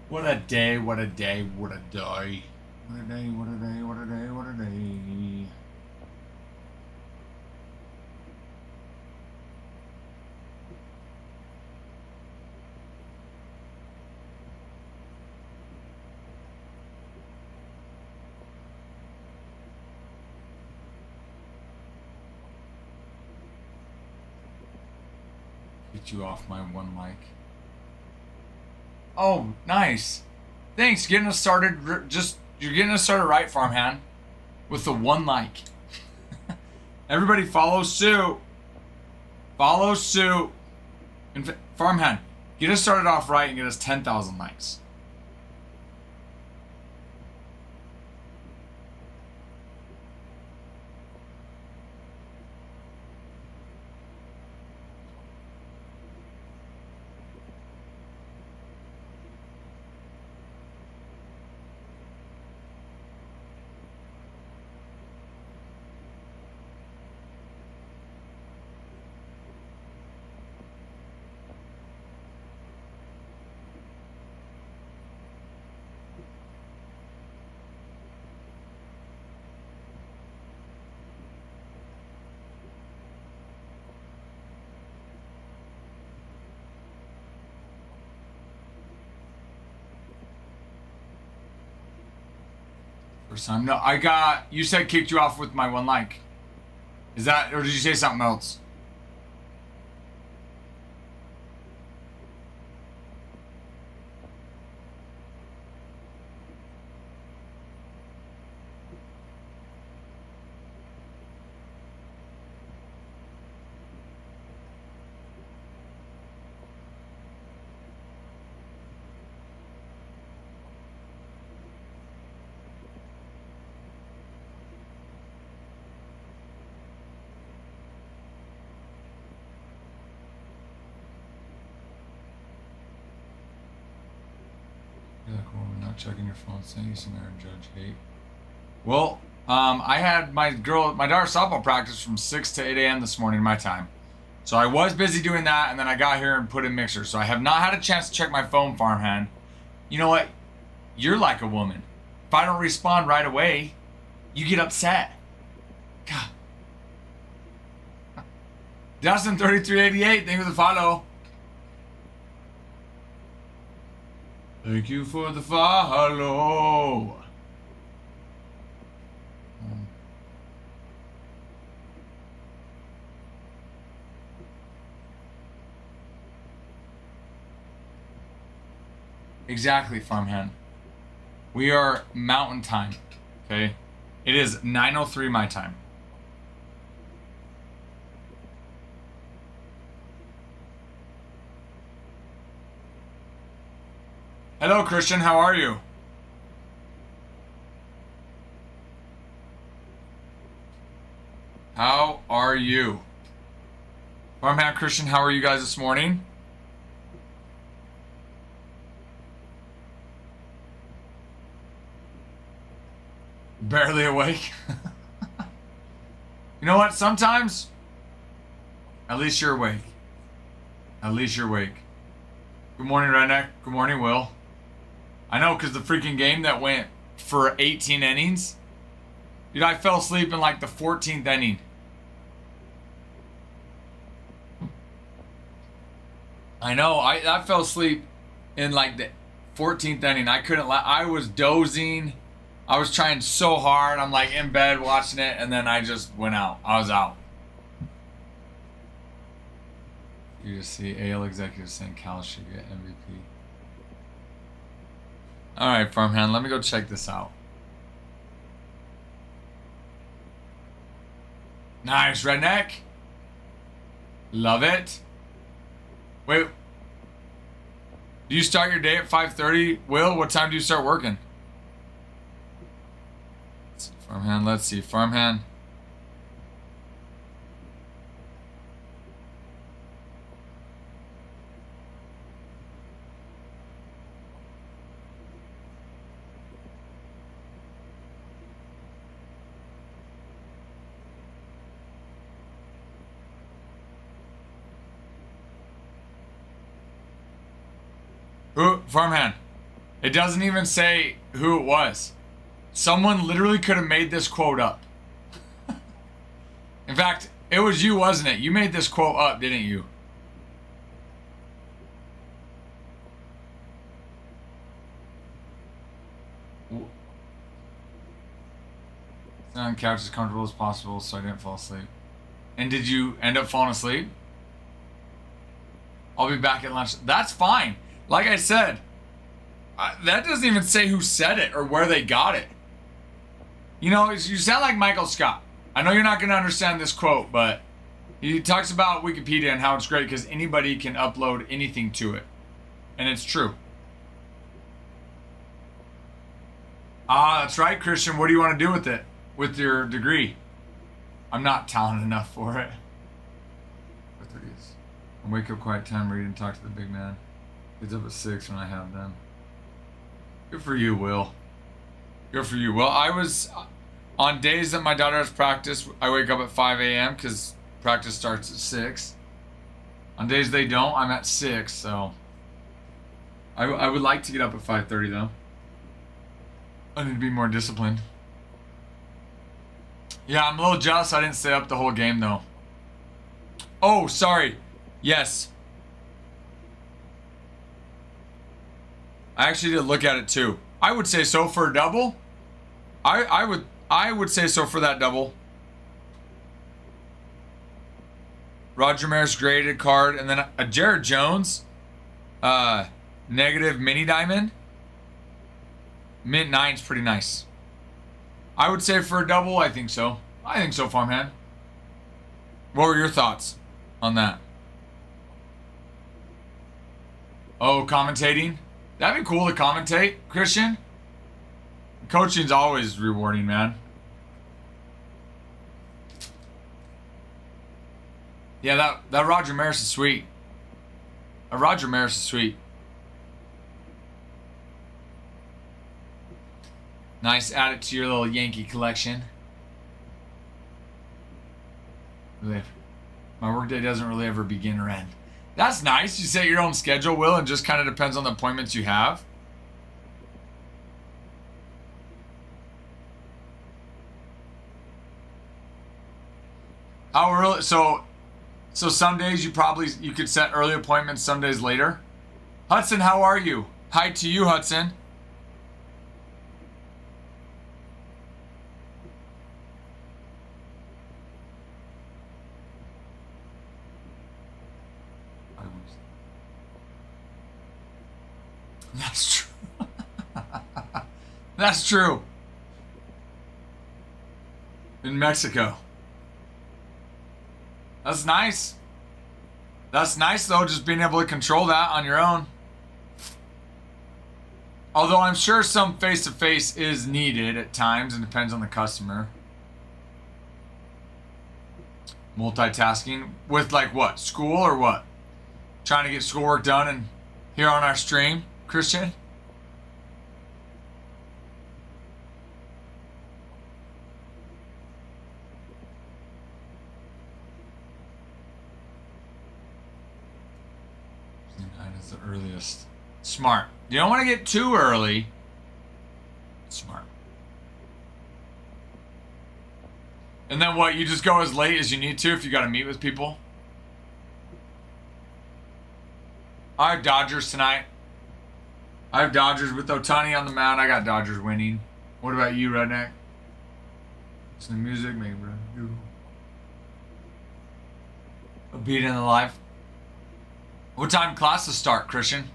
What a day, what a day, what a day. What a day, what a day, what a day, what a day. Get you off my one mic. Oh, nice. Thanks. Getting us started. You're getting us started right, farmhand, with the one like. Everybody follow suit. Follow suit. Farmhand, get us started off right and get us 10,000 likes. First time. No, you said kicked you off with my one like. Is that, or did you say something else? You're like, well, we're not checking your phone, saying you some Aaron Judge hate. Well, I had my daughter's softball practice from 6 to 8 a.m. this morning, my time. So I was busy doing that, and then I got here and put in mixer. So I have not had a chance to check my phone, farmhand. You know what? You're like a woman. If I don't respond right away, you get upset. God. Dustin3388, thank you for the follow. Thank you for the follow. Exactly, farmhand. We are mountain time. Okay? It is 9:03 my time. Hello, Christian. How are you? How are you? Farmhand Christian, how are you guys this morning? Barely awake. You know what? Sometimes, at least you're awake. At least you're awake. Good morning, Redneck. Good morning, Will. I know, because the freaking game that went for 18 innings. Dude, I fell asleep in like the 14th inning. I know. I fell asleep in like the 14th inning. I couldn't. I was dozing. I was trying so hard. I'm like in bed watching it, and then I just went out. I was out. You just see AL executives saying Cal should get MVP. All right, farmhand. Let me go check this out. Nice, Redneck. Love it. Wait. Do you start your day at 5:30? Will, what time do you start working? Farmhand, let's see. Farmhand. Ooh, farmhand. It doesn't even say who it was. Someone literally could have made this quote up. In fact, it was you, wasn't it? You made this quote up, didn't you? Sit on the couch as comfortable as possible so I didn't fall asleep. And did you end up falling asleep? I'll be back at lunch. That's fine. Like I said, that doesn't even say who said it or where they got it. You know, you sound like Michael Scott. I know you're not going to understand this quote, but he talks about Wikipedia and how it's great because anybody can upload anything to it. And it's true. Ah, that's right, Christian. What do you want to do with it? With your degree? I'm not talented enough for it. I wake up quiet time, read and talk to the big man. He's up at 6 when I have them. Good for you, Will. Good for you. Well, I was... On days that my daughter has practice, I wake up at 5 a.m. because practice starts at 6. On days they don't, I'm at 6, so... I would like to get up at 5:30, though. I need to be more disciplined. Yeah, I'm a little jealous I didn't stay up the whole game, though. Oh, sorry. Yes. I actually did look at it, too. I would say so for a double. I would say so for that double. Roger Maris graded card, and then a Jared Jones negative mini diamond. Mint 9's pretty nice. I would say for a double, I think so. I think so, Farmhand. What were your thoughts on that? Oh, commentating? That'd be cool to commentate, Christian. Coaching's always rewarding, man. Yeah, that Roger Maris is sweet. Roger Maris is sweet. Nice, add it to your little Yankee collection. My workday doesn't really ever begin or end. That's nice. You set your own schedule, Will, and just kind of depends on the appointments you have. Oh, really? So some days you could set early appointments, some days later. Hudson, how are you? Hi to you, Hudson. That's true. That's true. In Mexico. That's nice. That's nice, though, just being able to control that on your own. Although I'm sure some face-to-face is needed at times and depends on the customer. Multitasking with, like, what? School or what? Trying to get schoolwork done and here on our stream, Christian? The earliest. Smart. You don't want to get too early. Smart. And then what? You just go as late as you need to if you got to meet with people? I have Dodgers tonight. I have Dodgers with Otani on the mound. I got Dodgers winning. What about you, Redneck? Listen to music, maybe. A beat in the life. What time classes start, Christian?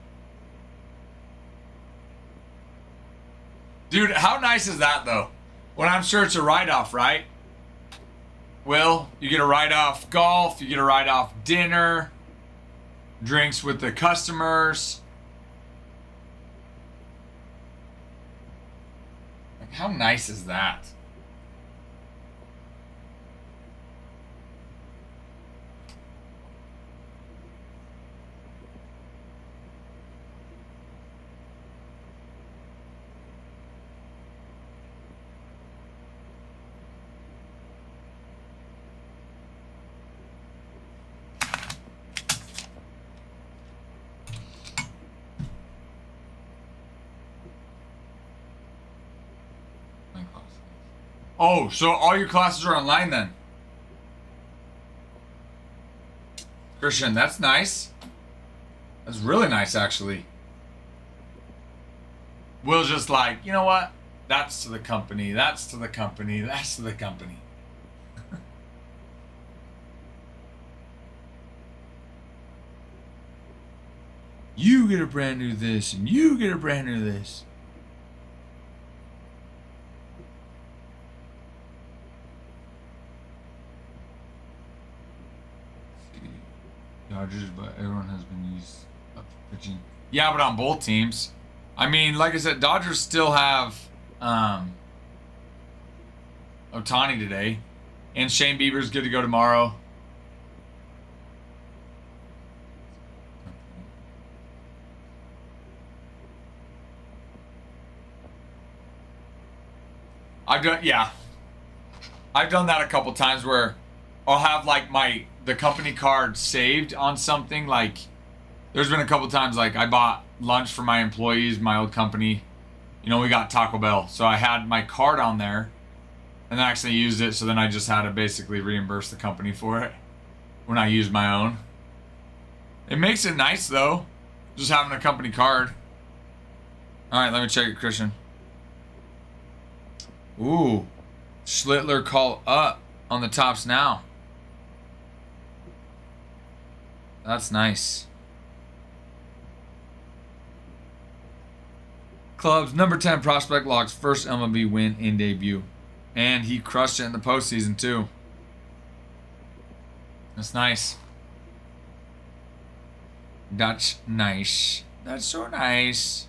Dude, how nice is that, though? When I'm sure it's a write-off, right? Will, you get a write-off golf, you get a write-off dinner, drinks with the customers. Like, how nice is that? Oh, so all your classes are online then? Christian, that's nice. That's really nice, actually. Will's just like, you know what? That's to the company. That's to the company. That's to the company. You get a brand new this, and you get a brand new this. Dodgers, but everyone has been used up for pitching. Yeah, but on both teams. I mean, like I said, Dodgers still have Otani today, and Shane Bieber's good to go tomorrow. I've done that a couple times where I'll have like the company card saved on something. Like there's been a couple times like I bought lunch for my employees, my old company. You know, we got Taco Bell, so I had my card on there, and then I actually used it. So then I just had to basically reimburse the company for it when I used my own. It makes it nice though, just having a company card. All right, let me check it, Christian. Ooh, Schlittler call up on the tops now. That's nice. Club's number 10 prospect locks first MLB win in debut. And he crushed it in the postseason too. That's nice. That's nice. That's so nice.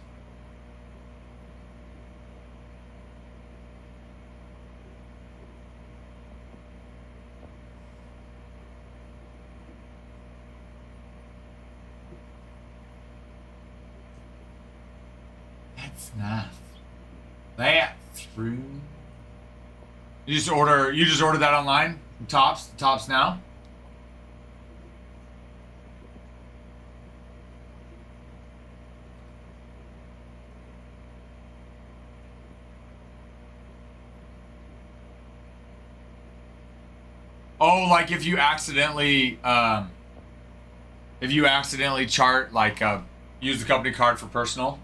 That's nice. That's rude. You just order that online? Tops now? Oh, like if you accidentally chart like use the company card for personal.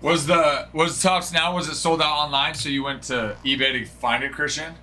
Was Tops Now, was it sold out online so you went to eBay to find it, Christian?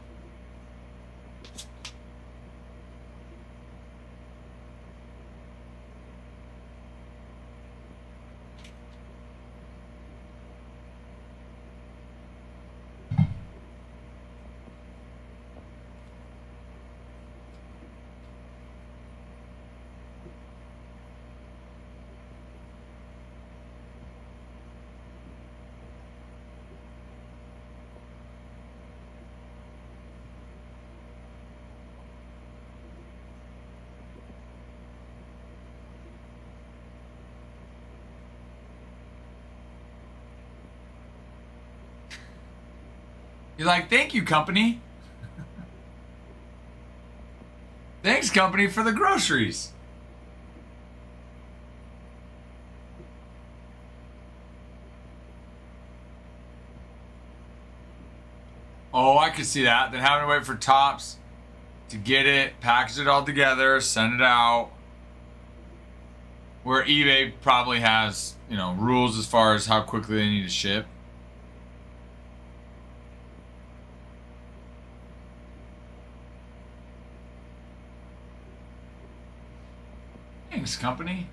You're like, thank you, company. Thanks, company, for the groceries. Oh, I could see that. Then having to wait for Tops to get it, package it all together, send it out. Where eBay probably has, rules as far as how quickly they need to ship. Thanks, company.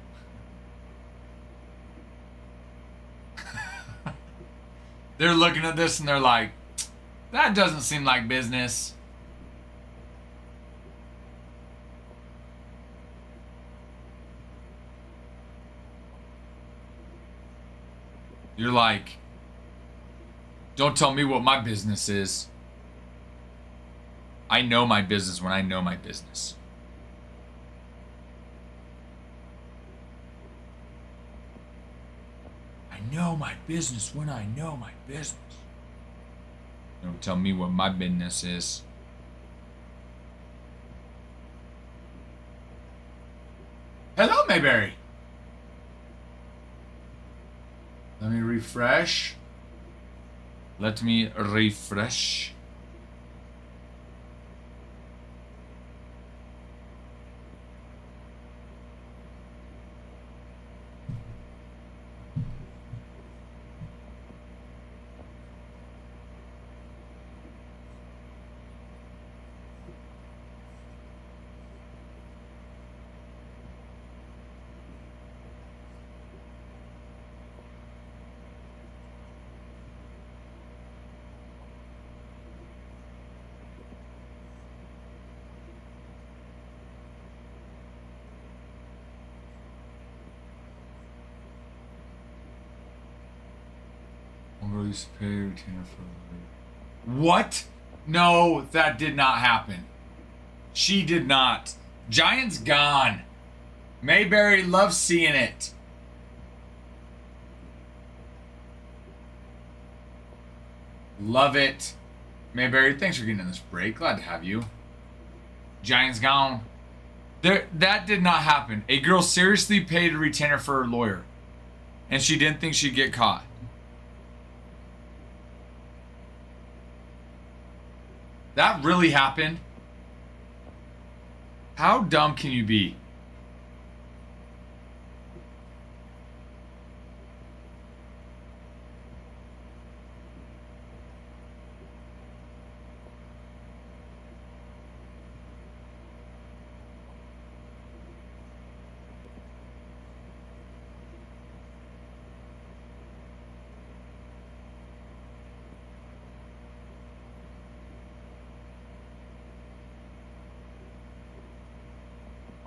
They're looking at this and they're like, that doesn't seem like business. You're like, don't tell me what my business is. I know my business when I know my business. I know my business when I know my business. Don't tell me what my business is. Hello, Mayberry. Let me refresh. Let me refresh. Used to pay retainer for. What? No, that did not happen. She did not. Giant's gone. Mayberry loves seeing it. Love it. Mayberry, thanks for getting in this break. Glad to have you. Giant's gone. That did not happen. A girl seriously paid a retainer for her lawyer, and she didn't think she'd get caught. That really happened? How dumb can you be?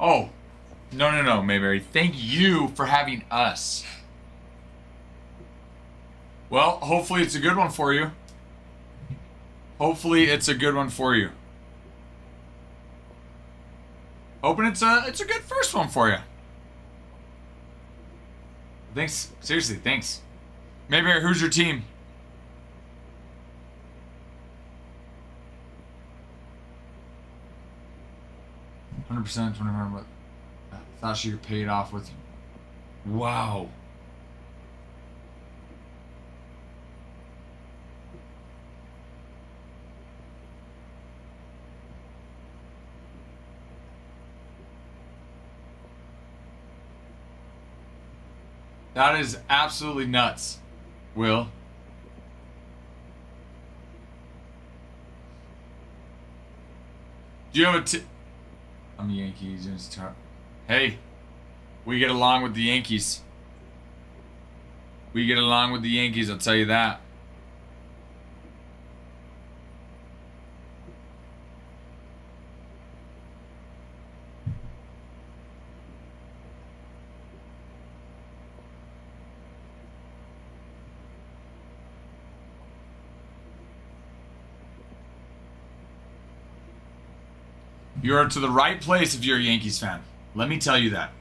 Oh, no, Mayberry. Thank you for having us. Well, hopefully it's a good one for you. Hopefully it's a good one for you. Hoping it's a good first one for you. Thanks. Seriously, thanks. Mayberry, who's your team? %, 25. But I thought she could pay it off with you. Wow. That is absolutely nuts, Will. Do you have a I'm the Yankees. Hey, we get along with the Yankees. We get along with the Yankees, I'll tell you that. You're to the right place if you're a Yankees fan. Let me tell you that.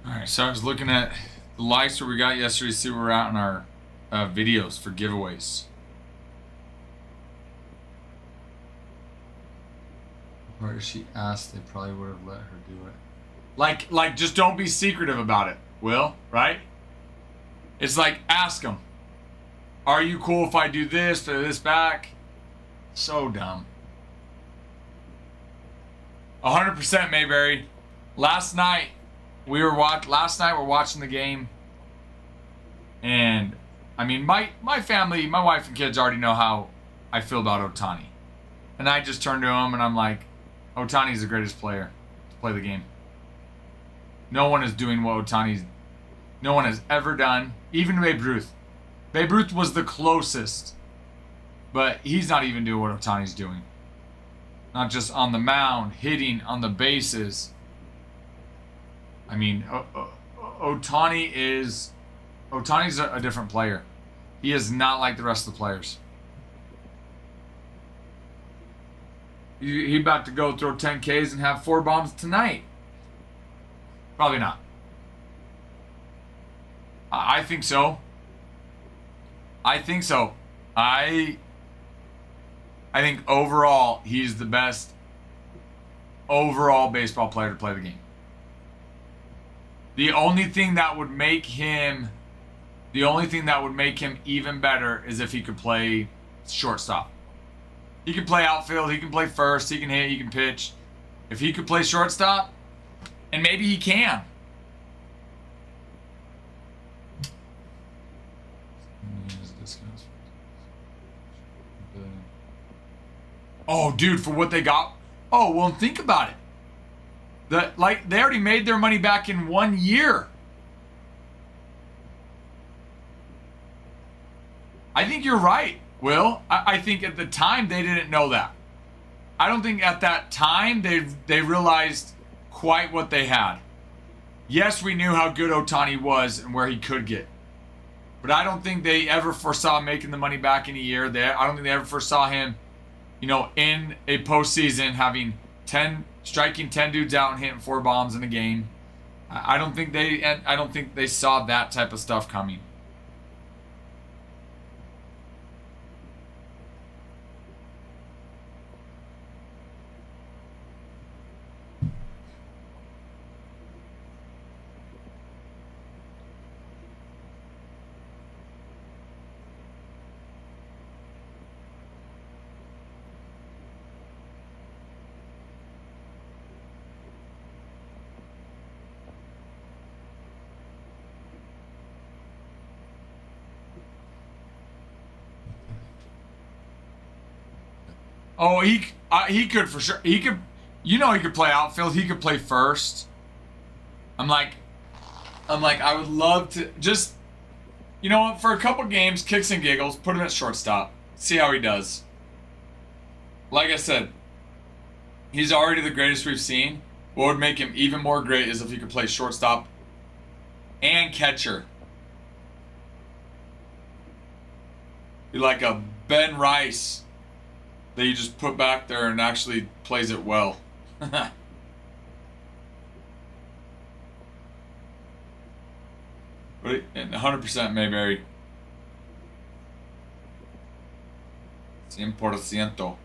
All right, so I was looking at the likes that we got yesterday. See where we're at in our videos for giveaways. Or if she asked, they probably would have let her do it. Like, just don't be secretive about it, Will, right? It's like, ask them. Are you cool if I do this or this back? So dumb. 100% Mayberry. Last night we're watching the game. And I mean, my family, my wife and kids already know how I feel about Ohtani. And I just turned to him and I'm like, Ohtani's the greatest player to play the game. No one is doing what no one has ever done. Even Babe Ruth. Babe Ruth was the closest. But he's not even doing what Ohtani's doing. Not just on the mound, hitting on the bases. I mean, Ohtani's a different player. He is not like the rest of the players. He about to go throw 10 Ks and have 4 bombs tonight. Probably not. I think so. I think overall he's the best overall baseball player to play the game. The only thing that would make him even better is if he could play shortstop. He can play outfield, he can play first, he can hit, he can pitch. If he could play shortstop, and maybe he can. Oh, dude, for what they got? Oh, well, think about it. They already made their money back in 1 year. I think you're right, Will. I think at the time they didn't know that. I don't think at that time they realized quite what they had. Yes, we knew how good Ohtani was and where he could get. But I don't think they ever foresaw making the money back in a year. I don't think they ever foresaw him, in a postseason striking 10 dudes out and hitting 4 bombs in a game. I don't think they saw that type of stuff coming. Oh, he could for sure. He could, he could play outfield. He could play first. I'm like, I would love to just, for a couple games, kicks and giggles, put him at shortstop, see how he does. Like I said, he's already the greatest we've seen. What would make him even more great is if he could play shortstop and catcher. Be like a Ben Rice that you just put back there and actually plays it well. 100% Mayberry. 100%.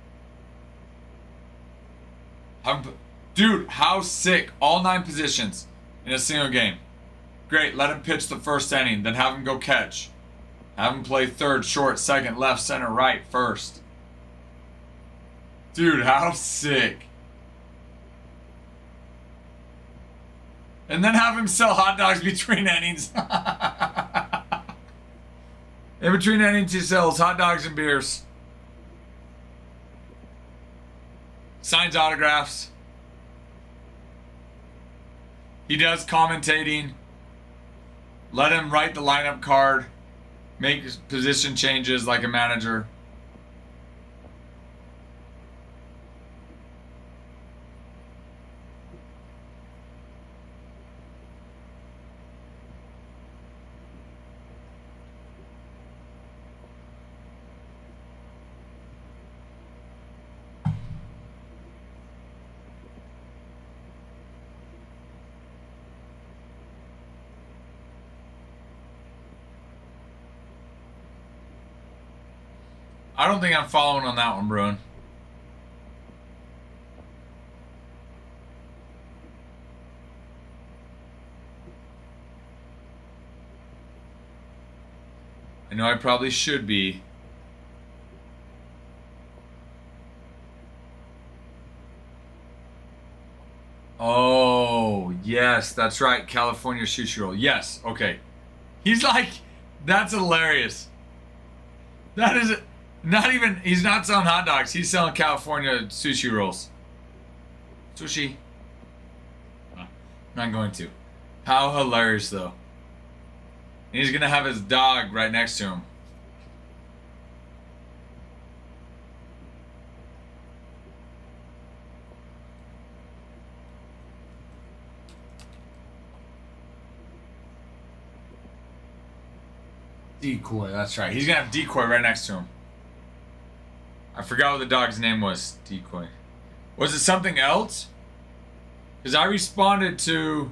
Dude, how sick. All 9 positions in a single game. Great, let him pitch the first inning, then have him go catch. Have him play third, short, second, left, center, right, first. Dude, how sick. And then have him sell hot dogs between innings. In between innings, he sells hot dogs and beers. Signs autographs. He does commentating. Let him write the lineup card. Make position changes like a manager. I don't think I'm following on that one, Bruin. I know I probably should be. Oh, yes, that's right. California sushi roll. Yes, okay. He's like, that's hilarious. That is not even, he's not selling hot dogs. He's selling California sushi rolls. Sushi. I'm not going to. How hilarious, though. And he's going to have his dog right next to him. Decoy, that's right. He's gonna have Decoy right next to him. I forgot what the dog's name was. Decoy. Was it something else? Because I responded to...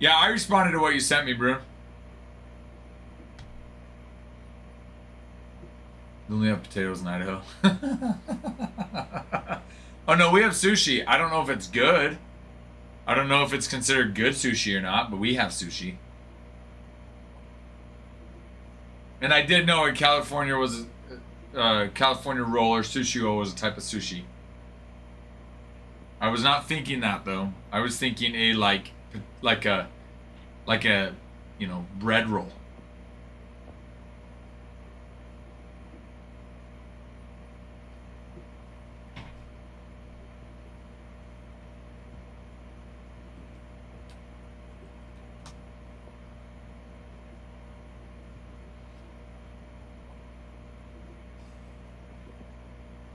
Yeah, I responded to what you sent me, bro. We only have potatoes in Idaho. Oh no, we have sushi. I don't know if it's good. I don't know if it's considered good sushi or not, but we have sushi. And I did know in California was California roll or sushi roll was a type of sushi. I was not thinking that though. I was thinking a like a bread roll.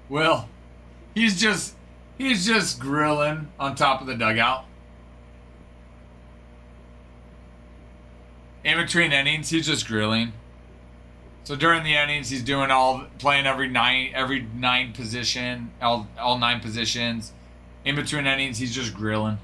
Well, he's just grilling on top of the dugout. In between innings, he's just grilling. So during the innings, he's playing every nine position, all 9 positions. In between innings, he's just grilling.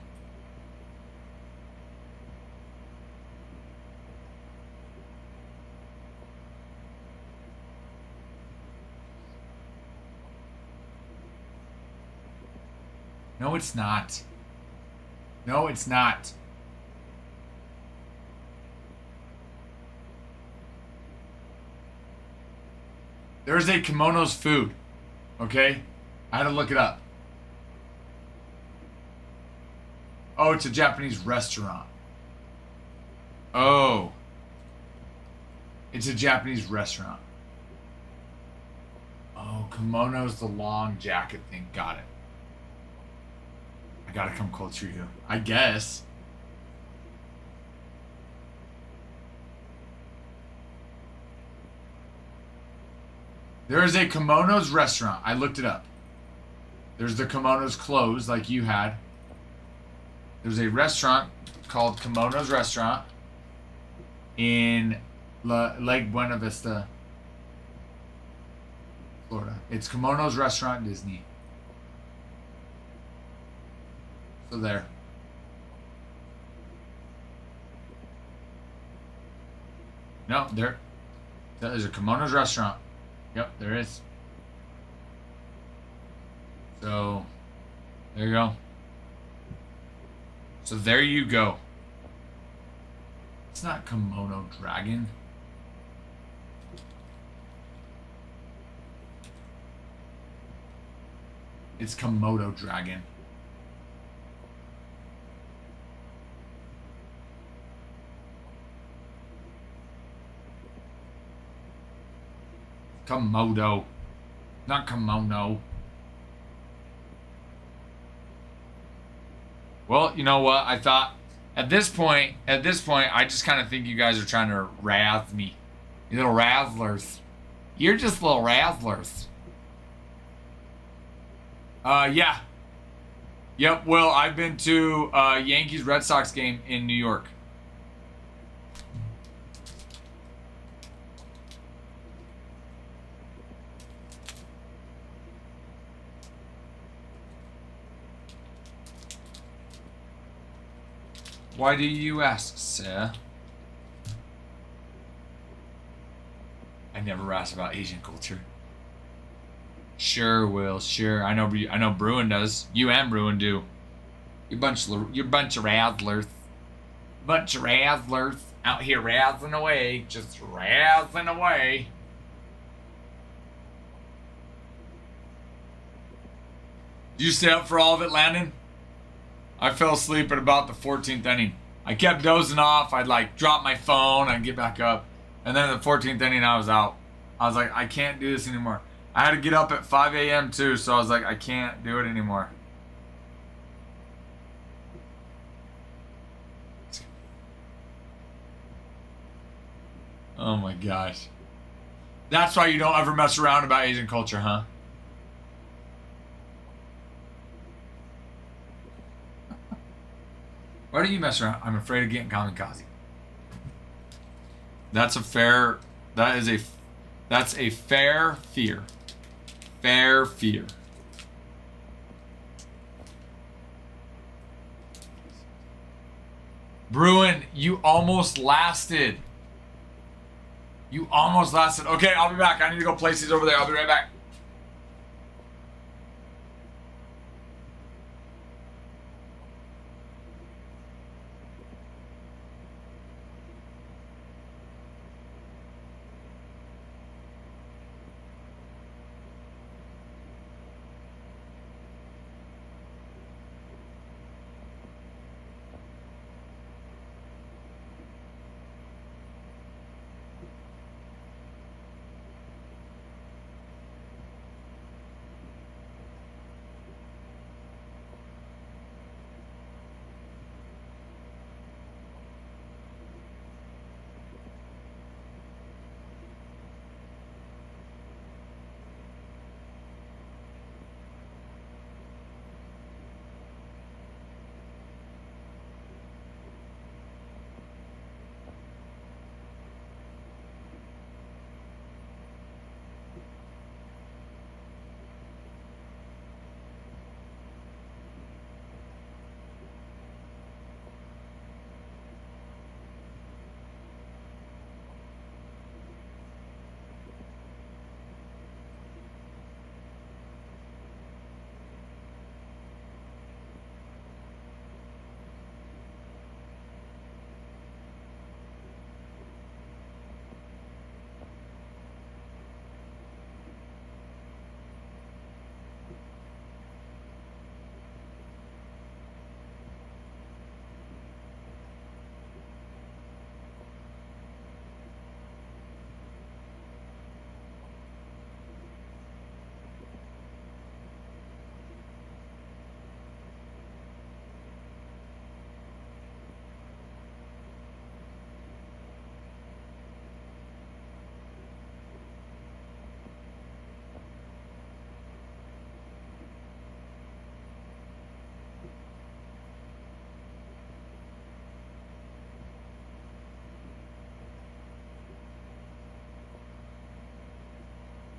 No, it's not. No, it's not. There's a Kimono's food. Okay? I had to look it up. Oh, it's a Japanese restaurant. Oh. It's a Japanese restaurant. Oh, kimono's the long jacket thing. Got it. I gotta come closer to you. I guess. There is a Kimono's restaurant. I looked it up. There's the Kimono's clothes like you had. There's a restaurant called Kimono's Restaurant in Lake Buena Vista, Florida. It's Kimono's Restaurant Disney. So there. No, there's a Kimono's Restaurant. Yep, there is. So, there you go. So there you go. It's not Kimono Dragon. It's Komodo Dragon. Komodo. Not kimono. Well, you know what? I thought at this point, I just kind of think you guys are trying to razz me. You little razzlers. You're just little razzlers. Yeah. Yep, well, I've been to Yankees Red Sox game in New York. Why do you ask, sir? I never asked about Asian culture. Sure, Will. Sure. I know Bruin does. You and Bruin do. You bunch of razzlers. Bunch of razzlers out here razzling away. Just razzling away. Did you stay up for all of it, Landon? I fell asleep at about the 14th inning. I kept dozing off. I'd like drop my phone. I'd get back up. And then at the 14th inning, I was out. I was like, I can't do this anymore. I had to get up at 5 a.m. too, so I was like, I can't do it anymore. Oh my gosh. That's why you don't ever mess around about Asian culture, huh? Why do you mess around? I'm afraid of getting kamikaze. That's a fair fear. Fair fear. Bruin, you almost lasted. You almost lasted. Okay, I'll be back. I need to go place these over there. I'll be right back.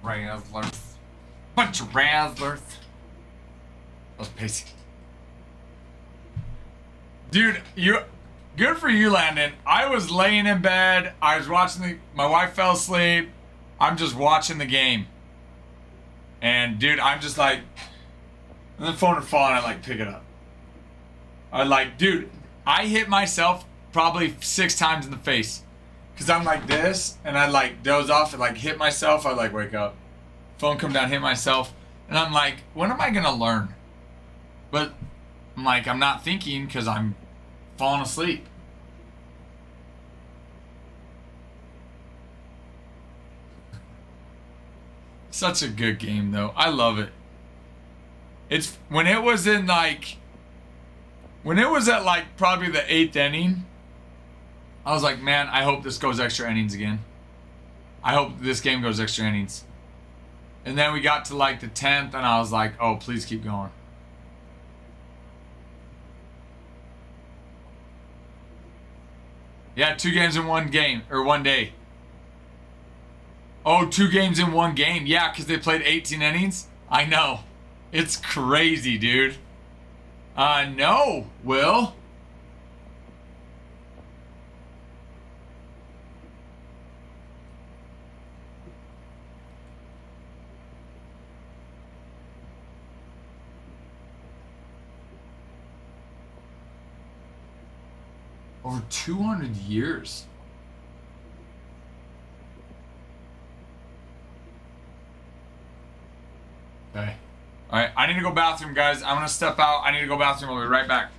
Razzlers. Bunch of razzlers. I was pacing. Dude, good for you, Landon. I was laying in bed. I was watching my wife fell asleep. I'm just watching the game. And dude, I'm just like, and the phone would fall and I like pick it up. I like, dude, I hit myself probably 6 times in the face. Cause I'm like this, and I like doze off and like hit myself. I like wake up, phone come down, hit myself, and I'm like, when am I gonna learn? But I'm like, I'm not thinking because I'm falling asleep. Such a good game though. I love it. It's when it was at like probably the 8th inning. I was like, man, I hope this goes extra innings again. I hope this game goes extra innings. And then we got to like the 10th, and I was like, oh, please keep going. Yeah, 2 games in one game, or one day. Oh, 2 games in one game. Yeah, because they played 18 innings. I know. It's crazy, dude. No, Will. Over 200 years. Okay. All right, I need to go bathroom, guys. I'm gonna step out. I need to go bathroom. I'll be right back.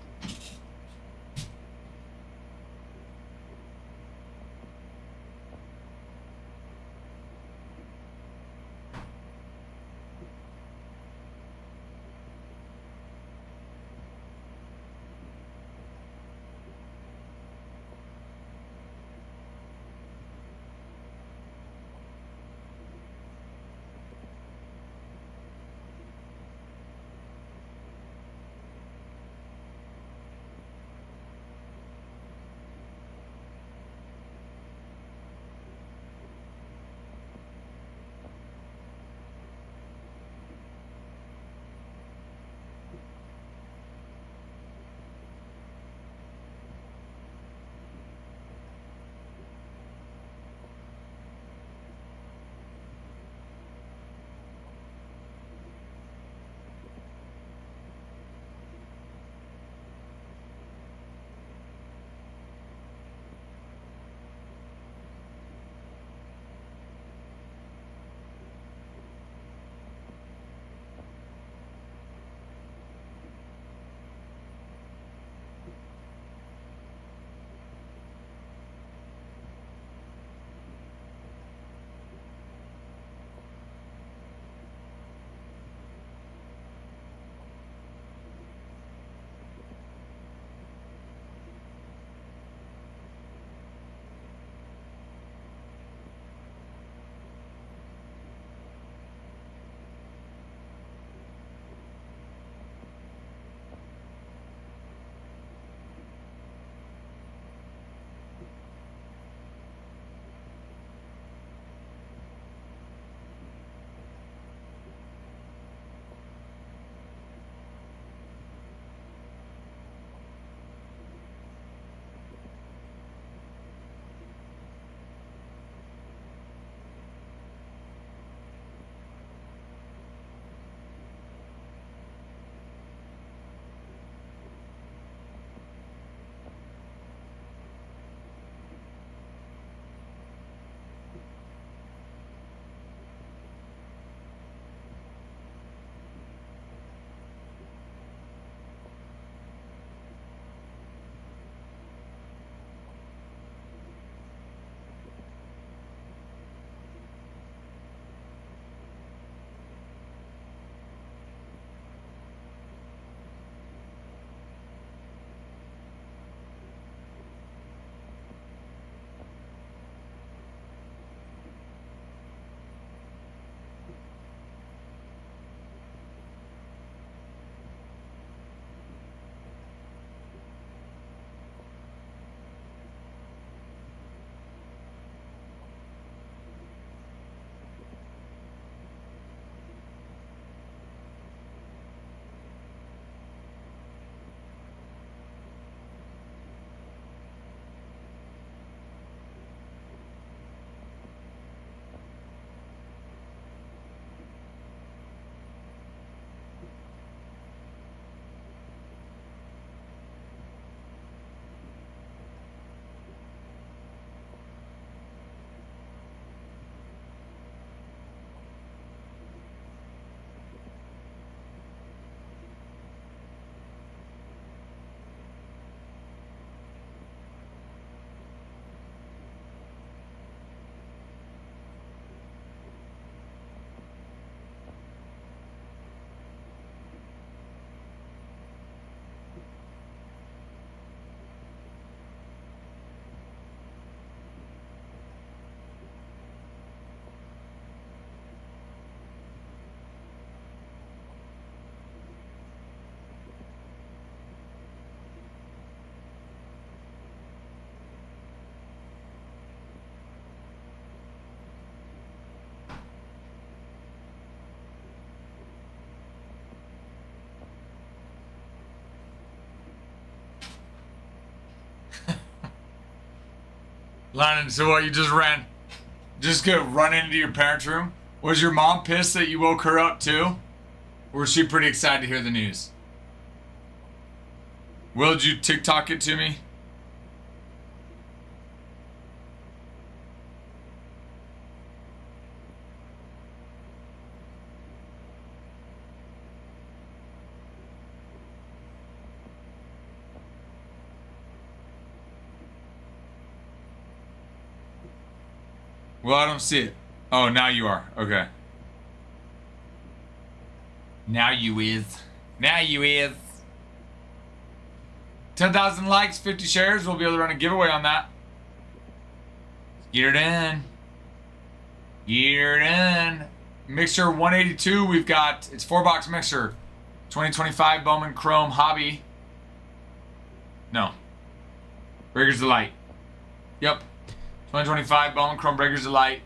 Lennon, so what, you just ran, just go run into your parents' room? Was your mom pissed that you woke her up too? Or was she pretty excited to hear the news? Will, did you TikTok it to me? Well, I don't see it. Oh, now you are. Okay. Now you is. Now you is. 10,000 likes, 50 shares. We'll be able to run a giveaway on that. Get it in. Get it in. Mixer 182. We've got, it's 4-box mixer. 2025 Bowman Chrome Hobby. No. Breakers Delight. Yep. 2025 Bowman Chrome Breakers Delight.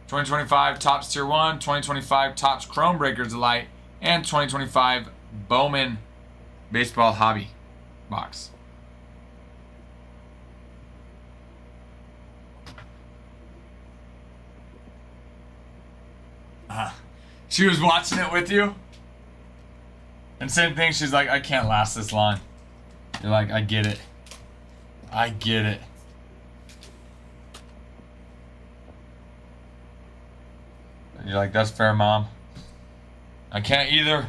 2025 Topps Tier 1. 2025 Topps Chrome Breakers Delight. And 2025 Bowman Baseball Hobby box. She was watching it with you. And same thing, she's like, I can't last this long. You're like, I get it. I get it. And you're like, that's fair, Mom. I can't either.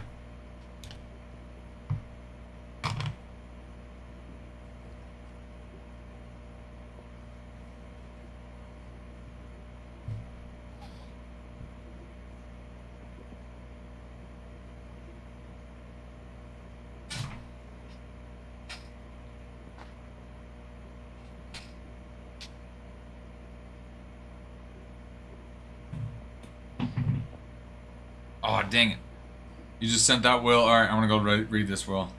Oh, dang it. You just sent that, Will? Alright, I'm gonna go read this, Will.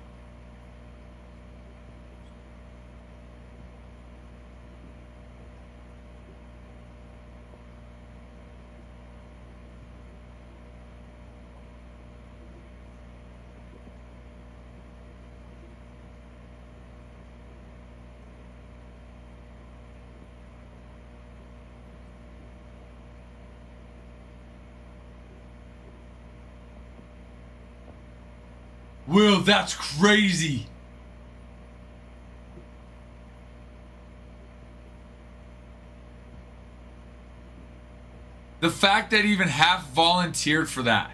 Will, that's crazy. The fact that even half volunteered for that.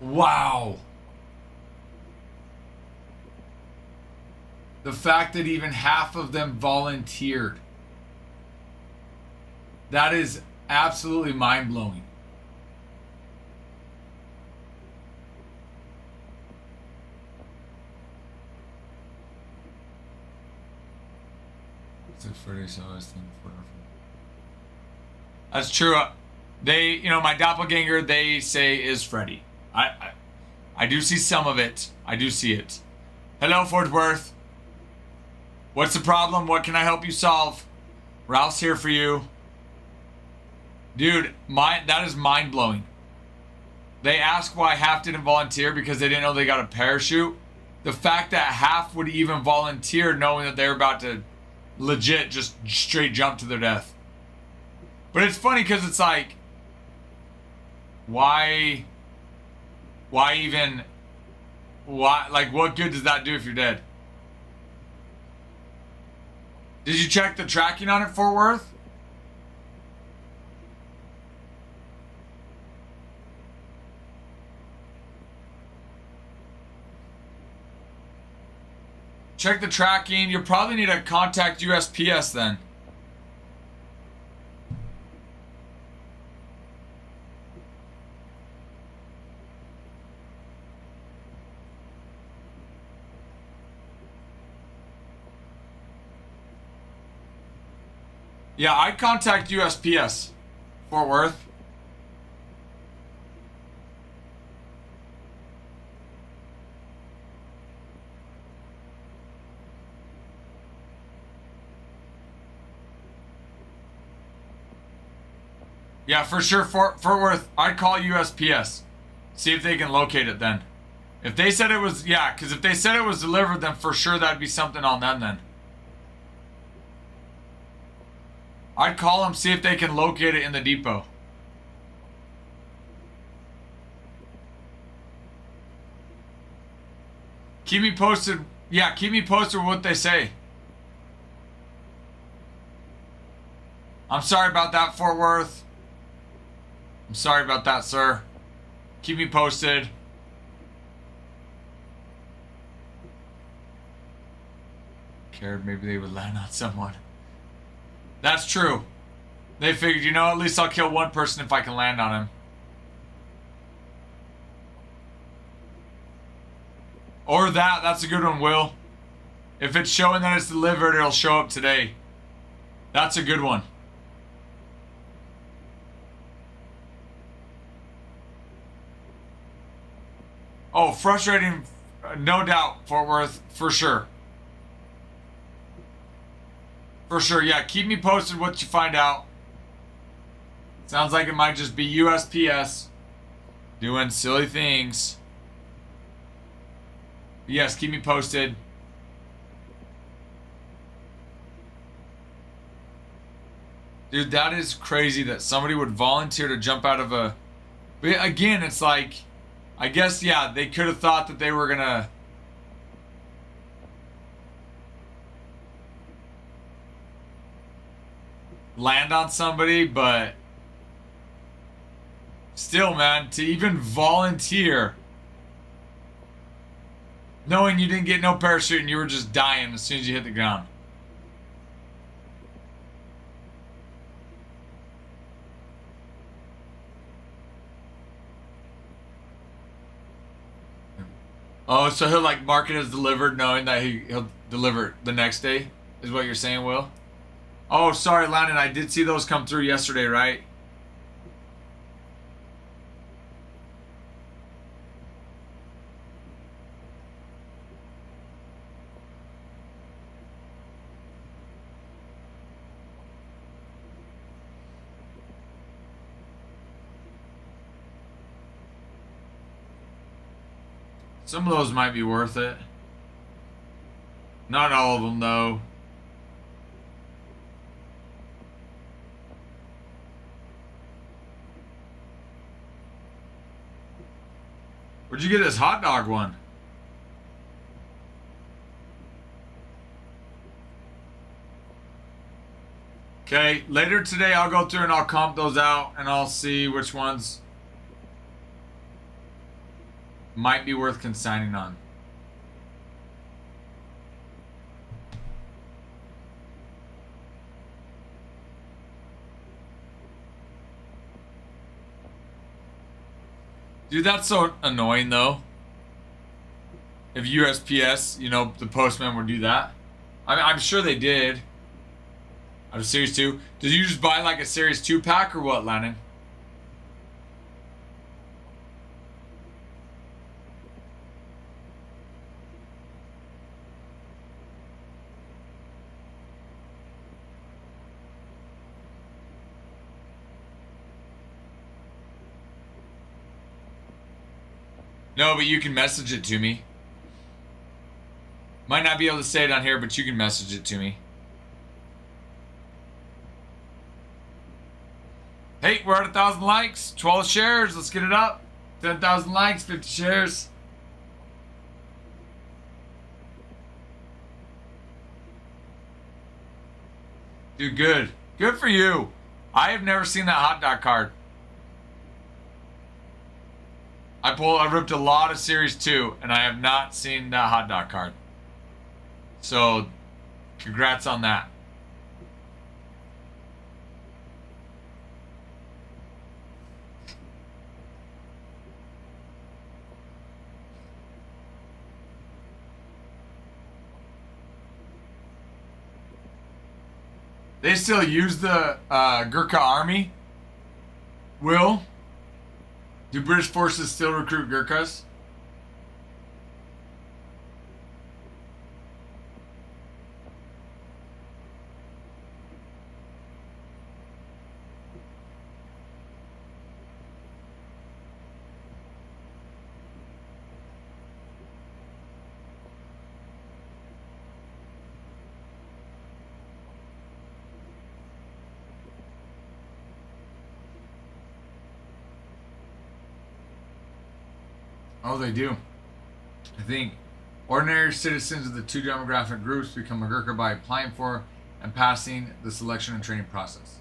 Wow. The fact that even half of them volunteered. That is absolutely mind-blowing. That's true. They, you know, my doppelganger, they say is Freddy. I do see some of it. I do see it. Hello, Fort Worth. What's the problem? What can I help you solve? Ralph's here for you. Dude, that is mind-blowing. They ask why half didn't volunteer because they didn't know they got a parachute. The fact that half would even volunteer knowing that they were about to legit just straight jump to their death. But it's funny because it's like, why even, like, what good does that do if you're dead? Did you check the tracking on it, Fort Worth? Check the tracking. You'll probably need to contact USPS then. Yeah, I'd contact USPS, Fort Worth. Yeah, for sure, Fort Worth, I'd call USPS. See if they can locate it then. If they said it was, yeah, because if they said it was delivered, then for sure that'd be something on them then. I'd call them, see if they can locate it in the depot. Keep me posted. Yeah, keep me posted with what they say. I'm sorry about that, Fort Worth. I'm sorry about that, sir. Keep me posted. Cared maybe they would land on someone. That's true. They figured, you know, at least I'll kill one person if I can land on him. Or that's a good one, Will. If it's showing that it's delivered, it'll show up today. That's a good one. Oh, frustrating, no doubt, Fort Worth, for sure. For sure, yeah. Keep me posted what you find out. Sounds like it might just be USPS doing silly things. Yes, keep me posted. Dude, that is crazy that somebody would volunteer to jump out of a... But again, it's like... I guess, yeah, they could have thought that they were gonna... land on somebody, but... Still, man, to even volunteer... knowing you didn't get no parachute and you were just dying as soon as you hit the ground. Oh, so he'll like mark it as delivered knowing that he'll deliver it the next day, is what you're saying, Will? Oh, sorry, Landon, I did see those come through yesterday, right? Some of those might be worth it. Not all of them, though. Where'd you get this hot dog one? Okay, later today I'll go through and I'll comp those out and I'll see which ones might be worth consigning on. Dude, that's so annoying though. If USPS, you know, the postman would do that. I mean, I'm sure they did. Out of Series 2. Did you just buy like a Series 2 pack or what, Lennon? No, but you can message it to me. Might not be able to say it on here, but you can message it to me. Hey, we're at 1,000 likes, 12 shares. Let's get it up. 10,000 likes, 50 shares. Dude, good. Good for you. I have never seen that hot dog card. I ripped a lot of Series 2, and I have not seen that hot dog card. So, congrats on that. They still use the Gurkha Army? Will? Do British forces still recruit Gurkhas? Oh, they do. I think ordinary citizens of the two demographic groups become a Gurkha by applying for and passing the selection and training process.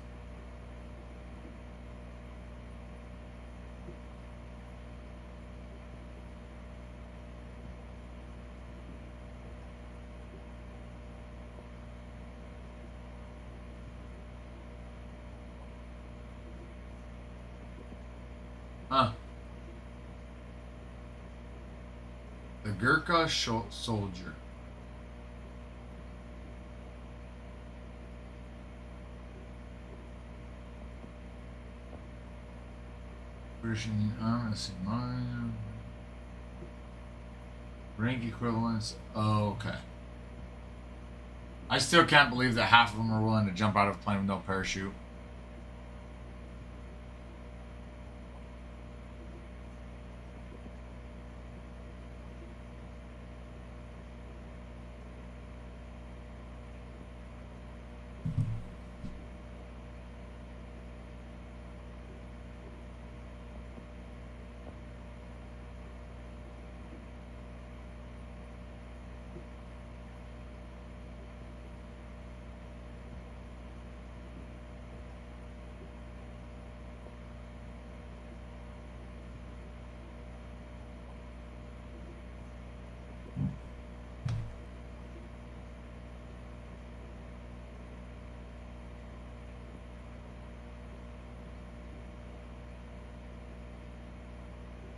Huh. The Gurkha soldier. British Indian Army. Let's see. Rank equivalents. Oh, okay. I still can't believe that half of them are willing to jump out of a plane with no parachute.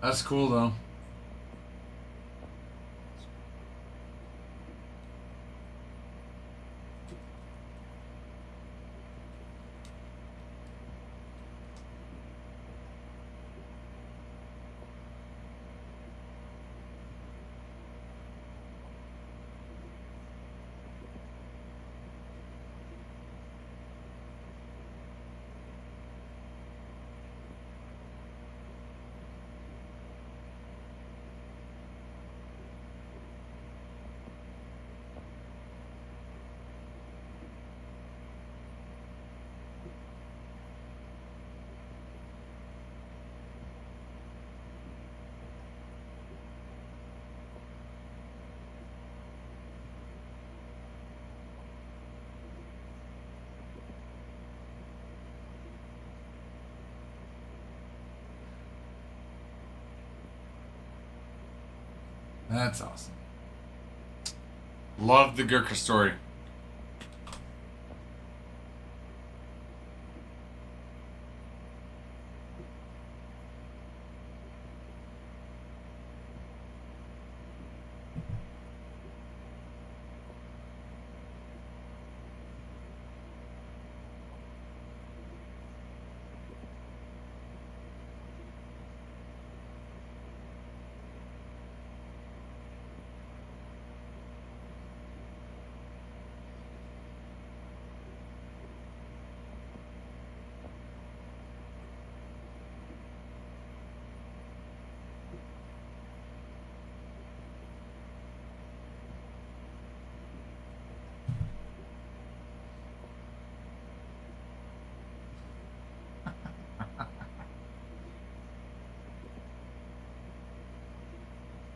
That's cool though. That's awesome. Love the Gurkha story.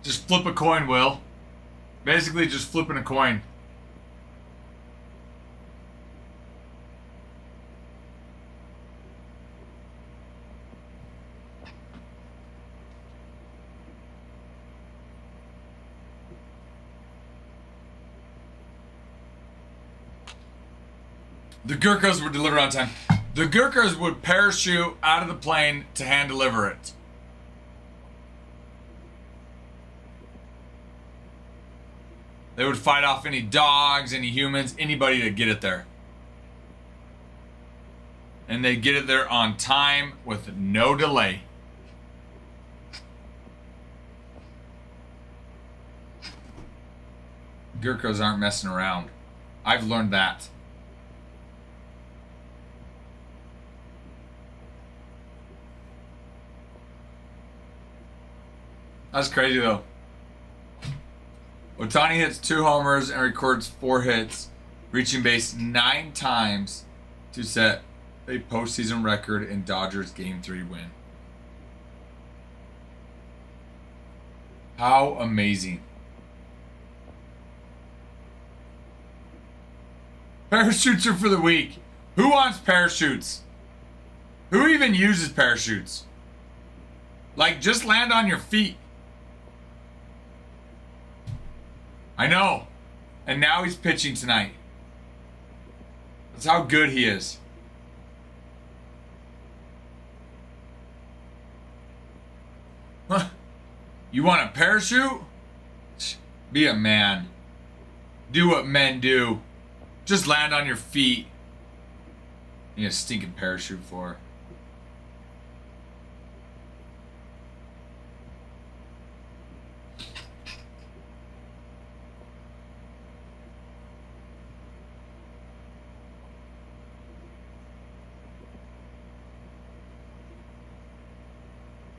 Just flip a coin, Will. Basically just flipping a coin. The Gurkhas would deliver on time. The Gurkhas would parachute out of the plane to hand deliver it. They would fight off any dogs, any humans, anybody to get it there. And they'd get it there on time with no delay. Gurkhas aren't messing around. I've learned that. That's crazy though. Ohtani hits 2 homers and records 4 hits, reaching base 9 times to set a postseason record in Dodgers Game 3 win. How amazing. Parachutes are for the weak. Who wants parachutes? Who even uses parachutes? Like, just land on your feet. I know. And now he's pitching tonight. That's how good he is. You want a parachute? Be a man. Do what men do. Just land on your feet. You need a stinking parachute for.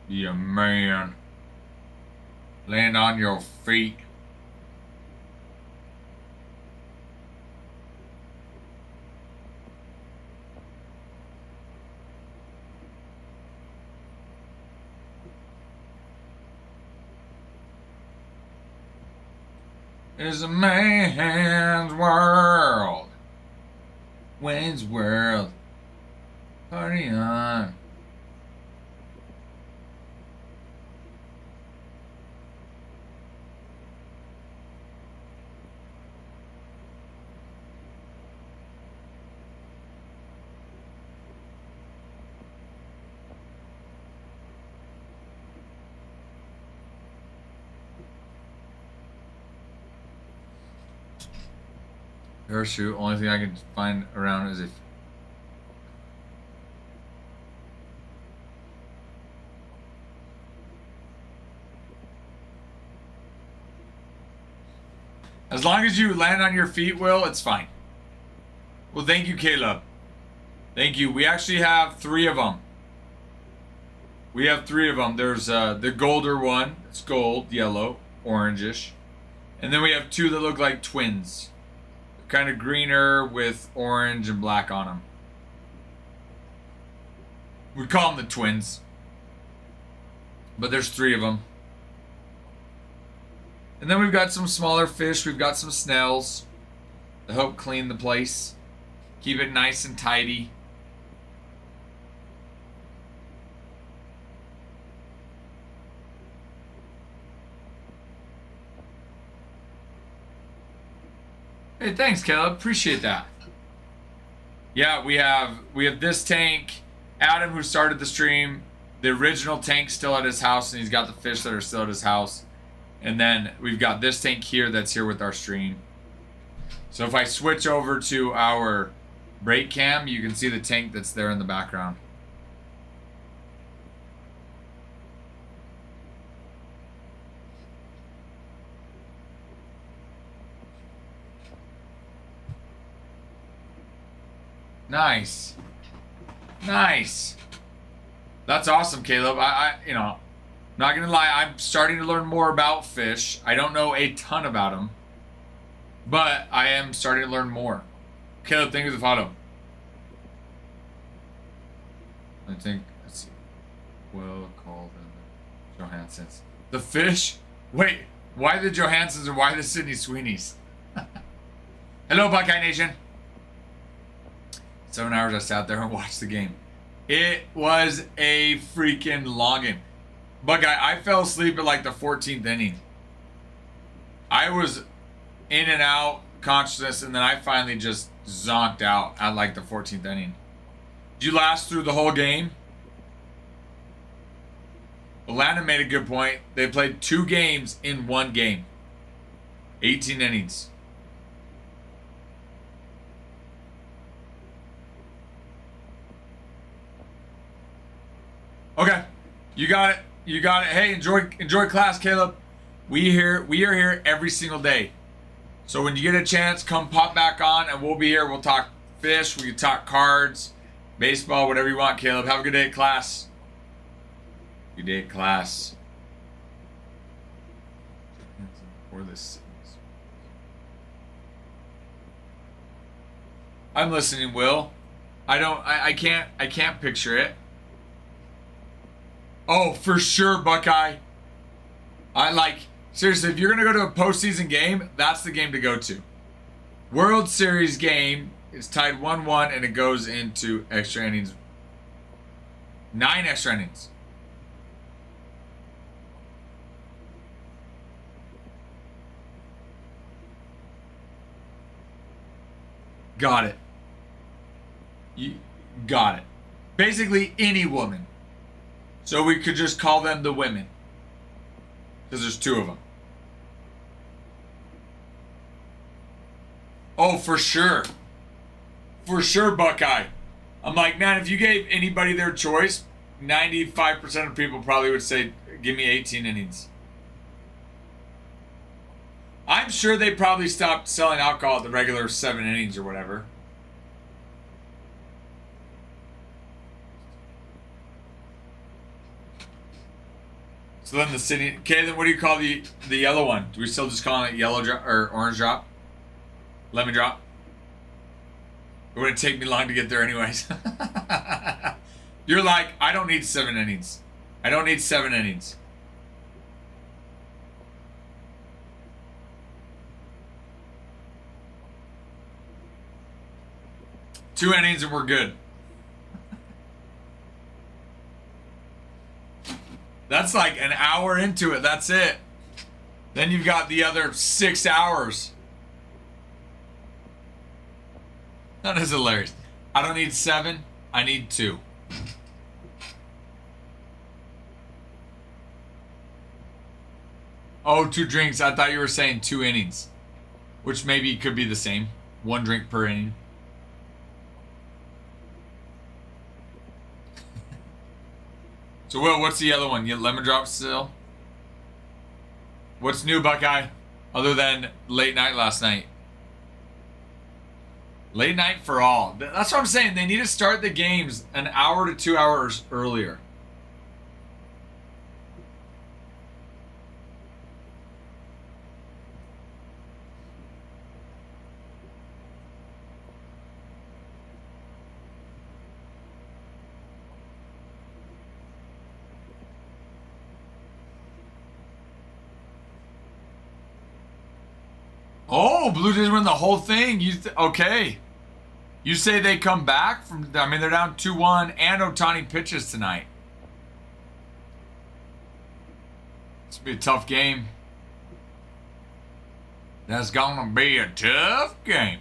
Be a man. Land on your feet. It's a man's world. Wayne's world. Party on. Parachute, only thing I can find around is if as long as you land on your feet, Will, it's fine. Well, thank you, Caleb. Thank you. We actually have 3 of them. We have 3 of them. There's the golder one. It's gold, yellow, orangish. And then we have 2 that look like twins. Kind of greener with orange and black on them. We call them the twins. But there's 3 of them. And then we've got some smaller fish. We've got some snails to help clean the place. Keep it nice and tidy. Hey, thanks, Caleb. Appreciate that. Yeah, we have this tank. Adam, who started the stream, the original tank still at his house, and he's got the fish that are still at his house. And then we've got this tank here that's here with our stream. So if I switch over to our break cam, you can see the tank that's there in the background. Nice. Nice. That's awesome, Caleb. You know, not gonna lie, I'm starting to learn more about fish. I don't know a ton about them, but I am starting to learn more. Caleb, thank you for the follow. I think, let's see. We'll call them the Johanssons. The fish? Wait, why the Johanssons or why the Sydney Sweeneys? Hello, Buckeye Nation. 7 hours I sat there and watched the game. It was a freaking long game. Buckeye, I fell asleep at like the 14th inning. I was in and out consciousness, and then I finally just zonked out at like the 14th inning. Did you last through the whole game? Landon made a good point. They played 2 games in 1 game. 18 innings. Okay, you got it. You got it. Hey, enjoy class, Caleb. We are here every single day. So when you get a chance, come pop back on, and we'll be here. We'll talk fish. We can talk cards, baseball, whatever you want, Caleb. Have a good day at class. Good day at class. Or this. I'm listening, Will. I can't picture it. Oh, for sure, Buckeye. Seriously, if you're going to go to a postseason game, that's the game to go to. World Series game is tied 1-1, and it goes into extra innings. 9 extra innings. Got it. You got it. Basically, any woman. So we could just call them the women. Because there's 2 of them. Oh, for sure. For sure, Buckeye. I'm like, man, if you gave anybody their choice, 95% of people probably would say, give me 18 innings. I'm sure they probably stopped selling alcohol at the regular 7 innings or whatever. So then the city. Okay, then what do you call the yellow one? Do we still just call it yellow drop or orange drop? Lemon drop? It wouldn't take me long to get there anyways. You're like, I don't need 7 innings. I don't need 7 innings. Two innings and we're good. That's like an hour into it. That's it. Then you've got the other 6 hours. That is hilarious. I don't need 7. I need 2. Oh, 2 drinks. I thought you were saying 2 innings. Which maybe could be the same. 1 drink per inning. So, Will, what's the other one? You get lemon drop still? What's new, Buckeye? Other than late night last night. Late night for all. That's what I'm saying. They need to start the games an hour to 2 hours earlier. Oh, Blue Jays win the whole thing. Okay. You say they come back from, I mean, they're down 2-1 and Ohtani pitches tonight. It's going to be a tough game. That's going to be a tough game.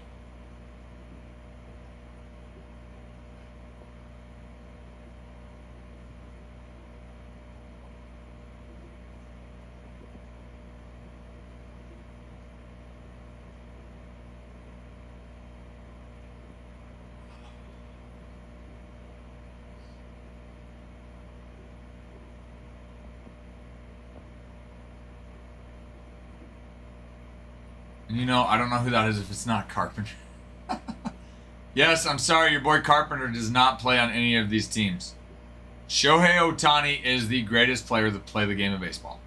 You know, I don't know who that is if it's not Carpenter. Yes, I'm sorry, your boy Carpenter does not play on any of these teams. Shohei Ohtani is the greatest player to play the game of baseball.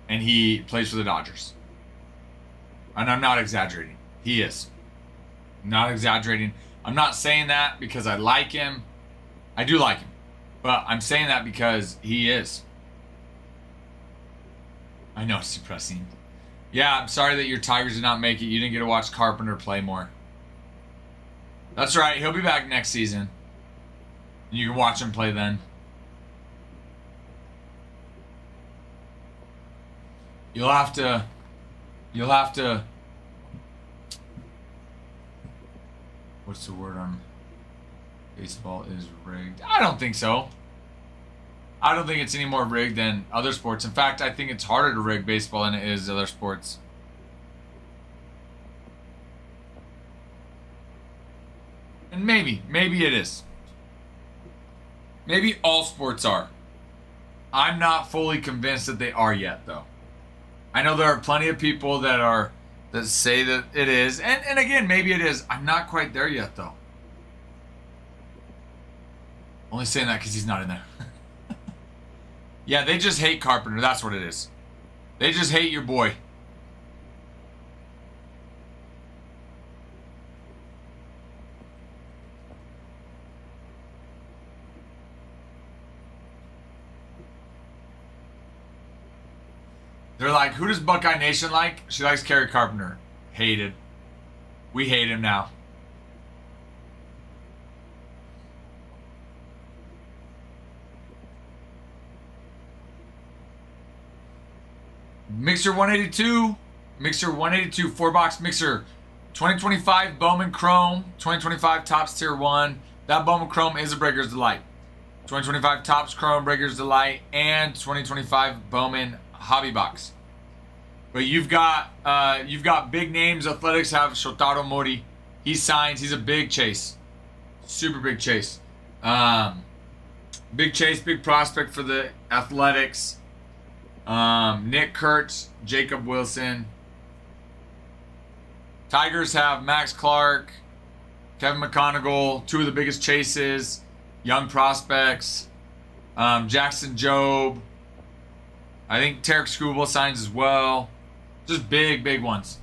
And he plays for the Dodgers. And I'm not exaggerating. He is. I'm not exaggerating. I'm not saying that because I like him. I do like him. But I'm saying that because he is. I know it's depressing. Yeah, I'm sorry that your Tigers did not make it. You didn't get to watch Carpenter play more. That's right. He'll be back next season. You can watch him play then. You'll have to... What's the word on... Baseball is rigged. I don't think so. I don't think it's any more rigged than other sports. In fact, I think it's harder to rig baseball than it is other sports. And maybe it is. Maybe all sports are. I'm not fully convinced that they are yet, though. I know there are plenty of people that say that it is. And again, maybe it is. I'm not quite there yet, though. Only saying that because he's not in there. Yeah, they just hate Carpenter. That's what it is. They just hate your boy. They're like, who does Buckeye Nation like? She likes Kerry Carpenter. Hated. We hate him now. Mixer 182, 4-box mixer, 2025 Bowman Chrome, 2025 Topps Tier 1. That Bowman Chrome is a Breaker's Delight. 2025 Topps Chrome Breaker's Delight, and 2025 Bowman hobby box. But you've got big names. Athletics have Shotaro Mori. He signs. He's a big chase, super big chase. Big chase, big prospect for the Athletics. Nick Kurtz, Jacob Wilson. Tigers have Max Clark, Kevin McConaughey, two of the biggest chases, young prospects. Jackson Jobe. I think Tarek Skubal signs as well. Just big ones.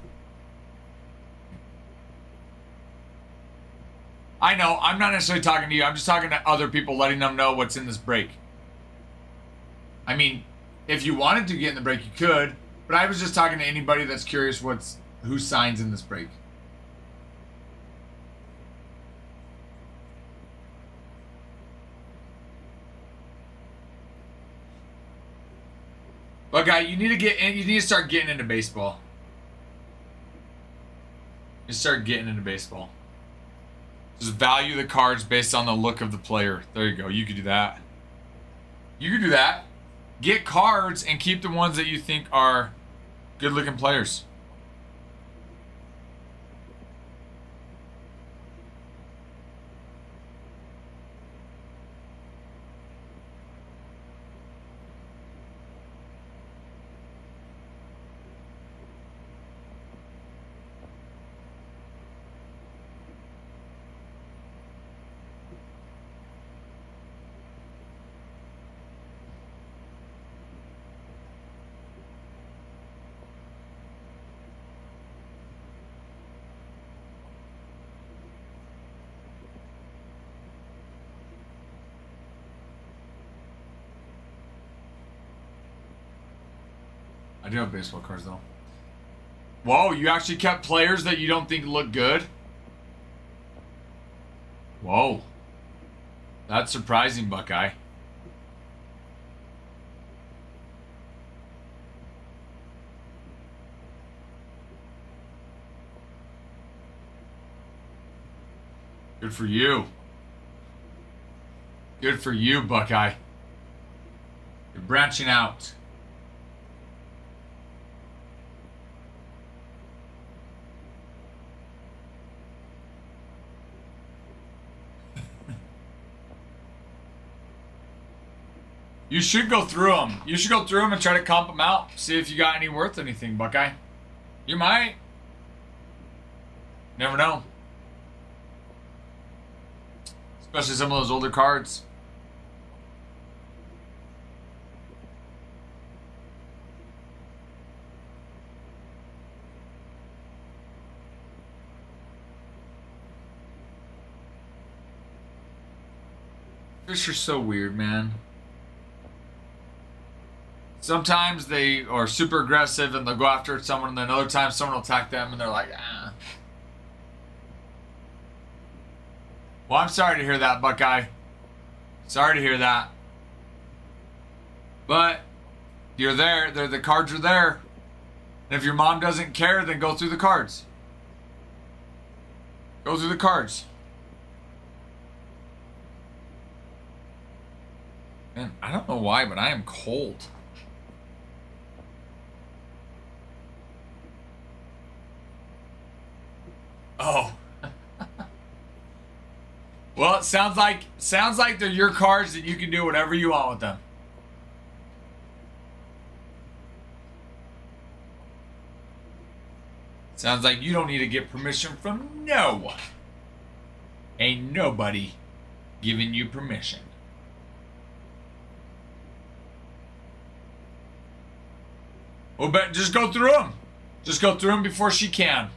I know, I'm not necessarily talking to you. I'm just talking to other people, letting them know what's in this break. I mean, if you wanted to get in the break, you could. But I was just talking to anybody that's curious who signs in this break. But guy, you need to get in. You need to start getting into baseball. You start getting into baseball. Just value the cards based on the look of the player. There you go. You could do that. You could do that. Get cards and keep the ones that you think are good-looking players. I do have baseball cards, though. Whoa, you actually kept players that you don't think look good? Whoa. That's surprising, Buckeye. Good for you. Good for you, Buckeye. You're branching out. You should go through them. You should go through them and try to comp them out. See if you got any worth anything, Buckeye. You might. Never know. Especially some of those older cards. Fish are so weird, man. Sometimes they are super aggressive and they'll go after someone, and then other times someone will attack them and they're like, ah. Well, I'm sorry to hear that, Buckeye. Sorry to hear that. But you're there. The cards are there. And if your mom doesn't care, then go through the cards. Go through the cards. Man, I don't know why, but I am cold. Oh. Well, it sounds like they're your cards that you can do whatever you want with them. Sounds like you don't need to get permission from no one. Ain't nobody giving you permission. Well, but just go through them. Just go through them before she can.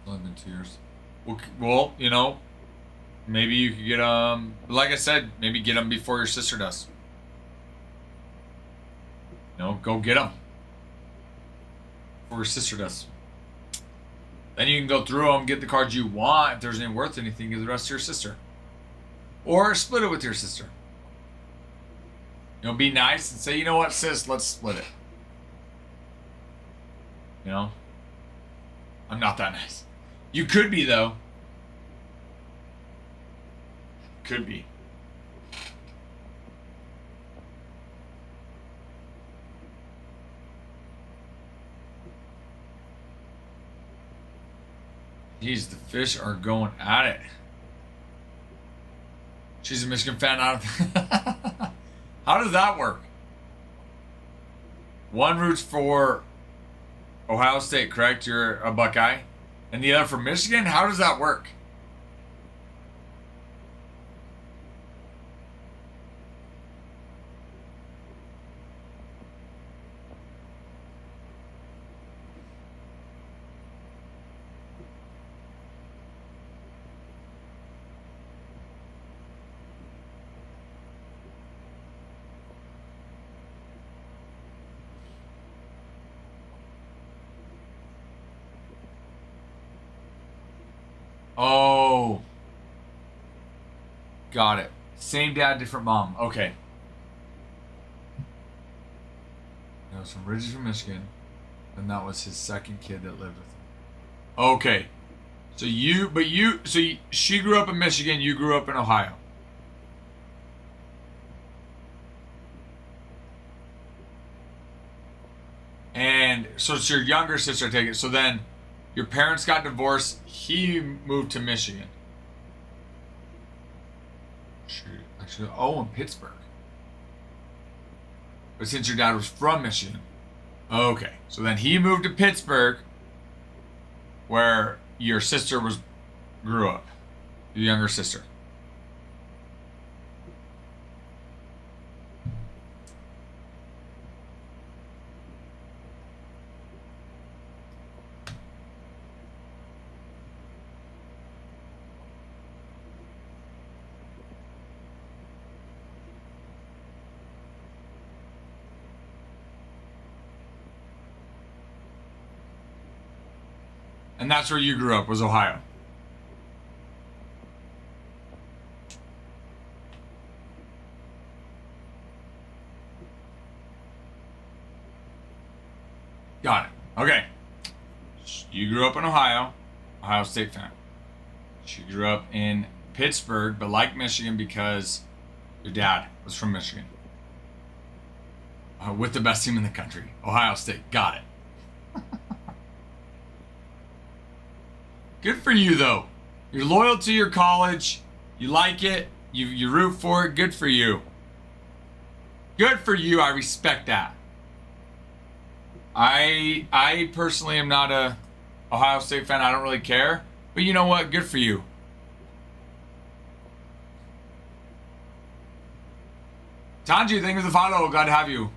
Only been 2 years. Well, you know, maybe you could get like I said, maybe get them before your sister does. You know, go get them before your sister does. Then you can go through them, get the cards you want. If there's any worth anything, give the rest to your sister. Or split it with your sister. You know, be nice and say, you know what, sis, let's split it. You know? I'm not that nice. You could be, though. Could be. Jeez, the fish are going at it. She's a Michigan fan. How does that work? One roots for Ohio State, correct? You're a Buckeye. And the other for Michigan? How does that work? Oh. Got it. Same dad, different mom. Okay. He was from originally from Michigan. And that was his second kid that lived with him. Okay. So she grew up in Michigan, you grew up in Ohio. And so it's your younger sister, I take it. So then your parents got divorced. He moved to Michigan. Shoot. Actually, in Pittsburgh. But since your dad was from Michigan. Okay. So then he moved to Pittsburgh, where your sister grew up. Your younger sister. And that's where you grew up, was Ohio. Got it. Okay. You grew up in Ohio, Ohio State fan. She grew up in Pittsburgh, but liked Michigan because your dad was from Michigan. With the best team in the country, Ohio State. Got it. Good for you, though. You're loyal to your college. You like it. You root for it. Good for you. Good for you. I respect that. I personally am not a Ohio State fan. I don't really care. But you know what? Good for you. Tanji, thank you for the follow. Glad to have you.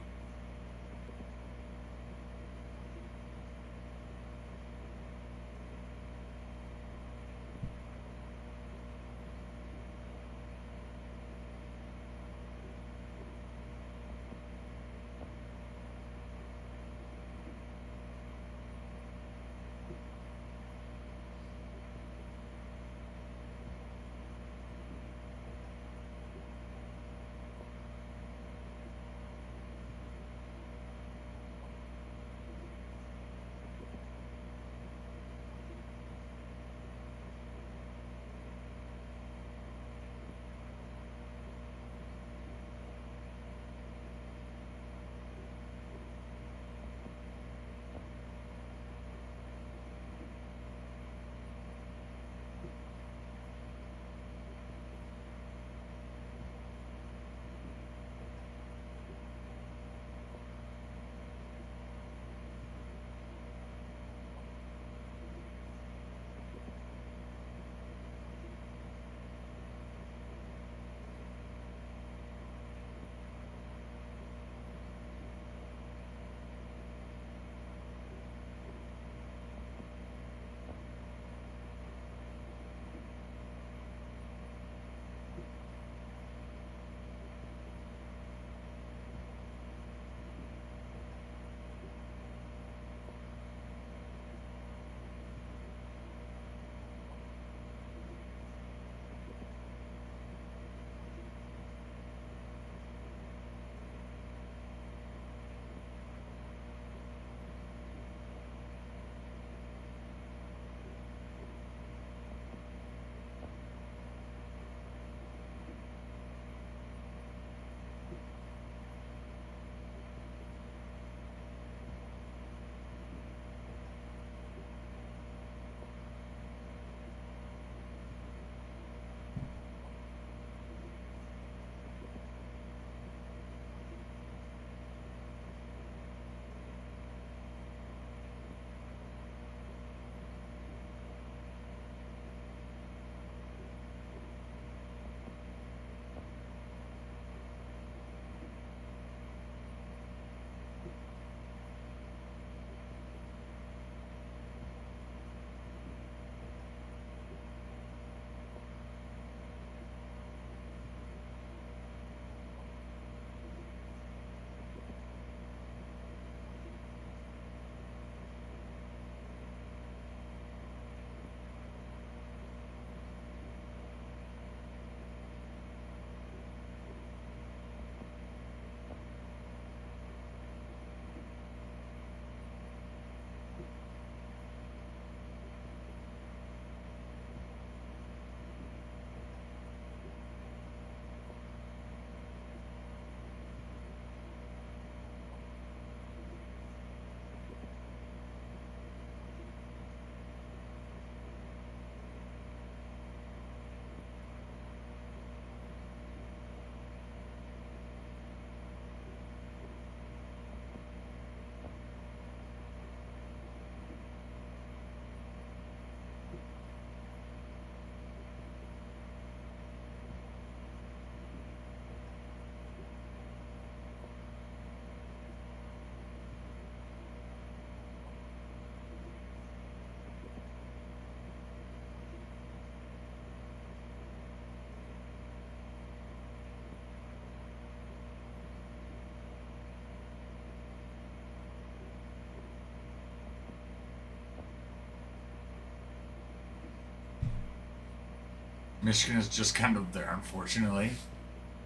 Michigan is just kind of there, unfortunately.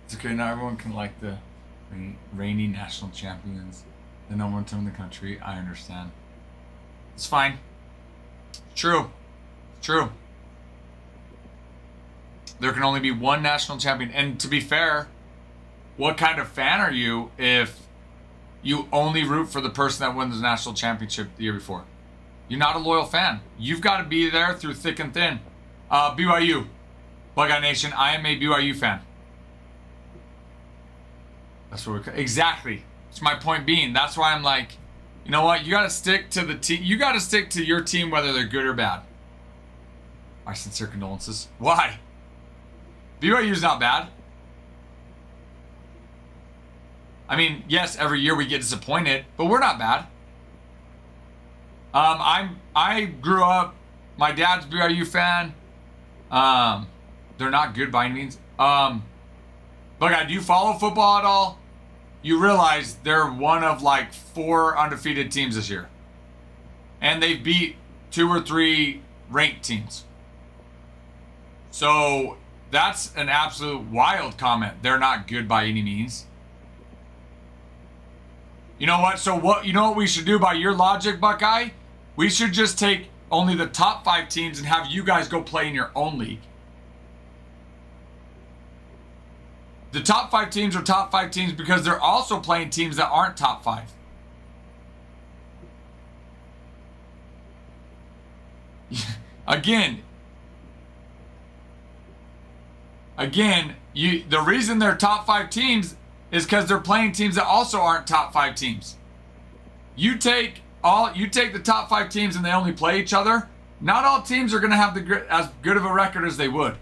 It's okay. Not everyone can like the reigning national champions, the number one team in the country. I understand. It's fine. True. True. There can only be one national champion. And to be fair, what kind of fan are you if you only root for the person that wins the national championship the year before? You're not a loyal fan. You've got to be there through thick and thin. BYU. Bug-Eye Nation, I am a BYU fan. That's what exactly. It's my point being. That's why I'm like, you know what? You got to stick to the team. You got to stick to your team whether they're good or bad. My sincere condolences. Why? BYU's not bad. I mean, yes, every year we get disappointed, but we're not bad. I grew up. My dad's BYU fan. They're not good by any means. But do you follow football at all? You realize they're one of like 4 undefeated teams this year, and they've beat 2 or 3 ranked teams. So that's an absolute wild comment. They're not good by any means. You know what? So what? You know what we should do by your logic, Buckeye? We should just take only the top 5 teams and have you guys go play in your own league. The top 5 teams are top 5 teams because they're also playing teams that aren't top 5. Again, the reason they're top 5 teams is because they're playing teams that also aren't top 5 teams. You take the top 5 teams and they only play each other. Not all teams are going to have as good of a record as they would.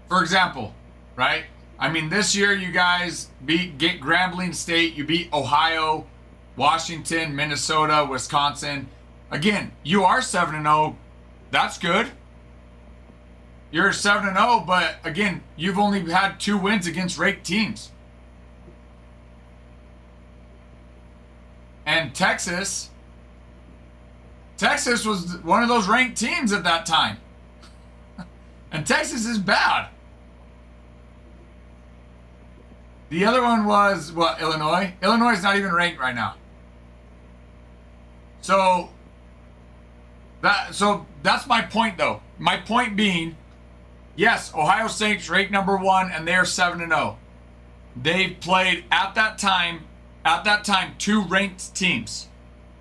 For example, right? I mean, this year you guys get Grambling State, you beat Ohio, Washington, Minnesota, Wisconsin. Again, you are 7-0. That's good. You're 7-0, but again, you've only had 2 wins against ranked teams. And Texas was one of those ranked teams at that time. And Texas is bad. The other one was, what, Illinois? Illinois is not even ranked right now. So that's my point, though. My point being, yes, Ohio State's ranked number 1, and they're 7-0. They've played at that time 2 ranked teams.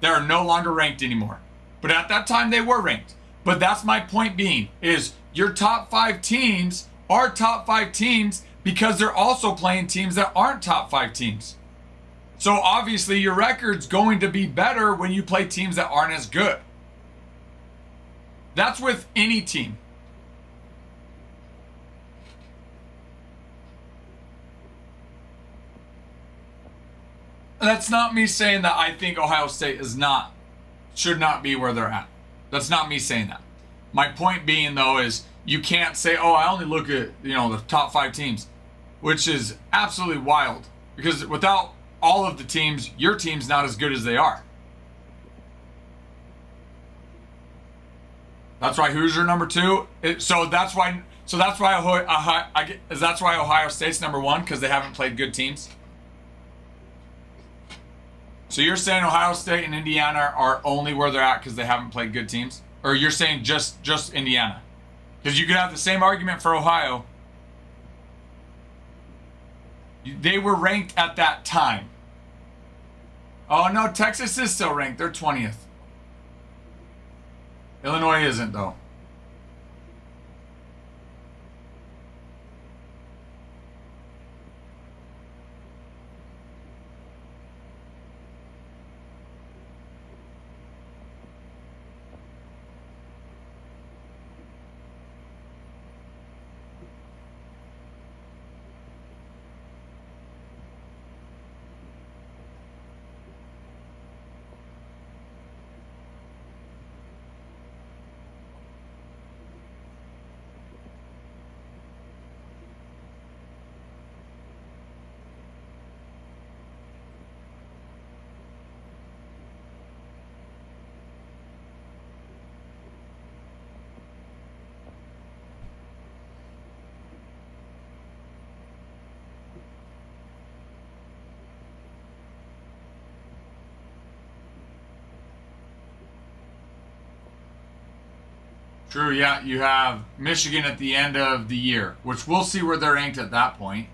They are no longer ranked anymore. But at that time, they were ranked. But that's my point being, is your top 5 teams are top 5 teams because they're also playing teams that aren't top 5 teams. So obviously your record's going to be better when you play teams that aren't as good. That's with any team. That's not me saying that I think Ohio State should not be where they're at. That's not me saying that. My point being, though, is you can't say, oh, I only look at, the top 5 teams, which is absolutely wild. Because without all of the teams, your team's not as good as they are. That's why Hoosier number 2. That's why Ohio State's number 1, because they haven't played good teams. So you're saying Ohio State and Indiana are only where they're at because they haven't played good teams? Or you're saying just Indiana? Because you could have the same argument for Ohio. They were ranked at that time. Oh, no, Texas is still ranked. They're 20th. Illinois isn't, though. True, yeah. You have Michigan at the end of the year, which we'll see where they're ranked at that point.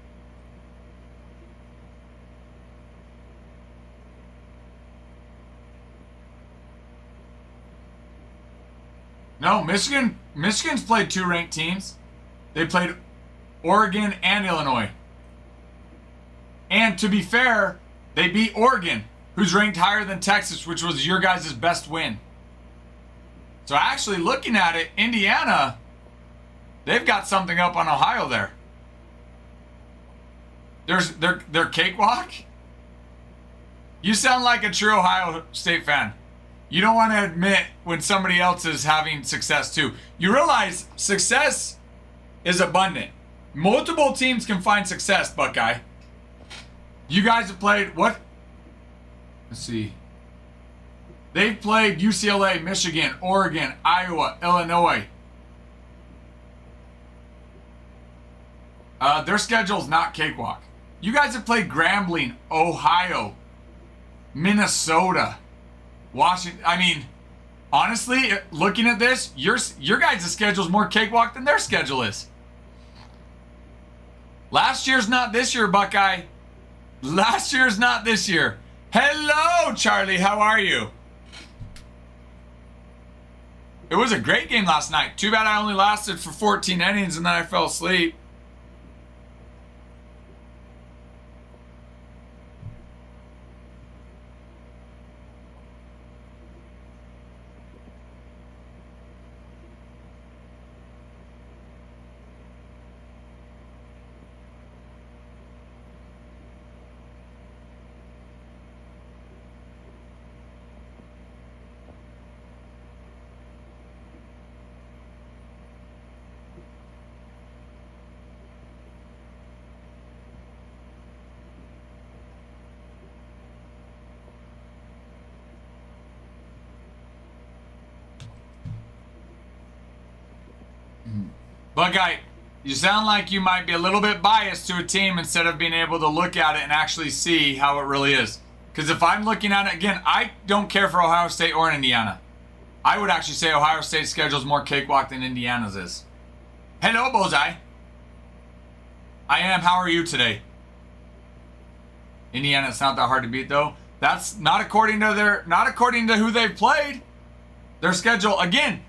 No, Michigan's played 2 ranked teams. They played Oregon and Illinois. And to be fair, they beat Oregon, who's ranked higher than Texas, which was your guys' best win. So actually looking at it, Indiana, they've got something up on Ohio there. Their cakewalk. You sound like a true Ohio State fan. You don't want to admit when somebody else is having success too. You realize success is abundant. Multiple teams can find success, Buckeye. You guys have played what? Let's see. They've played UCLA, Michigan, Oregon, Iowa, Illinois. Their schedule's not cakewalk. You guys have played Grambling, Ohio, Minnesota, Washington. I mean, honestly, looking at this, your guys' schedule is more cakewalk than their schedule is. Last year's not this year, Buckeye. Last year's not this year. Hello, Charlie. How are you? It was a great game last night. Too bad I only lasted for 14 innings and then I fell asleep. Buckeye, you sound like you might be a little bit biased to a team instead of being able to look at it and actually see how it really is. Because if I'm looking at it, again, I don't care for Ohio State or Indiana. I would actually say Ohio State's schedule is more cakewalk than Indiana's is. Hello, Bozai. I am. How are you today? Indiana, it's not that hard to beat, though. That's not according to who they've played. Their schedule, again,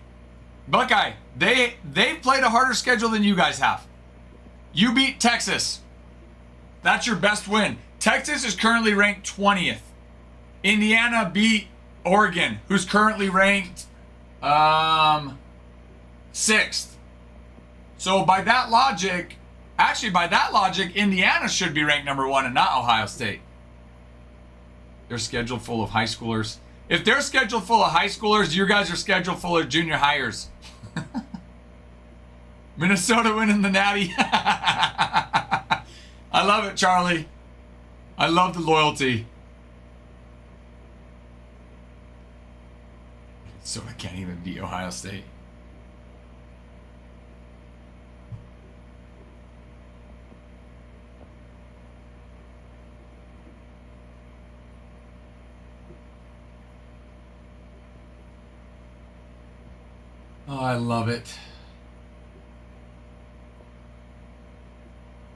Buckeye, they've played a harder schedule than you guys have. You beat Texas. That's your best win. Texas is currently ranked 20th. Indiana beat Oregon, who's currently ranked 6th. So by that logic, Indiana should be ranked number 1 and not Ohio State. They're scheduled full of high schoolers. If they're scheduled full of high schoolers, you guys are scheduled full of junior hires. Minnesota winning the Natty. I love it, Charlie. I love the loyalty. Minnesota can't even beat Ohio State. Oh, I love it.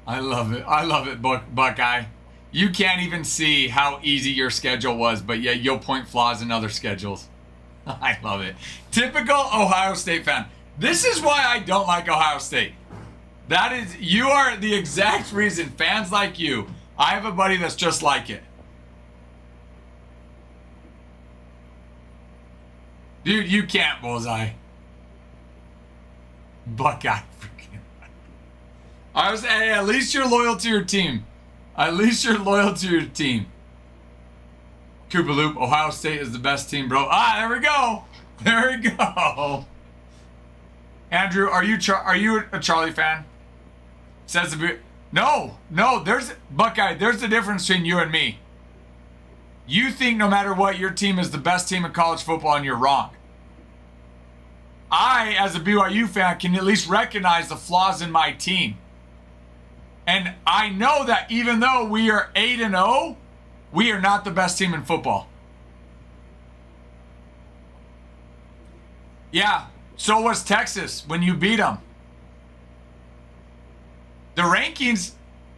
I love it. I love it, Buckeye. You can't even see how easy your schedule was, but yet you'll point flaws in other schedules. I love it. Typical Ohio State fan. This is why I don't like Ohio State. You are the exact reason, fans like you. I have a buddy that's just like it. Dude, you can't, Bullseye. Buckeye. I was hey, at least you're loyal to your team. At least you're loyal to your team. Koopa Loop, Ohio State is the best team, bro. Ah, there we go. There we go. Andrew, are you a Charlie fan? Says no, there's Buckeye, there's the difference between you and me. You think no matter what, your team is the best team in college football, and you're wrong. I, as a BYU fan, can at least recognize the flaws in my team. And I know that even though we are 8-0, we are not the best team in football. Yeah, So was Texas when you beat them. The rankings.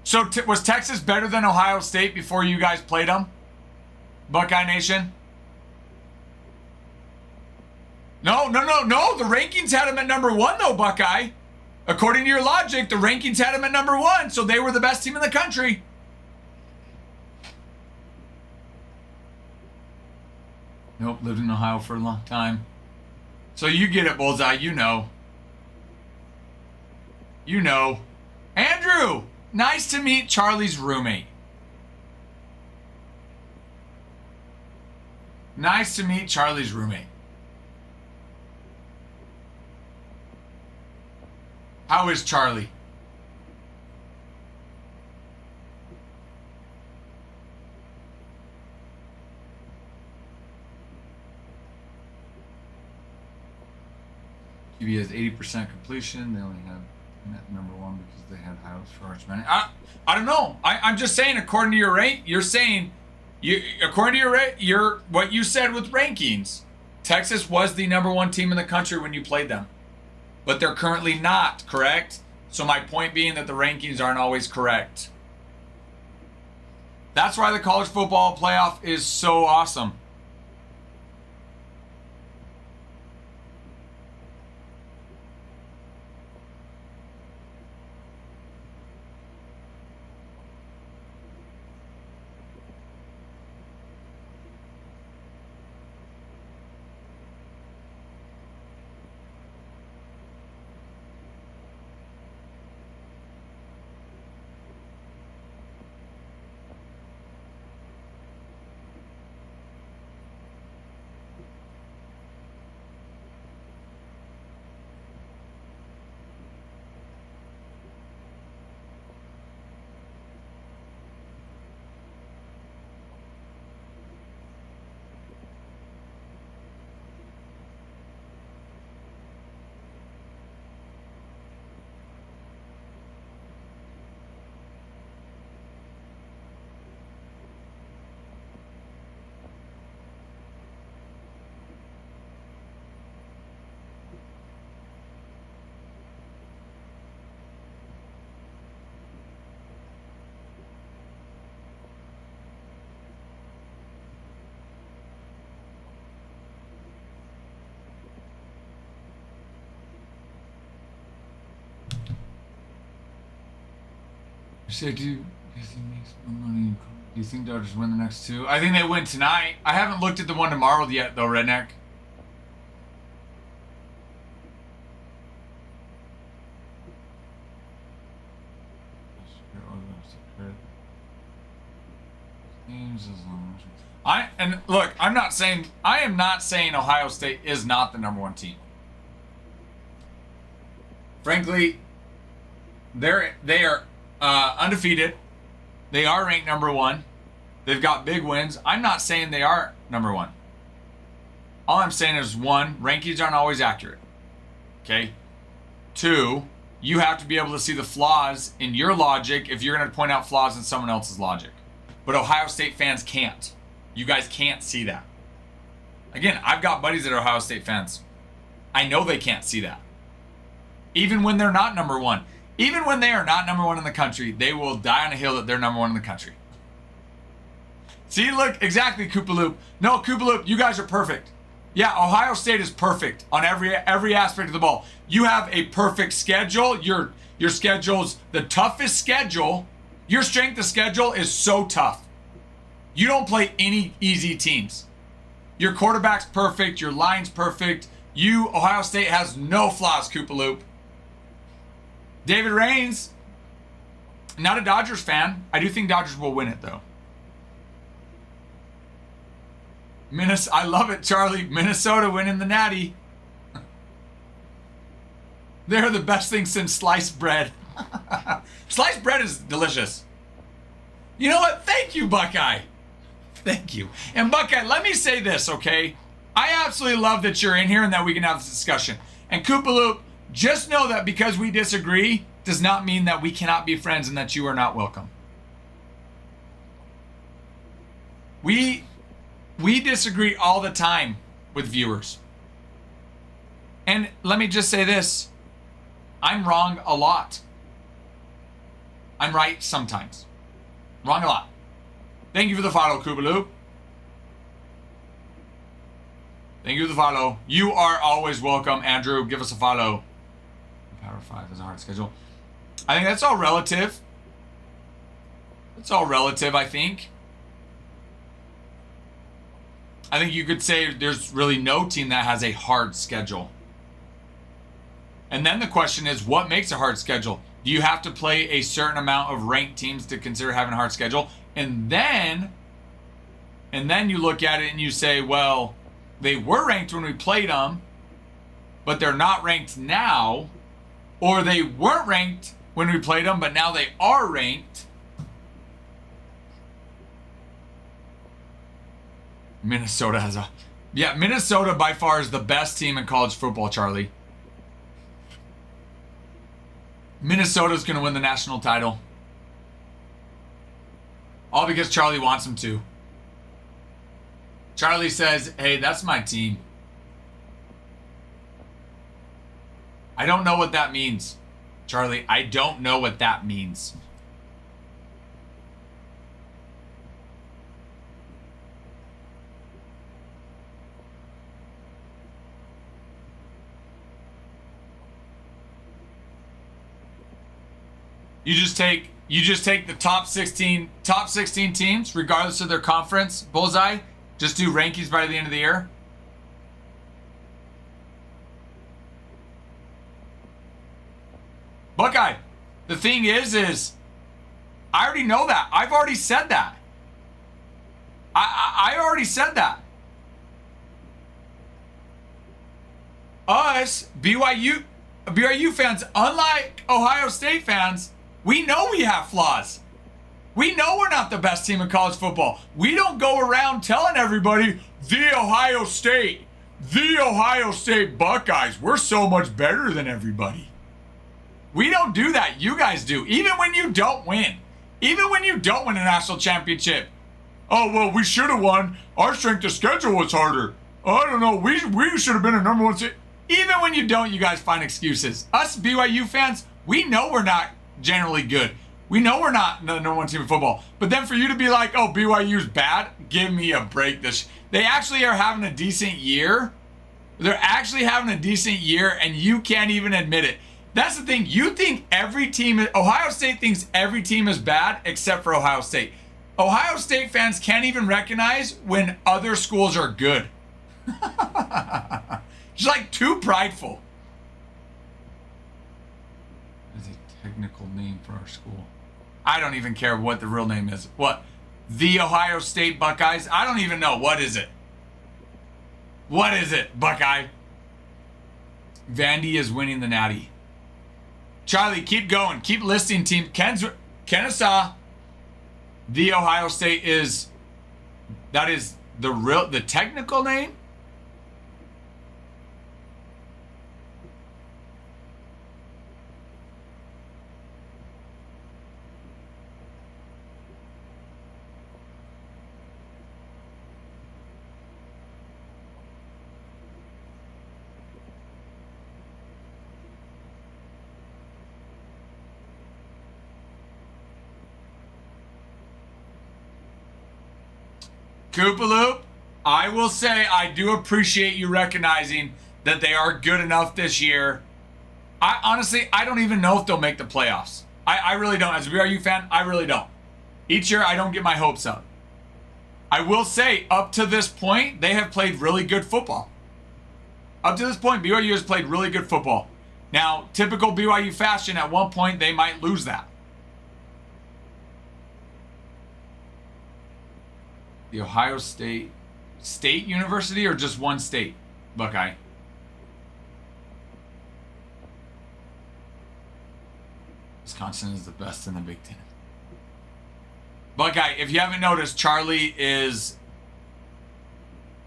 So was Texas better than Ohio State before you guys played them? Buckeye Nation? No. The rankings had them at number 1, though, Buckeye. According to your logic, the rankings had them at number 1, so they were the best team in the country. Nope, lived in Ohio for a long time. So you get it, Bullseye. You know. You know. Andrew, nice to meet Charlie's roommate. Nice to meet Charlie's roommate. How is Charlie? QB has 80% completion. They only have number 1 because they had high hopes for Archman. I don't know. I'm just saying, according to your rank, you're saying, according to your what you said with rankings, Texas was the number 1 team in the country when you played them. But they're currently not, correct? So my point being that the rankings aren't always correct. That's why the college football playoff is so awesome. So do you think makes more money? Do you think Dodgers win the next 2? I think they win tonight. I haven't looked at the one tomorrow yet, though, Redneck. And look, I am not saying Ohio State is not the number 1 team. Frankly, they are undefeated. They are ranked number 1. They've got big wins. I'm not saying they are number 1. All I'm saying is, 1, rankings aren't always accurate. Okay? 2, you have to be able to see the flaws in your logic if you're going to point out flaws in someone else's logic. But Ohio State fans can't. You guys can't see that. Again, I've got buddies that are Ohio State fans. I know they can't see that. Even when they're not number 1. Even when they are not number 1 in the country, they will die on a hill that they're number 1 in the country. See, look, exactly, Koopaloop. No, Koopaloop, you guys are perfect. Yeah, Ohio State is perfect on every aspect of the ball. You have a perfect schedule. Your schedule's the toughest schedule. Your strength of schedule is so tough. You don't play any easy teams. Your quarterback's perfect. Your line's perfect. Ohio State has no flaws, Koopaloop. David Raines, not a Dodgers fan. I do think Dodgers will win it, though. I love it, Charlie. Minnesota winning the Natty. They're the best thing since sliced bread. Sliced bread is delicious. You know what? Thank you, Buckeye. Thank you. And Buckeye, let me say this, okay? I absolutely love that you're in here and that we can have this discussion. And Koopaloop, just know that because we disagree does not mean that we cannot be friends and that you are not welcome. We disagree all the time with viewers. And let me just say this. I'm wrong a lot. I'm right sometimes. Wrong a lot. Thank you for the follow, Kubaloo. Thank you for the follow. You are always welcome, Andrew. Give us a follow. Power 5 is a hard schedule. I think that's all relative. It's all relative, I think. I think you could say there's really no team that has a hard schedule. And then the question is, what makes a hard schedule? Do you have to play a certain amount of ranked teams to consider having a hard schedule? And then you look at it and you say, well, they were ranked when we played them, but they're not ranked now. Or they weren't ranked when we played them, but now they are ranked. Minnesota has a... Yeah, Minnesota by far is the best team in college football, Charlie. Minnesota's going to win the national title. All because Charlie wants them to. Charlie says, hey, that's my team. I don't know what that means, Charlie. I don't know what that means. You just take the top 16 teams, regardless of their conference, bullseye. Just do rankings by the end of the year. Buckeye, the thing is I already know that. I've already said that. I already said that. Us, BYU fans, unlike Ohio State fans, we know we have flaws. We know we're not the best team in college football. We don't go around telling everybody, the Ohio State Buckeyes, we're so much better than everybody. We don't do that. You guys do. Even when you don't win. Even when you don't win a national championship. Oh, well, we should have won. Our strength of schedule was harder. I don't know. We should have been a number one seed. Even when you don't, you guys find excuses. Us BYU fans, we know we're not generally good. We know we're not the number one team in football. But then for you to be like, oh, BYU's bad, give me a break. They actually are having a decent year. They're actually having a decent year, and you can't even admit it. That's the thing. You think every team, Ohio State thinks every team is bad except for Ohio State. Ohio State fans can't even recognize when other schools are good. Just like too prideful. That's a technical name for our school. I don't even care what the real name is. What? The Ohio State Buckeyes? I don't even know. What is it? What is it, Buckeye? Vandy is winning the Natty. Charlie, keep going. Keep listing team. Kennesaw. The Ohio State is... That is the technical name? Koopaloop, I will say I do appreciate you recognizing that they are good enough this year. I don't even know if they'll make the playoffs. I really don't. As a BYU fan, I really don't. Each year, I don't get my hopes up. I will say, up to this point, they have played really good football. Up to this point, BYU has played really good football. Now, typical BYU fashion, at one point, they might lose that. The Ohio State University or just one state, Buckeye? Wisconsin is the best in the Big Ten. Buckeye, if you haven't noticed, Charlie's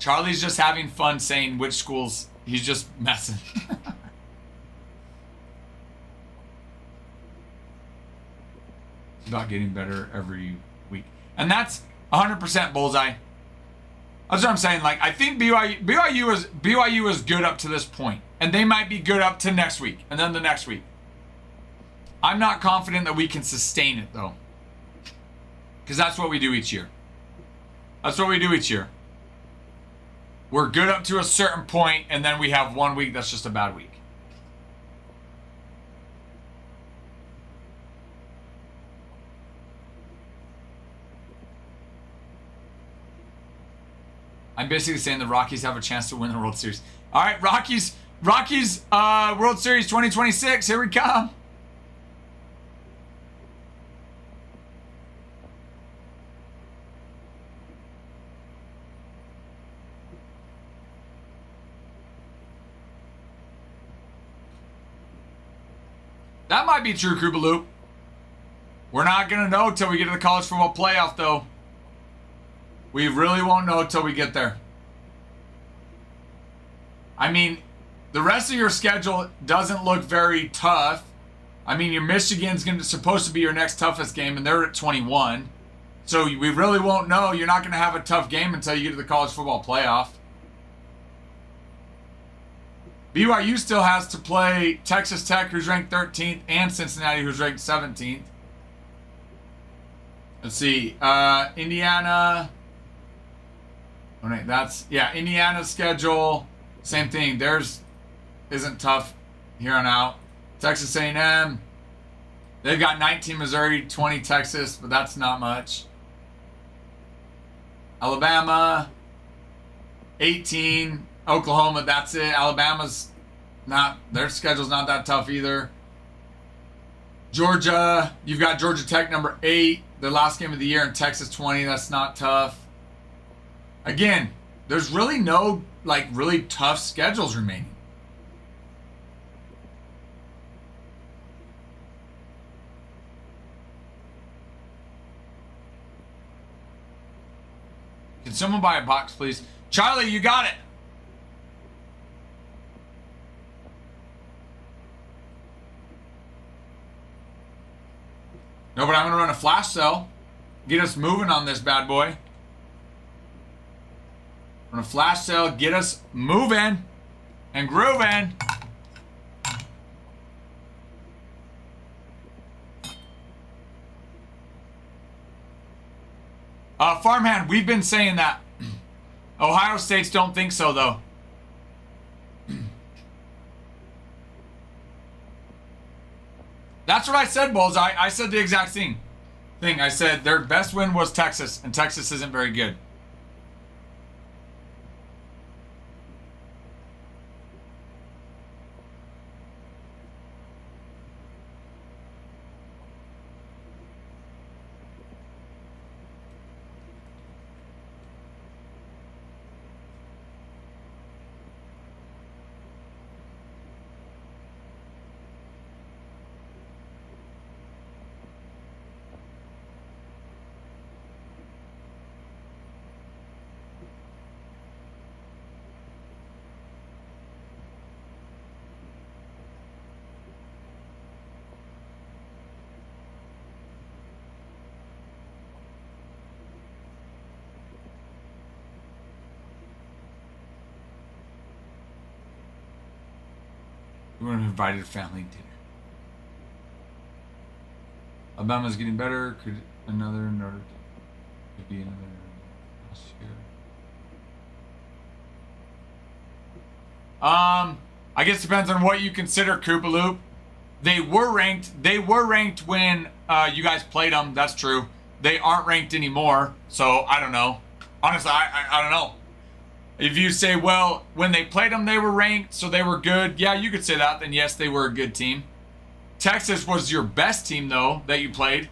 just having fun saying which schools. He's just messing. It's about getting better every week. And that's 100% bullseye. That's what I'm saying. Like, I think BYU is good up to this point, and they might be good up to next week, and then the next week. I'm not confident that we can sustain it though, because that's what we do each year. That's what we do each year. We're good up to a certain point, and then we have 1 week that's just a bad week. I'm basically saying the Rockies have a chance to win the World Series. All right, Rockies, World Series 2026. Here we come. That might be true, Krupa Loop. We're not going to know till we get to the college football playoff, though. We really won't know until we get there. I mean, the rest of your schedule doesn't look very tough. I mean, your Michigan's supposed to be your next toughest game, and they're at 21. So we really won't know. You're not going to have a tough game until you get to the college football playoff. BYU still has to play Texas Tech, who's ranked 13th, and Cincinnati, who's ranked 17th. Let's see. Indiana. Oh, no, Indiana's schedule. Same thing. Theirs isn't tough here on out. Texas A&M. They've got 19 Missouri, 20 Texas, but that's not much. Alabama, 18. Oklahoma, that's it. Alabama's not, their schedule's not that tough either. Georgia, you've got Georgia Tech number 8, their last game of the year, and Texas 20. That's not tough. Again, there's really no really tough schedules remaining. Can someone buy a box, please? Charlie, you got it. No, but I'm going to run a flash sale. Get us moving on this bad boy. Run a flash sale. Get us moving and grooving. Farmhand, we've been saying that. Ohio States don't think so, though. That's what I said, Bulls. I said the exact thing. I said their best win was Texas, and Texas isn't very good. We would have invited a family dinner. Alabama's getting better. Could another Notre Dame could be another last year. I guess it depends on what you consider Koopa Loop. They were ranked. They were ranked when you guys played them. That's true. They aren't ranked anymore. So I don't know. Honestly, I don't know. If you say, well, when they played them, they were ranked, so they were good. Yeah, you could say that. Then, yes, they were a good team. Texas was your best team, though, that you played.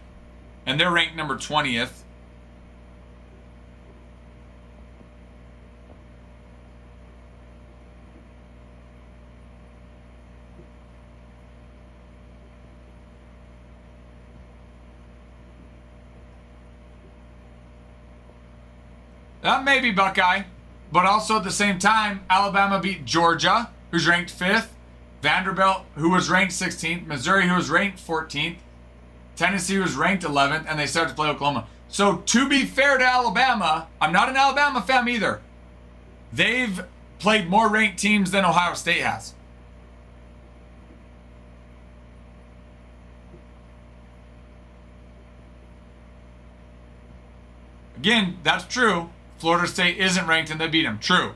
And they're ranked number 20th. That may be Buckeye. But also at the same time, Alabama beat Georgia, who's ranked 5th. Vanderbilt, who was ranked 16th. Missouri, who was ranked 14th. Tennessee was ranked 11th. And they started to play Oklahoma. So to be fair to Alabama, I'm not an Alabama fan either. They've played more ranked teams than Ohio State has. Again, that's true. Florida State isn't ranked and they beat them. True.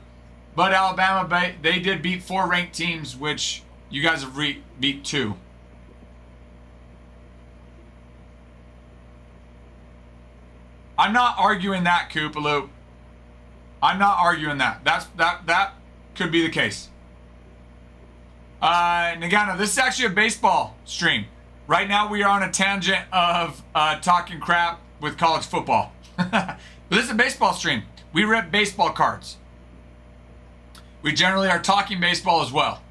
But Alabama, they did beat 4 ranked teams, which you guys have beat 2. I'm not arguing that, Koopaloop. I'm not arguing that. That could be the case. Nagano, this is actually a baseball stream. Right now we are on a tangent of talking crap with college football. But this is a baseball stream. We rip baseball cards. We generally are talking baseball as well.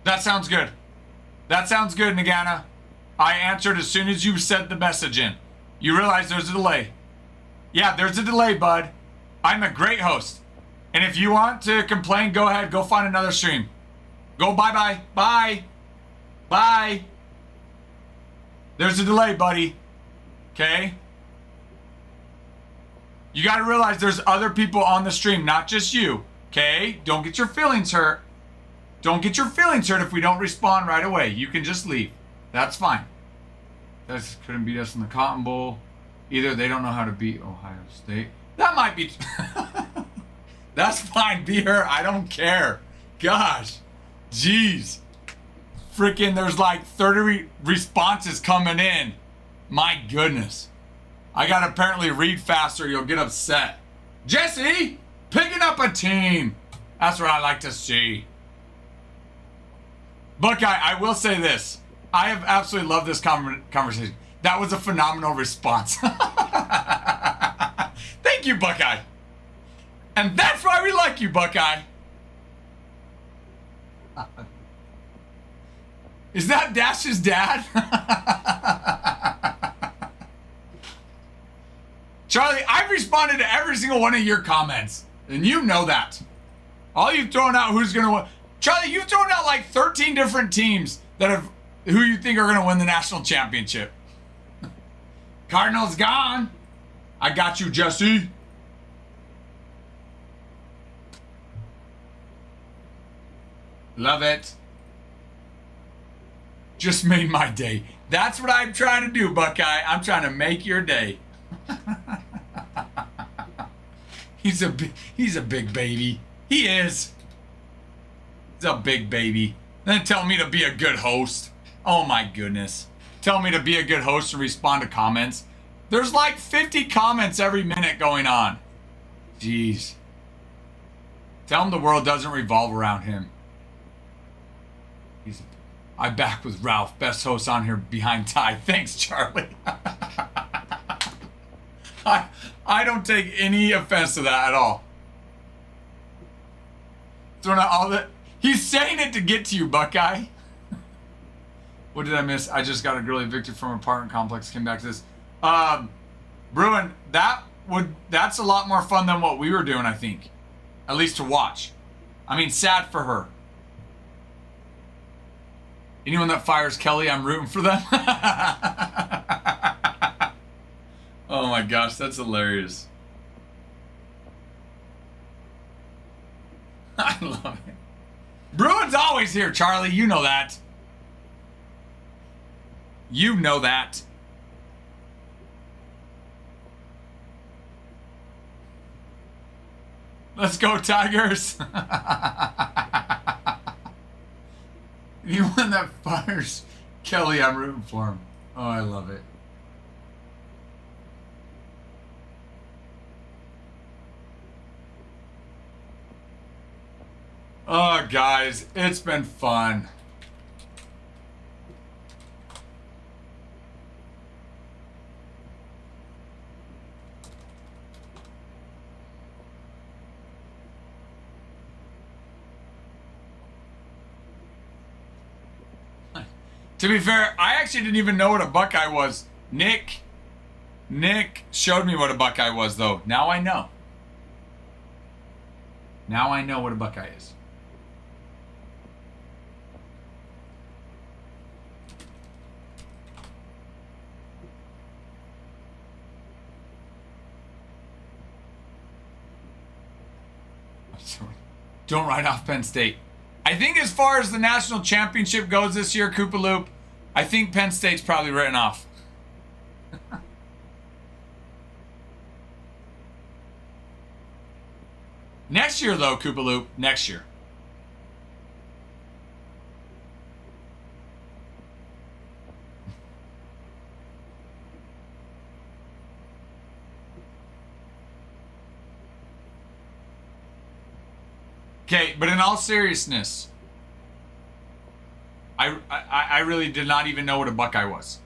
That sounds good. That sounds good, Nagana. I answered as soon as you said the message in. You realize there's a delay. Yeah, there's a delay, bud. I'm a great host. And if you want to complain, go ahead. Go find another stream. Go bye-bye. Bye. Bye. There's a delay, buddy. Okay? You got to realize there's other people on the stream, not just you. Okay? Don't get your feelings hurt. Don't get your feelings hurt if we don't respond right away. You can just leave. That's fine. That couldn't beat us in the Cotton Bowl. Either they don't know how to beat Ohio State. That might be... That's fine. Be her. I don't care. Gosh. Jeez. Freaking there's like 30 responses coming in. My goodness. I gotta apparently read faster. You'll get upset. Jesse, picking up a team. That's what I like to see. Buckeye, I will say this. I have absolutely loved this conversation. That was a phenomenal response. Thank you, Buckeye. And that's why we like you, Buckeye. Is that Dash's dad? Charlie, I've responded to every single one of your comments. And you know that. All you've thrown out who's going to win. Charlie, you've thrown out like 13 different teams that have who you think are going to win the national championship. Cardinals gone. I got you, Jesse. Love it. Just made my day. That's what I'm trying to do, Buckeye. I'm trying to make your day. He's a big baby. He is. He's a big baby. Then tell me to be a good host. Oh my goodness. Tell me to be a good host and respond to comments. There's like 50 comments every minute going on. Jeez. Tell him the world doesn't revolve around him. I'm back with Ralph, best host on here behind Ty. Thanks, Charlie. I don't take any offense to that at all. Throwing out all that. He's saying it to get to you, Buckeye. What did I miss? I just got a girly evicted from an apartment complex. Came back to this. Bruin, that's a lot more fun than what we were doing, I think. At least to watch. I mean, sad for her. Anyone that fires Kelly, I'm rooting for them. Oh my gosh, that's hilarious. I love it. Bruin's always here, Charlie. You know that. You know that. Let's go, Tigers. Anyone that fires Kelly, I'm rooting for him. Oh, I love it. Oh, guys, it's been fun. To be fair, I actually didn't even know what a Buckeye was. Nick showed me what a Buckeye was, though. Now I know. Now I know what a Buckeye is. Don't write off Penn State. I think as far as the national championship goes this year, Koopa Loop, I think Penn State's probably written off. Next year, though, Koopa Loop, next year. Okay, but in all seriousness, I really did not even know what a Buckeye was.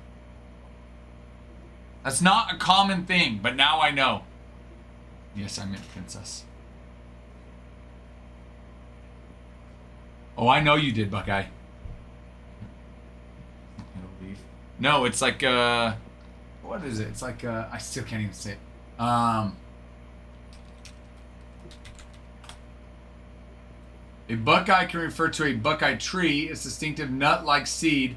That's not a common thing, but now I know. Yes, I meant princess. Oh, I know you did, Buckeye. No, it's like, what is it? It's like, I still can't even say it. A Buckeye can refer to a Buckeye tree, its distinctive nut-like seed,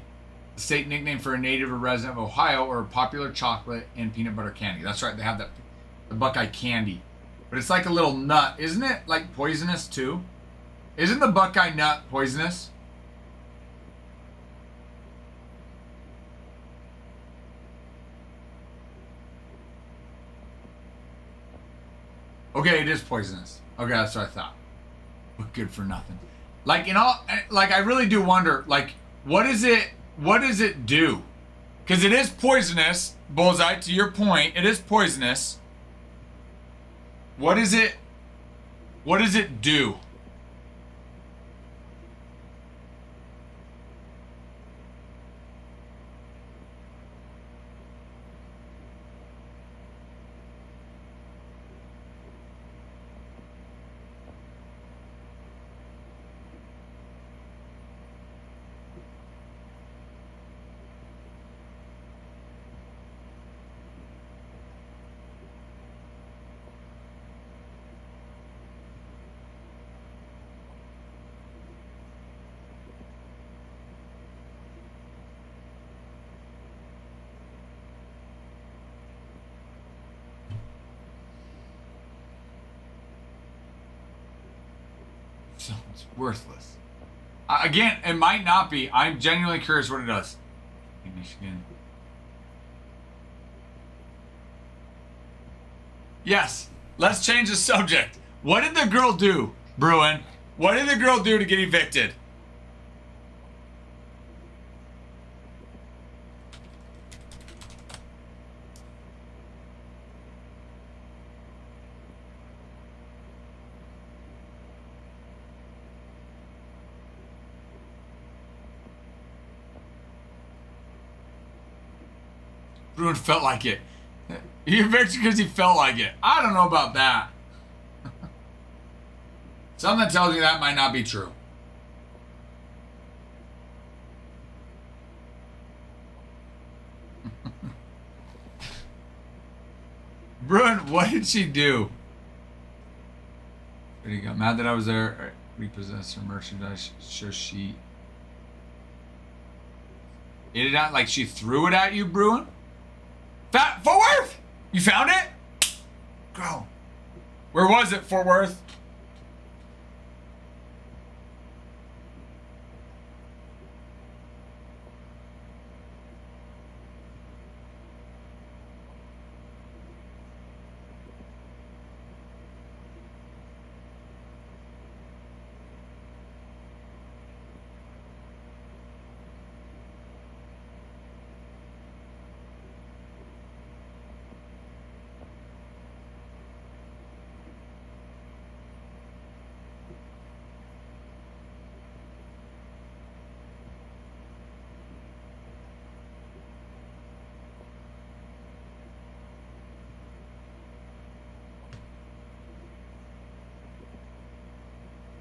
the state nickname for a native or resident of Ohio, or a popular chocolate and peanut butter candy. That's right, they have that, the Buckeye candy. But it's like a little nut. Isn't it like poisonous too? Isn't the Buckeye nut poisonous? Okay, it is poisonous. Okay, that's what I thought. But good for nothing. Like, like, I really do wonder, like, what does it do? Because it is poisonous, Bullseye, to your point, it is poisonous. What does it do? So it's worthless. Again, it might not be. I'm genuinely curious what it does. Michigan. Yes. Let's change the subject. What did the girl do, Bruin? What did the girl do to get evicted? Bruin felt like it. He evicted because he felt like it. I don't know about that. Something tells me that might not be true. Bruin, what did she do? There you go. Mad that I was there. Repossessed her merchandise. So she... It did not, like she threw it at you, Bruin? Fort Worth! You found it? Go. Where was it, Fort Worth?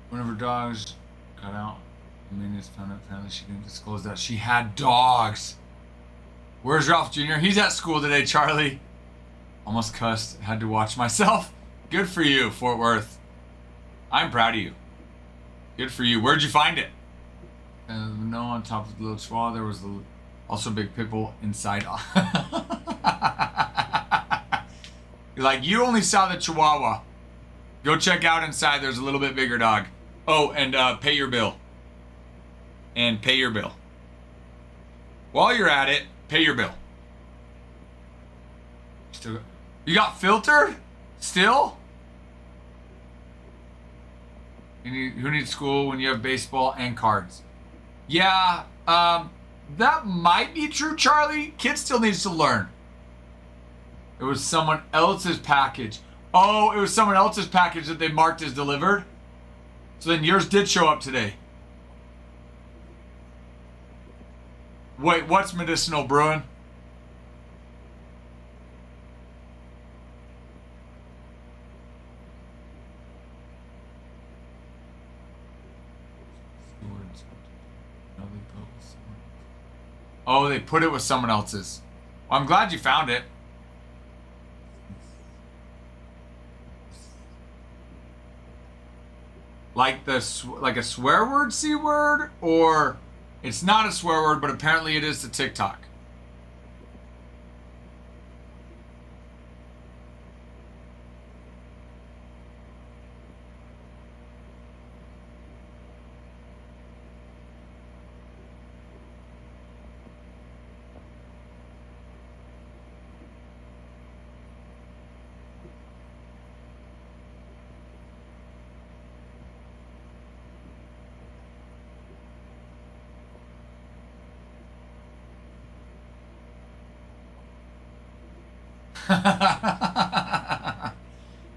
One of her dogs got out. Minions found out. Apparently, she didn't disclose that she had dogs. Where's Ralph Jr.? He's at school today, Charlie. Almost cussed. Had to watch myself. Good for you, Fort Worth. I'm proud of you. Good for you. Where'd you find it? No, on top of the little chihuahua, there was also a big pit bull inside. You're like, you only saw the chihuahua. Go check out inside. There's a little bit bigger dog. Oh, and pay your bill. And pay your bill. While you're at it, pay your bill. Still, you got filtered? Still? Who needs school when you have baseball and cards? Yeah, that might be true, Charlie. Kid still needs to learn. It was someone else's package. Oh, it was someone else's package that they marked as delivered. So then yours did show up today. Wait, what's medicinal brewing? Oh, they put it with someone else's. Well, I'm glad you found it. Like a swear word C word, or it's not a swear word, but apparently it is to TikTok.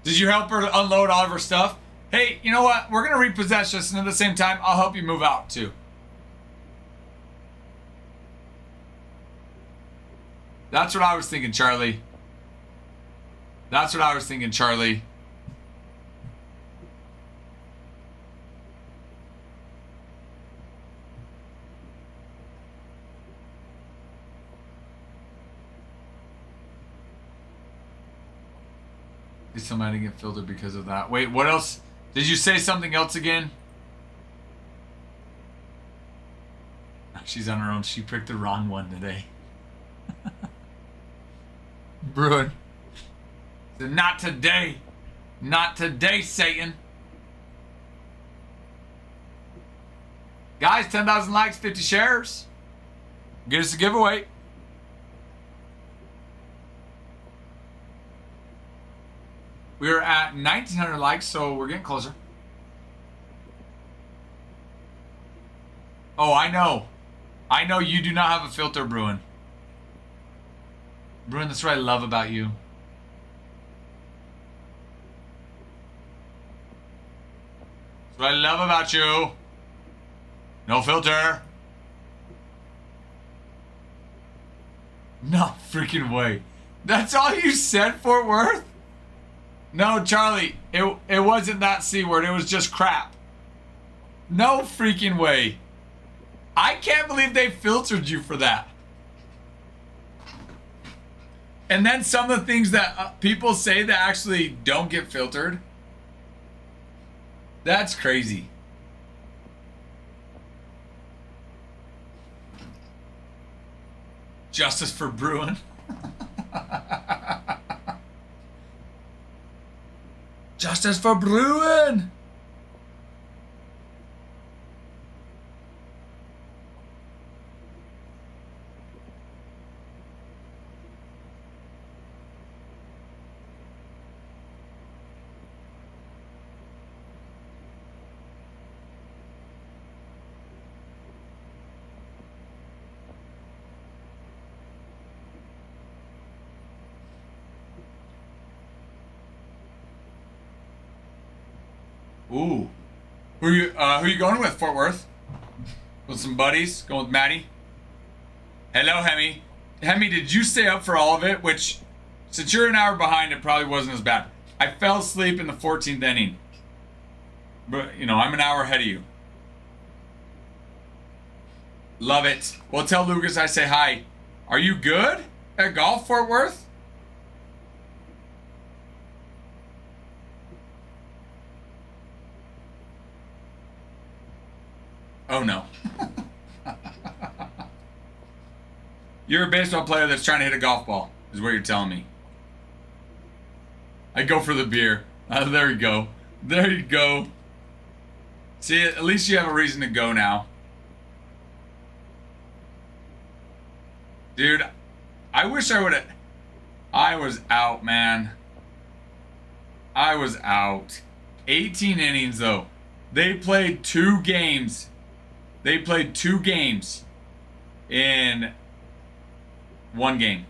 Did you help her unload all of her stuff? Hey, you know what? We're going to repossess this, and at the same time, I'll help you move out, too. That's what I was thinking, Charlie. That's what I was thinking, Charlie. Somebody get filtered because of that. Wait, what else? Did you say something else again? She's on her own. She picked the wrong one today. Bruin. Not today. Not today, Satan. Guys, 10,000 likes, 50 shares. Get us a giveaway. We are at 1,900 likes, so we're getting closer. Oh, I know. I know you do not have a filter, Bruin. Bruin, that's what I love about you. That's what I love about you. No filter. No freaking way. That's all you said, Fort Worth? No, Charlie, it wasn't that C word. It was just crap. No freaking way. I can't believe they filtered you for that. And then some of the things that people say that actually don't get filtered. That's crazy. Justice for Bruin. Justice for Bruin! Ooh. Who are you going with, Fort Worth? With some buddies? Going with Maddie? Hello, Hemi. Hemi, did you stay up for all of it? Which, since you're an hour behind, it probably wasn't as bad. I fell asleep in the 14th inning. But, you know, I'm an hour ahead of you. Love it. Well, tell Lucas I say hi. Are you good at golf, Fort Worth? Oh, no. You're a baseball player that's trying to hit a golf ball, is what you're telling me. I go for the beer. There you go. There you go. See, at least you have a reason to go now. Dude, I wish I would have... I was out, man. I was out. 18 innings, though. They played 2 games. They played 2 games in 1 game.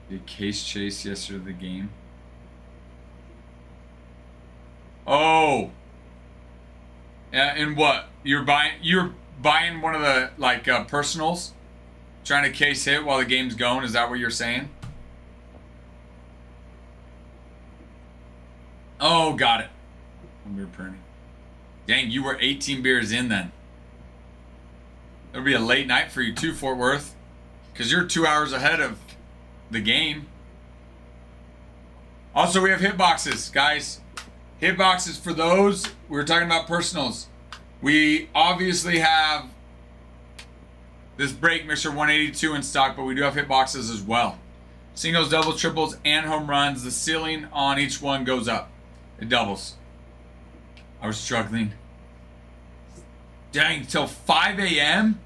Did Case chase yesterday the game? Oh. Yeah, and what? You're buying one of the personals? Trying to case hit while the game's going? Is that what you're saying? Oh, got it. Beer printing. Dang, you were 18 beers in then. It'll be a late night for you too, Fort Worth. Because you're 2 hours ahead of the game. Also, we have hitboxes, guys. Hitboxes for those. We were talking about personals. We obviously have this break Mixer 182 in stock, but we do have hitboxes as well. Singles, doubles, triples, and home runs. The ceiling on each one goes up. It doubles. I was struggling. Dang, till 5 a.m.?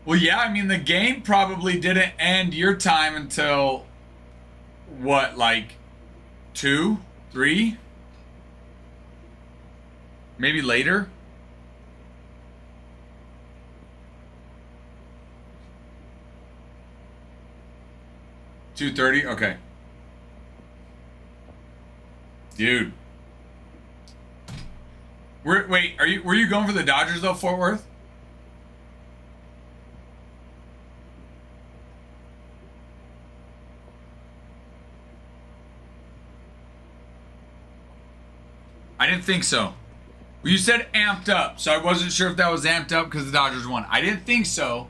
Well, yeah, I mean, the game probably didn't end your time until, what, 2, 3? Maybe later? $2:30? Okay. Dude. Were you going for the Dodgers though, Fort Worth? I didn't think so. Well, you said amped up, so I wasn't sure if that was amped up because the Dodgers won. I didn't think so,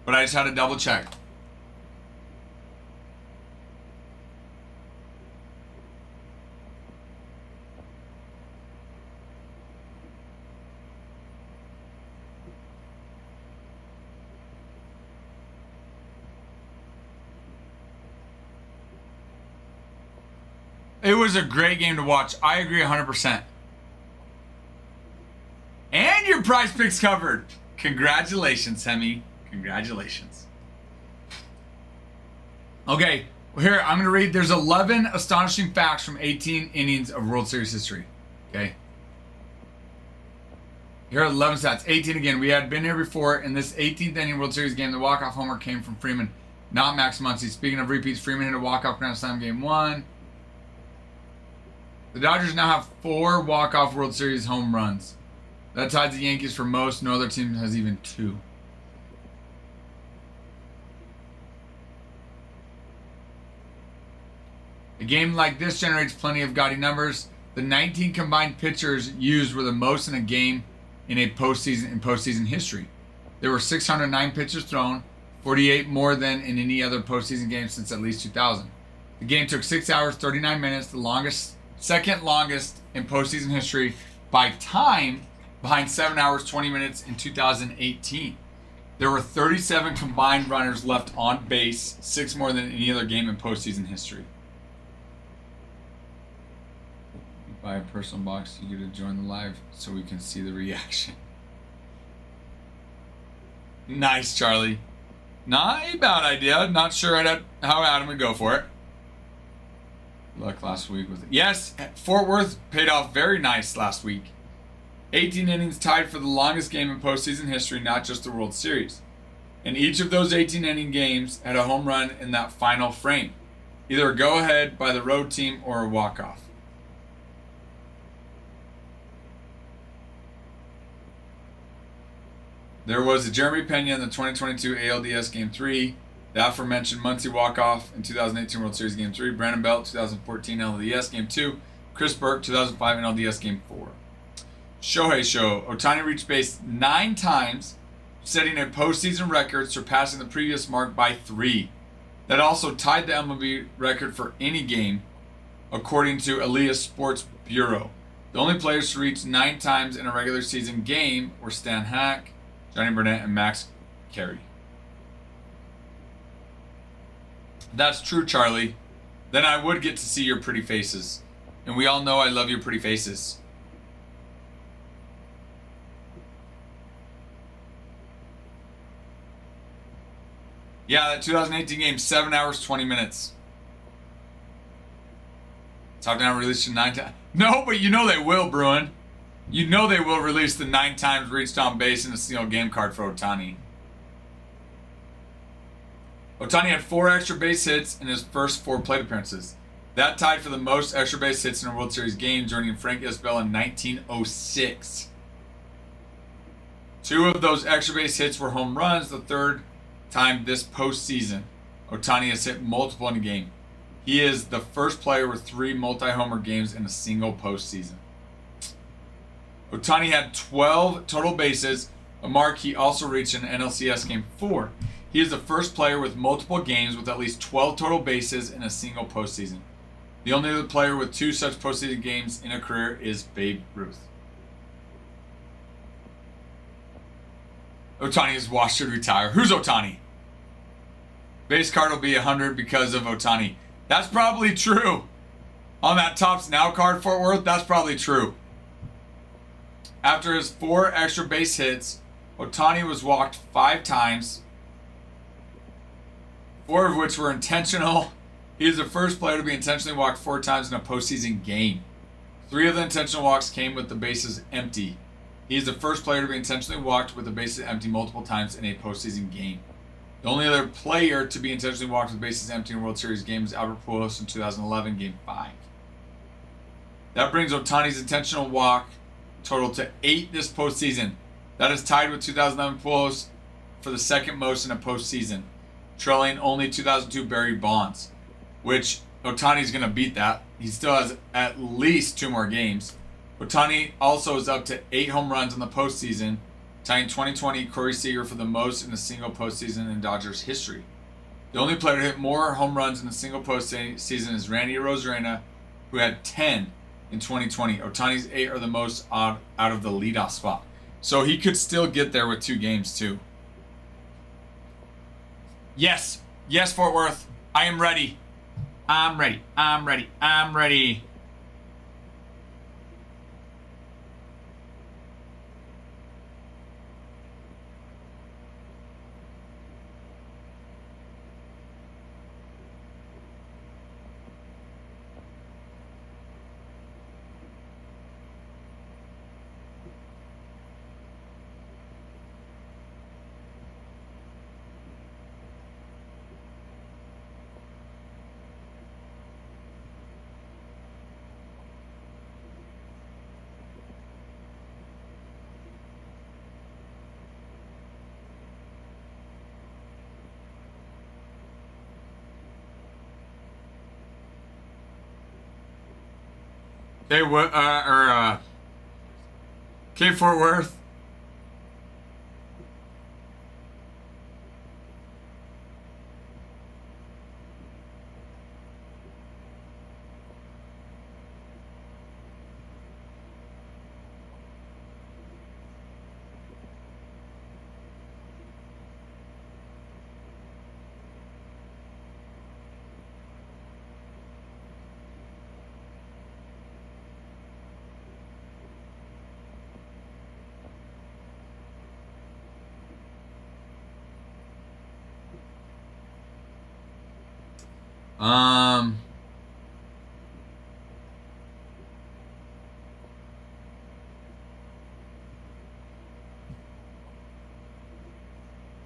but I just had to double check. It was a great game to watch. I agree 100%. And your prize picks covered. Congratulations, Hemi. Congratulations. Okay, well here, I'm going to read. There's 11 astonishing facts from 18 innings of World Series history. Okay. Here are 11 stats. 18 again. We had been here before. In this 18th inning World Series game, the walk-off homer came from Freeman, not Max Muncy. Speaking of repeats, Freeman hit a walk-off grand slam game 1. The Dodgers now have 4 walk-off World Series home runs. That ties the Yankees for most. No other team has even 2. A game like this generates plenty of gaudy numbers. The 19 combined pitchers used were the most in a game in postseason history. There were 609 pitches thrown, 48 more than in any other postseason game since at least 2000. The game took 6 hours, 39 minutes, the second longest in postseason history by time, behind 7 hours, 20 minutes in 2018. There were 37 combined runners left on base, 6 more than any other game in postseason history. You buy a personal box, you get to join the live so we can see the reaction. Nice, Charlie. Not a bad idea. Not sure how Adam would go for it. Luck last week with it. Yes, Fort Worth paid off very nice last week. 18 innings tied for the longest game in postseason history, not just the World Series. And each of those 18-inning games had a home run in that final frame. Either a go-ahead by the road team or a walk-off. There was a Jeremy Pena in the 2022 ALDS Game 3, the aforementioned Muncy walk-off in 2018 World Series Game 3, Brandon Belt 2014 LDS Game 2, Chris Burke 2005 NLDS Game 4. Shohei Show. Ohtani reached base 9 times, setting a postseason record, surpassing the previous mark by 3. That also tied the MLB record for any game, according to Elias Sports Bureau. The only players to reach 9 times in a regular season game were Stan Hack, Johnny Burnett, and Max Carey. That's true, Charlie. Then I would get to see your pretty faces. And we all know I love your pretty faces. Yeah, that 2018 game, 7 hours, 20 minutes. Top down released in 9 times. No, but you know they will, Bruin. You know they will release the 9 times reached on base in a single game card for Ohtani. Ohtani had 4 extra base hits in his first 4 plate appearances. That tied for the most extra base hits in a World Series game, joining Frank Isbell in 1906. 2 of those extra base hits were home runs, the third time this postseason. Ohtani has hit multiple in a game. He is the first player with 3 multi-homer games in a single postseason. Ohtani had 12 total bases, a mark he also reached in NLCS Game 4. He is the first player with multiple games with at least 12 total bases in a single postseason. The only other player with 2 such postseason games in a career is Babe Ruth. Ohtani is washed to retire. Who's Ohtani? Base card will be 100 because of Ohtani. That's probably true. On that Topps Now card, Fort Worth, that's probably true. After his 4 extra base hits, Ohtani was walked 5 times, 4 of which were intentional. He is the first player to be intentionally walked 4 times in a postseason game. 3 of the intentional walks came with the bases empty. He is the first player to be intentionally walked with the bases empty multiple times in a postseason game. The only other player to be intentionally walked with bases empty in a World Series game is Albert Pujols in 2011, Game 5. That brings Ohtani's intentional walk total to 8 this postseason. That is tied with 2011 Pujols for the second most in a postseason, trailing only 2002 Barry Bonds, which Ohtani's going to beat that. He still has at least 2 more games. Ohtani also is up to 8 home runs in the postseason, tying 2020 Corey Seager for the most in a single postseason in Dodgers history. The only player to hit more home runs in a single postseason is Randy Arozarena, who had 10 in 2020. Ohtani's 8 are the most out of the leadoff spot. So he could still get there with 2 games too. Yes, Fort Worth, I am ready. I'm ready. Hey, what, okay, Fort Worth.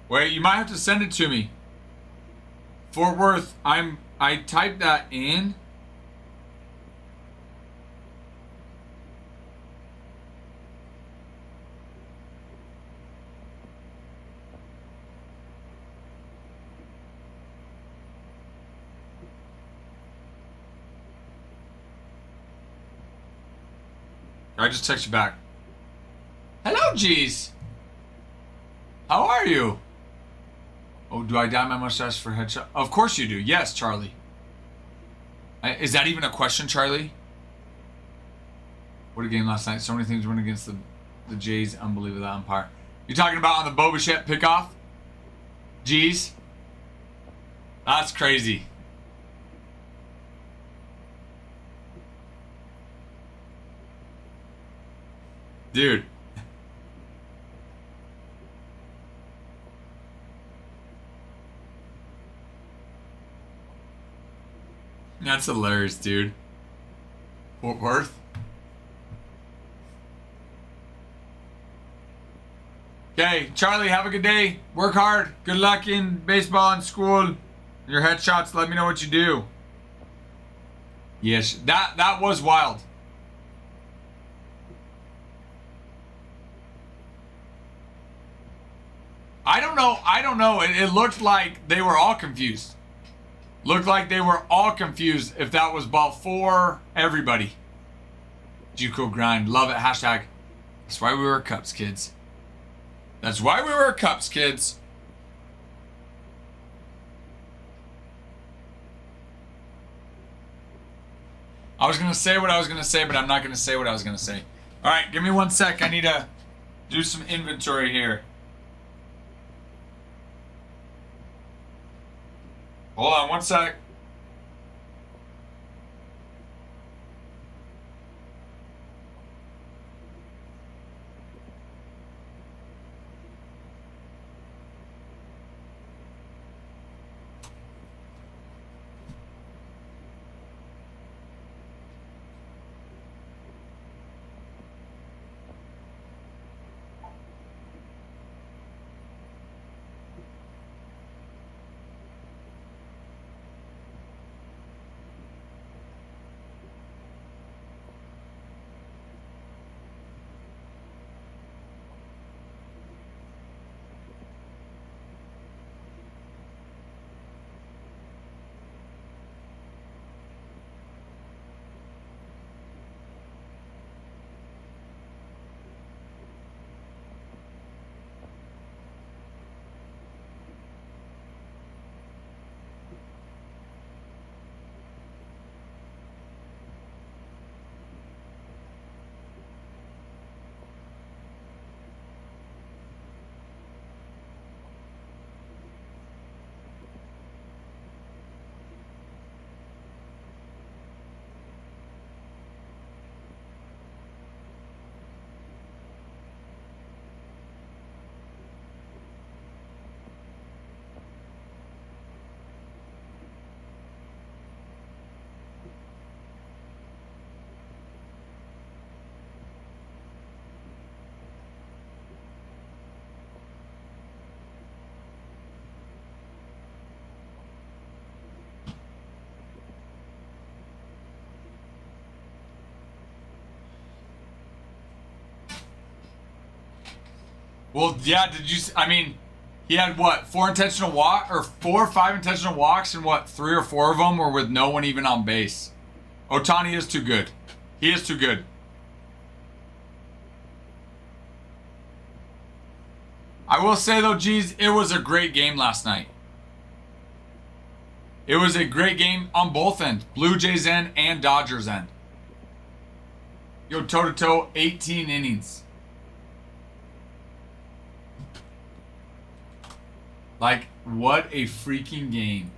Wait, you might have to send it to me. Fort Worth, I typed that in. I just text you back. Hello, G's. How are you? Oh, do I dye my mustache for headshot? Of course you do. Yes, Charlie. Is that even a question, Charlie? What a game last night. So many things went against the Jays. Unbelievable umpire. You talking about on the Bo Bichette pickoff? Jeez. That's crazy. Dude. That's hilarious, dude. Fort Worth? Okay, Charlie, have a good day. Work hard. Good luck in baseball and school. Your headshots, let me know what you do. Yes, that was wild. I don't know. It looked like they were all confused. Looked like they were all confused if that was ball for everybody. JUCO grind. Love it. Hashtag. That's why we were Cups, kids. That's why we were Cups, kids. I was going to say what I was going to say, but I'm not going to say what I was going to say. All right, give me 1 sec. I need to do some inventory here. Hold on 1 sec. Well, yeah, did you... I mean, he had, what, 4 intentional walk or 4 or 5 intentional walks, and what, 3 or 4 of them were with no one even on base. Ohtani is too good. He is too good. I will say, though, geez, it was a great game last night. It was a great game on both ends. Blue Jays end and Dodgers end. Yo, toe-to-toe, 18 innings. Like, what a freaking game.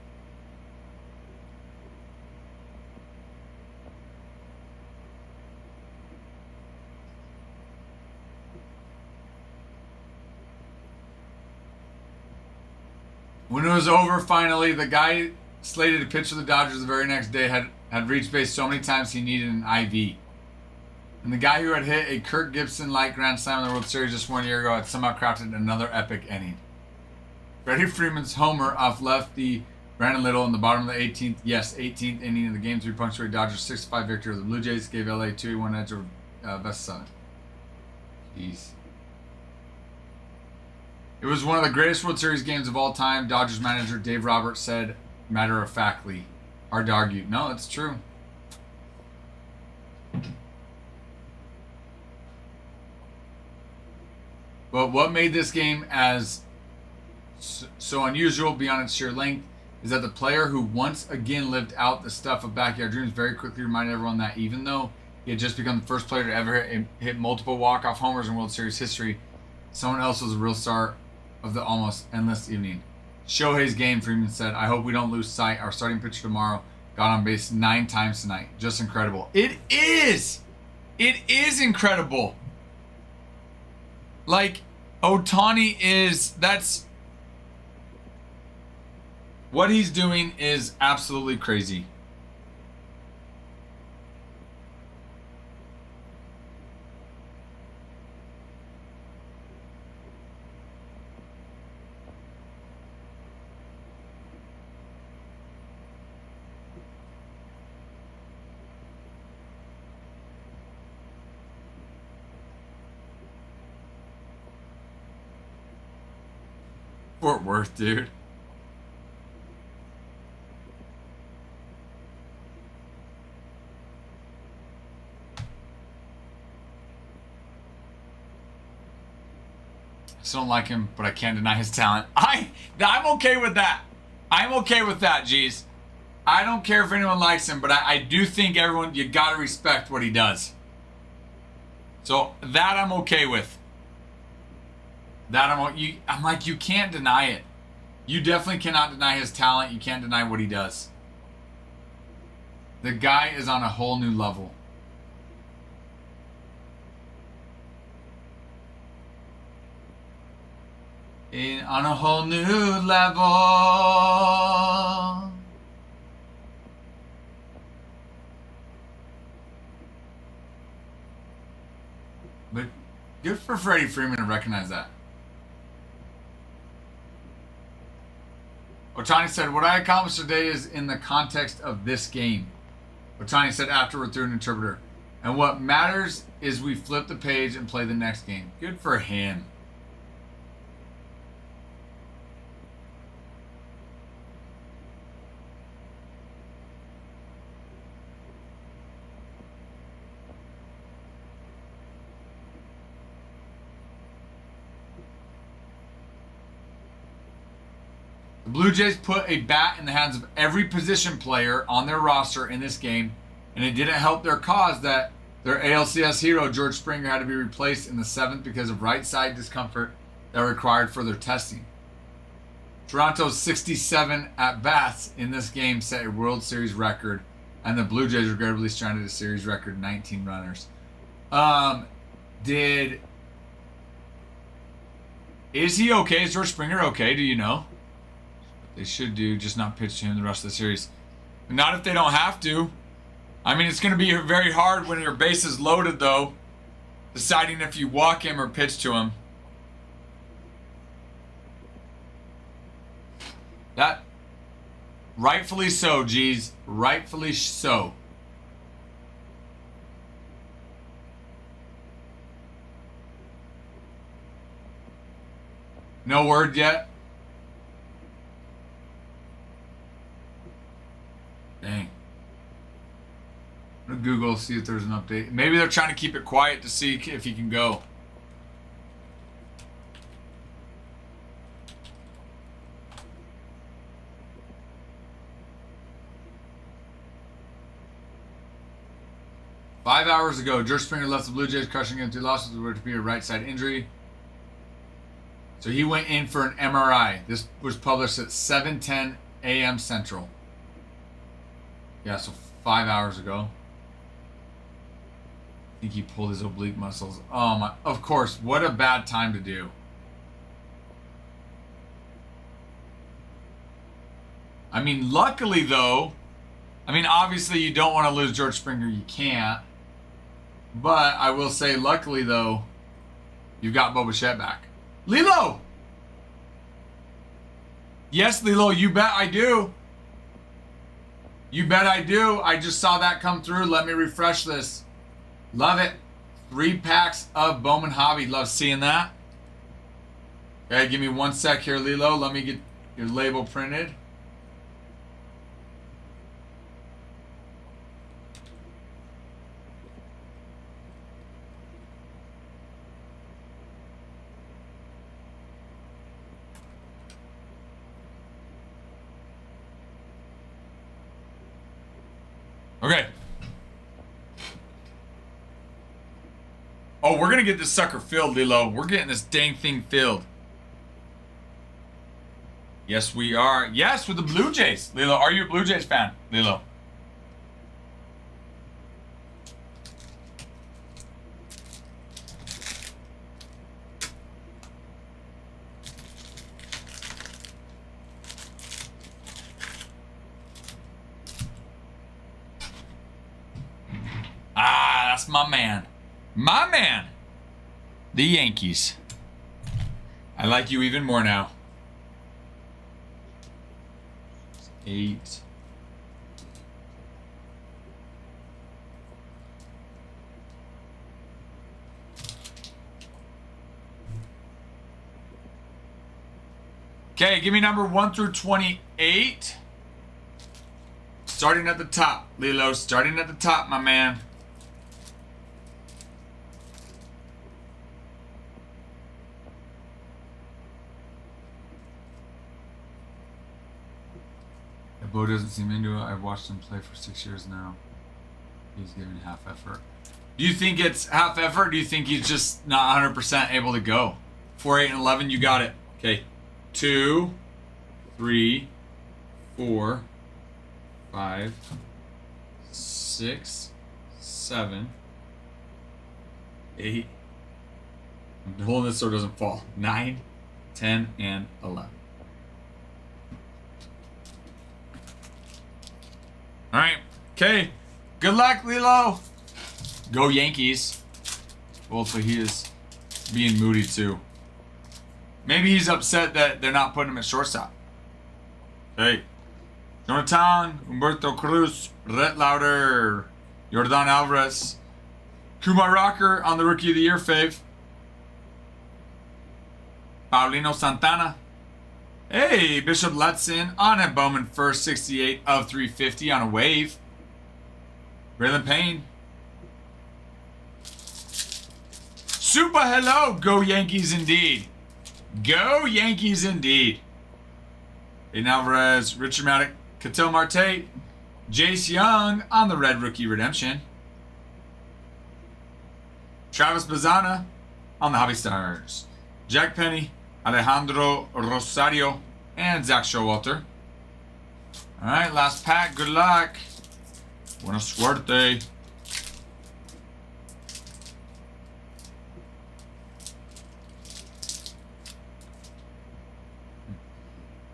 When it was over, finally, the guy slated to pitch for the Dodgers the very next day had reached base so many times he needed an IV. And the guy who had hit a Kirk Gibson-like grand slam in the World Series just 1 year ago had somehow crafted another epic inning. Freddie Freeman's homer off lefty Brandon Little in the bottom of the 18th inning of the Game 3 punctuated Dodgers 6-5 victory over the Blue Jays, gave LA 2-1 edge over Best Southern. Jeez. It was one of the greatest World Series games of all time, Dodgers manager Dave Roberts said matter-of-factly. Hard to argue. No, it's true. But what made this game as so unusual beyond its sheer length is that the player who once again lived out the stuff of backyard dreams very quickly reminded everyone that even though he had just become the first player to ever hit multiple walk-off homers in World Series history, Someone else was a real star of the almost endless evening. Shohei's game, Freeman said. I hope we don't lose sight. Our starting pitcher tomorrow got on base 9 times tonight. Just incredible. It is. It is incredible. Like, Ohtani is, that's, what he's doing is absolutely crazy. Fort Worth, dude. I still don't like him, but I can't deny his talent. I'm okay with that. I'm okay with that, geez. I don't care if anyone likes him, but I do think everyone, you gotta respect what he does. So that I'm okay with. That I'm like, you can't deny it. You definitely cannot deny his talent. You can't deny what he does. The guy is on a whole new level. On a whole new level. But good for Freddie Freeman to recognize that. Ohtani said, what I accomplished today is in the context of this game. Ohtani said afterward through an interpreter. And what matters is we flip the page and play the next game. Good for him. The Blue Jays put a bat in the hands of every position player on their roster in this game, and it didn't help their cause that their ALCS hero, George Springer, had to be replaced in the 7th because of right side discomfort that required further testing. Toronto's 67 at-bats in this game set a World Series record, and the Blue Jays regrettably stranded a series record 19 runners. Is he okay? Is George Springer okay? Do you know? They should do, just not pitch to him the rest of the series. Not if they don't have to. I mean, it's going to be very hard when your base is loaded, though, deciding if you walk him or pitch to him. That, rightfully so, geez. Rightfully so. No word yet? Dang. I'm gonna Google, see if there's an update. Maybe they're trying to keep it quiet to see if he can go. Five hours ago, George Springer left the Blue Jays crushing into losses were to be a right side injury. So he went in for an MRI. This was published at 7:10 a.m. Central. Yeah, so 5 hours ago. I think he pulled his oblique muscles. Oh my, of course, what a bad time to do. I mean, luckily though, I mean, obviously you don't want to lose George Springer, you can't. But I will say, luckily though, you've got Bo Bichette back. Lilo! Yes, Lilo, you bet I do. You bet I do. I just saw that come through. Let me refresh this. Love it. 3 packs of Bowman Hobby. Love seeing that. Okay, give me 1 sec here, Lilo. Let me get your label printed. Okay. Oh, we're going to get this sucker filled, Lilo. We're getting this dang thing filled. Yes, we are. Yes, with the Blue Jays. Lilo, are you a Blue Jays fan, Lilo? Ah, that's my man. My man. The Yankees. I like you even more now. 8. Okay, give me number 1 through 28. Starting at the top, Lilo. Starting at the top, my man. Bo doesn't seem into it. I've watched him play for 6 years now. He's giving half effort. Do you think it's half effort? Or do you think he's just not 100% able to go? 4, 8, and 11, you got it. Okay. 2, 3, 4, 5, 6, 7, 8. I'm holding this so it doesn't fall. 9, 10, and 11. All right. Okay. Good luck, Lilo. Go Yankees. Well, so he is being moody too. Maybe he's upset that they're not putting him at shortstop. Hey. Jonathan, Humberto Cruz, Rhett Lauder, Yordan Alvarez, Kumar Rocker on the Rookie of the Year fave. Paulino Santana. Hey, Bishop Letson on a Bowman first 68 of 350 on a wave. Braylon Payne. Super hello. Go Yankees indeed. Go Yankees indeed. Aiden Alvarez, Richard Maddock, Ketel Marte, Jace Young on the Red Rookie Redemption. Travis Bazana on the Hobby Stars. Jack Penny, Alejandro Rosario, and Zach Showalter. All right, last pack. Good luck. Buena suerte.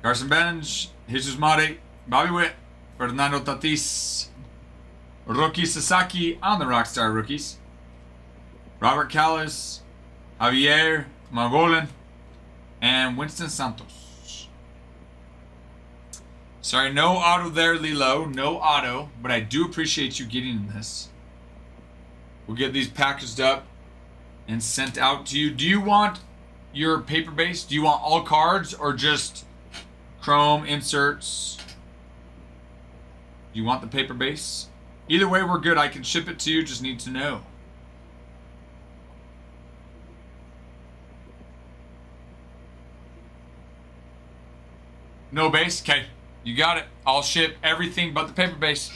Carson Bench, Jesus Mate, Bobby Witt, Fernando Tatis, Roki Sasaki on the Rockstar Rookies. Robert Callis, Javier Margolin, and Winston Santos. Sorry, no auto there, Lilo. No auto, but I do appreciate you getting this. We'll get these packaged up and sent out to you. Do you want your paper base? Do you want all cards or just chrome inserts? Do you want the paper base? Either way, we're good. I can ship it to you. Just need to know. No base? Okay. You got it. I'll ship everything but the paper base.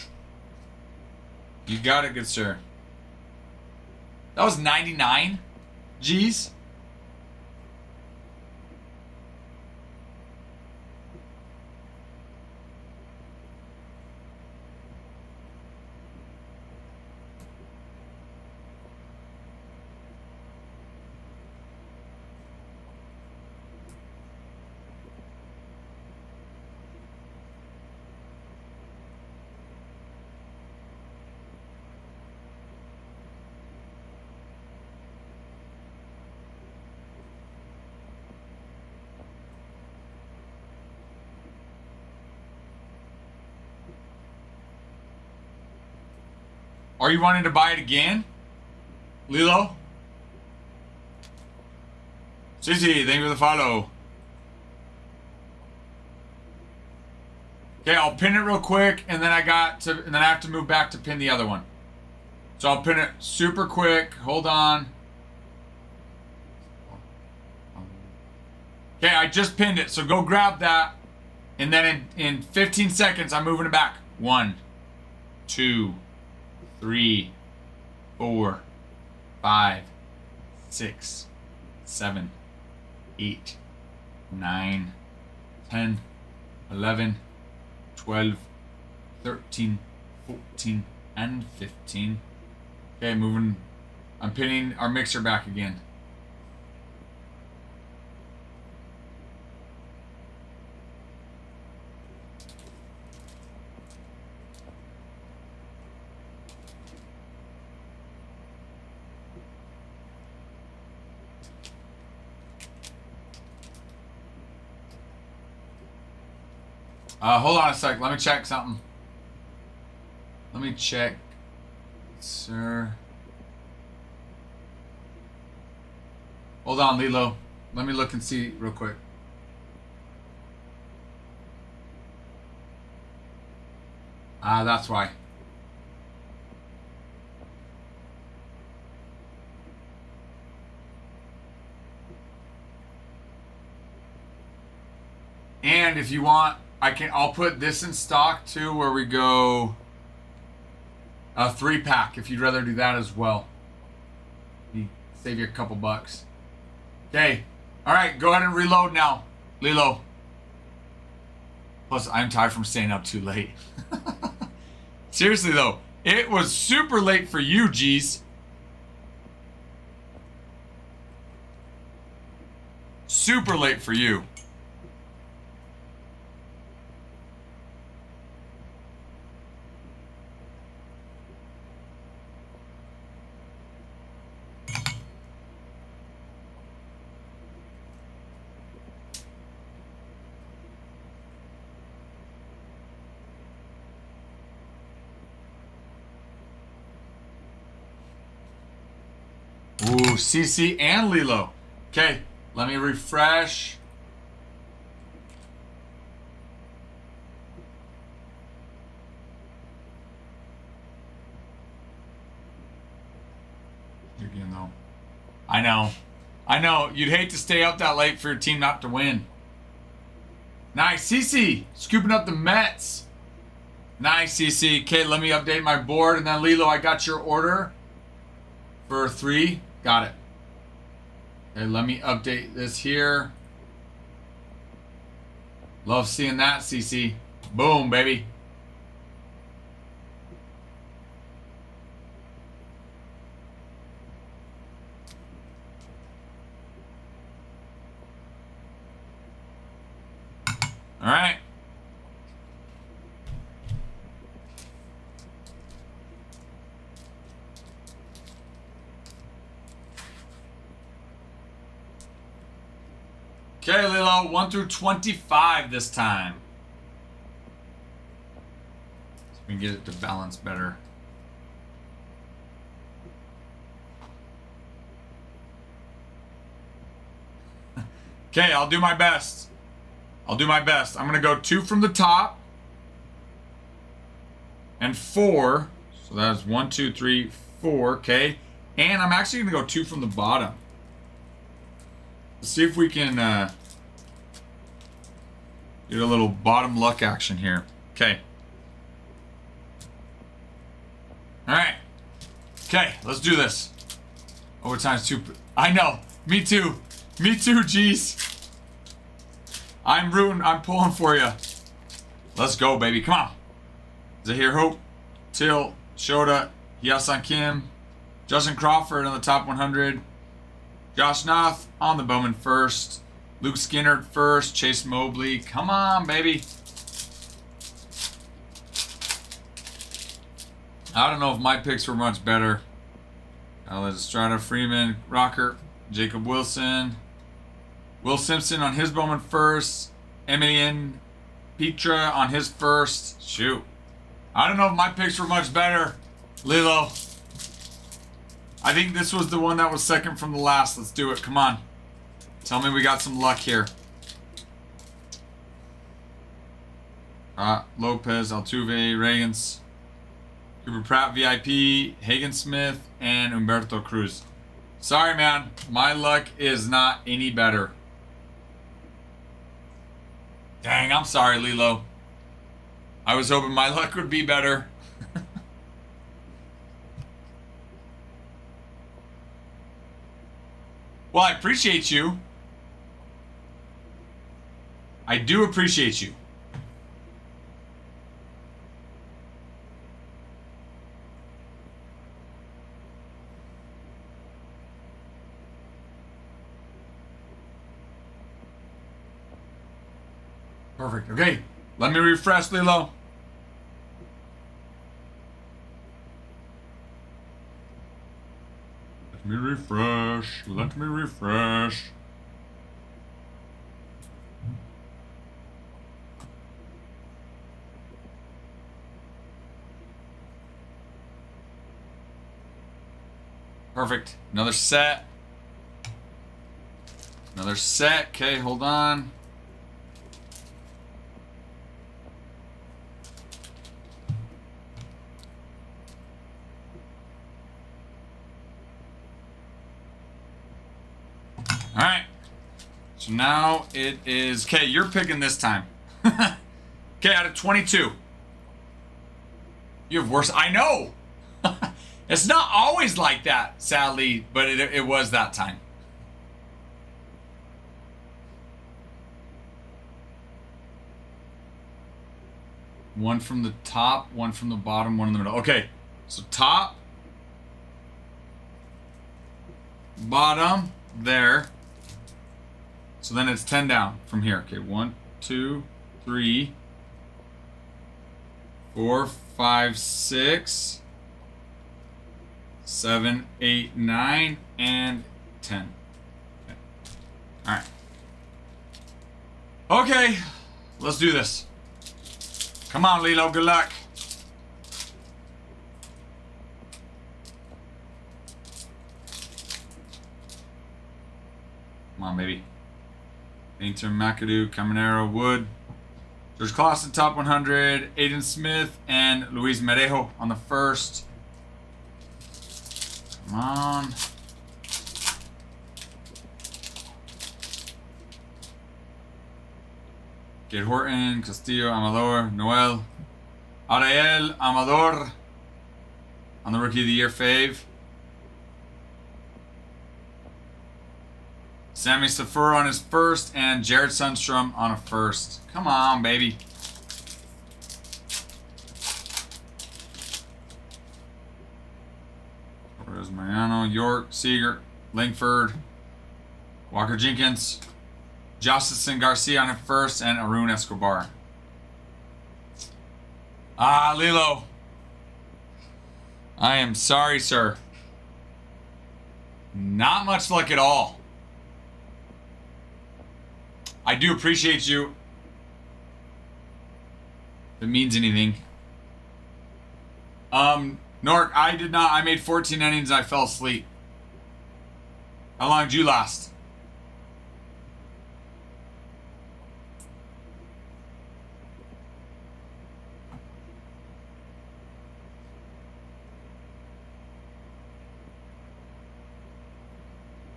You got it, good sir. That was 99 G's. Are you wanting to buy it again? Lilo? Cici, thank you for the follow. Okay, I'll pin it real quick, and then I have to move back to pin the other one. So I'll pin it super quick. Hold on. Okay, I just pinned it, so go grab that. And then in 15 seconds, I'm moving it back. 1, 2, 3, 4, 5, 6, 7, 8, 9, 10, 11, 12, 13, 14, and 15. Okay, moving. I'm pinning our mixer back again. Hold on a sec. Let me check something. Let me check, sir. Hold on, Lilo. Let me look and see real quick. That's why. And if you want, I'll put this in stock too, where we go a 3-pack if you'd rather do that as well. Save you a couple bucks. Okay. All right, go ahead and reload now, Lilo. Plus, I'm tired from staying up too late. Seriously though, it was super late for you, G's. Super late for you. Ooh, CC and Lilo. Okay, let me refresh. Again, though. I know. I know. You'd hate to stay up that late for your team not to win. Nice, CC. Scooping up the Mets. Nice, CC. Okay, let me update my board. And then, Lilo, I got your order for 3. Got it. Okay, let me update this here. Love seeing that, CC. Boom, baby. All right. Okay, Lilo, 1 through 25 this time. So we can get it to balance better. Okay, I'll do my best. I'll do my best. I'm going to go 2 from the top. And 4. So that's 1, 2, 3, 4. Okay. And I'm actually going to go 2 from the bottom. Let's see if we can get a little bottom luck action here. Okay. All right. Okay, let's do this. Overtime's 2. I know. Me too. Me too, geez. I'm rooting. I'm pulling for you. Let's go, baby. Come on. Zahir Hope, Till, Shota, Hyasun Kim, Justin Crawford on the top 100. Josh Noth on the Bowman first. Luke Skinner first. Chase Mobley. Come on, baby. I don't know if my picks were much better. Alex Estrada, Freeman, Rocker, Jacob Wilson. Will Simpson on his Bowman first. Emilian Petra on his first. Shoot. I don't know if my picks were much better. Lilo. I think this was the one that was second from the last. Let's do it. Come on. Tell me we got some luck here. Lopez, Altuve, Reagans, Cooper Pratt, VIP, Hagen Smith, and Humberto Cruz. Sorry, man. My luck is not any better. Dang, I'm sorry, Lilo. I was hoping my luck would be better. Well, I appreciate you. I do appreciate you. Perfect. Okay. Let me refresh, Lilo. Let me refresh. Let me refresh. Perfect. Another set. Another set. Okay, hold on. All right. So now it is... Okay, you're picking this time. Okay, out of 22. You have worse... I know! It's not always like that, sadly, but it was that time. One from the top, one from the bottom, one in the middle. Okay, so top, bottom, there. So then it's 10 down from here. Okay, 1, 2, 3, 4, 5, 6, 7, 8, 9, and 10. Okay. All right. Okay, let's do this. Come on, Lilo, good luck. Come on, baby. Painter, McAdoo, Caminero, Wood. George Clausen, top 100. Aiden Smith and Luis Merejo on the first. Come on. Kate Horton, Castillo, Amador, Noel, Ariel, Amador on the Rookie of the Year fave. Sammy Safur on his first, and Jared Sundstrom on a first. Come on, baby. Torres, Mariano, York, Seager, Langford, Walker Jenkins, Justin Garcia on it first, and Arun Escobar. Ah, Lilo. I am sorry, sir. Not much luck at all. I do appreciate you. If it means anything. Nork, I did not. I made 14 innings and I fell asleep. How long did you last?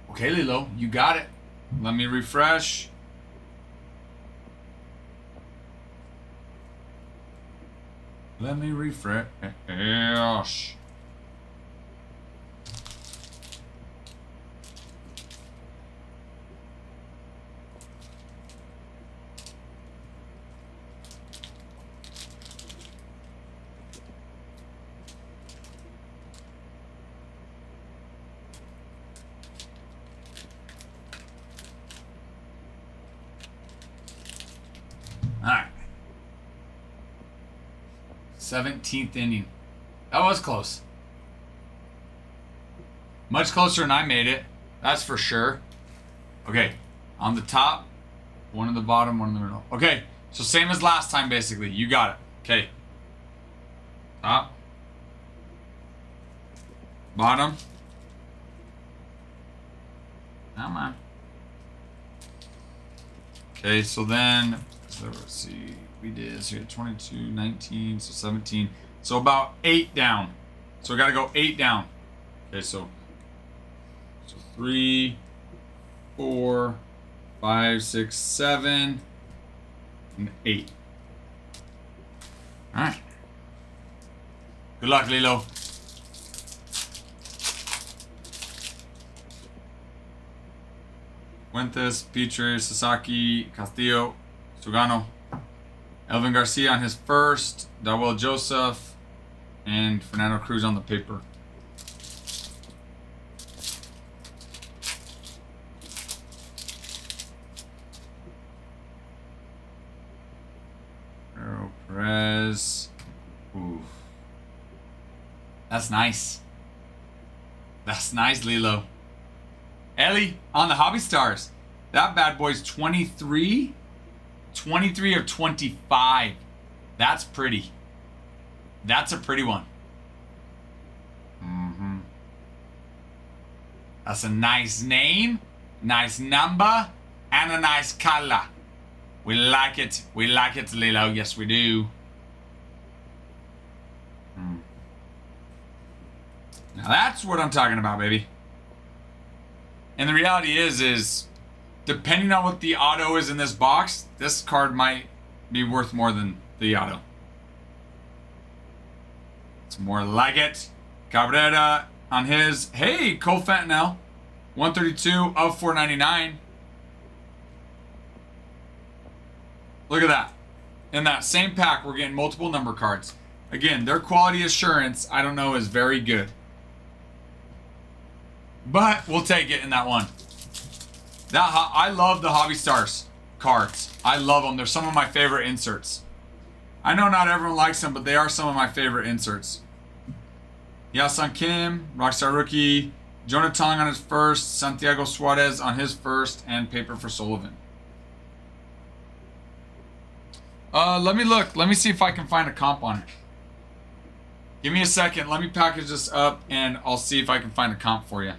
Okay, Lilo, you got it. Let me refresh. Let me refresh. All right. 17th inning. That was close. Much closer than I made it. That's for sure. Okay. On the top, one in the bottom, one in the middle. Okay. So same as last time, basically. You got it. Okay. Top. Bottom. Come on. Okay, so then, let's see. We did, so we had 22, 19, so 17. So about 8 down. So we got to go 8 down. Okay, so 3, 4, 5, 6, 7, and 8. All right. Good luck, Lilo. Fuentes, Petrie, Sasaki, Castillo, Sugano, Elvin Garcia on his first, Dawel Joseph, and Fernando Cruz on the paper. Perez. Ooh. That's nice. That's nice, Lilo. Ellie on the Hobby Stars. That bad boy's 23. 23 of 25. That's pretty. That's a pretty one. Mm-hmm. That's a nice name, nice number, and a nice color. We like it. We like it, Lilo. Yes, we do. Now that's what I'm talking about, baby. And the reality is depending on what the auto is in this box, this card might be worth more than the auto. It's more like it. Cabrera on his. Hey, Cole Fentanyl. 132 of 499. Look at that. In that same pack, we're getting multiple number cards. Again, their quality assurance, I don't know, is very good. But we'll take it in that one. I love the Hobby Stars cards. I love them. They're some of my favorite inserts. I know not everyone likes them, but they are some of my favorite inserts. Yasan Kim, Rockstar Rookie, Jonah Tong on his first, Santiago Suarez on his first, and paper for Sullivan. Let me look. Let me see if I can find a comp on it. Give me a second. Let me package this up, and I'll see if I can find a comp for you.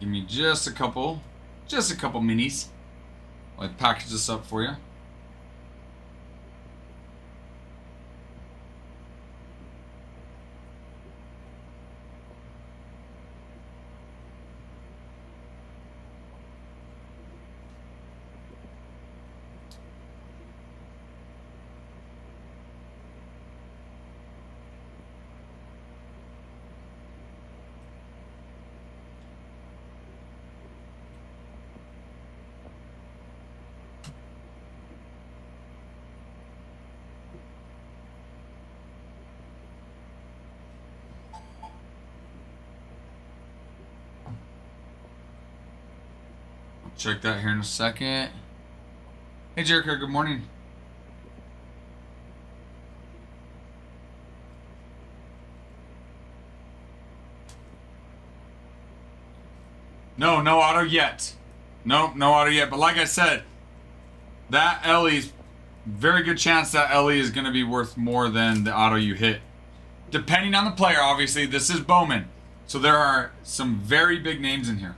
Give me just a couple minis. I'll package this up for you. Check that here in a second. Hey, Jericho, good morning. No auto yet. No auto yet. But like I said, that Ellie's very good chance that Ellie is going to be worth more than the auto you hit. Depending on the player, obviously, this is Bowman. So there are some very big names in here.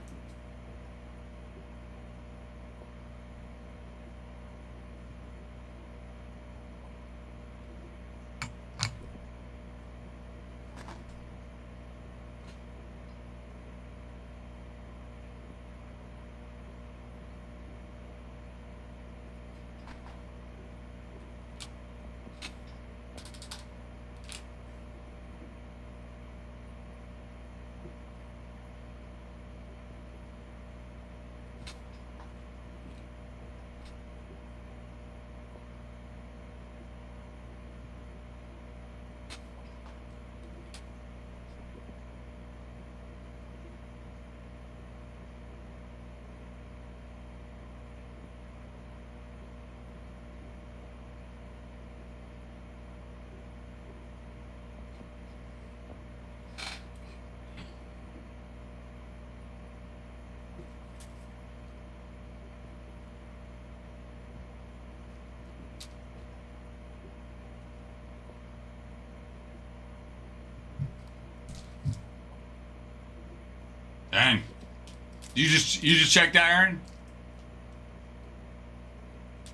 Dang. You just checked that, Aaron?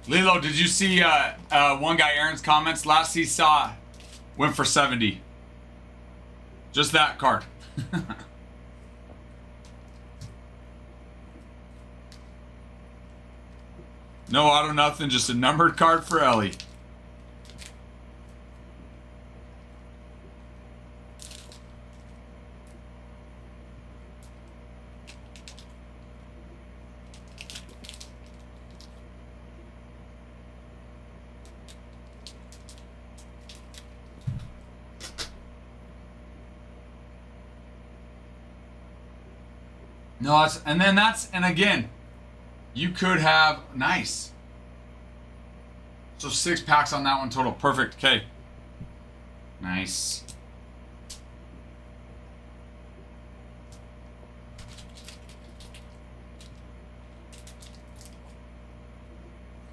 Lilo, did you see one guy, Aaron's comments? Last he saw went for 70. Just that card. No auto, nothing. Just a numbered card for Ellie. No, and again, you could have, nice. So 6 packs on that one total. Perfect. Okay. Nice.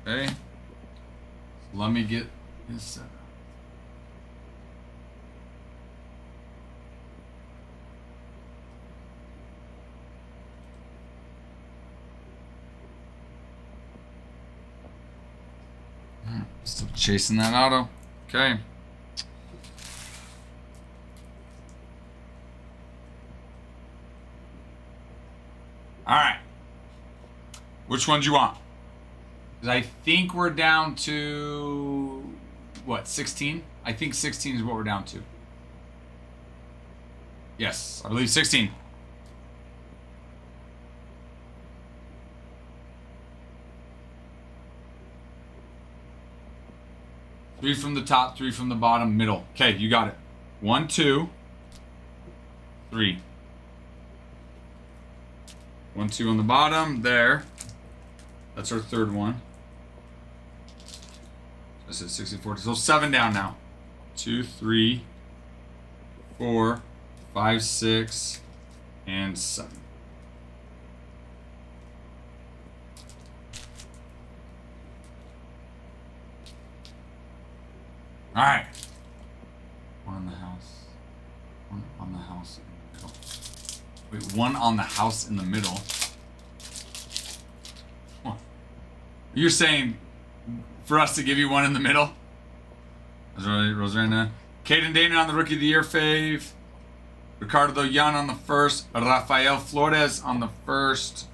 Okay. So let me get this set up. Still chasing that auto. Okay. All right. Which ones you want? Because I think we're down to, what, 16? I think 16 is what we're down to. Yes, I believe 16. Three from the top, 3 from the bottom, middle. Okay, you got it. 1, 2, 3. 1, 2 on the bottom, there. That's our third one. This is 60, 40. So 7 down now. 2, 3, 4, 5, 6, and 7. All right. One on the house. One on the house in the middle. Wait, one on the house in the middle. Huh. You're saying for us to give you one in the middle? Rosarena. Caden Dana on the Rookie of the Year fave. Ricardo Yan on the first. Rafael Flores on the first.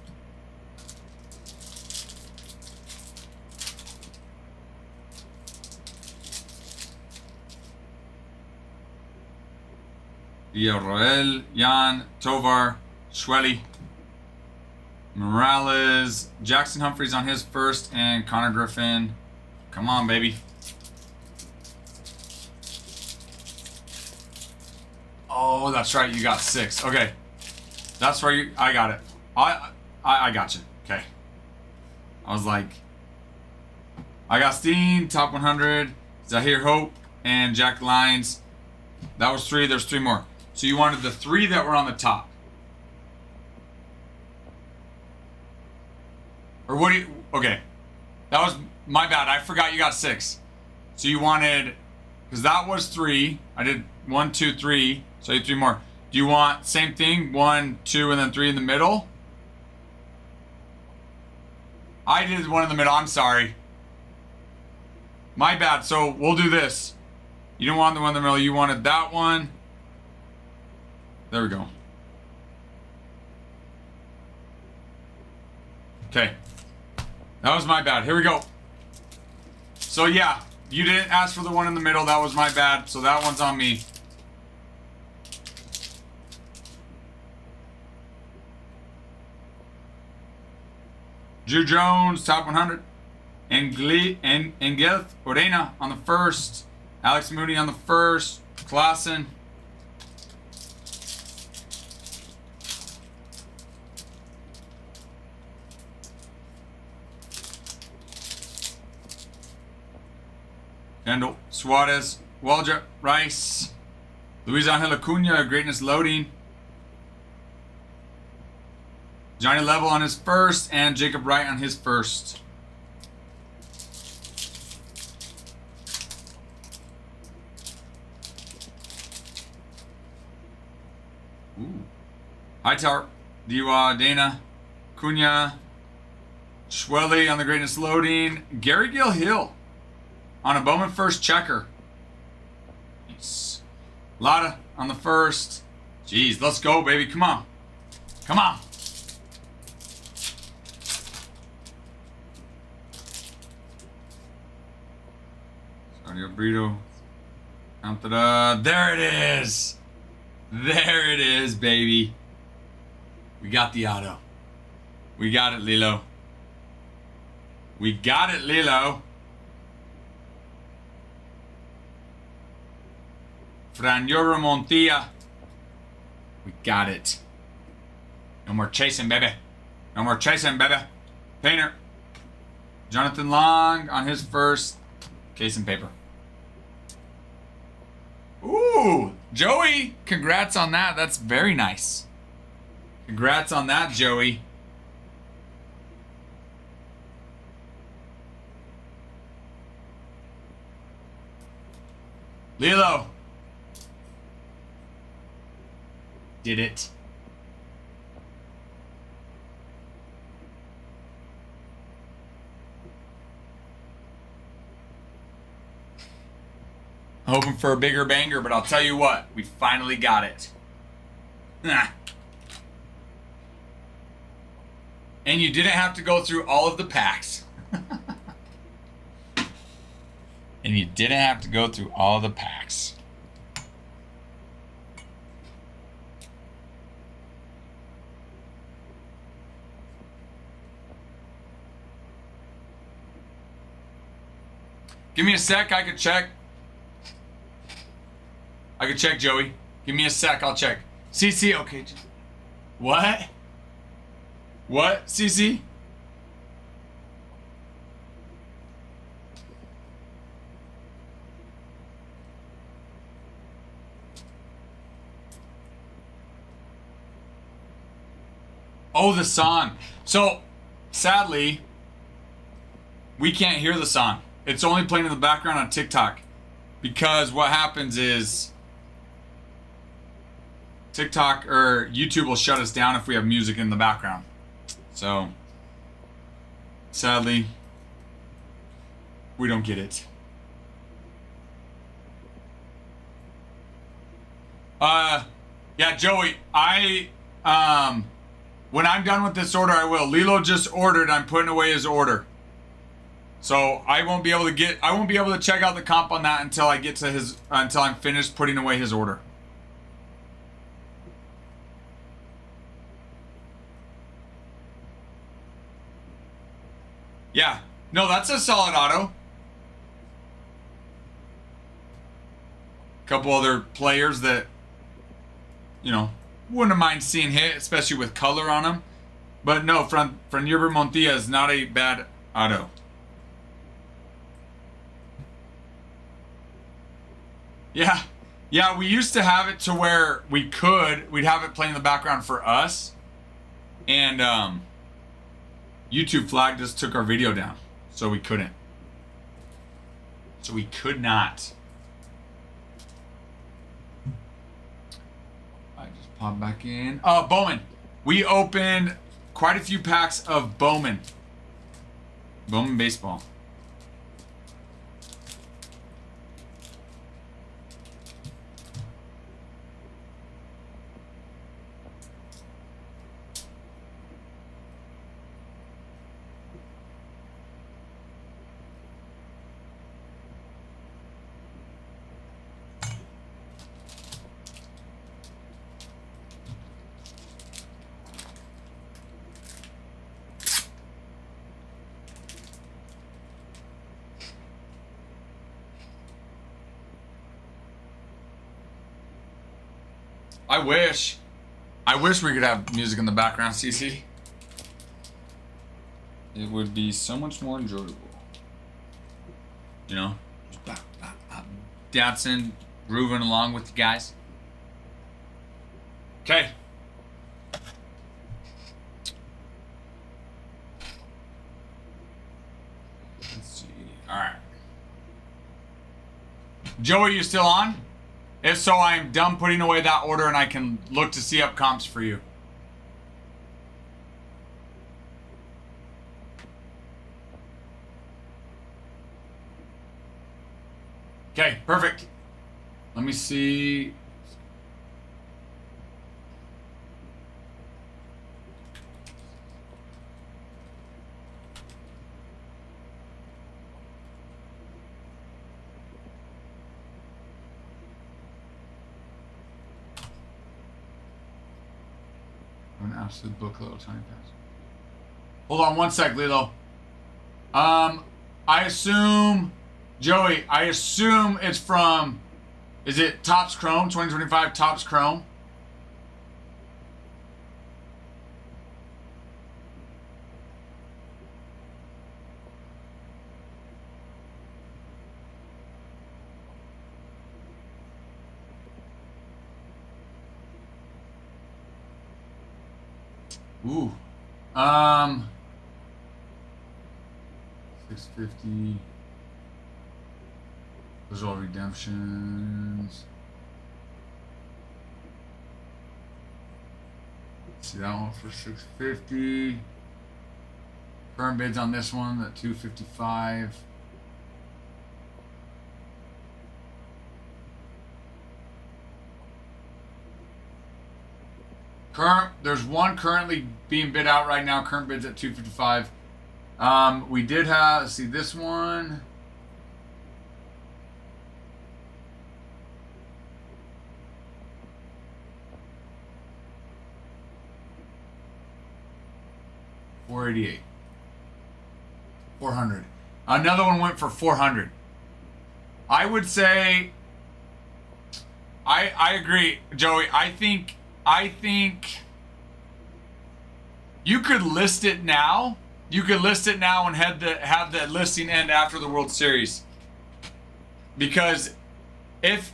Roel, Jan, Tovar, Schwelly, Morales, Jackson Humphreys on his first, and Connor Griffin. Come on, baby. Oh, that's right. You got 6. Okay. That's where you... I got it. I got you. Okay. I was like... Agustin, top 100, Zahir Hope, and Jack Lyons. That was 3. There's 3 more. So you wanted the 3 that were on the top. Or what do you... Okay. That was my bad. I forgot you got 6. So you wanted... Because that was 3. I did 1, 2, 3. So you had 3 more. Do you want same thing? 1, 2, and then 3 in the middle? I did 1 in the middle. I'm sorry. My bad. So we'll do this. You didn't want the one in the middle. You wanted that one. There we go. Okay. That was my bad. Here we go. So yeah, you didn't ask for the one in the middle. That was my bad. So that one's on me. Drew Jones, top 100. Engelth Orena on the first. Alex Mooney on the first. Klassen. Kendall Suarez. Waldrop Rice. Luis Angel Acuna, Greatness Loading. Johnny Level on his first. And Jacob Wright on his first. Ooh. Hightower, Diwa, Dana, Cunha, Schwelly on the greatness loading. Gary Gill Hill on a Bowman first checker. Nice. Lotta on the first. Jeez, let's go, baby. Come on. Come on. Audio burrito. There it is. There it is, baby. We got the auto. We got it, Lilo. We got it, Lilo. Franjoro Montilla. We got it. No more chasing, baby. No more chasing, baby. Painter. Jonathan Long on his first case and paper. Ooh, Joey. Congrats on that. That's very nice. Congrats on that, Joey. Lilo. Did it. Hoping for a bigger banger, but I'll tell you what, we finally got it. And you didn't have to go through all of the packs. And you didn't have to go through all the packs. Give me a sec, I could check. I could check, Joey. Give me a sec, I'll check. CC, okay. What? What, CC? Oh, the song. So, sadly, we can't hear the song. It's only playing in the background on TikTok. Because what happens is TikTok or YouTube will shut us down if we have music in the background. So, sadly, we don't get it. Yeah, Joey, when I'm done with this order, I will. Lilo just ordered. I'm putting away his order. So I won't be able to check out the comp on that until until I'm finished putting away his order. Yeah. No, that's a solid auto. Couple other players that, wouldn't mind seeing hit, especially with color on them. But no, Franjoro Montilla is not a bad auto. Yeah. Yeah, we used to have it to where we'd have it playing in the background for us. And YouTube flag just took our video down. So we couldn't. So we could not. I just popped back in. Bowman. We opened quite a few packs of Bowman. Bowman baseball. I wish we could have music in the background, CC. It would be so much more enjoyable. Just dancing, grooving along with you guys. Okay. Let's see. All right. Joey, you still on? If so, I am done putting away that order and I can look to see up comps for you. Okay, perfect. Let me see. An absolute booklet of tiny pass. Hold on one sec, Lilo. I assume, Joey, I assume it's from, is it Topps Chrome, 2025 Topps Chrome? Ooh. 650. Those are all redemptions. See that one for 650. Current bids on this one at 255. There's one currently being bid out right now. Current bids at 255. We did have, let's see, this one. $488. 400. Another one went for 400. I would say, I agree, Joey. I think you could list it now. You could list it now and have the listing end after the World Series. Because if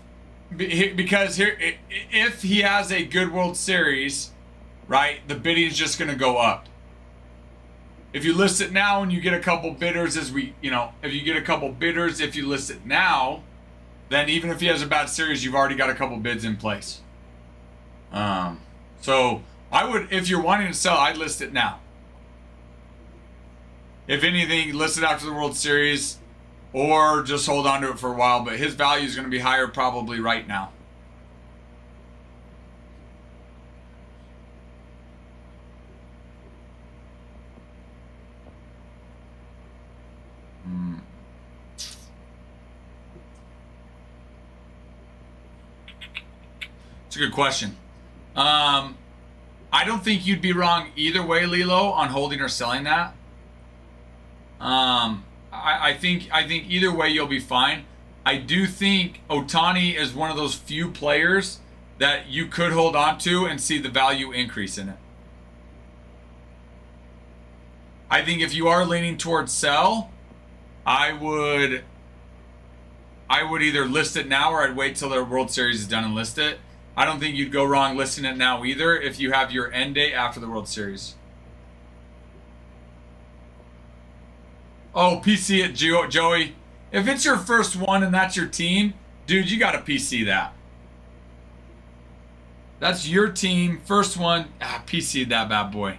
he has a good World Series, right, the bidding is just going to go up. If you list it now and you get a couple bidders, if you get a couple bidders, if you list it now, then even if he has a bad series, you've already got a couple bids in place. So I would, if you're wanting to sell, I'd list it now. If anything, list it after the World Series, or just hold on to it for a while. But his value is going to be higher probably right now. It's a good question. I don't think you'd be wrong either way, Lilo, on holding or selling that. I think either way you'll be fine. I do think Ohtani is one of those few players that you could hold on to and see the value increase in it. I think if you are leaning towards sell, I would either list it now or I'd wait till the World Series is done and list it. I don't think you'd go wrong listing it now either if you have your end date after the World Series. Oh, PC it, Joey. If it's your first one and that's your team, dude, you got to PC that. That's your team, first one. PC that bad boy.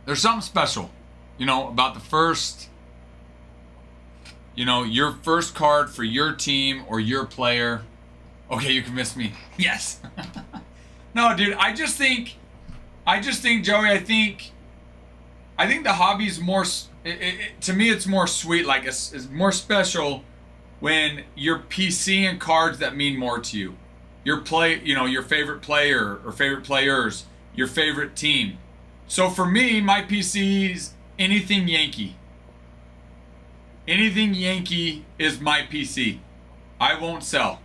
There's something special, about the first, your first card for your team or your player. Okay, you convinced me. Yes. No, dude, I just think, Joey, I think the hobby's more, to me, it's more sweet. Like, it's more special when you're PCing cards that mean more to you. Your your favorite player or favorite players, your favorite team. So for me, my PC's anything Yankee. Anything Yankee is my PC. I won't sell.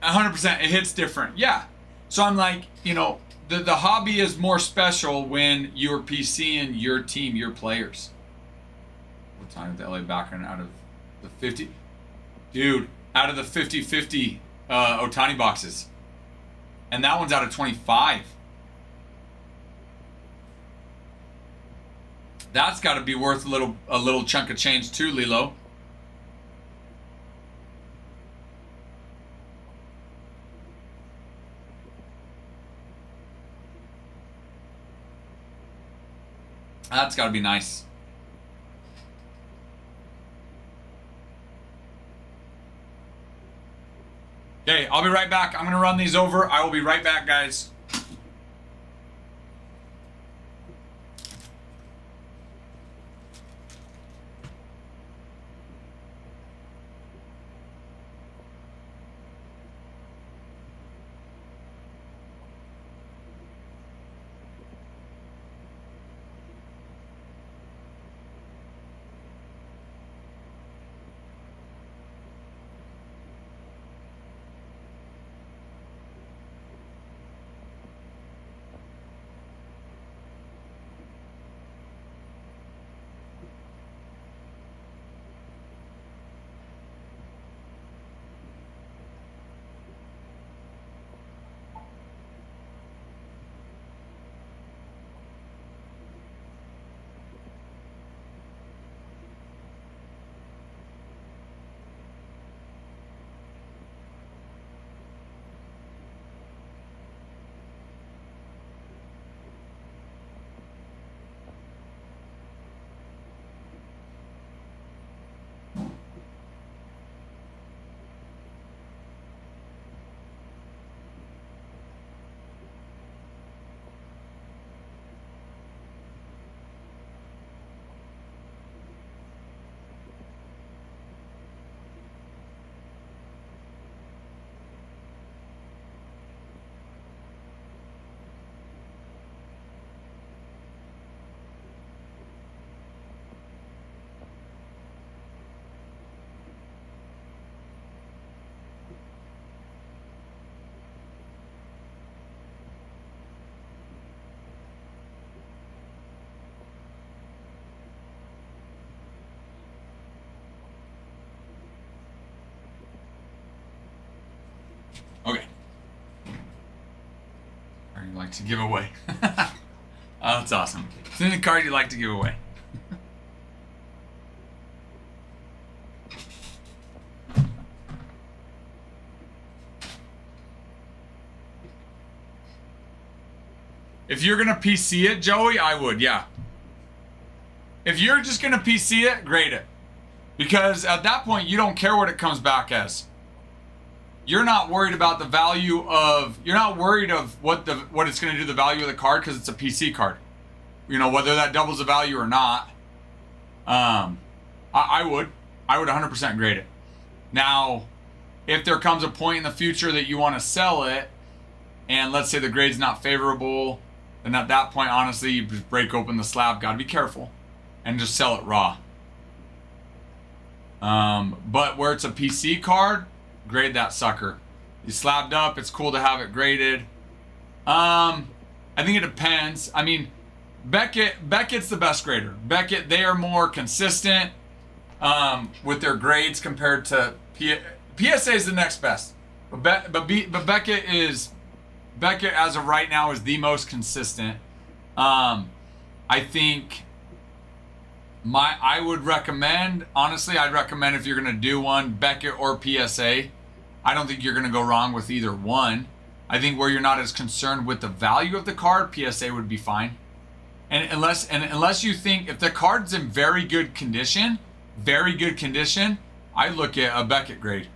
100%. It hits different. Yeah. So I'm like, the hobby is more special when you're PCing your team, your players. What time is the LA background out of the 50? Dude, out of the 50-50 Ohtani boxes. And that one's out of 25. That's got to be worth a little chunk of change too, Lilo. That's got to be nice. Okay, I'll be right back. I'm going to run these over. I will be right back, guys. Okay. Or you like to give away. Oh, that's awesome. It's in the card you like to give away. If you're gonna PC it, Joey, I would, yeah. If you're just gonna PC it, grade it. Because at that point, you don't care what it comes back as. You're not worried about the value of, you're not worried of what it's going to do the value of the card because it's a PC card. You know, whether that doubles the value or not. I would 100% grade it. Now, if there comes a point in the future that you want to sell it, and let's say the grade's not favorable, then at that point, honestly, you just break open the slab. Got to be careful and just sell it raw. But where it's a PC card, grade that sucker. You slabbed up, it's cool to have it graded. I think it depends. I mean, Beckett's the best grader. Beckett, they are more consistent with their grades compared to PSA is the next best. But Beckett as of right now is the most consistent. I think I would recommend, honestly, I'd recommend if you're gonna do one, Beckett or PSA. I don't think you're going to go wrong with either one. I think where you're not as concerned with the value of the card, PSA would be fine. And unless you think if the card's in very good condition, I look at a Beckett grade.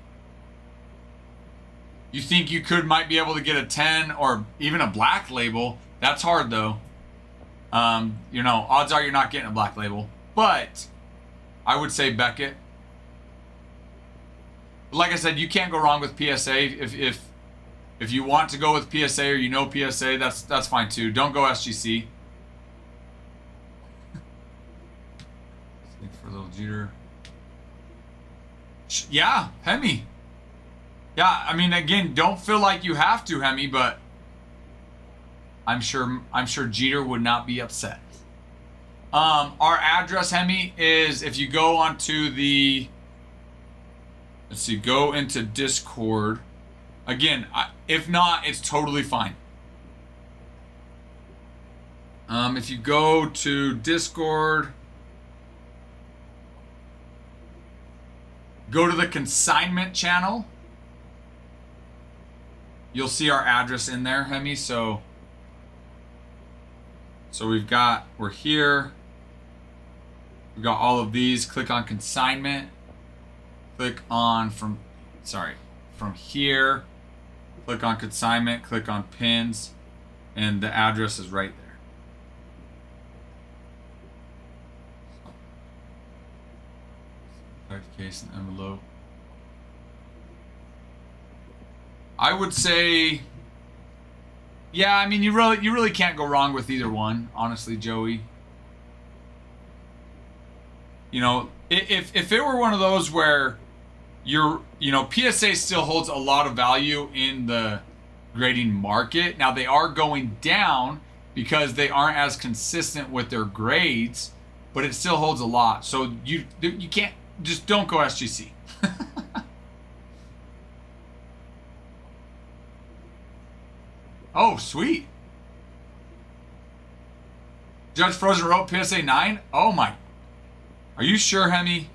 You think you might be able to get a 10 or even a black label. That's hard though. You know, odds are you're not getting a black label. But I would say Beckett. Like I said, you can't go wrong with PSA. If you want to go with PSA or you know PSA, that's fine too. Don't go SGC. For a little Jeter. Yeah, Hemi. Yeah, I mean, again, don't feel like you have to, Hemi, but I'm sure Jeter would not be upset. Our address, Hemi, is if you go onto the. Let's see, go into Discord. Again, if not, it's totally fine. If you go to Discord, go to the consignment channel. You'll see our address in there, Hemi. So we're here. We've got all of these. Click on consignment. Click on from here. Click on consignment. Click on pins. And the address is right there. Case and envelope. I would say, yeah, I mean, you really can't go wrong with either one, honestly, Joey. You know, if it were one of those where PSA still holds a lot of value in the grading market. Now they are going down because they aren't as consistent with their grades, but it still holds a lot. So you can't, just don't go SGC. Oh, sweet. Judge Frozen wrote PSA 9? Oh my. Are you sure, Hemi?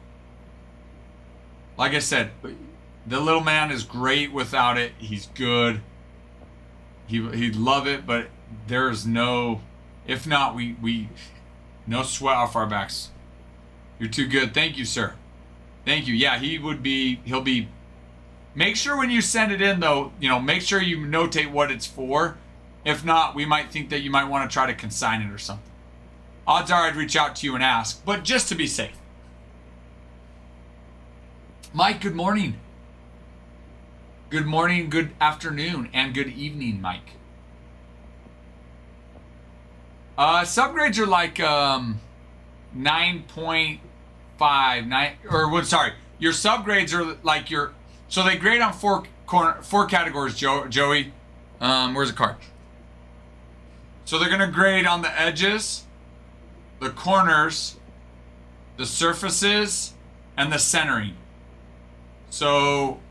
Like I said, the little man is great without it. He's good. He'd love it, but there's no, if not, we no sweat off our backs. You're too good. Thank you, sir. Thank you. Yeah, he'll be. Make sure when you send it in, though, make sure you notate what it's for. If not, we might think that you might want to try to consign it or something. Odds are I'd reach out to you and ask, but just to be safe. Mike, good morning. Good morning, good afternoon, and good evening, Mike. Subgrades are like 9.5, your subgrades are like so they grade on four categories, Joey. Where's the card? So they're gonna grade on the edges, the corners, the surfaces, and the centering. So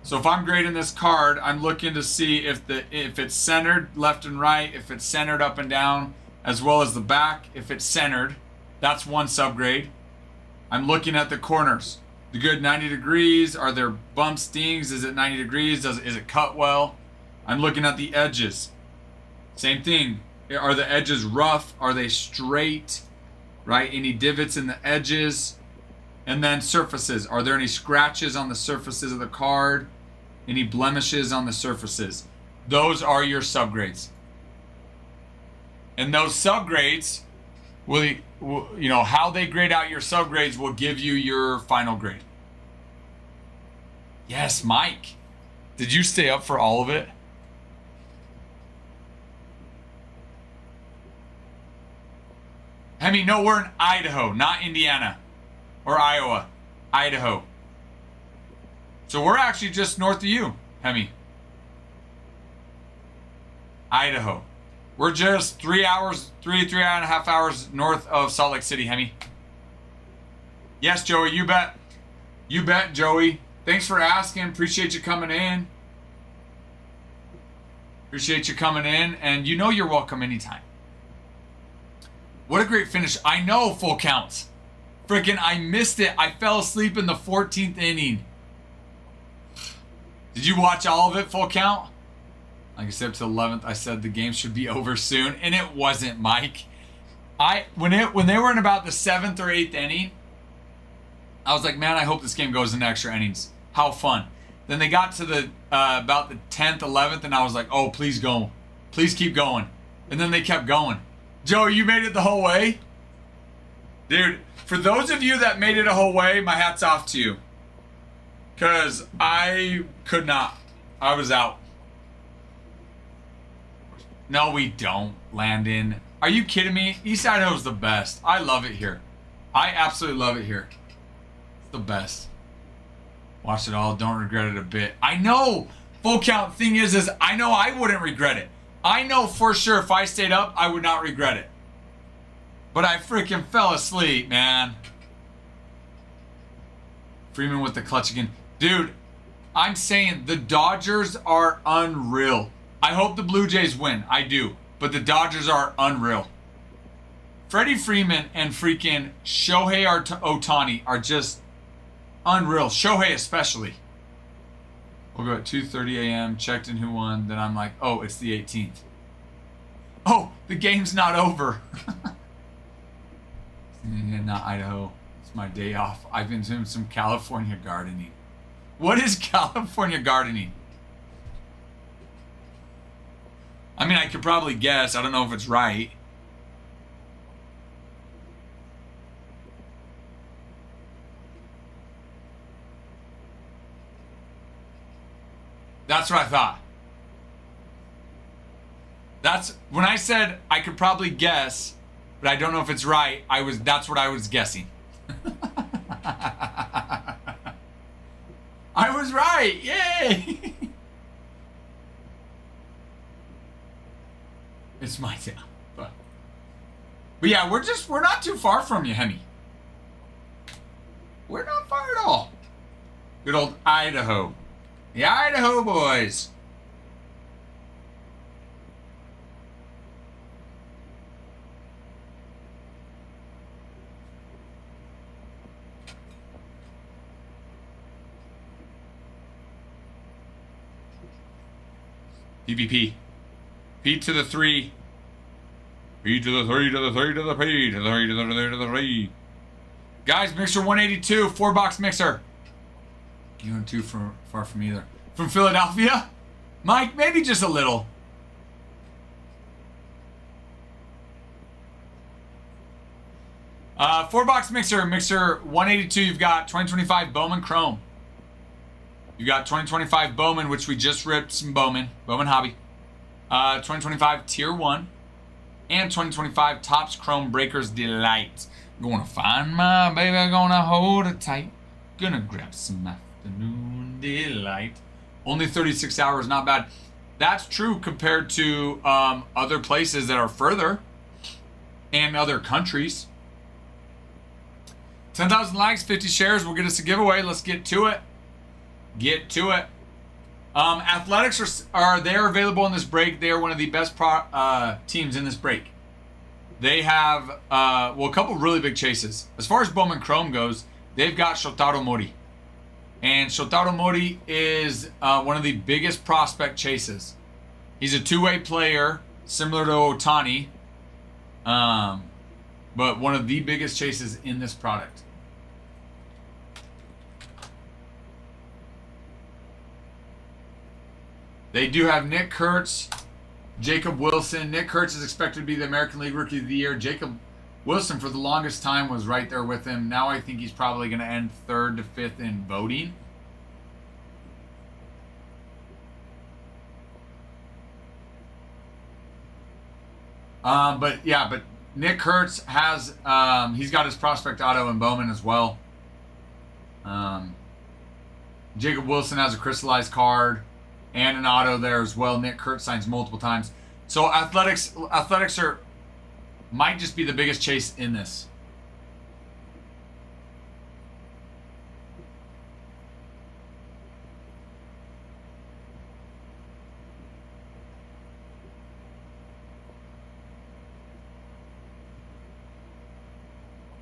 if I'm grading this card, I'm looking to see if it's centered left and right, if it's centered up and down, as well as the back. If it's centered, that's one subgrade. I'm looking at the corners. The good 90 degrees. Are there bumps, stings? Is it 90 degrees? Is it cut well? I'm looking at the edges. Same thing. Are the edges rough? Are they straight? Right? Any divots in the edges? And then surfaces. Are there any scratches on the surfaces of the card? Any blemishes on the surfaces? Those are your subgrades. And those subgrades will, how they grade out your subgrades will give you your final grade. Yes, Mike. Did you stay up for all of it? I mean, no, we're in Idaho, not Indiana or Iowa. Idaho. So we're actually just north of you, Hemi. Idaho. We're just 3 hours, three and a half hours north of Salt Lake City, Hemi. Yes, Joey, you bet. You bet, Joey. Thanks for asking. Appreciate you coming in. Appreciate you coming in. And you're welcome anytime. What a great finish. I know, full counts. Freaking, I missed it. I fell asleep in the 14th inning. Did you watch all of it, full count? Like I said, up to the 11th, I said the game should be over soon, and it wasn't, Mike. When they were in about the 7th or 8th inning, I was like, man, I hope this game goes into extra innings. How fun. Then they got to the about the 10th, 11th, and I was like, oh, please go. Please keep going. And then they kept going. Joe, you made it the whole way? Dude, for those of you that made it a whole way, my hat's off to you. Because I could not. I was out. No, we don't, Landon. Are you kidding me? East Idaho's the best. I love it here. I absolutely love it here. It's the best. Watch it all. Don't regret it a bit. I know. Full count thing is I know I wouldn't regret it. I know for sure if I stayed up, I would not regret it. But I freaking fell asleep, man. Freeman with the clutch again. Dude, I'm saying the Dodgers are unreal. I hope the Blue Jays win. I do. but the Dodgers are unreal. Freddie Freeman and freaking Shohei Ohtani are just unreal. Shohei especially. We'll go at 2:30 a.m. Checked in who won. Then I'm like, oh, it's the 18th. Oh, the game's not over. Not Idaho. It's my day off. I've been doing some California gardening. What is California gardening? I mean, I could probably guess. I don't know if it's right. That's what I thought. That's when I said I could probably guess, but I don't know if it's right. That's what I was guessing. I was right. Yay! It's my town. But yeah, we're not too far from you, Henny. We're not far at all. Good old Idaho. The Idaho boys. PvP. P to the 3. P to the 3 to the 3 to the P to the 3 to the 3 to the 3. Guys, mixer 182, 4-box mixer. You weren't too far from either. From Philadelphia? Mike, maybe just a little. Four-box mixer 182. You've got 2025 Bowman Chrome. You got 2025 Bowman, which we just ripped some Bowman Hobby. 2025 Tier 1. And 2025 Topps Chrome Breakers Delight. Gonna find my baby, gonna hold her tight. Gonna grab some afternoon delight. Only 36 hours, not bad. That's true compared to other places that are further. And other countries. 10,000 likes, 50 shares will get us a giveaway. Let's get to it. Get to it. Athletics they're available in this break. They are one of the best teams in this break. They have a couple really big chases. As far as Bowman Chrome goes, they've got Shotaro Mori. And Shotaro Mori is one of the biggest prospect chases. He's a two-way player, similar to Ohtani, but one of the biggest chases in this product. They do have Nick Kurtz, Jacob Wilson. Nick Kurtz is expected to be the American League Rookie of the Year. Jacob Wilson, for the longest time, was right there with him. Now I think he's probably going to end 3rd to 5th in voting. But Nick Kurtz has, he's got his prospect auto in Bowman as well. Jacob Wilson has a crystallized card and an auto there as well. Nick Kurtz signs multiple times. So athletics might just be the biggest chase in this.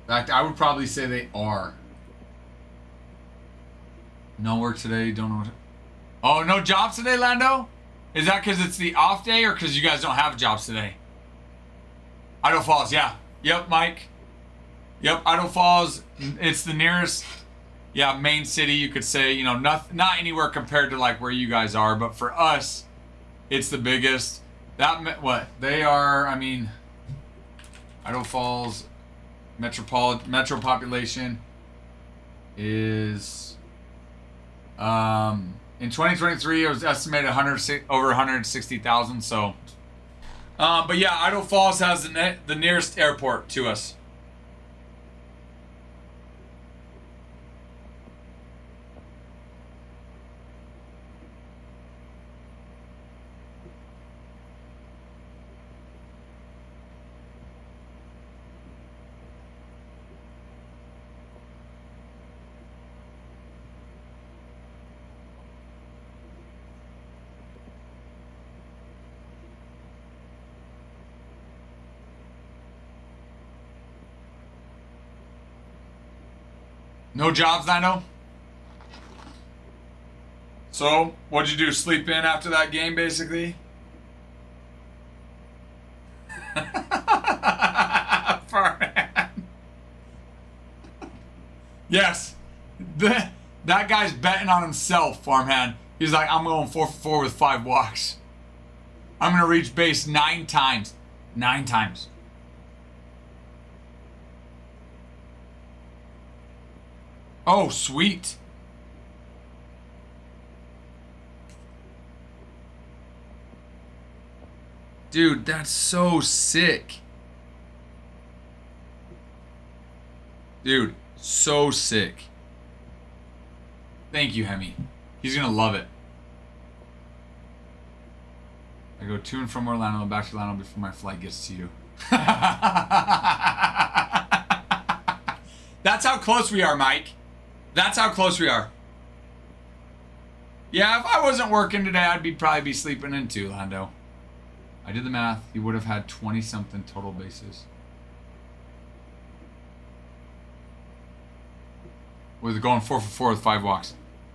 In fact, I would probably say they are. No work today, don't know what. Oh, no jobs today, Lando? Is that because it's the off day or because you guys don't have jobs today? Idaho Falls, yeah. Yep, Mike. Yep, Idaho Falls. It's the nearest, main city, you could say. You know, not anywhere compared to like where you guys are, but for us, it's the biggest. What? They are, I mean, Idaho Falls metro population is in 2023 it was estimated over 160,000. So but yeah, Idaho Falls has the nearest airport to us. No jobs, Lando? So, what'd you do? Sleep in after that game, basically? Farman. Yes. That guy's betting on himself, Farmhand. He's like, I'm going 4 for 4 with 5 walks. I'm going to reach base 9 times. 9 times. Oh, sweet. Dude, that's so sick. Dude, so sick. Thank you, Hemi. He's going to love it. I go to and from Orlando and back to Orlando before my flight gets to you. That's how close we are, Mike. That's how close we are. Yeah, if I wasn't working today, I'd probably be sleeping in too, Lando. I did the math. He would have had 20-something total bases. With going 4 for 4 with 5 walks.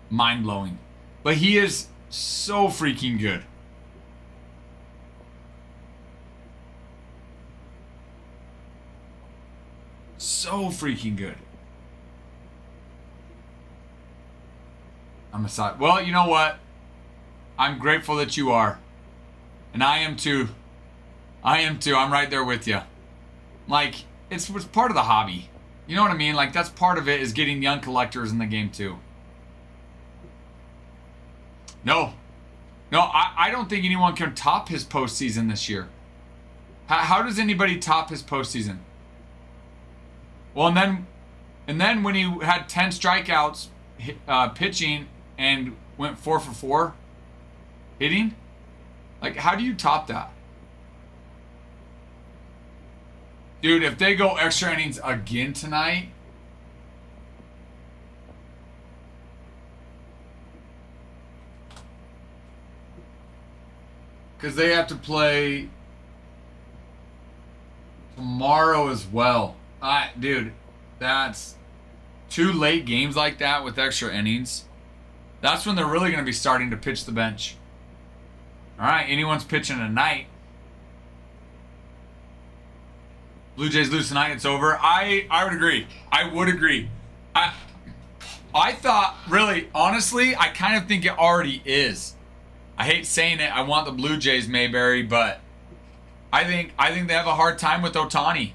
Mind-blowing. But he is so freaking good. So freaking good. I'm excited. Well, you know what? I'm grateful that you are. And I am too. I am too. I'm right there with you. Like, it's part of the hobby. You know what I mean? Like, that's part of it, is getting young collectors in the game too. No. No, I don't think anyone can top his postseason this year. How does anybody top his postseason? Well, and then when he had 10 strikeouts pitching and went 4 for 4 hitting, like, how do you top that? Dude, if they go extra innings again tonight, because they have to play tomorrow as well. Dude, that's 2 late games like that with extra innings. That's when they're really going to be starting to pitch the bench. All right, anyone's pitching tonight. Blue Jays lose tonight, it's over. I would agree. I would agree. I thought, really, honestly, I kind of think it already is. I hate saying it. I want the Blue Jays, Mayberry, but I think they have a hard time with Ohtani.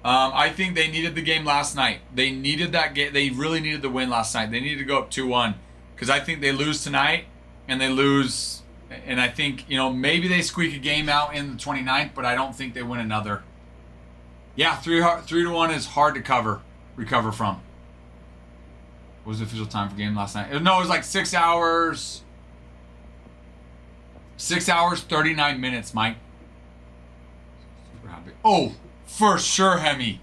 I think they needed the game last night. They needed that game. They really needed the win last night. They needed to go up 2-1 because I think they lose tonight and they lose. And I think, you know, maybe they squeak a game out in the 29th, but I don't think they win another. Yeah, 3-1 is hard to recover from. What was the official time for game last night? No, it was like 6 hours. 6 hours, 39 minutes, Mike. Super happy. Oh, for sure, Hemi.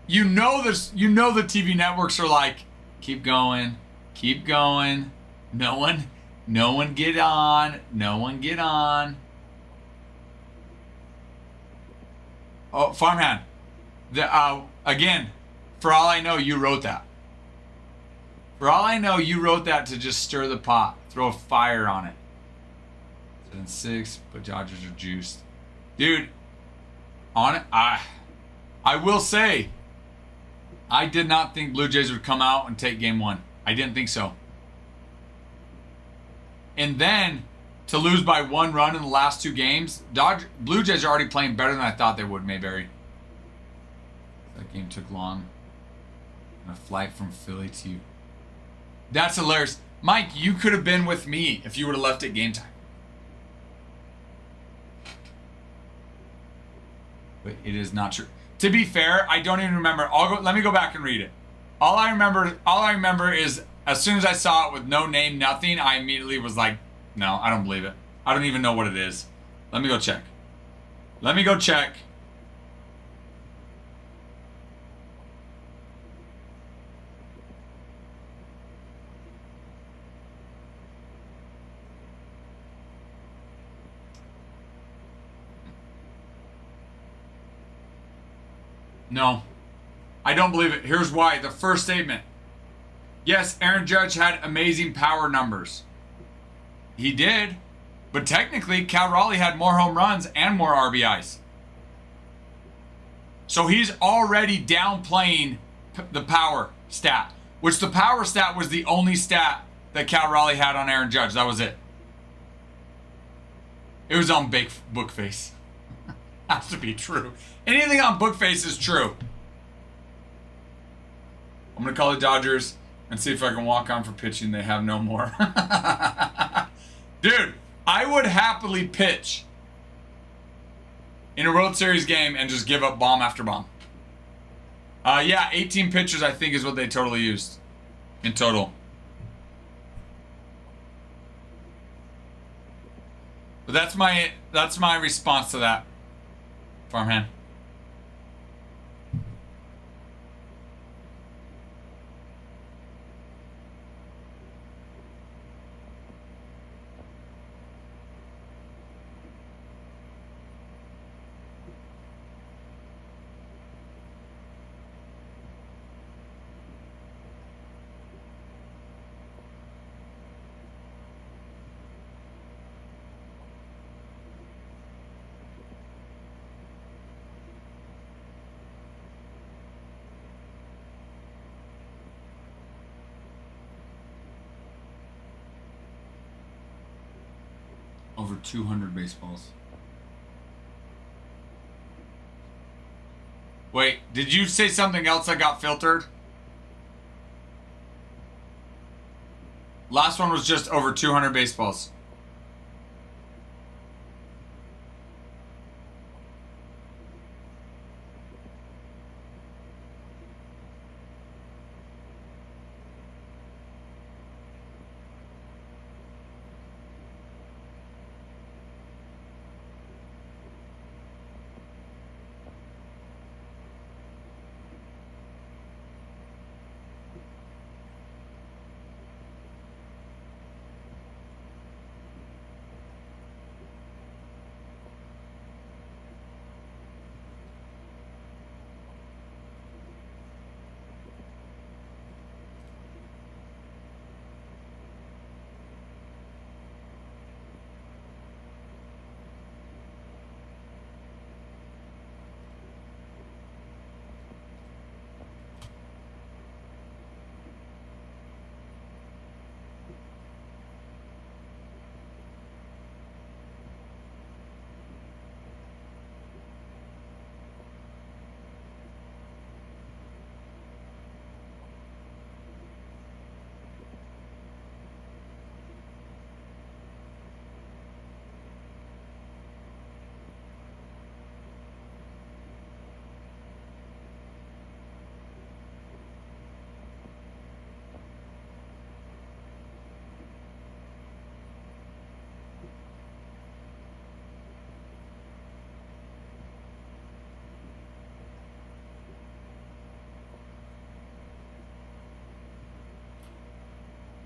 You know this. You know the TV networks are like, keep going, keep going. No one get on. No one get on. Oh, Farmhand. Again, for all I know, you wrote that. For all I know, you wrote that to just stir the pot, throw a fire on it. 7-6, but Dodgers are juiced, dude. On it, I will say, I did not think Blue Jays would come out and take game 1. I didn't think so. And then to lose by 1 run in the last 2 games, Blue Jays are already playing better than I thought they would, Mayberry. That game took long. And a flight from Philly to you. That's hilarious. Mike, you could have been with me if you would have left at game time. But it is not true. To be fair, I don't even remember. Let me go back and read it. All I remember is as soon as I saw it with no name, nothing, I immediately was like, no, I don't believe it. I don't even know what it is. Let me go check. Let me go check. No. I don't believe it. Here's why. The first statement. Yes, Aaron Judge had amazing power numbers. He did. But technically, Cal Raleigh had more home runs and more RBIs. So he's already downplaying the power stat, which the power stat was the only stat that Cal Raleigh had on Aaron Judge. That was it. It was on Bookface. Has to be true. Anything on Bookface is true. I'm going to call the Dodgers and see if I can walk on for pitching. They have no more. Dude, I would happily pitch in a World Series game and just give up bomb after bomb. Yeah, 18 pitchers I think is what they totally used in total. But that's my response to that, Farmhand. Over 200 baseballs. Wait, did you say something else that got filtered? Last one was just over 200 baseballs.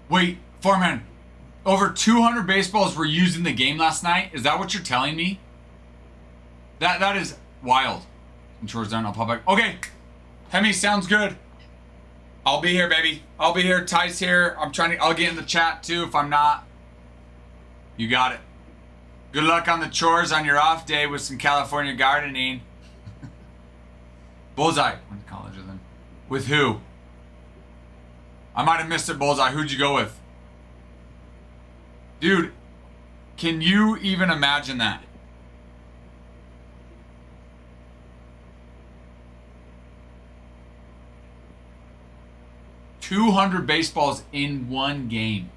Wait, Foreman, over 200 baseballs were used in the game last night? Is that what you're telling me? That is wild. And chores done, I'll pop back. Okay, Hemi, sounds good. I'll be here, baby. I'll be here. Ty's here. I'll get in the chat too if I'm not. You got it. Good luck on the chores on your off day with some California gardening. Bullseye. Went to college with him. With who? I might have missed it, Bullseye. Who'd you go with? Dude, can you even imagine that? $200 baseballs in one game.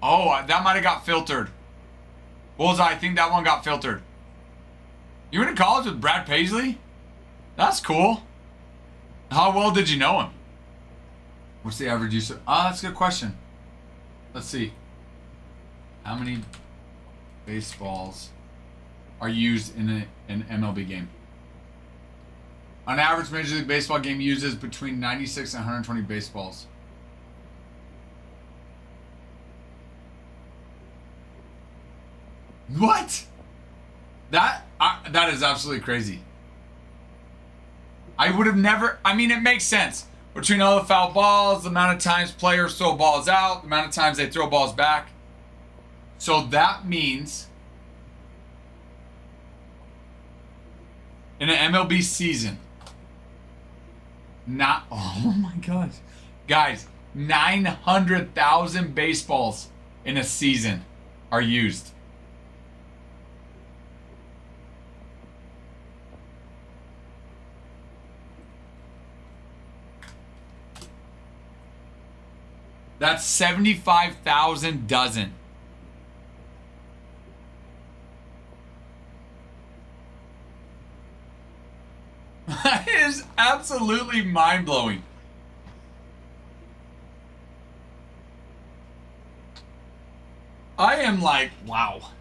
Oh, that might have got filtered. Bullseye, I think that one got filtered. You went to college with Brad Paisley? That's cool. How well did you know him? What's the average use of... that's a good question. Let's see. How many baseballs are used in an MLB game? On average, Major League Baseball game uses between 96 and 120 baseballs. What? That is absolutely crazy. I would have never. I mean, it makes sense between all the foul balls, the amount of times players throw balls out, the amount of times they throw balls back. So that means in an MLB season, not, oh my gosh, guys, 900,000 baseballs in a season are used. That's 75,000 dozen. That is absolutely mind-blowing. I am like, wow.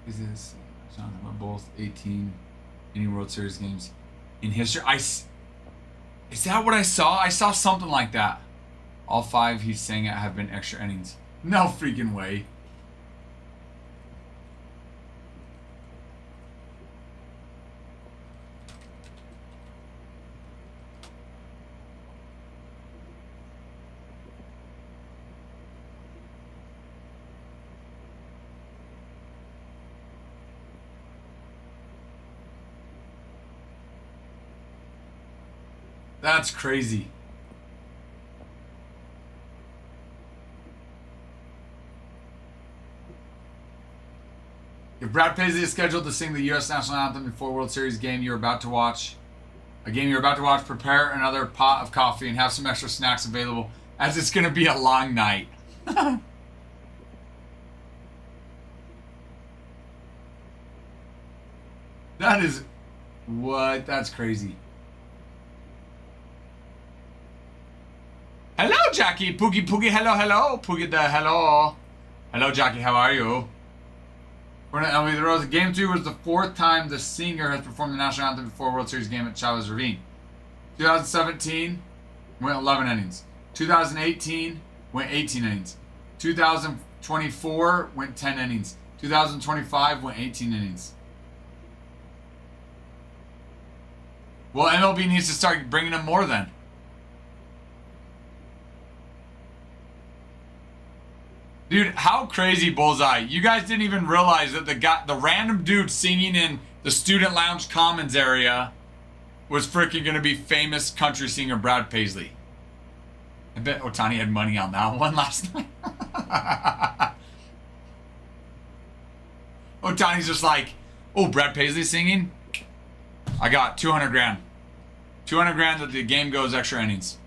Is this Jonathan both 18 any World Series games in history? Is that what I saw? I saw something like that. All 5 he's saying it have been extra innings. No freaking way. That's crazy. If Brad Paisley is scheduled to sing the U.S. National Anthem before World Series game you're about to watch, prepare another pot of coffee and have some extra snacks available, as it's going to be a long night. That is... What? That's crazy. Hello, Jackie. Poogie, hello. Poogie the hello. Hello, Jackie, how are you? Game 2 was the 4th time the singer has performed the national anthem before a World Series game at Chavez Ravine. 2017 went 11 innings. 2018 went 18 innings. 2024 went 10 innings. 2025 went 18 innings. Well, MLB needs to start bringing them more then. Dude, how crazy, Bullseye. You guys didn't even realize that the random dude singing in the student lounge commons area was freaking going to be famous country singer Brad Paisley. I bet Otani had money on that one last night. Otani's just like, oh, Brad Paisley singing? I got 200 grand. 200 grand that the game goes extra innings.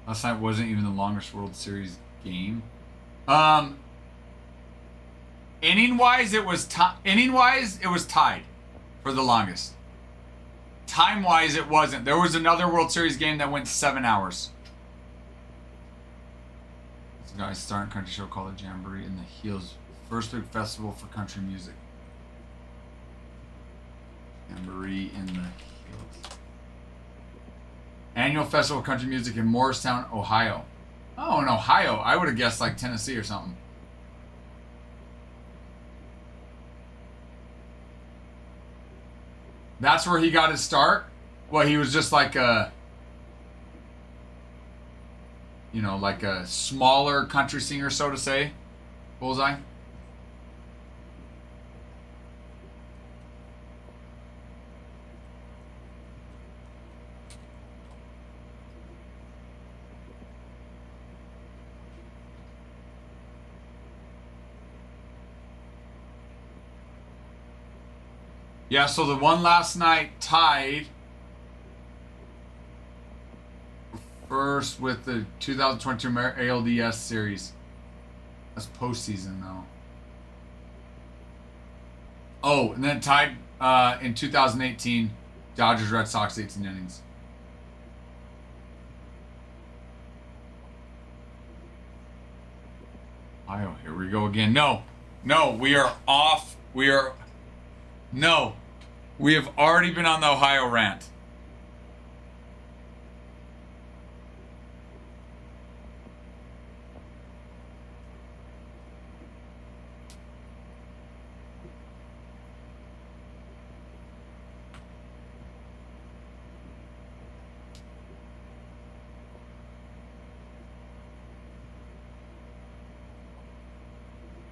Last night wasn't even the longest World Series game. Inning wise, it was tied for the longest. Time wise, it wasn't. There was another World Series game that went 7 hours. This guy's starting country show called the Jamboree in the Hills. First big festival for country music. Jamboree in the Hills. Annual Festival of Country Music in Morristown, Ohio. Oh, in Ohio. I would have guessed like Tennessee or something. That's where he got his start? Well, he was just like a... You know, like a smaller country singer, so to say. Bullseye? Yeah, so the one last night tied first with the 2022 ALDS series. That's postseason, though. Oh, and then tied in 2018, Dodgers Red Sox 18 innings. Ohio, here we go again. No, we are off. We have already been on the Ohio rant.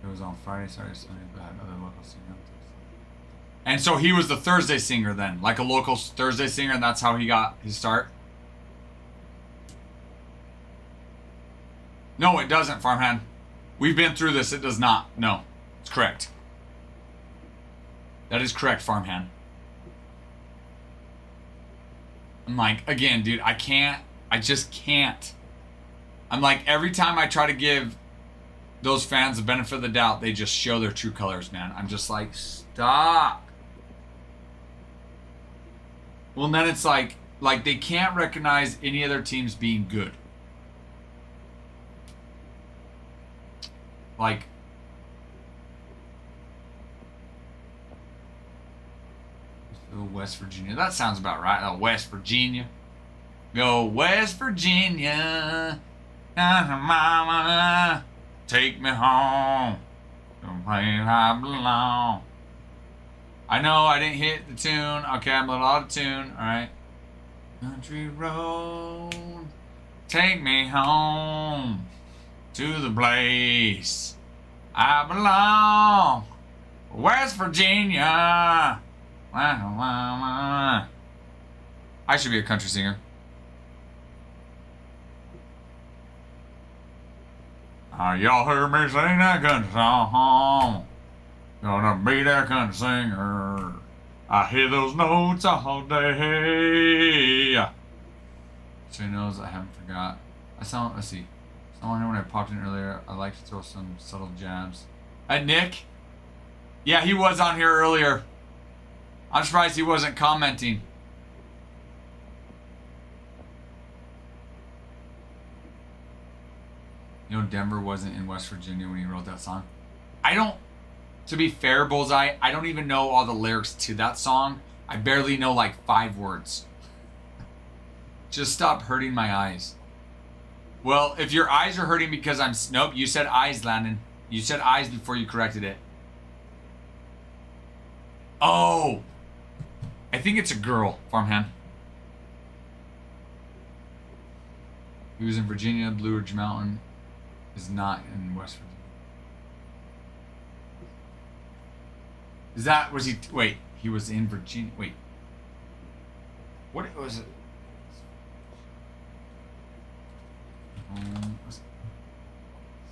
It was on Friday, Saturday, Sunday, but had other local singer. And so he was the Thursday singer then, like a local Thursday singer, and that's how he got his start? No, it doesn't, Farmhand. We've been through this. It does not. No, it's correct. That is correct, Farmhand. I'm like, again, dude, I just can't. I'm like, every time I try to give those fans the benefit of the doubt, they just show their true colors, man. I'm just like, stop. Well, and then it's like they can't recognize any other teams being good. Like, West Virginia. That sounds about right. Oh, West Virginia. Go West Virginia. Mama, take me home. Don't play I belong. I know I didn't hit the tune. Okay, I'm a little out of tune. All right. Country road, take me home to the place I belong. West Virginia. I should be a country singer. Y'all heard me sing that country song. Gonna be that country singer. I hear those notes all day. So he knows I haven't forgot. Let's see. Someone when I popped in earlier, I like to throw some subtle jabs. Nick? Yeah, he was on here earlier. I'm surprised he wasn't commenting. You know, Denver wasn't in West Virginia when he wrote that song. To be fair, Bullseye, I don't even know all the lyrics to that song. I barely know like 5 words. Just stop hurting my eyes. Well, if your eyes are hurting because nope, you said eyes, Landon. You said eyes before you corrected it. Oh! I think it's a girl, Farmhand. He was in Virginia. Blue Ridge Mountain is not in West Virginia. Wait, he was in Virginia. Wait. What was it?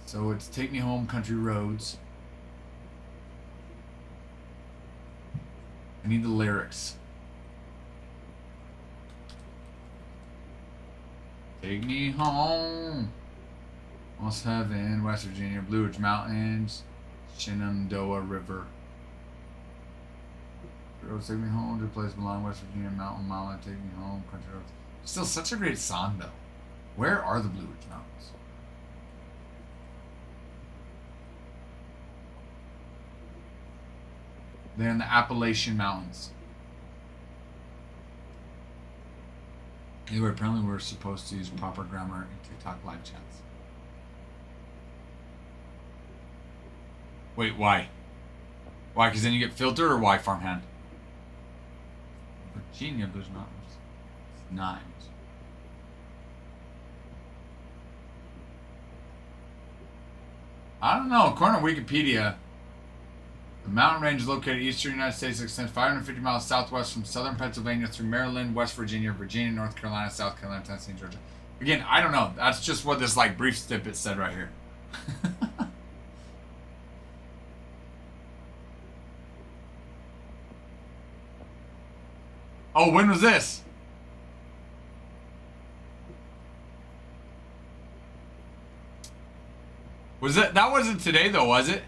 So it's Take Me Home, Country Roads. I need the lyrics. Take me home. Almost heaven, West Virginia, Blue Ridge Mountains, Shenandoah River. Roads take me home to a place belong, West Virginia, Mountain Mile, take me home, country roads. Still such a great song though. Where are the Blue Ridge Mountains? They're in the Appalachian Mountains. Anyway, apparently we're supposed to use proper grammar in TikTok live chats. Wait, why? Why? Because then you get filtered, or why, Farmhand? Virginia Blues Mountains. It's not. I don't know. According to Wikipedia, the mountain range is located in eastern United States, extends 550 miles southwest from southern Pennsylvania through Maryland, West Virginia, Virginia, North Carolina, South Carolina, Tennessee, and Georgia. Again, I don't know. That's just what this like brief snippet said right here. Oh, when was this? Was it? That wasn't today though, was it?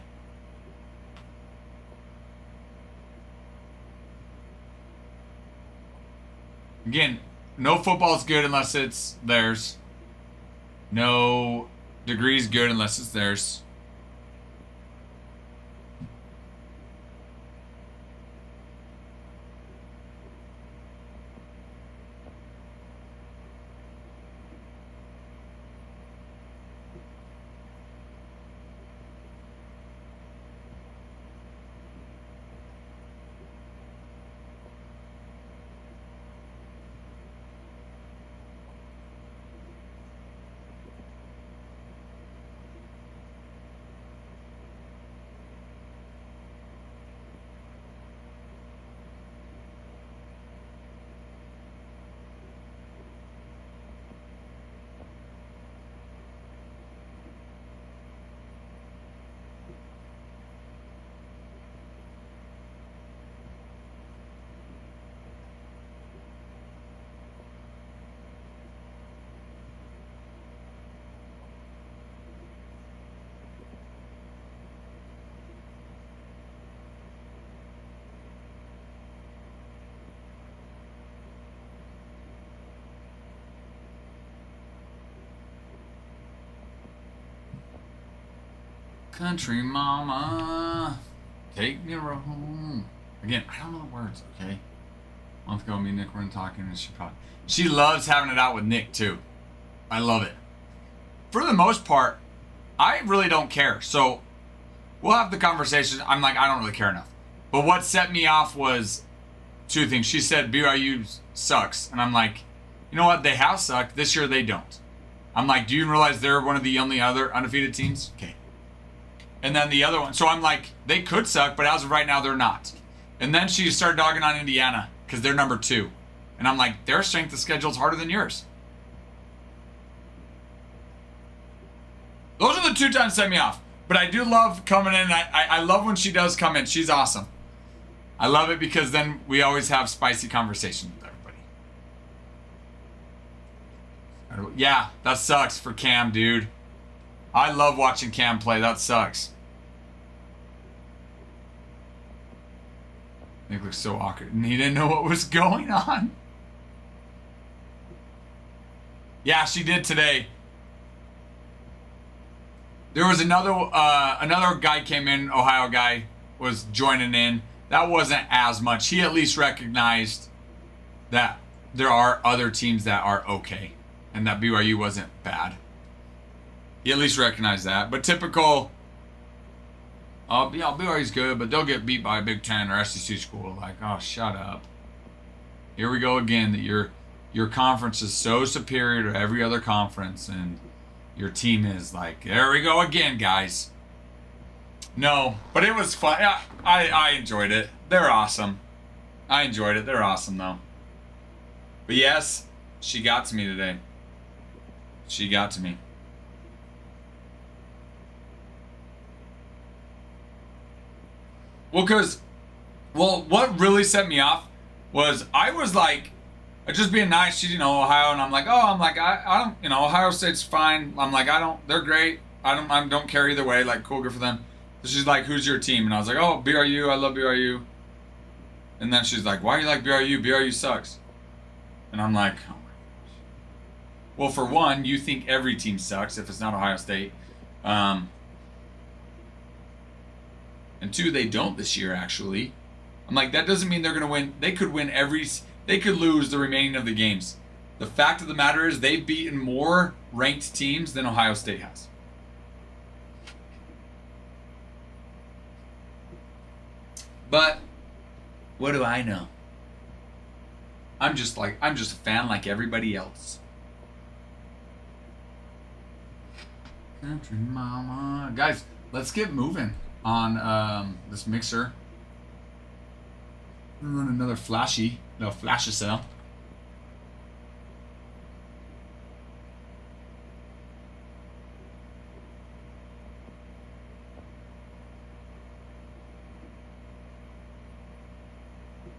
Again, no football's good unless it's theirs. No degree's good unless it's theirs. Country mama, take me home. Again, I don't know the words, okay? A month ago, me and Nick were talking, and she loves having it out with Nick, too. I love it. For the most part, I really don't care. So, we'll have the conversation. I'm like, I don't really care enough. But what set me off was two things. She said, BYU sucks. And I'm like, you know what? They have sucked. This year, they don't. I'm like, do you realize they're one of the only other undefeated teams? Okay. And then the other one. So I'm like, they could suck, but as of right now, they're not. And then she started dogging on Indiana because they're number 2. And I'm like, their strength of schedule is harder than yours. Those are the 2 times that set me off. But I do love coming in. I love when she does come in. She's awesome. I love it because then we always have spicy conversations with everybody. Yeah, that sucks for Cam, dude. I love watching Cam play. That sucks. Nick looks so awkward. And he didn't know what was going on. Yeah, she did today. There was another guy came in, Ohio guy, was joining in. That wasn't as much. He at least recognized that there are other teams that are okay. And that BYU wasn't bad. He at least recognized that. But typical, BYU's good, but they'll get beat by a Big Ten or SEC school. Like, oh, shut up. Here we go again, that your conference is so superior to every other conference, and your team is like, there we go again, guys. No, but it was fun. I enjoyed it. They're awesome. I enjoyed it. They're awesome, though. But yes, she got to me today. She got to me. Well, what really set me off was I was like, just being nice. She's, Ohio, and I'm like, I don't, Ohio State's fine. I'm like, they're great. I don't care either way. Like, cool, good for them. So she's like, who's your team? And I was like, oh, BYU. I love BYU. And then she's like, why do you like BYU? BYU sucks. And I'm like, oh my gosh. Well, for one, you think every team sucks if it's not Ohio State. And 2, they don't this year, actually. I'm like, that doesn't mean they're going to win. They could win they could lose the remaining of the games. The fact of the matter is they've beaten more ranked teams than Ohio State has. But what do I know? I'm just a fan like everybody else. Country mama. Guys, let's get moving on this mixer. I'm gonna run another flash cell.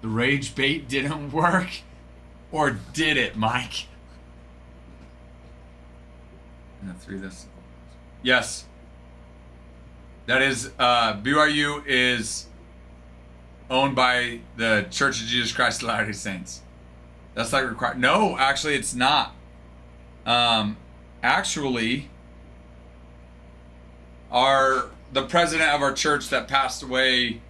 The rage bait didn't work, or did it, Mike? And the 3 this. Yes. That is, BYU is owned by the Church of Jesus Christ of Latter-day Saints. That's like required. No, actually, it's not. Actually, the president of our church that passed away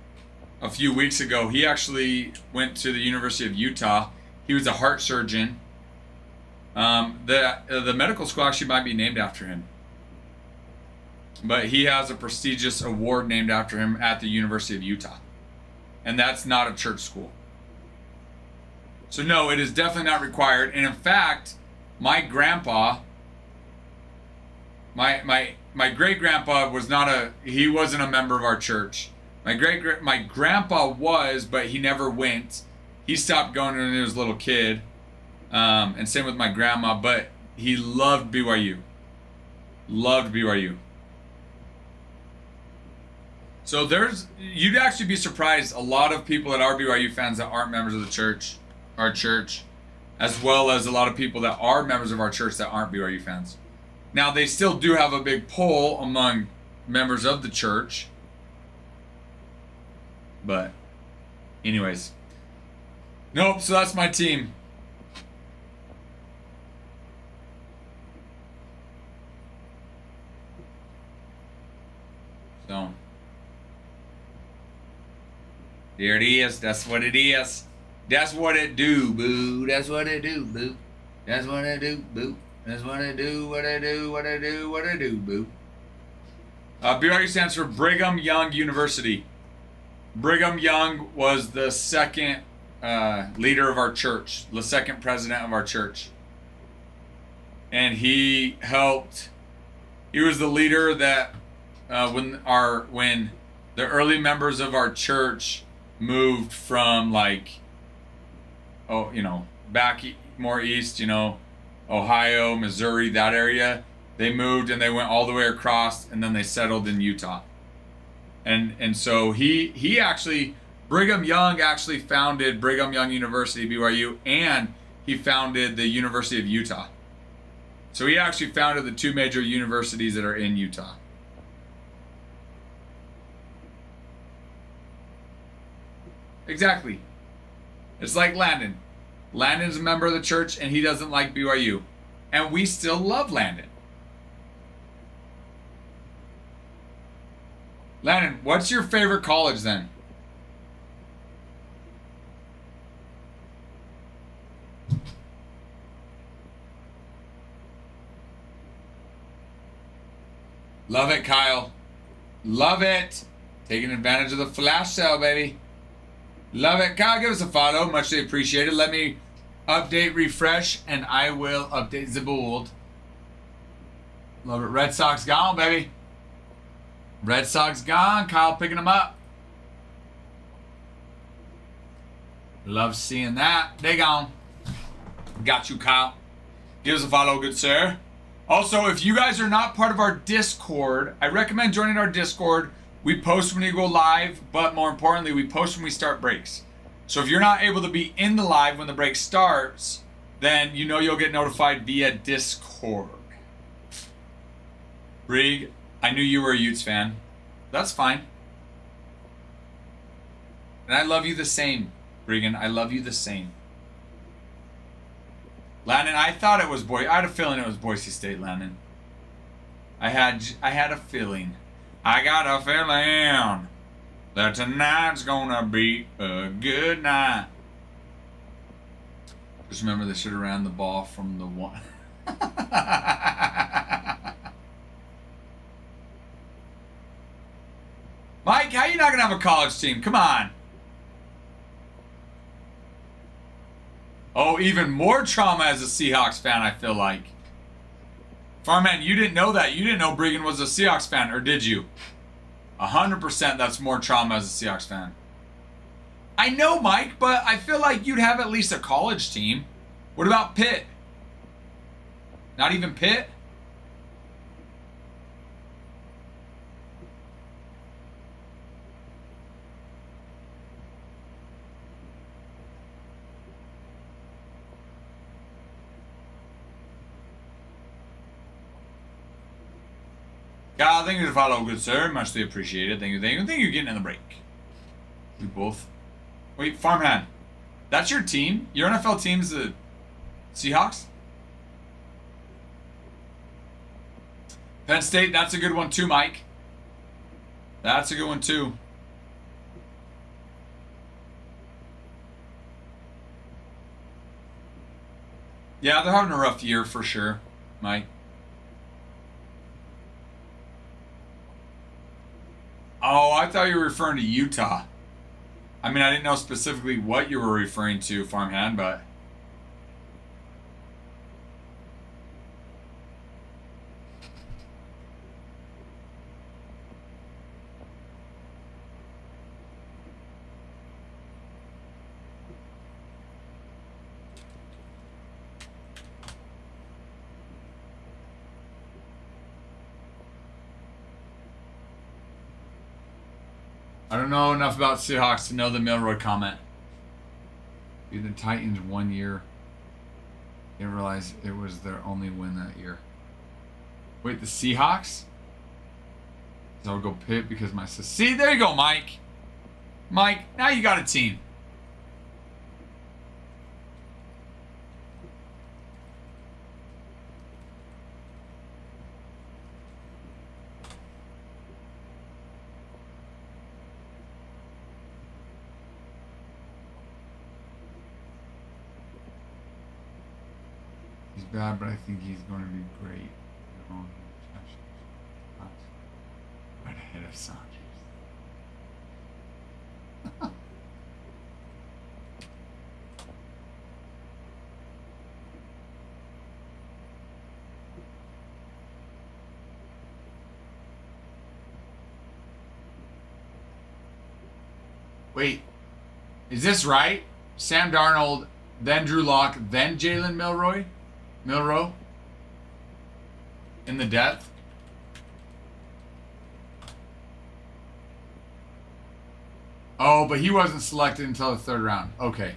a few weeks ago, he actually went to the University of Utah. He was a heart surgeon. The medical school actually might be named after him. But he has a prestigious award named after him at the University of Utah. And that's not a church school. So no, it is definitely not required. And in fact, my grandpa, my great grandpa he wasn't a member of our church. My grandpa was, but he never went. He stopped going when he was a little kid. And same with my grandma, but he loved BYU. Loved BYU. So you'd actually be surprised, a lot of people that are BYU fans that aren't members of our church, as well as a lot of people that are members of our church that aren't BYU fans. Now, they still do have a big pull among members of the church. But, anyways. Nope, so that's my team. So, there it is. That's what it is. That's what it do, boo. That's what it do, boo. That's what it do, boo. That's what it do, what I do, what I do, what I do, boo. BYU stands for Brigham Young University. Brigham Young was the second leader of our church, the second president of our church. And he was the leader that when the early members of our church moved from back more east, Ohio, Missouri, that area, they moved and they went all the way across and then they settled in Utah. And so he actually, Brigham Young actually founded Brigham Young University, BYU, and he founded the University of Utah. So he actually founded the two major universities that are in Utah. Exactly. It's like Landon. Landon's a member of the church and he doesn't like BYU. And we still love Landon. Landon, what's your favorite college then? Love it, Kyle. Love it. Taking advantage of the flash sale, baby. Love it. Kyle, give us a follow. Muchly appreciated. Let me update, refresh, and I will update the board. Love it. Red Sox gone, baby. Red Sox gone. Kyle picking them up. Love seeing that. They gone. Got you, Kyle. Give us a follow, good sir. Also, if you guys are not part of our Discord, I recommend joining our Discord. We post when we go live, but more importantly, we post when we start breaks. So if you're not able to be in the live when the break starts, then you'll get notified via Discord. Brig, I knew you were a Utes fan. That's fine. And I love you the same, Brigham. I love you the same. Landon, I thought it was I had a feeling it was Boise State, Landon. I had a feeling. I got a feeling that tonight's gonna be a good night. Just remember they should have ran the ball from the one. Mike, how you not gonna have a college team? Come on. Oh, even more trauma as a Seahawks fan, I feel like. Farman, you didn't know that. You didn't know Brigham was a Seahawks fan, or did you? 100% that's more trauma as a Seahawks fan. I know, Mike, but I feel like you'd have at least a college team. What about Pitt? Not even Pitt? God, thank you for the follow, good sir. Muchly appreciated. Thank you. Thank you. Thank you for getting in the break. We both. Wait, Farmhand. That's your team? Your NFL team is the Seahawks? Penn State, that's a good one too, Mike. That's a good one too. Yeah, they're having a rough year for sure, Mike. Oh, I thought you were referring to Utah. I mean, I didn't know specifically what you were referring to, Farmhand, but... I don't know enough about Seahawks to know the Milroy comment. Be the Titans 1 year. Didn't realize it was their only win that year. Wait, the Seahawks? So I'll go Pitt because my sister. See, there you go, Mike. Mike, now you got a team. He's bad, but I think he's going to be great. Right ahead of Sanchez. Wait, is this right? Sam Darnold, then Drew Lock, then Jalen Milroe? In the depth? Oh, but he wasn't selected until the third round. Okay.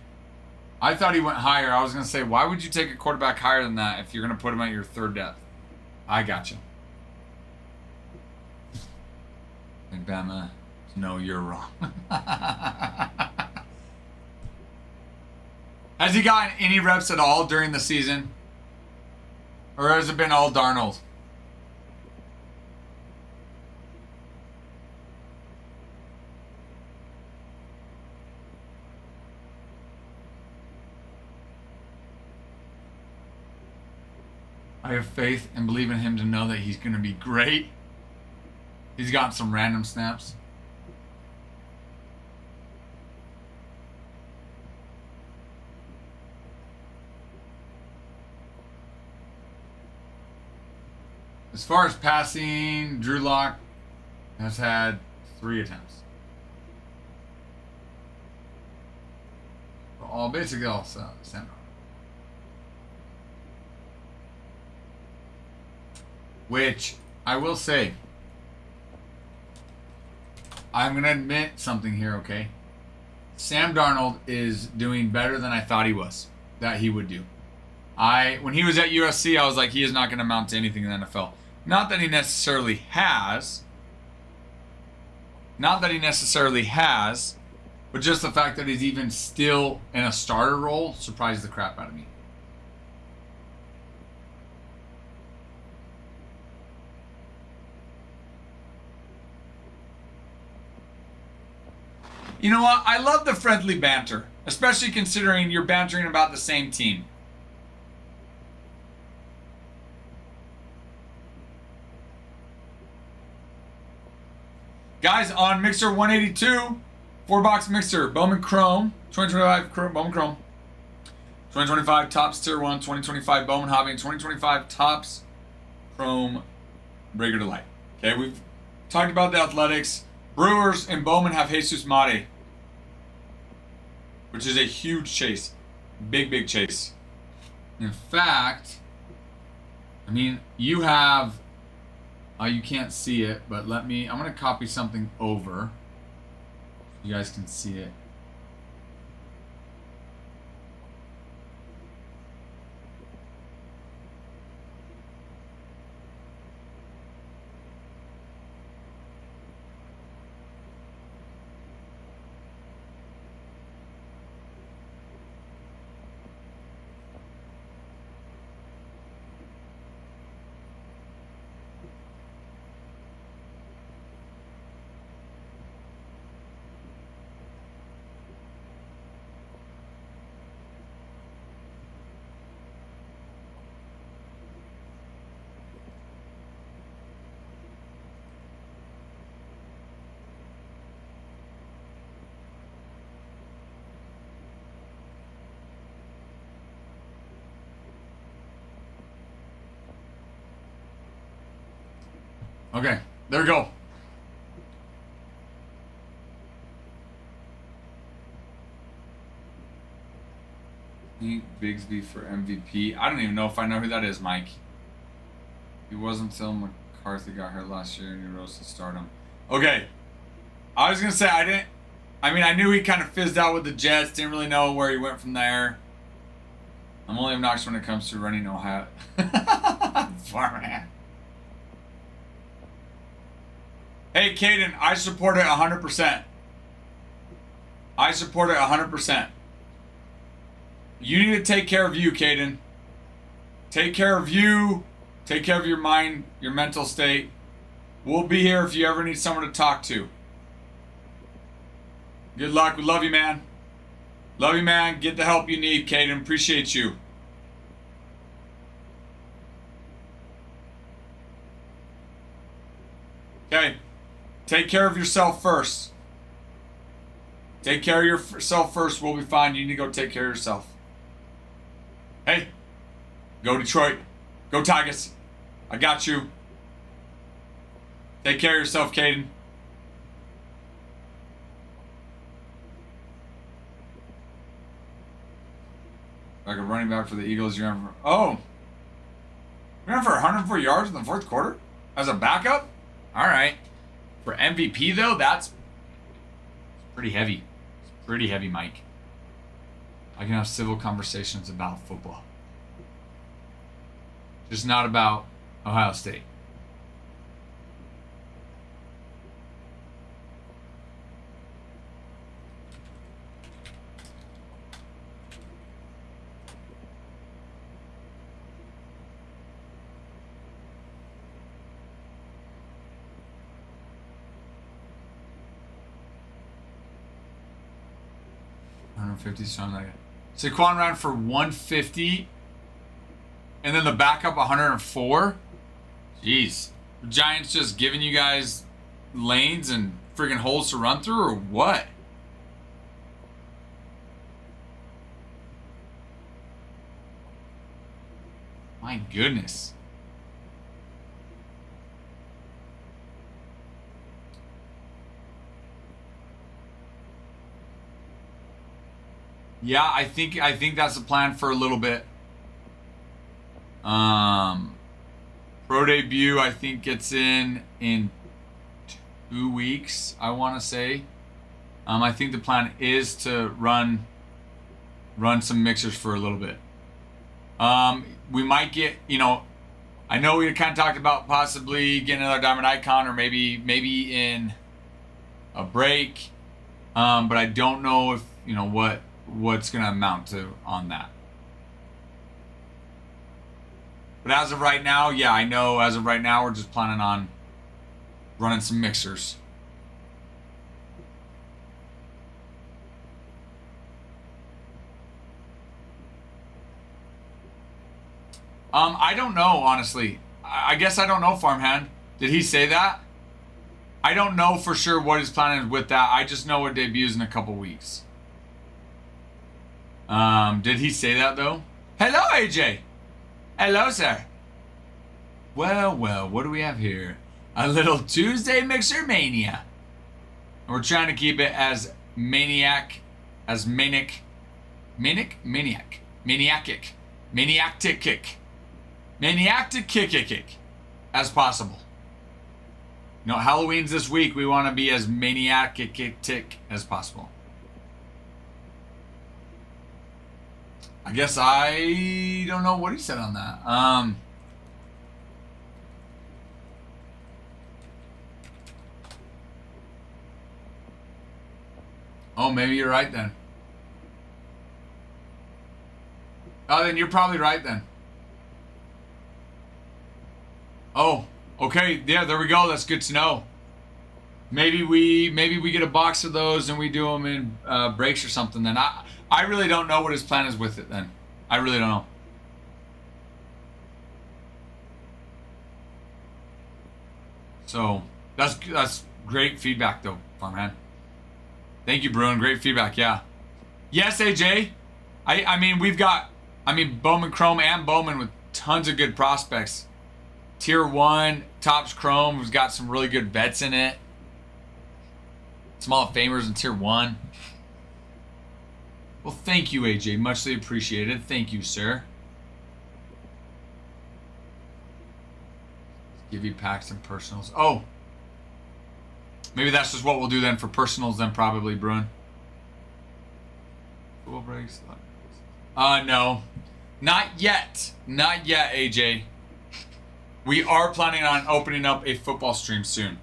I thought he went higher. I was going to say, why would you take a quarterback higher than that if you're going to put him at your third depth? I got you. Alabama, no, you're wrong. Has he gotten any reps at all during the season? Or has it been all Darnold? I have faith and believe in him to know that he's going to be great. He's gotten some random snaps. As far as passing, Drew Lock has had 3 attempts. Basically all Sam. Which I will say, I'm going to admit something here, okay? Sam Darnold is doing better than I thought he would do. When he was at USC, I was like, he is not going to amount to anything in the NFL. Not that he necessarily has. But just the fact that he's even still in a starter role surprised the crap out of me. You know what? I love the friendly banter, especially considering you're bantering about the same team. Guys, on Mixer 182, 4-box Mixer, Bowman Chrome, 2025 Bowman Chrome, 2025 Topps Tier 1, 2025 Bowman Hobby, and 2025 Topps Chrome Regular Light. Okay, we've talked about the Athletics. Brewers and Bowman have Jesus Mate, which is a huge chase. Big chase. In fact, I mean, you have... you can't see it, but I'm going to copy something over so you guys can see it. Okay, there we go. Bigsby for MVP. I don't even know if I know who that is, Mike. He wasn't until McCarthy got hurt last year and he rose to stardom. Okay. I was going to say I knew he kind of fizzed out with the Jets. Didn't really know where he went from there. I'm only obnoxious when it comes to running no hat. Farmhand. Hey, Caden, I support it 100%. I support it 100%. You need to take care of you, Caden. Take care of you. Take care of your mind, your mental state. We'll be here if you ever need someone to talk to. Good luck. We love you, man. Love you, man. Get the help you need, Caden. Appreciate you. Okay. Take care of yourself first. Take care of yourself first. We'll be fine. You need to go take care of yourself. Hey. Go Detroit. Go Tigers. I got you. Take care of yourself, Caden. Like a running back for the Eagles, you're in for... Oh! You're in for 104 yards in the fourth quarter? As a backup? Alright. For MVP, though, that's pretty heavy. It's pretty heavy, Mike. I can have civil conversations about football. Just not about Ohio State. Something like that. Saquon ran for 150 and then the backup 104. Jeez. The Giants just giving you guys lanes and friggin' holes to run through or what? My goodness. Yeah, I think that's the plan for a little bit. Pro debut, I think gets in 2 weeks, I want to say. I think the plan is to run some mixers for a little bit. We might get, I know we kind of talked about possibly getting another diamond icon or maybe in a break. But I don't know if, what's going to amount to on that. But as of right now, yeah, I know as of right now, we're just planning on running some mixers. I don't know, honestly. I guess I don't know, Farmhand. Did he say that? I don't know for sure what his plan is with that. I just know it debuts in a couple weeks. Did he say that though? Hello, AJ. Hello, sir. Well, what do we have here? A little Tuesday Mixer Mania. We're trying to keep it as maniac, as maniac, as possible. Halloween's this week. We want to be as maniac as possible. I guess I don't know what he said on that. Oh, maybe you're right then. Oh, then you're probably right then. Oh, okay. Yeah, there we go. That's good to know. Maybe we get a box of those and we do them in breaks or something. Then I really don't know what his plan is with it. Then I really don't know. So that's great feedback though, Farmhand. Thank you, Bruin. Great feedback. Yeah. Yes, AJ. I mean we've got Bowman Chrome and Bowman with tons of good prospects. Tier 1, Topps Chrome has got some really good vets in it. Small of Famers in Tier 1. Well, thank you, AJ. Muchly appreciated. Thank you, sir. Give you packs and personals. Oh. Maybe that's just what we'll do then for personals then probably, Bruin. Football breaks. No. Not yet. Not yet, AJ. We are planning on opening up a football stream soon.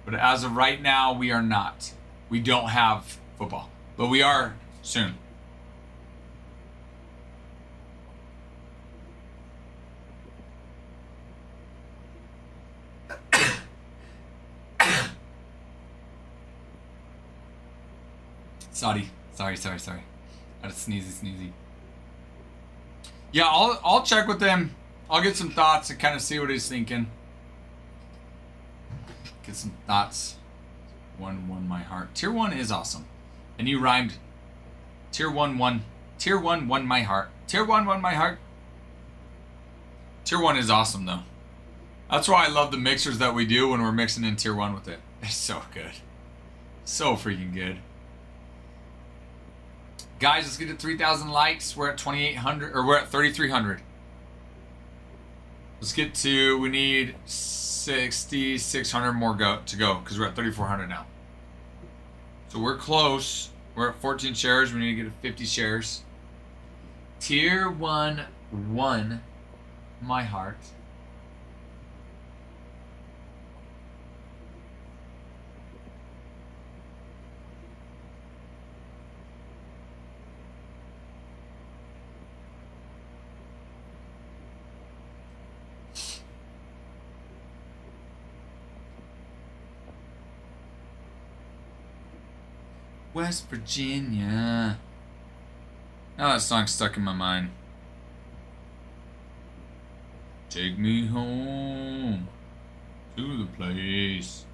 But as of right now, we are not. We don't have football. But we are soon. Sorry. I had a sneezy. Yeah, I'll check with him. I'll get some thoughts and kind of see what he's thinking. Get some thoughts. 1 my heart. Tier 1 is awesome. And you rhymed. Tier 1 Tier 1 my heart. Tier 1 my heart. Tier 1 is awesome though. That's why I love the mixers that we do when we're mixing in Tier 1 with it. It's so good. So freaking good. Guys, let's get to 3,000 likes. We're at 2,800, or we're at 3,300. Let's get to, we need 6,600 more to go, because we're at 3,400 now. So we're close. We're at 14 shares. We need to get to 50 shares. Tier 1, my heart. West Virginia. Now that song's stuck in my mind. Take me home to the place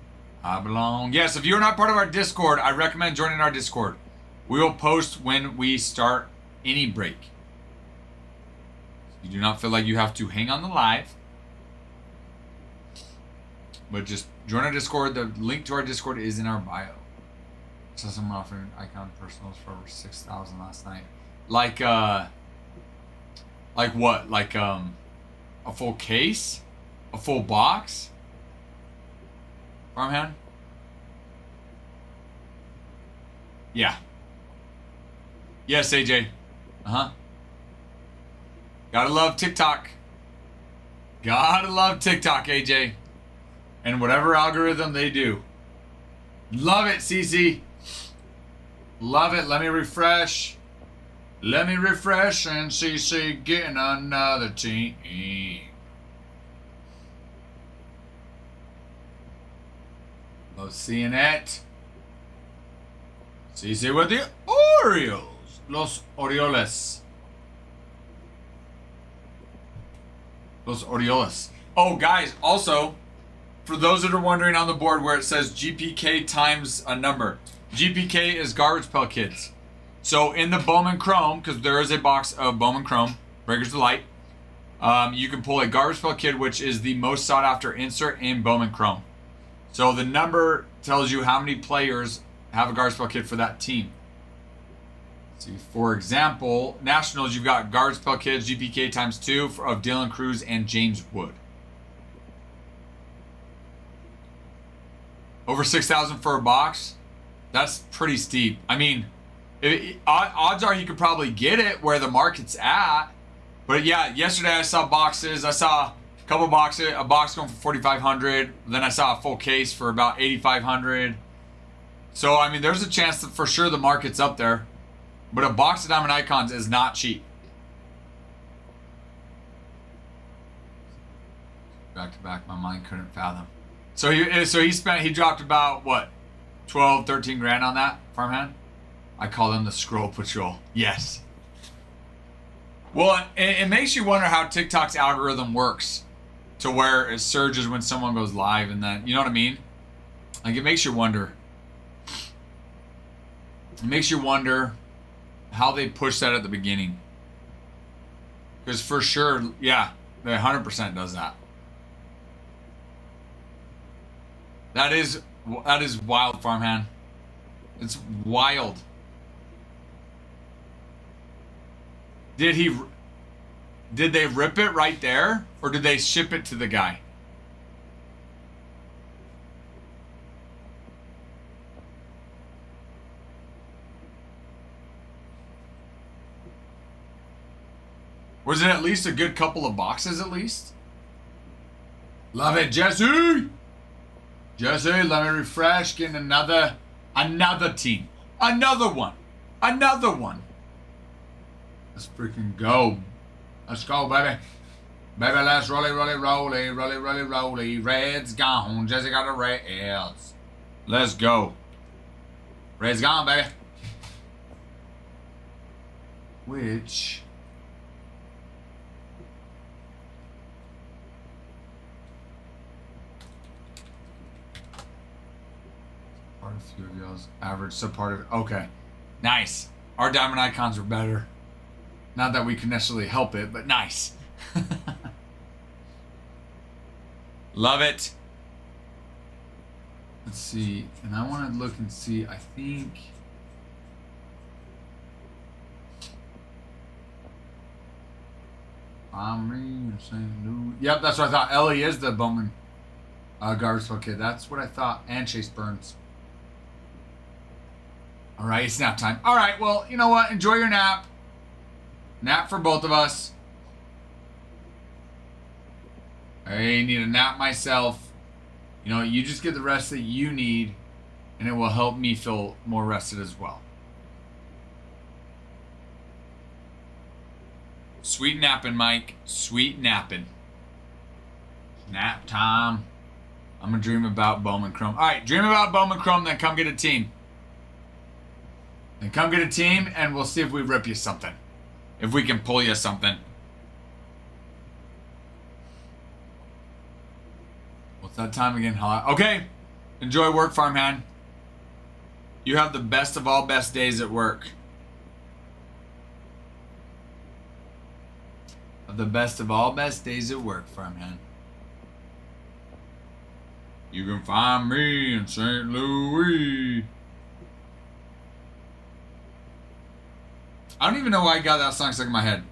I belong. Yes, if you're not part of our Discord, I recommend joining our Discord. We will post when we start any break. You do not feel like you have to hang on the live. But just join our Discord. The link to our Discord is in our bio. So someone offered icon personals for over 6,000 last night. Like what? Like a full case? A full box? Farmhand? Yeah. Yes, AJ. Gotta love TikTok. Gotta love TikTok, AJ. And whatever algorithm they do. Love it, CC. Love it. Let me refresh. Let me refresh and CC getting another team. Love seeing it. CC with the Orioles. Los Orioles. Los Orioles. Oh, guys, also, for those that are wondering on the board where it says GPK times a number, GPK is Garbage Pail Kids. So in the Bowman Chrome, because there is a box of Bowman Chrome, Breakers Delight, you can pull a Garbage Pail Kid, which is the most sought after insert in Bowman Chrome. So the number tells you how many players have a Garbage Pail Kid for that team. See, for example, Nationals, you've got Garbage Pail Kids, GPK times 2 of Dylan Cruz and James Wood. Over 6,000 for a box. That's pretty steep. I mean, odds are you could probably get it where the market's at. But yeah, yesterday I saw boxes. I saw a couple boxes, a box going for 4,500. Then I saw a full case for about 8,500. So, I mean, there's a chance that for sure the market's up there. But a box of Diamond Icons is not cheap. Back to back, my mind couldn't fathom. So he dropped about what? 12, 13 grand on that, Farmhand? I call them the scroll patrol. Yes. Well, it makes you wonder how TikTok's algorithm works to where it surges when someone goes live and then, you know what I mean? Like, it makes you wonder. It makes you wonder how they push that at the beginning. Because for sure, yeah, They 100% does that. That is wild, farmhand. It's wild. Did they rip it right there, or did they ship it to the guy? Was it at least a good couple of boxes at least? Love it, Jesse! Jesse, let me refresh. Getting another team. Another one. Another one. Let's freaking go. Let's go, baby. Baby, let's rolly. Red's gone. Jesse got the Reds. Let's go. Red's gone, baby. Which... part of few of y'all's average, subpart of... Okay. Nice. Our diamond icons are better. Not that we can necessarily help it, but nice. Love it. Let's see. And I want to look and see. I think... Omri and St. Louis. Yep, that's what I thought. Ellie is the Bowman garbage pail kid. That's what I thought. And Chase Burns. All right, it's nap time. All right, well, you know what? Enjoy your nap. Nap for both of us. I need a nap myself. You know, you just get the rest that you need, and it will help me feel more rested as well. Sweet napping, Mike. Sweet napping. Nap time. I'm going to dream about Bowman Chrome. All right, dream about Bowman Chrome, then come get a team. Then come get a team, and we'll see if we rip you something. If we can pull you something. What's that time again? Okay. Enjoy work, farmhand. You have the best of all best days at work. The best of all best days at work, farmhand. You can find me in St. Louis. I don't even know why I got that song stuck in my head.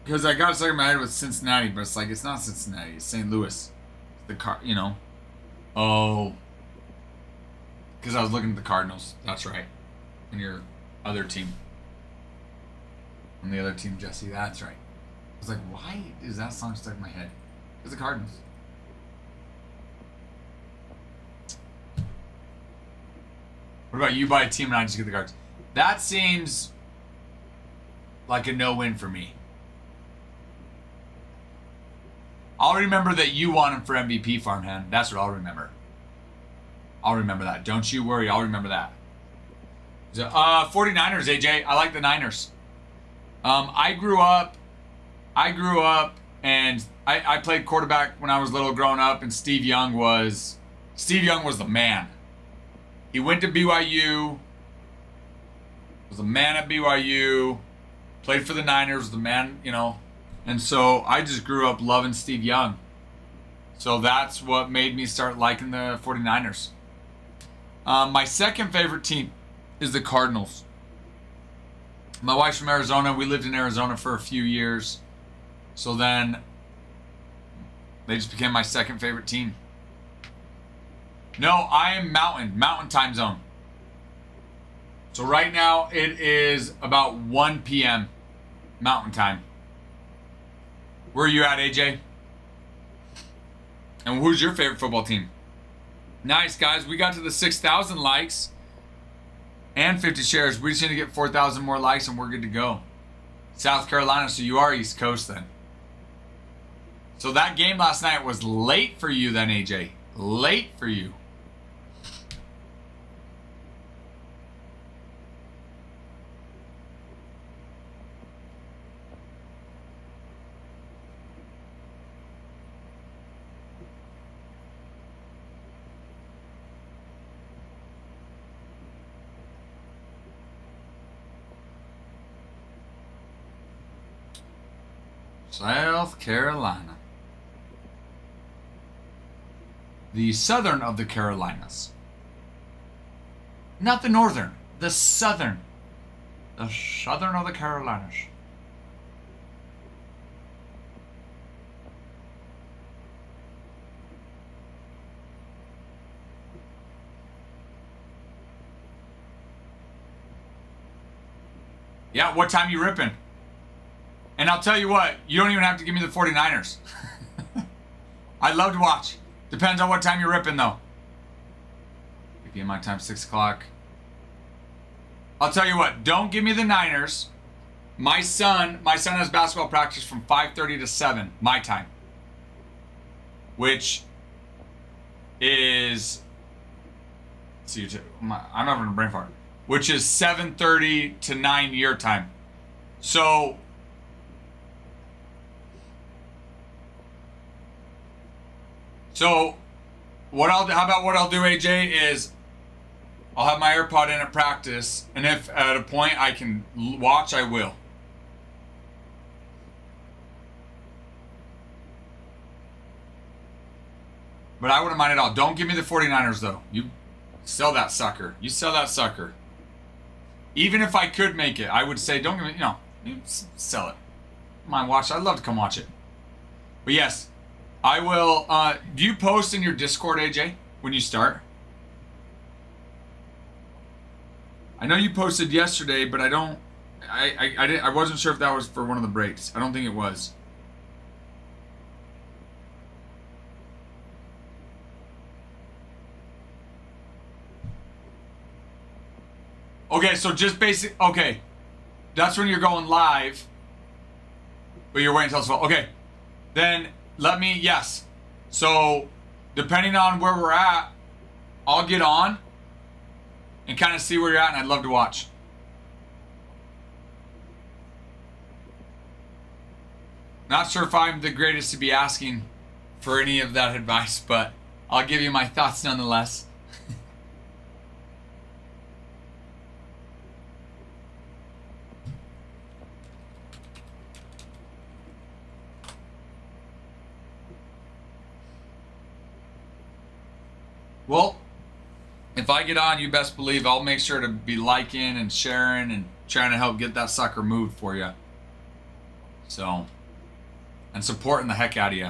Because I got it stuck in my head with Cincinnati, but it's like, it's not Cincinnati, it's St. Louis. The car, you know. Oh. Because I was looking at the Cardinals. That's right. And your other team. On the other team, Jesse. That's right. I was like, why is that song stuck in my head? Because the Cardinals. What about you buy a team and I just get the cards? That seems like a no-win for me. I'll remember that you want him for MVP, farmhand. That's what I'll remember. I'll remember that. Don't you worry. I'll remember that. 49ers, AJ. I like the Niners. I grew up and I played quarterback when I was little growing up, and Steve Young was the man. He went to BYU, was a man at BYU, played for the Niners, the man, you know. And so I just grew up loving Steve Young. So that's what made me start liking the 49ers. My second favorite team is the Cardinals. My wife's from Arizona. We lived in Arizona for a few years. So then they just became my second favorite team. No, I am mountain time zone. So right now it is about 1 p.m. Mountain time. Where are you at, AJ? And who's your favorite football team? Nice, guys. We got to the 6,000 likes and 50 shares. We just need to get 4,000 more likes and we're good to go. South Carolina, so you are East Coast then. So that game last night was late for you then, AJ. Late for you. South Carolina. The southern of the Carolinas. Not the northern. The southern. The southern of the Carolinas. Yeah, what time you ripping? And I'll tell you what, you don't even have to give me the 49ers. I'd love to watch. Depends on what time you're ripping, though. 8 p.m. my time, 6 o'clock. I'll tell you what, don't give me the Niners. My son has basketball practice from 5:30 to 7, my time. Which is... See, I'm not having a brain fart. Which is 7:30 to 9 your time. So... how about what I'll do, AJ, is I'll have my AirPod in at practice, and if at a point I can watch, I will. But I wouldn't mind at all. Don't give me the 49ers, though. You sell that sucker. You sell that sucker. Even if I could make it, I would say, don't give me, you sell it. Mind watch. I'd love to come watch it. But yes, I will. Do you post in your Discord, AJ, when you start? I know you posted yesterday, but I don't. I wasn't sure if that was for one of the breaks. I don't think it was. Okay, so just basic. Okay, that's when you're going live, but you're waiting until it's full. Okay, then let me. Yes. So depending on where we're at, I'll get on and kind of see where you're at, and I'd love to watch. Not sure if I'm the greatest to be asking for any of that advice, but I'll give you my thoughts nonetheless. Well, if I get on, you best believe I'll make sure to be liking and sharing and trying to help get that sucker moved for you. So, and supporting the heck out of you.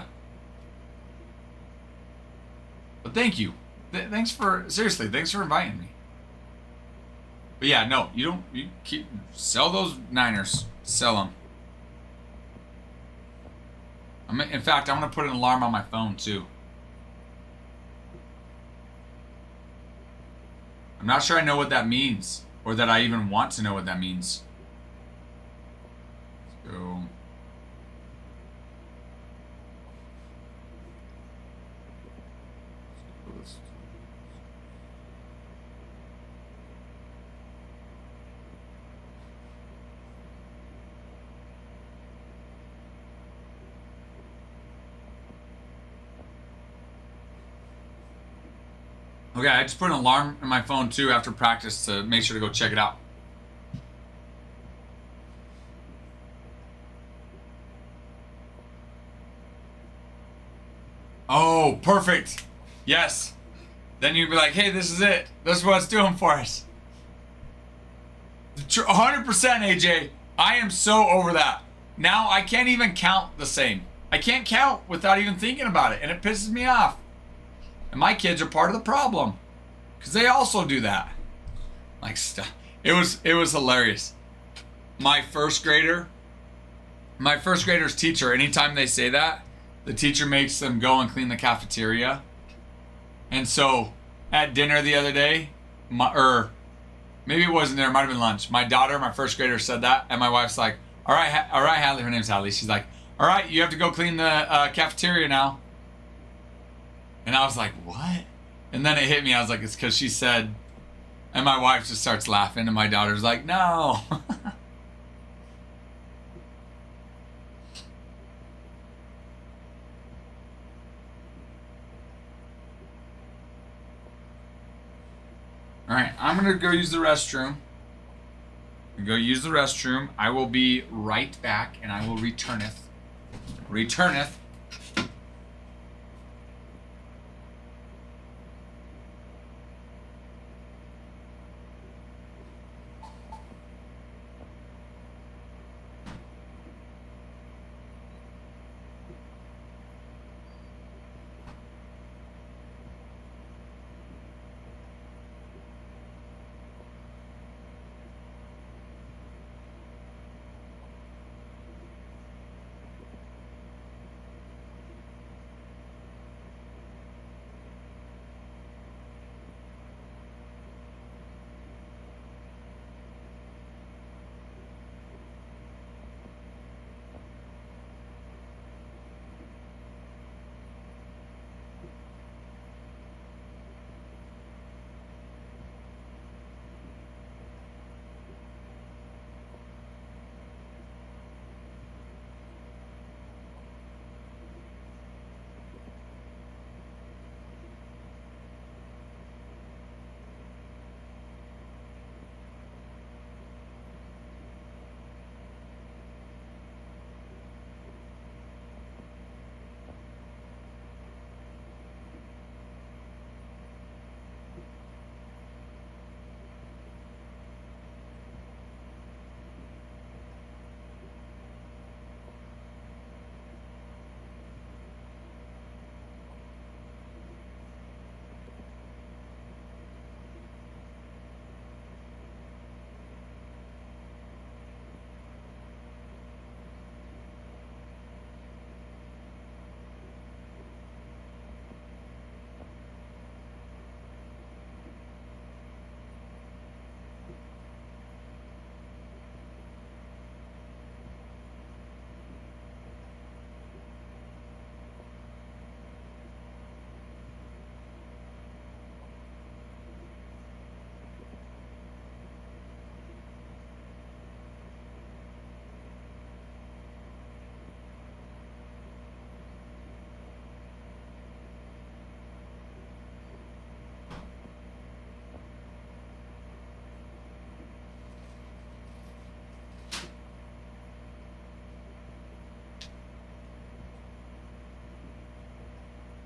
But thank you. Thanks for inviting me. But yeah, no, you sell those Niners. Sell them. In fact, I'm going to put an alarm on my phone too. I'm not sure I know what that means, or that I even want to know what that means. Let's go. Okay, I just put an alarm in my phone too after practice to make sure to go check it out. Oh, perfect. Yes. Then you'd be like, hey, this is it. This is what it's doing for us. 100% AJ. I am so over that. Now I can't even count the same. I can't count without even thinking about it, and it pisses me off. And my kids are part of the problem, because they also do that. Like stuff. It was hilarious. My first grader's teacher, anytime they say that, the teacher makes them go and clean the cafeteria. And so at dinner the other day, maybe it wasn't there, it might have been lunch. My daughter, my first grader, said that, and my wife's like, all right, Hadley, her name's Hadley. She's like, all right, you have to go clean the cafeteria now. And I was like, what? And then it hit me. I was like, it's because she said, and my wife just starts laughing, and my daughter's like, no. All right, I'm going to go use the restroom. I will be right back, and I will returneth. returneth.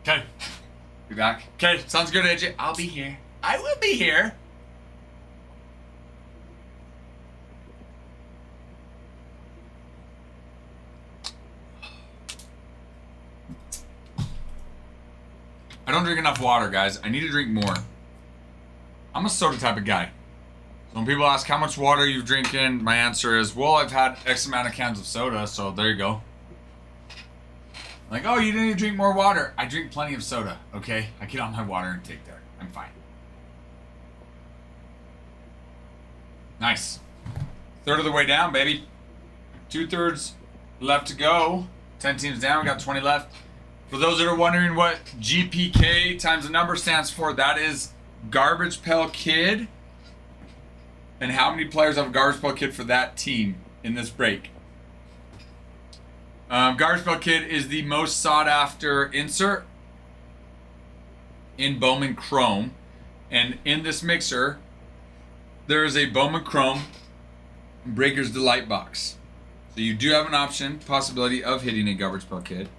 Okay. Be back. Okay, sounds good, AJ. I'll be here. I will be here. I don't drink enough water, guys. I need to drink more. I'm a soda type of guy. So when people ask how much water you've drinking, my answer is, well, I've had X amount of cans of soda, so there you go. Like, oh, you need to drink more water. I drink plenty of soda, okay? I get on my water intake there. I'm fine. Nice. Third of the way down, baby. 2/3 left to go. 10 teams down, we got 20 left. For those that are wondering what GPK times the number stands for, that is Garbage Pail Kid. And how many players have a Garbage Pail Kid for that team in this break? Garbage Pail Kid is the most sought after insert in Bowman Chrome. And in this mixer, there is a Bowman Chrome Breaker's Delight box. So you do have an option, possibility of hitting a Garbage Pail Kid.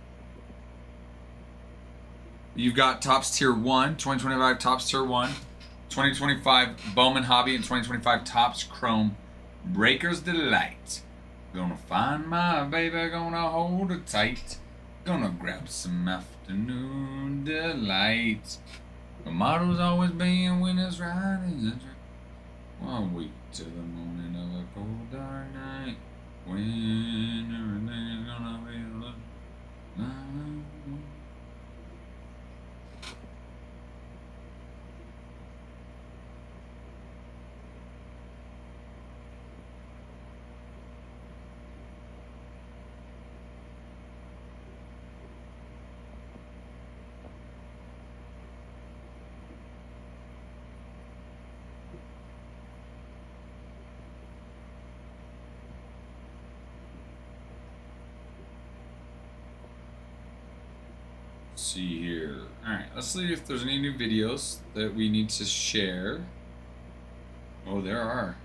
You've got Topps Tier 1, 2025 Topps Tier 1, 2025 Bowman Hobby, and 2025 Topps Chrome Breaker's Delight. Gonna find my baby, gonna hold her tight. Gonna grab some afternoon delight. The motto's always been when it's right is a drink. One week till the morning of a cold dark night. When everything's gonna be like see here. Alright, let's see if there's any new videos that we need to share. Oh, there are.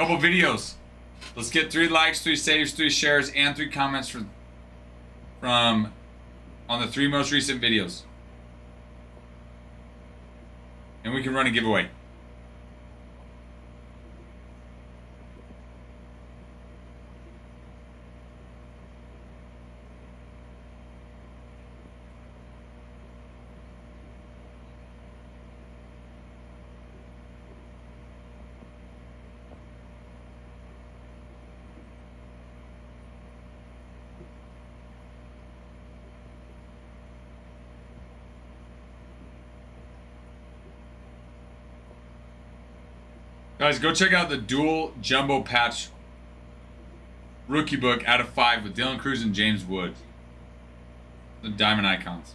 Couple videos. Let's get 3 likes, 3 saves, 3 shares, and 3 comments from on the 3 most recent videos. And we can run a giveaway. Guys, go check out the dual jumbo patch rookie book out of 5 with Dylan Cruz and James Wood. The diamond icons.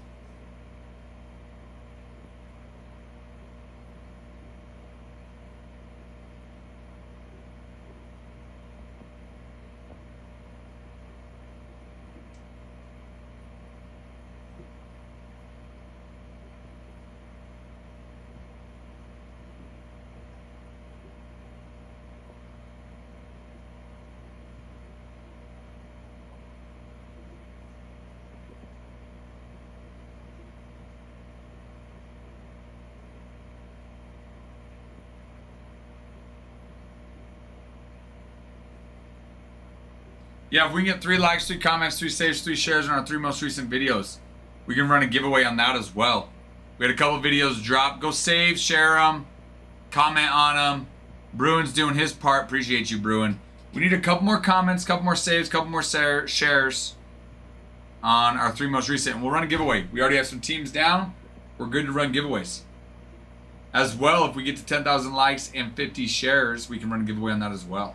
Yeah, if we can get 3 likes, 3 comments, 3 saves, 3 shares on our 3 most recent videos, we can run a giveaway on that as well. We had a couple videos drop. Go save, share them, comment on them. Bruin's doing his part. Appreciate you, Bruin. We need a couple more comments, couple more saves, couple more shares on our 3 most recent, and we'll run a giveaway. We already have some teams down. We're good to run giveaways. As well, if we get to 10,000 likes and 50 shares, we can run a giveaway on that as well.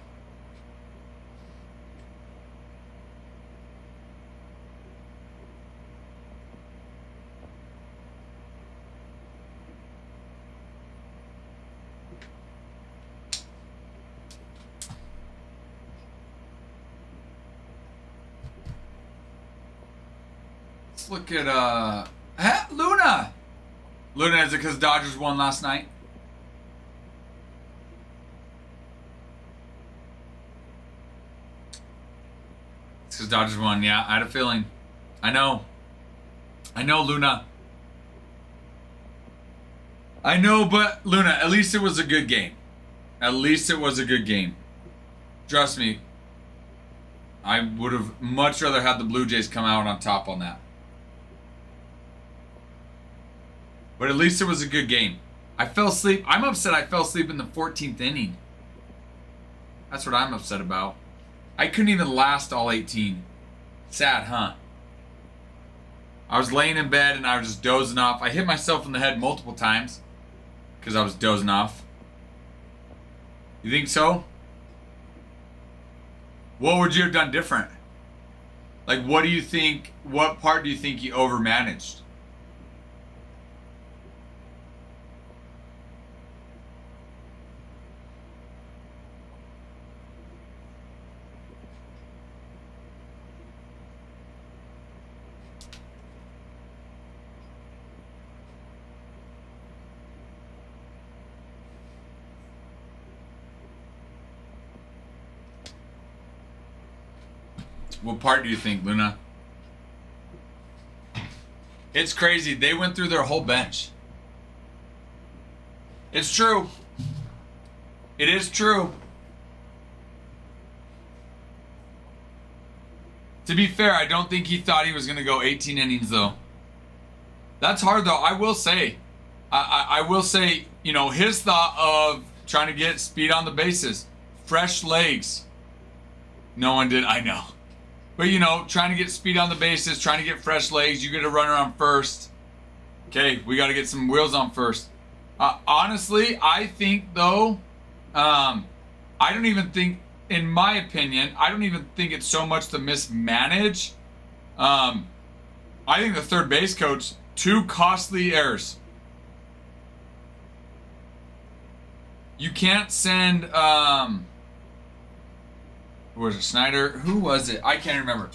Look at Luna. Luna, is it because Dodgers won last night? It's because Dodgers won. Yeah, I had a feeling. I know, Luna. I know, but Luna, at least it was a good game. At least it was a good game. Trust me. I would have much rather had the Blue Jays come out on top on that. But at least it was a good game. I fell asleep. I'm upset I fell asleep in the 14th inning. That's what I'm upset about. I couldn't even last all 18. Sad, huh? I was laying in bed and I was just dozing off. I hit myself in the head multiple times because I was dozing off. You think so? What would you have done different? Like, what do you think, what part do you think you overmanaged? What part do you think, Luna? It's crazy. They went through their whole bench. It's true. It is true. To be fair, I don't think he thought he was going to go 18 innings, though. That's hard, though. I will say, I will say, you know, his thought of trying to get speed on the bases, fresh legs. No one did. I know. But, you know, trying to get speed on the bases, trying to get fresh legs. You get a runner on first. Okay, we got to get some wheels on first. Honestly, I think, though, I don't even think, in my opinion, I don't even think it's so much to mismanage. I think the third base coach, 2 costly errors. You can't send... Who was it? Snyder? Who was it? I can't remember.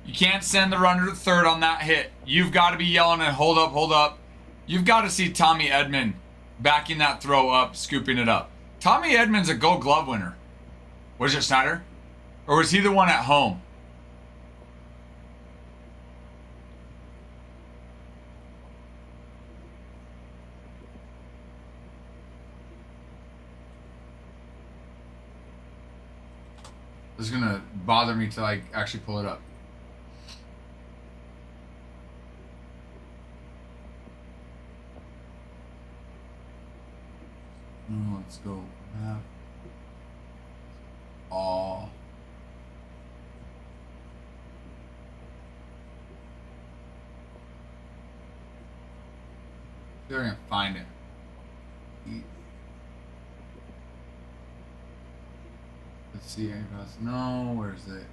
You can't send the runner to third on that hit. You've got to be yelling and hold up, hold up. You've got to see Tommy Edman backing that throw up, scooping it up. Tommy Edman's a Gold Glove winner. Was it Snyder? Or was he the one at home? This is gonna bother me till I actually pull it up. Let's go map. Oh. They're gonna find it. Let's see. No, where's it?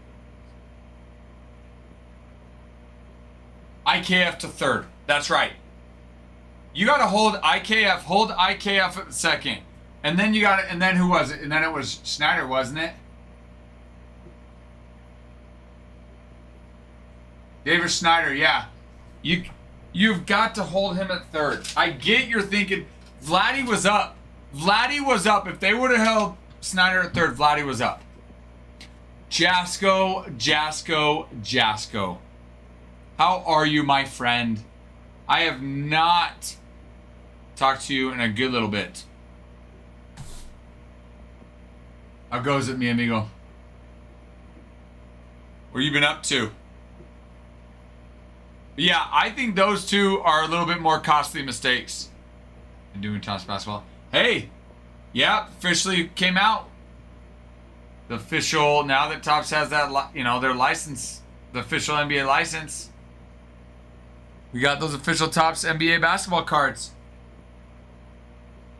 IKF to third. That's right. You gotta hold IKF. Hold IKF at second. And then you got it, and then who was it? And then it was Snyder, wasn't it? David Snyder, yeah. You've got to hold him at third. I get you're thinking Vladdy was up. Vladdy was up. If they would have held Snyder at third, Vladdy was up. Jasko. How are you, my friend? I have not talked to you in a good little bit. How goes it, mi amigo? What you been up to? Yeah, I think those two are a little bit more costly mistakes in doing Topps basketball. Hey, yeah, officially came out. The official, now that Topps has that, their license, the official NBA license. We got those official Topps NBA basketball cards.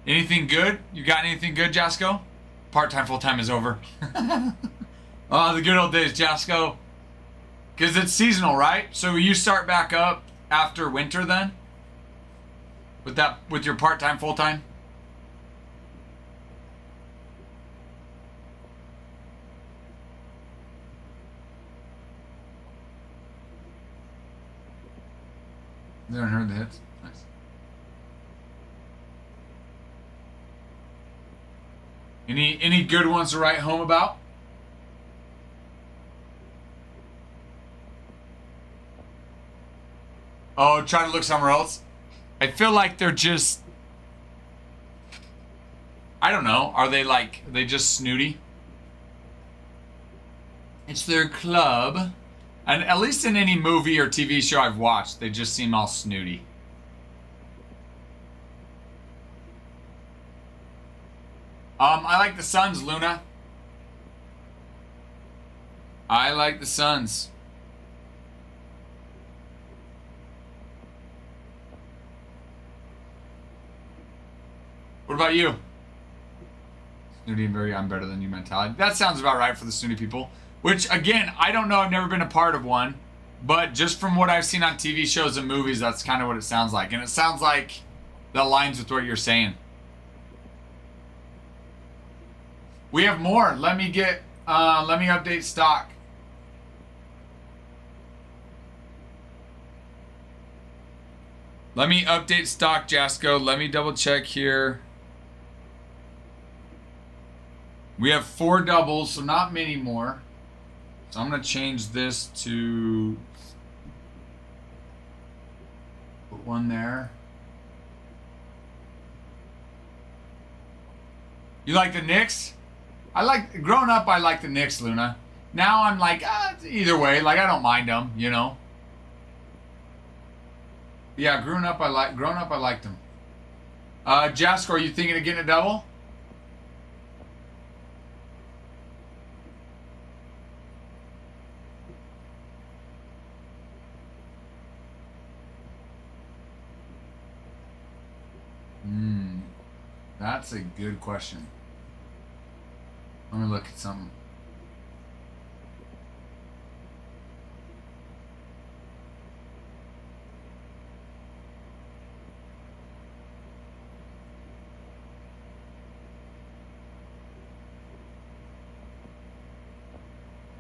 Anything good? You got anything good, Jasko? Part-time, full-time is over. Oh, the good old days, Jasko. Because it's seasonal, right? So you start back up after winter then? With your part-time, full-time? You haven't heard the hits? Nice. Any good ones to write home about? Oh, try to look somewhere else? I feel like they're just... I don't know. Are they just snooty? It's their club. And at least in any movie or TV show I've watched, they just seem all snooty. I like the Suns, Luna. I like the Suns. What about you? Snooty and very I'm better than you mentality. That sounds about right for the snooty people. Which, again, I don't know. I've never been a part of one. But just from what I've seen on TV shows and movies, that's kind of what it sounds like. And it sounds like that aligns with what you're saying. We have more. Let me update stock. Let me update stock, Jasko. Let me double check here. We have 4 doubles, so not many more. So I'm going to change this to... Put one there. You like the Knicks? Growing up, I liked the Knicks, Luna. Now I'm like, either way, I don't mind them, you know. Yeah, growing up I liked them. Jasko, are you thinking of getting a double? That's a good question. Let me look at something.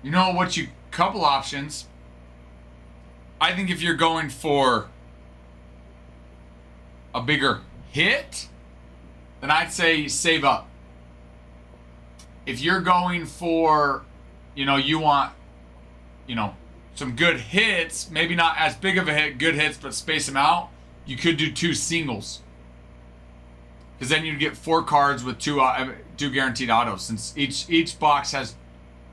You know what? Couple options. I think if you're going for a bigger hit, then I'd say save up. if you're going for, you want, some good hits, maybe not as big of a hit, good hits, but space them out, you could do 2 singles. Because then you'd get 4 cards with 2 guaranteed autos, since each box has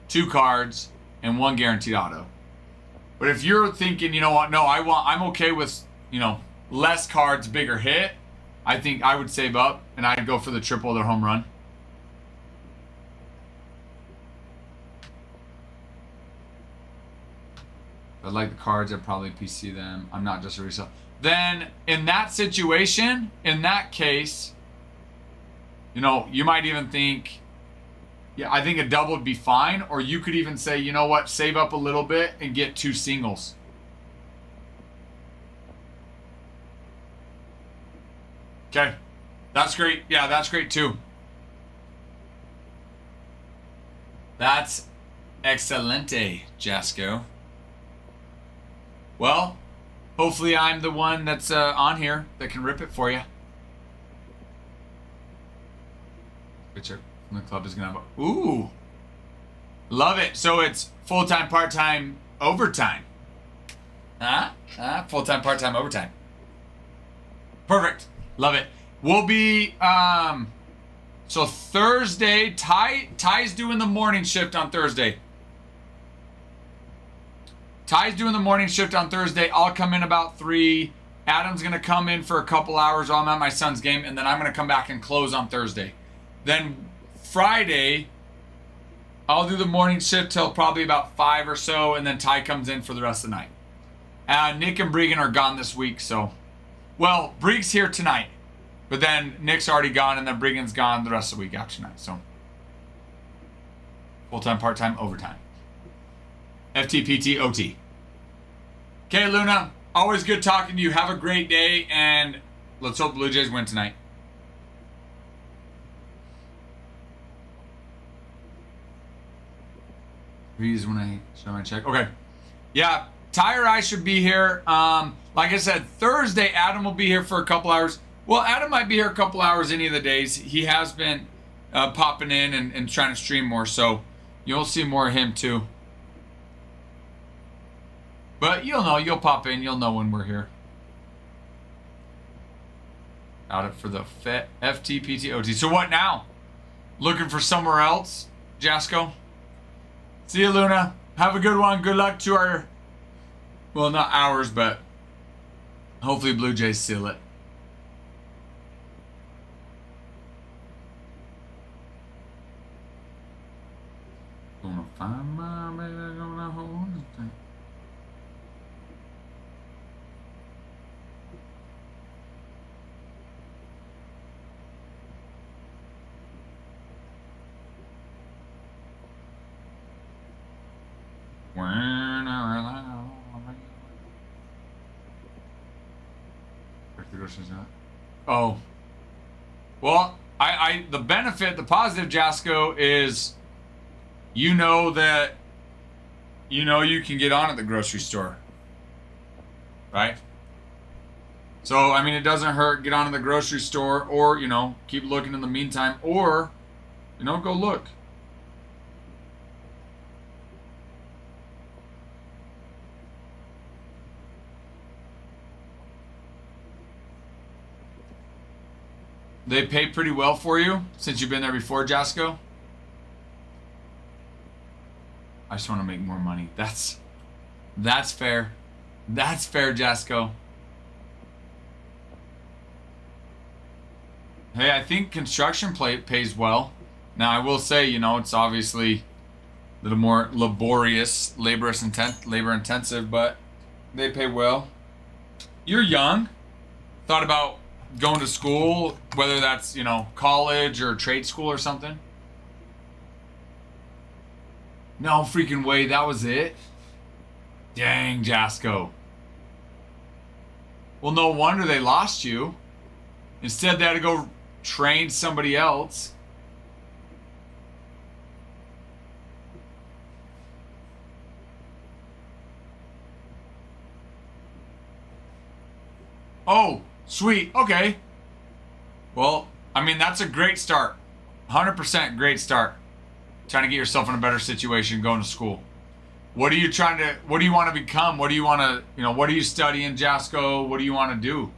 2 cards and 1 guaranteed auto. But if you're thinking, you know what, no, I'm okay with, less cards, bigger hit, I think I would save up and I'd go for the triple or home run. If I like the cards, I'd probably PC them. I'm not just a resale. Then in that situation, in that case, you might even think, yeah, I think a double would be fine. Or you could even say, you know what, save up a little bit and get 2 singles. Okay. That's great. Yeah, that's great too. That's excelente, Jasco. Well, hopefully I'm the one that's on here that can rip it for you. Picture from the club is gonna have a, ooh, love it. So it's full-time, part-time, overtime. Full-time, part-time, overtime. Perfect. Love it. We'll be so Thursday. Ty's doing the morning shift on Thursday. Ty's doing the morning shift on Thursday. I'll come in about 3. Adam's going to come in for a couple hours while I'm at my son's game, and then I'm going to come back and close on Thursday. Then Friday, I'll do the morning shift till probably about 5 or so, and then Ty comes in for the rest of the night. Nick and Bregan are gone this week, so... Well, Breeg's here tonight, but then Nick's already gone, and then Bregan's gone the rest of the week after tonight, so... Full-time, part-time, overtime. FTPT OT. Okay, Luna, always good talking to you. Have a great day, and let's hope Blue Jays win tonight. Reason when I show my check. Okay. Yeah, Ty or I should be here. Like I said, Thursday, Adam will be here for a couple hours. Well, Adam might be here a couple hours any of the days. He has been popping in and trying to stream more, so you'll see more of him too. But you'll pop in, you'll know when we're here. Out it for the FTPTOT. So what now? Looking for somewhere else, Jasco? See you, Luna. Have a good one. Good luck to our, well, not ours, but hopefully Blue Jays seal it. Gonna find my baby, gonna hold it. Oh. Well, the benefit, the positive, Jasco, is you can get on at the grocery store. Right? So, I mean, it doesn't hurt. Get on at the grocery store, or, keep looking in the meantime, or, go look. They pay pretty well for you since you've been there before, Jasco? I just want to make more money. That's fair. That's fair, Jasco. Hey, I think construction pays well. Now, I will say, it's obviously a little more laborious, labor intensive, but they pay well. You're young. Thought about going to school, whether that's, college or trade school or something? No freaking way, that was it? Dang, Jasco. Well, no wonder they lost you. Instead, they had to go train somebody else. Oh, sweet. Okay. Well, I mean, that's a great start. 100% great start. trying to get yourself in a better situation going to school. What are you trying to, what do you want to become? What do you want to, what are you studying, Jasco? What do you want to do?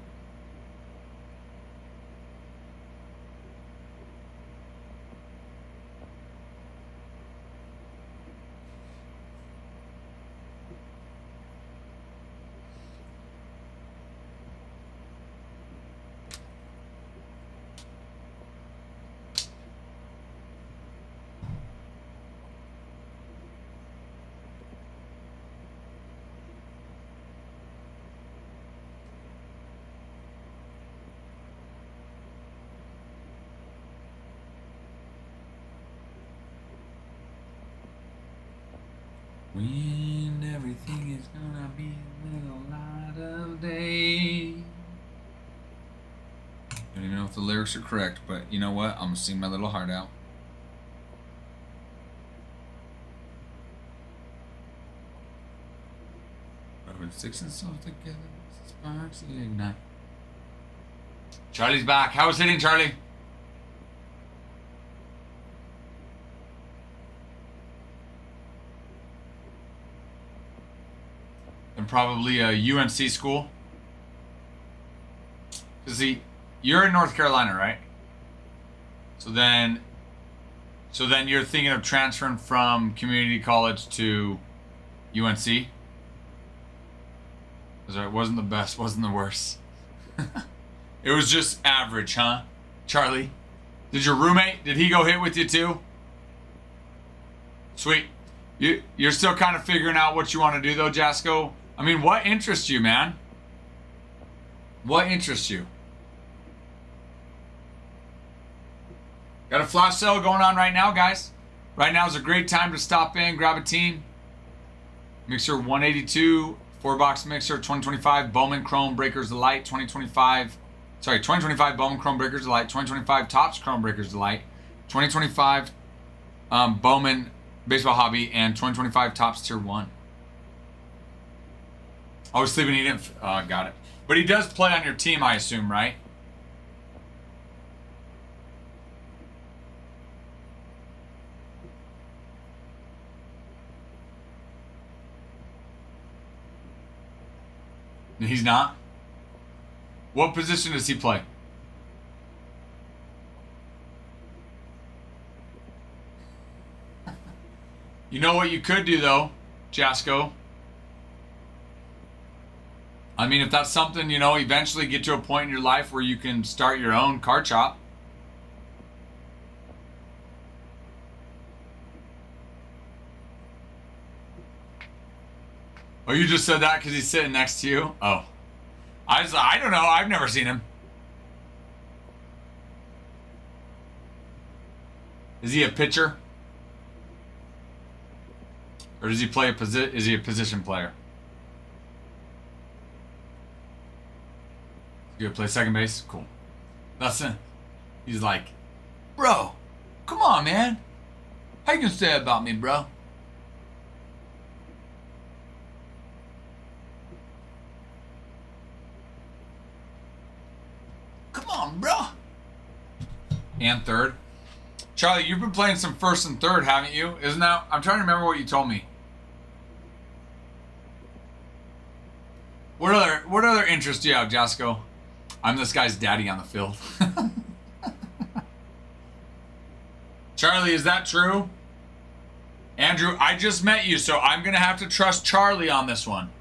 When everything is gonna be a little light of day. Don't even know if the lyrics are correct, but you know what? I'm gonna sing my little heart out. Rubbing sticks and stones together, sparks ignite. Charlie's back. How was hitting, Charlie? And probably a UNC school. Cause you're in North Carolina, right? So then you're thinking of transferring from community college to UNC? Because it wasn't the best, wasn't the worst. It was just average, huh? Charlie? Did your roommate, did he go hit with you too? Sweet. You're still kind of figuring out what you want to do though, Jasco? I mean, what interests you, man? What interests you? Got a flash sale going on right now, guys. Right now is a great time to stop in, grab a team. Mixer 182, 4-box mixer, 2025 Bowman Chrome Breakers Delight, 2025 Bowman Chrome Breakers Delight, 2025 Topps Chrome Breakers Delight, 2025 Bowman Baseball Hobby, and 2025 Topps Tier 1. I was sleeping, he didn't, got it. But he does play on your team, I assume, right? He's not? What position does he play? You know what you could do, though, Jasco? I mean, if that's something, eventually get to a point in your life where you can start your own card shop. Oh, you just said that because he's sitting next to you? Oh. I don't know. I've never seen him. Is he a pitcher? Or does he play is he a position player? You gonna play second base? Cool. He's like, bro, come on, man. How you gonna say that about me, bro? Come on, bro. And third. Charlie, you've been playing some first and third, haven't you? Isn't that? I'm trying to remember what you told me. What other interests do you have, Jasco? I'm this guy's daddy on the field. Charlie, is that true? Andrew, I just met you, so I'm going to have to trust Charlie on this one.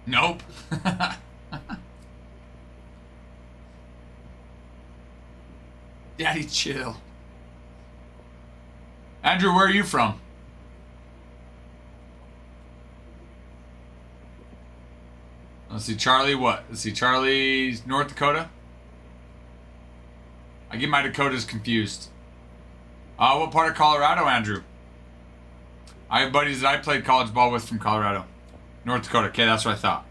Nope. Daddy, chill. Andrew, where are you from? Let's see, Charlie, what? Let's see, Charlie's North Dakota? I get my Dakotas confused. What part of Colorado, Andrew? I have buddies that I played college ball with from Colorado. North Dakota, okay, that's what I thought.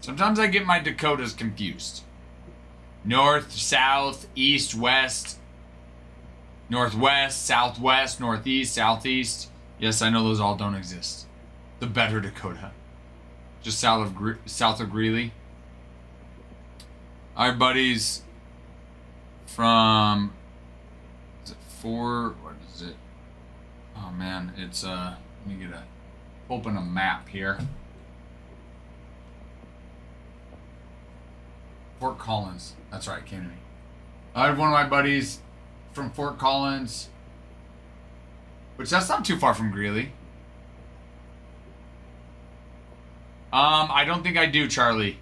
Sometimes I get my Dakotas confused. North, south, east, west, northwest, southwest, northeast, southeast. Yes, I know those all don't exist. The better Dakota. Just south of Greeley. Our buddies from What is it? Oh man, it's let me open a map here. Fort Collins. That's right, came to me. I had one of my buddies from Fort Collins, which that's not too far from Greeley. I don't think I do, Charlie.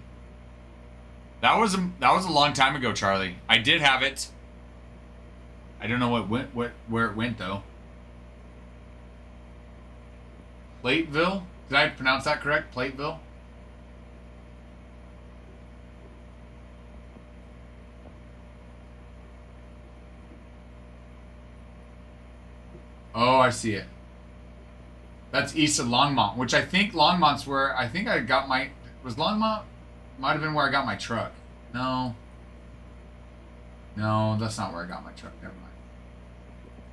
That was a long time ago, Charlie. I did have it. I don't know where it went though. Plateville? Did I pronounce that correct? Plateville? Oh, I see it. That's east of Longmont, which I think Longmont's where I think I got my... Was Longmont? Might have been where I got my truck. No. No, that's not where I got my truck. Never mind.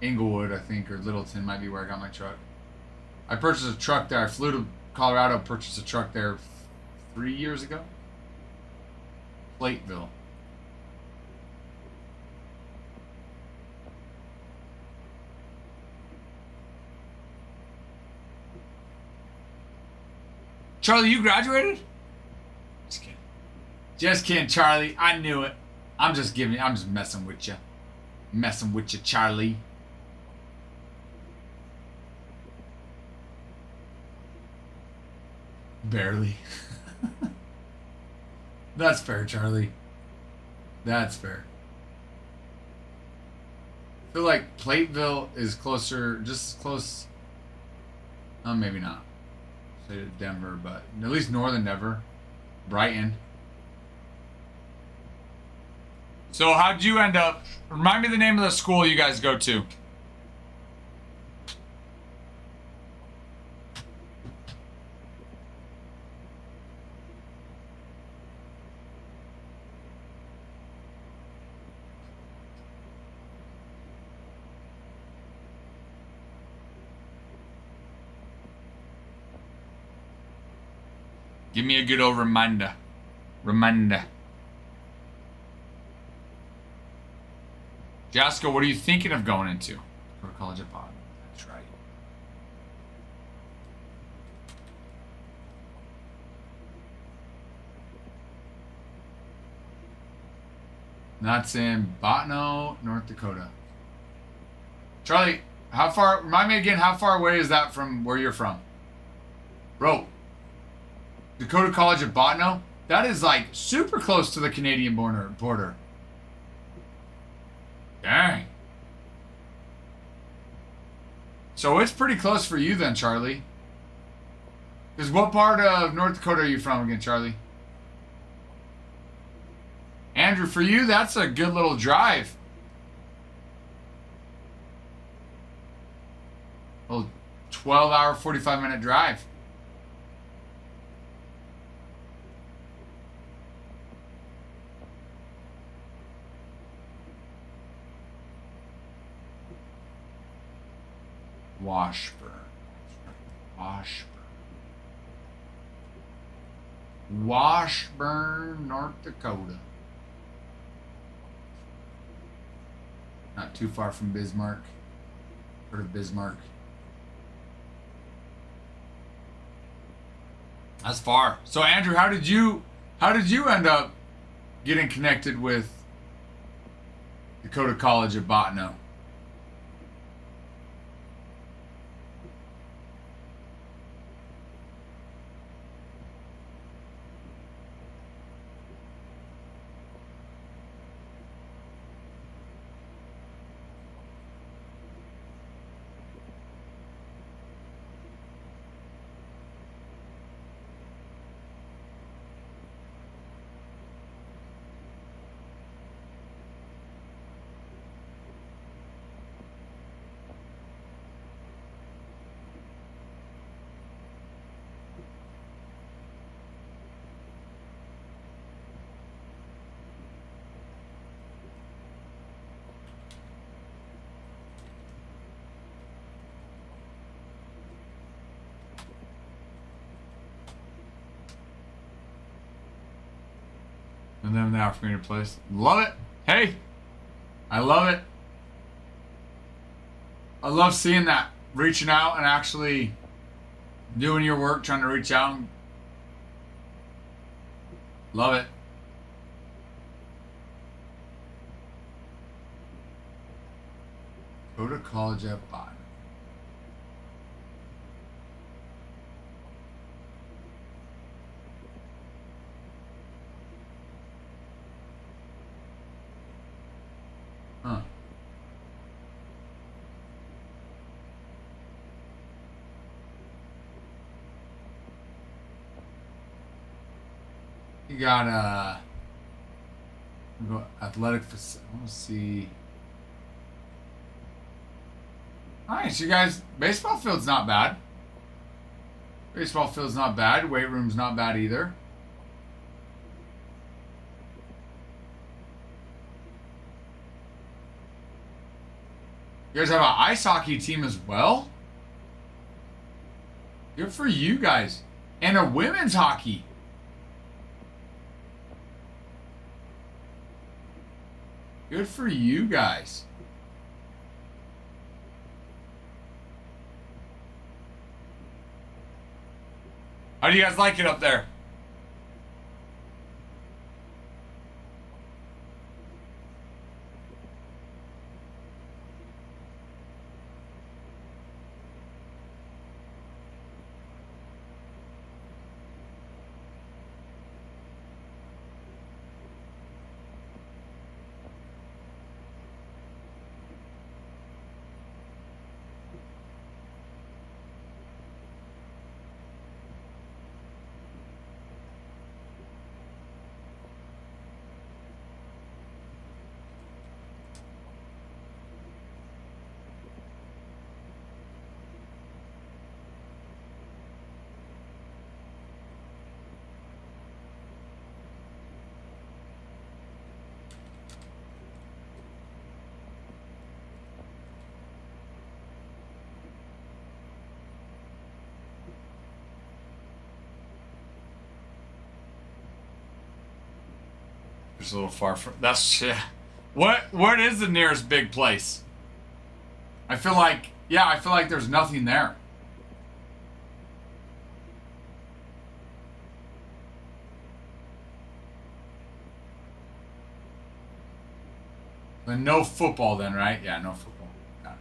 Inglewood, I think, or Littleton might be where I got my truck. I purchased a truck there. I flew to Colorado, purchased a truck there 3 years ago. Plateville. Charlie, you graduated? Just kidding. Just kidding, Charlie. I knew it. I'm just messing with you. Messing with you, Charlie. Barely. That's fair, Charlie. That's fair. I feel like Plateville is closer, just as close. Maybe not. Say to Denver, but at least northern Denver. Brighton. So how'd you end up? Remind me the name of the school you guys go to. Give me a good old reminder. Jasco, what are you thinking of going into? Go to college at Bowman. That's right. That's in Botno, North Dakota. Charlie, remind me again, how far away is that from where you're from? Bro, Dakota College at Botno? That is like super close to the Canadian border. Dang. So it's pretty close for you then, Charlie. Because what part of North Dakota are you from again, Charlie? Andrew, for you, that's a good little drive. A little 12-hour, 45-minute drive. Washburn, North Dakota. Not too far from Bismarck. Heard of Bismarck? That's far. So Andrew, how did you end up getting connected with Dakota College at Botno? And then the offer me to place. Love it. Hey, I love it. I love seeing that. Reaching out and actually doing your work, trying to reach out. Love it. Go to college at Bowman. Huh. You got athletic facility. Let's see. Nice, you guys. Baseball field's not bad. Baseball field's not bad. Weight room's not bad either. You guys have an ice hockey team as well? Good for you guys. And a women's hockey. Good for you guys. How do you guys like it up there? It's a little far from. That's yeah. What is the nearest big place? I feel like there's nothing there. Then no football then, right? Yeah, no football. Got it.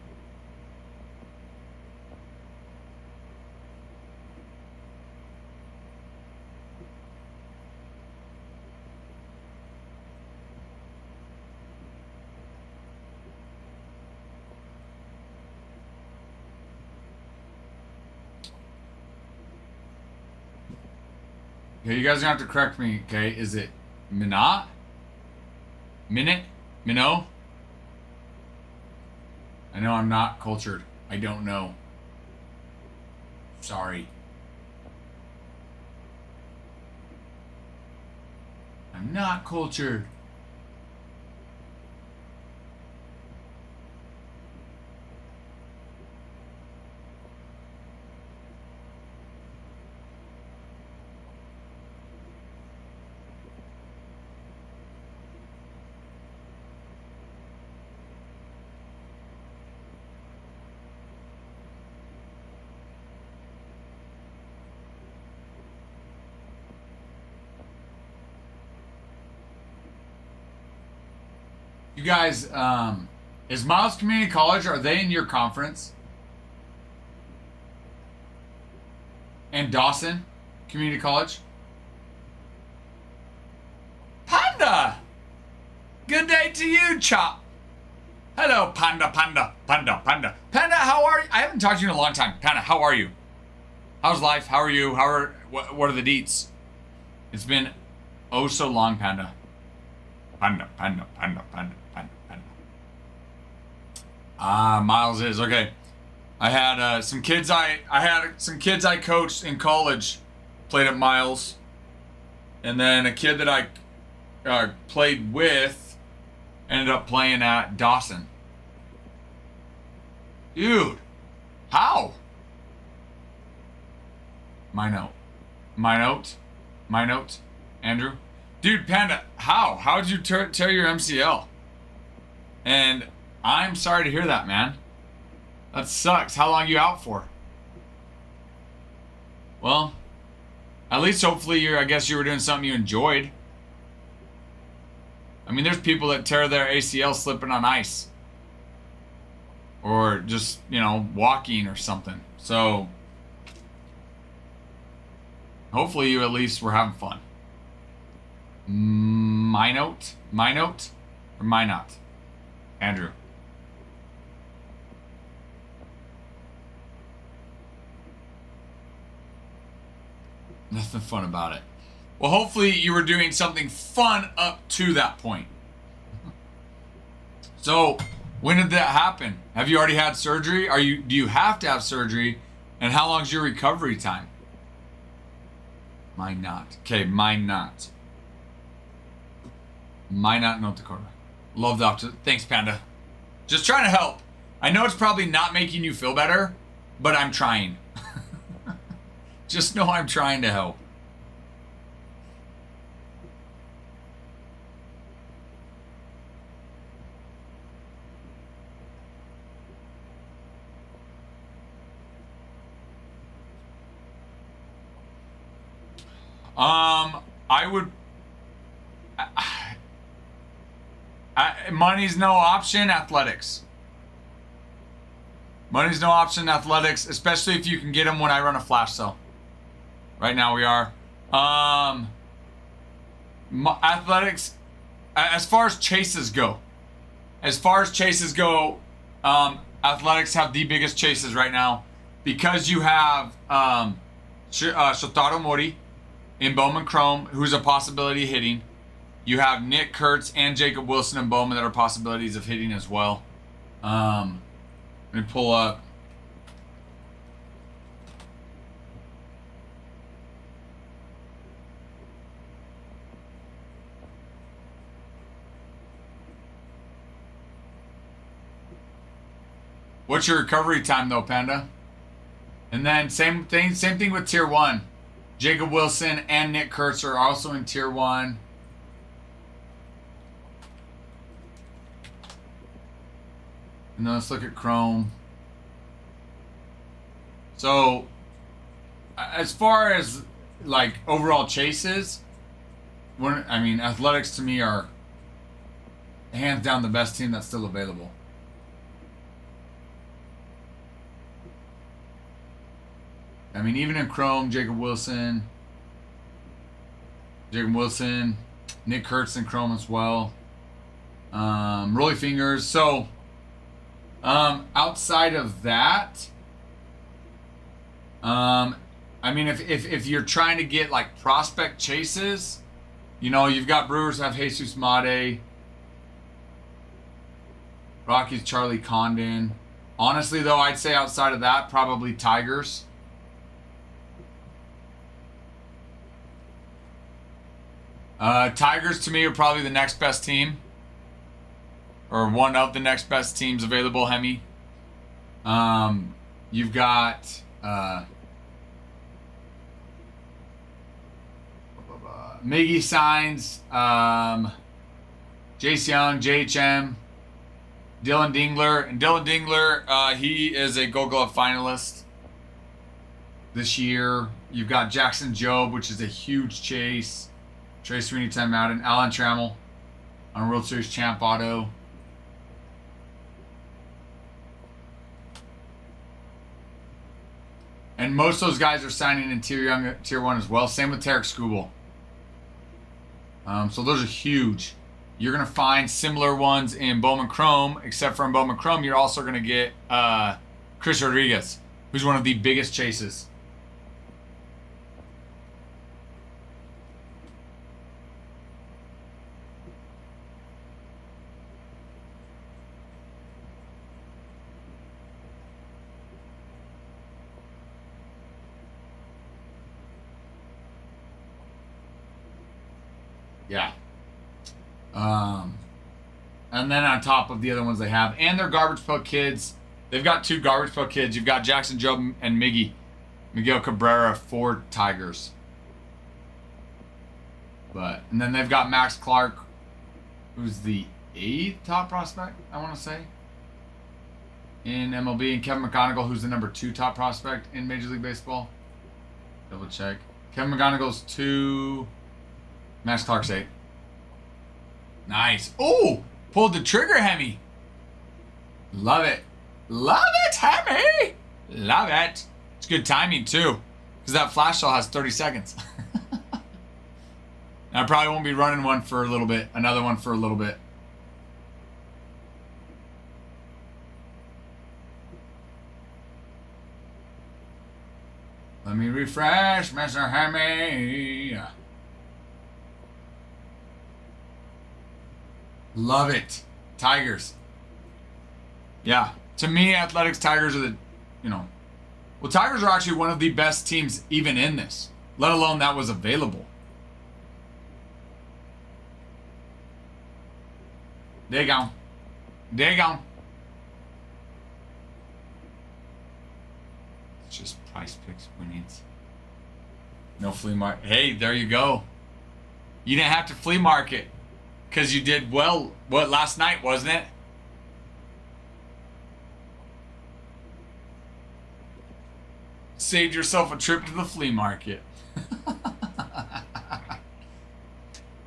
Okay, you guys are gonna have to correct me, okay? Is it Minot? Minute? Minot? I know I'm not cultured. I don't know. Sorry. I'm not cultured. You guys, is Miles Community College, are they in your conference? And Dawson Community College? Panda! Good day to you, Chop. Hello, Panda. Panda, how are you? I haven't talked to you in a long time. Panda, how are you? How's life? How are you? What are the deets? It's been oh so long, Panda. Panda. Ah, Miles is okay. I had some kids I coached in college played at Miles, and then a kid that I played with ended up playing at Dawson. Dude, how? My note, Andrew. Dude, Panda, how? How'd you tear your MCL? And I'm sorry to hear that, man. That sucks. How long are you out for? Well, at least hopefully I guess you were doing something you enjoyed. I mean, there's people that tear their ACL slipping on ice. Or just, walking or something. So, hopefully you at least were having fun. My note? Or my not? Andrew. Nothing fun about it. Well, hopefully you were doing something fun up to that point. So, when did that happen? Have you already had surgery? Do you have to have surgery? And how long's your recovery time? Mine not. Okay, mine not. Mine not, North Dakota. Love doctor. Thanks, Panda. Just trying to help. I know it's probably not making you feel better, but I'm trying. Just know I'm trying to help. I would. Money's no option. Athletics. Money's no option. Athletics, especially if you can get them when I run a flash sale. Right now we are. Athletics. As far as chases go, athletics have the biggest chases right now because you have Shotaro Mori in Bowman Chrome, who's a possibility of hitting. You have Nick Kurtz and Jacob Wilson and Bowman that are possibilities of hitting as well. Let me pull up. What's your recovery time though, Panda? And then same thing with tier 1. Jacob Wilson and Nick Kurtz are also in tier 1. And then let's look at Chrome. So, as far as like overall chases, athletics to me are hands down the best team that's still available. I mean, even in Chrome, Jacob Wilson, Nick Kurtz in Chrome as well. Rolly Fingers. So, outside of that, if you're trying to get like prospect chases, you've got Brewers have Jesus Made, Rockies Charlie Condon. Honestly, though, I'd say outside of that, probably Tigers. Tigers to me are probably the next best team. Or one of the next best teams available, Hemi. You've got Miggy Signs, Jace Young, JHM, Dylan Dingler. And Dylan Dingler, he is a Gold Glove finalist this year. You've got Jackson Jobe, which is a huge chase. Trey Sweeney, Tim Madden, Alan Trammell on World Series Champ Auto. And most of those guys are signing in tier 1 as well. Same with Tarek Skubal. So those are huge. You're going to find similar ones in Bowman Chrome, except for in Bowman Chrome, you're also going to get Chris Rodriguez, who's one of the biggest chases. Yeah. And then on top of the other ones they have, and they're Garbage Pail Kids. They've got 2 Garbage Pail Kids. You've got Jackson Jobe and Miguel Cabrera for Tigers. And then they've got Max Clark, who's the 8th top prospect, I want to say. in MLB, and Kevin McGonigal, who's the number 2 top prospect in Major League Baseball. Double check. Kevin McGonigal's 2. Max Clark's 8. Nice. Oh, pulled the trigger, Hemi. Love it. Love it, Hemi. Love it. It's good timing, too, because that flash shell has 30 seconds. I probably won't be running one for a little bit. Another one for a little bit. Let me refresh, Mr. Hemi. Love it. Tigers. Yeah. To me, Athletics Tigers are the, well, Tigers are actually one of the best teams even in this, let alone that was available. There you go. There you go. It's just Price Picks winnings. No flea market. Hey, there you go. You didn't have to flea market because you did well. What, last night, wasn't it? Saved yourself a trip to the flea market.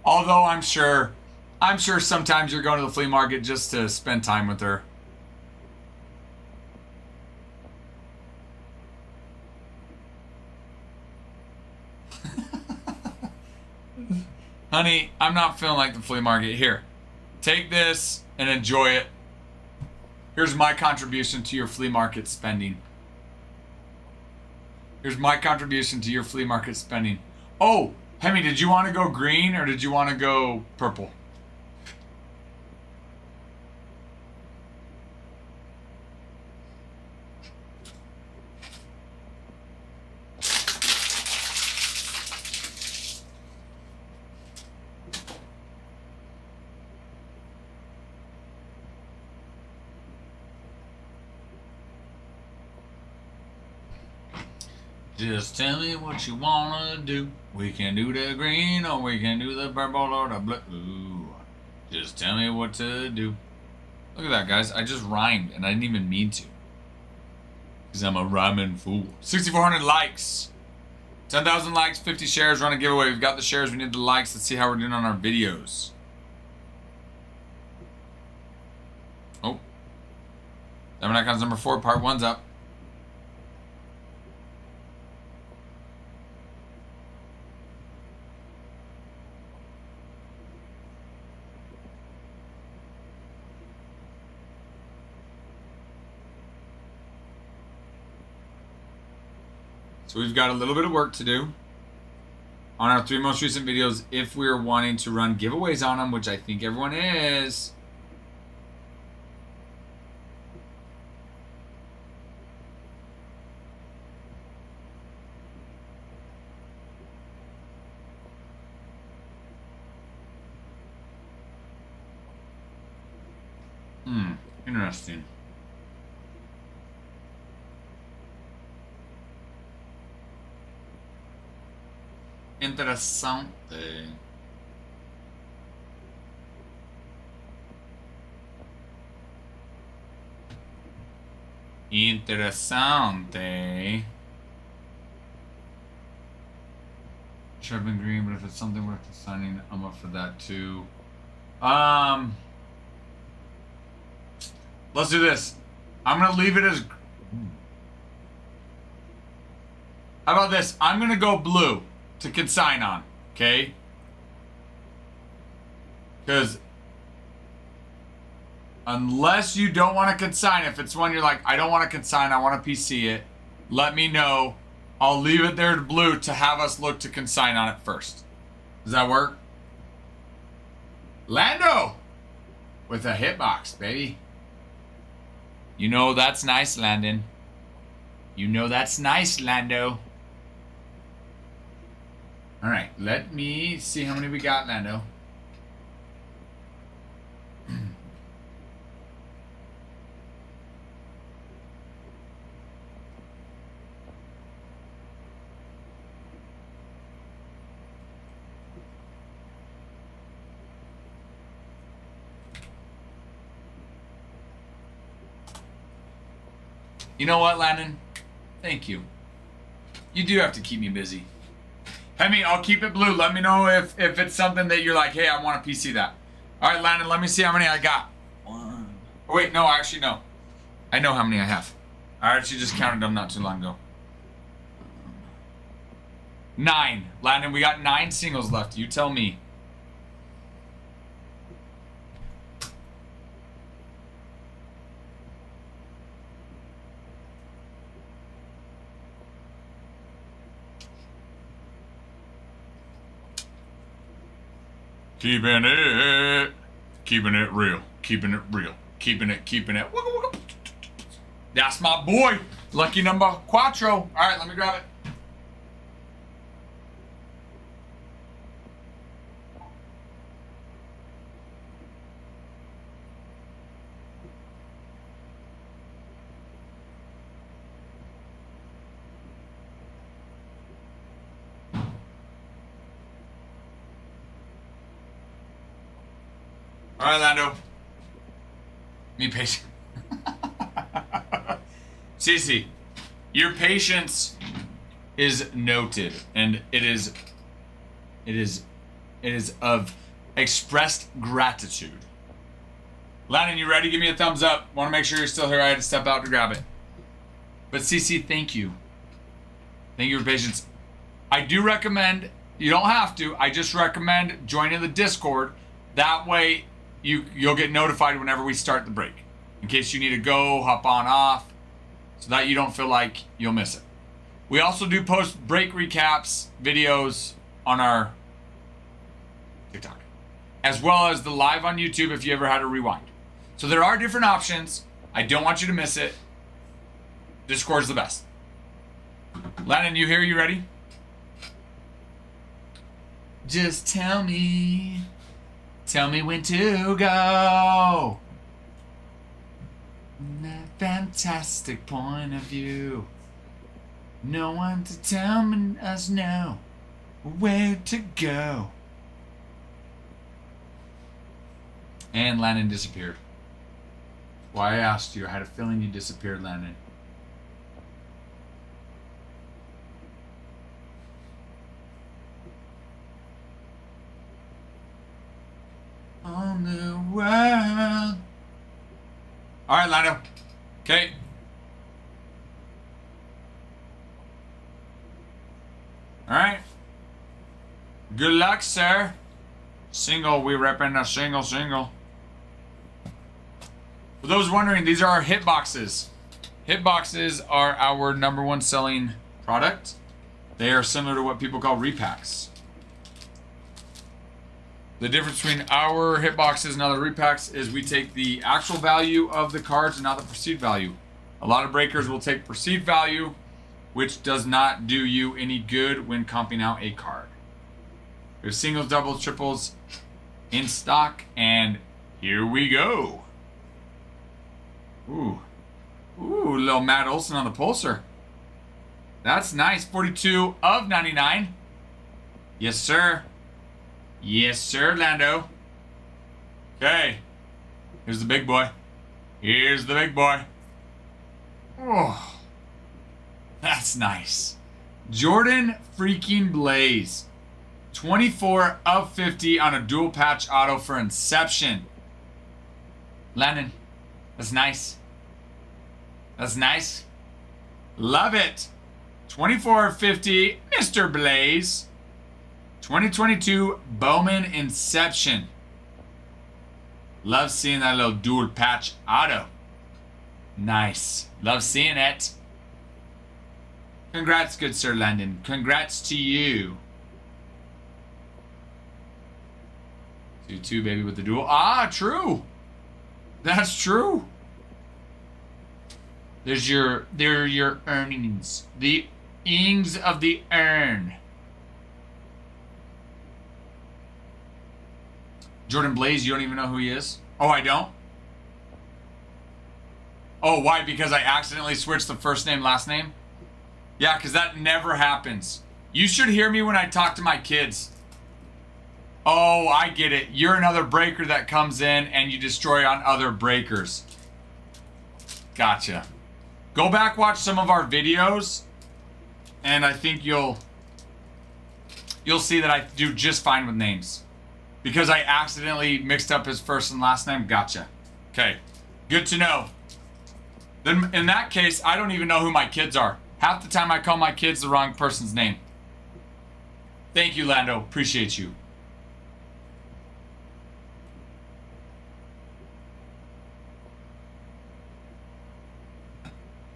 Although I'm sure sometimes you're going to the flea market just to spend time with her. Honey, I'm not feeling like the flea market. Here, take this and enjoy it. Here's my contribution to your flea market spending. Here's my contribution to your flea market spending. Oh, Hemi, did you want to go green or did you want to go purple? Just tell me what you wanna do. We can do the green or we can do the purple or the blue. Just tell me what to do. Look at that, guys. I just rhymed and I didn't even mean to. Because I'm a rhyming fool. 6,400 likes. 10,000 likes, 50 shares, run a giveaway. We've got the shares, we need the likes. Let's see how we're doing on our videos. Oh. Diamond Icons number 4, part 1's up. So we've got a little bit of work to do on our 3 most recent videos if we're wanting to run giveaways on them, which I think everyone is. Interesting. Interessante. Interessante. Should have been green, but if it's something worth signing, I'm up for that too. Let's do this. I'm gonna leave it as. How about this? I'm gonna go blue to consign on, okay? Because unless you don't want to consign, if it's one you're like, I don't want to consign, I want to PC it, let me know. I'll leave it there to blue to have us look to consign on it first. Does that work? Lando with a hitbox, baby. You know that's nice, Landon. You know that's nice, Lando. All right, let me see how many we got, Lando. You know what, Landon? Thank you. You do have to keep me busy. Hemi, I'll keep it blue. Let me know if it's something that you're like, hey, I want to PC that. All right, Landon, let me see how many I got. 1. Oh, wait, no, actually, no. I know how many I have. I actually just counted them not too long ago. 9. Landon, we got 9 singles left. You tell me. Keeping it real, keeping it. That's my boy, lucky number 4. All right, let me grab it. All right, Lando. Be patient. Cece, your patience is noted, and it is of expressed gratitude. Landon, you ready? Give me a thumbs up. Want to make sure you're still here. I had to step out to grab it. But Cece, thank you. Thank you for patience. I do recommend, you don't have to, I just recommend joining the Discord. That way you'll get notified whenever we start the break. In case you need to go, hop on, off, so that you don't feel like you'll miss it. We also do post break recaps videos on our TikTok, as well as the live on YouTube if you ever had to rewind. So there are different options. I don't want you to miss it. Discord's the best. Landon, you here? You ready? Just tell me when to go. That fantastic point of view. No one to tell us no where to go. And Landon disappeared. Why I asked you. I had a feeling you disappeared, Landon. On the world. All right, Lando. Okay. All right. Good luck, sir. Single, we repping a single. For those wondering, these are our hit boxes. Hit boxes are our #1 selling product. They are similar to what people call repacks. The difference between our hit boxes and other repacks is we take the actual value of the cards and not the perceived value. A lot of breakers will take perceived value, which does not do you any good when comping out a card. There's singles, doubles, triples in stock, and here we go. Ooh, little Matt Olson on the pulser. That's nice. 42 of 99. Yes, sir. Yes, sir, Lando. Okay. Here's the big boy. Here's the big boy. Oh, that's nice. Jordan freaking Blaze. 24 of 50 on a dual patch auto for Inception. Landon, that's nice. That's nice. Love it. 24 of 50, Mr. Blaze. 2022 Bowman Inception. Love seeing that little dual patch auto. Nice. Love seeing it. Congrats, good sir Landon. Congrats to you. 2-2, baby, with the dual. Ah, true. That's true. They're your earnings. The ings of the earn. Jordan Blaze, you don't even know who he is? Oh, I don't? Oh, why? Because I accidentally switched the first name, last name? Yeah, because that never happens. You should hear me when I talk to my kids. Oh, I get it. You're another breaker that comes in and you destroy on other breakers. Gotcha. Go back, watch some of our videos, and I think you'll see that I do just fine with names. Because I accidentally mixed up his first and last name. Gotcha. Okay. Good to know. Then in that case, I don't even know who my kids are. Half the time I call my kids the wrong person's name. Thank you, Lando. Appreciate you.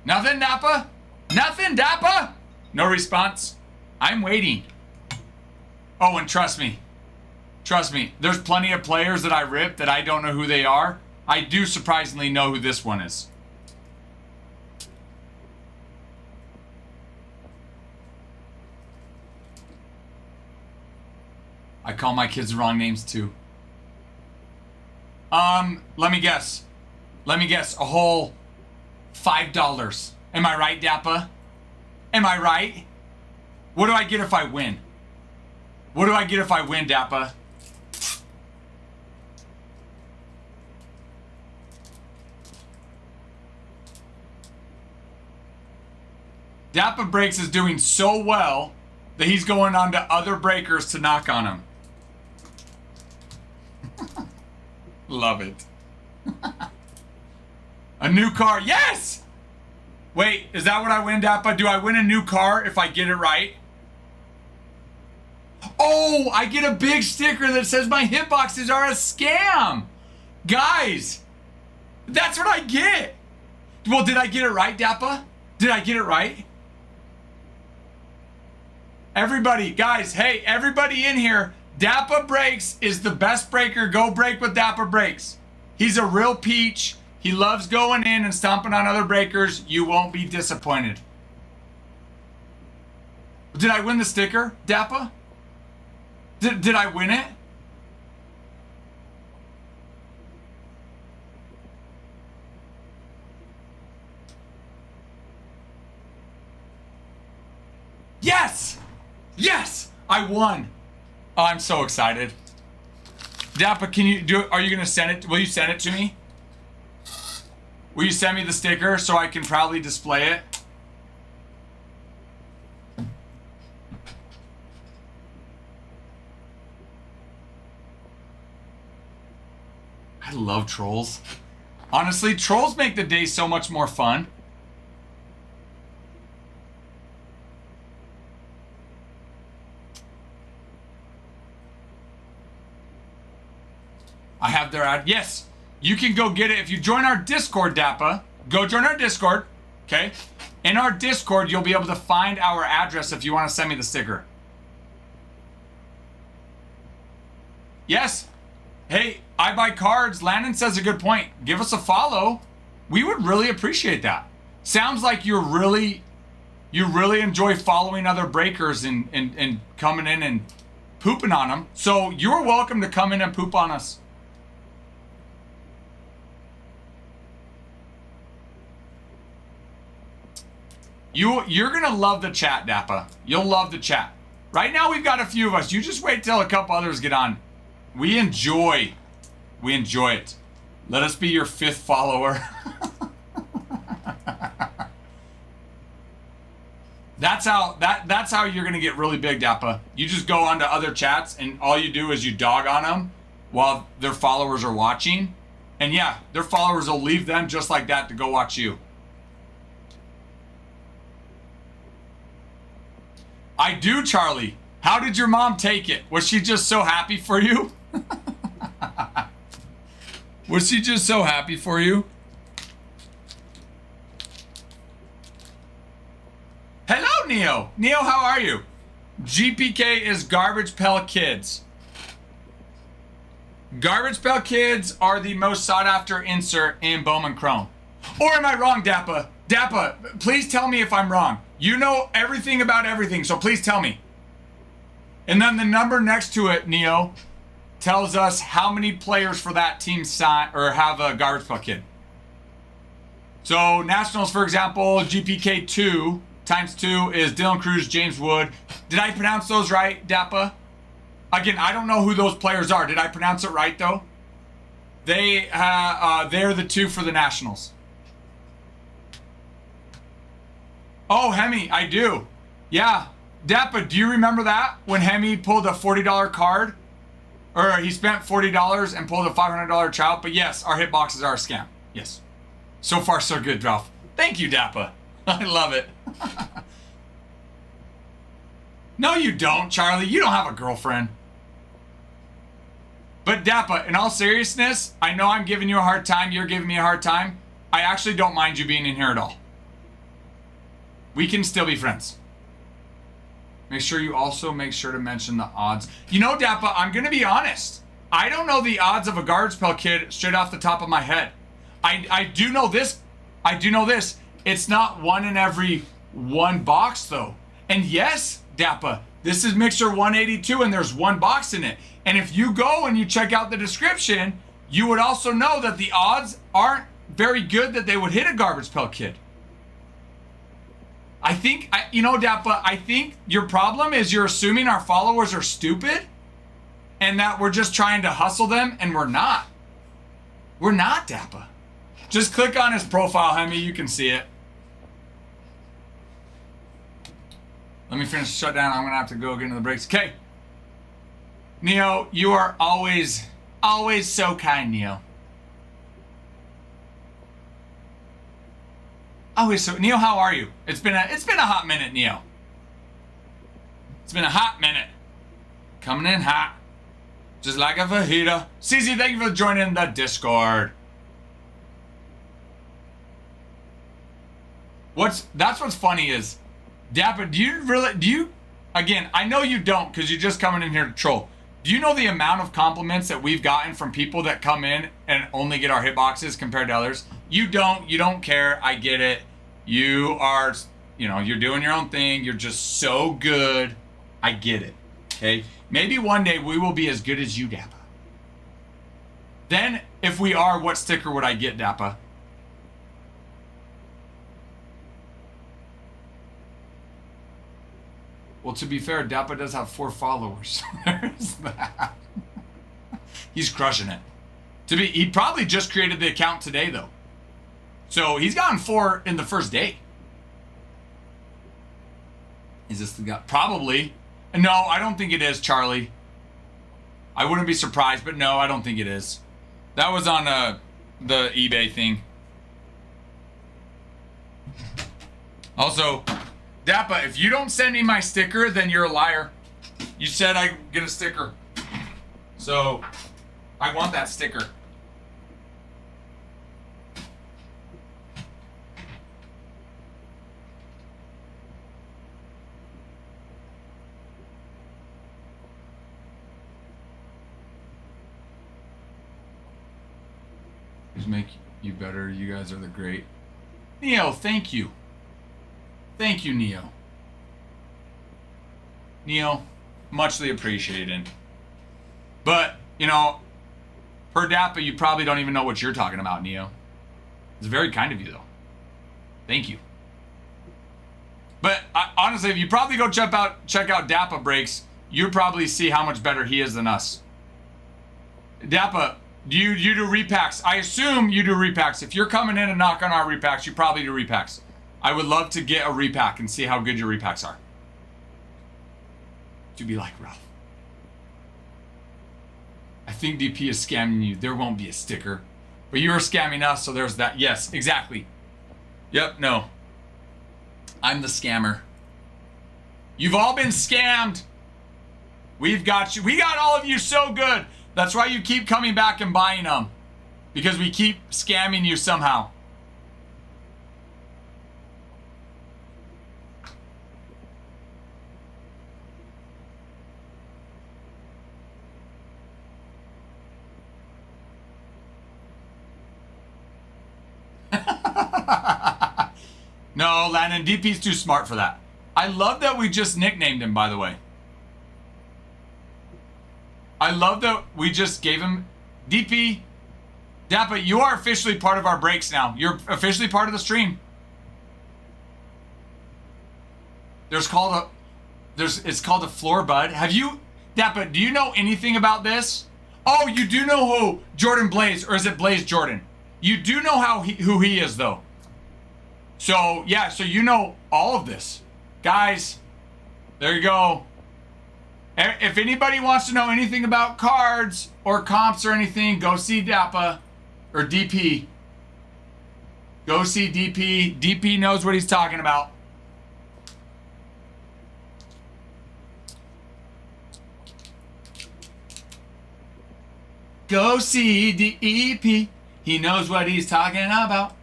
Nothing, Napa? Nothing, Dappa? No response? I'm waiting. Oh, and trust me, there's plenty of players that I rip that I don't know who they are. I do surprisingly know who this one is. I call my kids the wrong names too. Let me guess. A whole $5. Am I right, Dappa? Am I right? What do I get if I win? What do I get if I win, Dappa? Dappa Breaks is doing so well that he's going on to other breakers to knock on him. Love it. A new car. Yes! Wait, is that what I win, Dappa? Do I win a new car if I get it right? Oh, I get a big sticker that says my hitboxes are a scam. Guys, that's what I get. Well, did I get it right, Dappa? Did I get it right? Everybody, guys, hey, everybody in here, Dappa Breaks is the best breaker. Go break with Dappa Breaks. He's a real peach. He loves going in and stomping on other breakers. You won't be disappointed. Did I win the sticker, Dappa? Did I win it? Yes! Yes! I won. Oh, I'm so excited. Dappa, can you do it? Are you going to send it? Will you send it to me? Will you send me the sticker so I can proudly display it? I love trolls. Honestly, trolls make the day so much more fun. I have their ad. Yes, you can go get it. If you join our Discord, Dappa, go join our Discord, okay? In our Discord, you'll be able to find our address if you want to send me the sticker. Yes. Hey, I buy cards. Landon says a good point. Give us a follow. We would really appreciate that. Sounds like you really enjoy following other breakers and coming in and pooping on them. So you're welcome to come in and poop on us. You're going to love the chat, Dappa. You'll love the chat. Right now we've got a few of us. You just wait till a couple others get on. We enjoy it. Let us be your 5th follower. That's how you're gonna get really big, Dappa. You just go onto other chats and all you do is you dog on them while their followers are watching. And yeah, their followers will leave them just like that to go watch you. I do, Charlie. How did your mom take it? Was she just so happy for you? Was she just so happy for you? Hello, Neo. Neo, how are you? GPK is Garbage Pail Kids. Garbage Pail Kids are the most sought after insert in Bowman Chrome. Or am I wrong, Dappa? Dappa, please tell me if I'm wrong. You know everything about everything, so please tell me. And then the number next to it, Neo, tells us how many players for that team sign or have a Garbage Pail Kid. So Nationals, for example, GPK 2 times 2 is Dylan Cruz, James Wood. Did I pronounce those right, Dappa? Again, I don't know who those players are. Did I pronounce it right though? They're the 2 for the Nationals. Oh, Hemi, I do. Yeah. Dappa, do you remember that? When Hemi pulled a $40 card? Or he spent $40 and pulled a $500 trout? But yes, our hitboxes are a scam. Yes. So far, so good, Ralph. Thank you, Dappa. I love it. No, you don't, Charlie. You don't have a girlfriend. But Dappa, in all seriousness, I know I'm giving you a hard time. You're giving me a hard time. I actually don't mind you being in here at all. We can still be friends. Make sure you also make sure to mention the odds. You know, Dappa, I'm going to be honest. I don't know the odds of a garbage pail kid straight off the top of my head. I do know this. I do know this. It's not one in every one box, though. And yes, Dappa, this is Mixer 182, and there's one box in it. And if you go and you check out the description, you would also know that the odds aren't very good that they would hit a garbage pail kid. I think, you know, Dappa, I think your problem is you're assuming our followers are stupid and that we're just trying to hustle them, and we're not. We're not, Dappa. Just click on his profile, Hemi. You can see it. Let me finish the shutdown. I'm going to have to go get into the breaks. Okay. Neo, you are always so kind, Neo. Always so. Neo, how are you? It's been a hot minute, Neo. It's been a hot minute. Coming in hot. Just like a fajita. CZ, thank you for joining the Discord. That's what's funny is, Dappa, do you, again, I know you don't because you're just coming in here to troll. Do you know the amount of compliments that we've gotten from people that come in and only get our hitboxes compared to others? You don't care. I get it. You are, you're doing your own thing. You're just so good. I get it. Okay. Maybe one day we will be as good as you, Dappa. Then if we are, what sticker would I get, Dappa? Well, to be fair, Dappa does have 4 followers. There's that. He's crushing it. He probably just created the account today, though. So he's gotten 4 in the first day. Is this the guy? Probably. No, I don't think it is, Charlie. I wouldn't be surprised, but no, I don't think it is. That was on the eBay thing. Also, Dappa, if you don't send me my sticker, then you're a liar. You said I get a sticker. So, I want that sticker. Just make you better. You guys are the great. Neo, thank you. Thank you, Neo. Neo, muchly appreciated. But, per Dappa, you probably don't even know what you're talking about, Neo. It's very kind of you, though. Thank you. But, honestly, if you probably go check out Dappa Breaks, you'll probably see how much better he is than us. Dappa, do you do repacks? I assume you do repacks. If you're coming in and knock on our repacks, you probably do repacks. I would love to get a repack and see how good your repacks are. To be like Ralph. I think DP is scamming you. There won't be a sticker. But you are scamming us, so there's that. Yes, exactly. Yep, no. I'm the scammer. You've all been scammed. We've got you. We got all of you so good. That's why you keep coming back and buying them. Because we keep scamming you somehow. No, Landon, DP's too smart for that. I love that we just nicknamed him, by the way. I love that we just gave him DP. Dappa, you are officially part of our breaks now. You're officially part of the stream. It's called a floor bud. Have you, Dappa, do you know anything about this? Oh, you do know who Jordan Blaze, or is it Blaze Jordan? You do know who he is, though. So, yeah, so you know all of this. Guys, there you go. If anybody wants to know anything about cards or comps or anything, go see DAPA or DP. Go see DP. DP knows what he's talking about. Go see DEP. He knows what he's talking about.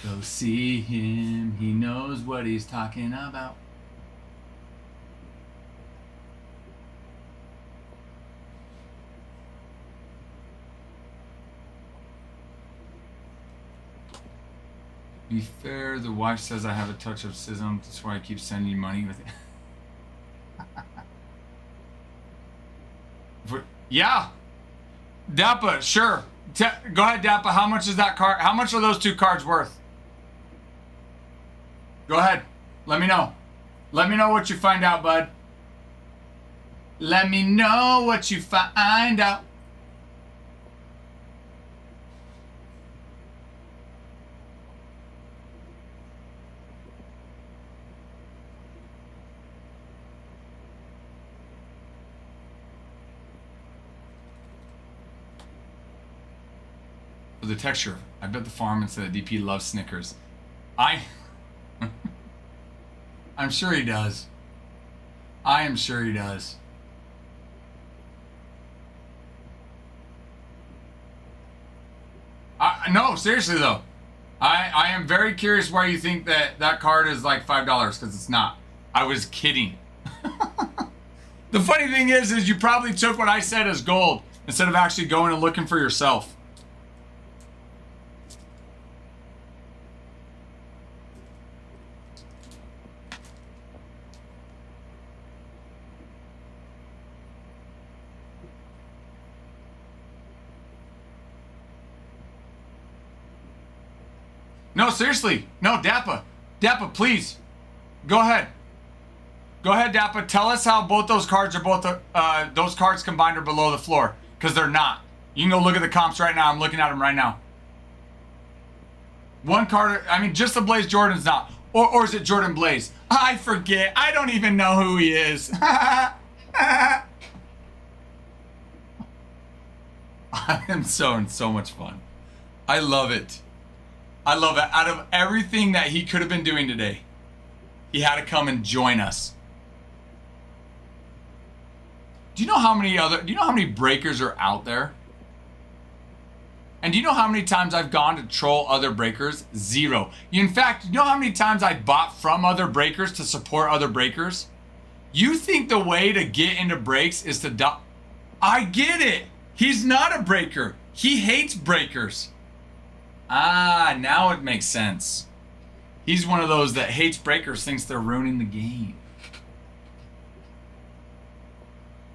Go see him. He knows what he's talking about. Be fair, the wife says I have a touch of schism. That's why I keep sending you money with it. Yeah. Dappa, sure. Go ahead, Dappa. How much is that card? How much are those 2 cards worth? Go ahead. Let me know. Let me know what you find out, bud. Let me know what you find out. The texture. I bet the farm said DP loves Snickers. I'm sure he does. I am sure he does. No, seriously though. I am very curious why you think that card is like $5, because it's not. I was kidding. The funny thing is you probably took what I said as gold instead of actually going and looking for yourself. No, seriously. No, Dappa. Dappa, please. Go ahead. Go ahead, Dappa. Tell us how both those cards are both, those cards combined are below the floor. Because they're not. You can go look at the comps right now. I'm looking at them right now. One card, I mean, just the Blaze Jordan's not. Or is it Jordan Blaze? I forget. I don't even know who he is. I am so much fun. I love it. I love it. Out of everything that he could have been doing today, he had to come and join us. Do you know how many breakers are out there? And do you know how many times I've gone to troll other breakers? 0. In fact, you know how many times I bought from other breakers to support other breakers? You think the way to get into breaks is to I get it. He's not a breaker. He hates breakers. Ah, now it makes sense. He's one of those that hates breakers, thinks they're ruining the game.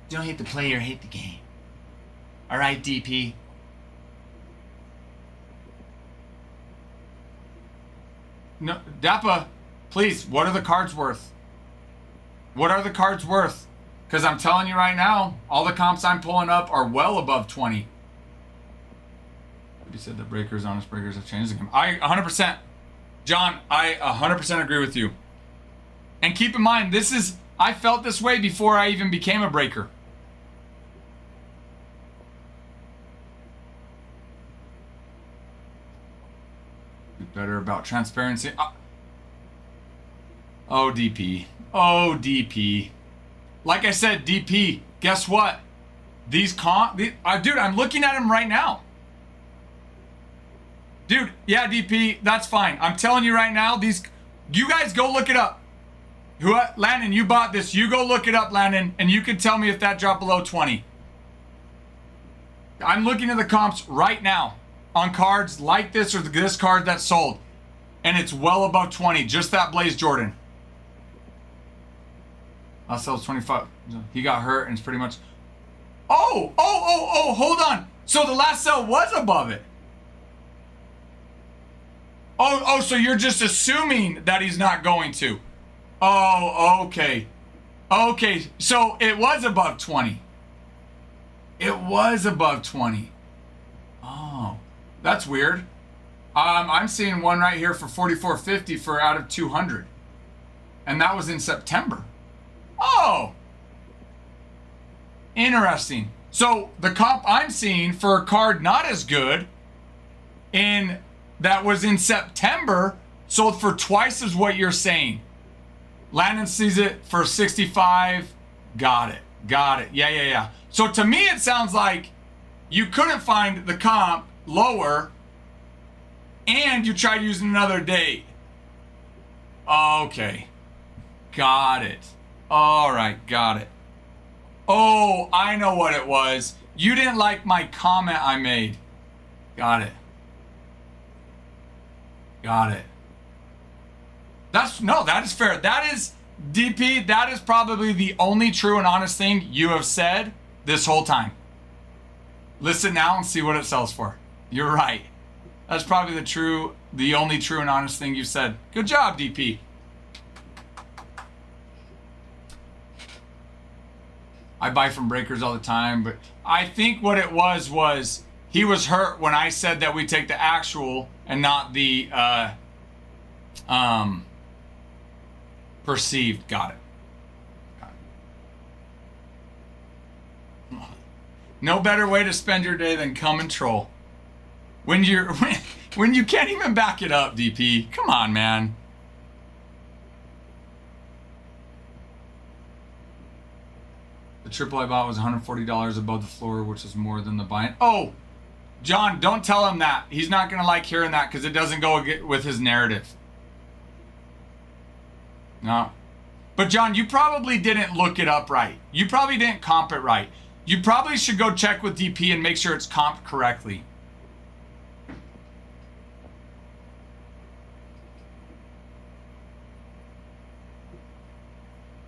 Don't hate the player, hate the game. All right, DP. No, Dappa, please, what are the cards worth? What are the cards worth? Because I'm telling you right now, all the comps I'm pulling up are well above 20. You said the breakers, honest breakers have changed the game. I 100%. John, I 100% agree with you. And keep in mind, I felt this way before I even became a breaker. Be better about transparency. Oh, DP. Oh, DP. Like I said, DP, guess what? Dude, I'm looking at him right now. Dude, yeah, DP, that's fine. I'm telling you right now, you guys go look it up. Landon, you bought this. You go look it up, Landon, and you can tell me if that dropped below 20. I'm looking at the comps right now on cards like this or this card that's sold, and it's well above 20, just that Blaze Jordan. I'll sell 25. He got hurt, and it's pretty much... Oh, hold on. So the last sell was above it. Oh, so you're just assuming that he's not going to. Oh, okay. Okay, so it was above 20. It was above 20. Oh, that's weird. I'm seeing one right here for 44.50 for out of 200. And that was in September. Oh, interesting. So the comp I'm seeing for a card not as good in that was in September sold for twice as what you're saying. Landon sees it for 65. Got it. Got it. Yeah. So to me, it sounds like you couldn't find the comp lower and you tried using another date. Okay. Got it. All right. Got it. Oh, I know what it was. You didn't like my comment I made. Got it. Got it. That is fair. That is, DP, that is probably the only true and honest thing you have said this whole time. Listen now and see what it sells for. You're right. That's probably the only true and honest thing you said. Good job, DP. I buy from breakers all the time, but I think what it was he was hurt when I said that we take the actual and not the perceived. Got it. No better way to spend your day than come and troll. When you can't even back it up, DP. Come on, man. The triple I bought was $140 above the floor, which is more than the buy-in. Oh, John, don't tell him that. He's not going to like hearing that because it doesn't go with his narrative. No. But John, you probably didn't look it up right. You probably didn't comp it right. You probably should go check with DP and make sure it's comped correctly.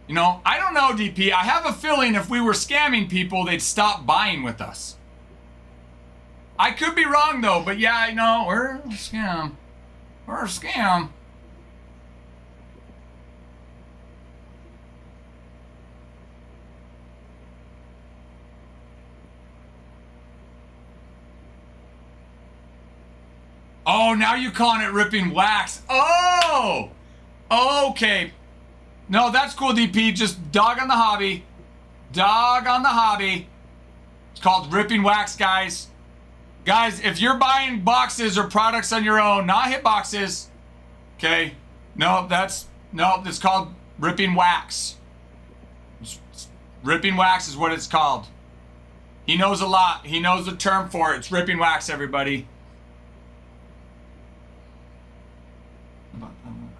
You know, I don't know, DP. I have a feeling if we were scamming people, they'd stop buying with us. I could be wrong, though, but yeah, I know. We're a scam. We're a scam. Oh, now you're calling it ripping wax. Oh! Okay. No, that's cool, DP. Just dog on the hobby. Dog on the hobby. It's called ripping wax, guys. Guys, if you're buying boxes or products on your own, not hit boxes. Okay? No, it's called ripping wax. Ripping wax is what it's called. He knows a lot. He knows the term for it. It's ripping wax, everybody.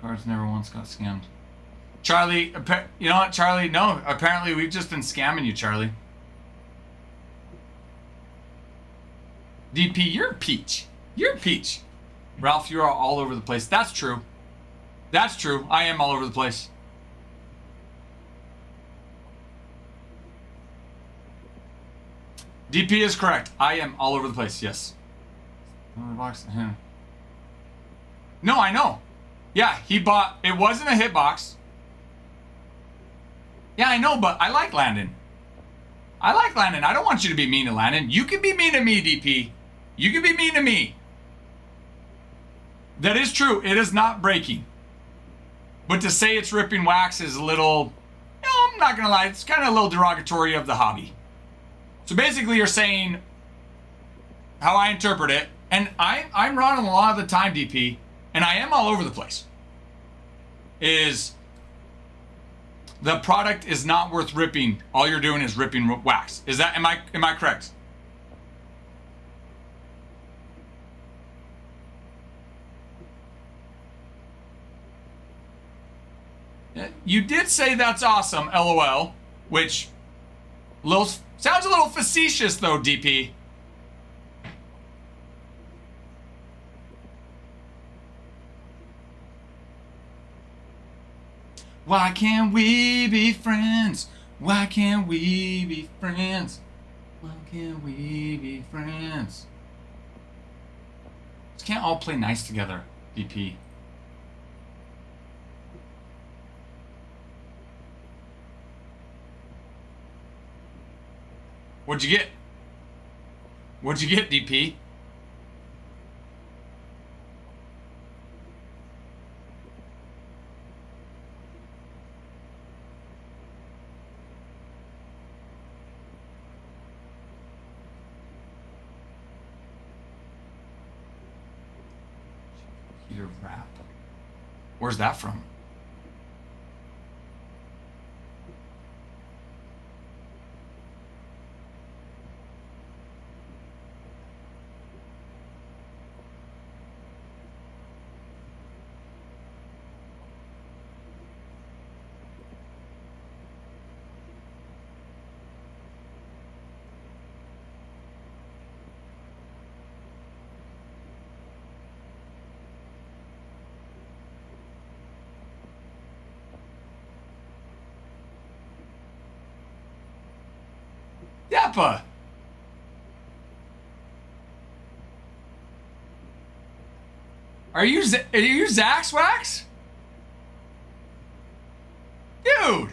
Cards never once got scammed. Charlie, you know what, Charlie? No, apparently we've just been scamming you, Charlie. DP, you're a peach. You're a peach. Ralph, you're all over the place. That's true. That's true. I am all over the place. DP is correct. I am all over the place, yes. No, I know. Yeah, he bought, it wasn't a hitbox. Yeah, I know, but I like Landon. I like Landon. I don't want you to be mean to Landon. You can be mean to me, DP. You can be mean to me. That is true. It is not breaking. But to say it's ripping wax is a little, you know, I'm not going to lie, it's kind of a little derogatory of the hobby. So basically you're saying how I interpret it, and I'm wrong a lot of the time, DP, and I am all over the place, is the product is not worth ripping. All you're doing is ripping wax. Is that, am I correct? You did say that's awesome, LOL, which sounds a little facetious though, DP. Why can't we be friends? Why can't we be friends? Why can't we be friends? Just can't all play nice together, DP. What'd you get? What'd you get, DP? Your wrap. Where's that from? Yappa! Are you Zax Wax? Dude!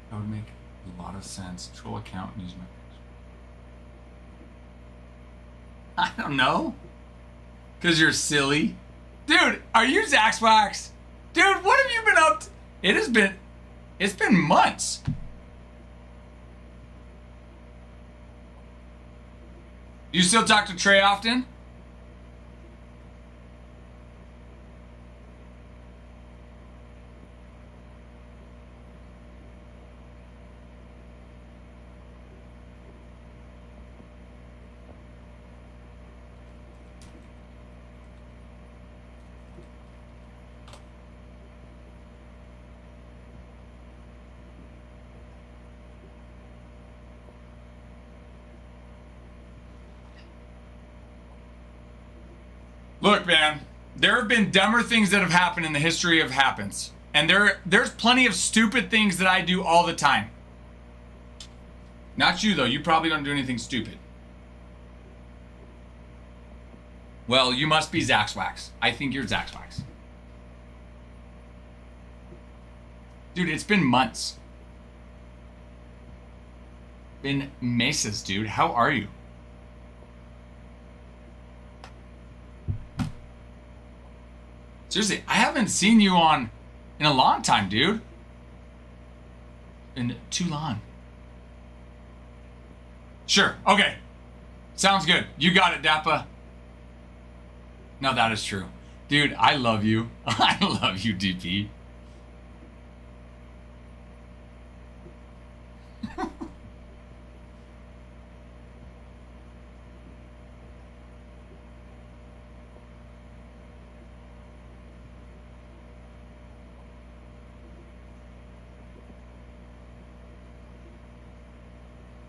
That would make a lot of sense. Troll account and use my picture. I don't know. Because you're silly. Dude, are you Zax Wax? Dude, what have you been up to? It's been months. Do you still talk to Trey often? Look, man, there have been dumber things that have happened in the history of happens. And there's plenty of stupid things that I do all the time. Not you, though. You probably don't do anything stupid. Well, you must be Zax Wax. I think you're Zax Wax. Dude, it's been months. Been meses, dude. How are you? Seriously, I haven't seen you on in a long time, dude. In too long. Sure. Okay. Sounds good. You got it, Dappa. No, that is true. Dude, I love you. I love you, DP.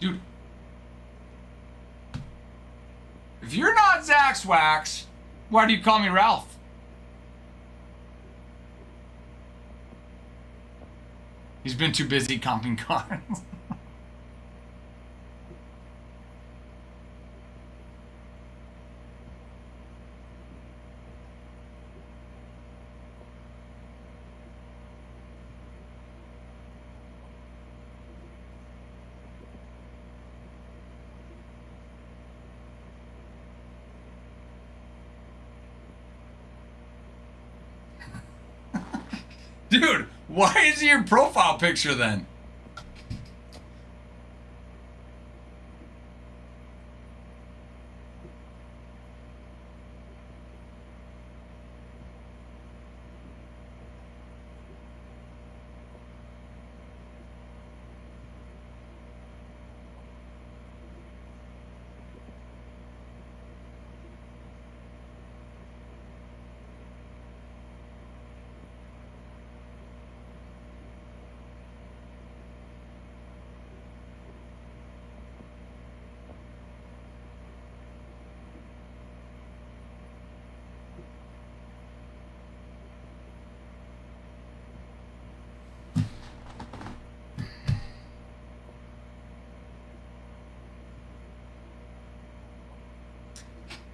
Dude, if you're not Zax Wax, why do you call me Ralph? He's been too busy comping cards. Dude, why is he your profile picture then?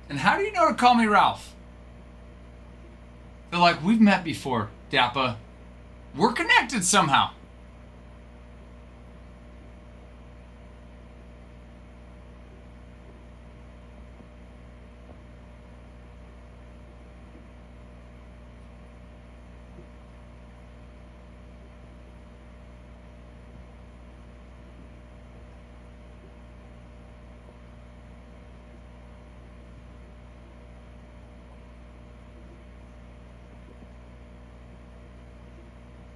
And how do you know to call me Ralph? They're like, we've met before, Dappa. We're connected somehow.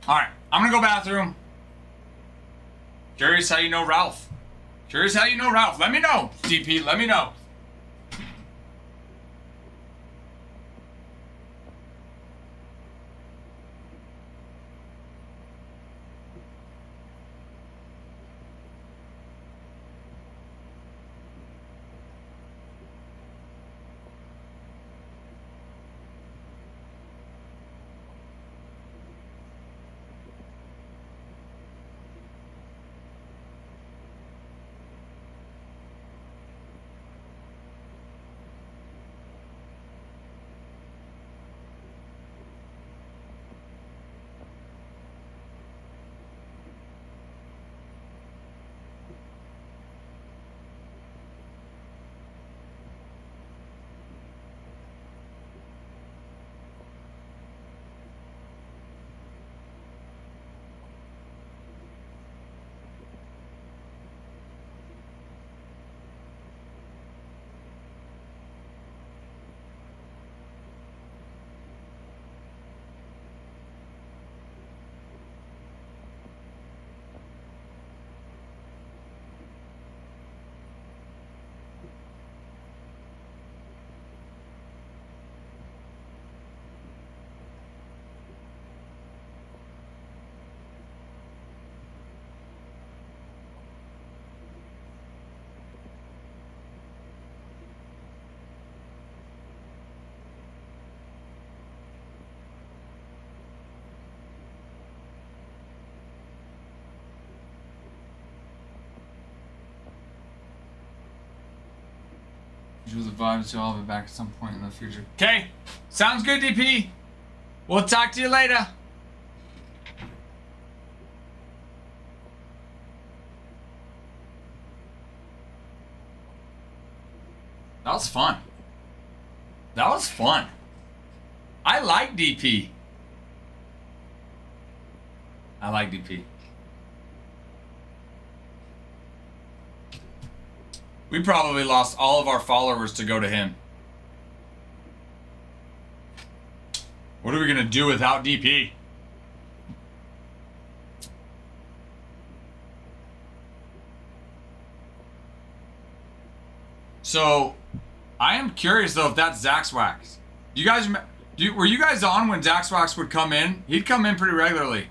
All right, I'm gonna go bathroom. Curious how you know Ralph. Curious how you know Ralph. Let me know, DP. Let me know. Visual the vibes, so I'll be back at some point in the future. Okay, sounds good, DP. We'll talk to you later. That was fun. That was fun. I like DP. I like DP. We probably lost all of our followers to go to him. What are we gonna do without DP? So, I am curious though if that's Zaxwax. You guys, were you guys on when Zaxwax would come in? He'd come in pretty regularly.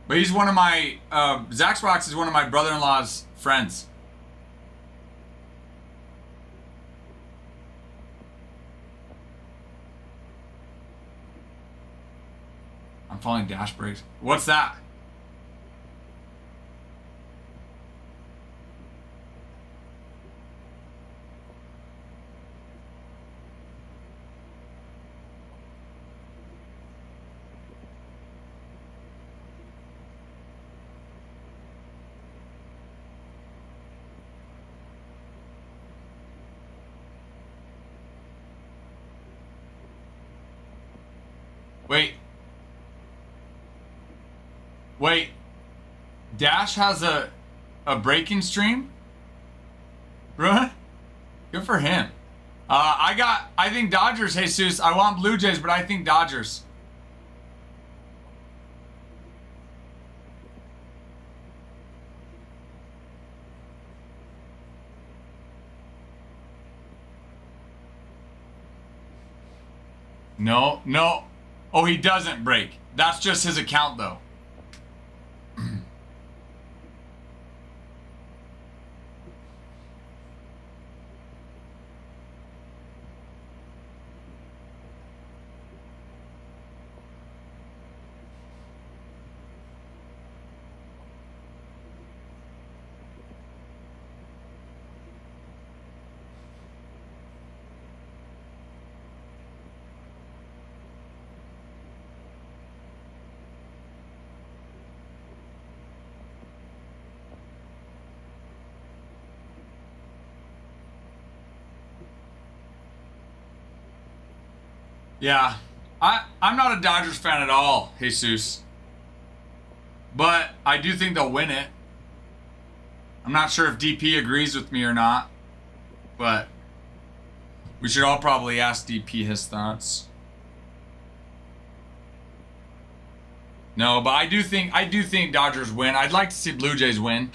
But he's one of my, Zaxwax is one of my brother-in-law's friends. I'm falling dash brakes. What's that? Wait. Wait. Dash has a breaking stream? Really? Good for him. I think Dodgers, Jesus. I want Blue Jays, but I think Dodgers. No, no. Oh, he doesn't break. That's just his account, though. Yeah. I'm not a Dodgers fan at all, Jesus. But I do think they'll win it. I'm not sure if DP agrees with me or not, but we should all probably ask DP his thoughts. No, but I do think Dodgers win. I'd like to see Blue Jays win.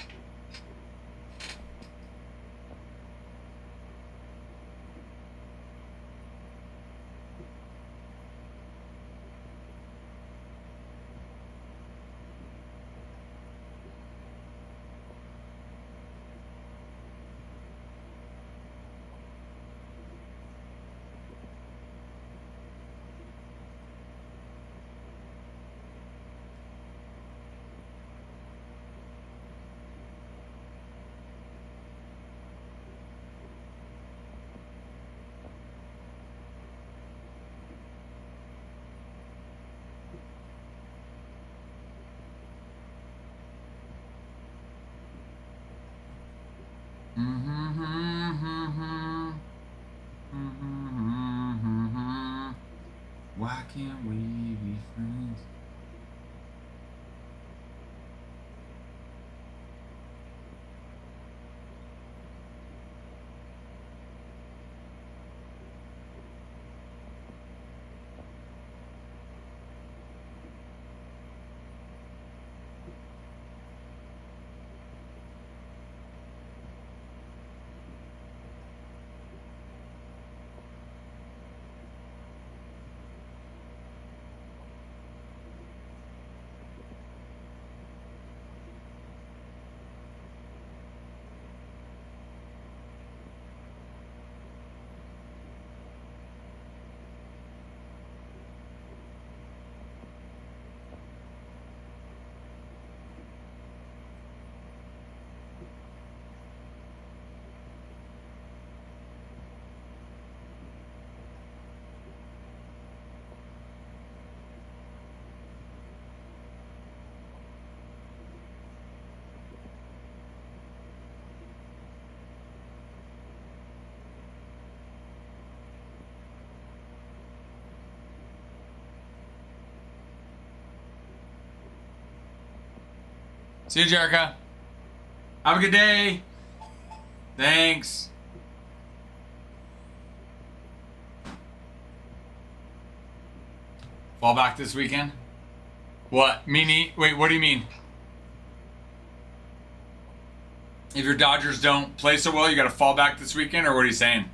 Why can't we be friends? See you, Jerica. Have a good day. Thanks. Fall back this weekend? What? Wait, what do you mean? If your Dodgers don't play so well, you got to fall back this weekend, or what are you saying?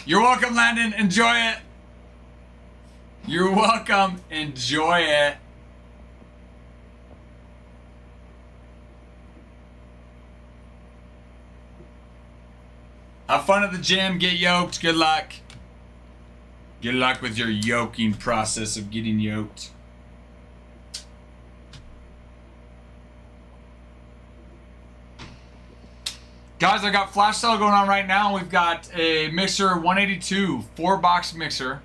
You're welcome, Landon. Enjoy it. You're welcome. Enjoy it. Have fun at the gym. Get yoked. Good luck. Good luck with your yoking process of getting yoked. Guys, I got flash sale going on right now. We've got a mixer 182 4-box mixer.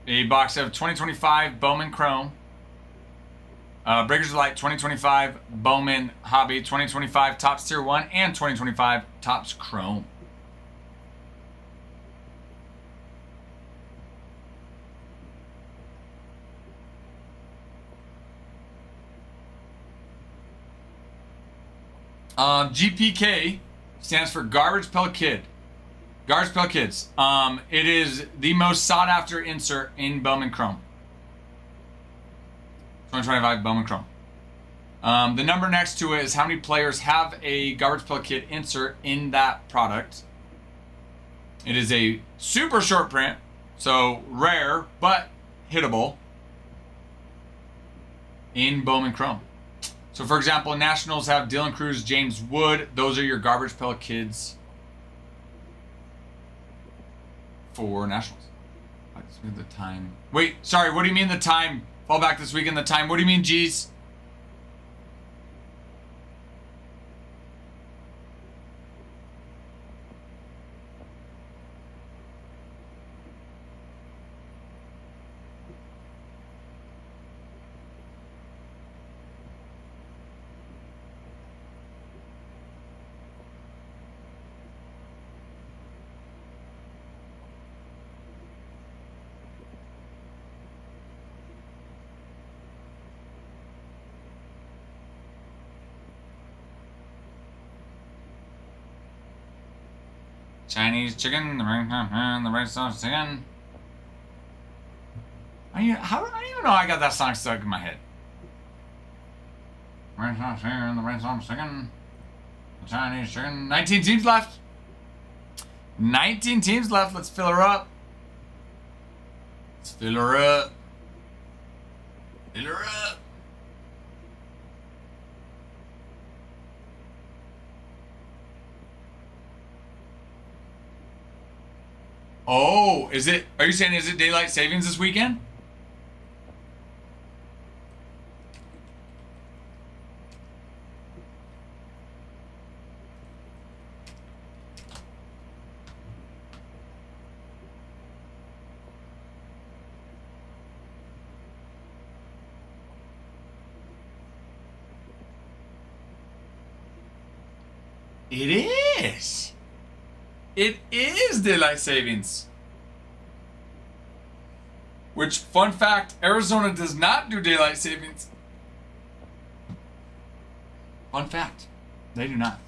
A box of 2025 Bowman Chrome. Breakers of Light 2025 Bowman Hobby, 2025 Topps Tier 1, and 2025 Topps Chrome. GPK stands for Garbage Pail Kid. Garbage Pail Kids. It is the most sought after insert in Bowman Chrome. 2025 Bowman Chrome. The number next to it is how many players have a Garbage Pail Kid insert in that product. It is a super short print, so rare but hittable in Bowman Chrome. So, for example, Nationals have Dylan Cruz, James Wood. Those are your Garbage Pail Kids for Nationals. The time. Wait, sorry. What do you mean the time? Fall back this weekend. The time. What do you mean, G's? Chinese chicken, the red sauce chicken. I don't even know I got that song stuck in my head. Red sauce chicken, the red sauce chicken, the Chinese chicken. 19 teams left. 19 teams left. Let's fill her up. Let's fill her up. Fill her up. Oh, is it? Are you saying is it daylight savings this weekend? It is. It is daylight savings. Which, fun fact, Arizona does not do daylight savings. Fun fact, they do not.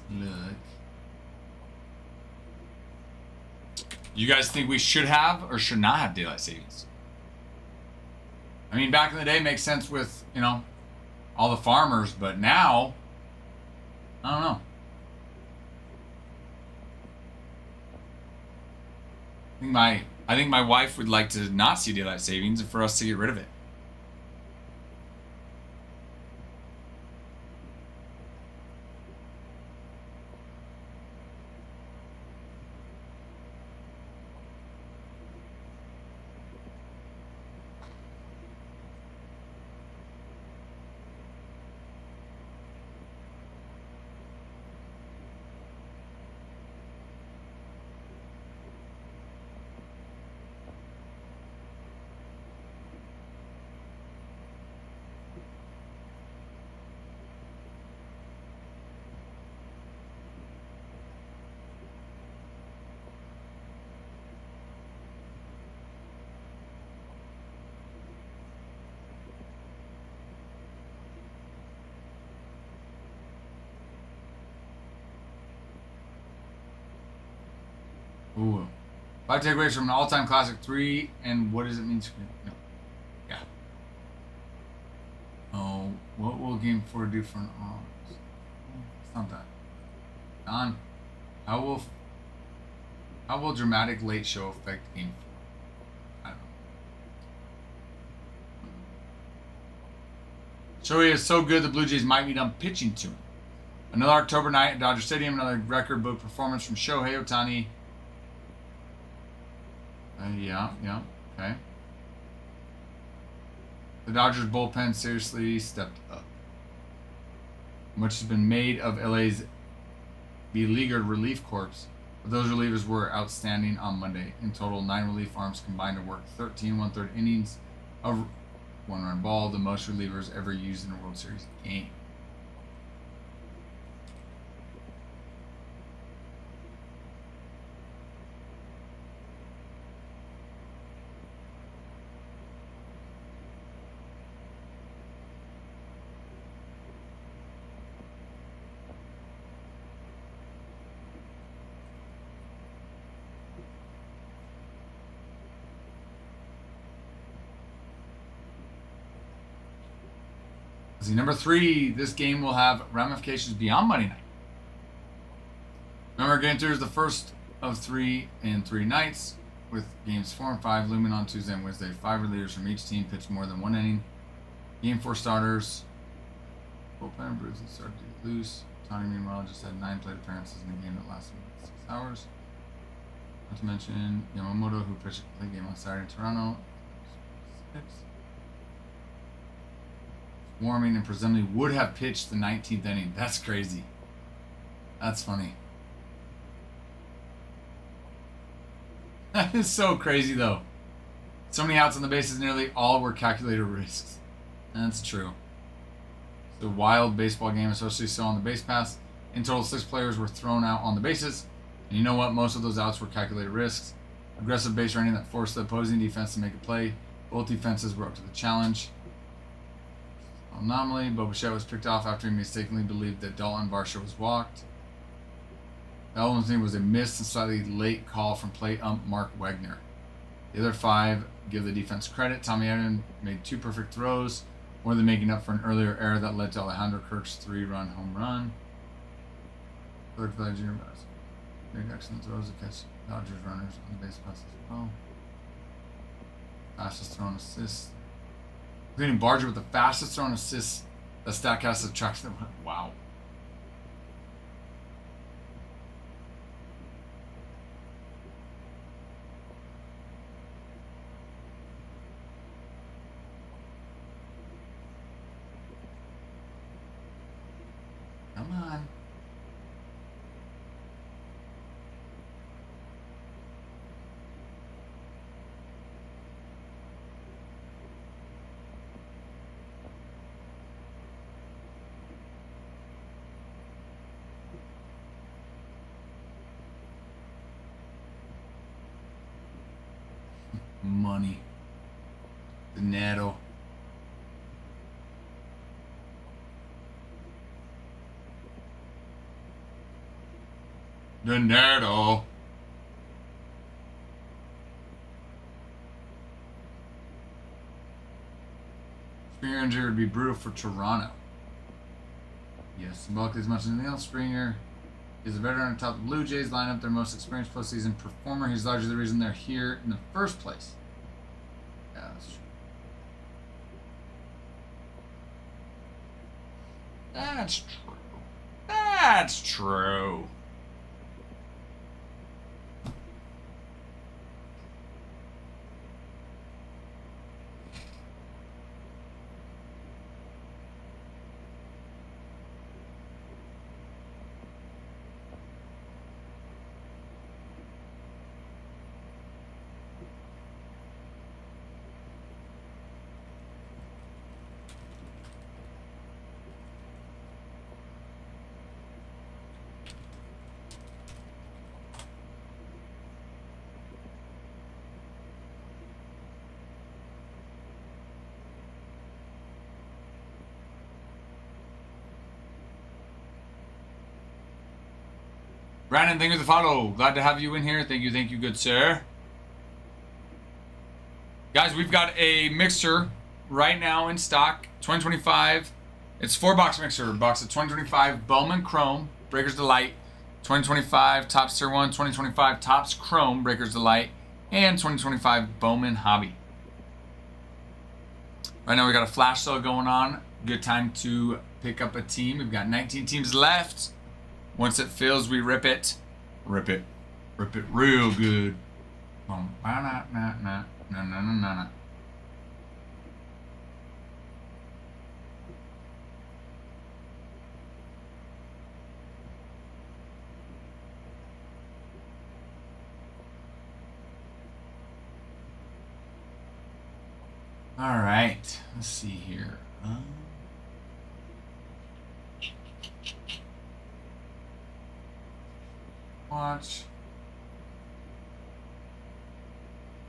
Look. You guys think we should have or should not have daylight savings? I mean, back in the day, it makes sense with, you know, all the farmers, but now, I don't know. I think my wife would like to not see daylight savings and for us to get rid of it. Ooh. 5 takeaways from an all-time classic 3, and what does it mean? No. Yeah. Oh, what will Game 4 do for an arms? It's not that. Don, how will dramatic late show affect Game 4? I don't know. Shohei is so good the Blue Jays might be done pitching to him. Another October night at Dodger Stadium. Another record book performance from Shohei Ohtani. Yeah, okay. The Dodgers bullpen seriously stepped up. Much has been made of LA's beleaguered relief corps, but those relievers were outstanding on Monday. In total, 9 relief arms combined to work 13 1/3 innings of one-run ball, the most relievers ever used in a World Series game. See, number 3, this game will have ramifications beyond Monday night. Remember, Game 3 is the first of 3 in 3 nights, with games 4 and 5 looming on Tuesday and Wednesday. 5 relievers from each team pitched more than 1 inning. Game 4 starters. Bullpen bruises started to get loose. Tony, meanwhile, just had 9 plate appearances in the game that lasted 6 hours. Not to mention Yamamoto, who pitched a play game on Saturday in Toronto. 6. Warming and presumably would have pitched the 19th inning. That's crazy. That's funny. That is so crazy, though. So many outs on the bases, nearly all were calculated risks. That's true. It's a wild baseball game, especially so on the base pass. In total, 6 players were thrown out on the bases. And you know what? Most of those outs were calculated risks. Aggressive base running that forced the opposing defense to make a play. Both defenses were up to the challenge. Anomaly, Bo Bichette was picked off after he mistakenly believed that Dalton Varsho was walked. The only thing was a missed and slightly late call from plate ump Mark Wagner. The other 5 give the defense credit. Tommy Edman made 2 perfect throws, more than making up for an earlier error that led to Alejandro Kirk's 3-run home run. Third Valley Jr. made excellent throws to catch Dodgers runners on the base pass as well. Fastest thrown assist. Including Barger with the fastest thrown assists that StatCast has tracked them. Wow. Come on. Money. Dinero. Dinero. Springer injury would be brutal for Toronto. Yes, Bulkley as much as anything else. Springer is a veteran on top of the Blue Jays lineup, their most experienced postseason performer. He's largely the reason they're here in the first place. Yeah, that's true. That's true. That's true. Brandon, thank you for the follow. Glad to have you in here. Thank you, good sir. Guys, we've got a mixer right now in stock. 2025. It's 4-box mixer. Box of 2025 Bowman Chrome, Breakers Delight. 2025 Topps Tier 1. 2025 Topps Chrome, Breakers Delight. And 2025 Bowman Hobby. Right now we got a flash sale going on. Good time to pick up a team. We've got 19 teams left. Once it fills, we rip it. Rip it. Rip it real good. All right, let's see here. Watch.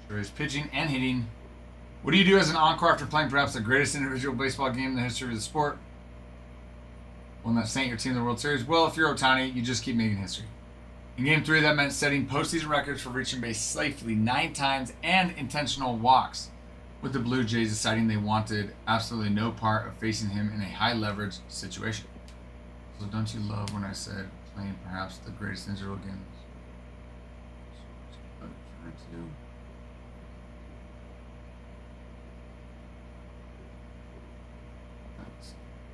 Sure is pitching and hitting. What do you do as an encore after playing perhaps the greatest individual baseball game in the history of the sport? One that sent your team to the World Series? Well, if you're Ohtani, you just keep making history. In Game 3, that meant setting postseason records for reaching base safely 9 times and intentional walks, with the Blue Jays deciding they wanted absolutely no part of facing him in a high-leverage situation. So don't you love when I said playing perhaps the greatest individual game?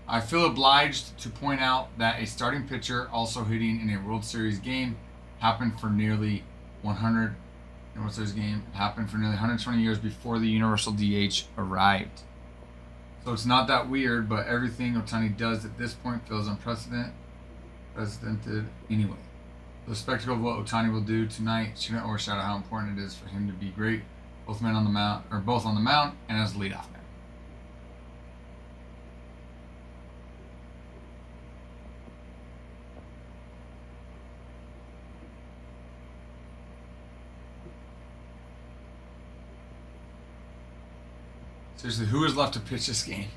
I feel obliged to point out that a starting pitcher also hitting in a World Series game happened for nearly 120 years before the universal DH arrived. So it's not that weird, but everything Ohtani does at this point feels unprecedented anyway. The spectacle of what Ohtani will do tonight shouldn't overshadow how important it is for him to be great, both on the mound and as leadoff man. Seriously, who is left to pitch this game?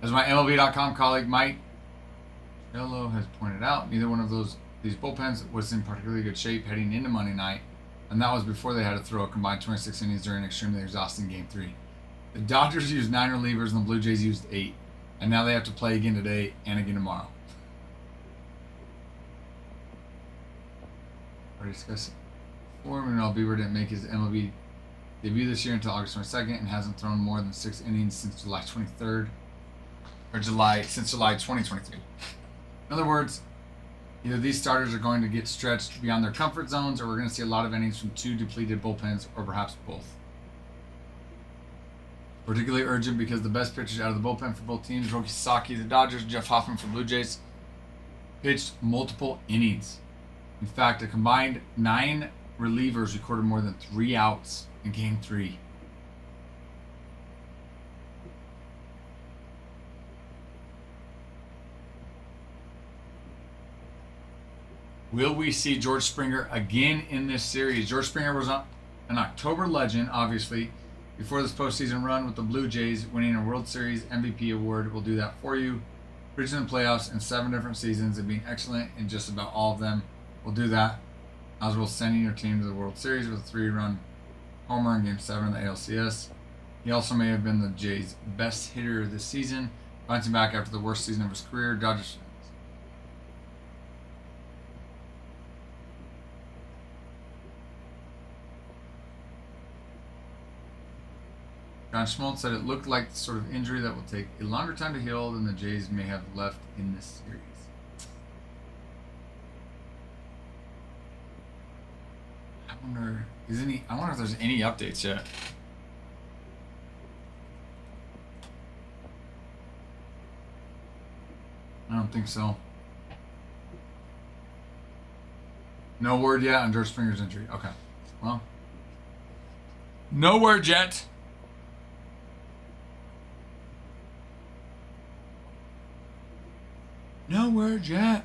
As my MLB.com colleague Mike Jello has pointed out, neither one of these bullpens was in particularly good shape heading into Monday night, and that was before they had to throw a combined 26 innings during an extremely exhausting Game 3. The Dodgers used 9 relievers and the Blue Jays used 8, and now they have to play again today and again tomorrow. Already discussed it before. Manuel Bieber didn't make his MLB debut this year until August 22nd and hasn't thrown more than 6 innings since July 2023. In other words, either these starters are going to get stretched beyond their comfort zones, or we're going to see a lot of innings from 2 depleted bullpens, or perhaps both. Particularly urgent because the best pitchers out of the bullpen for both teams, Roki Sasaki, the Dodgers, Jeff Hoffman for Blue Jays, pitched multiple innings. In fact, a combined 9 relievers recorded more than 3 outs in Game 3. Will we see George Springer again in this series? George Springer was an October legend, obviously, before this postseason run with the Blue Jays, winning a World Series MVP award will do that for you. Reaching the playoffs in 7 different seasons and being excellent in just about all of them will do that, as will sending your team to the World Series with a 3-run homer in Game 7 of the ALCS. He also may have been the Jays' best hitter this season, bouncing back after the worst season of his career. Dodgers fans. John Schmaltz said it looked like the sort of injury that will take a longer time to heal than the Jays may have left in this series. I wonder if there's any updates yet. I don't think so. No word yet on George Springer's injury. Okay. Well, no word yet. No word yet.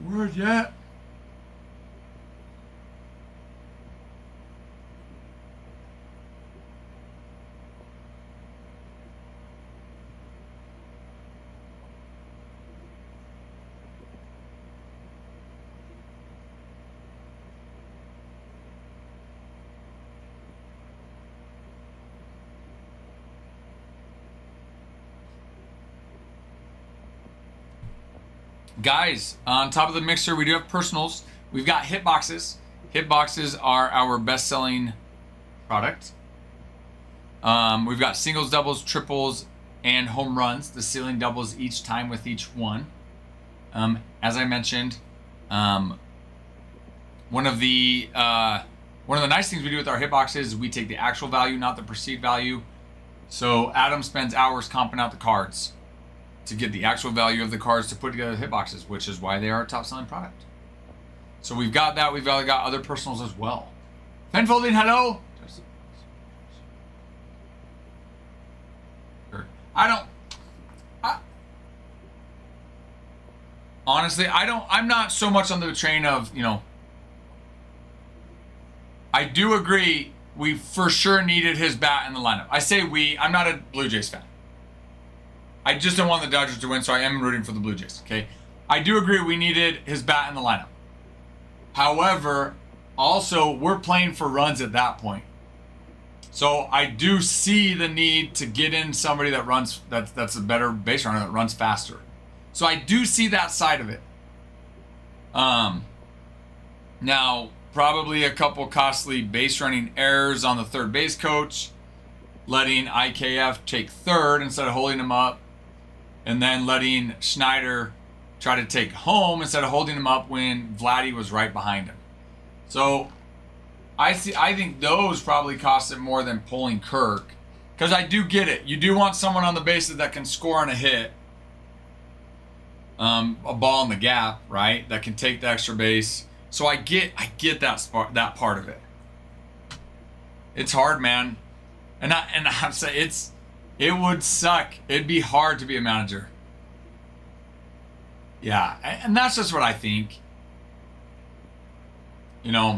Word yet. Guys, on top of the mixer, we do have personals. We've got hit boxes. Hit boxes are our best-selling product. We've got singles, doubles, triples, and home runs. The ceiling doubles each time with each one. As I mentioned, one of the nice things we do with our hit boxes is we take the actual value, not the perceived value. So Adam spends hours comping out the cards to get the actual value of the cards to put together the hit boxes, which is why they are a top-selling product. So we've got that. We've got other personals as well. Pen folding, hello. Honestly, I'm not so much on the train of, I do agree we for sure needed his bat in the lineup. I say we, I'm not a Blue Jays fan. I just don't want the Dodgers to win, so I am rooting for the Blue Jays, okay? I do agree we needed his bat in the lineup. However, also, we're playing for runs at that point. So I do see the need to get in somebody that runs, that's a better base runner, that runs faster. So I do see that side of it. Now, probably a couple costly base running errors on the third base coach, letting IKF take third instead of holding him up, and then letting Schneider try to take home instead of holding him up when Vladdy was right behind him. So I think those probably cost it more than pulling Kirk, because I do get it. You do want someone on the bases that can score on a hit, a ball in the gap, right? That can take the extra base. So I get that part of it. It's hard, man, and I'm saying it would suck. It'd be hard to be a manager. Yeah, and that's just what I think. Not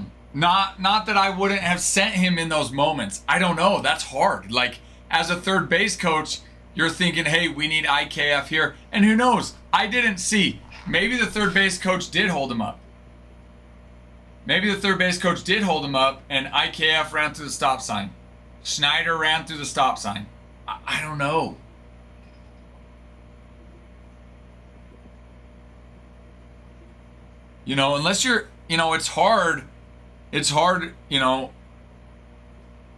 that I wouldn't have sent him in those moments. I don't know. That's hard. Like, as a third base coach, you're thinking, hey, we need IKF here. And who knows? I didn't see. Maybe the third base coach did hold him up. Maybe the third base coach did hold him up and IKF ran through the stop sign. Schneider ran through the stop sign. I don't know. Unless you're, it's hard. It's hard,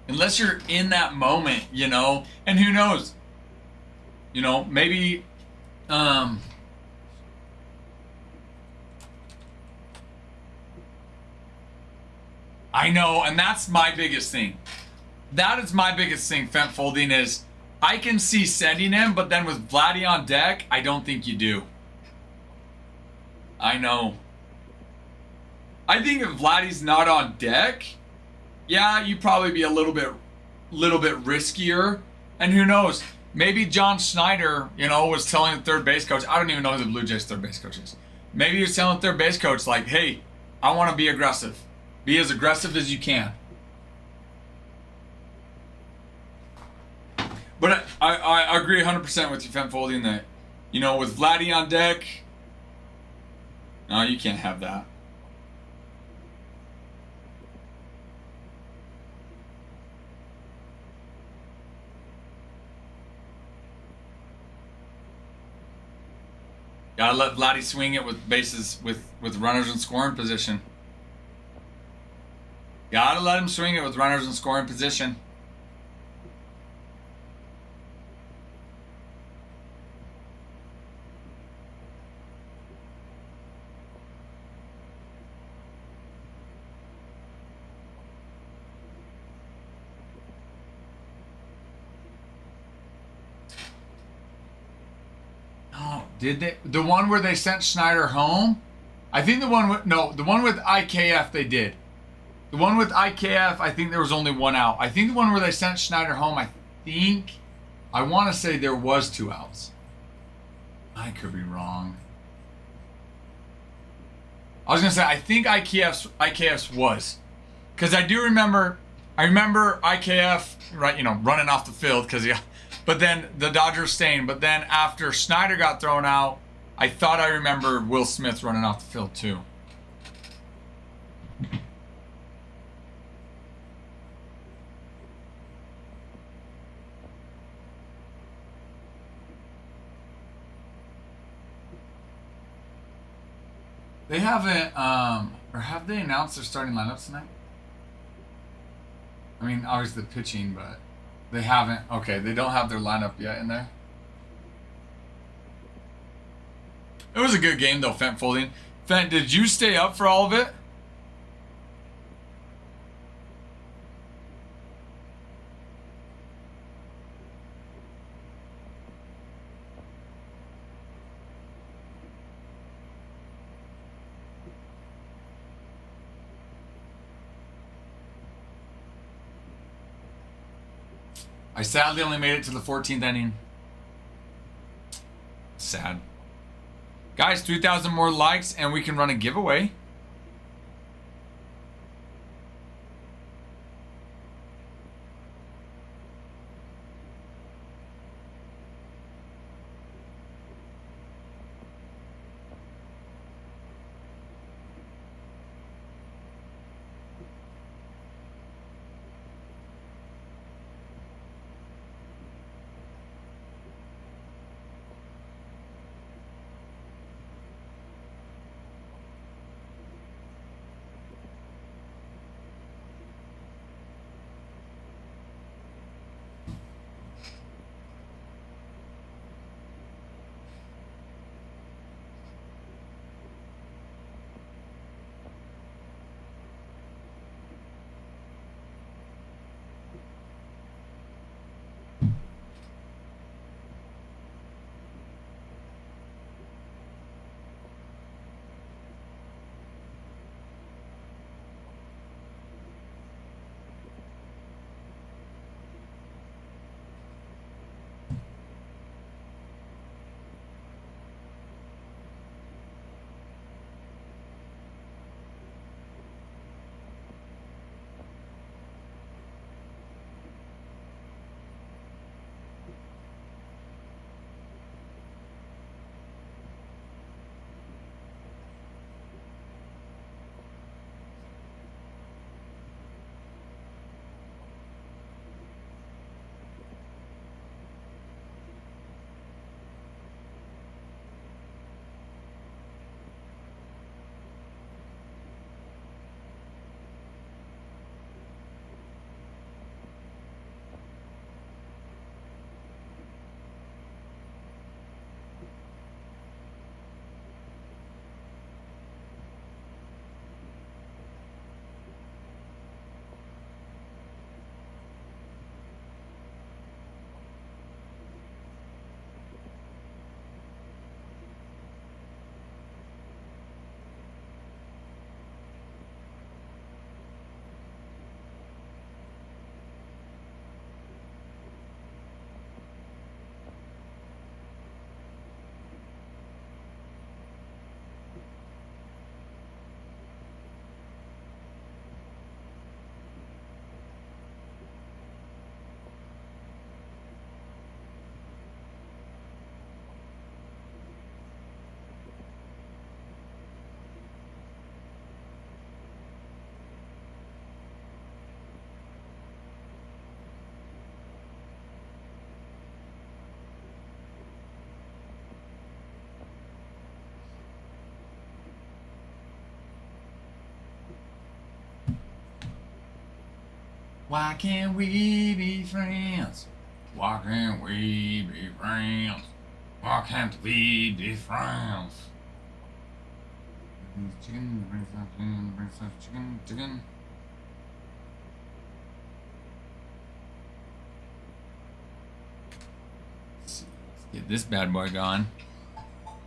unless you're in that moment, and who knows, maybe, I know, and that's my biggest thing. That is my biggest thing, fent folding, is I can see sending him, but then with Vladdy on deck, I don't think you do. I know. I think if Vladdy's not on deck, yeah, you'd probably be a little bit riskier. And who knows? Maybe John Schneider, was telling the third base coach. I don't even know who the Blue Jays third base coach is. Maybe he was telling the third base coach, like, hey, I want to be aggressive. Be as aggressive as you can. But I agree 100% with you, fent folding, that, with Vladdy on deck, no, you can't have that. Gotta let Vladdy swing it with bases, with runners in scoring position. Gotta let him swing it with runners in scoring position. Did they? The one where they sent Schneider home? I think the one with IKF they did. The one with IKF, I think there was only one out. I think the one where they sent Schneider home, I want to say there was 2 outs. I could be wrong. I was going to say, I think IKF's was. Because I remember IKF, right, running off the field, because but then the Dodgers staying. But then after Schneider got thrown out, I thought I remember Will Smith running off the field too. They haven't, or have they announced their starting lineups tonight? I mean, obviously the pitching, but they haven't. Okay, they don't have their lineup yet in there. It was a good game though, Fent folding. Fent, did you stay up for all of it? I sadly only made it to the 14th inning. Sad. Guys, 3,000 more likes and we can run a giveaway. Why can't we be friends? Why can't we be friends? Why can't we be friends? Chicken, bring some chicken, bring some chicken, chicken. Let's get this bad boy going.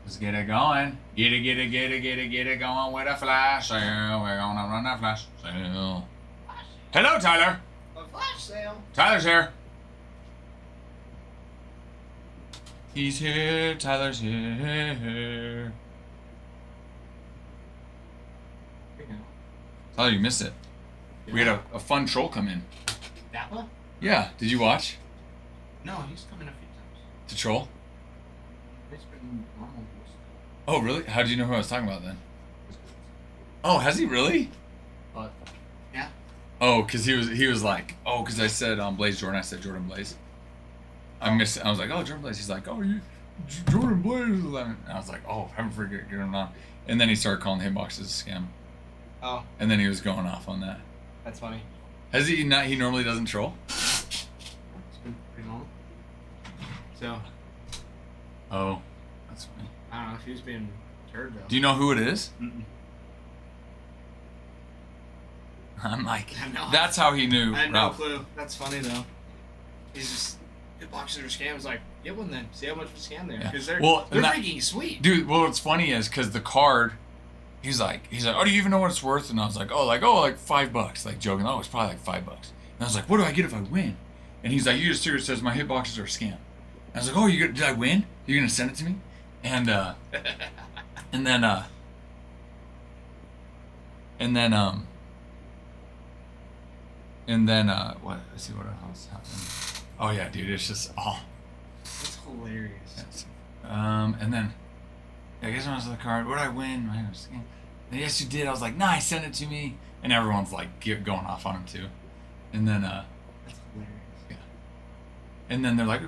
Let's get it going. Get it going with a flash sale. We're gonna run that flash sale. Hello, Tyler. A flash sale. Tyler's here. He's here. Tyler's here. Tyler, you missed it. We had a fun troll come in. Dappa? Yeah. Did you watch No, he's come in a few times. the troll? It's been normal. Oh, really? How did you know who I was talking about then? Oh, has he really? But yeah. Oh, because he was like, because I said Blaze Jordan. I said Jordan Blaze. I missed it. I was like, oh, Jordan Blaze. He's like, oh, Jordan Blaze. And I was like, oh, haven't forget get him on. And then he started calling hitboxes a scam. Oh, And then he was going off on that. that's funny. Has he not? He normally doesn't troll. It's been pretty normal. So, Oh, that's funny. I don't know if he was being turd though. Do you know who it is? Mm-mm. I'm like, I know. that's how he knew. I had no Ralph. clue. That's funny though. He's just hitboxes or scams. Like, get one then. See how much of a scam they are. Yeah. Because they're Well, they're and that- freaking sweet. Dude, well, what's funny is because the card, he's like, oh, do you even know what it's worth? And I was like, like $5, like joking. Oh, it's probably like $5. And I was like, what do I get if I win? And he's like, you just sticker says my hitboxes are a scam. And I was like, oh, did I win? You're gonna send it to me? And and then what? Let's see what else happened. Oh yeah, dude, it's just That's hilarious. Yes. And then I guess when I was on the card, what did I win? And yes, you did. I was like, nice, send it to me. And everyone's like going off on him too. And then That's hilarious. yeah. And then they're like,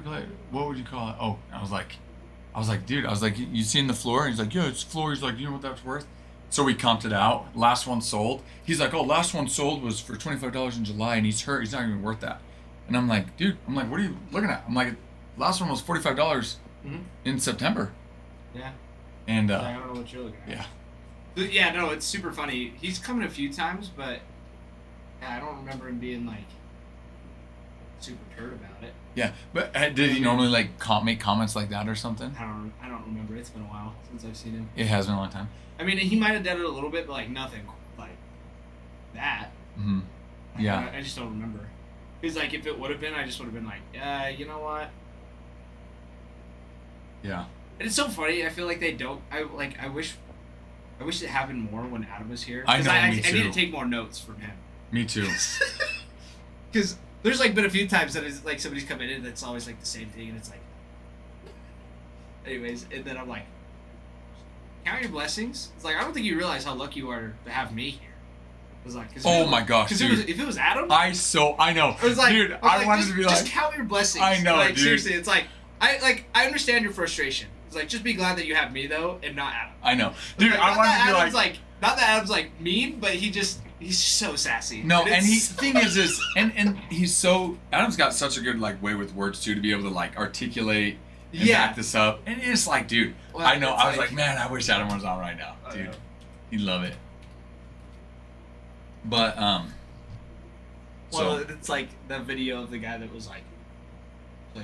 what would you call it? Oh, I was like, dude, you seen the floor? And he's like, yeah, it's floor. He's like, you know what that's worth? So we comped it out. Last one sold. He's like, oh, last one sold was for $25 in July, and he's hurt. He's not even worth that. And I'm like, dude, what are you looking at? I'm like, last one was $45 in September. Yeah. And I don't know what you're looking at. yeah. But yeah, no, it's super funny. He's coming a few times, but yeah, I don't remember him being like super turd about it. Yeah, but did he normally like make comments like that or something? I don't remember. It's been a while since I've seen him. It has been a long time. I mean, he might have done it a little bit, but like nothing like that. Mm-hmm. Yeah. I just don't remember. Because like if it would have been, I just would have been like, you know what? Yeah. And it's so funny. I feel like they don't. I wish it happened more when Adam was here. I know, I me need too. to take more notes from him. Me too. Because there's like been a few times that it's like somebody's come in and it's always like the same thing, and it's like, anyways, and then I'm like, count your blessings. It's like I don't think you realize how lucky you are to have me here. It was like, Oh my gosh, dude. If it was Adam, I know. it was like, dude, I wanted to be like, just count your blessings. I know, like, dude. Seriously, it's like I understand your frustration. It's like just be glad that you have me though, and not Adam. I know, dude. Like, I wanted to be like, not that Adam's like mean, but he's so sassy. no, and and the thing is, and he's so Adam's got such a good like way with words too to be able to like articulate and back this up, and it's like, dude, Well, I know. it's I was like, man, I wish Adam was on right now, I dude. know. He'd love it. But Well, so it's like that video of the guy that was like, is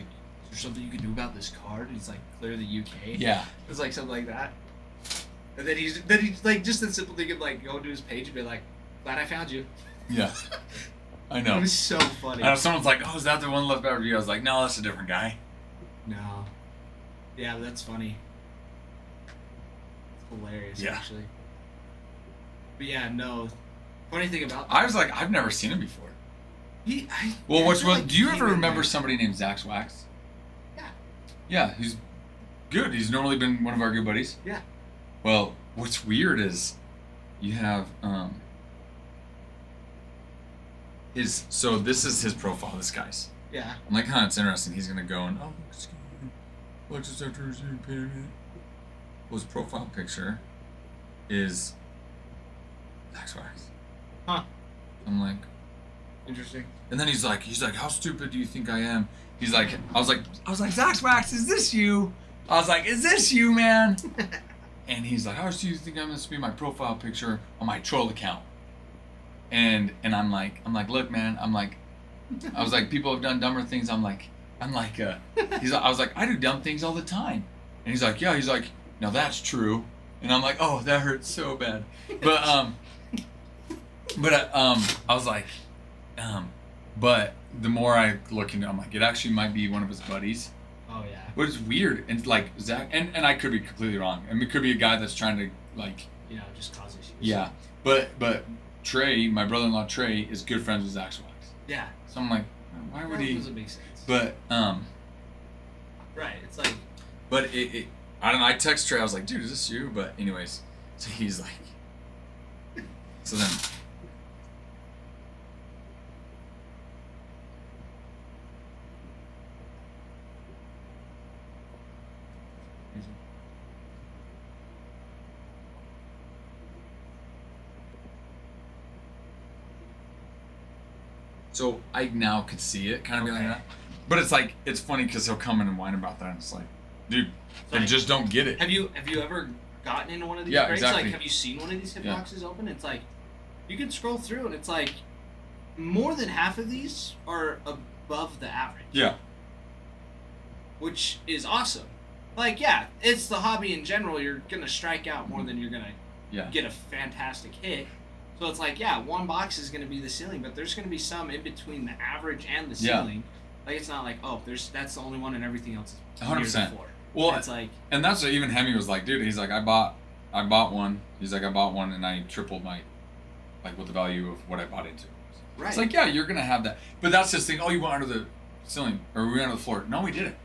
there something you can do about this card? And he's like, clear the UK. yeah, It's like something like that. And then he's like just the simple thing of like go to his page and be like, glad I found you. yeah, I know. It was so funny. I know someone's like, oh, is that the one left out review? I was like, no, that's a different guy. No. Yeah, that's funny. It's hilarious, Yeah. actually. But yeah, no. Funny thing about I was like, I've never seen him before. Well, I feel like do you he ever came in remember there. somebody named Zach Wax? Yeah. Yeah, he's good. He's normally been one of our good buddies. Yeah. Well, what's weird is you have so this is his profile, this guy's. Yeah. I'm like, it's interesting. He's gonna go and what's his after his pyramid? Well, his profile picture is Zach Wax. Huh. I'm like, Interesting. and then he's like, how stupid do you think I am? He's like, I was like, Zach Wax, is this you? I was like, is this you, man? And he's like, how do you think I'm gonna be my profile picture on my troll account? And I'm like, look, man, I was like, people have done dumber things. I was like, I do dumb things all the time. And he's like, yeah. He's like, now that's true. And I'm like, oh, that hurts so bad. But I was like, but the more I look into it, I'm like, it actually might be one of his buddies. Oh yeah. But it's weird. And like Zach, and I could be completely wrong. I mean, it could be a guy that's trying to like, Just cause issues. yeah. But Trey, my brother-in-law Trey, is good friends with Zach Wax. Yeah. So I'm like, why would he? Doesn't make sense. But Right. It's like. but it I don't know. I text Trey. I was like, dude, is this you? But anyways, so he's like, so then. So I now could see it kind of being like that. But it's like, it's funny because he'll come in and whine about that. And it's like, dude, Like, I just don't get it. Have you ever gotten into one of these Yeah, crates? exactly. Like, have you seen one of these Yeah. hitboxes open? It's like, you can scroll through and it's like, more than half of these are above the average. Yeah. Which is awesome. Like, yeah, it's the hobby in general. You're gonna strike out more than you're gonna Yeah. get a fantastic hit. So it's like, yeah, one box is gonna be the ceiling, but there's gonna be some in between the average and the Yeah. ceiling. Like, it's not like, oh, that's the only one and everything else is 100%. near the floor. Well, it's like, and that's what even Hemi was like, dude. He's like, I bought one. He's like, I bought one and I tripled my, like, what the value of what I bought into. right. It's like, yeah, you're gonna have that, but that's just thing. Oh, you went under the ceiling or we went under the floor. No, we didn't.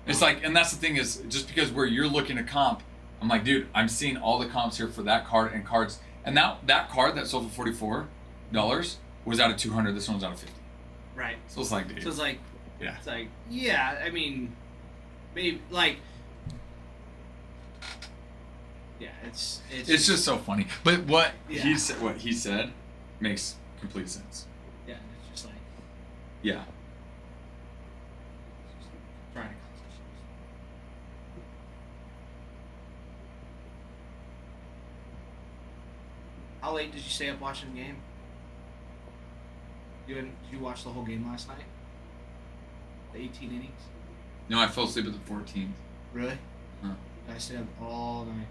It's like, and that's the thing is, just because where you're looking to comp, I'm like, dude, I'm seeing all the comps here for that card and cards, and that card that sold for $44 was out of 200. This one's out of 50. right. So it's like, dude. So it's like, Yeah. It's like, yeah, I mean, maybe, like, yeah, it's It's just so funny. But what Yeah. he said makes complete sense. yeah, it's just like Yeah. trying to cause issues. How late did you stay up watching the game? Did you watch the whole game last night? The 18 innings? No, I fell asleep at the 14th. Really? Huh. I stayed up all night.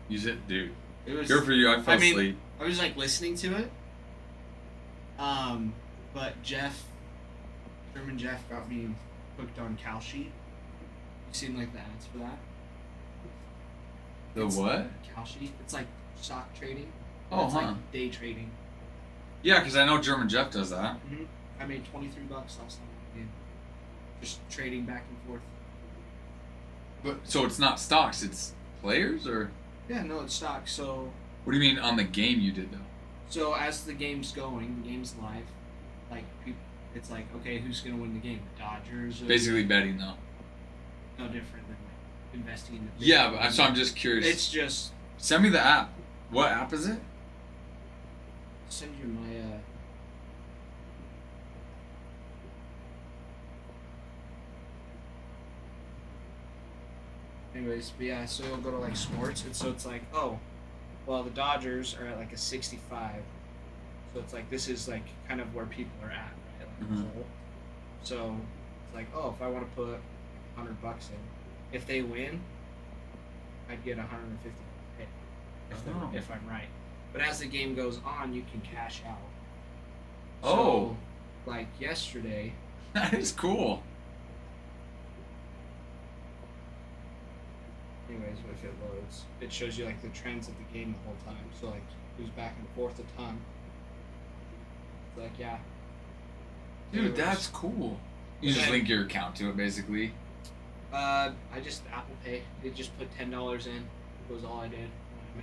Use it, dude. It was. Good for you. I fell asleep. I was like listening to it. But German Jeff got me hooked on Cal Sheet. You seen like the ads for that? The what? Cal Sheet. It's like stock trading. Oh, It's huh. like day trading. Yeah, because I know German Jeff does that. Mm-hmm. I made $23 last night. Yeah. Just trading back and forth. But so it's not stocks, it's players, or Yeah, no, it's stock. So what do you mean on the game you did though? So as the game's going, the game's live. Like it's like, okay, who's gonna win the game? The Dodgers. Or Basically betting though. no different than like investing in the. Yeah, but so I'm just curious. It's just Send me the app. What app is it? send you my. Anyways, but yeah, so you'll go to like sports, and so it's like, oh, well, the Dodgers are at like a 65. So it's like this is like kind of where people are at, right? Like Mhm. as a whole. So it's like, oh, if I want to put $100 in, if they win, I'd get 150 hit Oh. if I'm right. But as the game goes on, you can cash out. Oh. So, like yesterday, That is cool. anyways, if it loads, it shows you like the trends of the game the whole time. So like it was back and forth a ton. It's like, yeah. Dude, It was- that's cool. You just Okay. link your account to it basically. I just Apple Pay. They just put $10 in. Was all I did.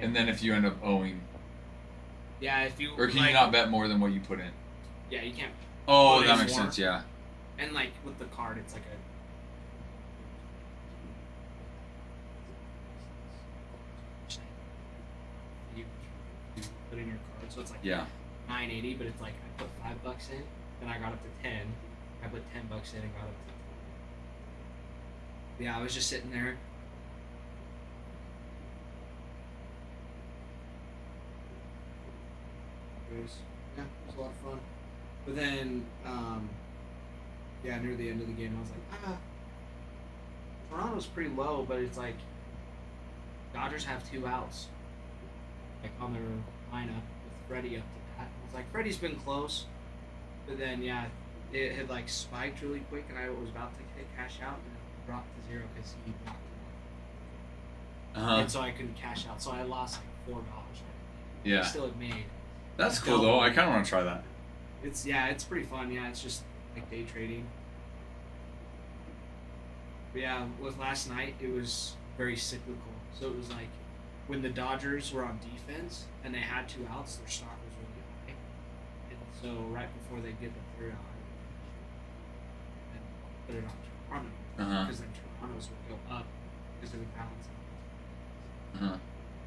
And then if you end up owing, yeah, if you or can like, you not bet more than what you put in? Yeah, you can't. Oh, Put that in makes more. sense, yeah. And like with the card, it's like a. You put in your card, so it's like Yeah. 980, but it's like I put $5 in, then I got up to 10. I put $10 in and got up to. Yeah, I was just sitting there. Yeah, it was a lot of fun. But then, yeah, near the end of the game, I was like, Toronto's pretty low, but it's like Dodgers have 2 outs, like on their lineup with Freddie up to bat. I was like, Freddie's been close, but then yeah, it had like spiked really quick, and I was about to hit cash out, and it dropped to 0 because he knocked him off. Uh-huh. And so I couldn't cash out, so I lost like $4. Right? Yeah. I still had made. That's cool though. I kinda wanna try that. It's pretty fun. Yeah, it's just like day trading. But yeah, with last night, it was very cyclical. So it was like when the Dodgers were on defense and they had 2 outs, their stock was really high. And so right before they get the 3rd out, and put it on Toronto Uh-huh. because then Toronto's would go up because of the balance. Uh-huh.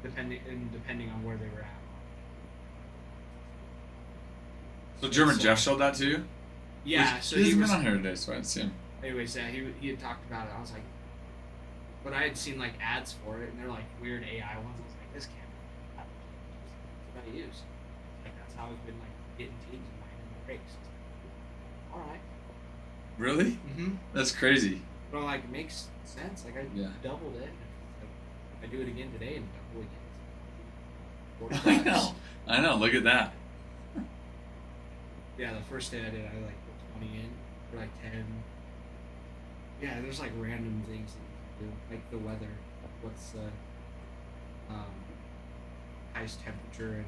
Depending on where they were at. So German Jeff showed that to you? Yeah. So he he hasn't was. been on here today, so I didn't see him. Anyways, yeah, he had talked about it. I was like, but I had seen like ads for it, and they're like weird AI ones. I was like, this can't be. What I use. Like that's how I've been like getting teams in my race. All right. Really? Mm-hmm. That's crazy. But like, it makes sense. Like I doubled it. If I do it again today and double again. I know. Look at that. Yeah, the first day I did, I like put 20 in for like 10. Yeah, there's like random things that you can do, like the weather. What's the highest temperature in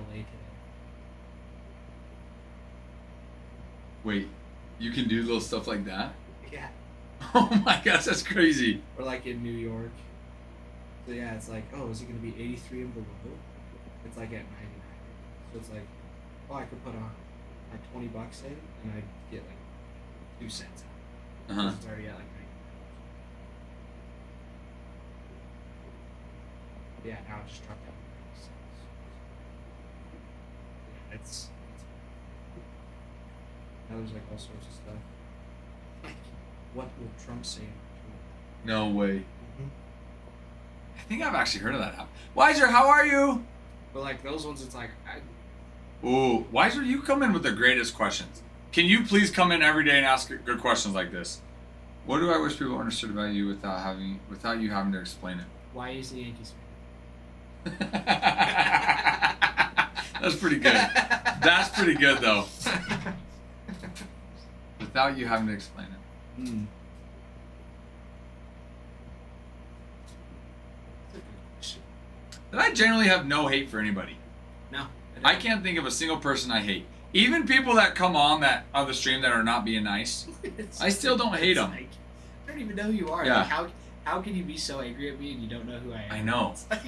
LA today? Wait, you can do little stuff like that? Yeah. Oh my gosh, that's crazy. Or like in New York. So yeah, it's like, oh, is it gonna be 83 and below? It's like at 99. So it's like, oh, I could put on like $20 in, and I'd get like 2 cents out. Uh-huh. It's already at like 99. Yeah, now it just dropped down to 90 cents. Yeah, it's now there's like all sorts of stuff. Like, what will Trump say? No way. Mm-hmm. I think I've actually heard of that app. Wiser, how are you? But like those ones, it's like, Ooh, Wiser, you come in with the greatest questions. Can you please come in every day and ask good questions like this? What do I wish people understood about you without you having to explain it? why is the Yankees fan? That's pretty good. That's pretty good though. Without you having to explain it. Mm. That's a good question. And I generally have no hate for anybody. No. I can't think of a single person I hate. Even people that come on the stream that are not being nice, I still don't hate them. Like, I don't even know who you are. Yeah. Like, how can you be so angry at me and you don't know who I am? I know. It's like,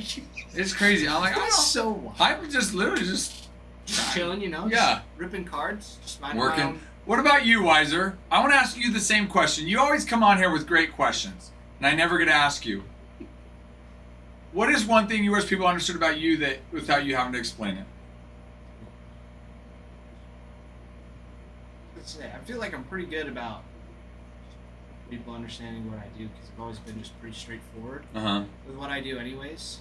It's crazy. I'm like, that's so wild. I'm just literally just chilling, you know? Yeah. Just ripping cards. Just minding my working. own. What about you, Wiser? I want to ask you the same question. You always come on here with great questions, and I never get to ask you. What is one thing you wish people understood about you that without you having to explain it? Let's say, I feel like I'm pretty good about people understanding what I do because I've always been just pretty straightforward with what I do, anyways.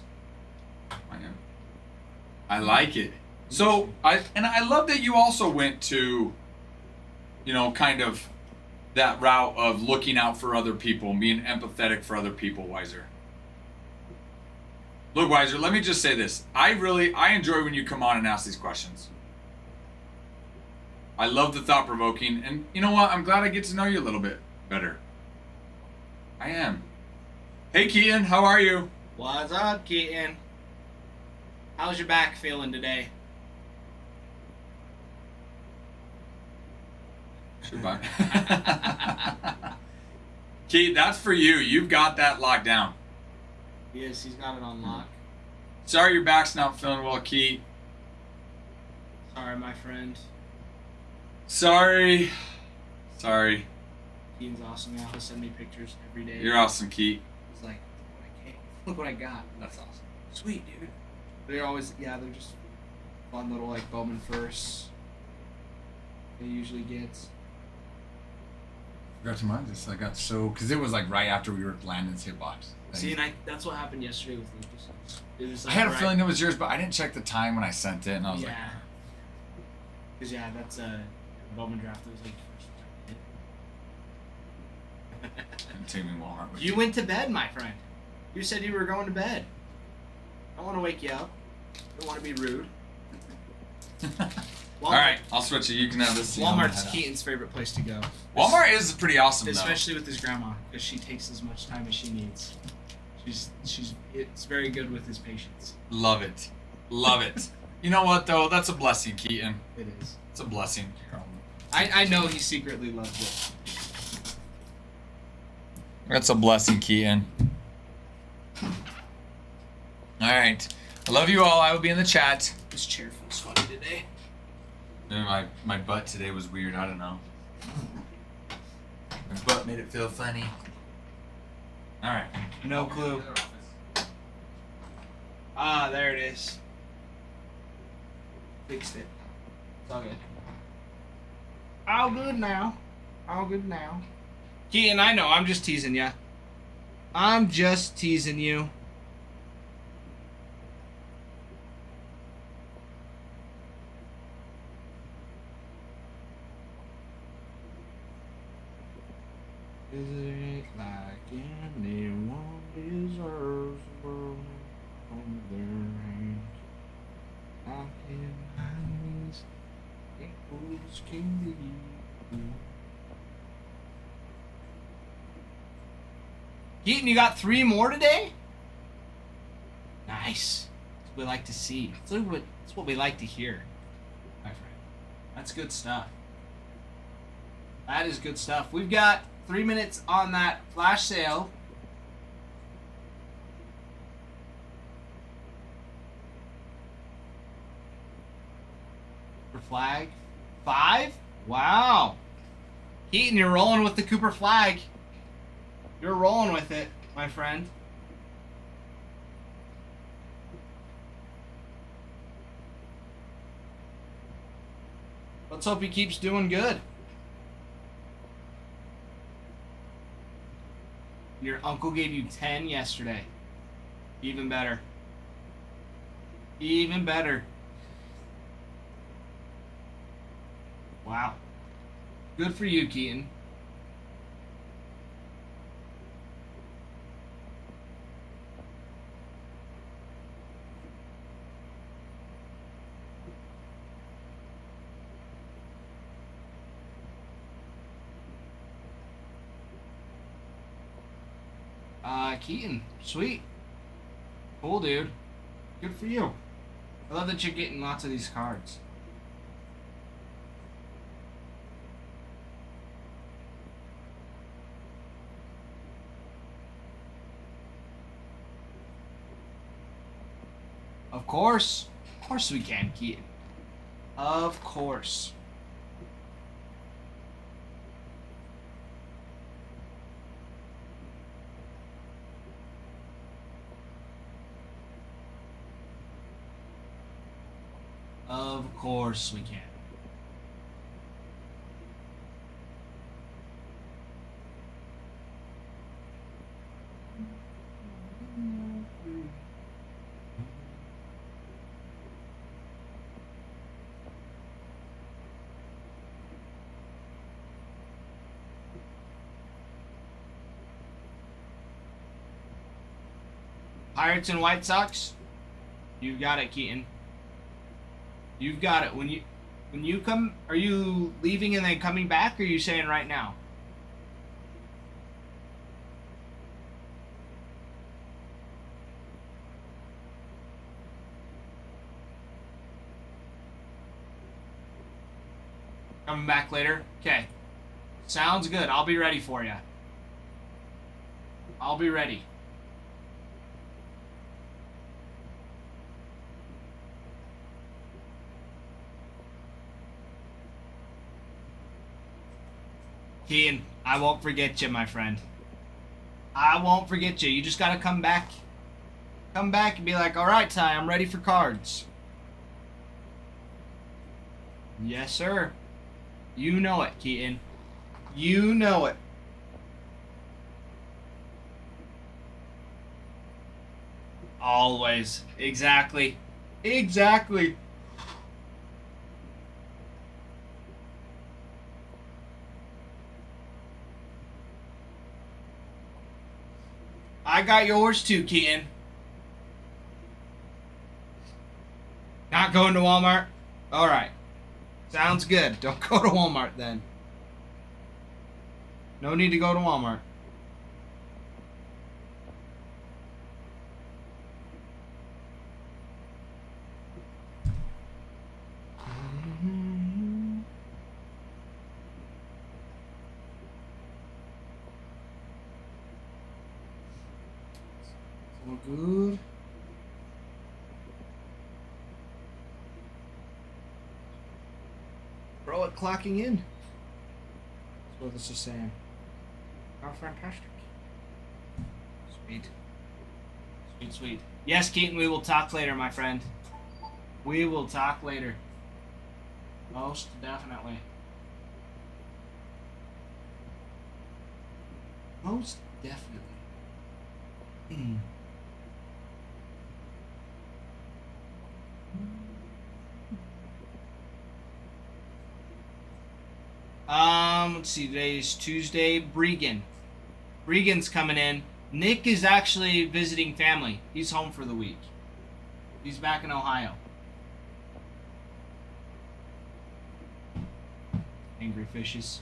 I like it. So I love that you also went to, kind of that route of looking out for other people, being empathetic for other people, Wiser. Look, Wiser, let me just say this. I enjoy when you come on and ask these questions. I love the thought-provoking, and you know what? I'm glad I get to know you a little bit better. I am. Hey, Keaton, how are you? What's up, Keaton? How's your back feeling today? Goodbye. Keaton, that's for you. You've got that locked down. Yes, he's got it on lock. Sorry your back's not feeling well, Keat. Sorry, my friend. Sorry. Keaton's awesome now. He'll send me pictures every day. You're awesome, Keat. He's like, look what I got. That's awesome. Sweet, dude. They're always, they're just fun little, like, Bowman firsts. He usually gets. Forgot to mind this. I got because it was like right after we were at Landon's hitbox. See, and that's what happened yesterday with Lucas. It was I like had a feeling it was yours, but I didn't check the time when I sent it, and I was yeah. Because, that's Bowman draft. It was like the first. Didn't take me Walmart with You went to bed, my friend. You said you were going to bed. I don't want to wake you up. I don't want to be rude. All right, I'll switch it. You can have this. Walmart's Keaton's favorite place to go. Walmart is pretty awesome, especially with his grandma, because she takes as much time as she needs. It's very good with his patience. Love it. You know what though? That's a blessing, Keaton. It is. It's a blessing. I know he secretly loves it. That's a blessing, Keaton. All right. I love you all. I will be in the chat. This chair feels funny today. My butt today was weird. I don't know. My butt made it feel funny. All right. No clue. Ah, there it is. Fixed it. It's all good. All good now. All good now. Keaton, I know. I'm just teasing you. I'm just teasing you. Is it like anyone deserves the world on their hands? I can eyes, equals can be. Keaton, you got 3 more today? Nice. That's what we like to see. That's what we like to hear, my friend. That's good stuff. That is good stuff. We've got 3 minutes on that flash sale. For flag. 5? Wow. Keaton, you're rolling with the Cooper flag. You're rolling with it, my friend. Let's hope he keeps doing good. Your uncle gave you 10 yesterday. Even better. Even better. Wow. Good for you, Keaton. Keaton, sweet. Cool, dude. Good for you. I love that you're getting lots of these cards. Of course. Of course we can, Keaton. Of course. Of course we can. Pirates and White Sox? You got it, Keaton. You've got it. When you come, are you leaving and then coming back, or are you saying right now? Coming back later? Okay. Sounds good. I'll be ready for you. I'll be ready. Keaton, I won't forget you, my friend. I won't forget you. You just gotta come back. Come back and be like, all right, Ty, I'm ready for cards. Yes, sir. You know it, Keaton. You know it. Always. Exactly. Exactly. I got yours too, Keaton. Not going to Walmart? Alright. Sounds good. Don't go to Walmart then. No need to go to Walmart. All good. Bro, it clocking in. That's what this is saying. How fantastic. Sweet. Sweet, sweet. Yes, Keaton, we will talk later, my friend. We will talk later. Most definitely. Most definitely. Let's see. Today's Tuesday. Bregan's coming in. Nick is actually visiting family. He's home for the week. He's back in Ohio. Angry fishes.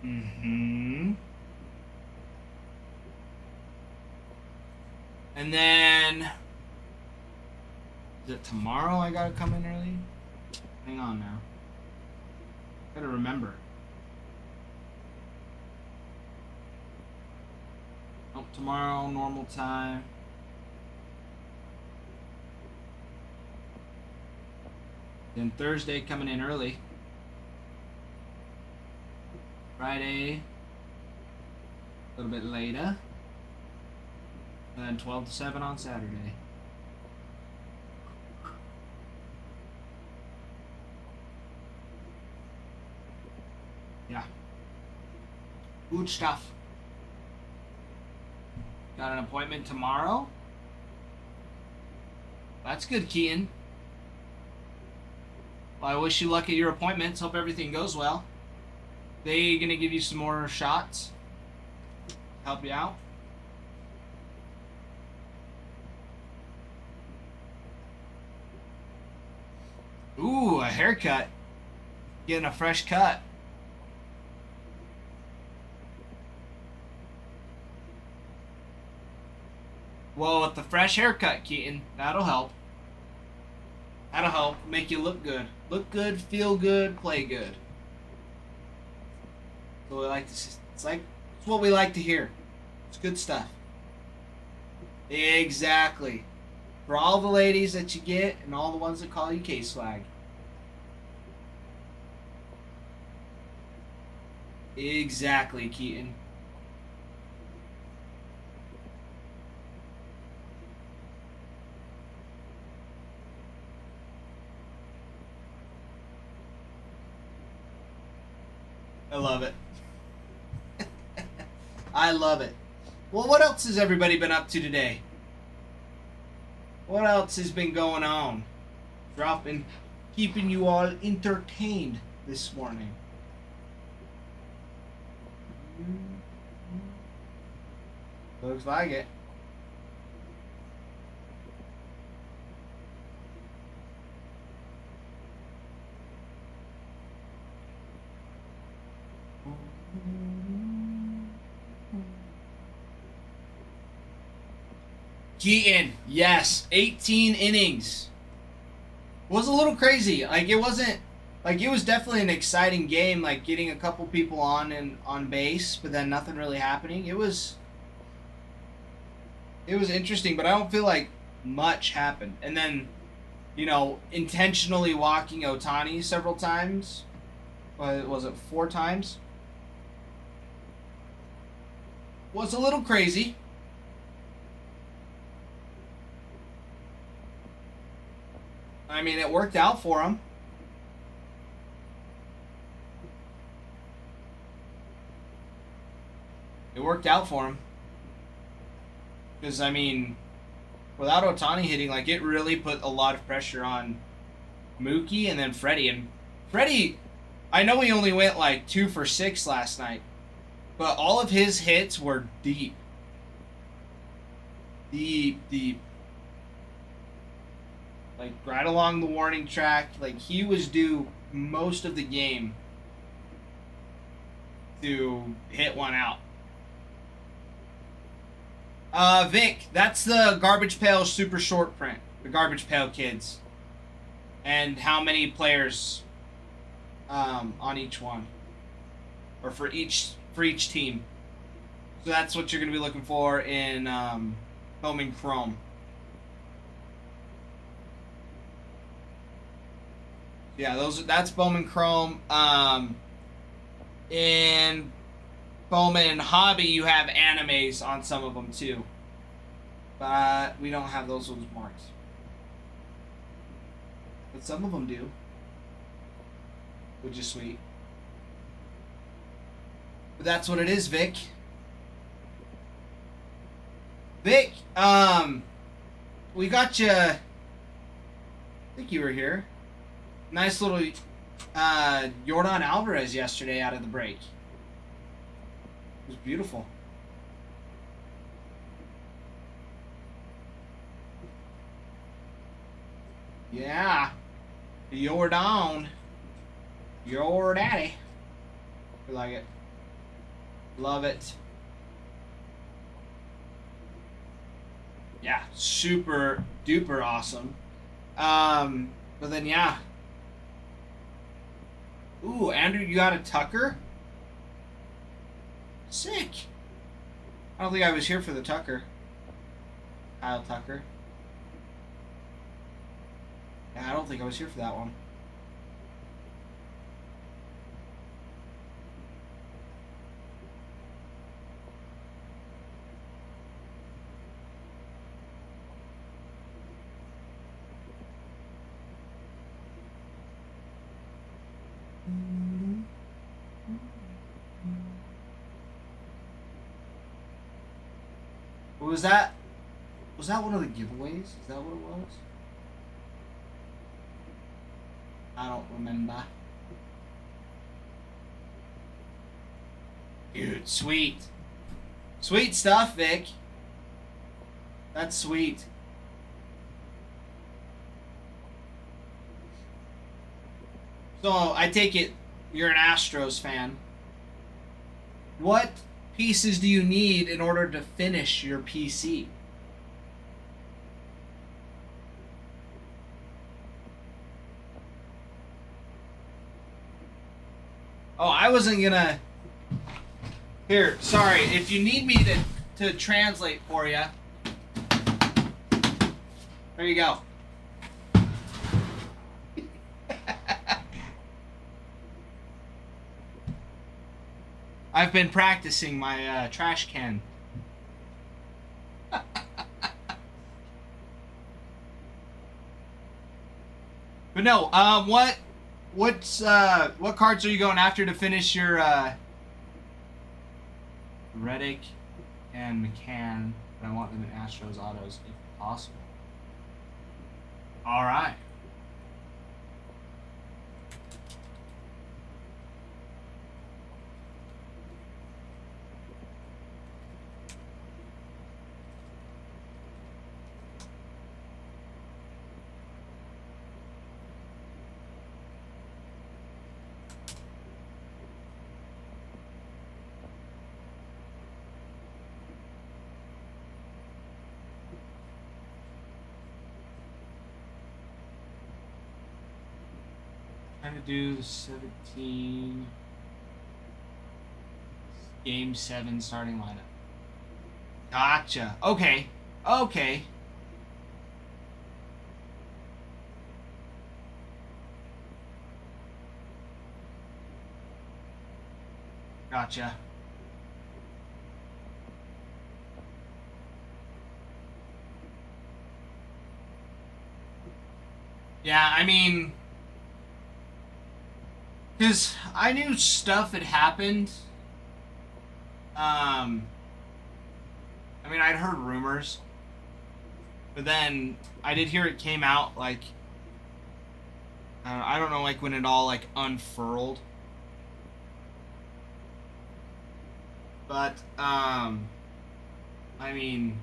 And then, is it tomorrow I gotta come in early? Hang on now. Gotta remember. Oh, tomorrow, normal time. Then Thursday, coming in early. Friday, a little bit later. And then 12 to 7 on Saturday. Yeah. Good stuff. Got an appointment tomorrow. That's good, Keaton. Well, I wish you luck at your appointments. Hope everything goes well. They gonna give you some more shots? Help you out? Ooh, a haircut. Getting a fresh cut. Well, with the fresh haircut, Keaton, that'll help. That'll help make you look good. Look good, feel good, play good. So we like to. It's what we like to hear. It's good stuff. Exactly. For all the ladies that you get and all the ones that call you K-Swag. Exactly, Keaton. I love it. I love it. Well, what else has everybody been up to today? What else has been going on? Dropping, keeping you all entertained this morning. Looks like it. Keaton, yes, 18 innings. Was a little crazy. Like it wasn't, like it was definitely an exciting game. Like getting a couple people on base, but then nothing really happening. It was interesting, but I don't feel like much happened. And then, intentionally walking Ohtani several times. Was it 4 times? Was a little crazy. I mean, it worked out for him. It worked out for him. Because, I mean, without Ohtani hitting, like, it really put a lot of pressure on Mookie and then Freddie. And Freddie, I know he only went, like, 2 for 6 last night. But all of his hits were deep. Deep. Like, right along the warning track. Like, he was due most of the game to hit one out. Vic, that's the Garbage Pail super short print. The Garbage Pail Kids. And how many players on each one. Or for each team. So that's what you're going to be looking for in Bowman Chrome. Yeah, that's Bowman Chrome. In Bowman Hobby, you have animes on some of them too. But we don't have those ones marked. But some of them do. Which is sweet. But that's what it is, Vic. Vic, we got you. I think you were here. Nice little Jordan Alvarez yesterday out of the break. It was beautiful. Yeah. Jordan. Your daddy. I like it. Love it. Yeah, super duper awesome. But then yeah. Ooh, Andrew, you got a Tucker? Sick. I don't think I was here for the Tucker. Kyle Tucker. Yeah, I don't think I was here for that one. Was that? Was that one of the giveaways? Is that what it was? I don't remember. Dude, sweet. Sweet stuff, Vic. That's sweet. So, I take it you're an Astros fan. What pieces do you need in order to finish your PC? Oh, I wasn't gonna... Here, sorry. If you need me to translate for you, there you go. I've been practicing my trash can. But no, what cards are you going after to finish your Reddick and McCann? But I want them in Astros autos if possible. All right. Trying to do the 17 game 7 starting lineup. Gotcha. Okay. Okay. Gotcha. Yeah, I mean, because I knew stuff had happened. I mean, I'd heard rumors. But then I did hear it came out, like, I don't know, like, when it all, like, unfurled. But, I mean,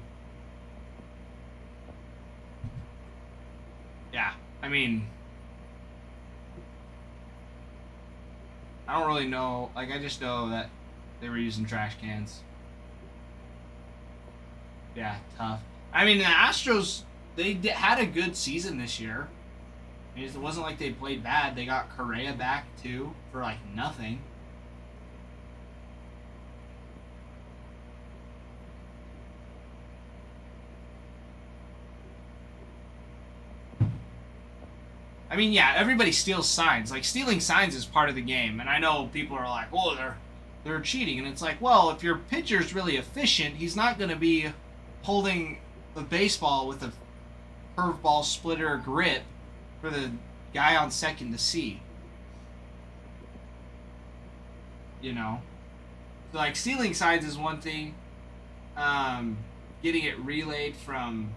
yeah, I mean, I don't really know. Like, I just know that they were using trash cans. Yeah, tough. I mean, the Astros, they had a good season this year. I mean, it wasn't like they played bad. They got Correa back, too, for, like, nothing. I mean, yeah, everybody steals signs. Like, stealing signs is part of the game. And I know people are like, oh, they're cheating. And it's like, well, if your pitcher's really efficient, he's not going to be holding the baseball with a curveball splitter grip for the guy on second to see. You know? like stealing signs is one thing. Getting it relayed from,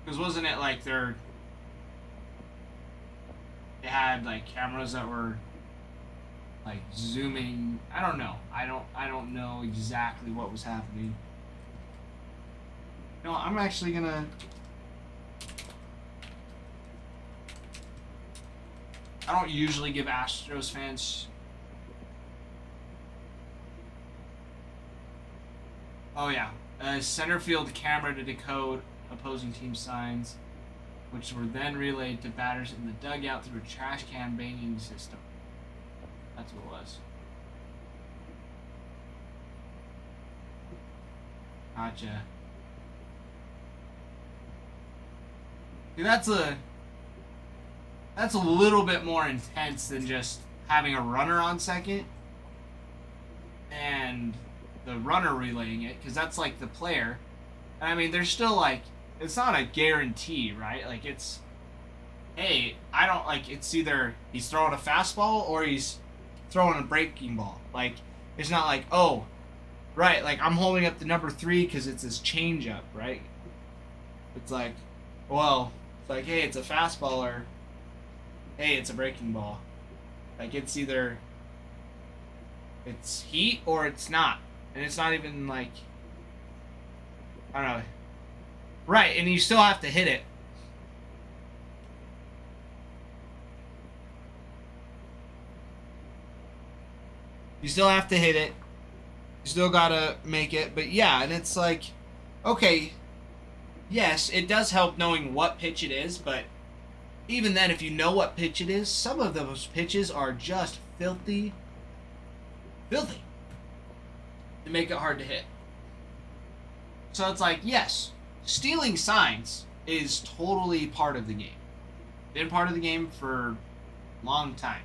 because wasn't it like they had like cameras that were like zooming. I don't know. I don't know exactly what was happening. No, I'm actually gonna. I don't usually give Astros fans. Oh yeah, a center field camera to decode opposing team signs, which were then relayed to batters in the dugout through a trash can banging system. That's what it was. Gotcha. See, that's a little bit more intense than just having a runner on second and the runner relaying it, because that's like the player. And I mean, there's still like, it's not a guarantee, right? Like it's, hey, I don't like, it's either he's throwing a fastball or he's throwing a breaking ball. Like, it's not like, oh, right, like I'm holding up the number 3 because it's his changeup, right? It's like, well, it's like, hey, it's a fastball, or hey, it's a breaking ball. Like it's either it's heat or it's not. And it's not even like, I don't know. Right, and you still have to hit it. You still have to hit it. You still gotta make it. But yeah, and it's like, okay, yes, it does help knowing what pitch it is, but even then, if you know what pitch it is, some of those pitches are just filthy to make it hard to hit. So it's like, yes, stealing signs is totally part of the game. Been part of the game for a long time.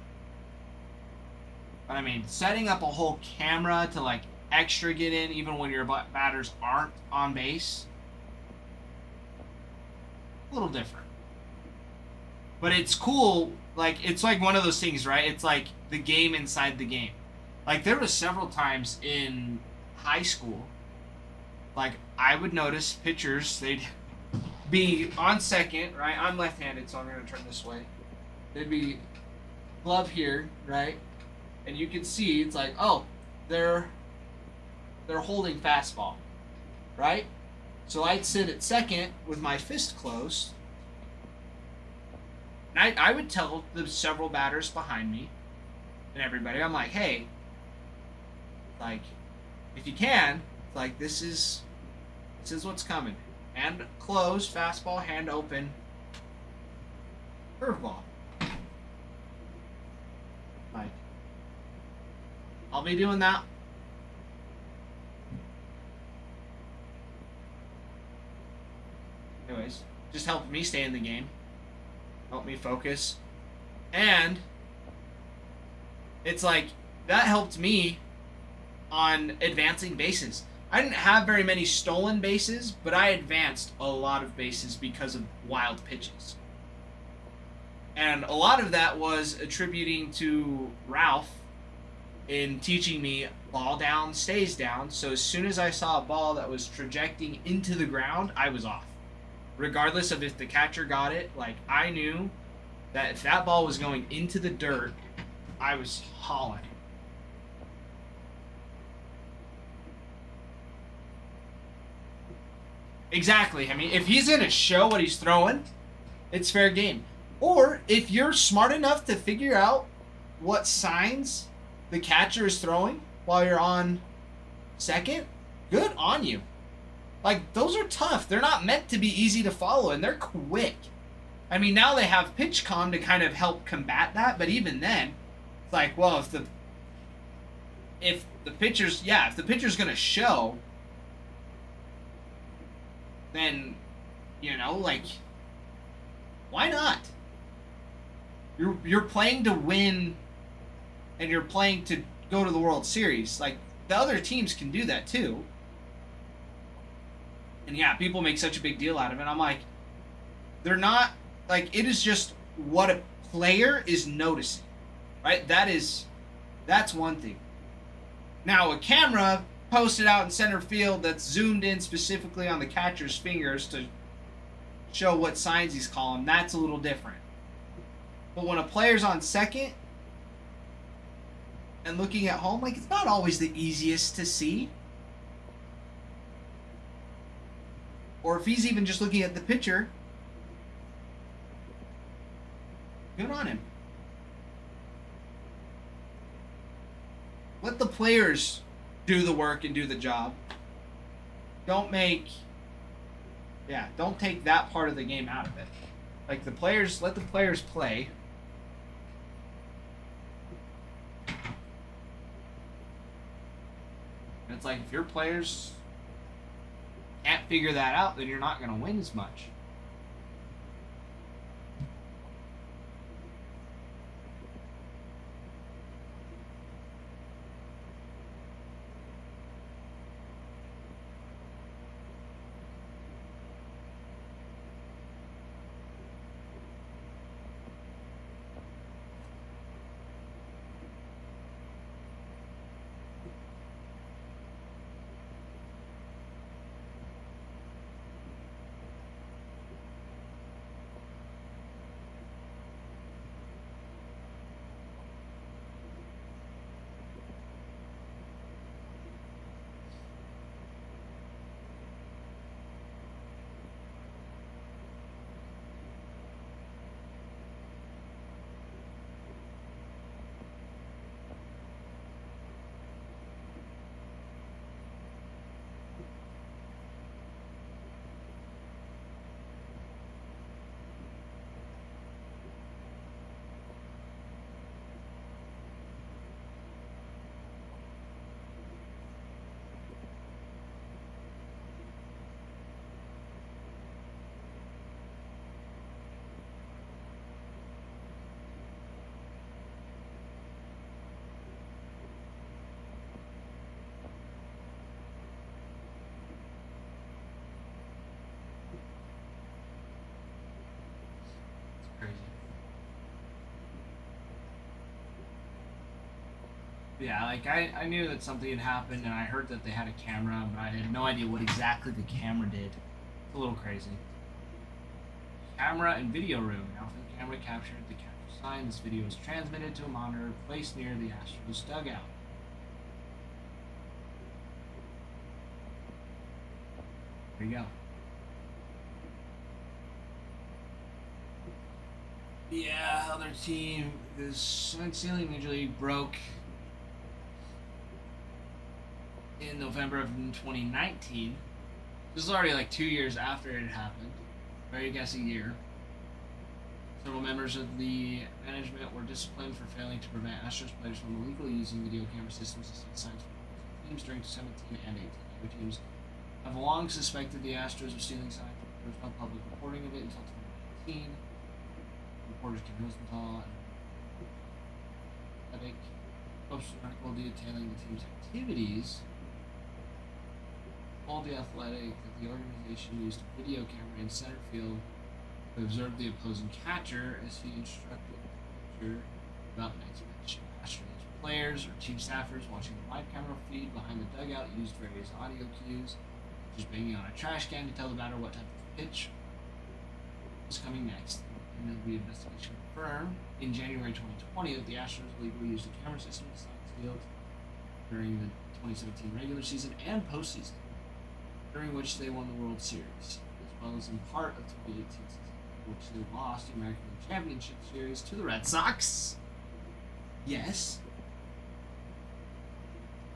But I mean, setting up a whole camera to like extra get in even when your batters aren't on base, a little different. But it's cool, like, it's like one of those things, right? It's like the game inside the game. Like, there was several times in high school, like, I would notice pitchers, they'd be on second, right? I'm left-handed, so I'm going to turn this way. They'd be glove here, right? And you can see, it's like, oh, they're holding fastball, right? So I'd sit at second with my fist closed. And I would tell the several batters behind me and everybody, I'm like, hey, like, if you can, like, this is what's coming. Hand closed, fastball, hand open, curveball. Like, I'll be doing that. Anyways, just helped me stay in the game. Helped me focus. And it's like, that helped me on advancing bases. I didn't have very many stolen bases, but I advanced a lot of bases because of wild pitches. And a lot of that was attributing to Ralph in teaching me ball down stays down. So as soon as I saw a ball that was trajecting into the ground, I was off. Regardless of if the catcher got it, like, I knew that if that ball was going into the dirt, I was hauling. Exactly. I mean, if he's going to show what he's throwing, it's fair game. Or if you're smart enough to figure out what signs the catcher is throwing while you're on second, good on you. Like, those are tough. They're not meant to be easy to follow, and they're quick. I mean, now they have PitchCom to kind of help combat that, but even then, it's like, well, if the pitcher's going to show, then, you know, like, why not? You're playing to win, and you're playing to go to the World Series. Like, the other teams can do that too. And yeah, people make such a big deal out of it. I'm like, they're not, like, it is just what a player is noticing, right? That is That's one thing. Now, a camera posted out in center field that's zoomed in specifically on the catcher's fingers to show what signs he's calling, that's a little different. But when a player's on second and looking at home, like, it's not always the easiest to see. Or if he's even just looking at the pitcher, good on him. Let the players do the work and do the job. Don't take that part of the game out of it. Like, let the players play. And it's like, if your players can't figure that out, then you're not going to win as much. Yeah, like, I knew that something had happened, and I heard that they had a camera, but I had no idea what exactly the camera did. It's a little crazy. Camera and video room. Now, for the camera captured the catcher's sign, this video was transmitted to a monitor placed near the Astros dugout. There you go. Yeah, other team, this sign ceiling usually broke in November of 2019. This is already like 2 years after it happened. Very guess a year. Several members of the management were disciplined for failing to prevent Astros players from illegally using video camera systems to set signs for teams during 17 and 18. Other teams have long suspected the Astros of stealing signs, but there was no public reporting of it until 2019. Reporters Kim Rosenthal and Athletic posted an article detailing the team's activities. Told the Athletic that the organization used a video camera in center field to observe the opposing catcher as he instructed the pitcher about the night's match. Astros players or team staffers watching the live camera feed behind the dugout used various audio cues, such as banging on a trash can to tell the batter what type of pitch was coming next. And the investigation confirmed in January 2020 that the Astros legally used a camera system in Science Field during the 2017 regular season and postseason, during which they won the World Series, as well as in part of 2018 season, which they lost the American League Championship Series to the Red Sox. Yes.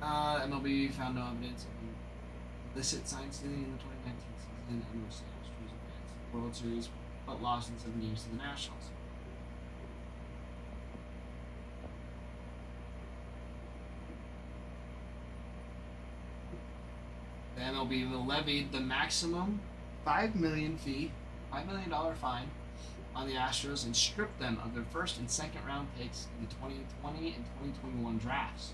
MLB found no evidence of illicit sign stealing in the 2019 season, in which the Astros advanced the World Series but lost in 7 games to the Nationals. The MLB levied the maximum $5 million fine on the Astros and stripped them of their first and second round picks in the 2020 and 2021 drafts.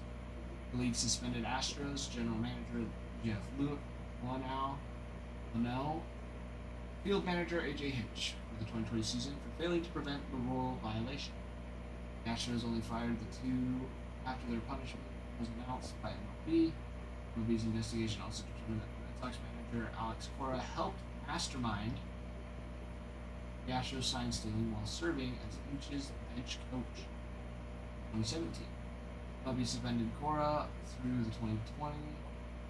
The league suspended Astros general manager Jeff Luhnow, field manager AJ Hinch for the 2020 season for failing to prevent the rule violation. The Astros only fired the two After their punishment was announced by MLB, MLB's investigation also determined that Red Sox manager Alex Cora helped mastermind the Astros sign stealing while serving as Lynch's bench coach in 2017. MLB suspended Cora through the 2020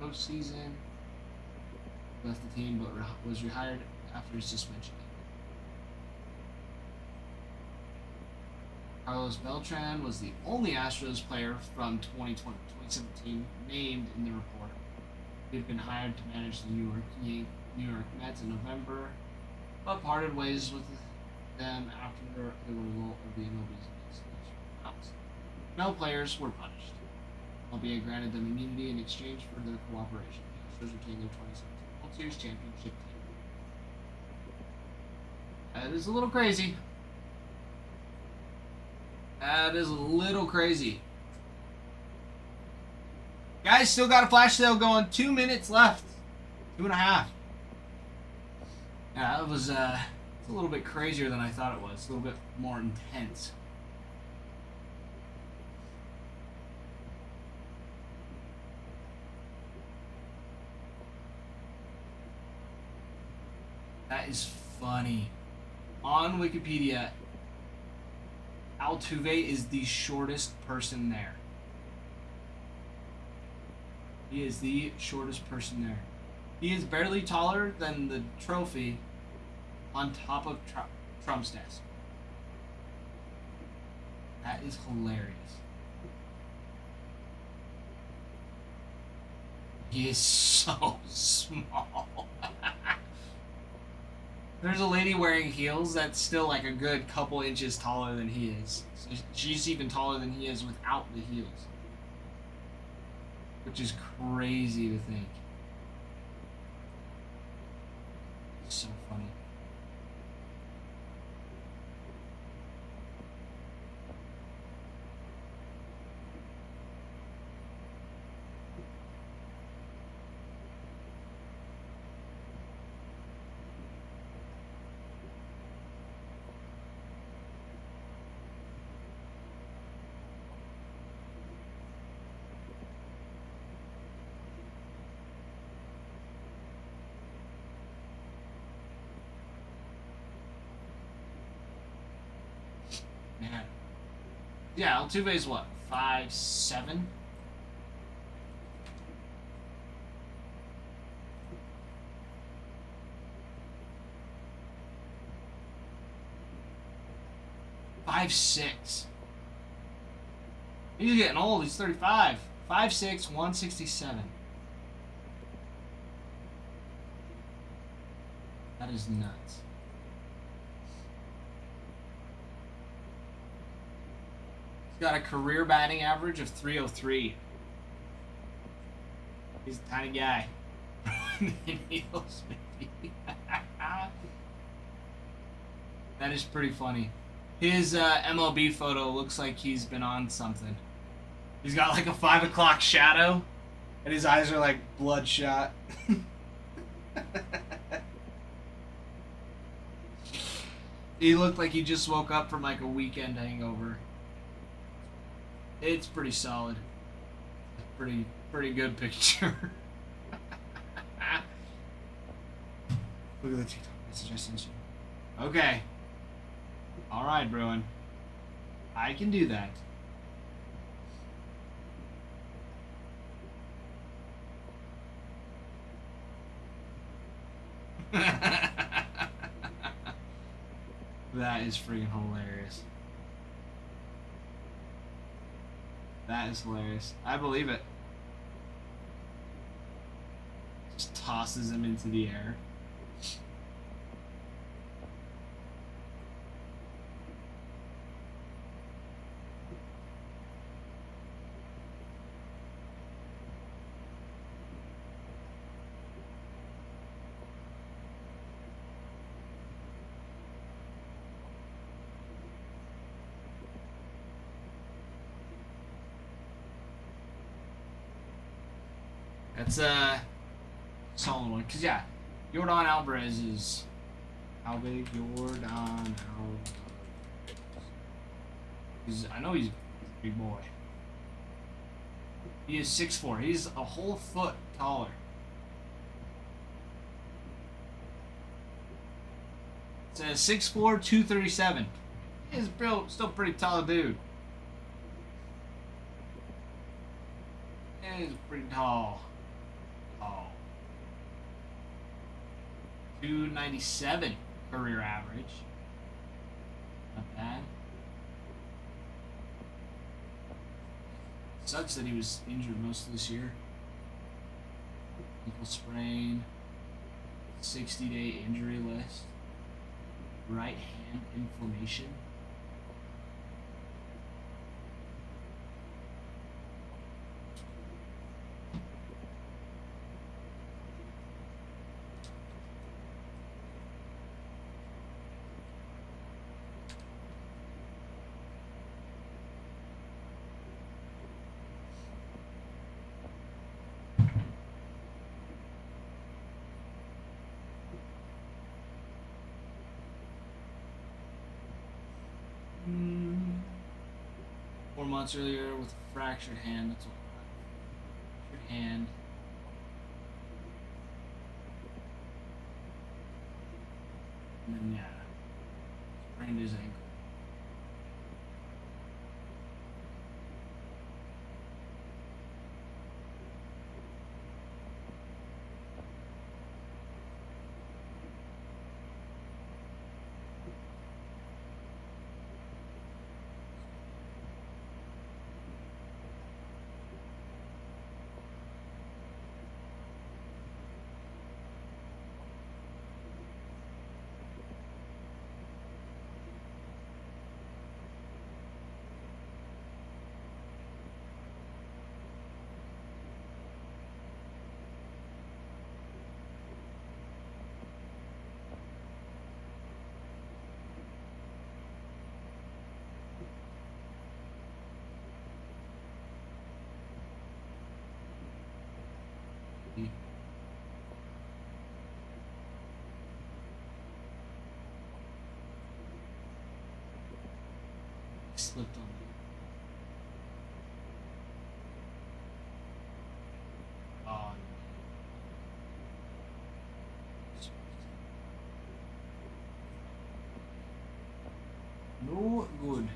postseason. He left the team but was rehired after his suspension. Carlos Beltran was the only Astros player from 2017 named in the report. He had been hired to manage the New York Mets in November, but parted ways with them after the result of the MLB's investigation. No players were punished. MLB granted them immunity in exchange for their cooperation. The Astros retained their 2017 World Series championship team. That is a little crazy. That is a little crazy. Guys, still got a flash sale going. 2 minutes left. 2.5. Yeah, that was it's a little bit crazier than I thought it was. A little bit more intense. That is funny. On Wikipedia, Altuve is the shortest person there. He is the shortest person there. He is barely taller than the trophy on top of Trump's desk. That is hilarious. He is so small. There's a lady wearing heels that's still like a good couple inches taller than he is. So she's even taller than he is without the heels. Which is crazy to think. It's so funny. Man. Yeah, Altuve is what? 5'7"? He's getting old. He's 35. 5'6", 167. That is nuts. He's got a career batting average of 303. He's a tiny guy. That is pretty funny. His MLB photo looks like he's been on something. He's got like a 5 o'clock shadow, and his eyes are like bloodshot. He looked like he just woke up from like a weekend hangover. It's pretty solid. Pretty good picture. Look at the TikTok message I sent you. Okay. Alright, Bruin. I can do that. That is freaking hilarious. That is hilarious. I believe it. Just tosses him into the air. That's a solid one. Cause yeah, Yordan Alvarez is how big? Yordan Alvarez. I know he's a big boy. He is 6'4". He's a whole foot taller. It says 6'4", 237. He's still pretty tall dude. He's pretty tall. Tall. 297 career average. Not bad. Sucks that he was injured most of this year. Ankle sprain. 60-day injury list. Right hand inflammation. Mm. 4 months earlier with a fractured hand. That's what. Fractured hand. And then yeah, sprained his ankle. Slipped on me. Oh, no good.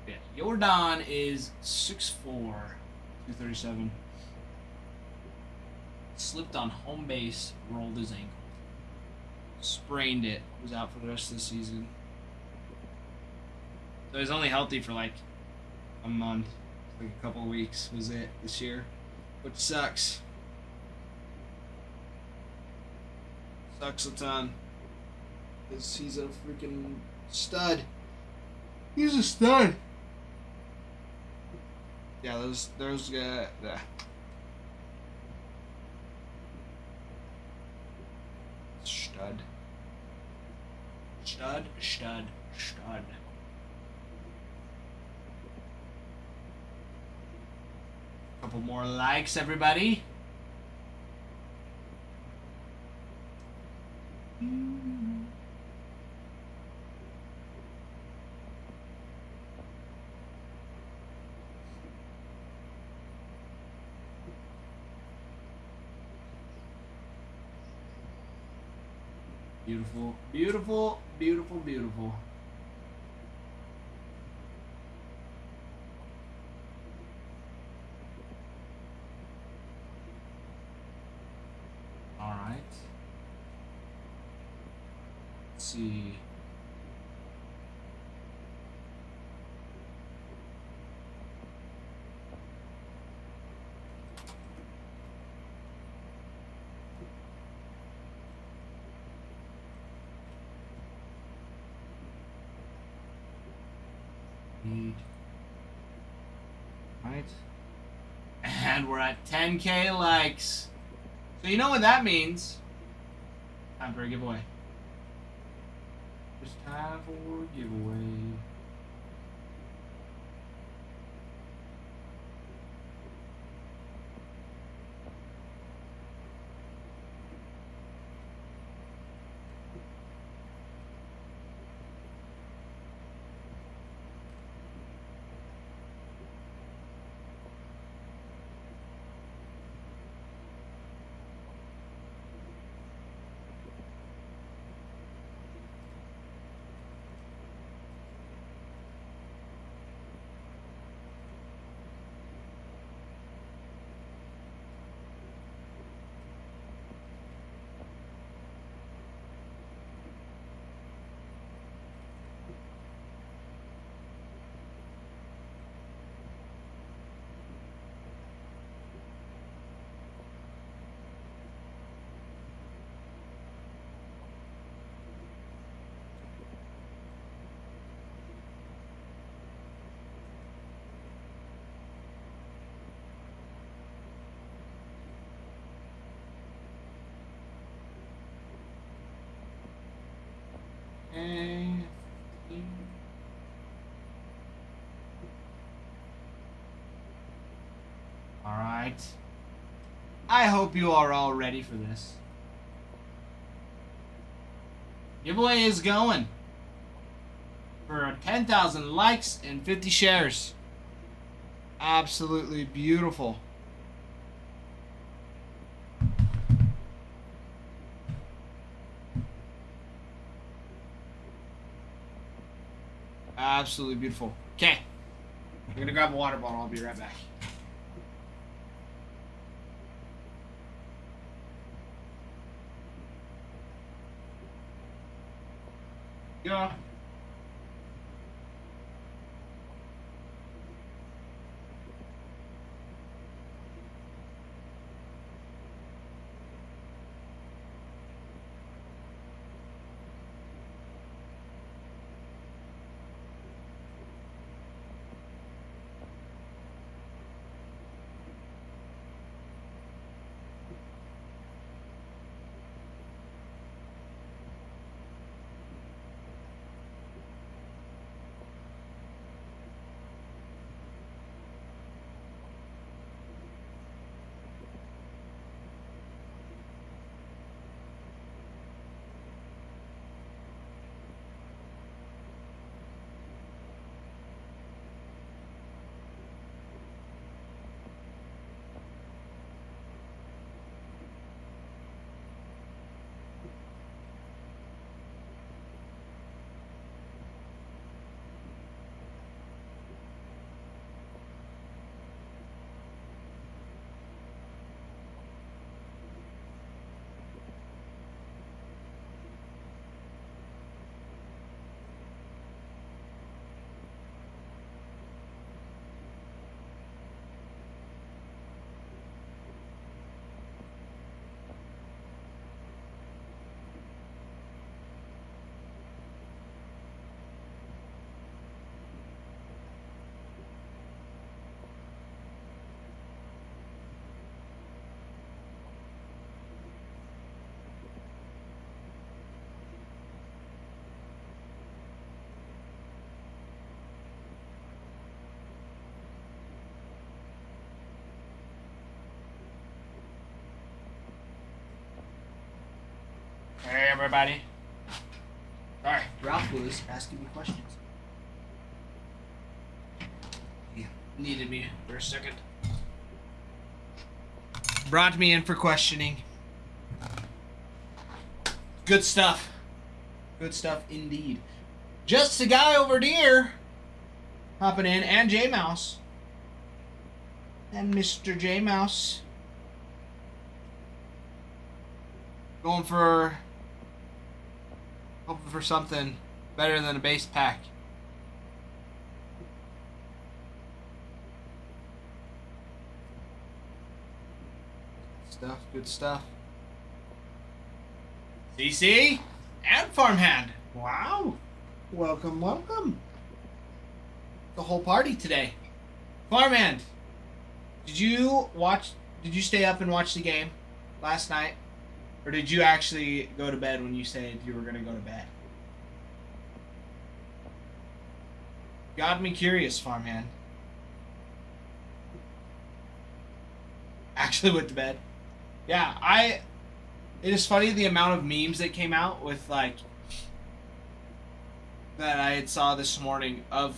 Yeah, Jordan is 6'4", 237. Slipped on home base, rolled his ankle. Sprained it, was out for the rest of the season. So he's only healthy for like a month, like a couple of weeks was it this year, which sucks. Sucks a ton. Because he's a freaking stud. He's a stud. Yeah, those Stud. Stud, stud, stud. Couple more likes, everybody. Beautiful, beautiful, beautiful, beautiful. All right. Let's see. Right. And we're at 10K likes. So you know what that means. Time for a giveaway. It's time for a giveaway. Okay. All right. I hope you are all ready for this. Giveaway is going for 10,000 likes and 50 shares. Absolutely beautiful. Absolutely beautiful. Okay. I'm gonna grab a water bottle. I'll be right back. Yeah. Hey, everybody. Sorry, Ralph was asking me questions. He needed me for a second. Brought me in for questioning. Good stuff. Good stuff indeed. Just a guy over there hopping in, and J Mouse. And Mr. J Mouse. Going for... hoping for something better than a base pack. Good stuff. CC and Farmhand. Wow. Welcome, welcome. The whole party today. Farmhand, did you stay up and watch the game last night? Or did you actually go to bed when you said you were going to go to bed? Got me curious, Farmhand. Actually went to bed. Yeah, it is funny the amount of memes that came out with, like, that I had saw this morning of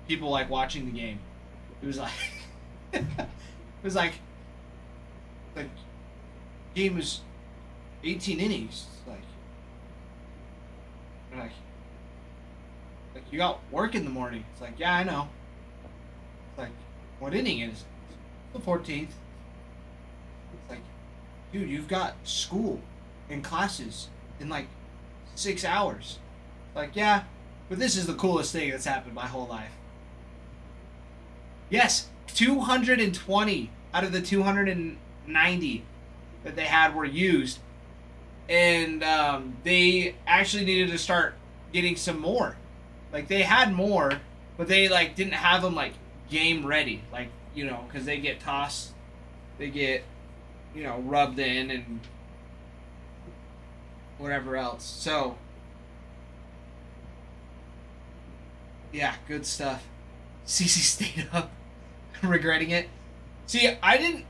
people, like, watching the game. It was like, it was like, the game was 18 innings. It's like you got work in the morning. It's like, yeah, I know. It's like, what inning is it? It's the 14th. It's like, dude, you've got school and classes in like 6 hours. Like, yeah, but this is the coolest thing that's happened my whole life. Yes, 220 out of the 290 that they had were used. And they actually needed to start getting some more. Like, they had more, but they, like, didn't have them, like, game ready. Like, you know, because they get tossed. They get, you know, rubbed in and whatever else. So, Yeah, good stuff. Cece stayed up, regretting it. See, I didn't.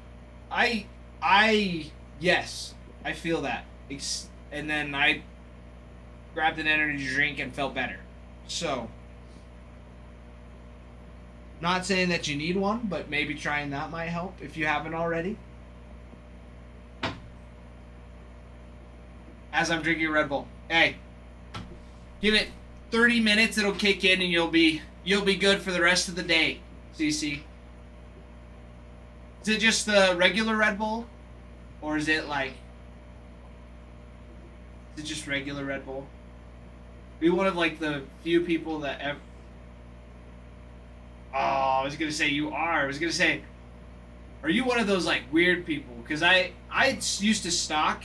Yes, I feel that. And then I grabbed an energy drink and felt better. So, not saying that you need one, but maybe trying that might help if you haven't already. As I'm drinking Red Bull. Hey, give it 30 minutes, it'll kick in and you'll be good for the rest of the day, CC. Is it just the regular Red Bull? Or is it like... Is it just regular Red Bull? Be one of like the few people that ever... Oh, I was gonna say you are. I was gonna say, are you one of those like weird people? Because I used to stock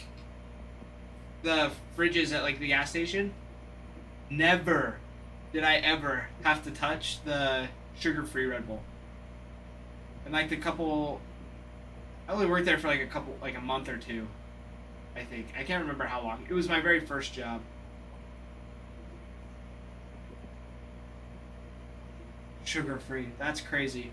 the fridges at like the gas station. Never did I ever have to touch the sugar-free Red Bull. And like I only worked there for like a month or two, I think. I can't remember how long. It was my very first job. Sugar-free. That's crazy.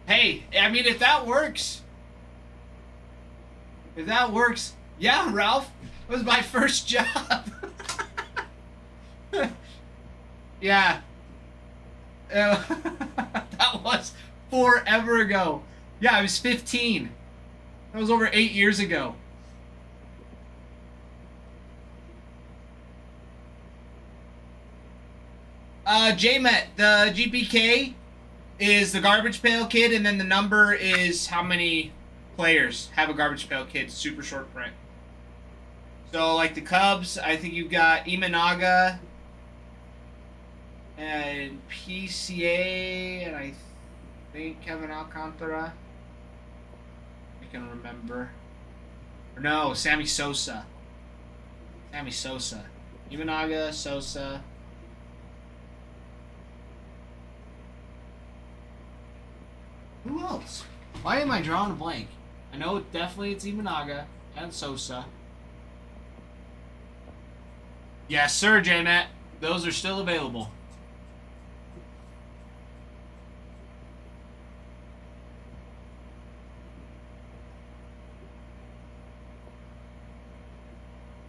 Hey, I mean, if that works, yeah, Ralph, it was my first job. Yeah. That was forever ago. Yeah, I was 15. That was over 8 years ago. JMet, the GPK is the garbage pail kid, and then the number is how many players have a garbage pail kid. Super short print. So, like the Cubs, I think you've got Imanaga and PCA, and I think Kevin Alcantara. I can remember. Or no, Sammy Sosa. Imanaga, Sosa. Who else? Why am I drawing a blank? I know definitely it's Imanaga and Sosa. Yes, sir, J-Matt. Those are still available.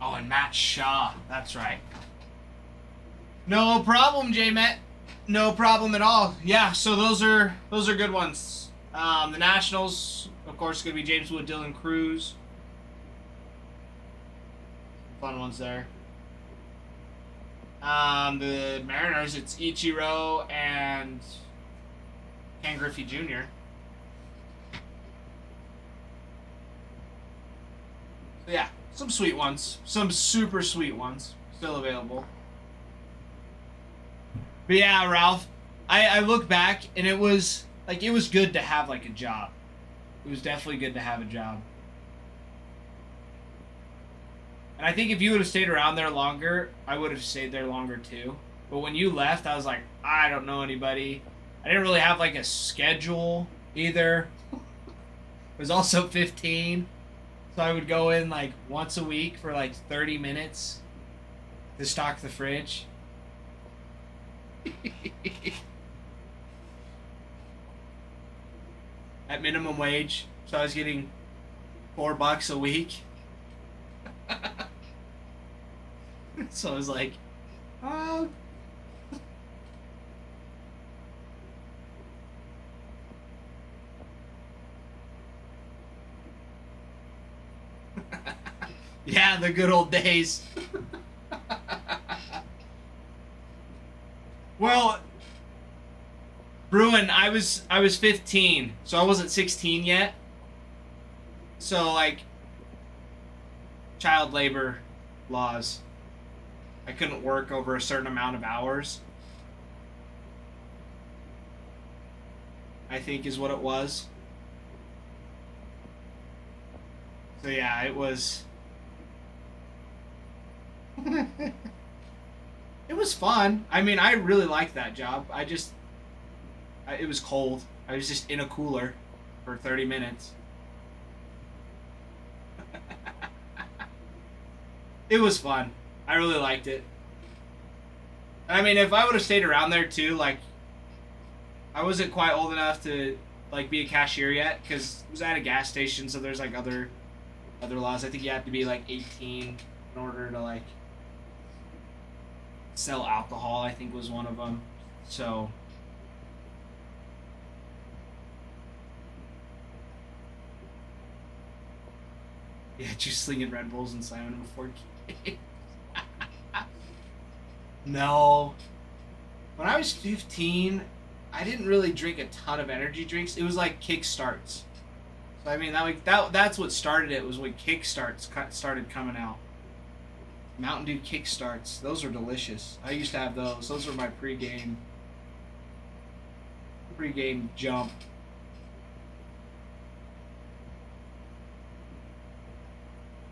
Oh, and Matt Shaw. That's right. No problem, J-Matt. No problem at all. Yeah, so those are good ones. The Nationals, of course, going to be James Wood, Dylan Cruz. Fun ones there. The Mariners, it's Ichiro and Ken Griffey Jr. So yeah, some sweet ones. Some super sweet ones still available. But yeah, Ralph, I look back and it was good to have like a job. It was definitely good to have a job. And I think if you would have stayed around there longer, I would have stayed there longer too. But when you left, I was like, I don't know anybody. I didn't really have like a schedule either. I was also 15. So I would go in like once a week for like 30 minutes to stock the fridge. At minimum wage, so I was getting $4 a week. So I was like, oh. Yeah, the good old days. Well, Bruin, I was 15, so I wasn't 16 yet. So like child labor laws. I couldn't work over a certain amount of hours. I think is what it was. So yeah, it was it was fun. I mean, I really liked that job. It was cold. I was just in a cooler for 30 minutes. It was fun. I really liked it. I mean, if I would have stayed around there too, like, I wasn't quite old enough to like be a cashier yet because it was at a gas station, so there's like other laws. I think you have to be like 18 in order to like sell alcohol. I think was one of them. So yeah, just slinging Red Bulls and slamming them before games. No, when I was 15, I didn't really drink a ton of energy drinks. It was like Kickstarts. So I mean that's what started it was when Kickstarts started coming out. Mountain Dew Kickstarts. Those are delicious. I used to have those. Those were my pregame jump.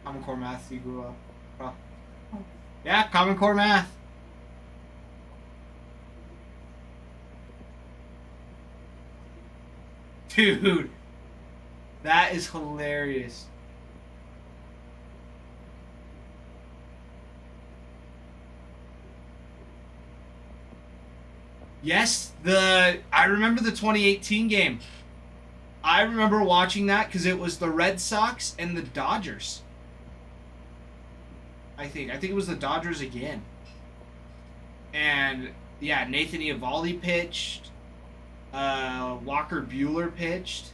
Common Core Math you grew up. Yeah, Common Core Math. Dude, that is hilarious. Yes, I remember the 2018 game. I remember watching that because it was the Red Sox and the Dodgers. I think it was the Dodgers again. And yeah, Nathan Eovaldi pitched. Walker Buehler pitched.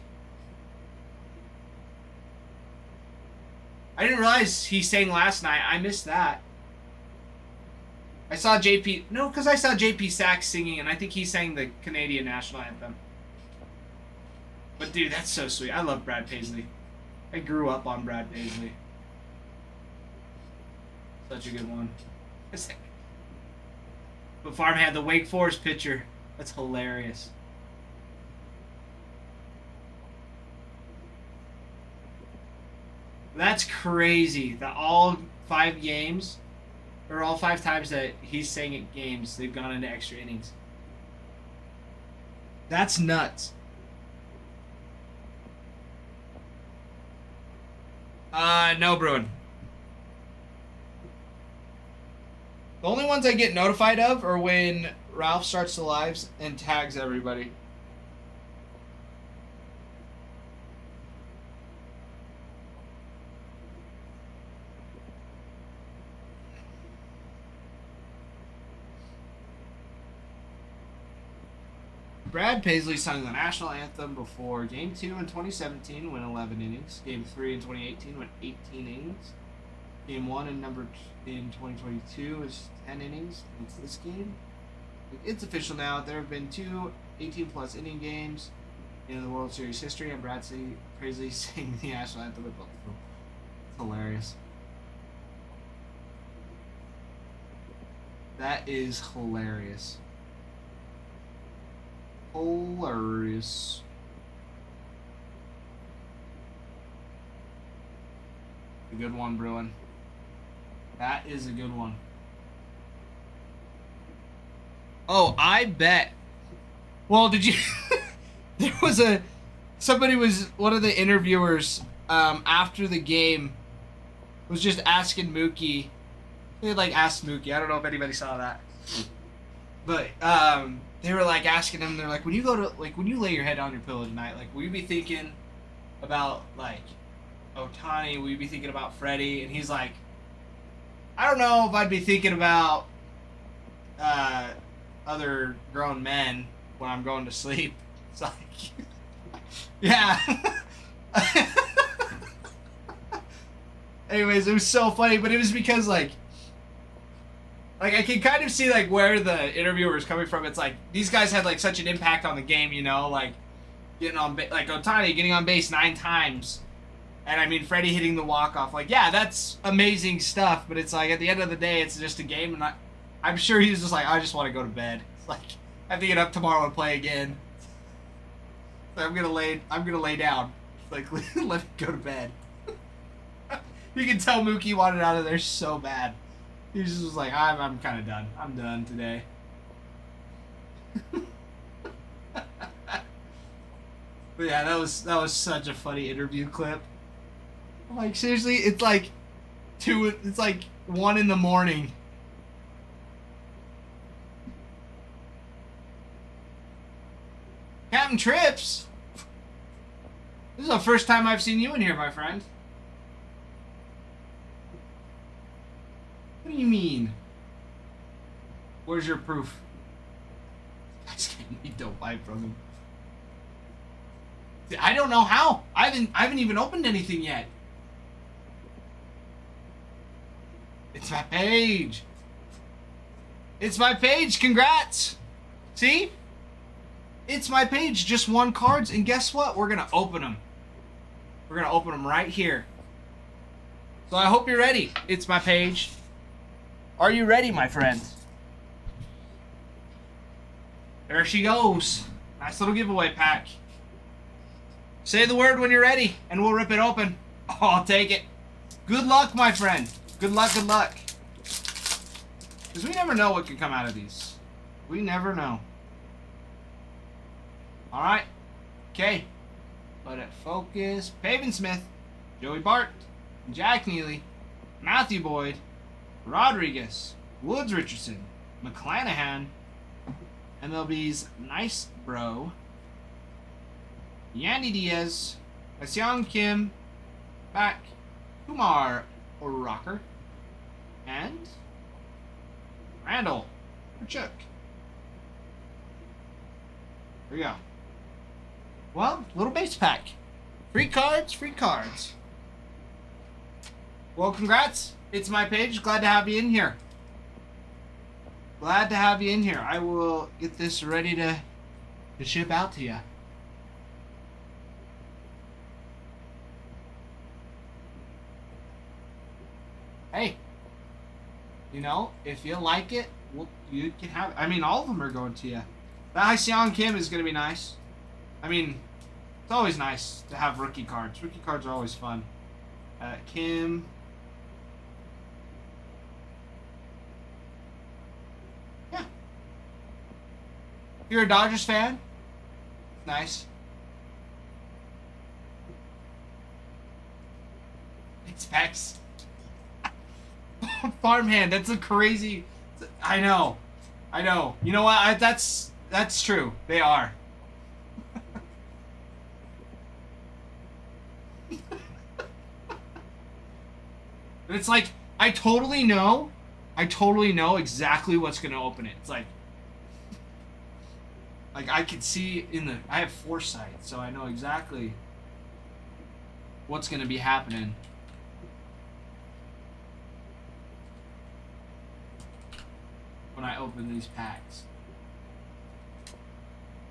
I didn't realize he sang last night. I missed that. I saw JP. No, because I saw JP Sachs singing, and I think he sang the Canadian national anthem. But dude, that's so sweet. I love Brad Paisley. I grew up on Brad Paisley. Such a good one. But Farm had the Wake Forest pitcher. That's hilarious. That's crazy that all 5 games, or all 5 times that he's sang at games, they've gone into extra innings. That's nuts. No, Bruin. The only ones I get notified of are when Ralph starts the lives and tags everybody. Brad Paisley sung the national anthem before Game 2 in 2017 went 11 innings. Game 3 in 2018 went 18 innings. Game 1 in 2022 is 10 innings. It's this game. It's official now. There have been 2 18-plus inning games in the World Series history, and Brad Paisley sang the national anthem at both of them. It's hilarious. That is hilarious. Hilarious. A good one, Bruin. That is a good one. Oh, I bet. Well, did you? There was one of the interviewers after the game was just asking Mookie. They had like asked Mookie. I don't know if anybody saw that, but they were like asking him. They're like, when you lay your head on your pillow tonight, like, will you be thinking about like Ohtani? Will you be thinking about Freddie? And he's like, I don't know if I'd be thinking about other grown men when I'm going to sleep. It's like, yeah. Anyways, it was so funny, but it was because like I can kind of see like where the interviewer is coming from. It's like these guys had like such an impact on the game, you know, like getting on like Ohtani getting on base 9 times, and I mean Freddie hitting the walk-off. Like, yeah, that's amazing stuff, but it's like at the end of the day, it's just a game, and I'm sure he was just like, I just want to go to bed. It's like I have to get up tomorrow and play again. So I'm gonna lay down. Like let me go to bed. You can tell Mookie wanted out of there so bad. He just was like, I'm kind of done. I'm done today. But yeah, that was such a funny interview clip. Like seriously, it's like 1 in the morning. Captain Trips? This is the first time I've seen you in here, my friend. What do you mean? Where's your proof? I just can't need to wipe from him. I don't know how. I haven't even opened anything yet. It's my page. It's my page. Congrats. See? It's my page. Just 1 cards. And guess what? We're going to open them. We're going to open them right here. So I hope you're ready. It's my page. Are you ready, my friend? There she goes. Nice little giveaway pack. Say the word when you're ready, and we'll rip it open. Oh, I'll take it. Good luck, my friend. Good luck, good luck. Because we never know what can come out of these. We never know. Alright. Okay. Let it focus. Pavin Smith, Joey Bart, Jack Neely, Matthew Boyd, Rodriguez, Woods Richardson, McClanahan, MLB's Nice Bro, Yandy Diaz, Seong Kim, back, Kumar Rocker, and Randall Chuck. Here we go. Well, little base pack. Free cards, free cards. Well, congrats. It's my page. Glad to have you in here. Glad to have you in here. I will get this ready to ship out to you. Hey, you know, if you like it, well, you can have it. I mean, all of them are going to you. That Seong Kim is going to be nice. I mean, it's always nice to have rookie cards. Rookie cards are always fun. Kim. Yeah. If you're a Dodgers fan, nice. Expects. Farmhand, that's a crazy. I know. You know what? That's true. They are. But it's like I totally know exactly what's gonna open it. It's like I could see I have foresight, so I know exactly what's gonna be happening. When I open these packs.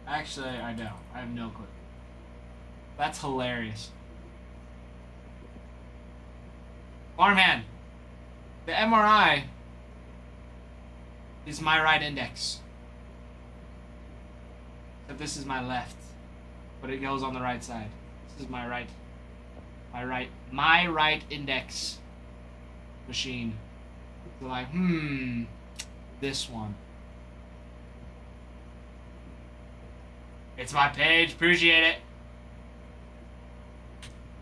Actually, I don't. I have no clue. That's hilarious. Farmhand, the MRI is my right index. But this is my left. But it goes on the right side. This is my right index machine. So like, this one. It's my page. Appreciate it.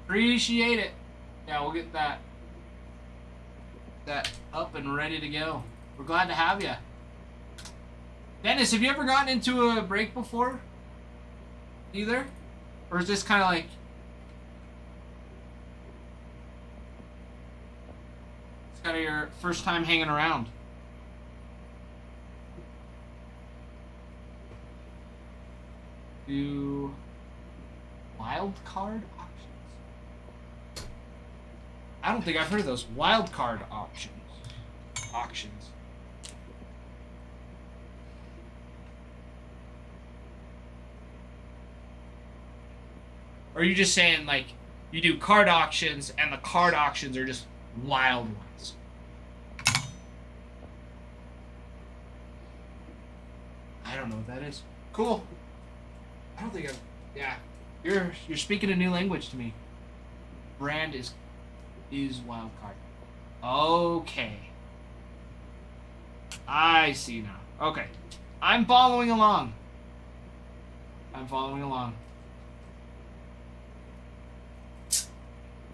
Appreciate it. Yeah, we'll get that up and ready to go. We're glad to have you. Dennis, have you ever gotten into a break before? Either? Or is this kind of like... It's kind of your first time hanging around? Do wild card options? I don't think I've heard of those wild card auctions. Or are you just saying like you do card auctions and the card auctions are just wild ones? I don't know what that is. Cool. I don't think I've... Yeah. You're speaking a new language to me. Brand is wild card. Okay. I see now. Okay. I'm following along.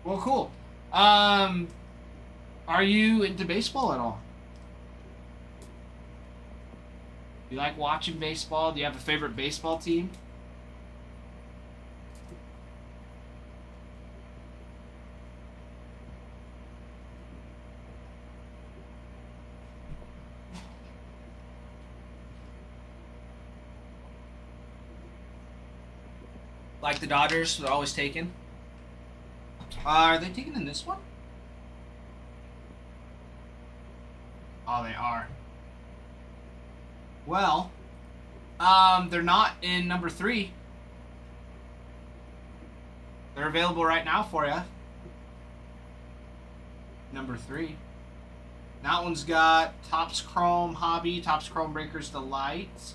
Well, cool. Are you into baseball at all? Do you like watching baseball? Do you have a favorite baseball team? Like the Dodgers, they're always taken. Are they taken in this one? Oh, they are. Well, they're not in number 3. They're available right now for you. Number 3. That one's got Topps Chrome Hobby, Topps Chrome Breakers Delight,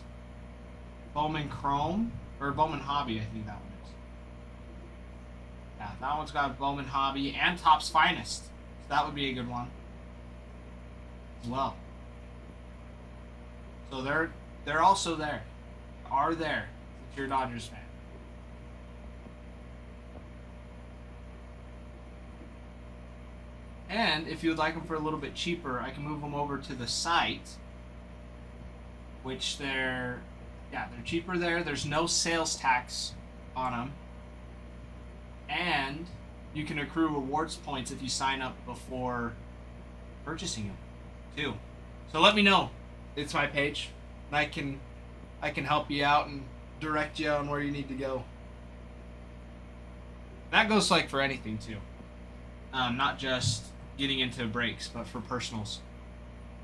Bowman Chrome, or Bowman Hobby, I think that one is. Yeah, that one's got Bowman Hobby and Topps Finest. So that would be a good one as well. So they're also there. Are there if you're a Dodgers fan. And if you would like them for a little bit cheaper, I can move them over to the site, which they're cheaper there. There's no sales tax on them. And you can accrue rewards points if you sign up before purchasing them, too. So let me know. It's my page, and I can help you out and direct you on where you need to go. That goes like for anything too, not just getting into breaks, but for personals.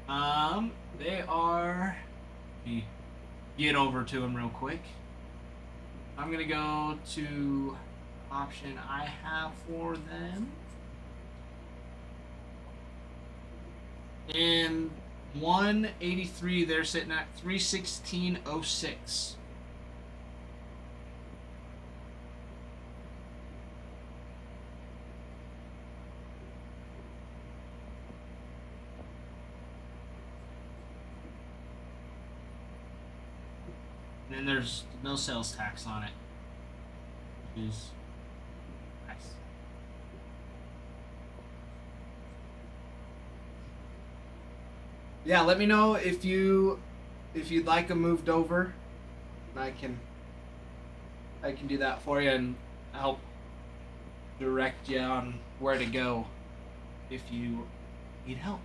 They are. Let me get over to them real quick. I'm gonna go to option I have for them. In 183, they're sitting at 316.06. And then there's no sales tax on it, which is nice. Yeah, let me know if you'd like them moved over, and I can do that for you and help direct you on where to go if you need help.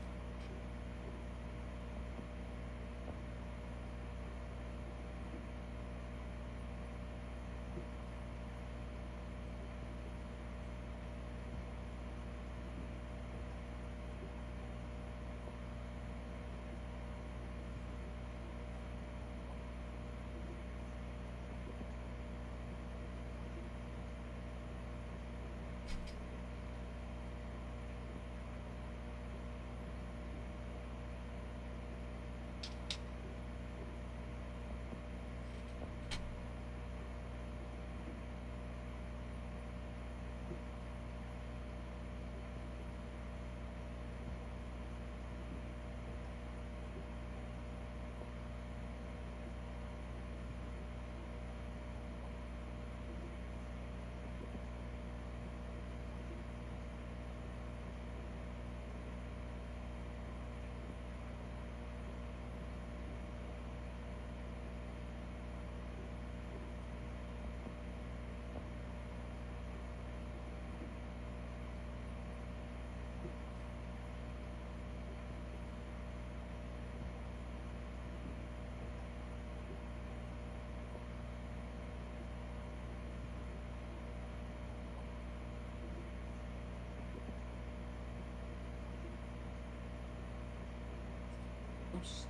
Oops.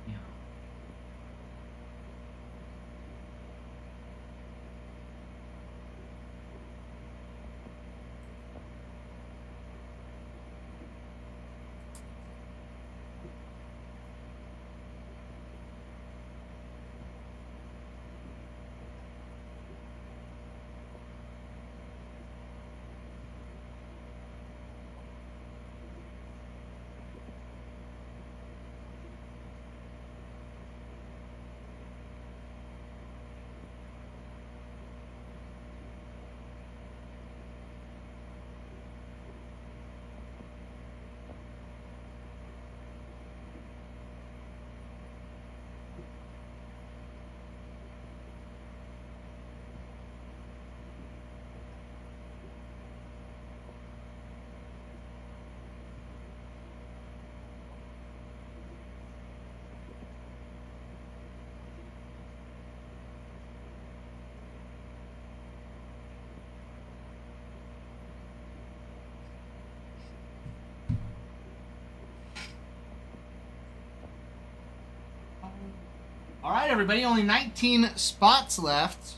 Yeah. All right, everybody. Only 19 spots left.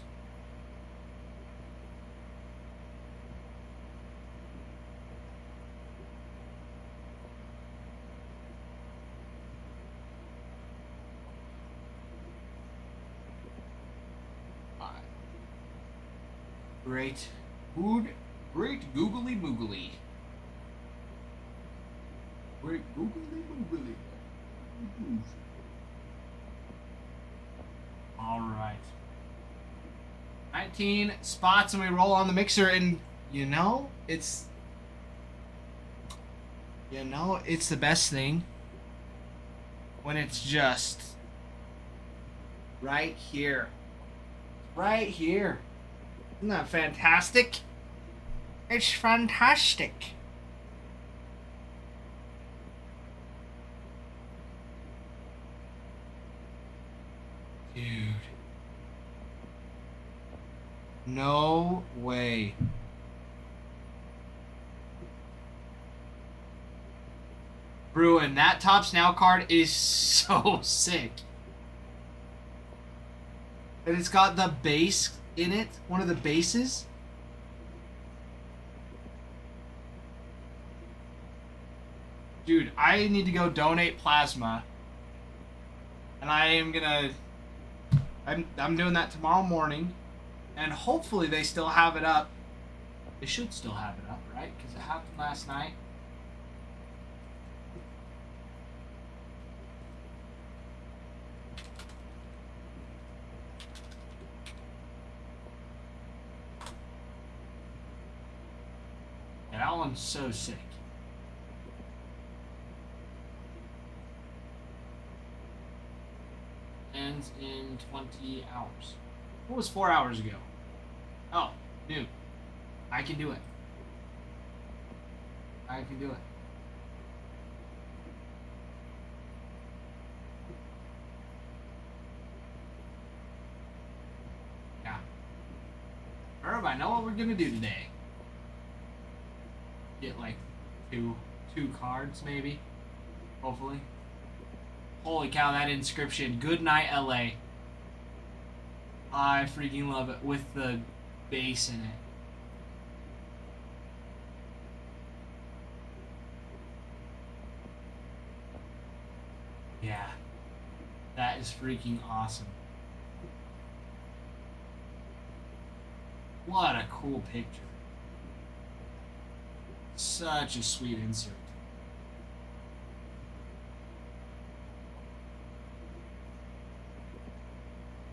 Great. Great googly moogly. Great googly moogly. All right. 19 spots and we roll on the mixer and it's the best thing when it's just right here. Right here. Isn't that fantastic? It's fantastic. Dude. No way. Bruin, that Tops Now card is so sick. And it's got the base in it, one of the bases. Dude, I need to go donate plasma. And I am gonna... I'm doing that tomorrow morning. And hopefully they still have it up. They should still have it up, right? Because it happened last night. Yeah, that one's so sick. Ends in 20 hours. What was 4 hours ago? Oh, noon. I can do it. I can do it. Yeah. Herb, I know what we're gonna do today. Get like two cards maybe. Hopefully. Holy cow, that inscription. Good night, LA. I freaking love it with the base in it. Yeah. That is freaking awesome. What a cool picture. Such a sweet insert.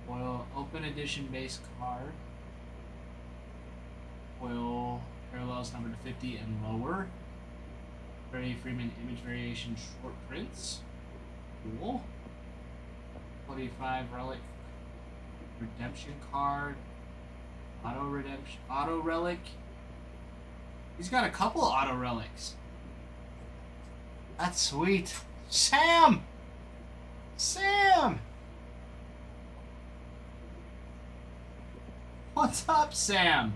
Foil open edition base card. Foil parallels number to 50 and lower. Freddie Freeman image variation short prints. Cool. 25 relic redemption card. Auto relic. He's got a couple auto relics. That's sweet. Sam! Sam! What's up, Sam?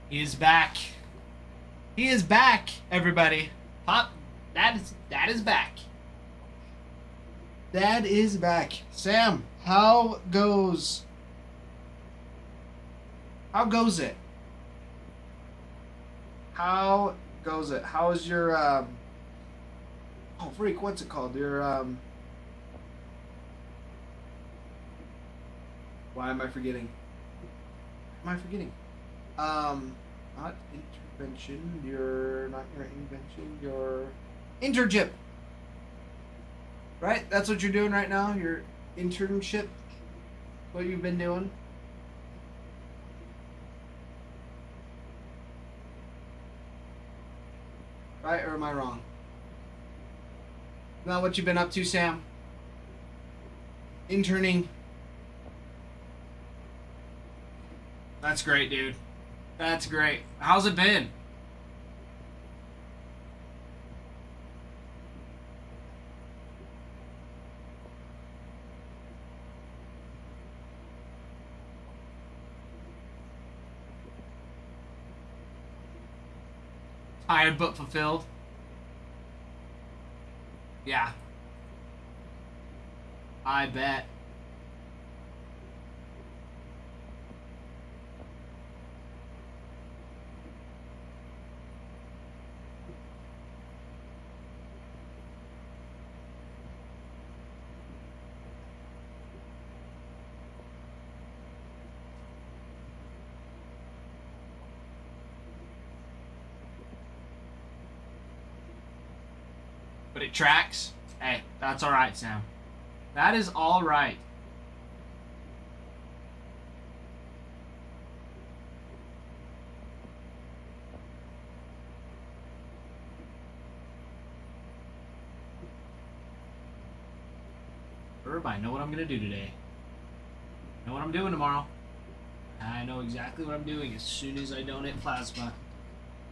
He is back. He is back, everybody. Pop, that is back. Dad is back. Sam, how goes it? How goes it? How is your oh freak, what's it called? Your why am I forgetting? Not intervention, not your invention, your internship. Right? That's what you're doing right now? Your internship? What you've been doing? Right? Or am I wrong? Is that what you've been up to, Sam? Interning. That's great, dude. That's great. How's it been? Tired but fulfilled. Yeah. I bet. But it tracks. Hey, that's alright, Sam. That is alright. Herb, I know what I'm gonna do today. I know what I'm doing tomorrow. I know exactly what I'm doing as soon as I donate plasma.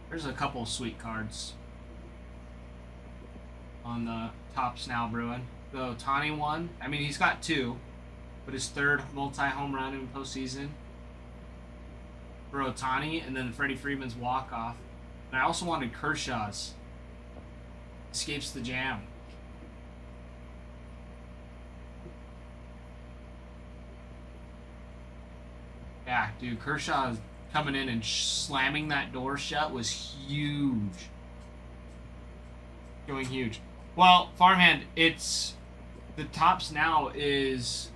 There's a couple of sweet cards on the Tops Now Bruin. The Ohtani one, I mean, he's got 2, but his 3rd multi-home run in postseason for Ohtani, and then Freddie Freeman's walk-off. And I also wanted Kershaw's. Escapes the Jam. Yeah, dude, Kershaw coming in and slamming that door shut was huge. Going huge. Well, Farmhand, it's the Tops Now is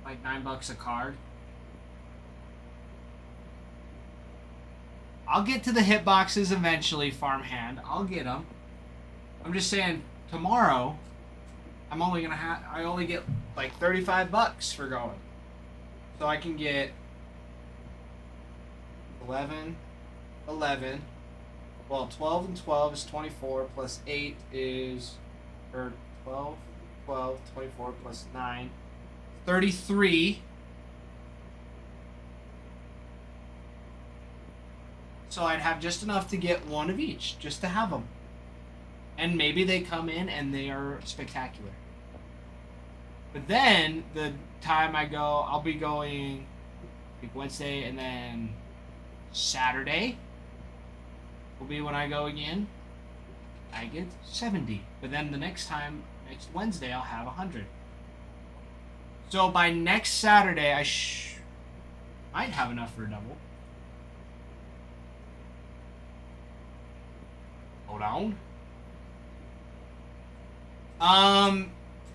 like $9 a card. I'll get to the hit boxes eventually, Farmhand. I'll get them. I'm just saying, tomorrow, I only get like $35 for going. So I can get 11. Well, 12 and 12 is 24, plus 8 is, or 12, 24 plus 9, 33. So I'd have just enough to get one of each, just to have them. And maybe they come in and they are spectacular. But then, the time I go, I'll be going like Wednesday, and then Saturday will be when I go again. I get 70. But then the next next Wednesday, I'll have 100. So by next Saturday, I might have enough for a double. Hold on.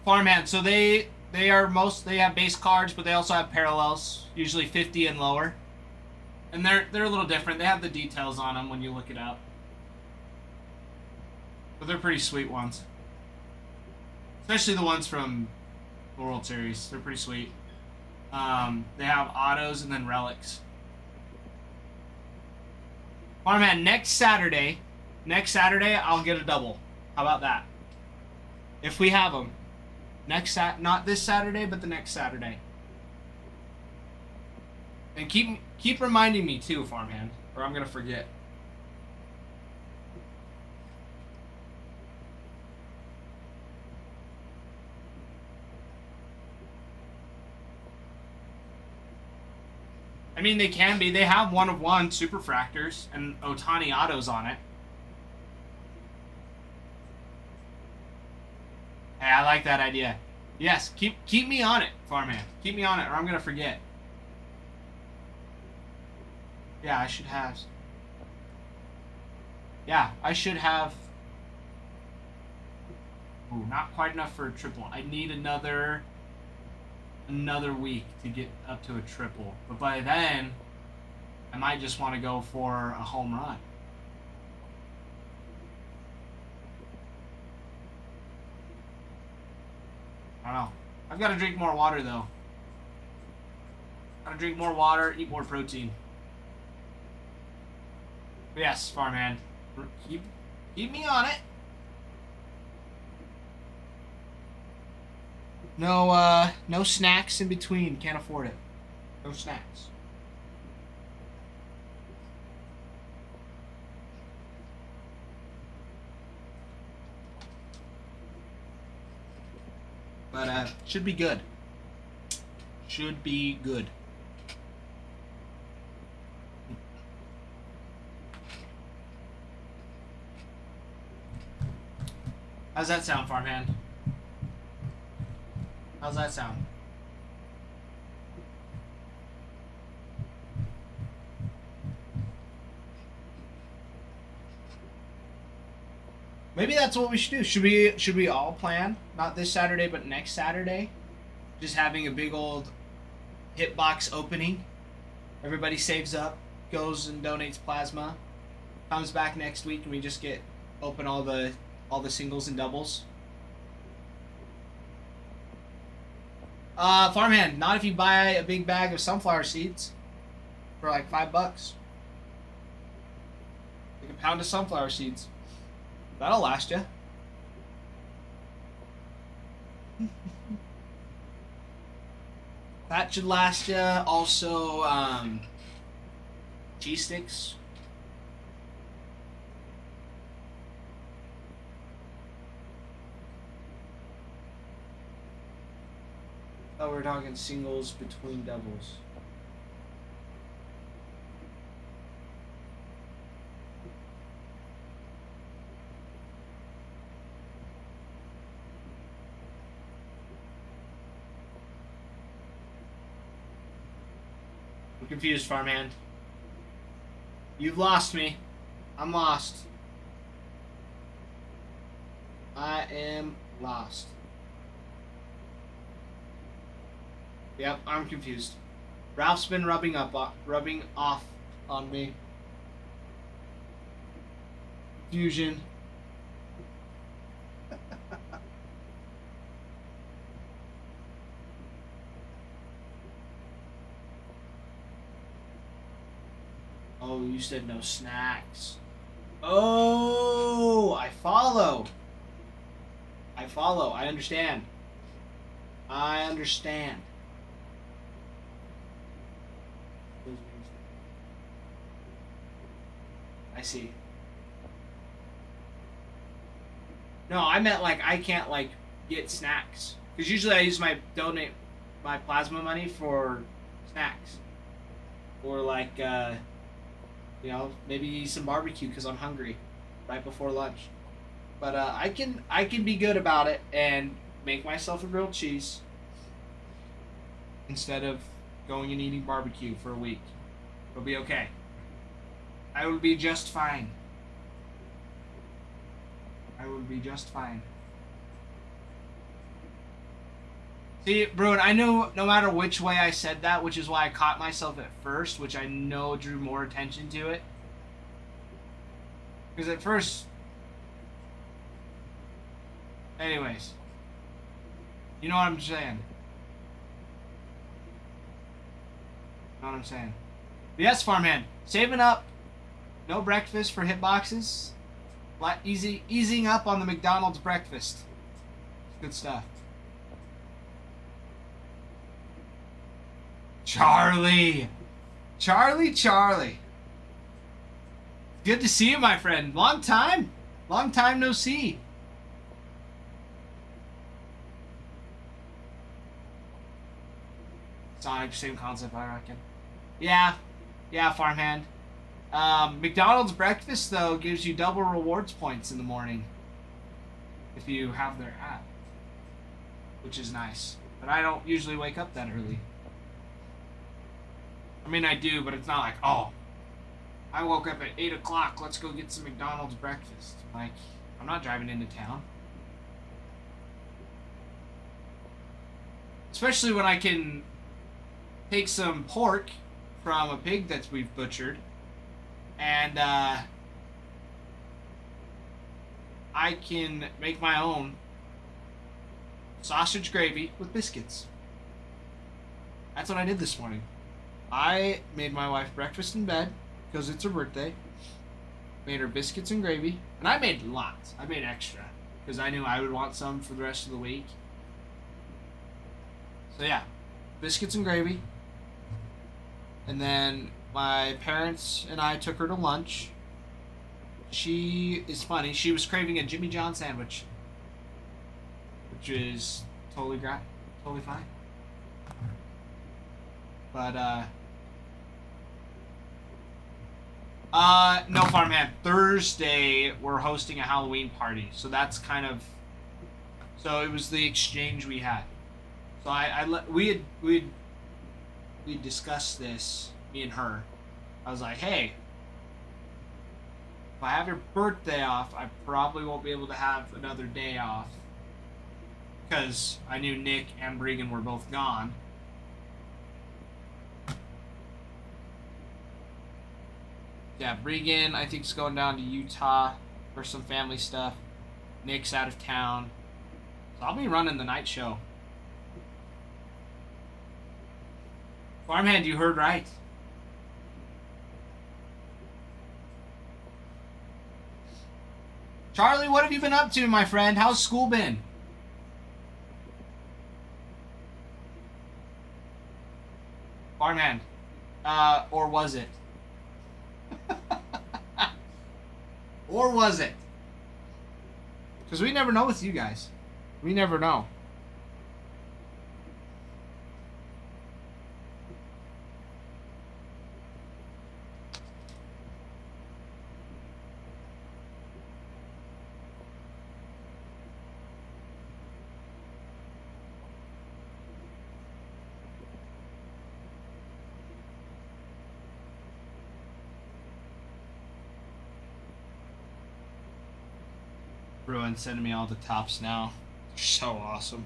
Farmhand. So they have base cards, but they also have parallels, usually 50 and lower. And they're a little different. They have the details on them when you look it up. But they're pretty sweet ones. Especially the ones from the World Series. They're pretty sweet. They have autos and then relics. Farmhand, next Saturday, I'll get a double. How about that? If we have them. Not this Saturday, but the next Saturday. And keep reminding me too, Farmhand, or I'm gonna forget. I mean, they can be. They have 1/1 superfractors and Ohtani autos on it. Hey, I like that idea. Yes, keep me on it, Farmhand. Keep me on it, or I'm gonna forget. Yeah, I should have. Yeah, I should have. Ooh, not quite enough for a triple. I need another week to get up to a triple. But by then, I might just want to go for a home run. I don't know. I've got to drink more water, though. Gotta drink more water, eat more protein. But yes, Farmhand. Keep me on it. No snacks in between. Can't afford it. No snacks. But should be good. Should be good. How's that sound, farmhand? How's that sound? Maybe that's what we should do. Should we all plan? Not this Saturday, but next Saturday? Just having a big old hitbox opening. Everybody saves up, goes and donates plasma, comes back next week, and we just get open all the singles and doubles. Farmhand, not if you buy a big bag of sunflower seeds for like $5. Like a pound of sunflower seeds. That'll last you. That should last you. Also, cheese sticks. Oh, we're talking singles between doubles. I'm confused, farmhand. You've lost me. I'm lost. I am lost. Yep, I'm confused. Ralph's been rubbing off on me. Fusion. Oh, you said no snacks. Oh, I follow. I follow. I understand. I understand. I see. No, I meant like I can't like get snacks. Because usually I use donate my plasma money for snacks. Or like, you know, maybe some barbecue because I'm hungry right before lunch. But I can be good about it and make myself a grilled cheese instead of going and eating barbecue for a week. It'll be okay. I will be just fine. I will be just fine. See, Bruin, I know no matter which way I said that, which is why I caught myself at first, which I know drew more attention to it. Because at first... Anyways. You know what I'm saying. You know what I'm saying. But yes, farmhand. Saving up. No breakfast for hitboxes. Easing up on the McDonald's breakfast. Good stuff. Charlie. Charlie. Good to see you, my friend. Long time no see. Sonic, same concept, I reckon. Yeah, farmhand. McDonald's breakfast, though, gives you double rewards points in the morning if you have their app, which is nice. But I don't usually wake up that early. I mean, I do, but it's not like, oh, I woke up at 8 o'clock, let's go get some McDonald's breakfast. Like, I'm not driving into town. Especially when I can take some pork from a pig that we've butchered, and I can make my own sausage gravy with biscuits. That's what I did this morning. I made my wife breakfast in bed because it's her birthday. Made her biscuits and gravy, and I made lots. I made extra because I knew I would want some for the rest of the week. So yeah, biscuits and gravy. And then my parents and I took her to lunch. She is funny. She was craving a Jimmy John sandwich, which is totally fine. But no, farmhand. Thursday we're hosting a Halloween party, so that's kind of So it was the exchange we had. So we discussed this, me and her. I was like, hey, if I have your birthday off, I probably won't be able to have another day off. Because I knew Nick and Bregan were both gone. Yeah, Bregan, I think, is going down to Utah for some family stuff. Nick's out of town. So I'll be running the night show. Farmhand, you heard right. Charlie, what have you been up to, my friend? How's school been? Farmhand. Or was it? Or was it? Because we never know with you guys. We never know. Bruin's sending me all the tops now. They're so awesome.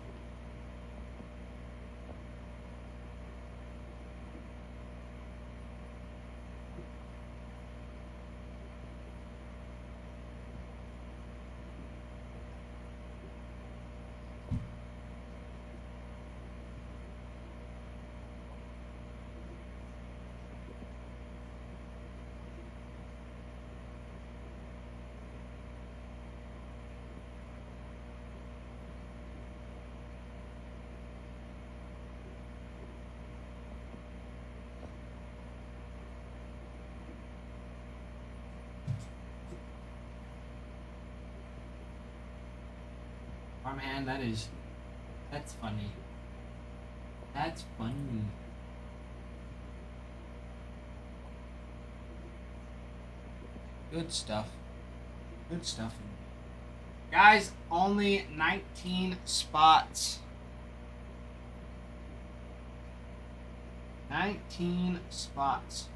Farmhand, that's funny. That's funny. Good stuff. Good stuff. Guys, only 19 spots. 19 spots.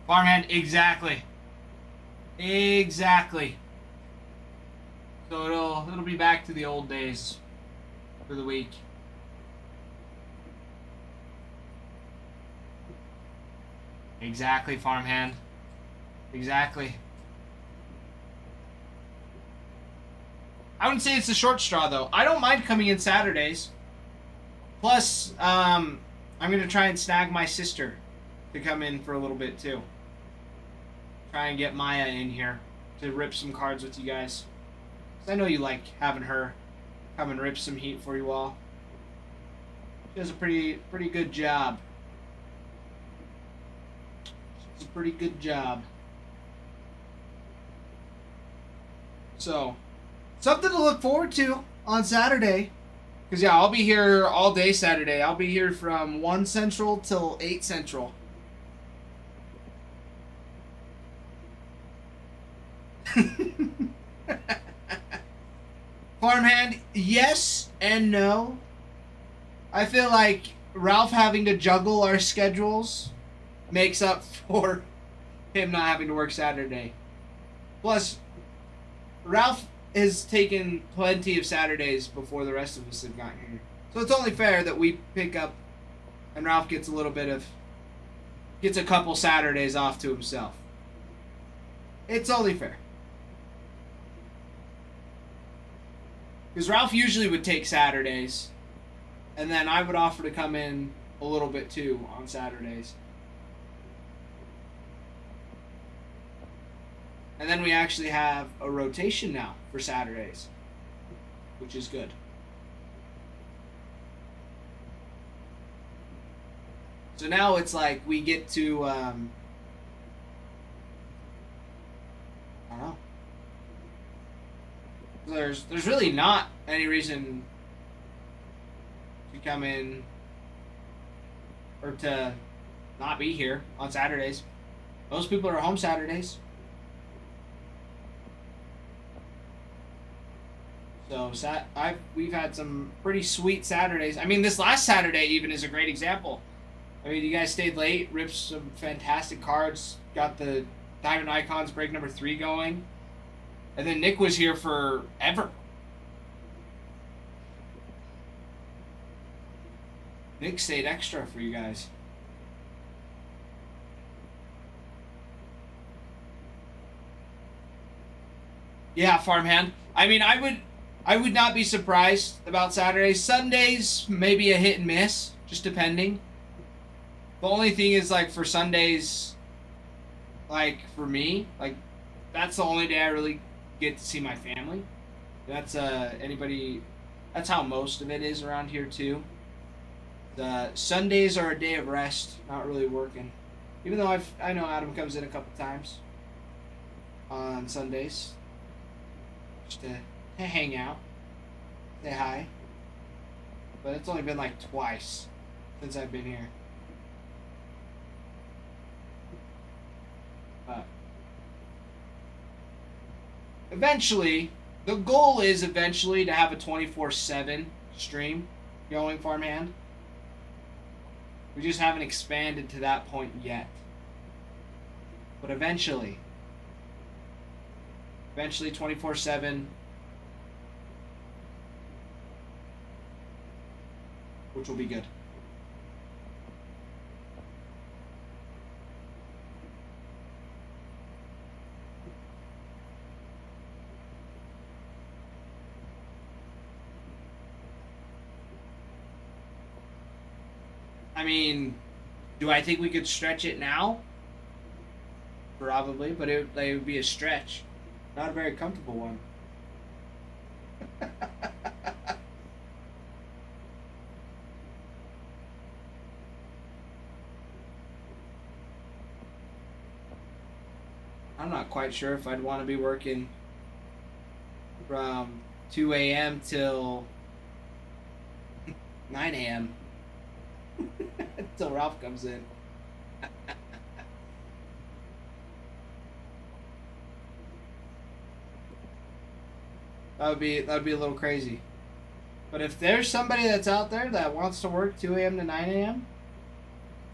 Farmhand, exactly. Exactly. So it'll be back to the old days for the week. Exactly, Farmhand. Exactly. I wouldn't say it's a short straw, though. I don't mind coming in Saturdays. Plus, I'm going to try and snag my sister to come in for a little bit, too. Try and get Maya in here to rip some cards with you guys. 'Cause I know you like having her come and rip some heat for you all. She does a pretty good job. It's a pretty good job. So, something to look forward to on Saturday. Because, yeah, I'll be here all day Saturday. I'll be here from 1 Central till 8 Central. Farmhand, yes and no. I feel like Ralph having to juggle our schedules makes up for him not having to work Saturday. Plus, Ralph has taken plenty of Saturdays before the rest of us have gotten here. So it's only fair that we pick up, and Ralph gets a couple Saturdays off to himself. It's only fair. Because Ralph usually would take Saturdays, and then I would offer to come in a little bit too on Saturdays. And then we actually have a rotation now for Saturdays, which is good. So now it's like we get to, I don't know. There's really not any reason to come in or to not be here on Saturdays. Most people are home Saturdays. So we've had some pretty sweet Saturdays. I mean, this last Saturday even is a great example. I mean, you guys stayed late, ripped some fantastic cards, got the Diamond Icons break number 3 going. And then Nick was here forever. Nick stayed extra for you guys. Yeah, farmhand. I mean, I would not be surprised about Saturdays. Sundays, maybe a hit and miss, just depending. The only thing is, like, for Sundays, like, for me, like, that's the only day I really get to see my family. That's that's how most of it is around here too. The Sundays are a day of rest, not really working. Even though I know Adam comes in a couple times on Sundays just to hang out, say hi. But it's only been like twice since I've been here. But eventually, the goal is eventually to have a 24/7 stream going, farmhand. We just haven't expanded to that point yet. But eventually 24/7, which will be good. I mean, do I think we could stretch it now? Probably, but it would be a stretch. Not a very comfortable one. I'm not quite sure if I'd want to be working from 2 a.m. till 9 a.m. until Ralph comes in. That would be a little crazy. But if there's somebody that's out there that wants to work 2 a.m. to 9 a.m.,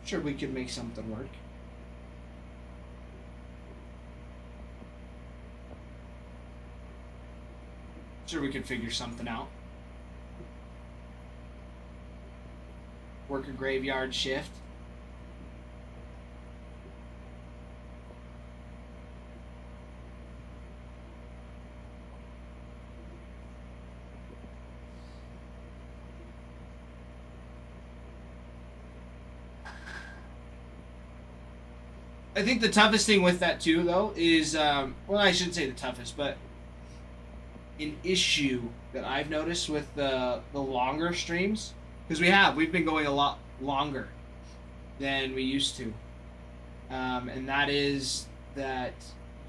sure, we could make something work. Sure, we could figure something out. Work a graveyard shift. I think the toughest thing with that too, though, is well, I shouldn't say the toughest, but an issue that I've noticed with the longer streams, because we've been going a lot longer than we used to, and that is that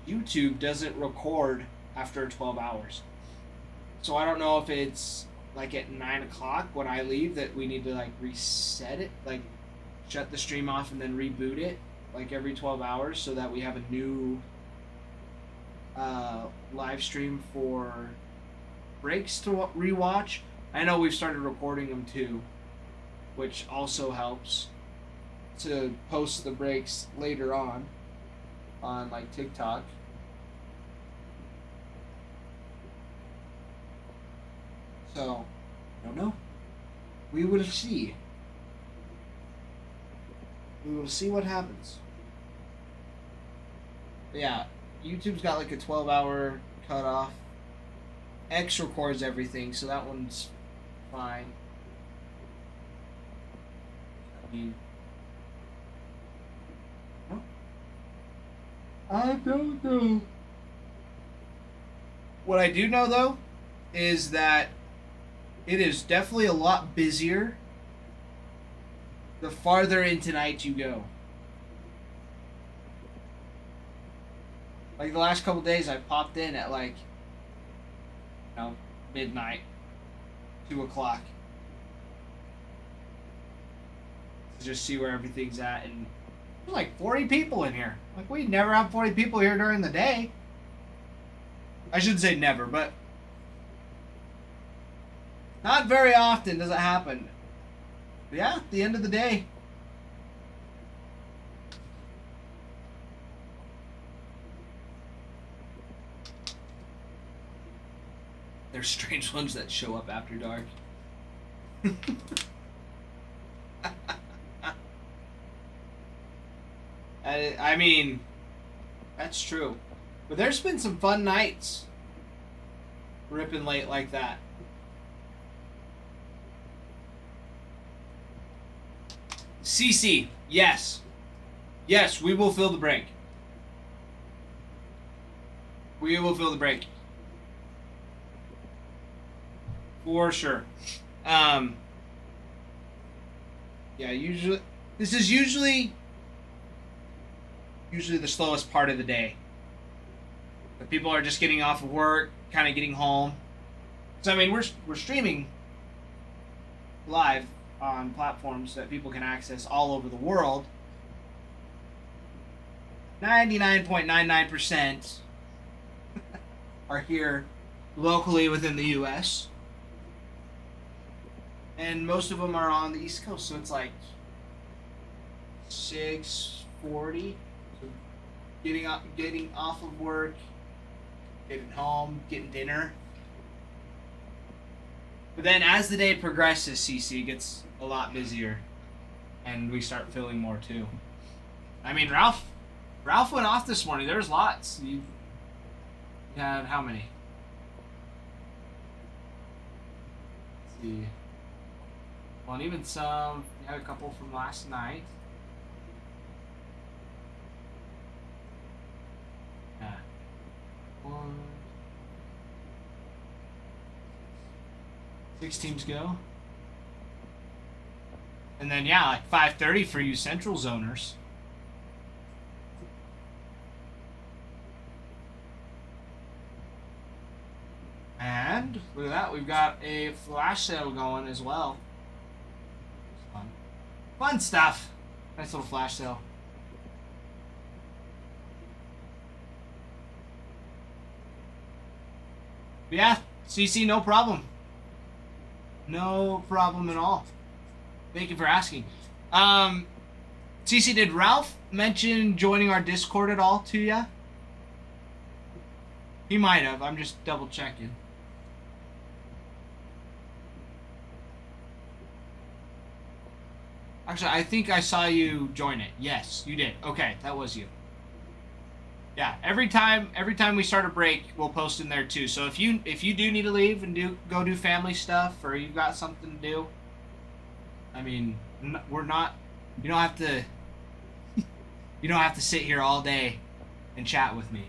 YouTube doesn't record after 12 hours. So I don't know if it's like at 9 o'clock when I leave that we need to like reset it, like shut the stream off and then reboot it like every 12 hours so that we have a new live stream for breaks to rewatch. I know we've started recording them too, which also helps to post the breaks later on like TikTok. So, I don't know. We will see. We will see what happens. But yeah, YouTube's got like a 12-hour cutoff. X records everything, so that one's fine. I mean, I don't know. What I do know though is that it is definitely a lot busier the farther into night you go. Like the last couple days, I popped in at like, midnight, 2 o'clock, to just see where everything's at, and there's like 40 people in here. Like, we never have 40 people here during the day. I shouldn't say never, but not very often does it happen. But yeah, at the end of the day, there's strange ones that show up after dark. I mean, that's true. But there's been some fun nights ripping late like that. CC, yes. Yes, we will fill the break. We will fill the break. For sure. Yeah, usually this is usually the slowest part of the day. The people are just getting off of work, kind of getting home. So I mean, we're streaming live on platforms that people can access all over the world. 99.99% are here locally within the U.S. And most of them are on the East Coast, so it's like 6:40. So getting off of work, getting home, getting dinner. But then as the day progresses, CC gets a lot busier, and we start filling more too. I mean, Ralph went off this morning. There's lots. You had how many? Let's see. Well, and even some. You had a couple from last night. Yeah. 6 teams go. And then, yeah, like 5:30 for you Central Zoners. And look at that, we've got a flash sale going as well. Fun stuff. Nice little flash sale. But yeah, CC, no problem. No problem at all. Thank you for asking. CC, did Ralph mention joining our Discord at all to ya? He might have. I'm just double checking. Actually, I think I saw you join it. Yes, you did. Okay, that was you. Yeah, every time we start a break, we'll post in there too. So if you do need to leave and go do family stuff, or you've got something to do, I mean, we're not. You don't have to. You don't have to sit here all day and chat with me.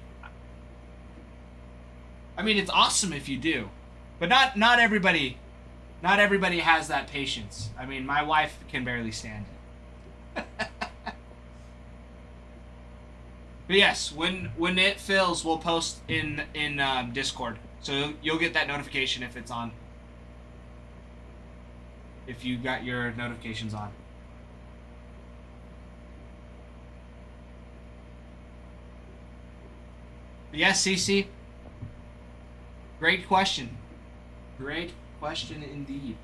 I mean, it's awesome if you do, but not everybody. Not everybody has that patience. I mean, my wife can barely stand it. But yes, when it fills, we'll post in Discord, so you'll get that notification if it's on. If you got your notifications on. But yes, CC. Great question. Great question indeed.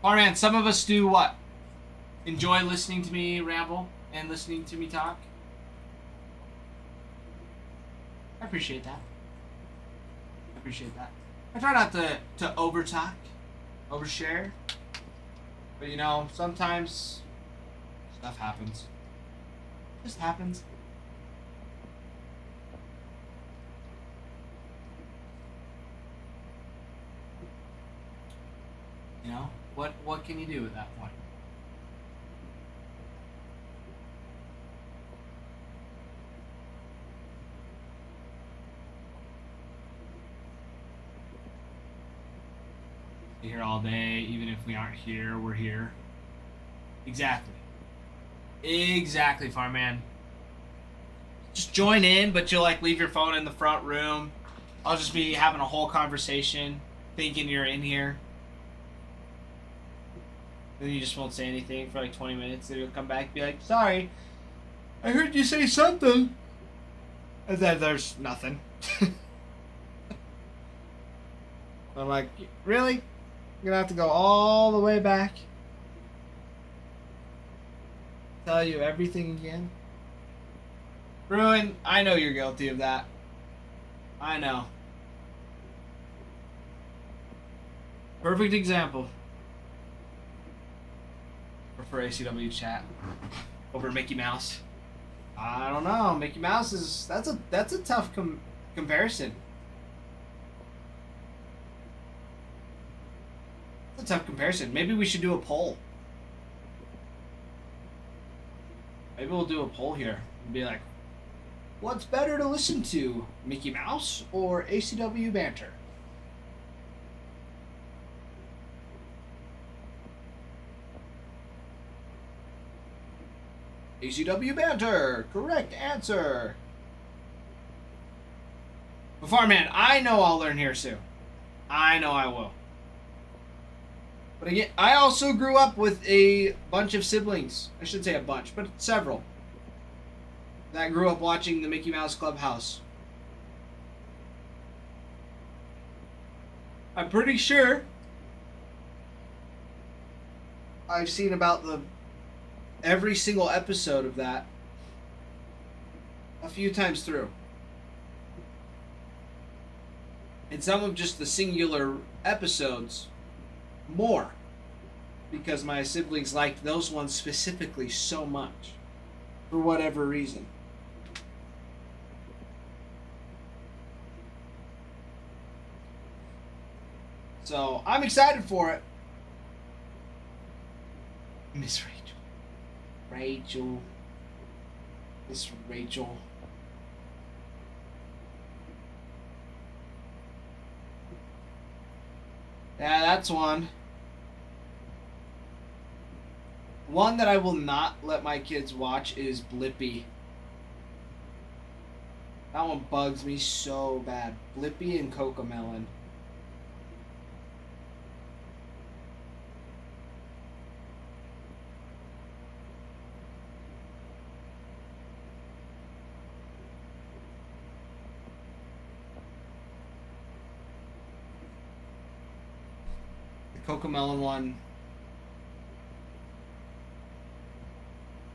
Alright, man, some of us do what? Enjoy listening to me ramble and listening to me talk. I appreciate that. appreciate that. I try not to overtalk, overshare. But you know, sometimes stuff happens. Just happens. You know, what can you do at that point? Be here all day, even if we aren't here, we're here. Exactly. Exactly, Farman. Just join in, but you'll like leave your phone in the front room. I'll just be having a whole conversation, thinking you're in here. Then you just won't say anything for like 20 minutes. Then you'll come back and be like, sorry, I heard you say something. And then there's nothing. I'm like, really? You're gonna have to go all the way back? Tell you everything again? Ruin, I know you're guilty of that. I know. Perfect example. For ACW chat over Mickey Mouse. I don't know. Mickey Mouse is that's a tough comparison. That's a tough comparison. Maybe we should do a poll. Maybe we'll do a poll here and be like, what's better to listen to, Mickey Mouse or ACW banter? ACW banter, correct answer. But Farman, I know I'll learn here soon. I know I will. But again, I also grew up with a bunch of siblings. I should say a bunch, but several. That grew up watching the Mickey Mouse Clubhouse. I'm pretty sure I've seen about every single episode of that a few times through. And some of just the singular episodes more, because my siblings liked those ones specifically so much for whatever reason. So I'm excited for it. Miss Rachel. Miss Rachel. Yeah, that's one. One that I will not let my kids watch is Blippi. That one bugs me so bad. Blippi and Cocomelon. The Cocomelon one.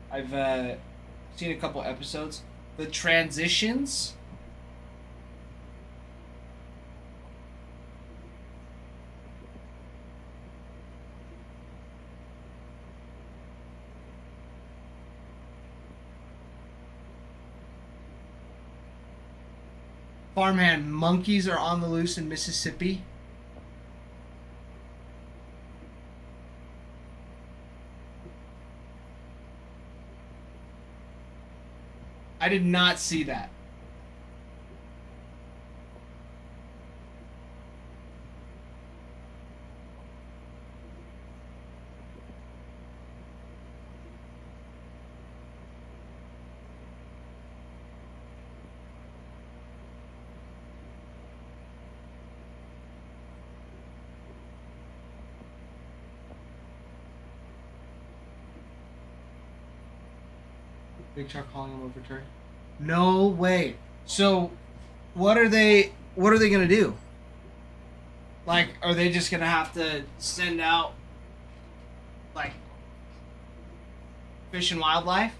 I've seen a couple episodes. The transitions. Farmhand, monkeys are on the loose in Mississippi. I did not see that. Big Chuck calling him over turn. No way. So, what are they gonna do? Like, are they just gonna have to send out like Fish and Wildlife?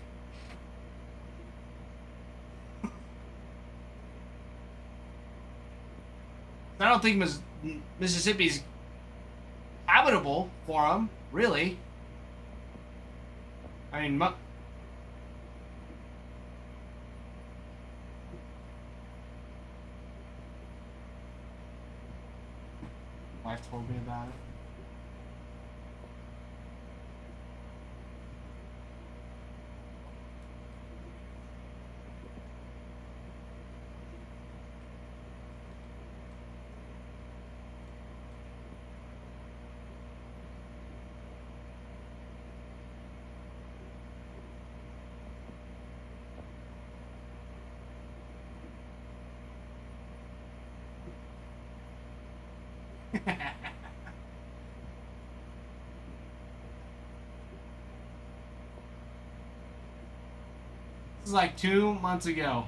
I don't think Mississippi's habitable for them, really. I mean, wife told me about it. This is like 2 months ago.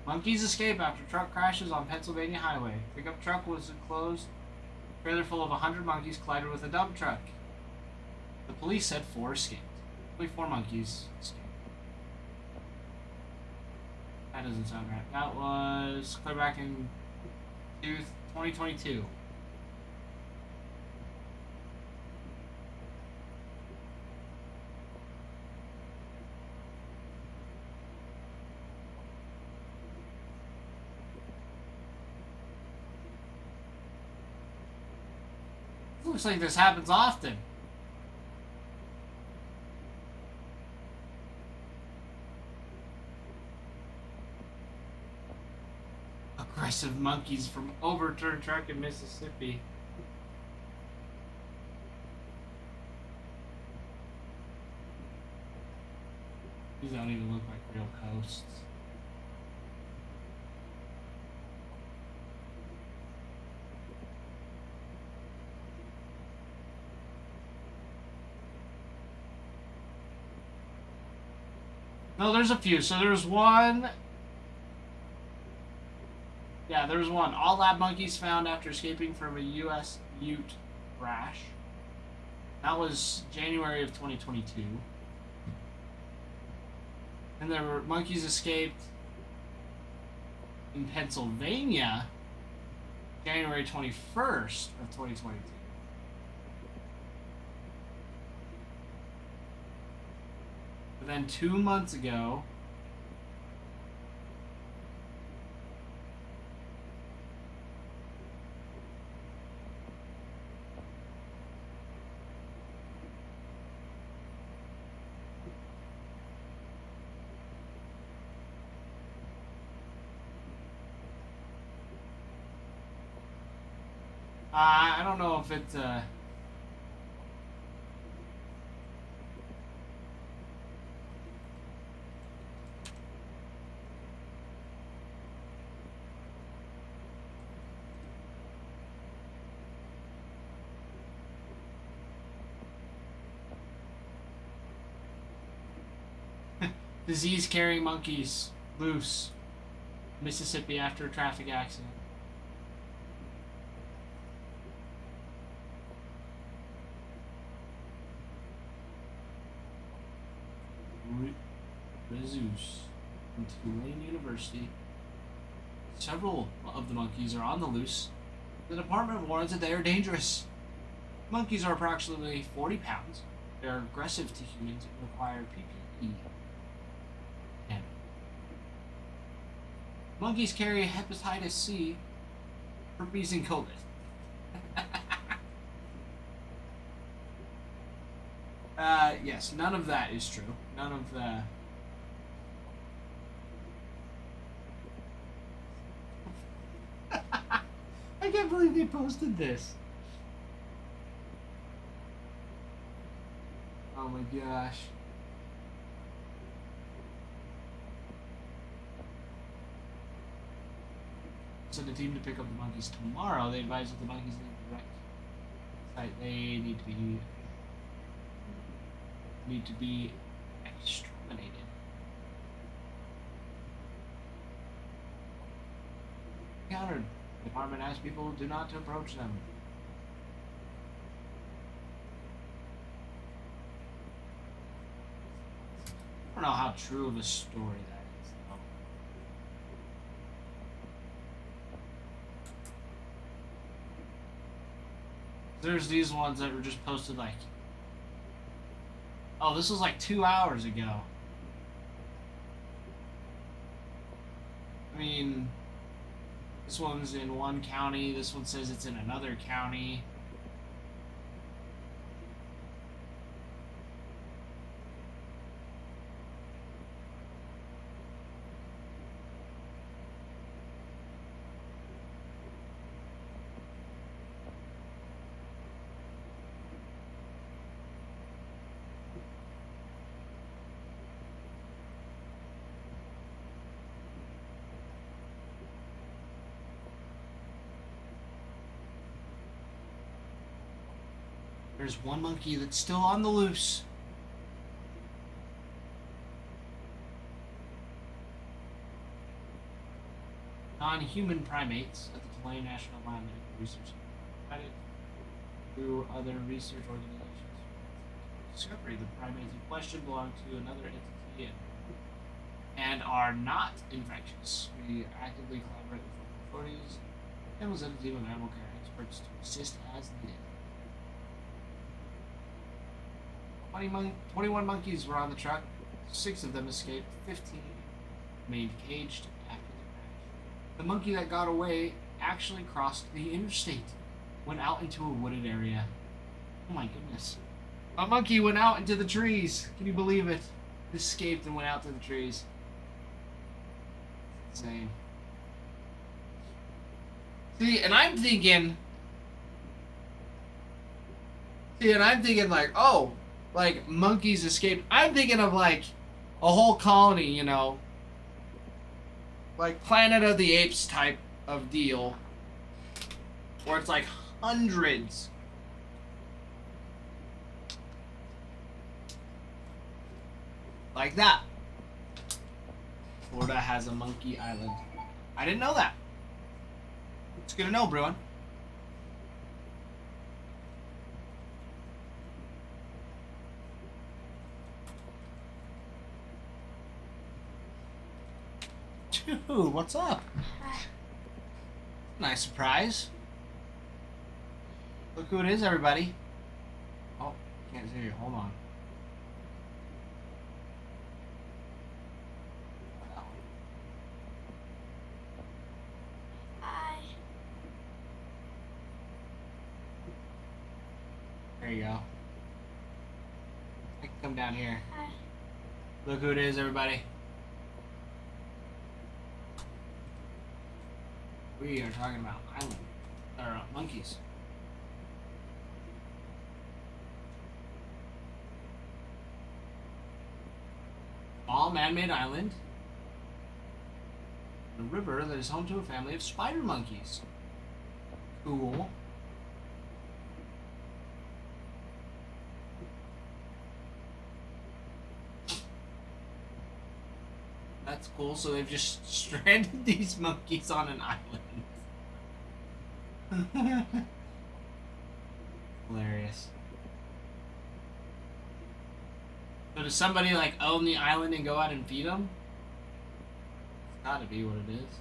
Monkeys escape after truck crashes on Pennsylvania highway. Pickup truck was enclosed. Trailer full of 100 monkeys collided with a dump truck. The police said 4 escaped. Only 4 monkeys escaped. That doesn't sound right. That was clear back in 2022. Looks like this happens often. Aggressive monkeys from overturned truck in Mississippi. These don't even look like real coasts. No, there's a few. So there's one. Yeah, there's one. All lab monkeys found after escaping from a U.S. Ute crash. That was January of 2022. And there were monkeys escaped in Pennsylvania, January 21st of 2022. But then 2 months ago, I don't know if it's disease-carrying monkeys loose Mississippi after a traffic accident. Jesus from Tulane University. Several of the monkeys are on the loose. The department warns that they are dangerous. Monkeys are approximately 40 pounds. They are aggressive to humans and require PPE. And monkeys carry hepatitis C, herpes, and COVID. Yes, none of that is true. None of the... I can't believe they posted this. Oh my gosh. Send a team to pick up the monkeys tomorrow. They advise that the monkeys need direct site. They need to be exterminated. Countered. The department asks people do not to approach them. I don't know how true of a story that is, though. There's these ones that were just posted like, oh, this was like 2 hours ago. I mean, this one's in one county. This one says it's in another county. There's one monkey that's still on the loose. Non-human primates at the Chilean National Biomedical Research Credit through other research organizations. Discovery: the primates in question belong to another entity and are not infectious. We actively collaborate with local authorities and was a team of animal care experts to assist as needed. 21 monkeys were on the truck. 6 of them escaped. 15 remained caged after the crash. The monkey that got away actually crossed the interstate, went out into a wooded area. Oh my goodness. A monkey went out into the trees. Can you believe it? Escaped and went out to the trees. It's insane. See, and I'm thinking like, oh, like monkeys escaped. I'm thinking of like a whole colony, you know, like Planet of the Apes type of deal, where it's like hundreds. Like that. Florida has a monkey island. I didn't know that. It's good to know, Bruin. Dude, what's up? Nice surprise. Look who it is, everybody. Oh, can't see you. Hold on. Hi. There you go. I can come down here. Hi. Look who it is, everybody. We are talking about island, or monkeys. Small man-made island. A river that is home to a family of spider monkeys. Cool. That's cool. So they've just stranded these monkeys on an island. Hilarious. So does somebody like own the island and go out and feed them? It's gotta be what it is.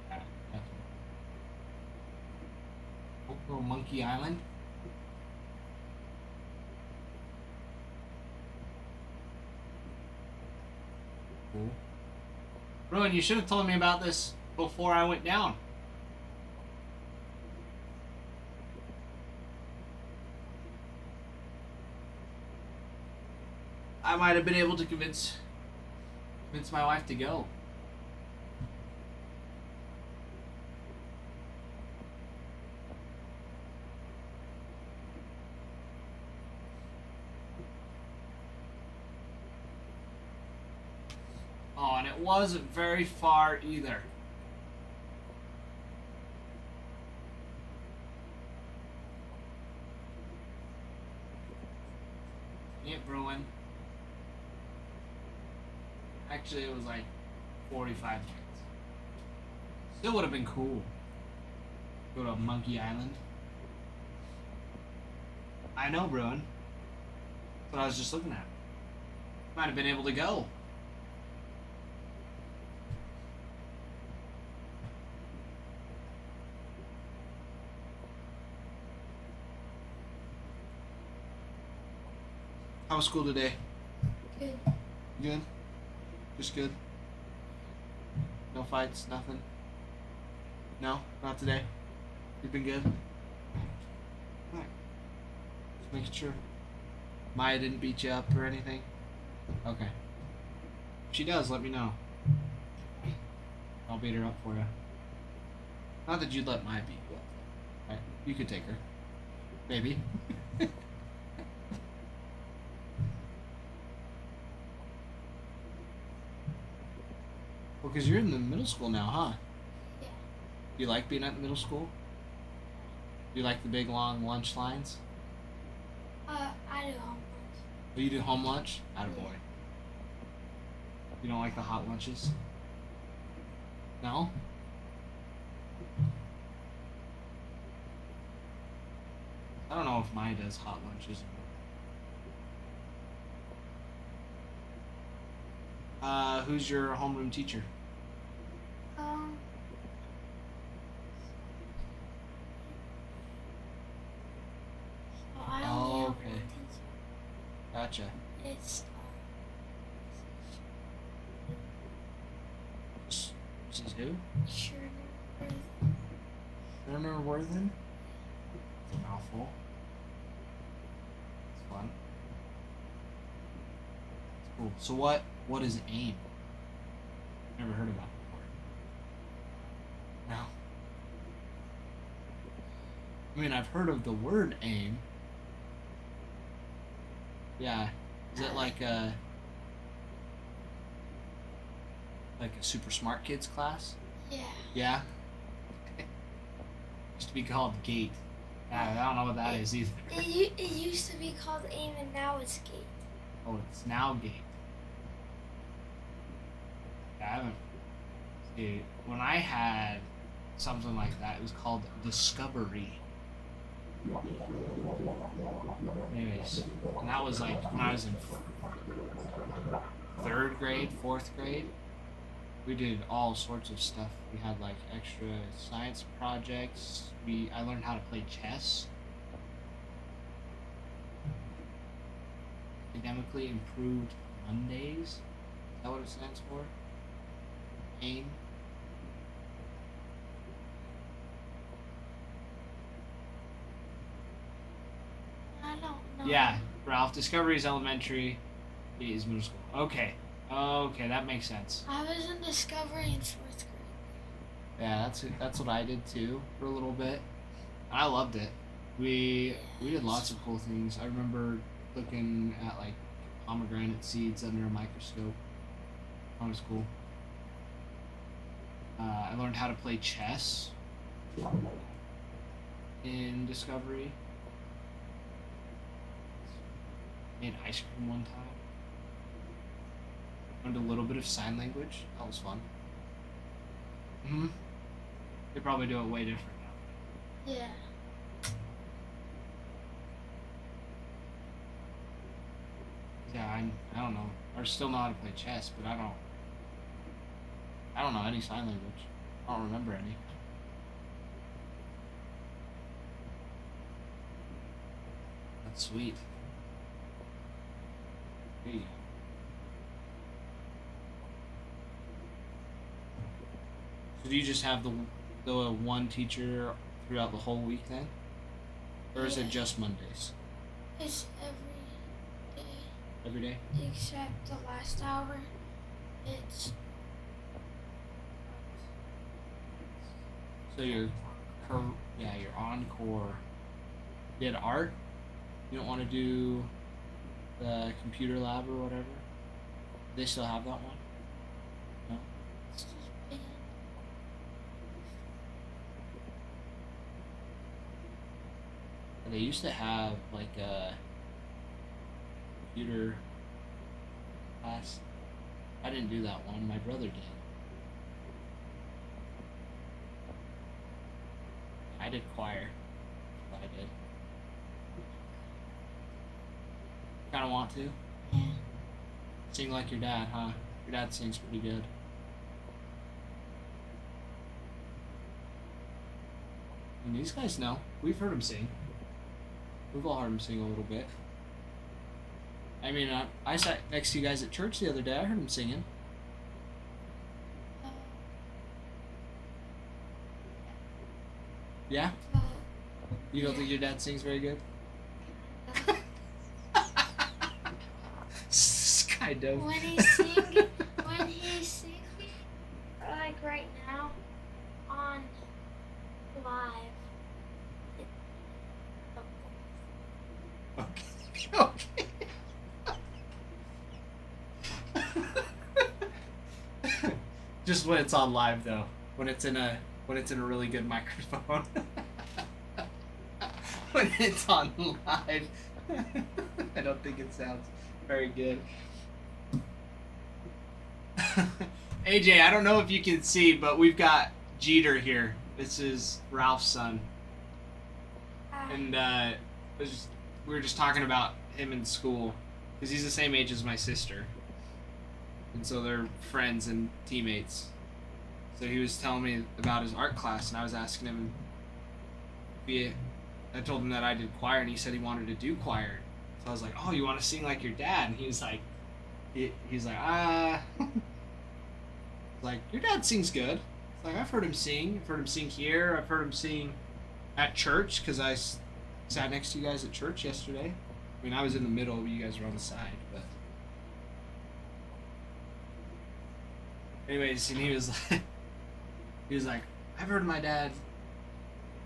Yeah, definitely. Little monkey island. Cool. Rowan, you should have told me about this before I went down. I might have been able to convince my wife to go. Oh, and it wasn't very far either. Yeah, Bruin. Actually, it was like 45 minutes. Still would have been cool. Go to Monkey Island. I know, Bruin. That's what I was just looking at. Might have been able to go. How was school today? Good. Good. Just good. No fights, nothing. No, not today. You've been good. Alright. Just making sure. Maya didn't beat you up or anything. Okay. If she does, let me know. I'll beat her up for you. Not that you'd let Maya beat you up. Right? You could take her. Maybe. Well, because you're in the middle school now, huh? Yeah. You like being at the middle school? You like the big long lunch lines? I do homework. Oh, you do home lunch? Attaboy. You don't like the hot lunches? No? I don't know if Maya does hot lunches. Who's your homeroom teacher? So I Oh, only have okay. one teacher. Gotcha. It's This is who? Sherner. Turner Worthen? It's a mouthful. It's fun. It's cool. So what is AIM? Never heard of that before. No. I mean, I've heard of the word AIM. Yeah. Is it like a super smart kids class? Yeah. Yeah. Used to be called GATE. I don't know what that is either. It used to be called AIM and now it's Gate. Oh, it's now GATE. Yeah, I haven't. See, when I had something like that, it was called Discovery. Anyways, and that was like when I was in third grade, fourth grade. We did all sorts of stuff. We had like extra science projects. I learned how to play chess. Academically improved Mondays. Is that what it stands for? AIM. I don't know. Yeah, Ralph. Discovery is elementary. It is middle school. Okay. Okay, that makes sense. I was in Discovery in 4th grade. Yeah, that's what I did too for a little bit. I loved it. We did lots of cool things. I remember looking at like pomegranate seeds under a microscope. That was cool. I learned how to play chess in Discovery. Made ice cream one time. Learned a little bit of sign language. That was fun. They probably do it way different now. Yeah. Yeah, I don't know. I still know how to play chess, but I don't know any sign language. I don't remember any. That's sweet. There you go. So do you just have the one teacher throughout the whole week then? Or is it Yeah. just Mondays? It's every day Every day? except the last hour. It's So you're encore. You had art? You don't want to do the computer lab or whatever? They still have that one? No? it's just band. They used to have like a computer class. I didn't do that one. My brother did. I did choir. That's what I did. Kind of want to Yeah. sing like your dad, huh? Your dad sings pretty good. And these guys know. We've heard him sing. We've all heard him sing a little bit. I mean, I sat next to you guys at church the other day. I heard him singing. Uh, Yeah? but You don't think your dad sings very good? Kind of. when he's singing, like right now, on live. Okay. Just when it's on live though. When it's in a really good microphone. When it's on live. I don't think it sounds very good. AJ, I don't know if you can see, but we've got Jeter here. This is Ralph's son. And we were just talking about him in school because he's the same age as my sister, and so they're friends and teammates. So he was telling me about his art class, and I was asking him if I told him that I did choir, and he said he wanted to do choir. So I was like, "Oh, you want to sing like your dad?" And he was like, "He's like, like your dad sings good." It's like I've heard him sing. I've heard him sing here. I've heard him sing at church because I sat next to you guys at church yesterday. I mean, I was in the middle, but you guys were on the side. But anyways, and he was like, I've heard my dad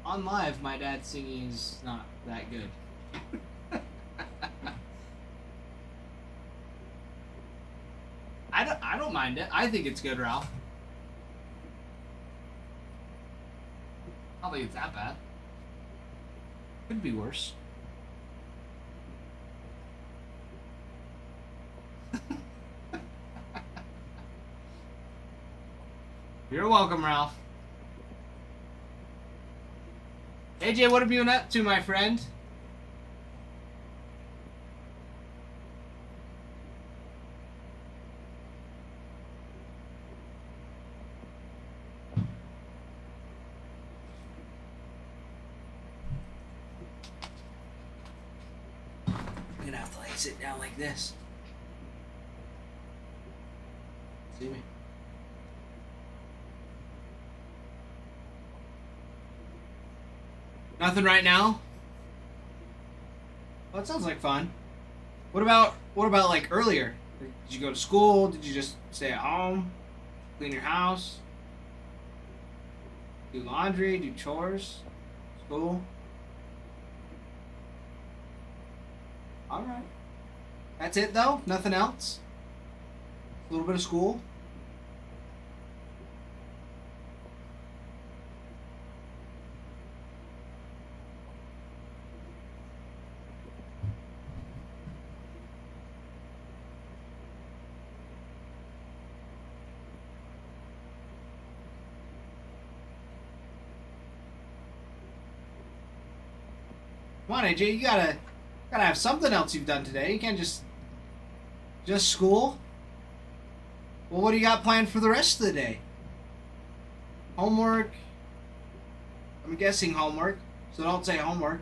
on live. My dad singing is not that good. I don't mind it. I think it's good, Ralph. I don't think it's that bad. Could be worse. You're welcome, Ralph. AJ, what have you been up to, my friend? I'm gonna have to sit down like this. See me? Nothing right now? Well, that sounds like fun. What about like earlier? Did you go to school? Did you just stay at home? Clean your house? Do laundry? Do chores? School? Alright. That's it though? Nothing else? A little bit of school? Come on, AJ, you gotta have something else you've done today. You can't just school. Well, what do you got planned for the rest of the day? Homework? I'm guessing homework, so don't say homework.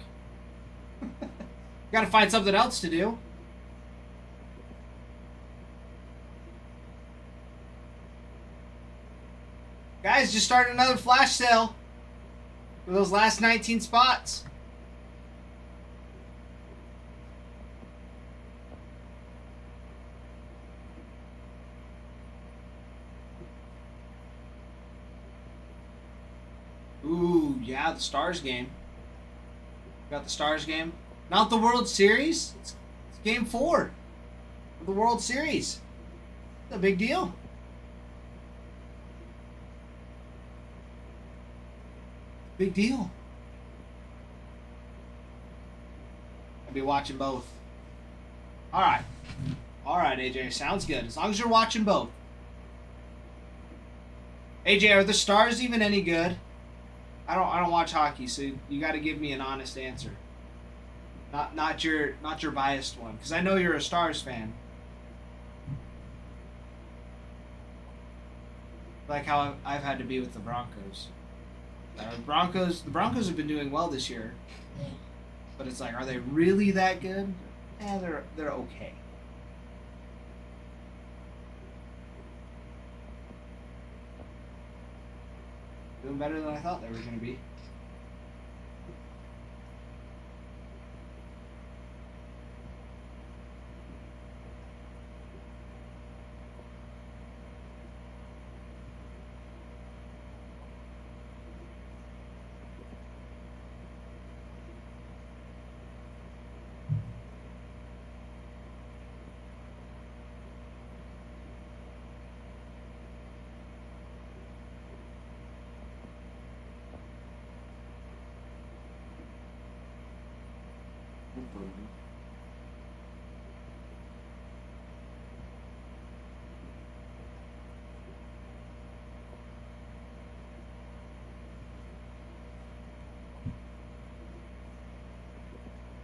Gotta find something else to do. Guys, just started another flash sale for those last 19 spots. Ooh, yeah, the Stars game. Got the Stars game. Not the World Series. It's game 4 of the World Series. It's a big deal. Big deal. I'll be watching both. Alright. Alright, AJ. Sounds good. As long as you're watching both. AJ, are the Stars even any good? I don't watch hockey, so you got to give me an honest answer. Not your biased one, because I know you're a Stars fan. Like how I've had to be with the Broncos. The Broncos have been doing well this year, but it's like, are they really that good? They're okay. Doing better than I thought they were going to be.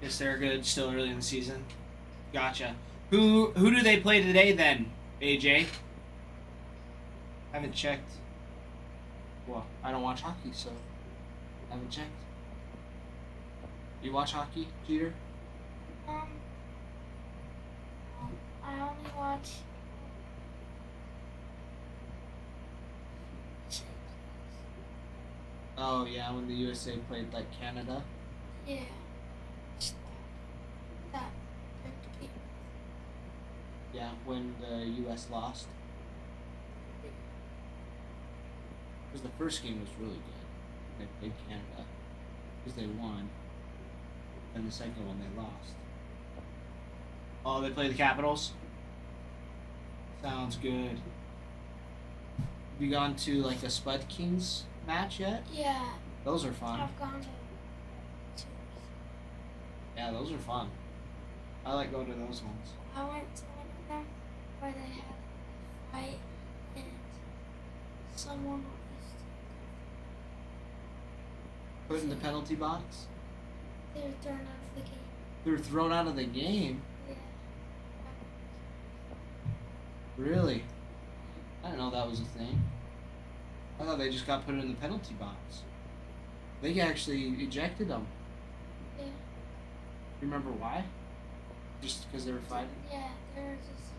Yes, they're good. Still early in the season. Gotcha. Who do they play today then, AJ? Haven't checked. Well, I don't watch hockey, so haven't checked. You watch hockey, Jeter? I only watch. Oh yeah, when the USA played like Canada. Yeah. That picked me. Yeah, when the US lost. Because the first game was really good. They played Canada. Because they won. And the second one they lost. Oh, they played the Capitals? Sounds good. Have you gone to like a Spud Kings match yet? Yeah. Those are fun. I've gone to. Yeah, those are fun. I like going to those ones. I went to one of them where they had a fight and someone was. Put in the penalty box? They were thrown out of the game. They were thrown out of the game? Yeah. Really? I didn't know that was a thing. I thought they just got put in the penalty box. They actually ejected them. Yeah. You remember why? Just because they were fighting? Yeah, they were just.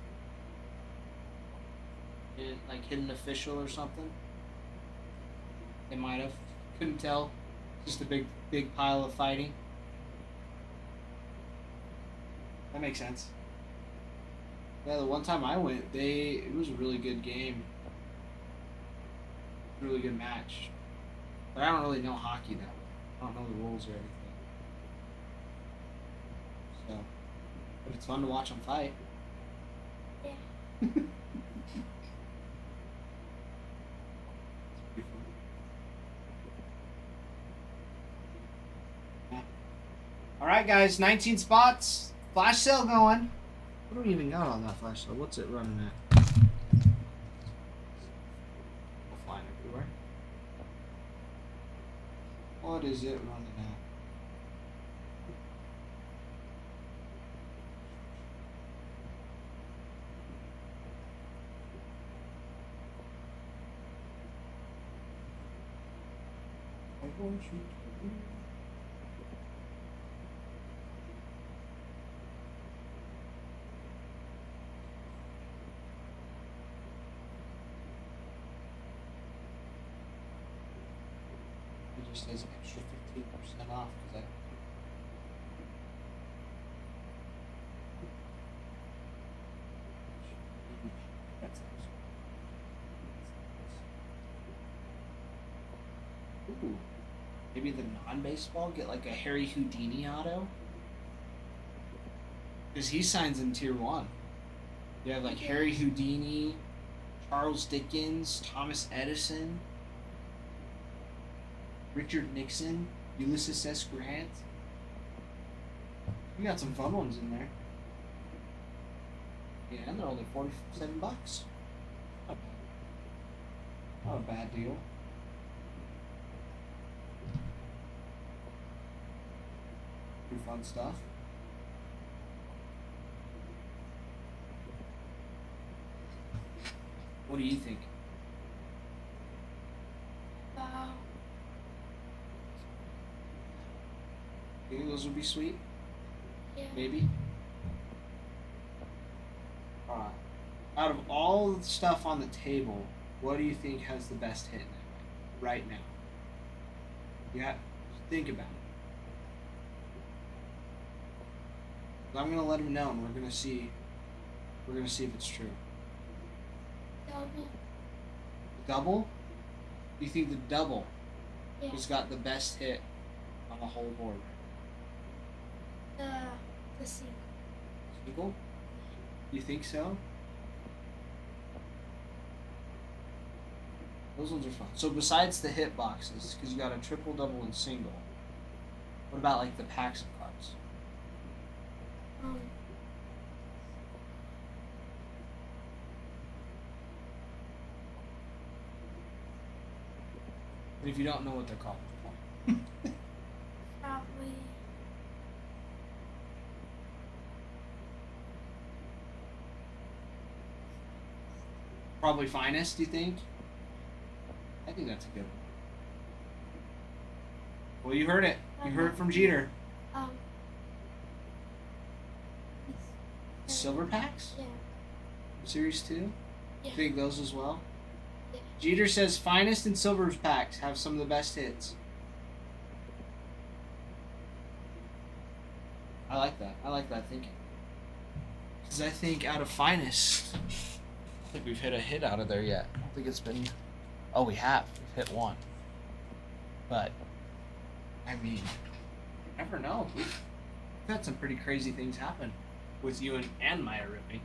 Like hidden official or something? They might have. Couldn't tell. Just a big pile of fighting. That makes sense. Yeah, the one time I went, it was a really good game. Really good match. But I don't really know hockey that well. I don't know the rules or anything. So, but it's fun to watch them fight. Yeah. It's pretty fun. Yeah. All right, guys, 19 spots. Flash sale going. What do we even got on that flash sale? What's it running at? We'll flying everywhere. What is it running at? I want you to be. It just says extra 15% off because that's ooh, maybe the non-baseball get like a Harry Houdini auto because he signs in tier 1. You have like Harry Houdini, Charles Dickens, Thomas Edison, Richard Nixon, Ulysses S. Grant. You got some fun ones in there. Yeah, and they're only $47. Not bad. Not a bad deal. Pretty fun stuff. What do you think? Wow. You think those would be sweet? Yeah. Maybe. Out of all the stuff on the table, what do you think has the best hit in it? right now? Yeah, think about it. I'm gonna let him know, and we're gonna see. We're gonna see if it's true. Double. Double? You think the double Yeah. has got the best hit on the whole board? The single. Single? You think so? Those ones are fun. So besides the hit boxes, because you got a triple, double, and single, what about like the packs of cards? Um. And if you don't know what they're called. Probably. Probably finest, do you think? I think that's a good one. Well, you heard it. You heard it from Jeter. Um. Silver packs? Yeah. Series 2? Yeah. Think those as well? Yeah. Jeter says finest and silver packs have some of the best hits. I like that. I like that thinking. Because I think out of finest, I don't think we've hit a hit out of there yet. I don't think it's been. Oh, we have. We've hit one. But, I mean, you never know. We've had some pretty crazy things happen with you and Maya ripping.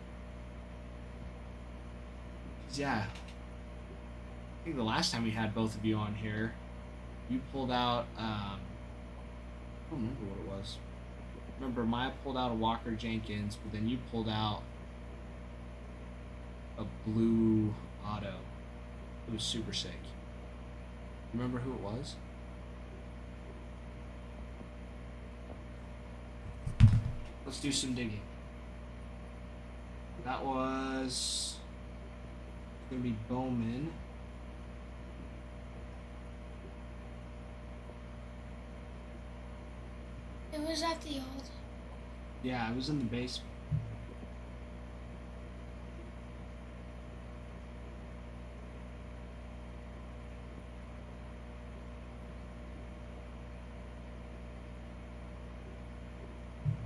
Yeah. I think the last time we had both of you on here, you pulled out, I don't remember what it was. Remember, Maya pulled out a Walker Jenkins, but then you pulled out a blue auto. It was super sick. Remember who it was? Let's do some digging. That was gonna be Bowman. It was at the old. Yeah, it was in the basement.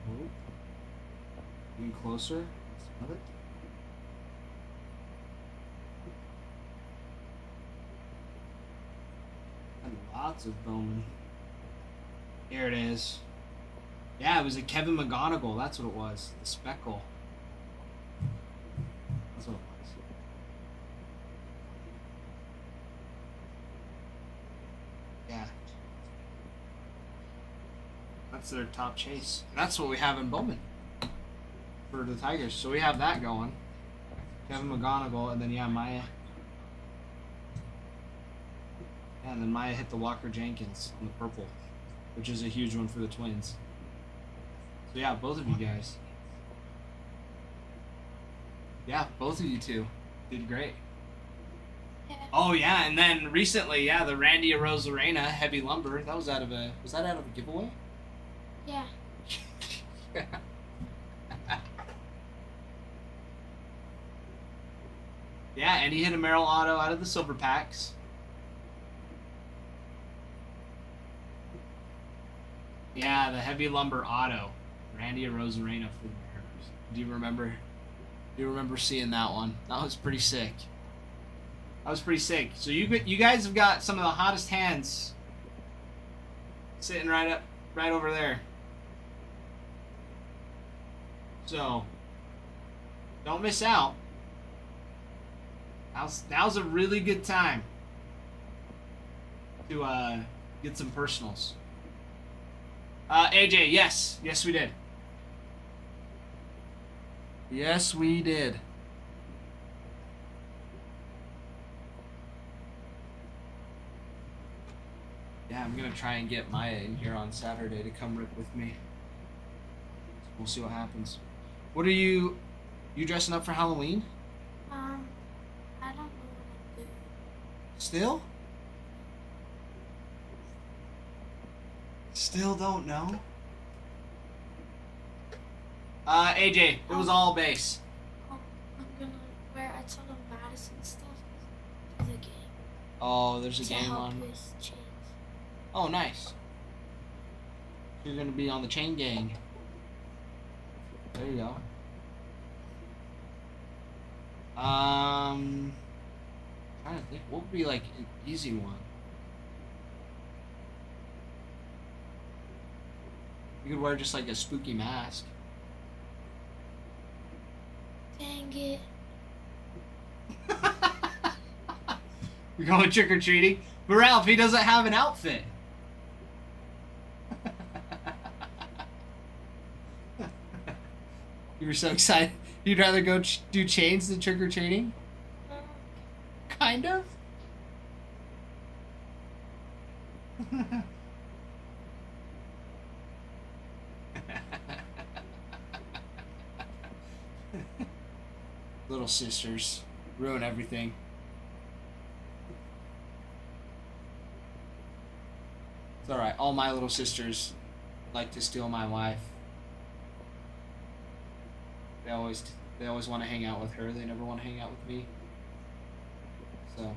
Oh. Getting closer. Smell it. And lots of Bowman. Here it is. Yeah, it was a Kevin McGonigal. That's what it was. The speckle. That's what it was. Yeah. That's their top chase. That's what we have in Bowman for the Tigers. So we have that going. Kevin McGonigal, and then yeah, Maya. Yeah, and then Maya hit the Walker Jenkins on the purple, which is a huge one for the Twins. So yeah, both of you guys. Yeah, both of you two did great. Yeah. Oh yeah, and then recently, yeah, the Randy Arozarena heavy lumber. That was out of a. Was that out of a giveaway? Yeah. Yeah, and he hit a Merrill Auto out of the silver packs. Yeah, the heavy lumber auto, Randy Arozarena for the Mariners. Do you remember? Do you remember seeing that one? That was pretty sick. That was pretty sick. So you guys have got some of the hottest hands sitting right over there. So don't miss out. Now's a really good time to get some personals. AJ, yes we did. Yes, we did. Yeah, I'm gonna try and get Maya in here on Saturday to come rip with me. We'll see what happens. What are you dressing up for Halloween? I don't know what I'm doing. Still? Still don't know? AJ, it was all base. I'm gonna wear a ton of Madison stuff to the game. Oh, there's a to game help on. this chains. Oh, nice. You're gonna be on the chain gang. There you go. Trying to think, what would be like an easy one? You could wear just like a spooky mask. Dang it. You're going trick or treating, but Ralph, he doesn't have an outfit. You were so excited. You'd rather go do chains than trick or treating? Kind of. Little sisters ruin everything. It's alright. All my little sisters like to steal my wife. They always want to hang out with her. They never want to hang out with me. So,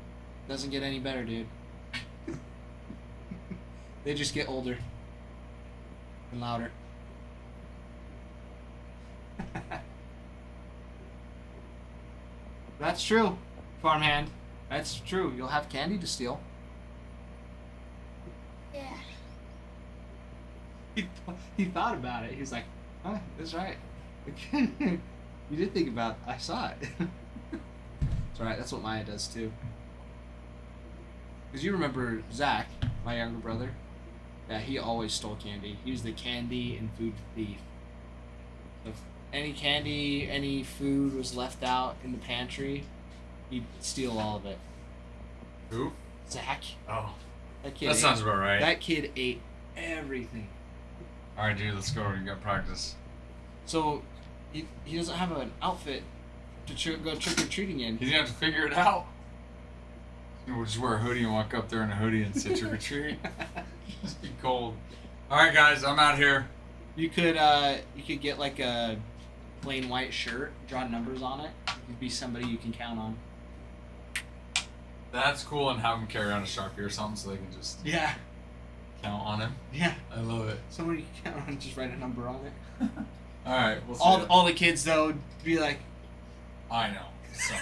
doesn't get any better, dude. They just get older and louder. That's true, farmhand. That's true. You'll have candy to steal. Yeah. He thought about it. He was like, "Huh, that's right." You did think about it. I saw it. It's alright. That's what Maya does too. Because you remember Zach, my younger brother. Yeah, he always stole candy. He was the candy and food thief. If any candy, any food was left out in the pantry, he'd steal all of it. Who? Zach. Oh, That kid. that sounds about right. That kid ate everything. All right, dude, let's go. You got practice. So, he doesn't have an outfit to go trick or treating in. He's gonna have to figure it out. We'll just wear a hoodie and walk up there in a hoodie and say trick or treat. Just be cold. All right, guys, I'm out here. You could get like a plain white shirt, draw numbers on it. You could be somebody you can count on. That's cool, and have him carry on a Sharpie or something so they can just Yeah. count on him. Yeah. I love it. Somebody you can count on, just write a number on it. All right, we'll see. All the kids though be like, I know. So,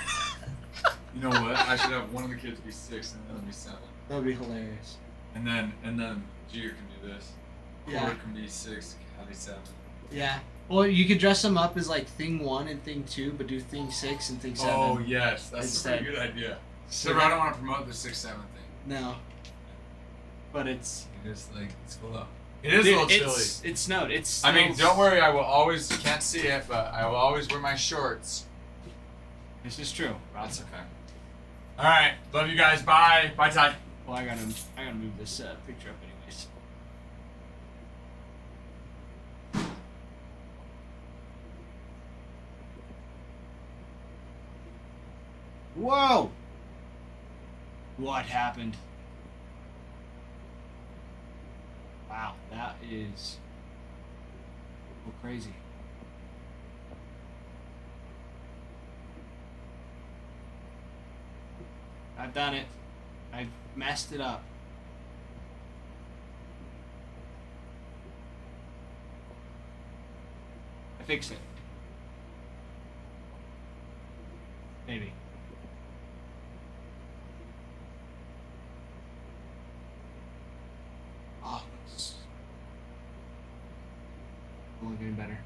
you know what? I should have one of the kids be 6 and the other be 7. that would be hilarious. And then Jeter can do this. Yeah. Quarter can be 6, Caddy 7. Yeah. Well, you could dress them up as like thing 1 and thing 2, but do thing 6 and thing 7. Oh yes, that's Instead. a pretty good idea. So I don't want to promote the 6-7 thing. No. But it's It is like it's cool though. It is Dude, a little chilly. It snowed. It's. I mean, don't worry. I will always. You can't see it, but I will always wear my shorts. This is true. That's okay. All right. Love you guys. Bye. Bye, Ty. Well, I gotta move this picture up anyways. Whoa! What happened? Wow, that is so crazy. I've done it. I've messed it up. I fixed it. Maybe. Oh, it's only getting better.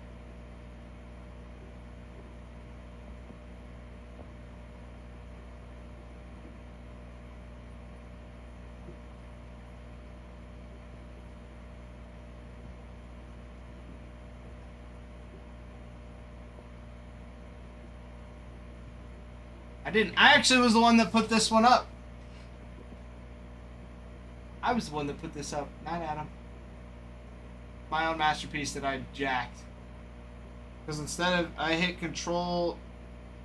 I didn't. I actually was the one that put this one up. I was the one that put this up, not Adam. My own masterpiece that I jacked. Because instead of I hit Control,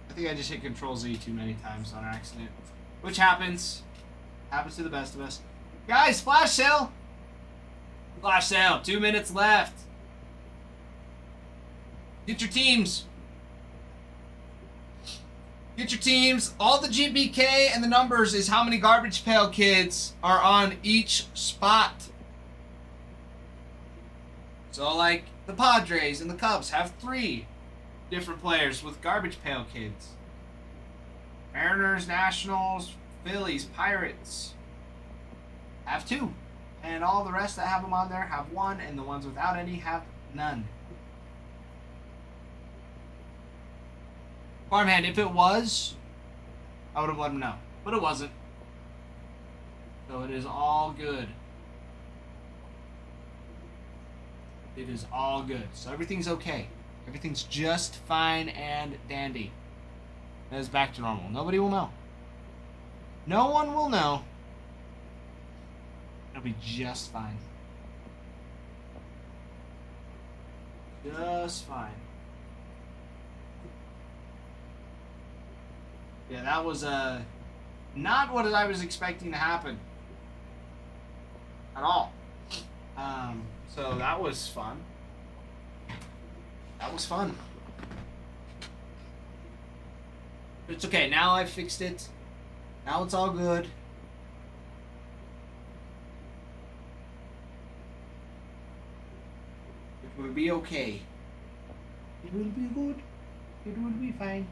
I think I just hit Control Z too many times on accident, which happens. Happens to the best of us. Guys, flash sale. Flash sale. 2 minutes left. Get your teams. Get your teams. All the GPK and the numbers is how many garbage pail kids are on each spot. So, like, the Padres and the Cubs have 3 different players with garbage pail kids. Mariners, Nationals, Phillies, Pirates have 2. And all the rest that have them on there have 1, and the ones without any have none. Farmhand, if it was, I would have let him know. But it wasn't. So it is all good. It is all good. So everything's okay. Everything's just fine and dandy. It is back to normal. Nobody will know. No one will know. It'll be just fine. Just fine. Yeah, that was not what I was expecting to happen at all. So that was fun. That was fun. But it's okay. Now I fixed it. Now it's all good. It will be okay. It will be good. It will be fine.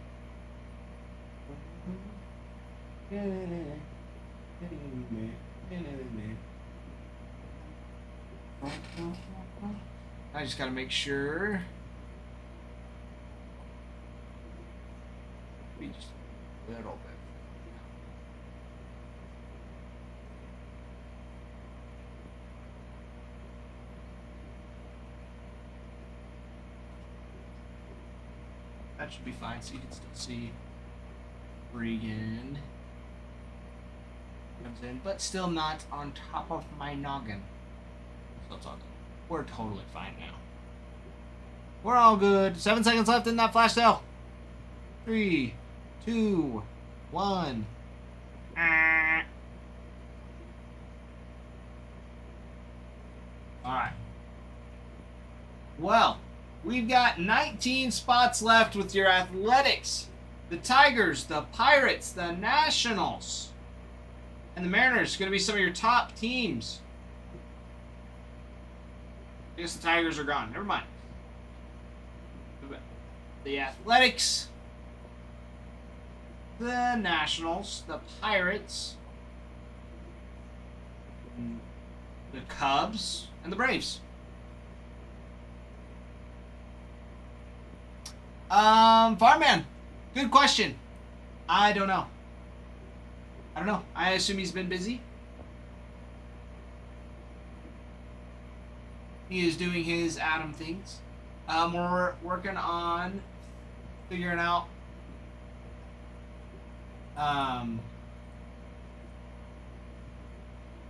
I just gotta make sure. We just a little bit. That should be fine, so you can still see Regan comes in, but still not on top of my noggin. So it's all good. We're totally fine now. We're all good. 7 seconds left in that flash sale. 3, 2, 1. Alright. Well, we've got 19 spots left with your Athletics, the Tigers, the Pirates, the Nationals, and the Mariners. Going to be some of your top teams. I guess the Tigers are gone. Never mind. The Athletics, the Nationals, the Pirates, the Cubs, and the Braves. Farmman, good question. I don't know. I assume he's been busy. He is doing his Adam things. We're working on figuring out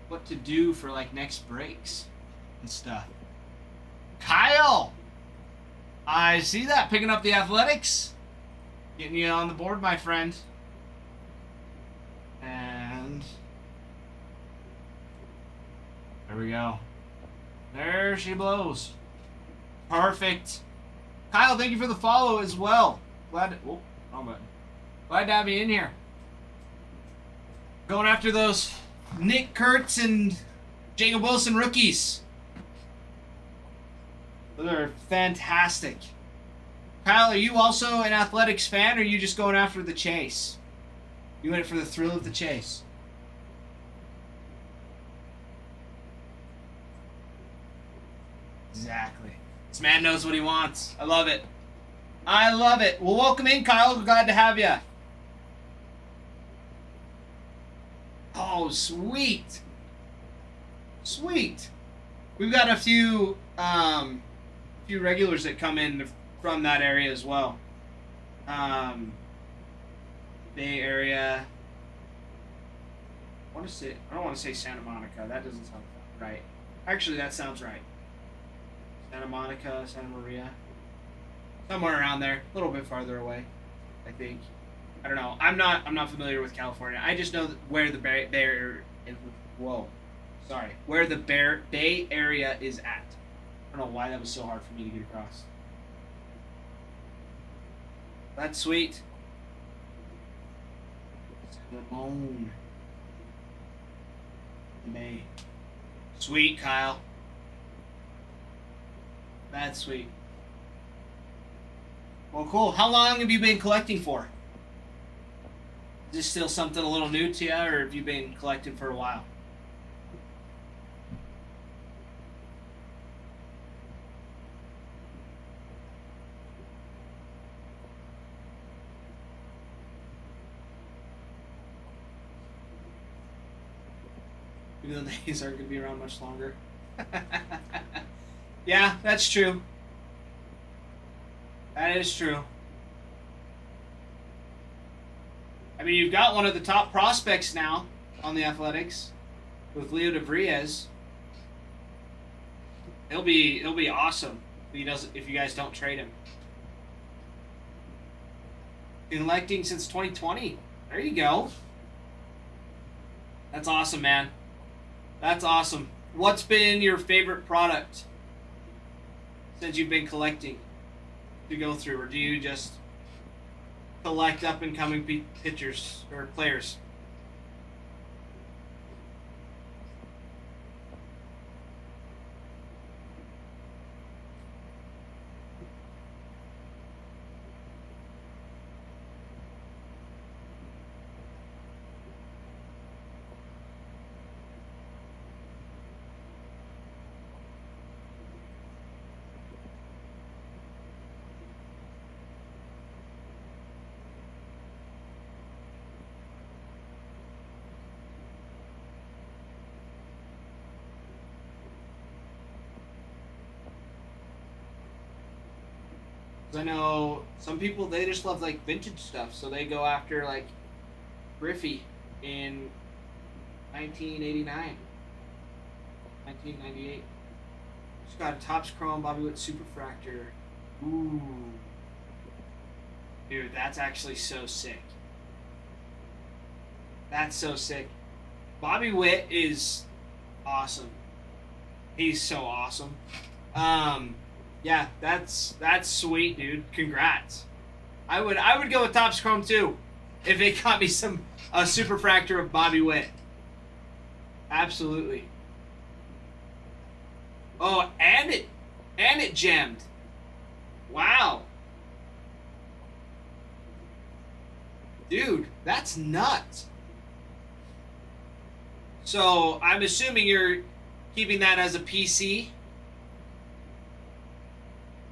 what to do for like next breaks and stuff. Kyle, I see that, picking up the Athletics, getting you on the board, my friend. And there we go. There she blows. Perfect. Kyle, thank you for the follow as well. Glad to have you in here. Going after those Nick Kurtz and Jacob Wilson rookies. Those are fantastic. Kyle, are you also an Athletics fan, or are you just going after the chase? You in it for the thrill of the chase? Exactly. This man knows what he wants. I love it. I love it. Well, welcome in, Kyle. We're glad to have you. Oh, sweet. Sweet. We've got a few regulars that come in from that area as well. Bay Area. I don't want to say Santa Monica. That doesn't sound right. Actually, that sounds right. Santa Monica, Santa Maria. Somewhere around there. A little bit farther away, I think. I don't know. I'm not familiar with California. I just know where the Bay Area is at. I don't know why that was so hard for me to get across. That's sweet. Ramon. May. Sweet, Kyle. That's sweet. Well, cool. How long have you been collecting for? Is this still something a little new to you, or have you been collecting for a while? Even though these aren't going to be around much longer. Yeah, that's true. That is true. I mean, you've got one of the top prospects now on the Athletics with Leo DeVries. He'll be awesome if you guys don't trade him. Electing since 2020. There you go. That's awesome, man. That's awesome. What's been your favorite product since you've been collecting to go through, or do you just collect up and coming pitchers or players? I know some people, they just love like vintage stuff, so they go after like Griffey in 1989, 1998. Just got a Topps Chrome Bobby Witt Superfractor. Ooh, dude, that's actually so sick. That's so sick. Bobby Witt is awesome. He's so awesome. Yeah, that's sweet, dude. Congrats. I would go with Topps Chrome too, if it got me a Superfractor of Bobby Witt. Absolutely. Oh, and it gemmed. Wow. Dude, that's nuts. So I'm assuming you're keeping that as a PC.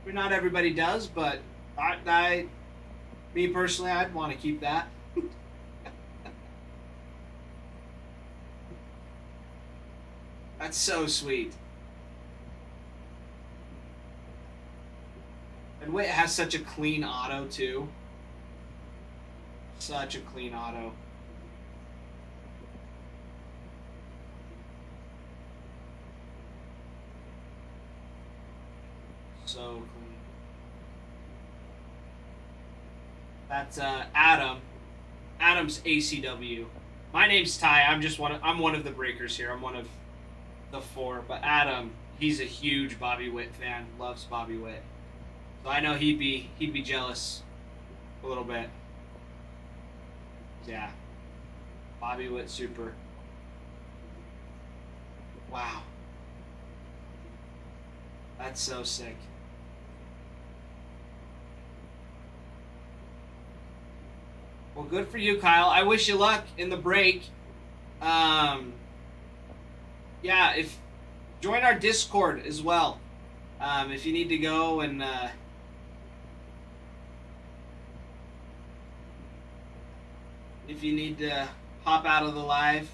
Not everybody does, but me personally, I'd want to keep that. That's so sweet. And Witt has such a clean auto too. Such a clean auto. So clean. That's Adam. Adam's ACW. My name's Ty. I'm one of the breakers here. I'm one of the four. But Adam, he's a huge Bobby Witt fan. Loves Bobby Witt. So I know he'd be jealous a little bit. Yeah. Bobby Witt Super. Wow. That's so sick. Well, good for you, Kyle. I wish you luck in the break. Yeah, join our Discord as well. If you need to go and if you need to hop out of the live,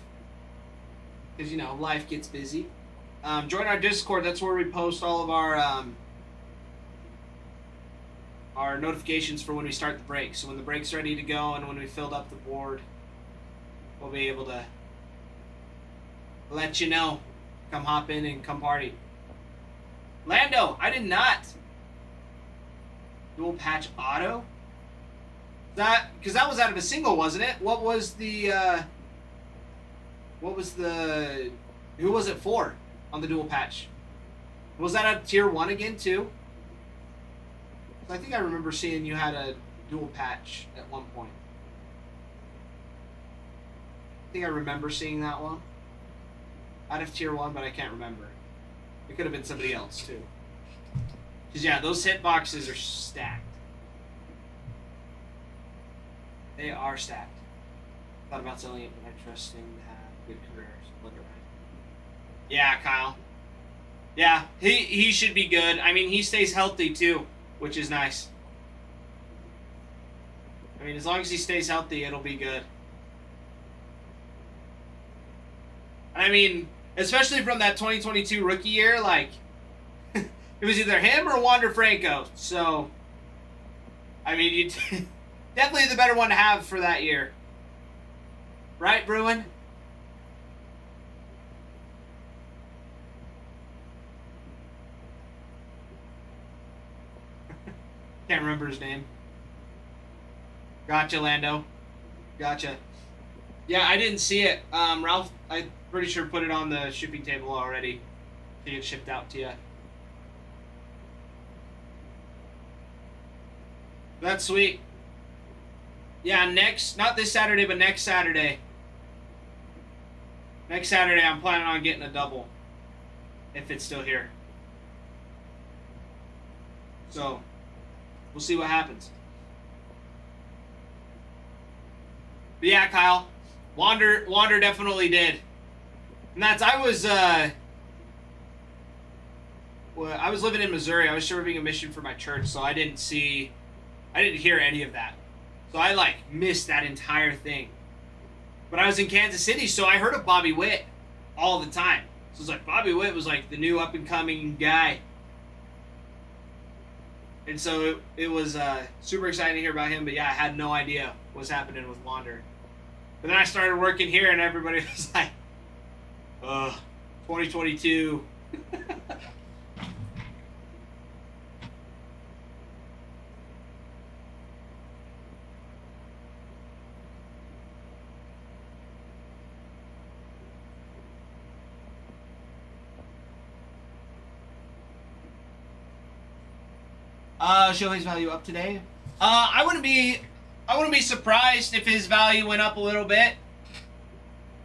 because life gets busy. Join our Discord. That's where we post all of our notifications for when we start the break. So when the break's ready to go and when we filled up the board, we'll be able to let you know. Come hop in and come party. Lando, I did not. Dual patch auto? Because that was out of a single, wasn't it? Who was it for on the dual patch? Was that a tier 1 again too? I think I remember seeing you had a dual patch at one point. I think I remember seeing that one. Out of tier 1, but I can't remember. It could have been somebody else, too. Because, yeah, those hitboxes are stacked. They are stacked. Thought about selling it, but I trust him to have a good career. So look around. Yeah, Kyle. Yeah, he should be good. I mean, he stays healthy, too, which is nice. I mean, as long as he stays healthy, it'll be good. I mean, especially from that 2022 rookie year, like, it was either him or Wander Franco. So, I mean, you definitely the better one to have for that year. Right, Bruin? Can't remember his name. Gotcha, Lando. Gotcha. Yeah, I didn't see it. Ralph, I'm pretty sure put it on the shipping table already to get shipped out to you. That's sweet. Yeah, not this Saturday, but next Saturday. Next Saturday, I'm planning on getting a double. If it's still here. So, we'll see what happens. But yeah, Kyle, Wander definitely did. And I was living in Missouri. I was serving a mission for my church, so I didn't hear any of that. So I missed that entire thing. But I was in Kansas City, so I heard of Bobby Witt all the time. So it's like Bobby Witt was like the new up and coming guy. And so it was super exciting to hear about him, but yeah, I had no idea what's happening with Wander. But then I started working here, and everybody was like, 2022. Show his value up today. I wouldn't be surprised if his value went up a little bit.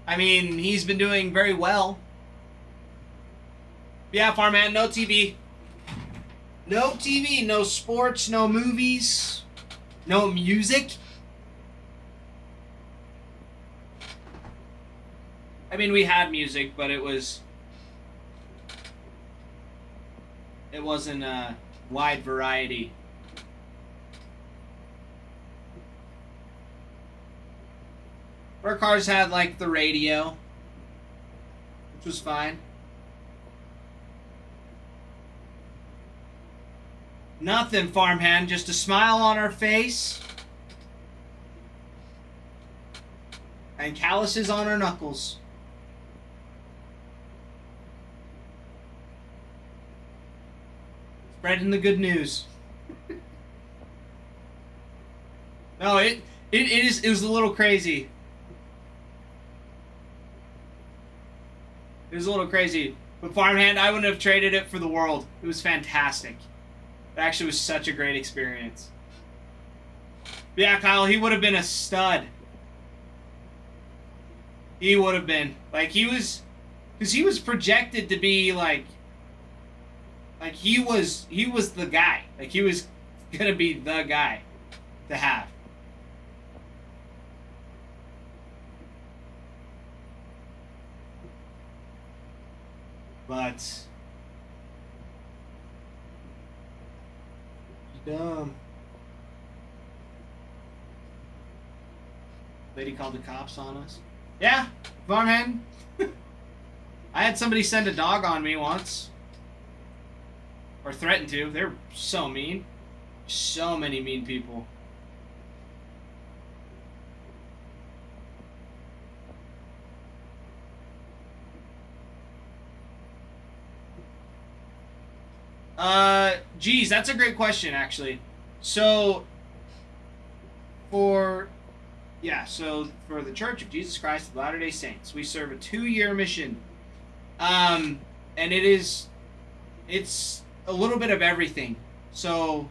I mean, he's been doing very well. Yeah, Farman, no TV. No TV, no sports, no movies, no music. I mean, we had music, but it wasn't a wide variety. Our cars had like the radio, which was fine. Nothing, farmhand, just a smile on our face and calluses on our knuckles. Spreading the good news. No, it was a little crazy. It was a little crazy. But farmhand, I wouldn't have traded it for the world. It was fantastic. It actually was such a great experience. But yeah, Kyle, he would have been a stud. He would have been. Like, because he was projected to be like he was the guy. Like, he was gonna be the guy to have. But dumb. Lady called the cops on us. Yeah, farmhand. I had somebody send a dog on me once. Or threaten to. They're so mean. So many mean people. Geez, that's a great question, actually. So, for the Church of Jesus Christ of Latter-day Saints, we serve a 2-year mission. And it's a little bit of everything. So,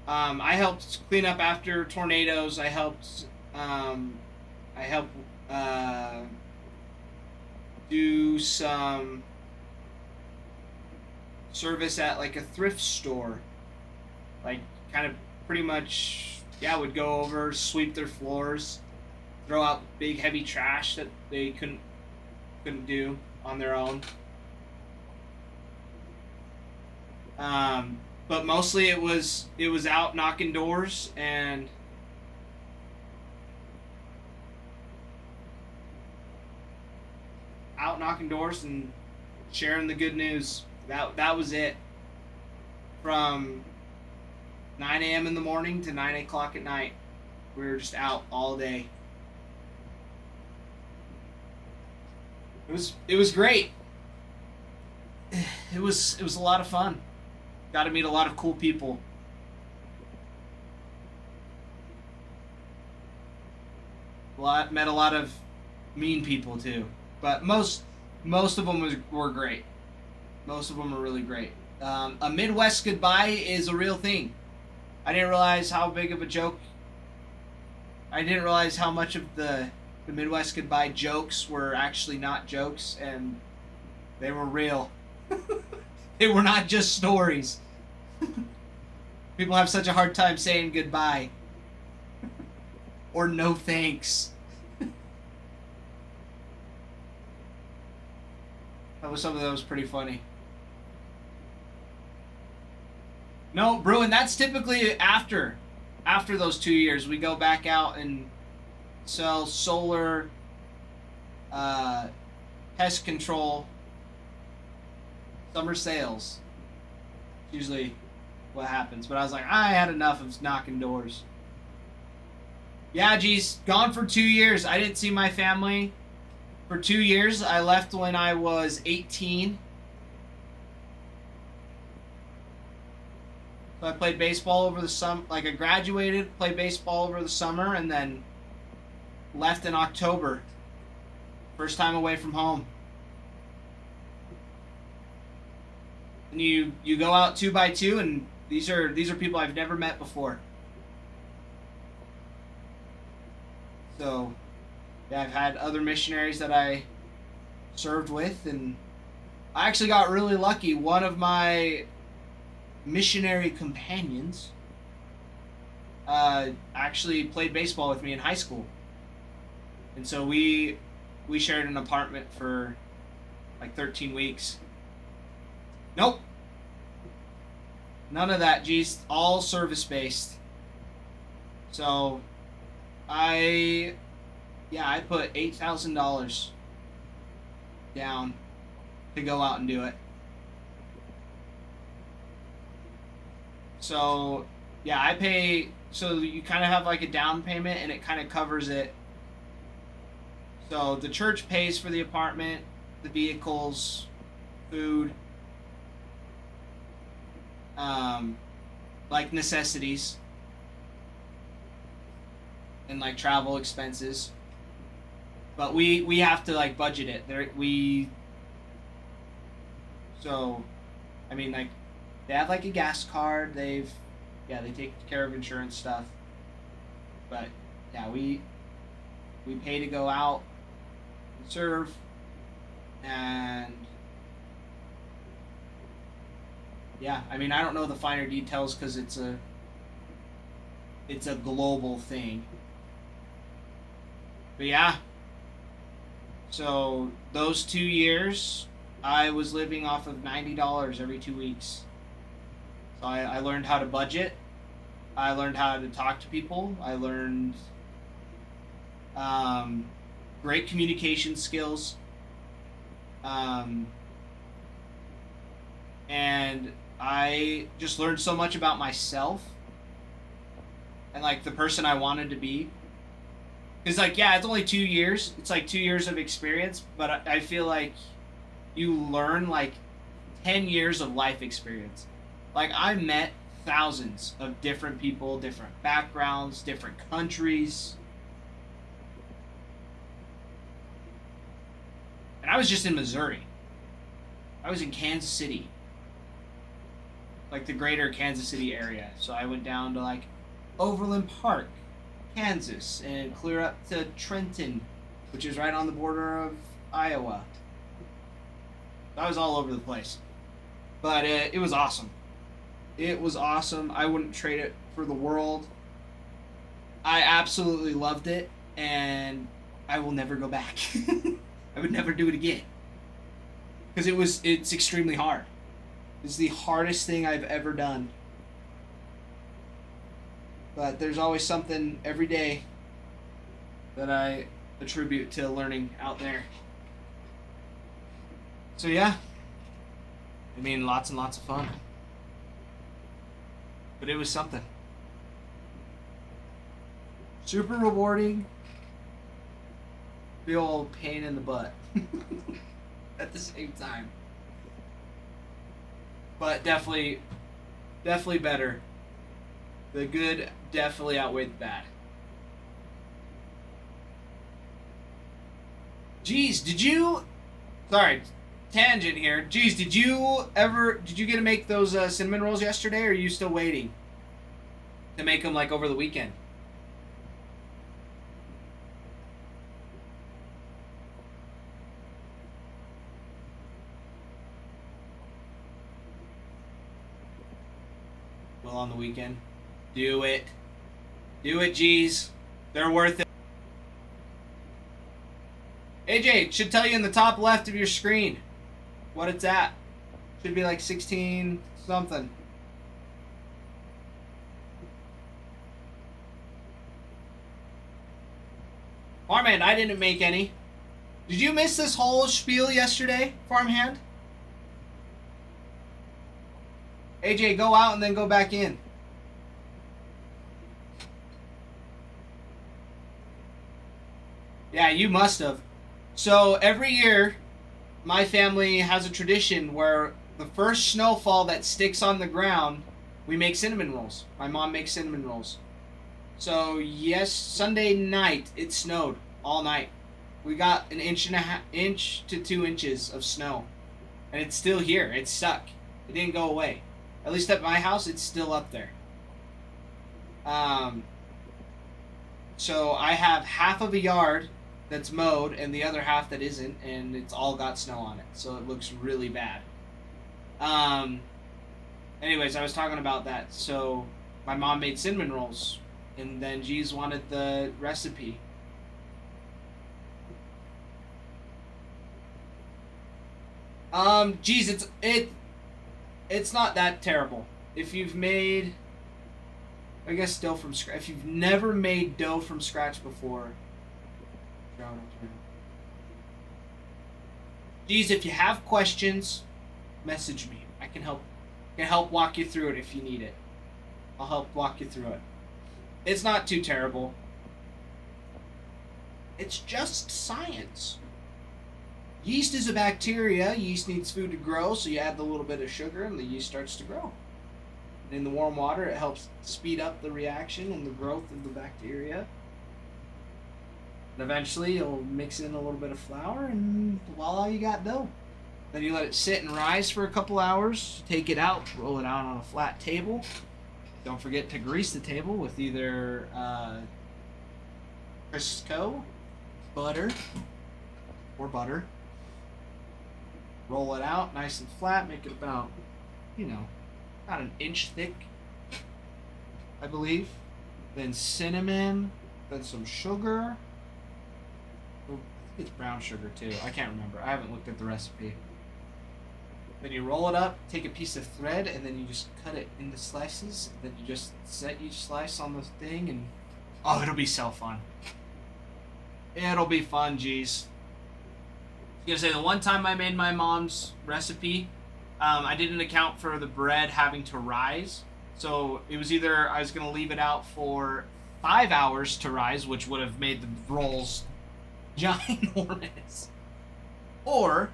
I helped clean up after tornadoes. I helped do some service at like a thrift store, like kind of pretty much, yeah, would go over, sweep their floors, throw out big heavy trash that they couldn't do on their own. But mostly it was out knocking doors and sharing the good news. That was it. From 9 a.m. in the morning to 9 o'clock at night, we were just out all day. It was great. It was a lot of fun. Got to meet a lot of cool people. Met a lot of mean people too, but most of them were great. Most of them were really great. A Midwest goodbye is a real thing. I didn't realize how big of a joke. I didn't realize how much of the Midwest goodbye jokes were actually not jokes, and they were real. They were not just stories. People have such a hard time saying goodbye. Or no thanks. Some of that was pretty funny. No, Bruin, that's typically after those 2 years. We go back out and sell solar, pest control, summer sales. Usually what happens. But I was like, I had enough of knocking doors. Yeah, geez, gone for 2 years. I didn't see my family for 2 years. I left when I was 18. So I played baseball over the summer. Like, I graduated, played baseball over the summer, and then left in October. First time away from home. And you go out 2 by 2, and these are people I've never met before. So, yeah, I've had other missionaries that I served with, and I actually got really lucky. One of my missionary companions actually played baseball with me in high school, and so we shared an apartment for like 13 weeks. Nope, none of that. Geez, all service based. So I put $8,000 down to go out and do it. So, yeah, I pay, so you kind of have like a down payment and it kind of covers it. So the church pays for the apartment, the vehicles, food, like necessities, and like travel expenses. But we have to like budget it. So, I mean, like, they have like a gas card. They take care of insurance stuff. But yeah, we pay to go out and serve, and yeah, I mean, I don't know the finer details because it's a global thing. But yeah, so those 2 years, I was living off of $90 every 2 weeks. So I learned how to budget. I learned how to talk to people. I learned great communication skills. And I just learned so much about myself and like the person I wanted to be. Because like, yeah, it's only 2 years. It's like 2 years of experience, but I feel like you learn like 10 years of life experience. Like, I met thousands of different people, different backgrounds, different countries. And I was just in Missouri. I was in Kansas City. Like the greater Kansas City area. So I went down to like Overland Park, Kansas, and clear up to Trenton, which is right on the border of Iowa. I was all over the place. But it was awesome. It was awesome. I wouldn't trade it for the world. I absolutely loved it, and I will never go back. I would never do it again. Because it's extremely hard. It's the hardest thing I've ever done. But there's always something every day that I attribute to learning out there. So yeah. I mean, lots and lots of fun. But it was something. Super rewarding. Real pain in the butt. At the same time. But definitely better. The good definitely outweighed the bad. Geez, sorry, tangent here. Geez, did you get to make those cinnamon rolls yesterday, or are you still waiting to make them like over the weekend? Well, on the weekend. Do it. Do it, geez. They're worth it. AJ, it should tell you in the top left of your screen what it's at. Should be like 16 something. Farmhand, I didn't make any. Did you miss this whole spiel yesterday, Farmhand? AJ, go out and then go back in. Yeah, you must have. So every year, my family has a tradition where the first snowfall that sticks on the ground, we make cinnamon rolls. My mom makes cinnamon rolls. So yes, Sunday night it snowed all night. We got an inch to 2 inches of snow, and it's still here. It's stuck. It didn't go away. At least at my house, it's still up there. So I have half of a yard that's mowed and the other half that isn't, and it's all got snow on it, so it looks really bad. Anyways, I was talking about that. So my mom made cinnamon rolls, and then G's wanted the recipe. Geez, it's not that terrible. If you've made, I guess, dough from scratch. If you've never made dough from scratch before, geez, if you have questions, message me. I can help walk you through it if you need it. I'll help walk you through it. It's not too terrible. It's just science. Yeast is a bacteria. Yeast needs food to grow, so you add a little bit of sugar and the yeast starts to grow. And in the warm water, it helps speed up the reaction and the growth of the bacteria. And eventually, you'll mix in a little bit of flour, and voila, you got dough. Then you let it sit and rise for a couple hours. Take it out, roll it out on a flat table. Don't forget to grease the table with either Crisco, butter, or butter. Roll it out nice and flat. Make it about, about an inch thick, I believe. Then cinnamon. Then some sugar. I think it's brown sugar too. I can't remember. I haven't looked at the recipe. Then you roll it up, take a piece of thread, and then you just cut it into slices. Then you just set each slice on the thing, and oh, it'll be so fun. It'll be fun, geez. I was gonna say, the one time I made my mom's recipe, I didn't account for the bread having to rise. So it was either I was gonna leave it out for 5 hours to rise, which would have made the rolls ginormous, or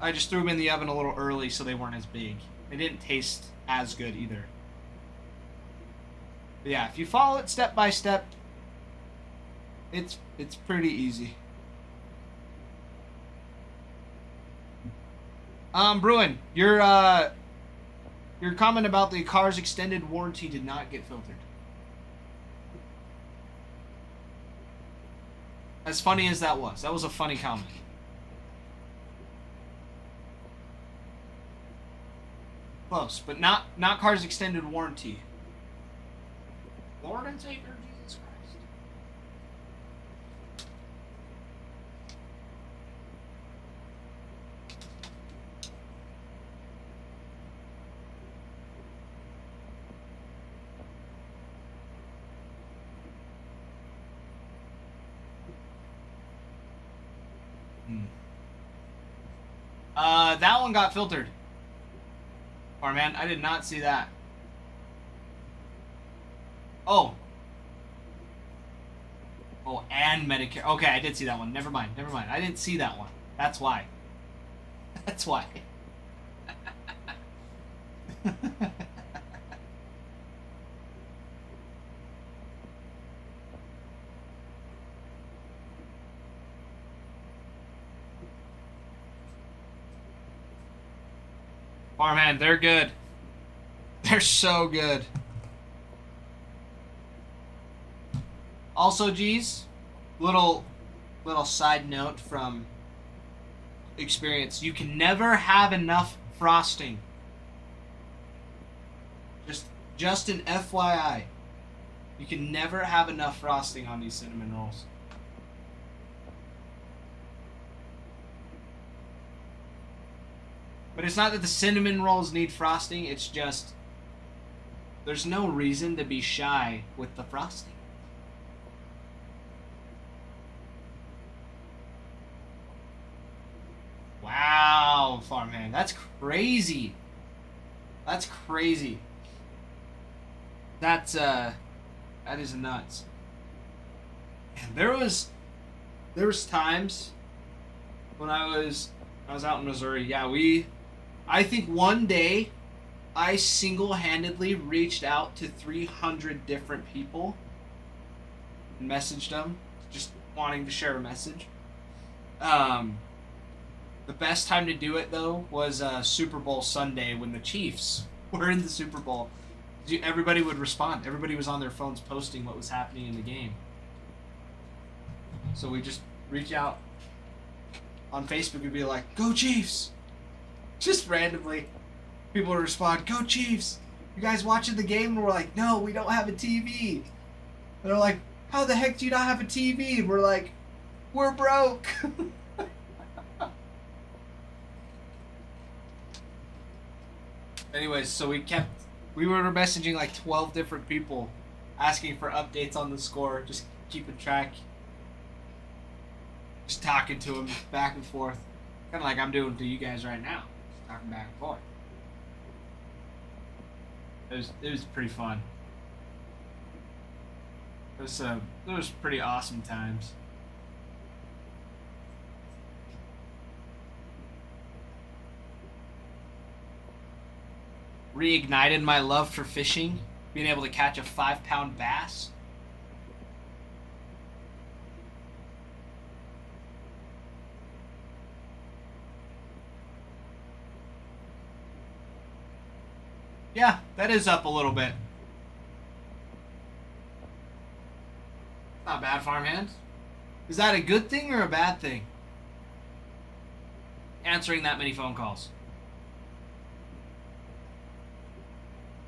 I just threw them in the oven a little early so they weren't as big. They didn't taste as good either. But yeah, if you follow it step by step, it's pretty easy. Bruin, your comment about the car's extended warranty did not get filtered. As funny as that was a funny comment. Close, but not Cars extended warranty. Lord and Savior Jesus Christ. That one got filtered. Oh man, I did not see that. Oh. Oh, and Medicare. Okay, I did see that one. Never mind. I didn't see that one. That's why. That's why. Farmhand, they're good. They're so good. Also, geez, little side note from experience. You can never have enough frosting. Just an FYI. You can never have enough frosting on these cinnamon rolls. But it's not that the cinnamon rolls need frosting, it's just there's no reason to be shy with the frosting. Wow, Farmhand, that's crazy. That's crazy. That is nuts. And there was times when I was out in Missouri. Yeah, I think one day I single-handedly reached out to 300 different people and messaged them, just wanting to share a message. The best time to do it, though, was Super Bowl Sunday when the Chiefs were in the Super Bowl. Everybody would respond. Everybody was on their phones posting what was happening in the game. So we just reach out on Facebook and be like, "Go Chiefs!" Just randomly, people would respond, "Go Chiefs! You guys watching the game?" And we're like, "No, we don't have a TV." And they're like, "How the heck do you not have a TV?" And we're like, "We're broke." Anyways, so we were messaging like 12 different people asking for updates on the score, just keeping track, just talking to them back and forth, kind of like I'm doing to you guys right now, just talking back and forth. It was pretty fun. It was pretty awesome times. Reignited my love for fishing, being able to catch a 5-pound bass. Yeah, that is up a little bit. Not bad, Farmhand. Is that a good thing or a bad thing? Answering that many phone calls.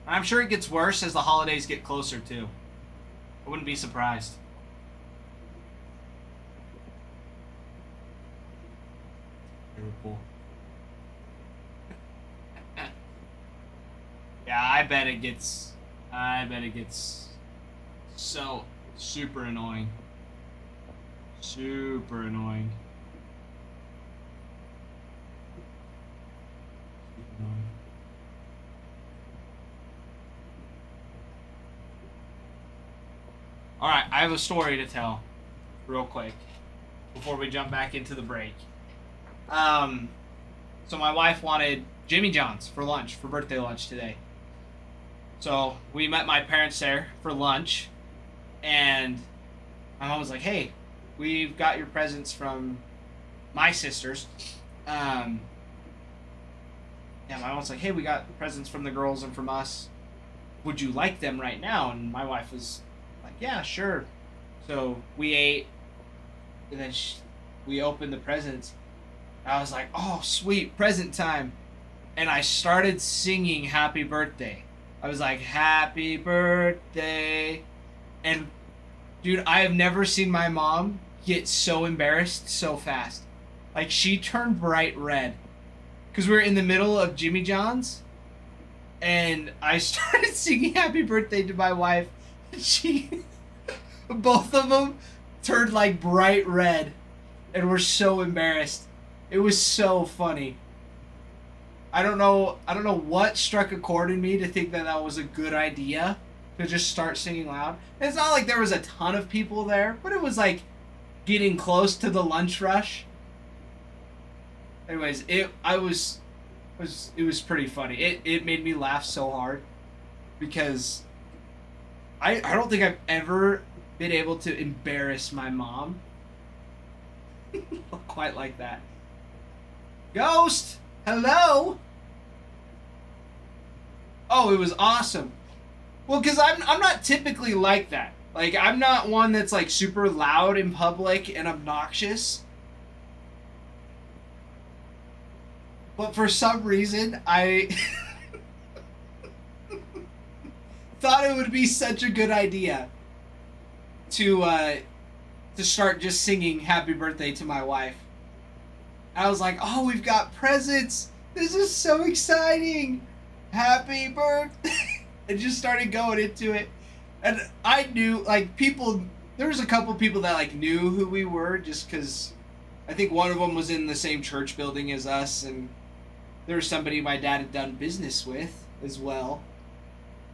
I'm sure it gets worse as the holidays get closer, too. I wouldn't be surprised. Liverpool. Yeah, I bet it gets so super annoying. Super annoying. Super annoying. Alright, I have a story to tell real quick before we jump back into the break. So my wife wanted Jimmy John's for lunch, for birthday lunch today. So we met my parents there for lunch, and my mom was like, "Hey, we've got your presents from my sisters." Yeah, my mom was like, "Hey, we got presents from the girls and from us. Would you like them right now?" And my wife was like, "Yeah, sure." So we ate and then we opened the presents. I was like, oh, sweet, present time. And I started singing happy birthday. I was like, happy birthday. And, dude, I have never seen my mom get so embarrassed so fast. Like, she turned bright red. Because we were in the middle of Jimmy John's. And I started singing happy birthday to my wife. And she, both of them turned like bright red. And were so embarrassed. It was so funny. I don't know what struck a chord in me to think that that was a good idea to just start singing loud. And it's not like there was a ton of people there, but it was like getting close to the lunch rush. Anyways, it was pretty funny. It made me laugh so hard because I don't think I've ever been able to embarrass my mom quite like that. Ghost, hello. Oh, it was awesome. Well, because I'm not typically like that. Like, I'm not one that's like super loud in public and obnoxious. But for some reason, I thought it would be such a good idea to start just singing happy birthday to my wife. I was like, oh, we've got presents. This is so exciting. Happy birthday. And just started going into it. And I knew, like, people, there was a couple people that, like, knew who we were just because I think one of them was in the same church building as us. And there was somebody my dad had done business with as well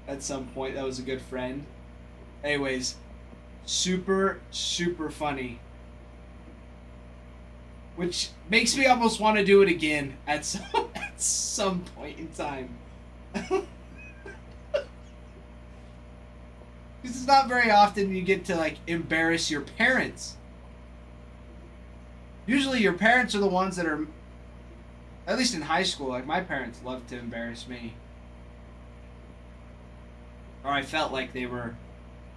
at some point. That was a good friend. Anyways, super, super funny. Which makes me almost want to do it again at some point in time. Because it's not very often you get to, like, embarrass your parents. Usually your parents are the ones that are, at least in high school, like, my parents loved to embarrass me. Or I felt like they were,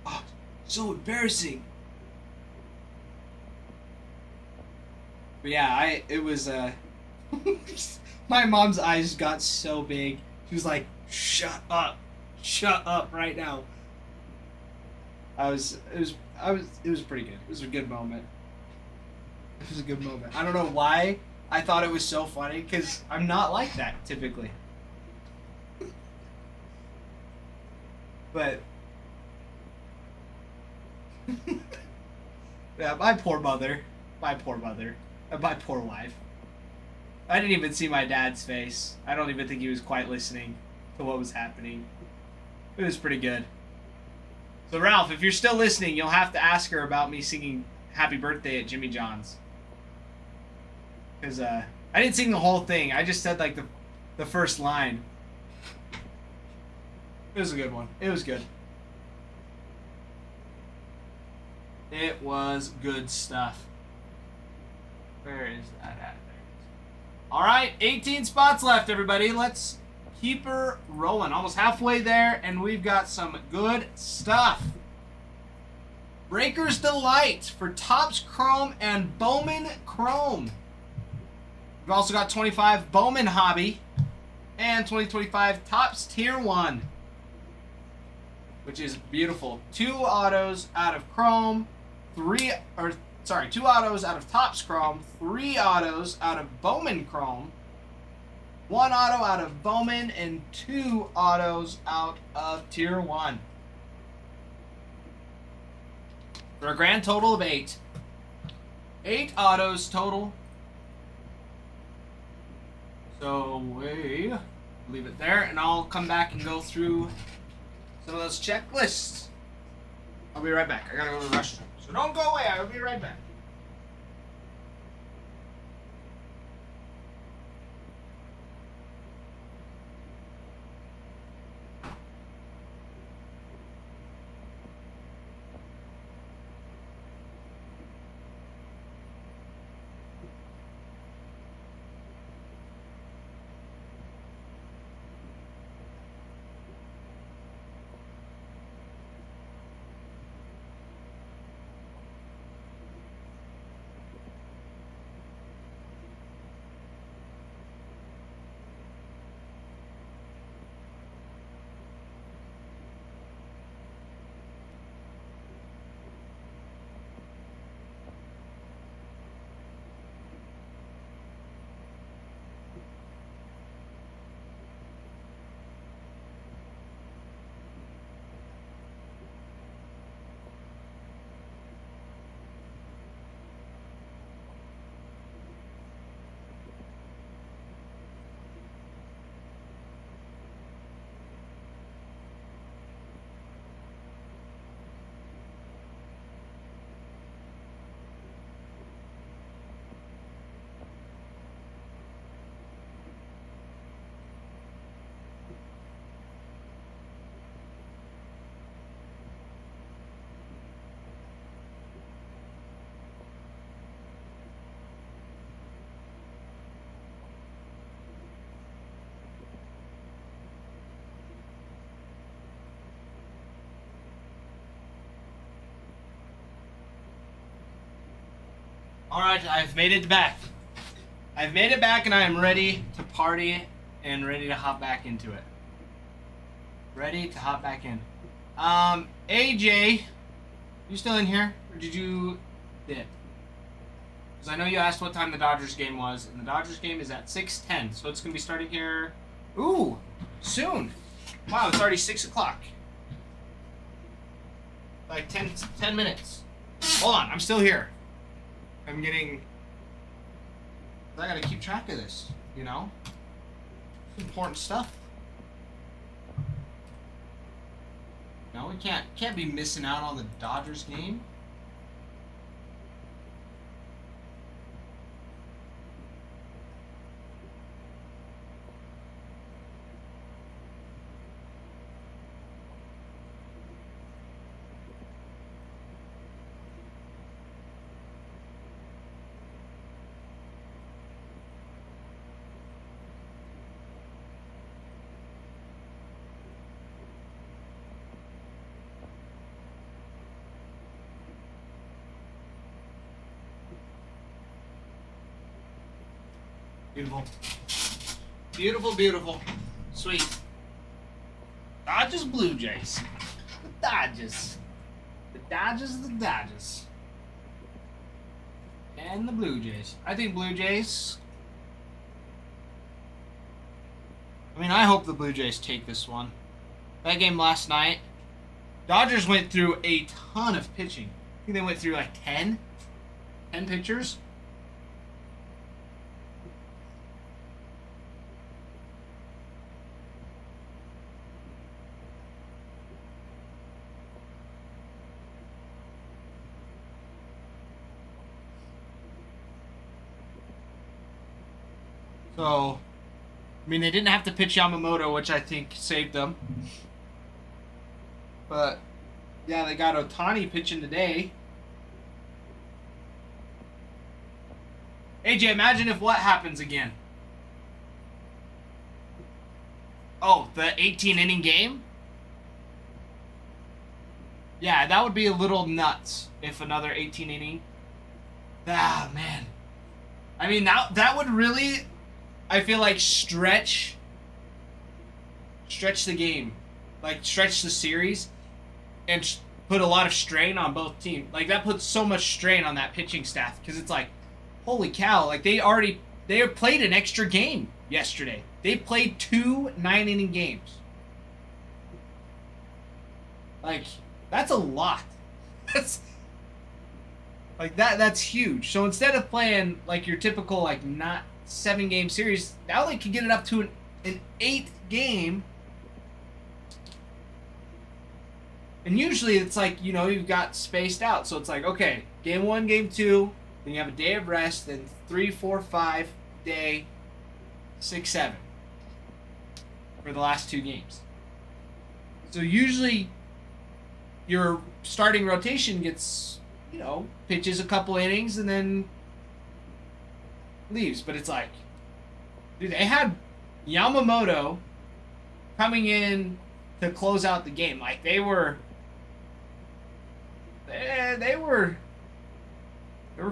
oh, so embarrassing. But yeah, it was, my mom's eyes got so big. She was like, shut up right now. It was pretty good. It was a good moment. It was a good moment. I don't know why I thought it was so funny, because I'm not like that, typically. But, yeah, my poor mother. And my poor wife. I didn't even see my dad's face. I don't even think he was quite listening to what was happening. It was pretty good. So Ralph, if you're still listening, you'll have to ask her about me singing Happy Birthday at Jimmy John's. Because I didn't sing the whole thing. I just said like the first line. It was a good one. It was good. It was good stuff. Where is that at? There it is. All right, 18 spots left, everybody. Let's keep her rolling. Almost halfway there, and we've got some good stuff. Breaker's Delight for Topps Chrome and Bowman Chrome. We've also got 25 Bowman Hobby and 2025 Topps Tier 1, which is beautiful. 2 autos out of Chrome, 2 autos out of Topps Chrome, 3 autos out of Bowman Chrome, 1 auto out of Bowman, and 2 autos out of Tier 1. For a grand total of 8. 8 autos total. So we leave it there, and I'll come back and go through some of those checklists. I'll be right back. I gotta go to the restroom. So don't go away. I'll be right back. All right, I've made it back. I've made it back, and I am ready to party and ready to hop back into it. Ready to hop back in. AJ, you still in here, or did you dip? Because I know you asked what time the Dodgers game was, and the Dodgers game is at 6:10, so it's gonna be starting here. Ooh, soon. Wow, it's already 6 o'clock. Like 10 minutes. Hold on, I'm still here. I'm getting. I gotta keep track of this, you know? It's important stuff. No, we can't be missing out on the Dodgers game. Beautiful. Beautiful, beautiful. Sweet. Dodgers, Blue Jays. The Dodgers. The Dodgers, the Dodgers. And the Blue Jays. I think Blue Jays. I mean, I hope the Blue Jays take this one. That game last night, Dodgers went through a ton of pitching. I think they went through like 10 pitchers. So, I mean, they didn't have to pitch Yamamoto, which I think saved them. But, yeah, they got Ohtani pitching today. AJ, imagine if what happens again? Oh, the 18-inning game? Yeah, that would be a little nuts if another 18-inning. Ah, man. I mean, that would really... I feel like stretch the game, like stretch the series, and put a lot of strain on both teams. Like that puts so much strain on that pitching staff because it's like, holy cow! Like they played an extra game yesterday. They played 2 9-inning games. Like that's a lot. That's like that's huge. So instead of playing like your typical like not 7-game series, now they can get it up to an 8th game. And usually it's like, you know, you've got spaced out. So it's like, okay, game 1, game 2, then you have a day of rest, then 3, 4, 5, day 6, 7 for the last 2 games. So usually your starting rotation gets, you know, pitches a couple innings and then leaves. But it's like, dude, they had Yamamoto coming in to close out the game. Like they were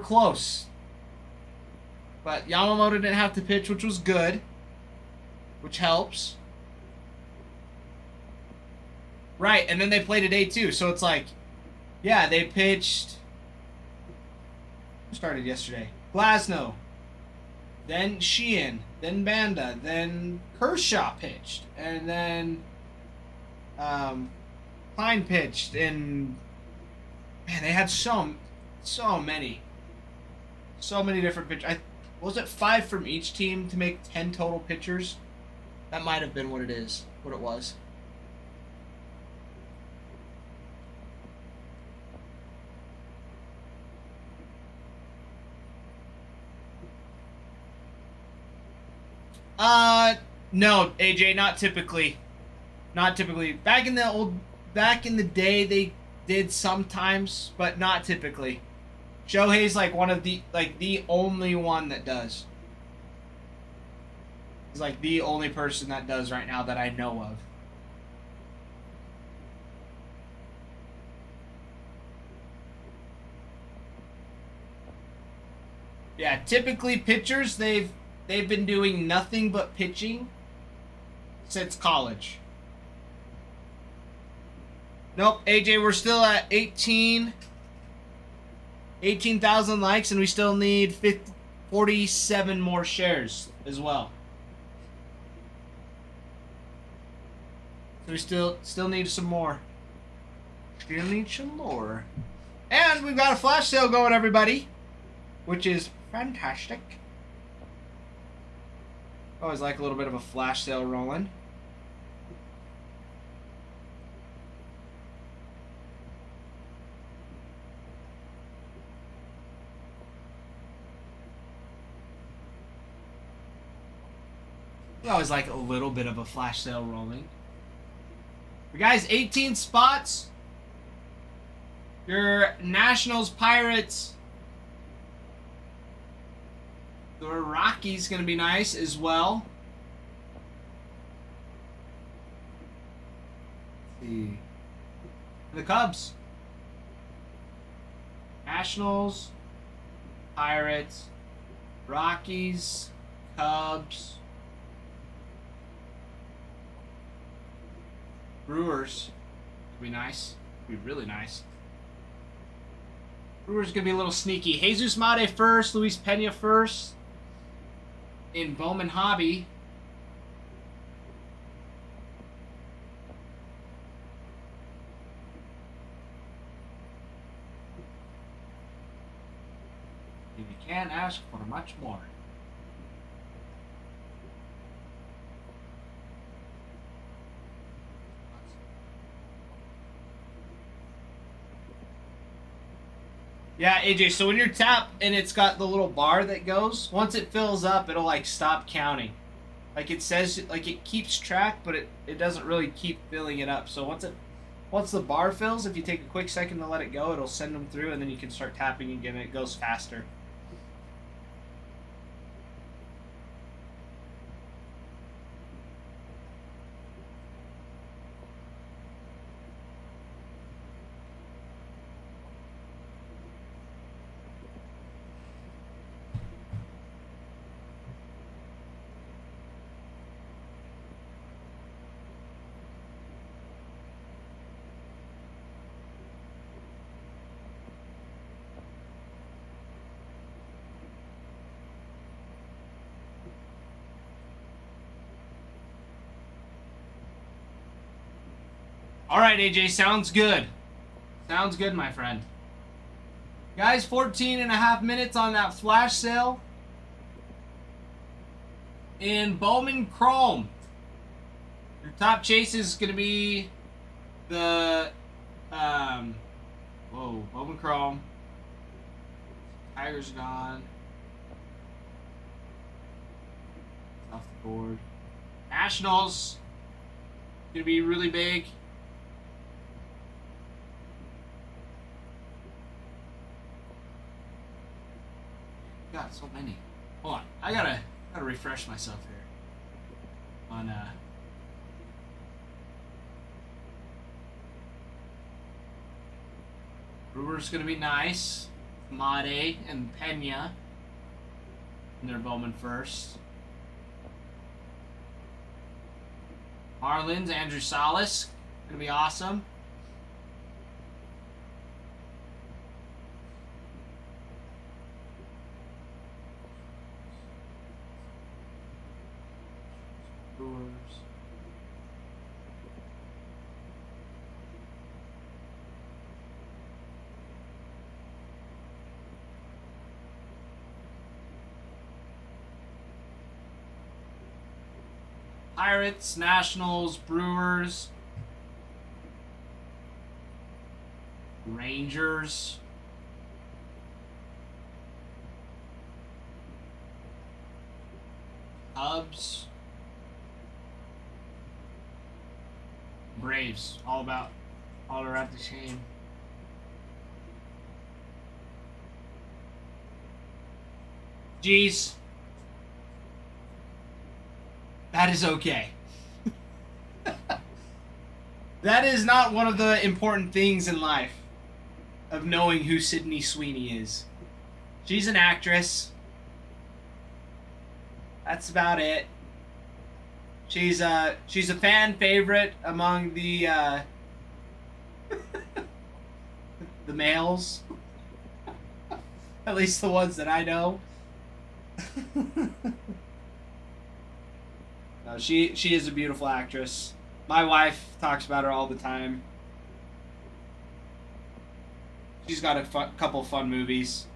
close. But Yamamoto didn't have to pitch, which was good, which helps. Right, and then they played today too. So it's like, yeah, they pitched. Who started yesterday? Glasnow. Then Sheehan, then Banda, then Kershaw pitched, and then Klein pitched, and man, they had so many different pitchers. Was it 5 from each team to make 10 total pitchers? That might have been what it was. No, AJ, not typically. Not typically. Back in the day, they did sometimes, but not typically. Shohei's like the only one that does. He's like the only person that does right now that I know of. Yeah, typically pitchers they've been doing nothing but pitching since college. Nope, AJ, we're still at 18,000 likes, and we still need 47 more shares as well. So we still need some more. Still need some more. And we've got a flash sale going, everybody, which is fantastic. Always like a little bit of a flash sale rolling. We always like a little bit of a flash sale rolling. But guys, 18 spots. Your Nationals, Pirates, the Rockies going to be nice as well. Let's see. The Cubs. Nationals, Pirates, Rockies, Cubs, Brewers. Could be nice. Could be really nice. Brewers gonna be a little sneaky. Jesus Mate first, Luis Pena first. In Bowman Hobby. And you can't ask for much more. Yeah, AJ, so when you're tapped and it's got the little bar that goes, once it fills up, it'll like stop counting. Like it says, like it keeps track, but it doesn't really keep filling it up. So once the bar fills, if you take a quick second to let it go, it'll send them through, and then you can start tapping again, and it goes faster. All right, AJ, sounds good. Sounds good, my friend. Guys, 14 and a half minutes on that flash sale. In Bowman Chrome. Your top chase is going to be the, Bowman Chrome. Tiger's gone. Off the board. Nationals. Going to be really big. Got so many. Hold on, I gotta refresh myself here. On Brewers gonna be nice. Mate and Pena. And they're Bowman first. Marlins, Andrew Salas, gonna be awesome. Brewers. Pirates, Nationals, Brewers, Rangers, Cubs, Braves, all around the chain. Geez. That is okay. That is not one of the important things in life of knowing who Sydney Sweeney is. She's an actress. That's about it. She's a fan favorite among the the males. At least the ones that I know. No, she is a beautiful actress. My wife talks about her all the time. She's got a couple fun movies.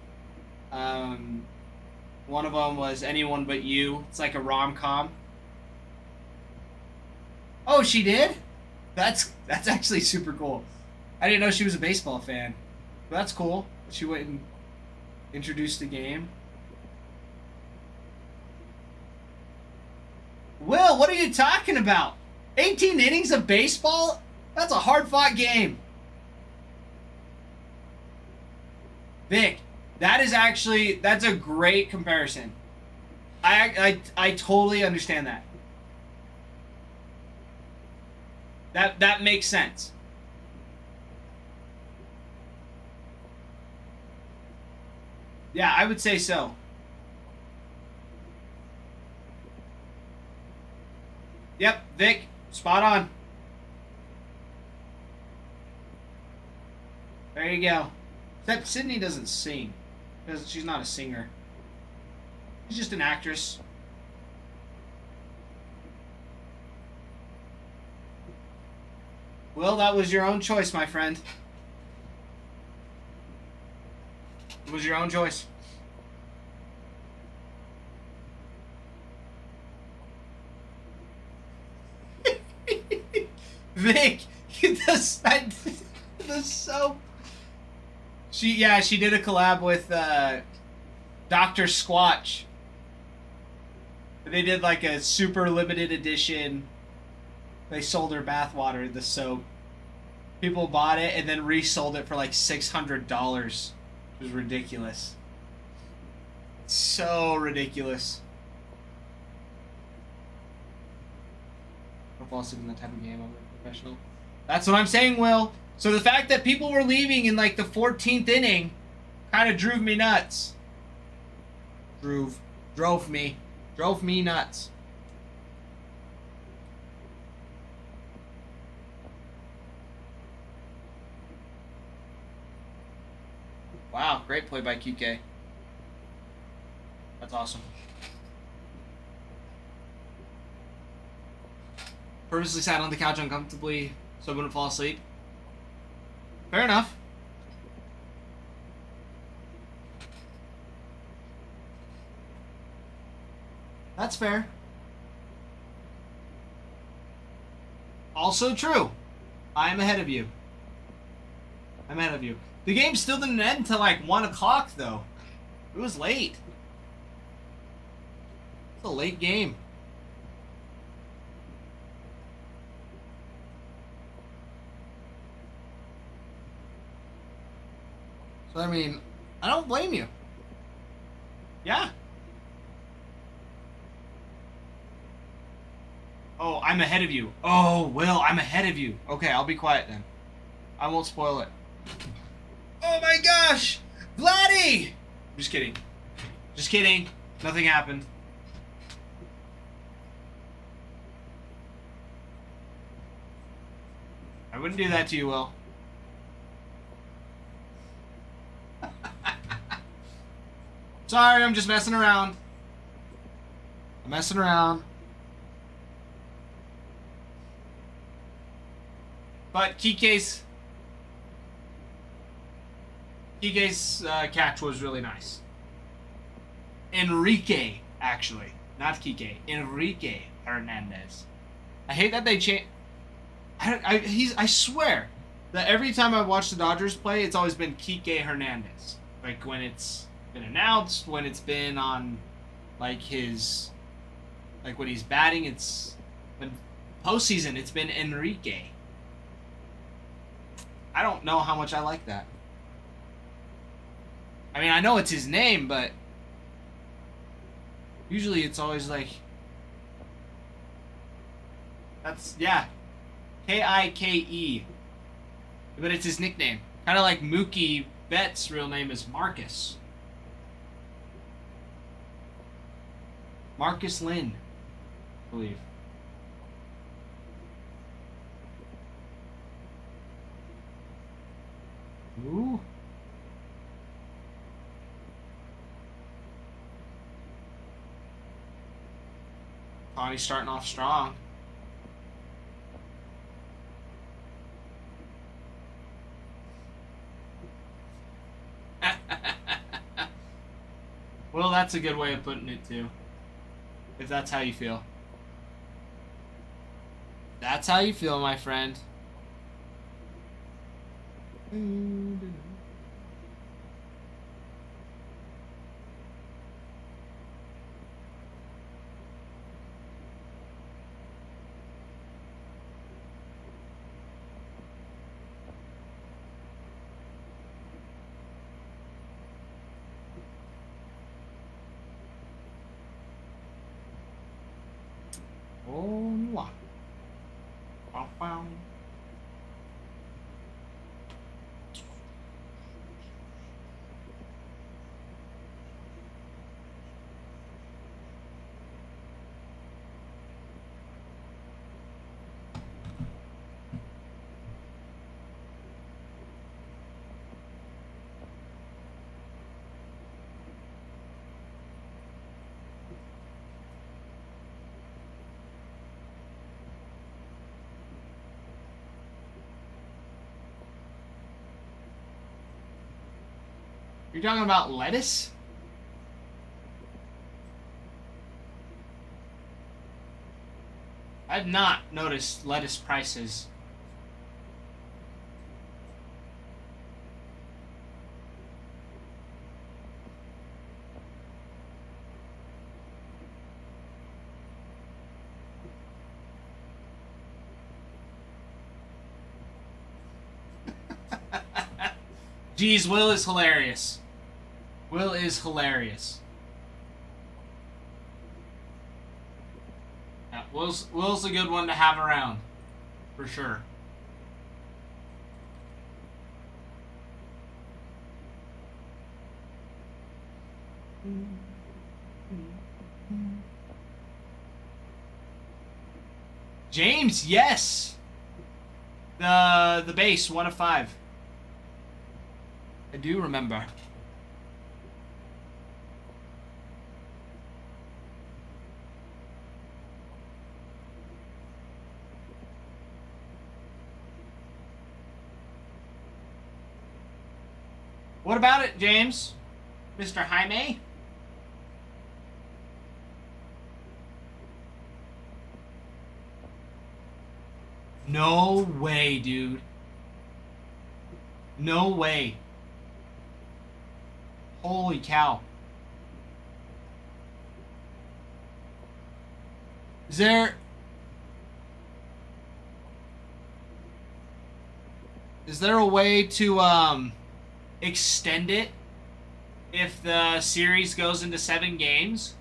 One of them was Anyone But You. It's like a rom-com. Oh, she did? That's actually super cool. I didn't know she was a baseball fan. But that's cool. She went and introduced the game. Will, what are you talking about? 18 innings of baseball? That's a hard-fought game. Vic, that's a great comparison. I totally understand that. That makes sense. Yeah, I would say so. Yep, Vic, spot on. There you go. Except Sydney doesn't sing. Because she's not a singer. She's just an actress. Well, that was your own choice, my friend. It was your own choice. Vic, the soap. She did a collab with Dr. Squatch. They did like a super limited edition. They sold her bathwater, the soap. People bought it and then resold it for like $600. It was ridiculous. So ridiculous. Football isn't the type of game I'm a professional. That's what I'm saying, Will. So the fact that people were leaving in like the 14th inning kind of drove me nuts. Drove me nuts. Wow, great play by Kike. That's awesome. Purposely sat on the couch uncomfortably so I wouldn't fall asleep. Fair enough. That's fair. Also true. I'm ahead of you. I'm ahead of you. The game still didn't end until like 1 o'clock though. It was late. It's a late game. So I mean, I don't blame you. Yeah. Oh, I'm ahead of you. Oh, Will, I'm ahead of you. Okay, I'll be quiet then. I won't spoil it. Oh my gosh! Vladdy! Just kidding. Just kidding. Nothing happened. I wouldn't do that to you, Will. Sorry, I'm just messing around. I'm messing around. But Kike's catch was really nice. Enrique, actually. Not Kike. Enrique Hernandez. I hate that they change. I swear that every time I've watched the Dodgers play, it's always been Kike Hernandez. Like when it's been announced, when it's been on like his, like when he's batting, it's when postseason, it's been Enrique. I don't know how much I like that. I mean, I know it's his name, but usually it's always like, that's, yeah, Kike. But it's his nickname. Kind of like Mookie Betts' real name is Marcus. Marcus Lynn, I believe. Ooh. Connie's starting off strong. Well, that's a good way of putting it, too. If that's how you feel. That's how you feel, my friend. Oh, wow. Bow, bow. You're talking about lettuce? I've not noticed lettuce prices. Geez, Will is hilarious. Will is hilarious. Yeah, Will's a good one to have around, for sure. James, yes. The base 1 of 5. I do remember. What about it, James? Mr. Jaime? No way, dude. No way. Holy cow. Is there a way to extend it if the series goes into 7 games?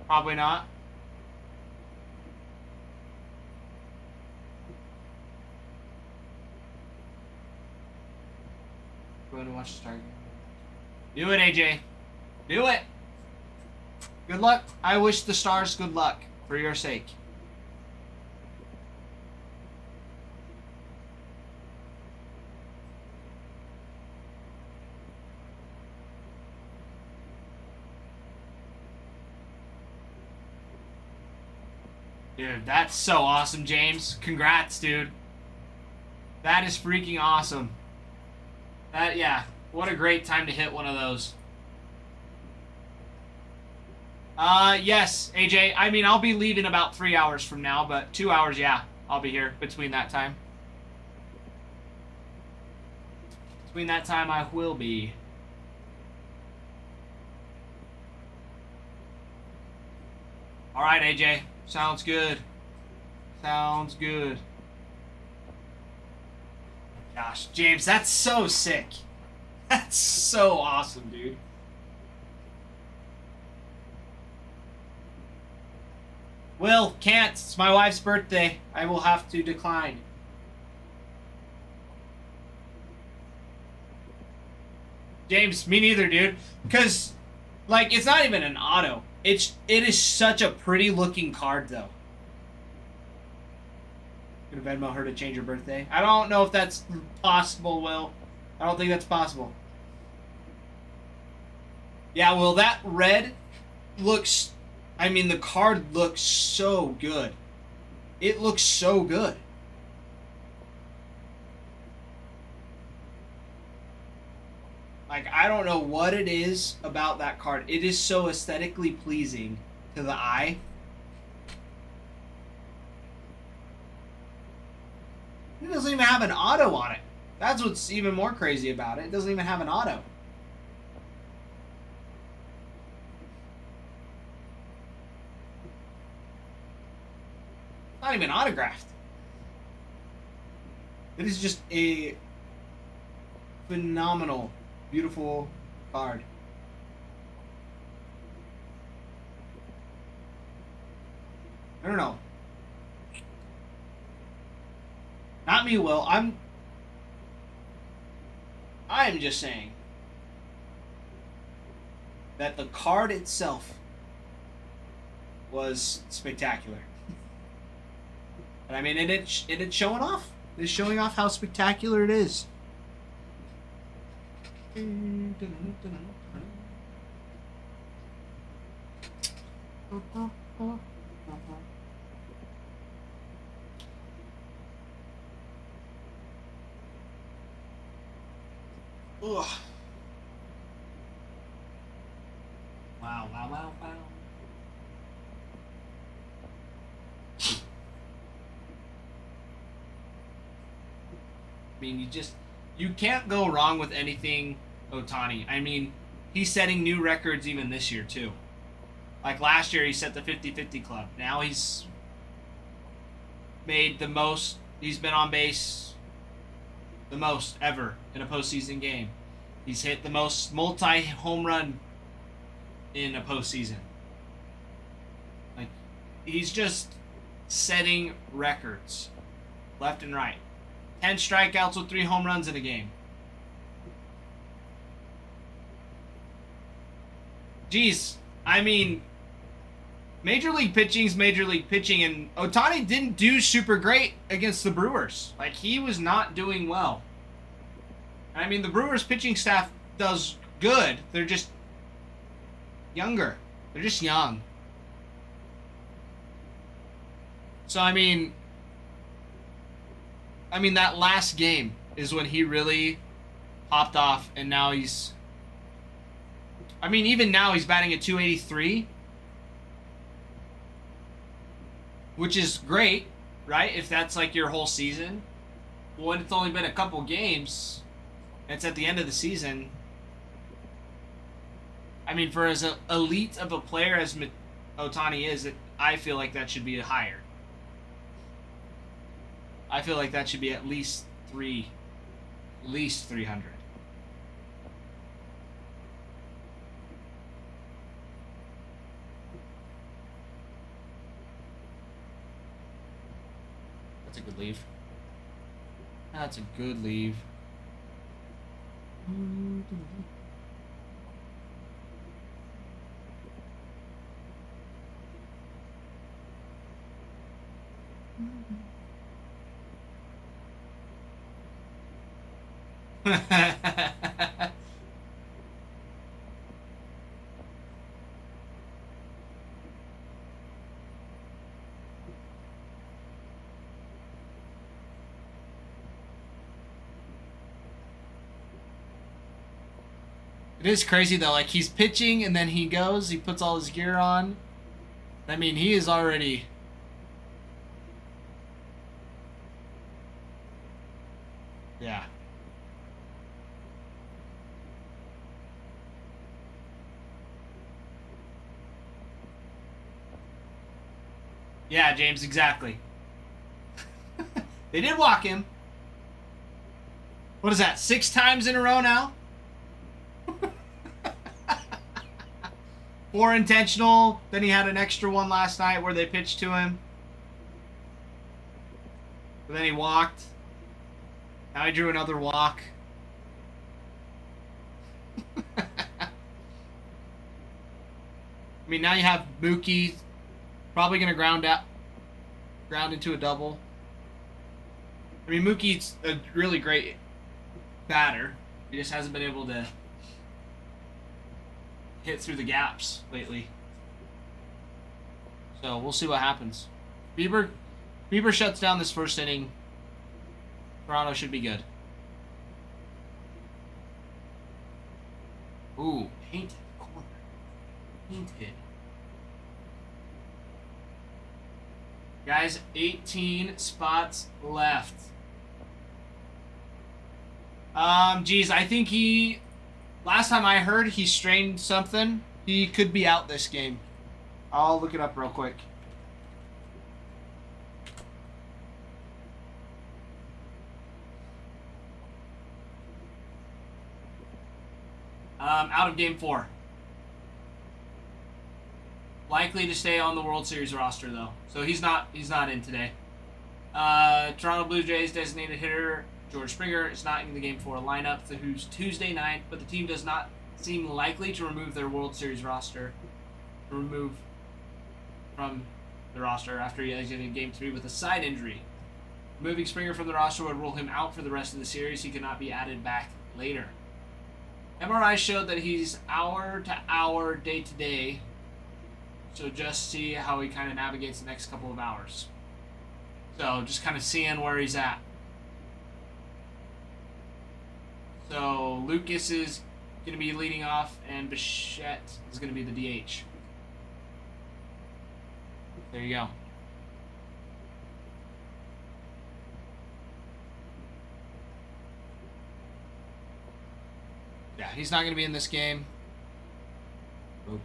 Probably not. Going to watch the Star game. Do it, AJ. Do it. Good luck. I wish the Stars good luck for your sake. Dude, that's so awesome, James. Congrats, dude. That is freaking awesome. Yeah, what a great time to hit one of those. Yes, AJ. I mean, I'll be leaving about 3 hours from now, but 2 hours, yeah, I'll be here between that time. Between that time, I will be. All right, AJ. Sounds good. Sounds good. Gosh, James, that's so sick. That's so awesome, dude. Will, can't. It's my wife's birthday. I will have to decline. James, me neither, dude. Because, like, it's not even an auto. It is such a pretty looking card, though. Gonna Venmo her to change her birthday. I don't know if that's possible, Will. I don't think that's possible. Yeah, well, that red looks... I mean, the card looks so good. It looks so good. Like, I don't know what it is about that card. It is so aesthetically pleasing to the eye. It doesn't even have an auto on it. That's what's even more crazy about it. It doesn't even have an auto. Not even autographed. It is just a phenomenal, beautiful card. I don't know. Not me, Will. I'm just saying that the card itself was spectacular. And I mean, it's showing off. It's showing off how spectacular it is. Ugh. Wow, wow, wow, wow. I mean, you can't go wrong with anything Ohtani. I mean, he's setting new records even this year, too. Like last year, he set the 50-50 club. Now he's made the most, he's been on base the most ever in a postseason game. He's hit the most multi-home run in a postseason. Like, he's just setting records left and right. 10 strikeouts with 3 home runs in a game. Jeez, I mean, Major League Pitching's Major League Pitching, and Ohtani didn't do super great against the Brewers. Like, he was not doing well. I mean, the Brewers pitching staff does good. They're just younger. They're just young. So, I mean, that last game is when he really popped off, and now he's... I mean, even now he's batting at 283, which is great, right? If that's like your whole season. Well, when it's only been a couple games, and it's at the end of the season. I mean, for as elite of a player as Ohtani is, I feel like that should be higher. I feel like that should be at least 300. That's a good leave. That's a good leave. It is crazy though, like he's pitching and then he puts all his gear on. I mean, he is already... Yeah. Yeah, James, exactly. They did walk him. What is that, 6 times in a row now? 4 intentional. Then he had an extra one last night where they pitched to him. But then he walked. Now he drew another walk. I mean, now you have Mookie probably going to ground into a double. I mean, Mookie's a really great batter. He just hasn't been able to hit through the gaps lately. So we'll see what happens. Bieber shuts down this first inning. Toronto should be good. Ooh, painted corner. Painted. Guys, 18 spots left. Geez, I think last time I heard, he strained something. He could be out this game. I'll look it up real quick. Out of game 4. Likely to stay on the World Series roster though, so he's not in today. Toronto Blue Jays designated hitter George Springer is not in the game 4 lineup, who's Tuesday night, but the team does not seem likely to remove their World Series roster. Remove from the roster after he exited game 3 with a side injury. Removing Springer from the roster would rule him out for the rest of the series. He cannot be added back later. MRI showed that he's hour to hour, day to day. So just see how he kind of navigates the next couple of hours. So just kind of seeing where he's at. So Lucas is going to be leading off, and Bichette is going to be the DH. There you go. Yeah, he's not going to be in this game. Oops.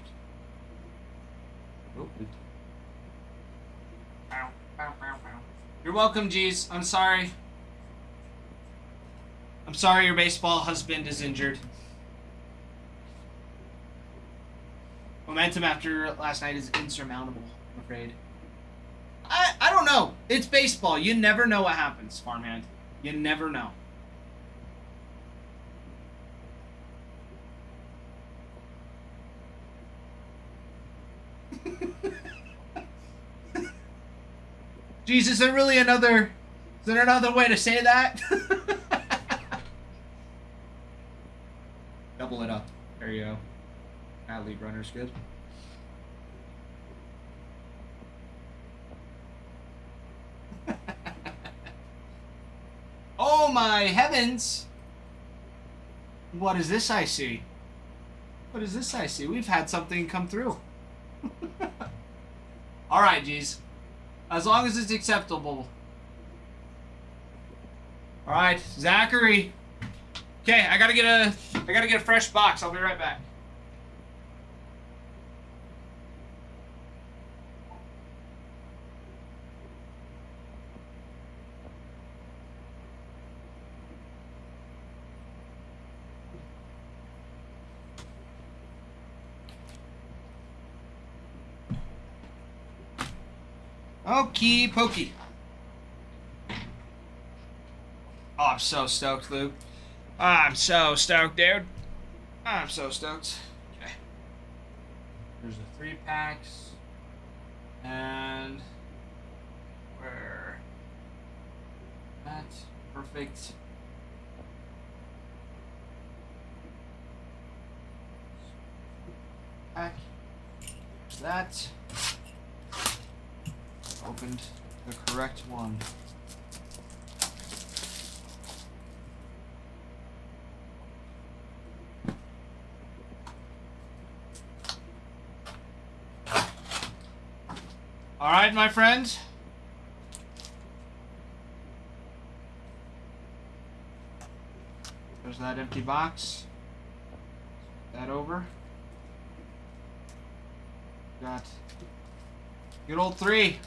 You're welcome, G's. I'm sorry. I'm sorry your baseball husband is injured. Momentum after last night is insurmountable, I'm afraid. I don't know. It's baseball. You never know what happens, farmhand. You never know. Jeez, is there really another way to say that? Double it up. There you go. That lead runner's good. Oh my heavens! What is this I see? What is this I see? We've had something come through. Alright, geez. As long as it's acceptable. Alright, Zachary. Okay, I gotta get a fresh box. I'll be right back. Okie pokey. Oh, I'm so stoked, Luke. I'm so stoked, dude. I'm so stoked. Okay. There's the 3 packs. And where that's perfect. Pack. There's that. Opened the correct one. All right, my friend. There's that empty box. That over. Got good old 3.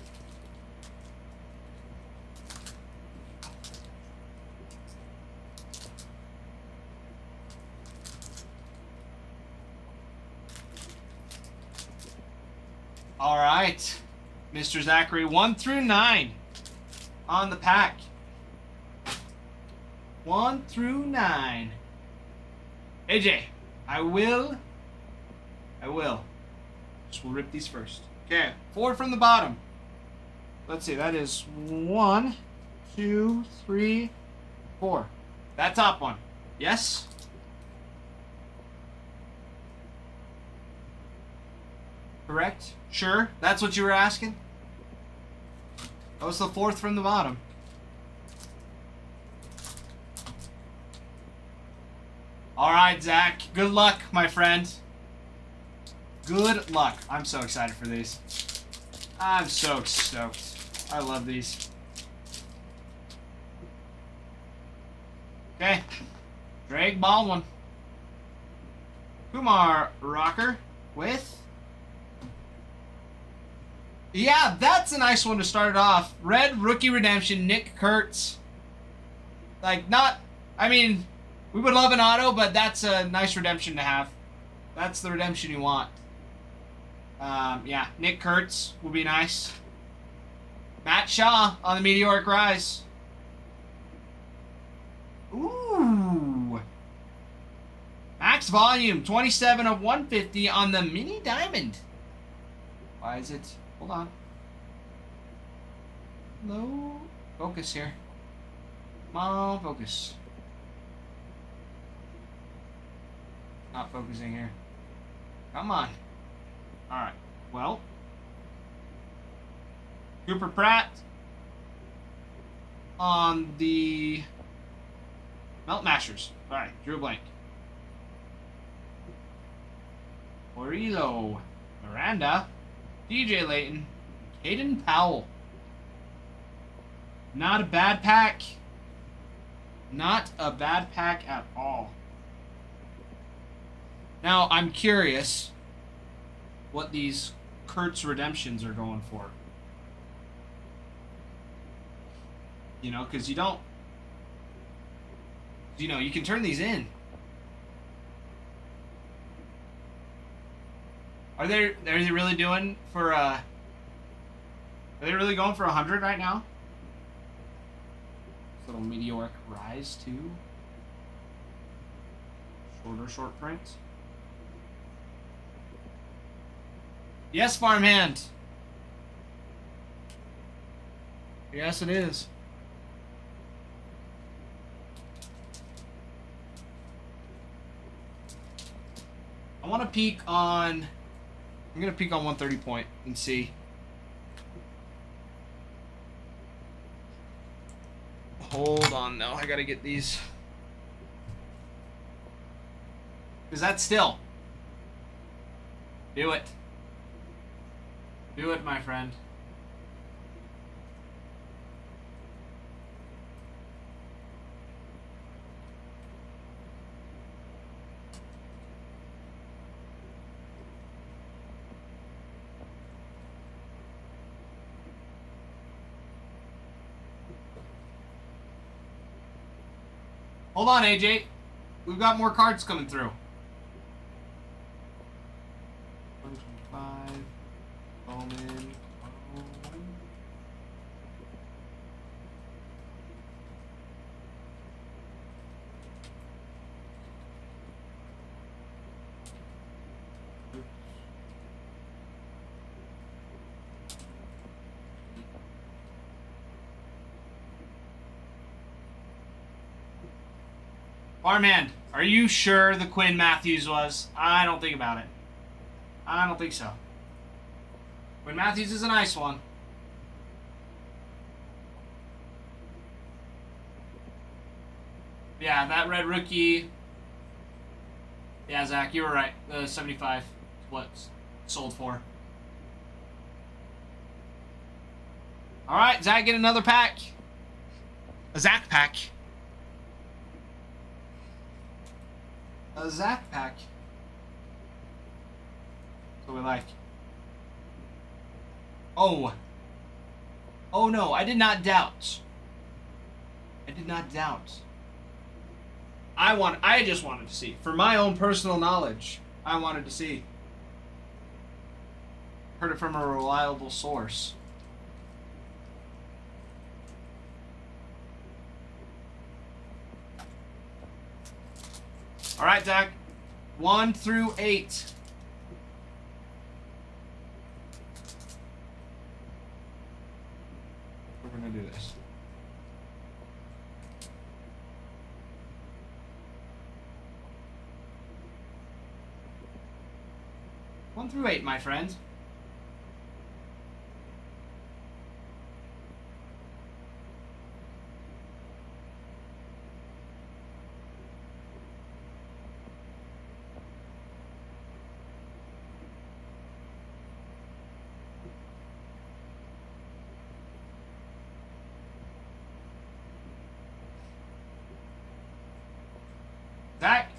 All right, Mr. Zachary, 1 through 9 on the pack. 1 through 9. AJ, I will So we'll rip these first. Okay, 4 from the bottom. Let's see, that is 1, 2, 3, 4. That top one. Yes? Correct? Sure? That's what you were asking? That was the 4th from the bottom. Alright, Zach. Good luck, my friend. Good luck. I'm so excited for these. I'm so stoked. I love these. Okay. Drake Baldwin. Kumar Rocker with... Yeah, that's a nice one to start it off. Red Rookie Redemption, Nick Kurtz. Like, not... I mean, we would love an auto, but that's a nice redemption to have. That's the redemption you want. Yeah, Nick Kurtz would be nice. Matt Shaw on the Meteoric Rise. Ooh. Max volume, 27 of 150 on the Mini Diamond. Why is it... Hold on. Low focus here. Come on, focus. Not focusing here. Come on. Alright. Well. Cooper Pratt on the Melt Mashers. Alright, drew a blank. Orilo. Miranda. DJ Layton, Caden Powell. Not a bad pack. Not a bad pack at all. Now, I'm curious what these Kurtz redemptions are going for. You know, because you don't... You know, you can turn these in. Are they really doing for are they really going for 100 right now? This little Meteoric Rise too. Short print. Yes, Farmhand. Yes, it is. I want to peek on... I'm going to peek on 130 point and see. Hold on now. I got to get these. Because that's still. Do it. Do it, my friend. Hold on, AJ. We've got more cards coming through. 125. Bowman. Farmhand, are you sure the Quinn Matthews was? I don't think about it. I don't think so. Quinn Matthews is a nice one. Yeah, that red rookie. Yeah, Zach, you were right. The 75 is what sold for. All right, Zach, get another pack. A Zach pack. A Zach pack. So we like. Oh. Oh no, I did not doubt. I did not doubt. I just wanted to see. For my own personal knowledge, I wanted to see. Heard it from a reliable source. All right, Zach. 1 through 8. 1 through 8, my friend. Zach?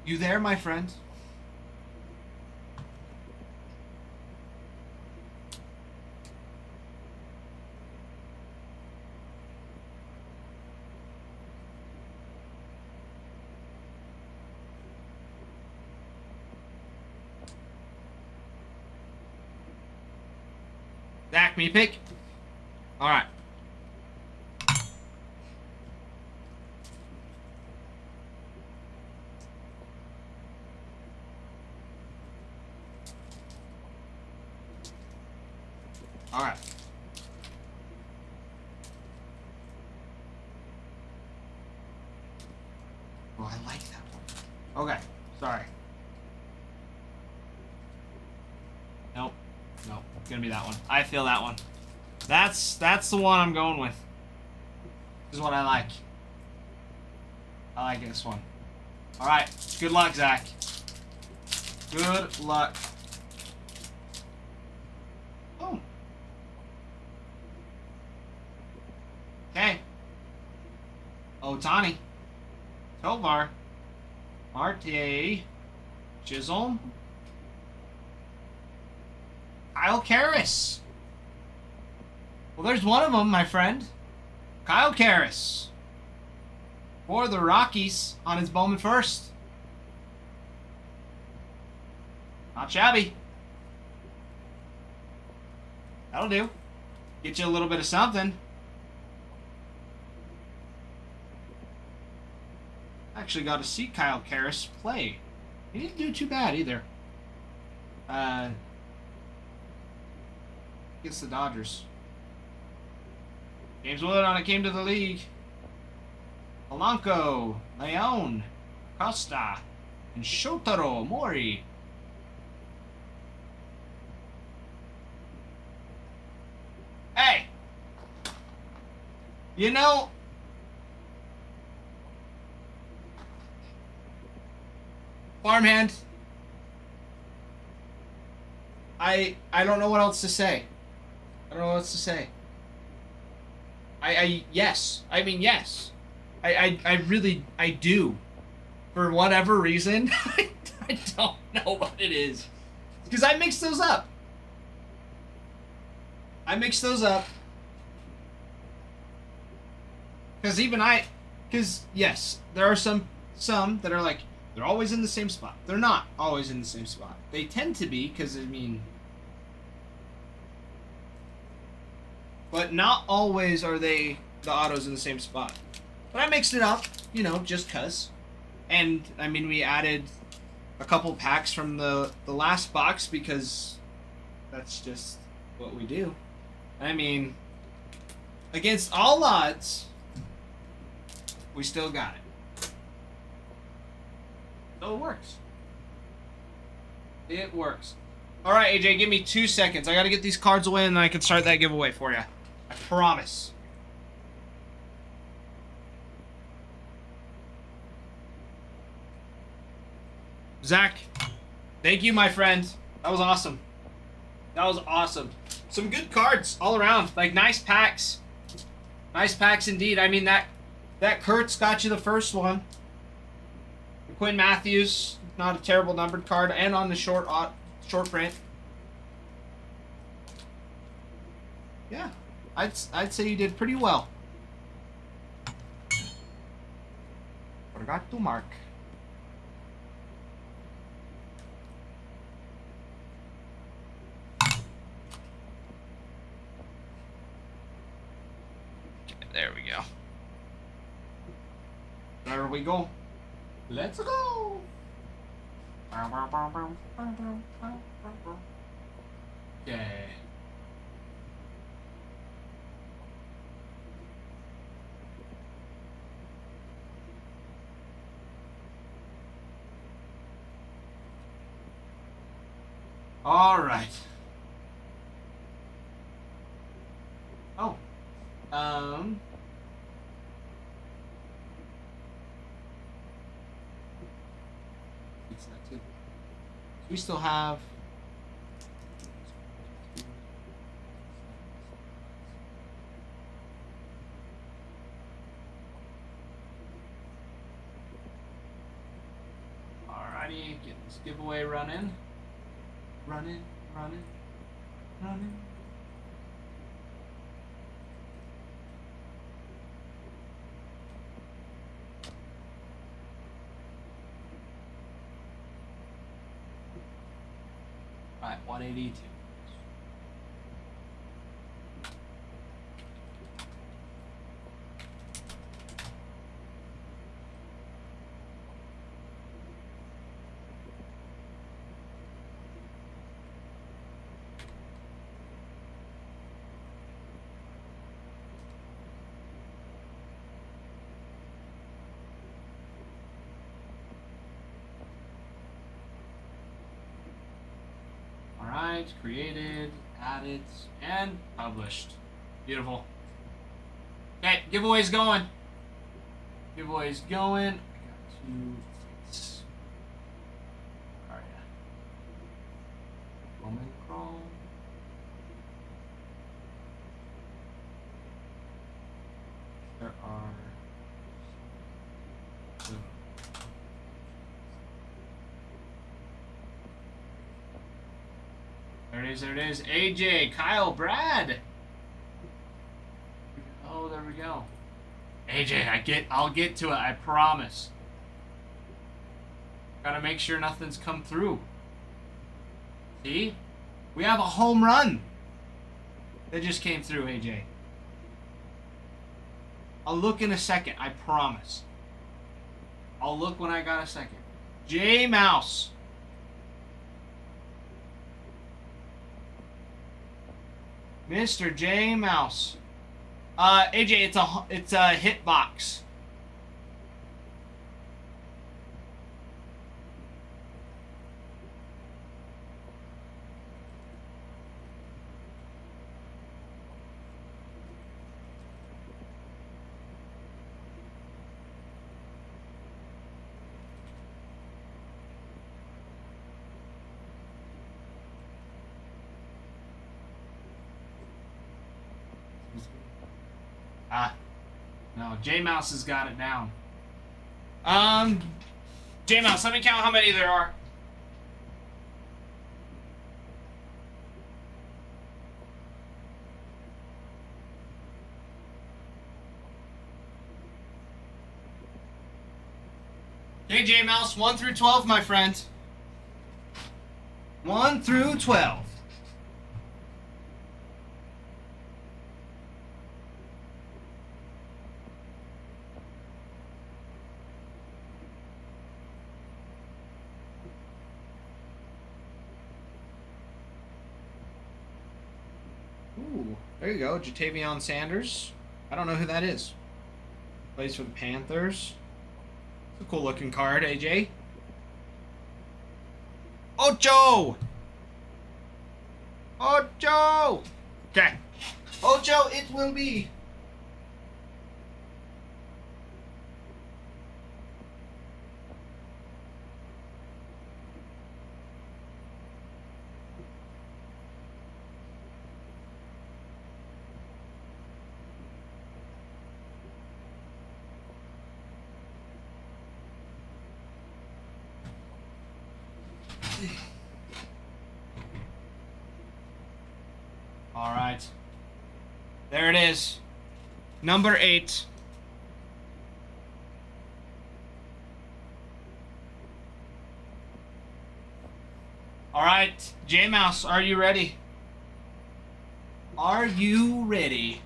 You there, my friend? Zach, me pick? Alright. Alright. Oh, I like that one. Okay, sorry. Nope. Nope. It's gonna be that one. I feel that one. That's the one I'm going with. This is what I like. I like this one. Alright. Good luck, Zach. Good luck. Boom. Okay. Otani. Tovar. Marte. Chisholm. Kyle Karras. Well, there's one of them, my friend. Kyle Karras. For the Rockies on his Bowman first. Not shabby. That'll do. Get you a little bit of something. Actually got to see Kyle Karras play. He didn't do too bad either. Against the Dodgers. James Wood on it came to the league. Polanco, Leon, Costa, and Shotaro Mori. Hey! You know, farmhand, I don't know what else to say. I don't know what else to say. Yes. I mean, yes. I really do. For whatever reason, I don't know what it is. Because I mix those up. Because yes, there are some that are like, they're always in the same spot. They're not always in the same spot. They tend to be, because, I mean, but not always are the autos in the same spot. But I mixed it up, you know, just cuz. And, I mean, we added a couple packs from the last box because that's just what we do. I mean, against all odds, we still got it. So it works. It works. Alright, AJ, give me 2 seconds. I gotta get these cards away and then I can start that giveaway for you. I promise. Zach, thank you, my friend. That was awesome. That was awesome. Some good cards all around. Like, nice packs. Nice packs indeed. I mean, that Kurtz got you the first one. Quinn Matthews, not a terrible numbered card, and on the short print. Yeah, I'd say you did pretty well. Forgot to mark. Okay, there we go. There we go. Let's go. Okay. All right. Oh. Fix that too. We still have. Alrighty, get this giveaway running. Running. Alright, 182. Alright, created, added, and published. Beautiful. Okay, giveaway's going. Giveaway's going. I got two things. Where are ya? Bowman Chrome. There are. There it is. AJ, Kyle, Brad. Oh, there we go. AJ, I'll get to it, I promise. Gotta make sure nothing's come through. See? We have a home run that just came through, AJ. I'll look in a second, I promise. I'll look when I got a second. J Mouse. Mr. J Mouse. AJ, it's a hitbox. No, J Mouse has got it down. J Mouse, let me count how many there are. Okay, J Mouse, 1 through 12, my friend. 1 through 12. Ooh, there you go, Jatavion Sanders. I don't know who that is. Plays for the Panthers. It's a cool looking card, AJ. Ocho! Ocho! Okay. Ocho, it will be. All right. There it is. Number 8. All right, J Mouse, are you ready? Are you ready?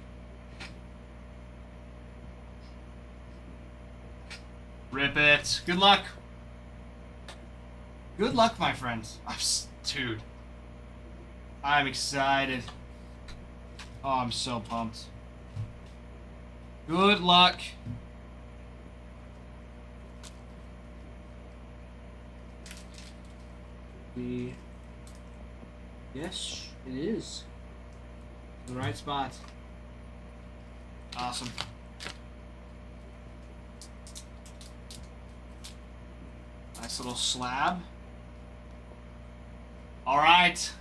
Rip it. Good luck. Good luck, my friends. Dude. I'm excited. Oh, I'm so pumped. Good luck. Yes, it is. The right spot. Awesome. Nice little slab. All right.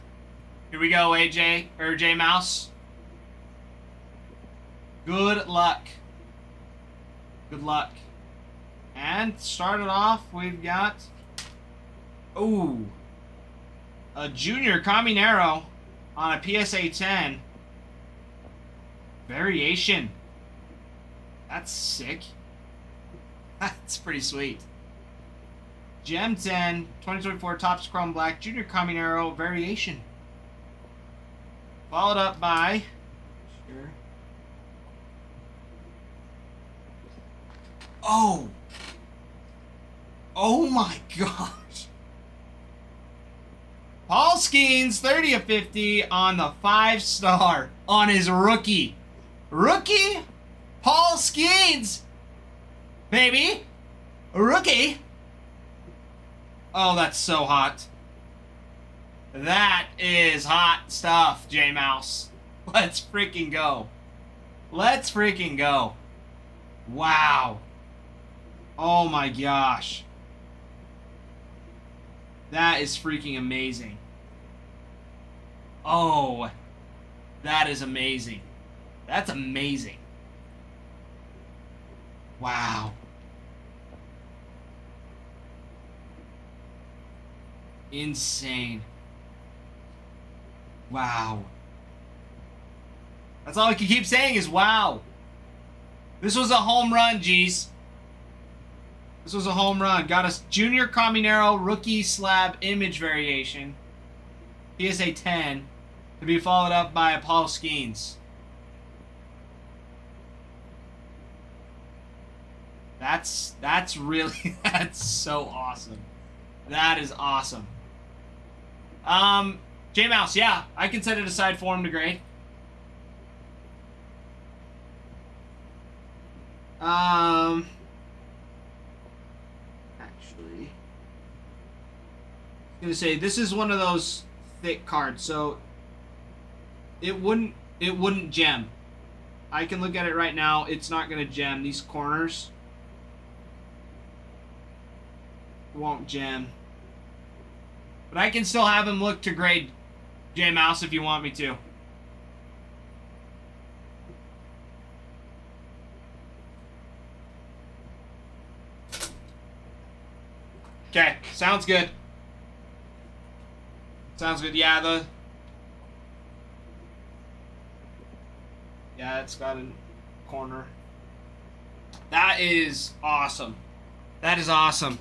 Here we go, AJ, or J Mouse. Good luck. Good luck. And starting off, we've got ooh, a Junior Caminero on a PSA 10 variation. That's sick. That's pretty sweet. Gem 10, 2024 Topps Chrome Black Junior Caminero variation. Followed up by Sure. oh. Oh my gosh. Paul Skeens, 30 of 50 on the 5-star on his rookie. Rookie Paul Skeens. Baby. Rookie. Oh, that's so hot. That is hot stuff, J Mouse. Let's freaking go. Let's freaking go. Wow. Oh my gosh. That is freaking amazing. Oh, that is amazing. That's amazing. Wow. Insane. Wow. That's all I can keep saying is wow. This was a home run, geez. This was a home run. Got us Junior Caminero rookie slab image variation. PSA 10 to be followed up by a Paul Skeens. That's really that's so awesome. That is awesome. J Mouse, yeah, I can set it aside for him to grade. Actually, I'm gonna say this is one of those thick cards, so it wouldn't gem. I can look at it right now. It's not gonna gem. These corners won't gem. But I can still have him look to grade J Mouse if you want me to. Okay, sounds good. Sounds good. Yeah, it's got a corner. That is awesome. That is awesome.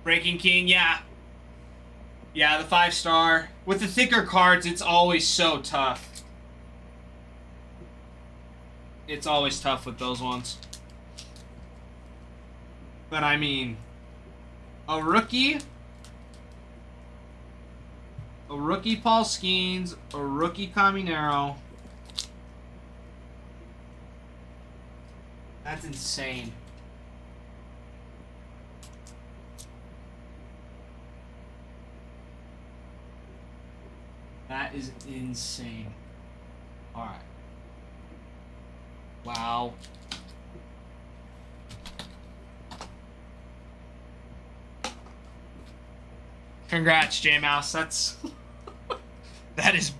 Breaking King, yeah. Yeah, the 5-star. With the thicker cards, it's always so tough. It's always tough with those ones. But I mean, a rookie Paul Skeens, a rookie Caminero. That's insane. That is insane. Alright. Wow. Congrats, J Mouse. That is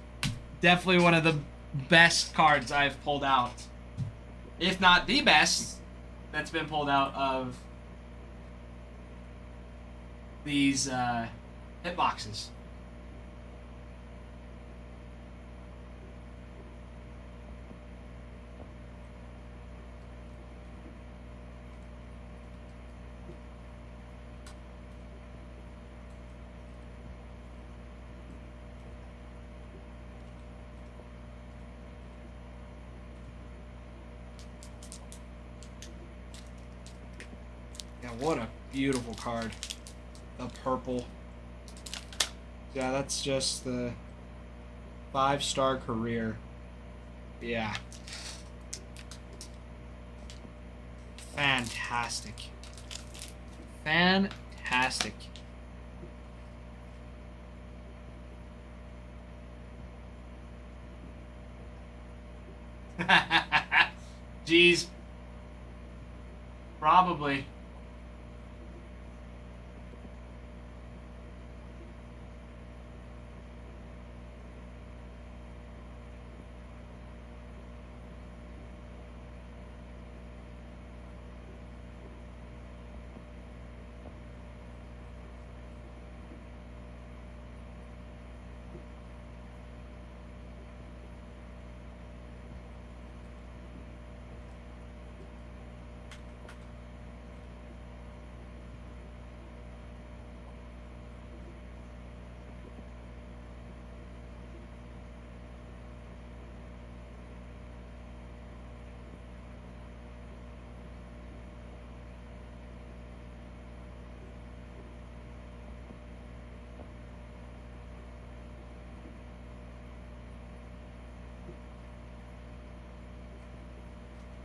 definitely one of the best cards I've pulled out. If not the best that's been pulled out of these hitboxes. Yeah, what a beautiful card. The purple. Yeah, that's just the 5-star career. Yeah. Fantastic. Fantastic. Geez. Probably.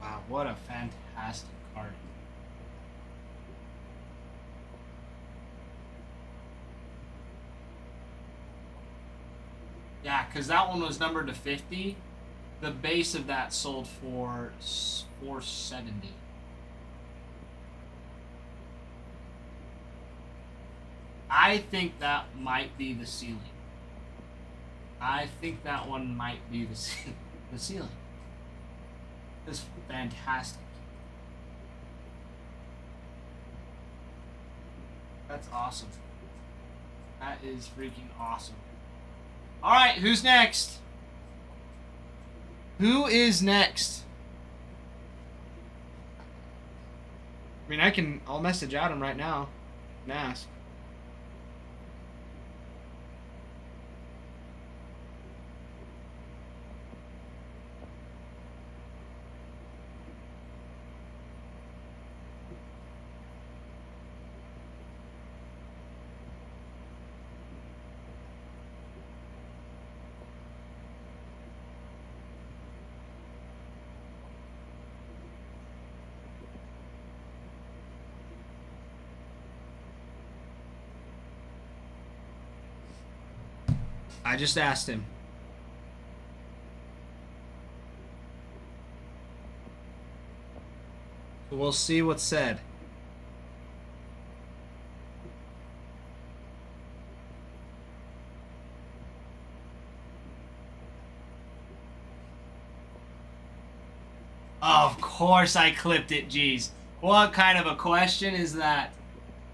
Wow, what a fantastic card. Yeah, because that one was numbered to 50. The base of that sold for 470. I think that might be the ceiling. I think that one might be the ceiling. It's fantastic. That's awesome. That is freaking awesome. All right, who's next? Who is next? I mean, I'll message Adam right now and ask. I just asked him. So we'll see what's said. Of course I clipped it, geez. What kind of a question is that?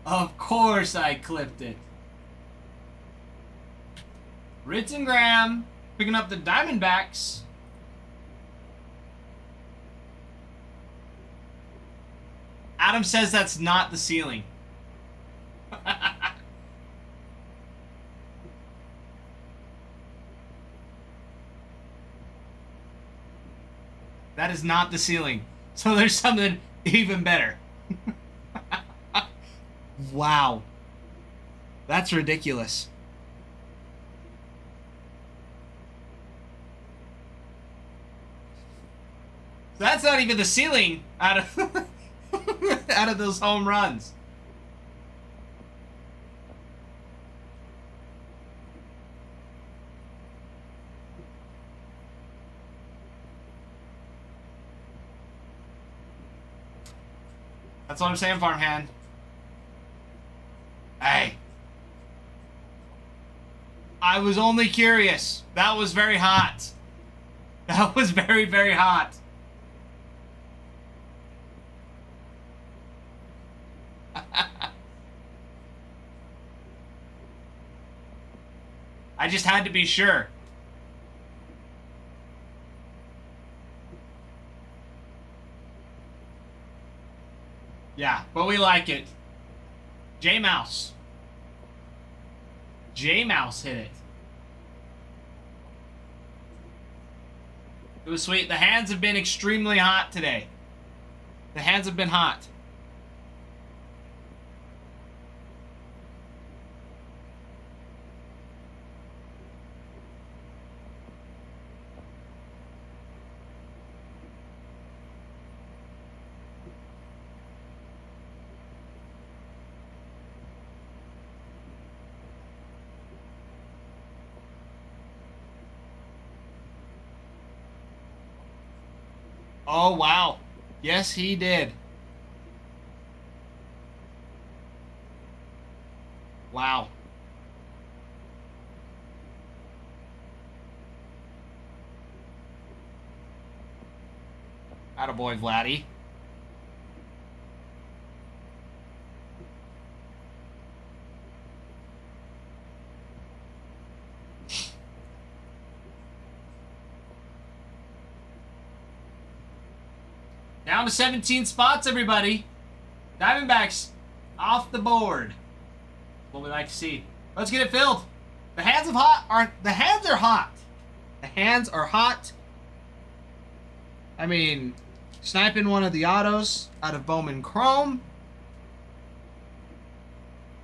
Of course I clipped it. Ritz and Graham picking up the Diamondbacks. Adam says that's not the ceiling. That is not the ceiling. So there's something even better. Wow. That's ridiculous. That's not even the ceiling out of out of those home runs. That's what I'm saying, farmhand. Hey. I was only curious. That was very hot. That was very, very hot. I just had to be sure. Yeah, but we like it. J-Mouse. J-Mouse hit it. It was sweet. The hands have been extremely hot today. The hands have been hot. Oh, wow. Yes, he did. Wow. Attaboy, Vladdy. Down to 17 spots, everybody. Diamondbacks off the board. What we like to see. Let's get it filled. The hands are hot. The hands are hot. I mean, sniping one of the autos out of Bowman Chrome.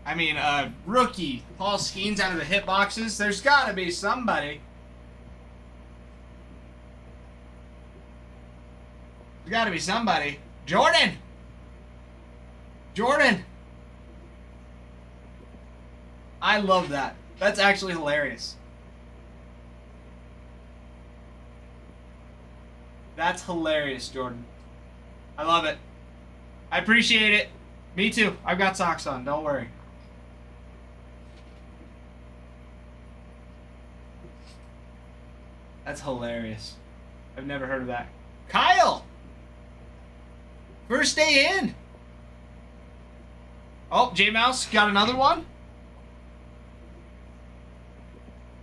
I mean, rookie Paul Skeens out of the hitboxes. There's got to be somebody. There's got to be somebody. Jordan! Jordan! I love that. That's actually hilarious. That's hilarious, Jordan. I love it. I appreciate it. Me too. I've got socks on. Don't worry. That's hilarious. I've never heard of that. Kyle! First day in. Oh, J-Mouse got another one.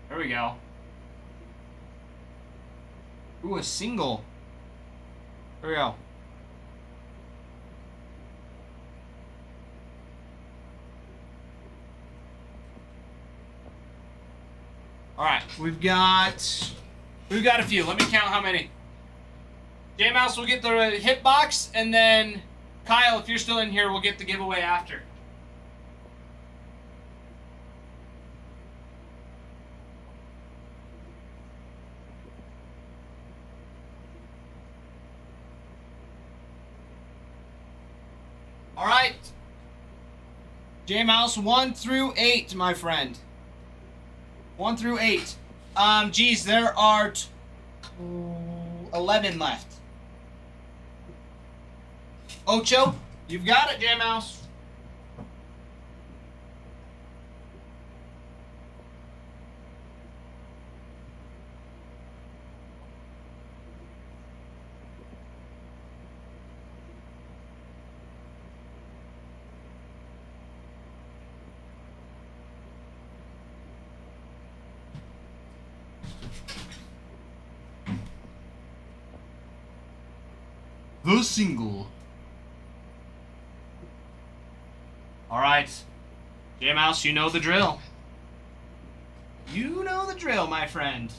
There we go. Ooh, a single. There we go. All right, we've got a few. Let me count how many. J-Mouse will get the hitbox, and then Kyle, if you're still in here, we'll get the giveaway after. All right. J-Mouse 1 through 8, my friend. 1 through 8. Geez, there are 11 left. Ocho, you've got it, J-Mouse. The single. All right. J-Mouse, you know the drill. You know the drill, my friend.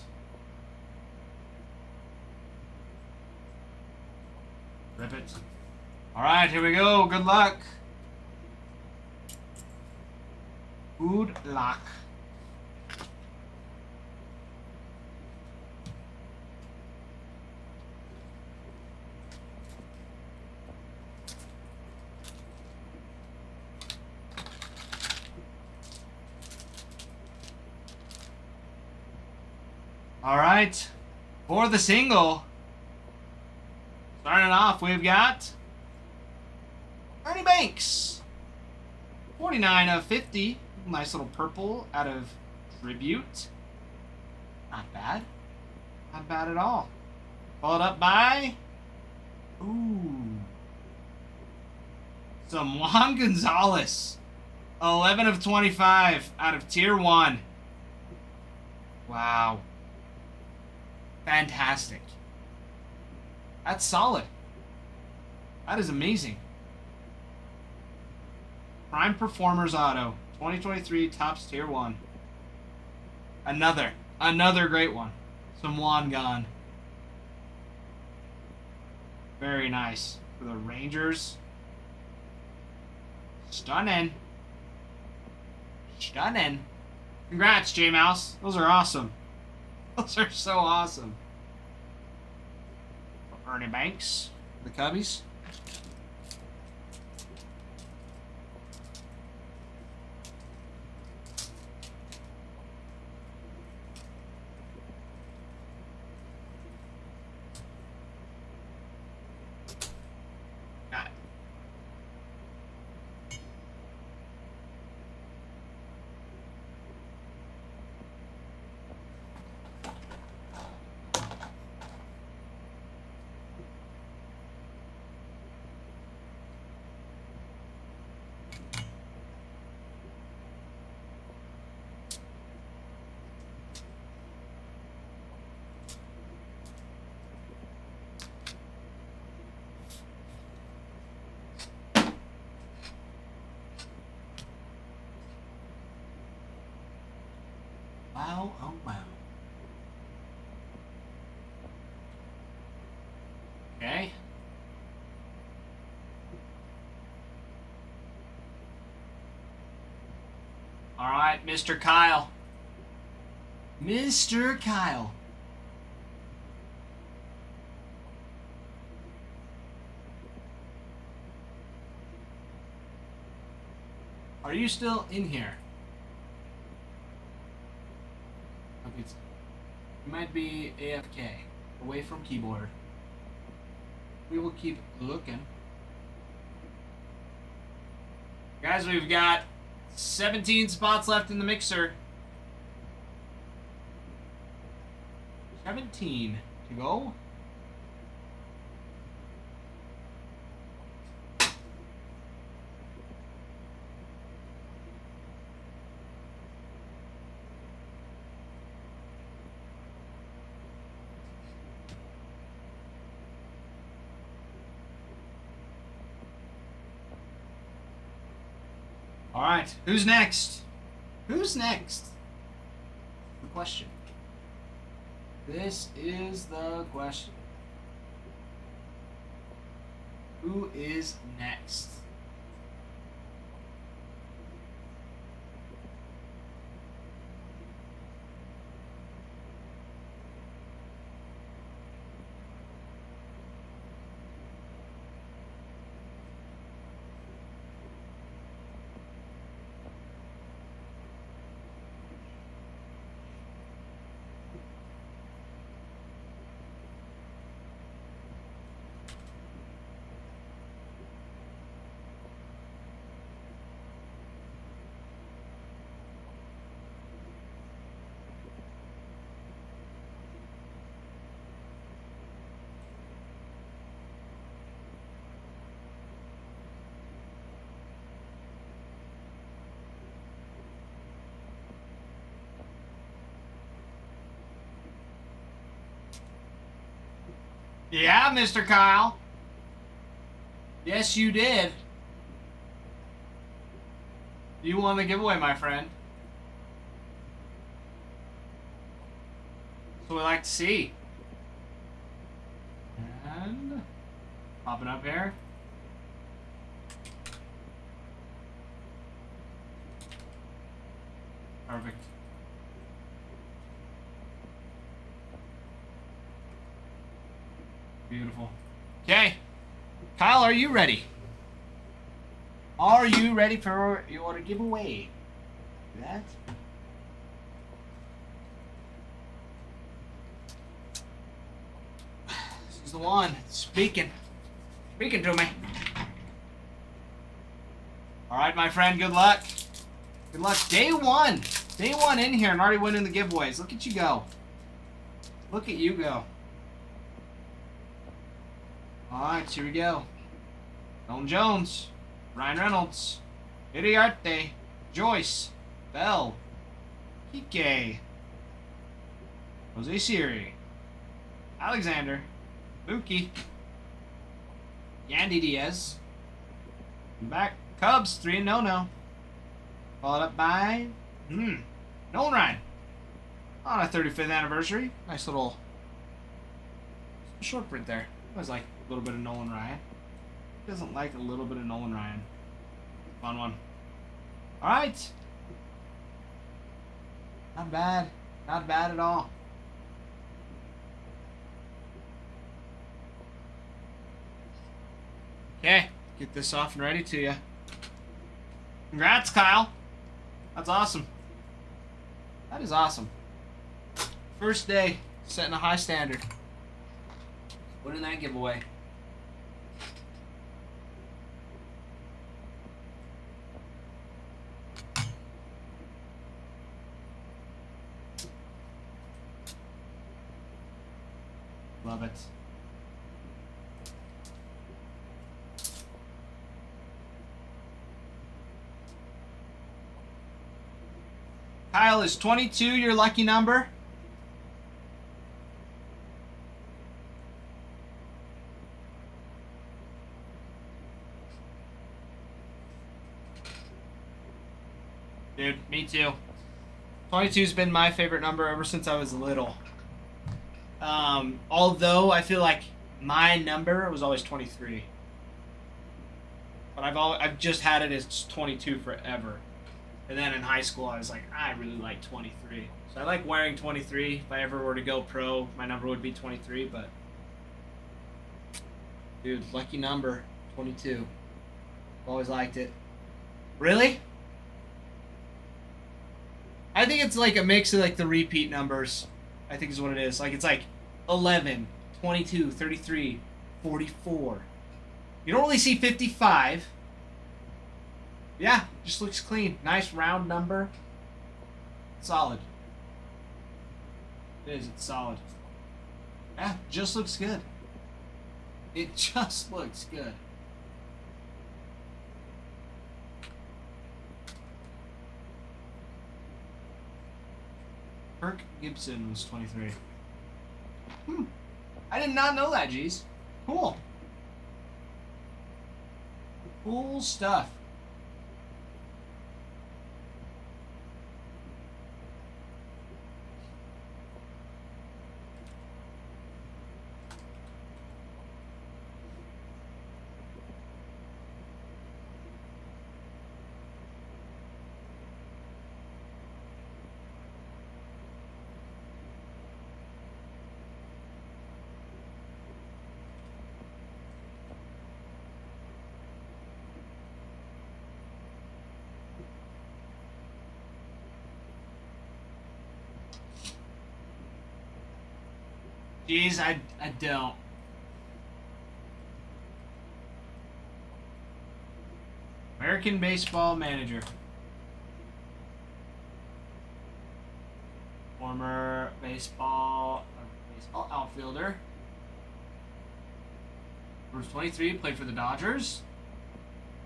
Rip it. All right, here we go. Good luck. Good luck. All right, for the single, starting off, we've got Ernie Banks, 49 of 50. Nice little purple out of Tribute. Not bad. Not bad at all. Followed up by, some Juan Gonzalez, 11 of 25 out of Tier 1. Wow. Fantastic. That's solid. That is amazing. Prime Performers Auto, 2023 Topps Tier 1. Another great one. Some Juan gone. Very nice. For the Rangers. Stunning. Stunning. Congrats, J-Mouse. Those are awesome. Those are so awesome. Ernie Banks, the Cubbies. wow, oh wow. Okay. All right, Mr. Kyle. Mr. Kyle. Are you still in here? Okay, you might be AFK, away from keyboard. We will keep looking. Guys, we've got 17 spots left in the mixer. 17 to go. All right, who's next? Who's next? The question. This is the question. Who is next? Yeah, Mr. Kyle. Yes, you did. You won the giveaway, my friend. That's what we like to see. And popping up here. Perfect. Beautiful. Okay. Kyle, are you ready? Are you ready for your giveaway? That. This is the one speaking to me. All right, my friend. Good luck. Good luck. Day one in here and already winning the giveaways. Look at you go. Look at you go. All right, here we go. Nolan Jones, Ryan Reynolds, Iriarte, Joyce, Bell, Kike, Jose Siri, Alexander, Mookie, Yandy Diaz, back Cubs 3-0 now. Followed up by Nolan Ryan on a 35th anniversary. Nice little short print there. I was like a little bit of Nolan Ryan. Who doesn't like a little bit of Nolan Ryan? Fun one. All right. Not bad. Not bad at all. Okay, get this off and ready to you. Congrats, Kyle. That's awesome. That is awesome. First day, setting a high standard. Winning that giveaway. Love it. Kyle, is 22 your lucky number? Dude, me too. 22's been my favorite number ever since I was little. Although I feel like my number was always 23. But I've just had it as 22 forever. And then in high school I was like, I really like 23. So I like wearing 23. If I ever were to go pro, my number would be 23, but dude, lucky number, 22. Always liked it. Really? I think it's like a mix of like the repeat numbers. I think is what it is. Like it's like 11, 22, 33, 44. You don't really see 55. Yeah, just looks clean. Nice round number. Solid. It is, it's solid. Yeah, just looks good. It just looks good. Kirk Gibson was 23. I did not know that, geez. Cool. Cool stuff. Jeez, I don't. American Baseball Manager. Former baseball outfielder. Number 23, played for the Dodgers,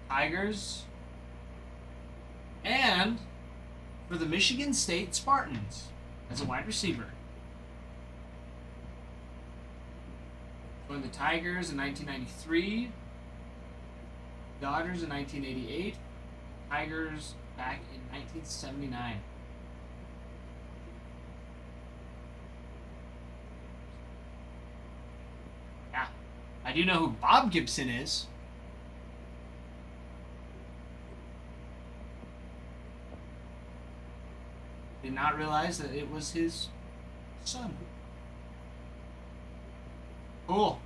Tigers, and for the Michigan State Spartans as a wide receiver. Joined the Tigers in 1993, Dodgers in 1988, Tigers back in 1979. Yeah, I do know who Bob Gibson is. Did not realize that it was his son. Cool.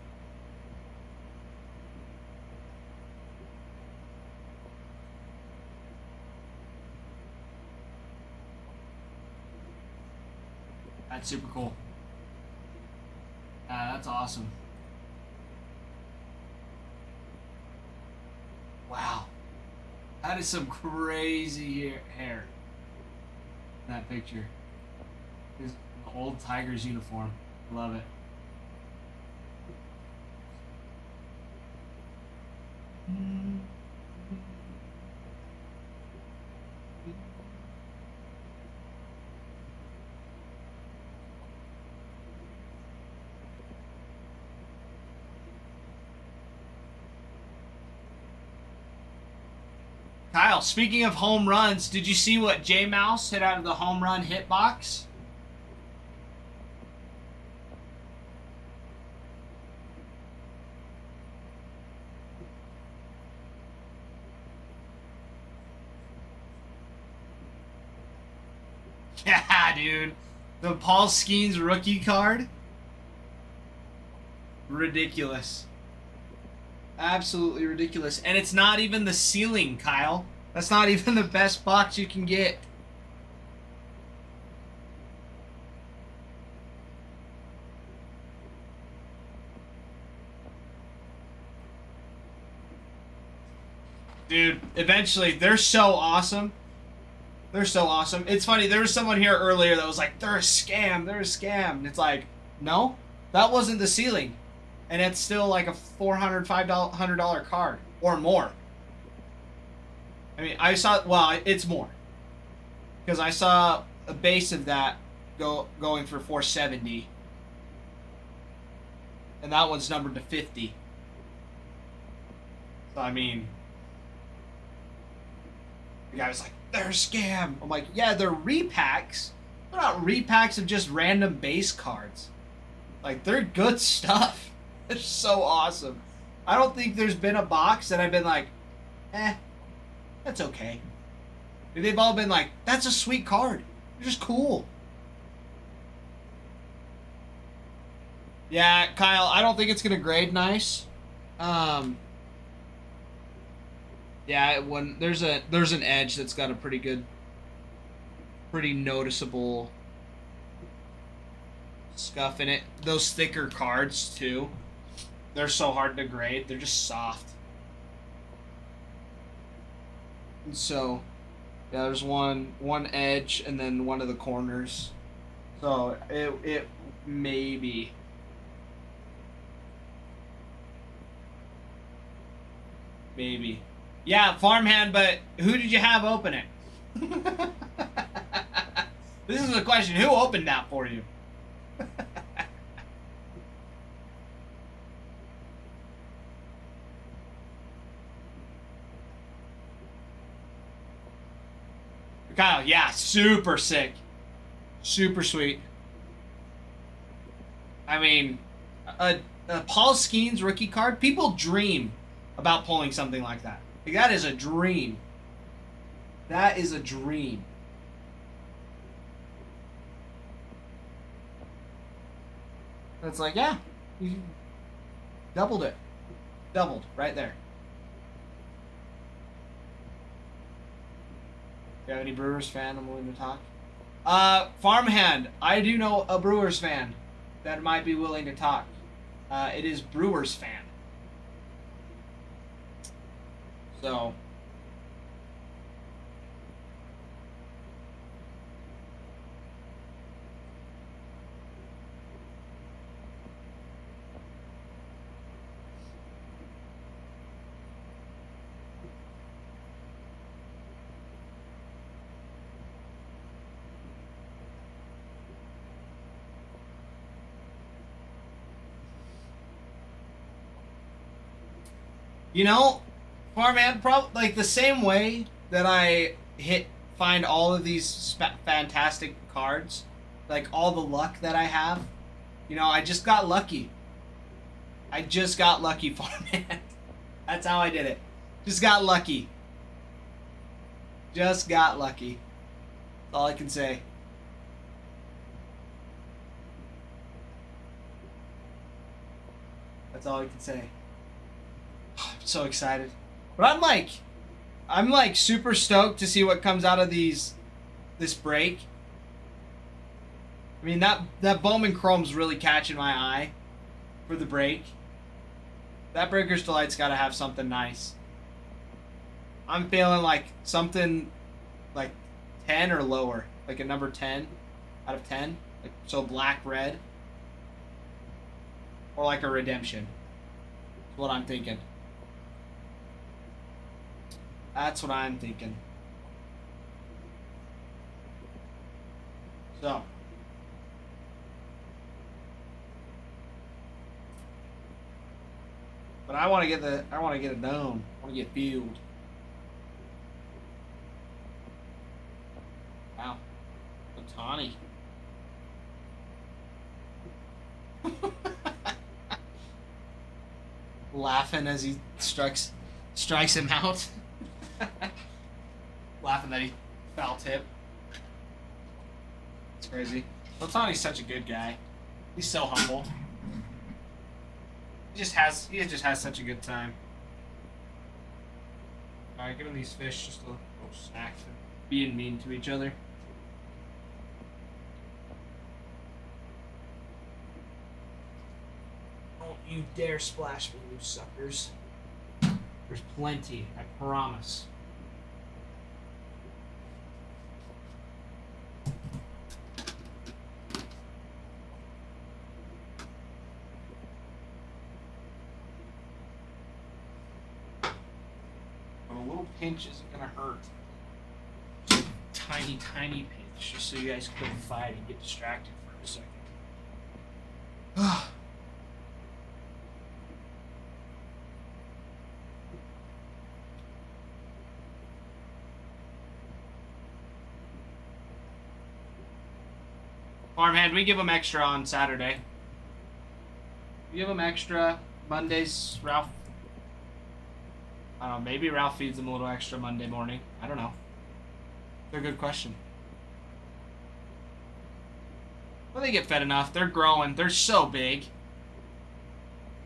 That's super cool. That's awesome. Wow. That is some crazy hair in that picture. His old Tigers uniform. Love it. Kyle, speaking of home runs, did you see what J Mouse hit out of the home run hit box? Yeah, dude. The Paul Skeens rookie card. Ridiculous. Absolutely ridiculous. And it's not even the ceiling, Kyle. That's not even the best box you can get. Dude, eventually, they're so awesome. They're so awesome. It's funny, there was someone here earlier that was like, they're a scam, they're a scam. And it's like, no, that wasn't the ceiling. And it's still like a $400, $500 card or more. I mean, I saw, well, it's more. Because I saw a base of that going for $470. And that one's numbered to 50. So, I mean, The guy was like, they're a scam. I'm like, yeah, they're repacks. They're not repacks of just random base cards. Like, they're good stuff. They're so awesome. I don't think there's been a box that I've been like, that's okay. They've all been like, that's a sweet card. They're just cool. Yeah, Kyle, I don't think it's going to grade nice. Yeah, when there's an edge that's got a pretty noticeable scuff in it. Those thicker cards too, they're so hard to grade. They're just soft. And so, yeah, there's one edge and then one of the corners. So it maybe. Maybe. Yeah, farmhand, but who did you have open it? This is a question. Who opened that for you? Kyle, yeah, super sick. Super sweet. I mean, a Paul Skeens rookie card, people dream about pulling something like that. Like, that is a dream. That is a dream. It's like, yeah, you doubled it. Doubled right there. Do you have any Brewers fan I'm willing to talk? Farmhand, I do know a Brewers fan that might be willing to talk. It is Brewers fan. So, you know, Farmhand, like the same way that I find all of these fantastic cards, like all the luck that I have, you know, I just got lucky. I just got lucky, Farmhand. That's how I did it. Just got lucky. Just got lucky. That's all I can say. That's all I can say. I'm so excited. But I'm like super stoked to see what comes out of this break. I mean, that Bowman Chrome's really catching my eye for the break. That Breaker's Delight's got to have something nice. I'm feeling like something like 10 or lower, like a number 10 out of 10, like so black red, or like a redemption. That's what I'm thinking. That's what I'm thinking. So. But I want to get it known. I want to get fueled. Wow. Otani. Laughing as he strikes him out. Laughing that he foul tip. It's crazy. Otani's such a good guy. He's so humble. He just has such a good time. Alright, giving these fish just a little snack for being mean to each other. Don't you dare splash me, you suckers. There's plenty, I promise. But a little pinch isn't gonna hurt. Just a tiny, tiny pinch, just so you guys couldn't fight and get distracted for a second. Farmhand, we give them extra on Saturday. We give them extra. Mondays, Ralph. I don't know, maybe Ralph feeds them a little extra Monday morning. I don't know. They're a good question. Well, they get fed enough. They're growing. They're so big.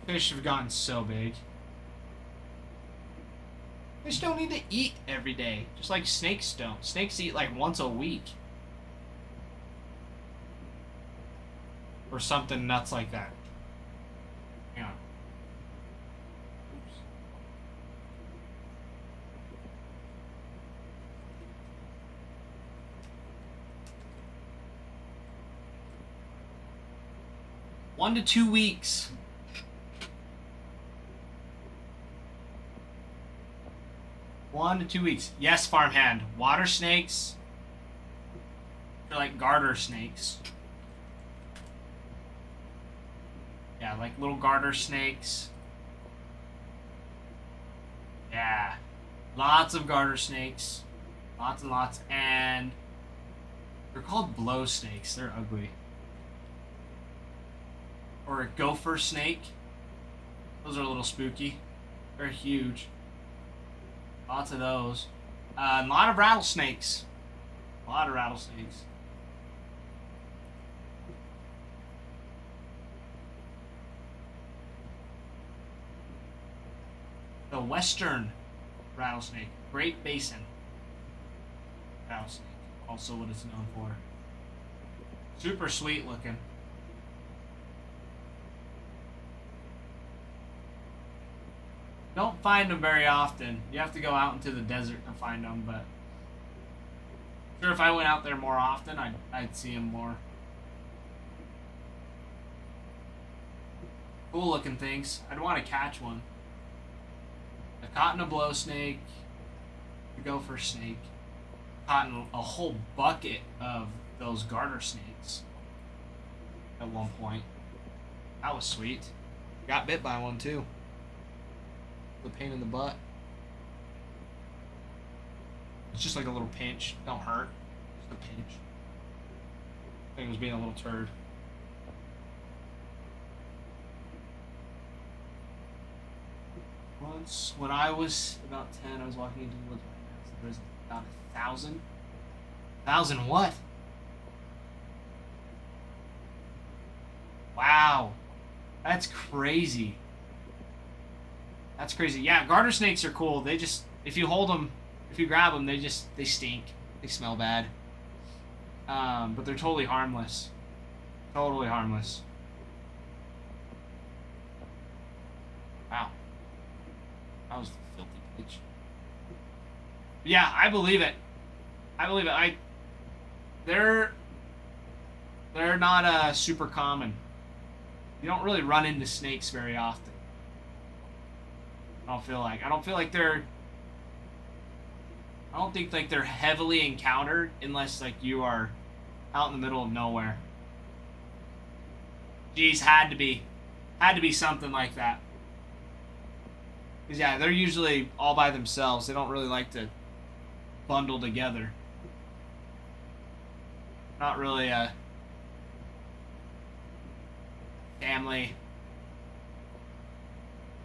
Fish have gotten so big. Fish don't need to eat every day, just like snakes don't. Snakes eat like once a week. Or something nuts like that. Hang on. Oops. One to 2 weeks. One to 2 weeks. Yes, farmhand. Water snakes. They're like garter snakes. Yeah, like little garter snakes. Yeah. Lots of garter snakes. Lots and lots. And they're called blow snakes. They're ugly. Or a gopher snake. Those are a little spooky. They're huge. Lots of those. A lot of rattlesnakes. A lot of rattlesnakes. The western rattlesnake. Great Basin rattlesnake. Also what it's known for. Super sweet looking. Don't find them very often. You have to go out into the desert to find them, but sure, if I went out there more often, I'd see them more. Cool looking things. I'd want to catch one. I caught a blow snake, a gopher snake, caught a whole bucket of those garter snakes at one point. That was sweet. Got bit by one too. The pain in the butt. It's just like a little pinch. Don't hurt. Just a pinch. Thing was being a little turd. Once, when I was about 10, I was walking into the woods. There was about 1,000. 1,000 what? Wow. That's crazy. That's crazy. Yeah, garter snakes are cool. They just, if you hold them, if you grab them, they stink. They smell bad. But they're totally harmless. Totally harmless. Wow. That was a filthy pitch. Yeah, I believe it. I believe it. They're not super common. You don't really run into snakes very often. I don't feel like they're. I don't think like they're heavily encountered unless like you are out in the middle of nowhere. Geez, had to be something like that. Cause yeah, they're usually all by themselves. They don't really like to bundle together. Not really a family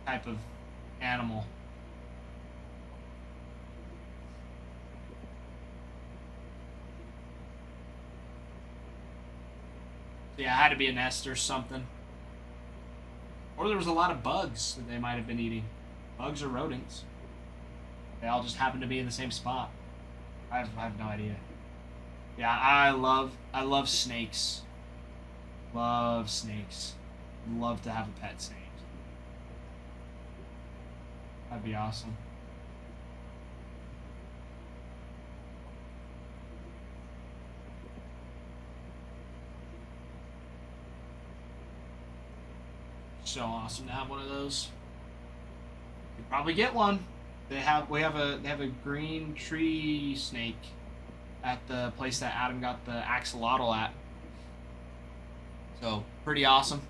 type of animal. So yeah, it had to be a nest or something. Or there was a lot of bugs that they might have been eating. Bugs or rodents. They all just happened to be in the same spot. I have no idea. Yeah, I love snakes. Love snakes. Love to have a pet snake. That'd be awesome. So awesome to have one of those. You could probably get one. They have a green tree snake at the place that Adam got the axolotl at. So pretty awesome.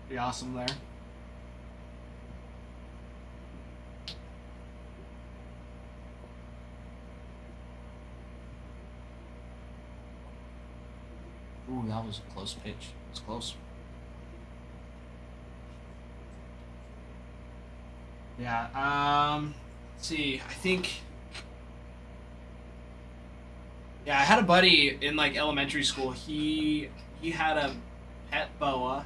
Pretty awesome there. Ooh, that was a close pitch. It's close. Yeah. Let's see. I think. Yeah, I had a buddy in like elementary school. He had a pet boa.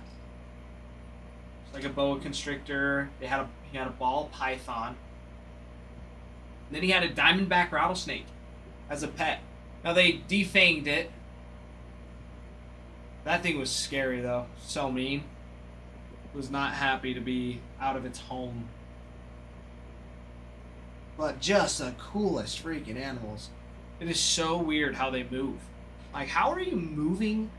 It's like a boa constrictor. He had a ball python. And then he had a diamondback rattlesnake as a pet. Now they defanged it. That thing was scary though. So mean. Was not happy to be out of its home. But just the coolest freaking animals. It is so weird how they move. Like, how are you moving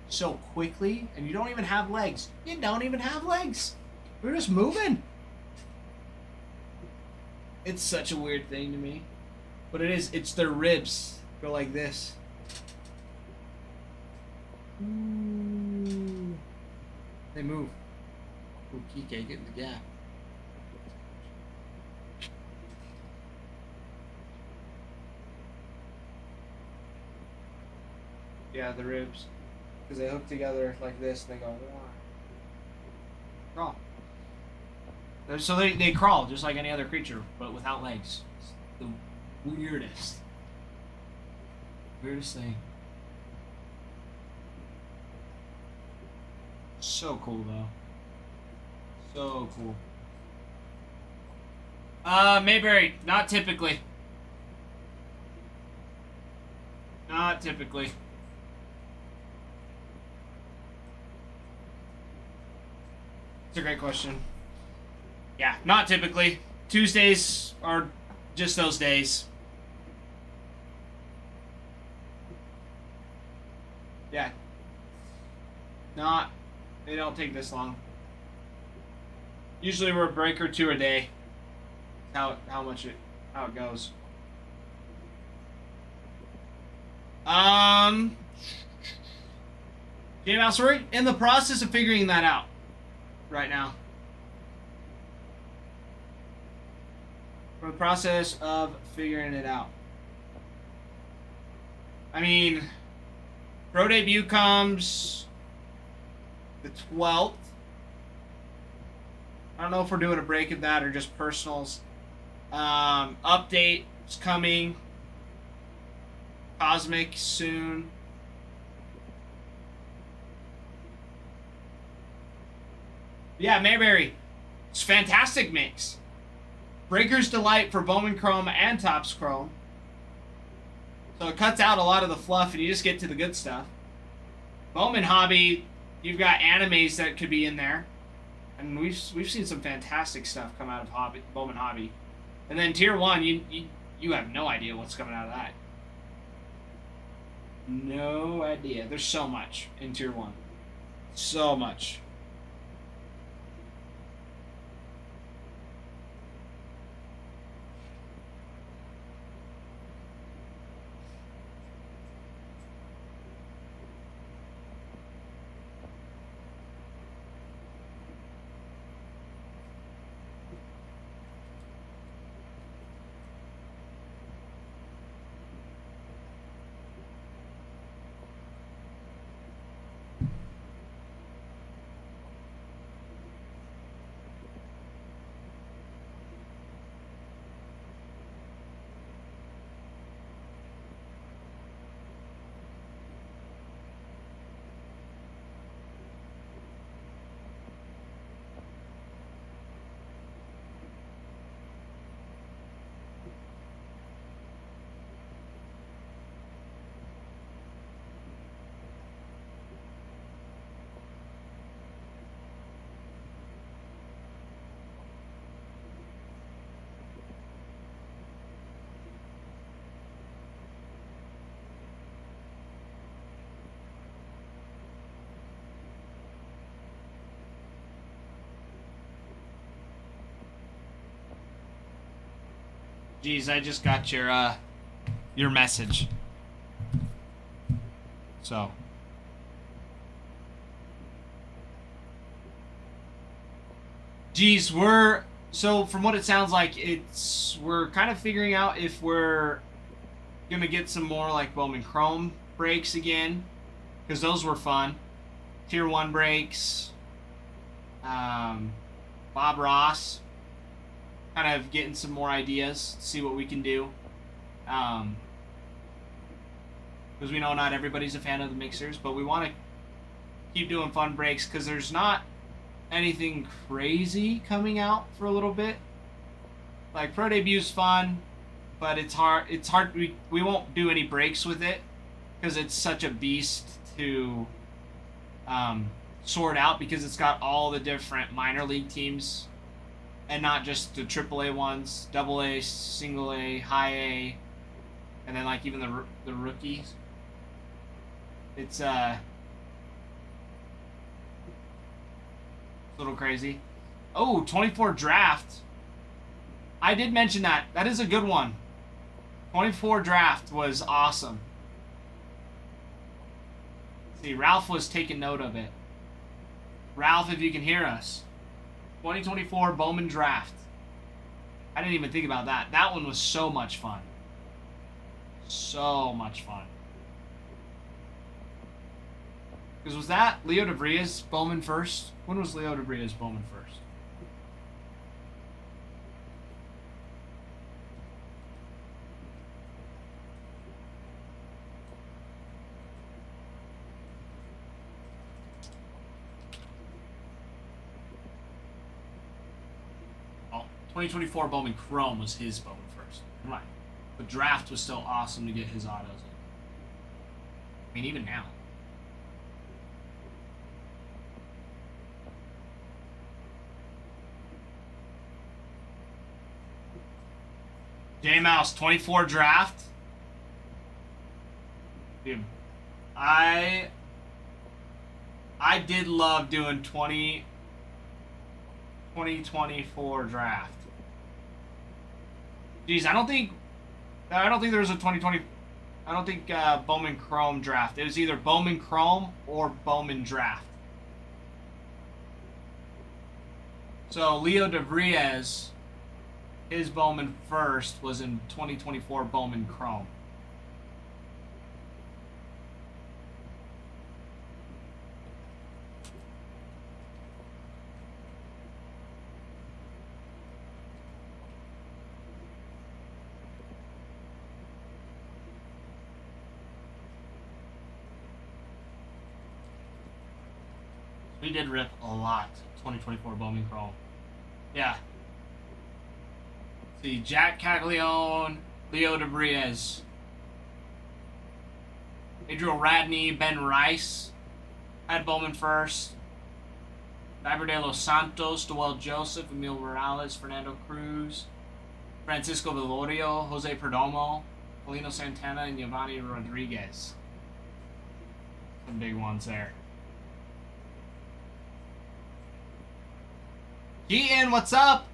so quickly and you don't even have legs? You don't even have legs. We're just moving. It's such a weird thing to me. But it is. It's their ribs go like this. Ooh. They move. Ooh, Kike, get in the gap. Yeah, the ribs. Because they hook together like this and they go, crawl. So they crawl just like any other creature, but without legs. It's the weirdest. Weirdest thing. So cool, though. So cool. Mayberry, not typically. Not typically. It's a great question. Yeah, not typically. Tuesdays are just those days. Yeah. They don't take this long. Usually we're a break or two a day. How it goes. J-Mouse, we're in the process of figuring that out right now. We're in the process of figuring it out. I mean, pro debut comes the 12th. I don't know if we're doing a break of that or just personals. Update is coming. Cosmic soon. Yeah, Mayberry. It's a fantastic mix. Breaker's Delight for Bowman Chrome and Topps Chrome. So it cuts out a lot of the fluff and you just get to the good stuff. Bowman Hobby, you've got animes that could be in there. And we've seen some fantastic stuff come out of Bowman Hobby. And then Tier 1, you have no idea what's coming out of that. No idea. There's so much in Tier 1. So much. Geez, I just got your message. So. Geez, so from what it sounds like, we're kind of figuring out if we're gonna get some more like Bowman Chrome breaks again. because those were fun. Tier 1 breaks. Bob Ross. Kind of getting some more ideas, see what we can do. Because we know not everybody's a fan of the mixers, but we want to keep doing fun breaks because there's not anything crazy coming out for a little bit. Like Pro Debut's fun, but it's hard. We won't do any breaks with it because it's such a beast to sort out because it's got all the different minor league teams and not just the AAA ones, Double A, Single A, High A, and then like even the rookies. It's a little crazy. Oh, 24 draft. I did mention that. That is a good one. 24 draft was awesome. See, Ralph was taking note of it. Ralph, if you can hear us. 2024 Bowman draft. I didn't even think about that. That one was so much fun. So much fun. Because was that Leo DeVria's Bowman first? When was Leo DeVria's Bowman first? Oh, 2024 Bowman Chrome was his Bowman first. Right. The draft was still awesome to get his autos in. I mean, even now. J-Mouse, 24 draft. Dude, I did love doing 2024 draft. Jeez, I don't think there was a 2020. I don't think Bowman Chrome draft. It was either Bowman Chrome or Bowman draft. So Leo DeVria's, his Bowman first was in 2024 Bowman Chrome. We did rip a lot 2024 Bowman Chrome. Yeah. See, Jack Caglione, Leo DeVries, Adriel Radney, Ben Rice had Bowman first. Diver de los Santos, Dewell Joseph, Emil Morales, Fernando Cruz, Francisco Velorio, Jose Perdomo, Paulino Santana, and Giovanni Rodriguez. Some big ones there. Keaton, what's up?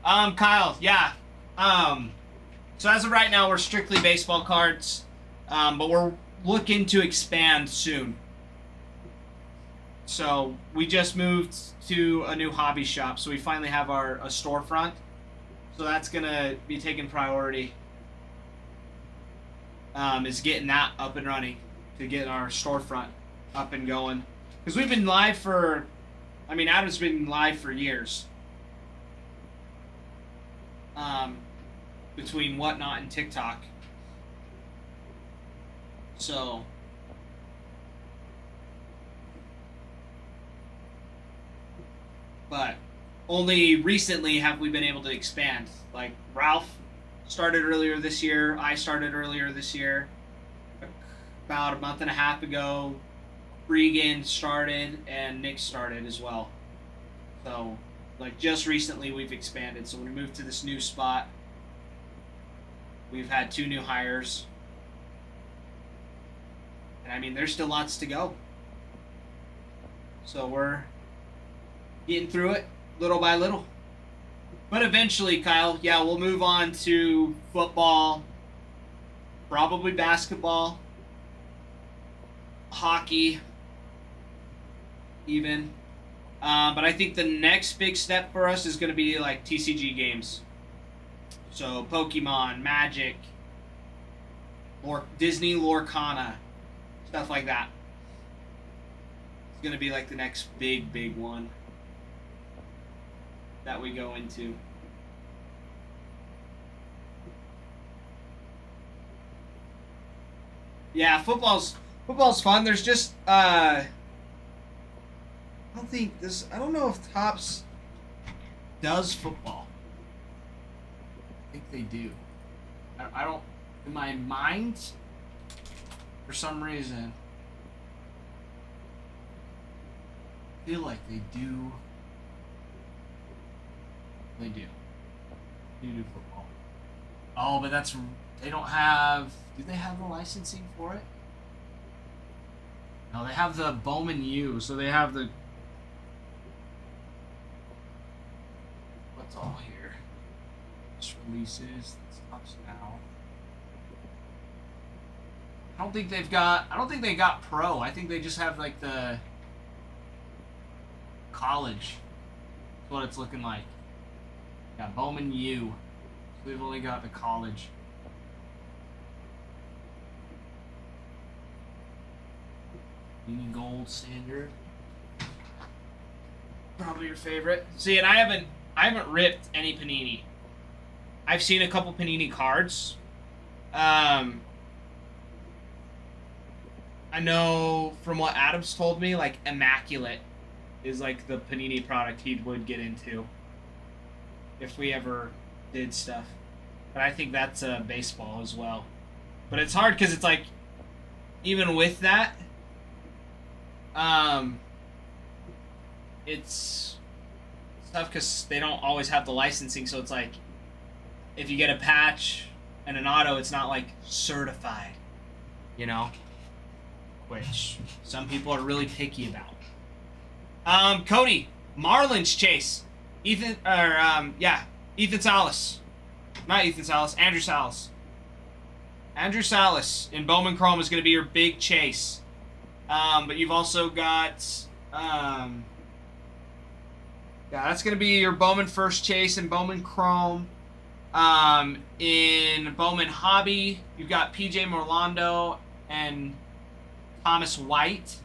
Kyle, yeah. So as of right now, we're strictly baseball cards, but we're looking to expand soon. So we just moved to a new hobby shop, so we finally have a storefront. So that's gonna be taking priority. Is getting that up and running to get our storefront up and going, because we've been live for, I mean, Adam's been live for years. Between Whatnot and TikTok. So but only recently have we been able to expand. Like Ralph started earlier this year, I started earlier this year. About a month and a half ago, Regan started and Nick started as well. So like just recently we've expanded. So when we moved to this new spot, we've had 2 new hires. And I mean, there's still lots to go. So we're getting through it little by little. But eventually, Kyle, yeah, we'll move on to football, probably basketball, hockey, even. But I think the next big step for us is going to be like TCG games. So Pokemon, Magic, or Disney Lorcana, stuff like that. It's gonna be like the next big one that we go into. Yeah, football's fun. There's just I don't know if Topps does football. I think they do. I don't, in my mind, for some reason, I feel like they do. They do. They do football. Oh, but they don't have. Do they have the licensing for it? No, they have the Bowman U, so they have the. What's all here? Just releases. That's Topps now. I don't think they got pro. I think they just have like the college. That's what it's looking like. Yeah, Bowman U. So they've only got the college. Union Gold Standard. Probably your favorite. See, and I haven't ripped any Panini. I've seen a couple Panini cards. I know from what Adams told me, like Immaculate is like the Panini product he would get into if we ever did stuff. But I think that's baseball as well. But it's hard because it's like, even with that, it's tough because they don't always have the licensing. So it's like, if you get a patch and an auto, it's not like certified, you know, which some people are really picky about. Cody, Marlins chase, Ethan Salas, not Ethan Salas, Andrew Salas. Andrew Salas in Bowman Chrome is going to be your big chase. But you've also got, that's going to be your Bowman first chase in Bowman Chrome. In Bowman Hobby, you've got PJ Morlando and Thomas White.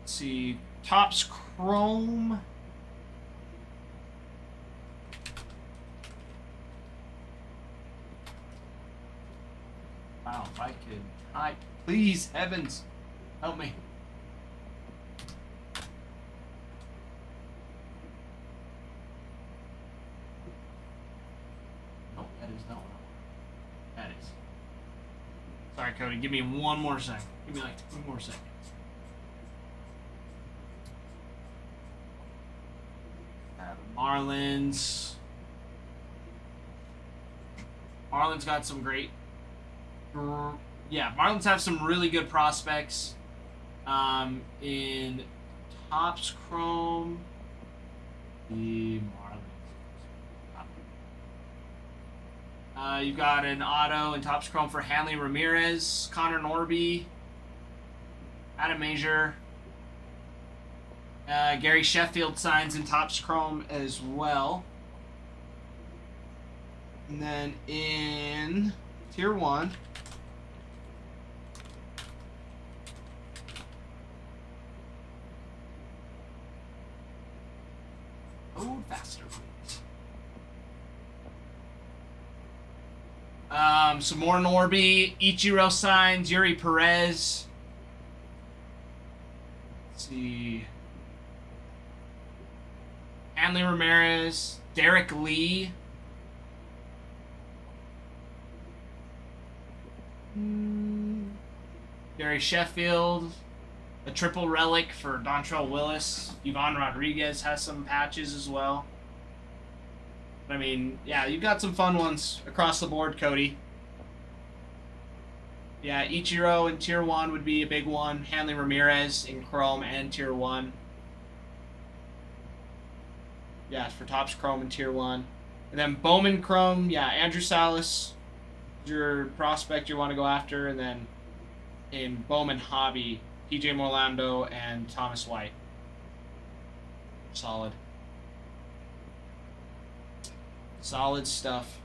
Let's see, Topps Chrome. Wow, if I could type. Please, heavens, help me. No, that is not what I want. That is. Sorry, Cody, give me one more second. Give me like 2 more seconds. Marlins. Marlins got some great. Yeah, Marlins have some really good prospects. In Topps Chrome, the Marlins. You've got an auto in Topps Chrome for Hanley Ramirez, Connor Norby, Adam Major. Gary Sheffield signs in Topps Chrome as well. And then in Tier 1, load faster, please. Some more Norby, Ichiro signs, Yuri Perez. Let's see. Hanley Ramirez, Derek Lee. Gary Sheffield. A triple relic for Dontrell Willis. Ivan Rodriguez has some patches as well. I mean, yeah, you've got some fun ones across the board, Cody. Yeah, Ichiro in Tier 1 would be a big one. Hanley Ramirez in Chrome and Tier 1. Yeah, for Topps Chrome and Tier 1. And then Bowman Chrome, yeah, Andrew Salas, your prospect you want to go after. And then in Bowman Hobby, PJ Morlando and Thomas White. Solid. Solid stuff.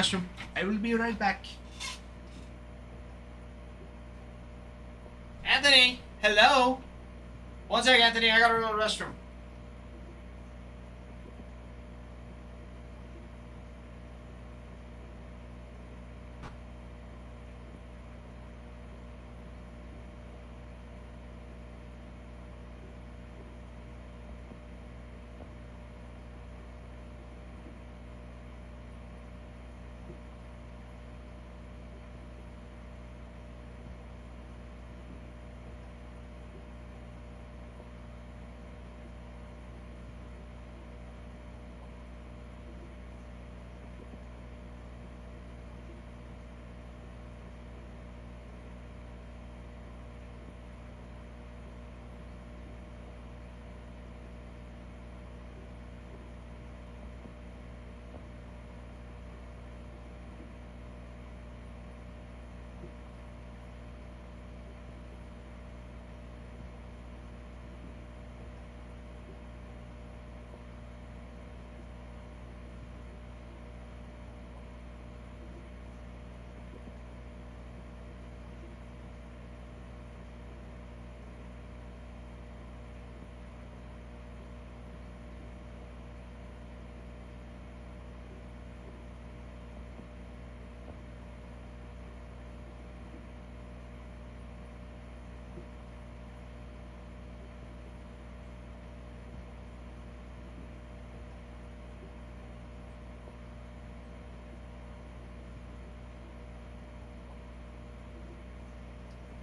restroom. I will be right back. Anthony, hello. One sec, Anthony. I gotta go to the restroom.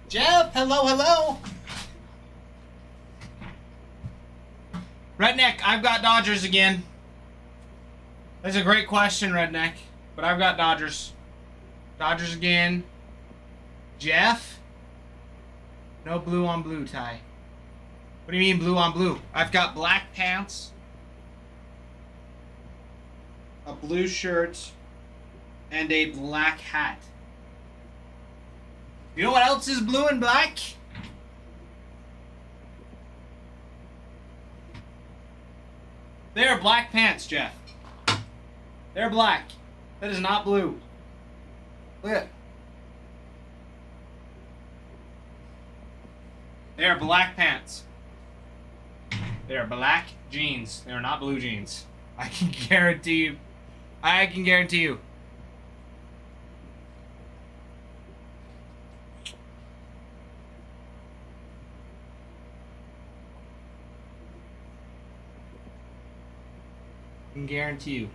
Jeff, hello, hello. Redneck, I've got Dodgers again. That's a great question, Redneck. But I've got Dodgers. Dodgers again. Jeff? No blue on blue, Ty. What do you mean blue on blue? I've got black pants, a blue shirt, and a black hat. You know what else is blue and black? They are black pants, Jeff. They're black. That is not blue. Look at it. They are black pants. They are black jeans. They are not blue jeans. I can guarantee you. I can guarantee you. I can guarantee you.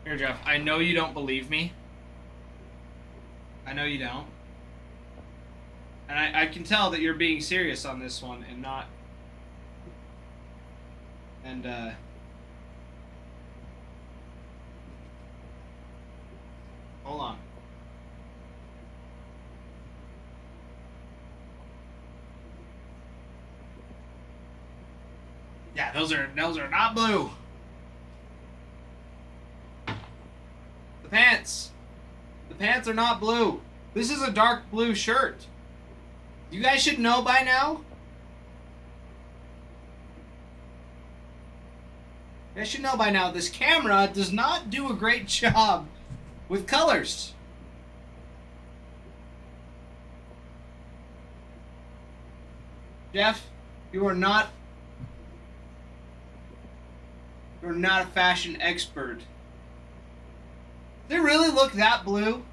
Here, Jeff, I know you don't believe me. I know you don't. And I can tell that you're being serious on this one and not... And, hold on. Yeah, those are not blue. The pants. The pants are not blue. This is a dark blue shirt. You guys should know by now. You guys should know by now this camera does not do a great job with colors. Jeff, you're not a fashion expert. Does it really look that blue?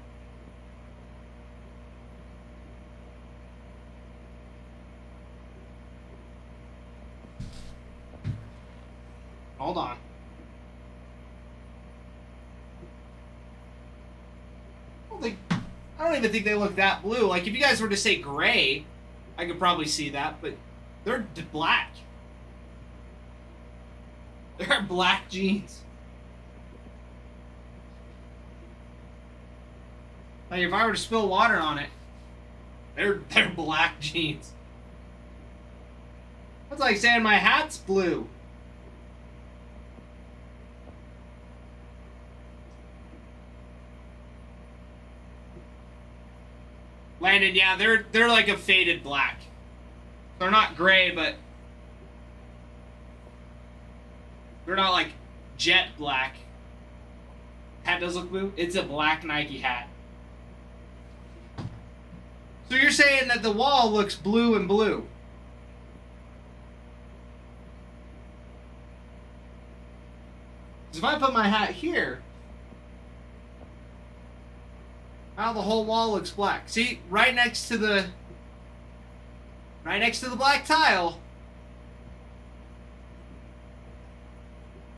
Hold on. I don't even think they look that blue. Like, if you guys were to say gray, I could probably see that, but they're black. They're black jeans. Like, if I were to spill water on it, they're black jeans. That's like saying my hat's blue. Landon, yeah, they're like a faded black. They're not gray, but They're not like jet black. Hat does look blue. It's a black Nike hat. So you're saying that the wall looks blue and blue? Because if I put my hat here, now the whole wall looks black. See, right next to the black tile,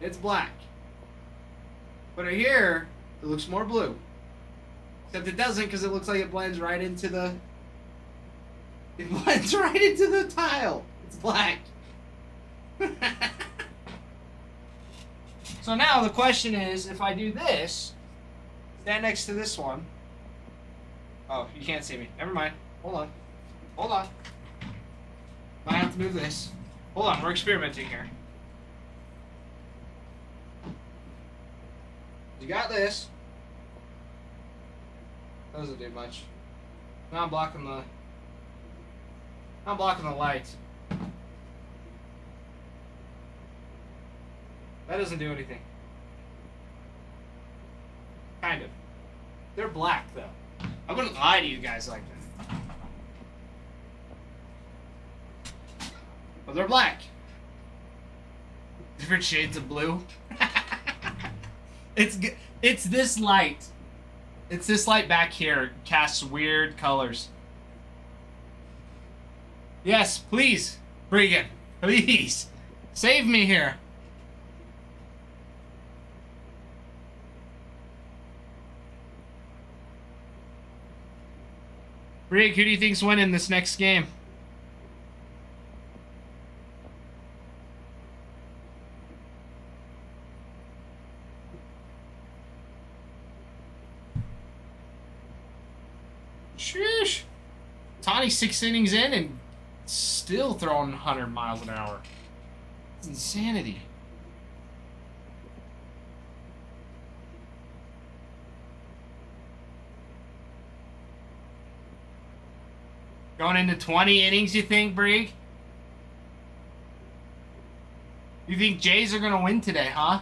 it's black. But right here, it looks more blue. Except it doesn't, because it looks like it blends right into the... It blends right into the tile. It's black. So now the question is, if I do this, stand next to this one. Oh, you can't see me. Never mind. Hold on. Hold on. I have to move this. Hold on, we're experimenting here. You got this. Doesn't do much. Now I'm blocking the light. That doesn't do anything. Kind of. They're black though. I wouldn't lie to you guys like that. But they're black. Different shades of blue. It's this light. It's this light back here casts weird colors. Yes, please, Bregan, please save me here. Brig, who do you think's winning this next game? Sheesh. Tawny 6 innings in and still throwing 100 miles an hour. It's insanity. Going into 20 innings, you think, Brig? You think Jays are going to win today, huh?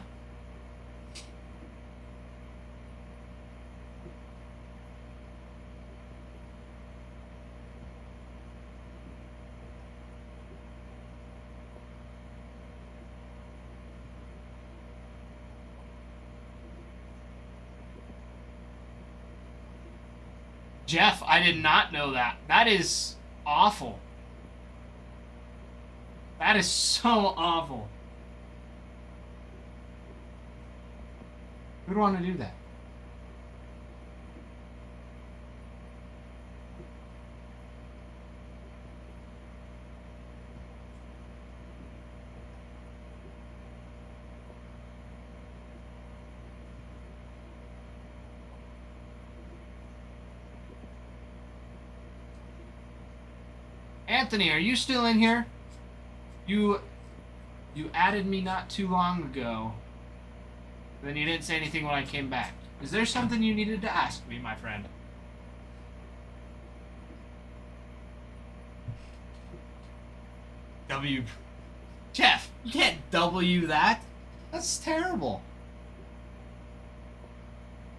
Jeff, I did not know that. That is awful. That is so awful. Who'd want to do that? Anthony, are you still in here? You added me not too long ago. Then you didn't say anything when I came back. Is there something you needed to ask me, my friend? W. Jeff, you can't W that. That's terrible.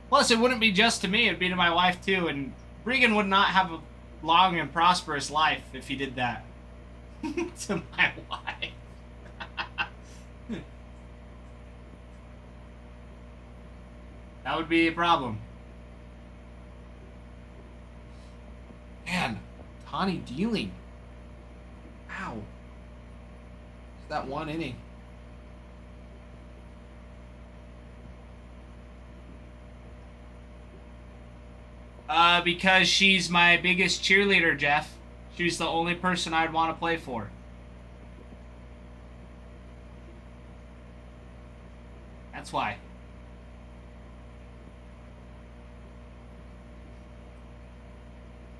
Plus, it wouldn't be just to me, it'd be to my wife too, and Regan would not have a long and prosperous life if he did that to my wife. That would be a problem. Man, Tawny dealing. Ow. It's that one inning. Because she's my biggest cheerleader, Jeff. She's the only person I'd want to play for. That's why.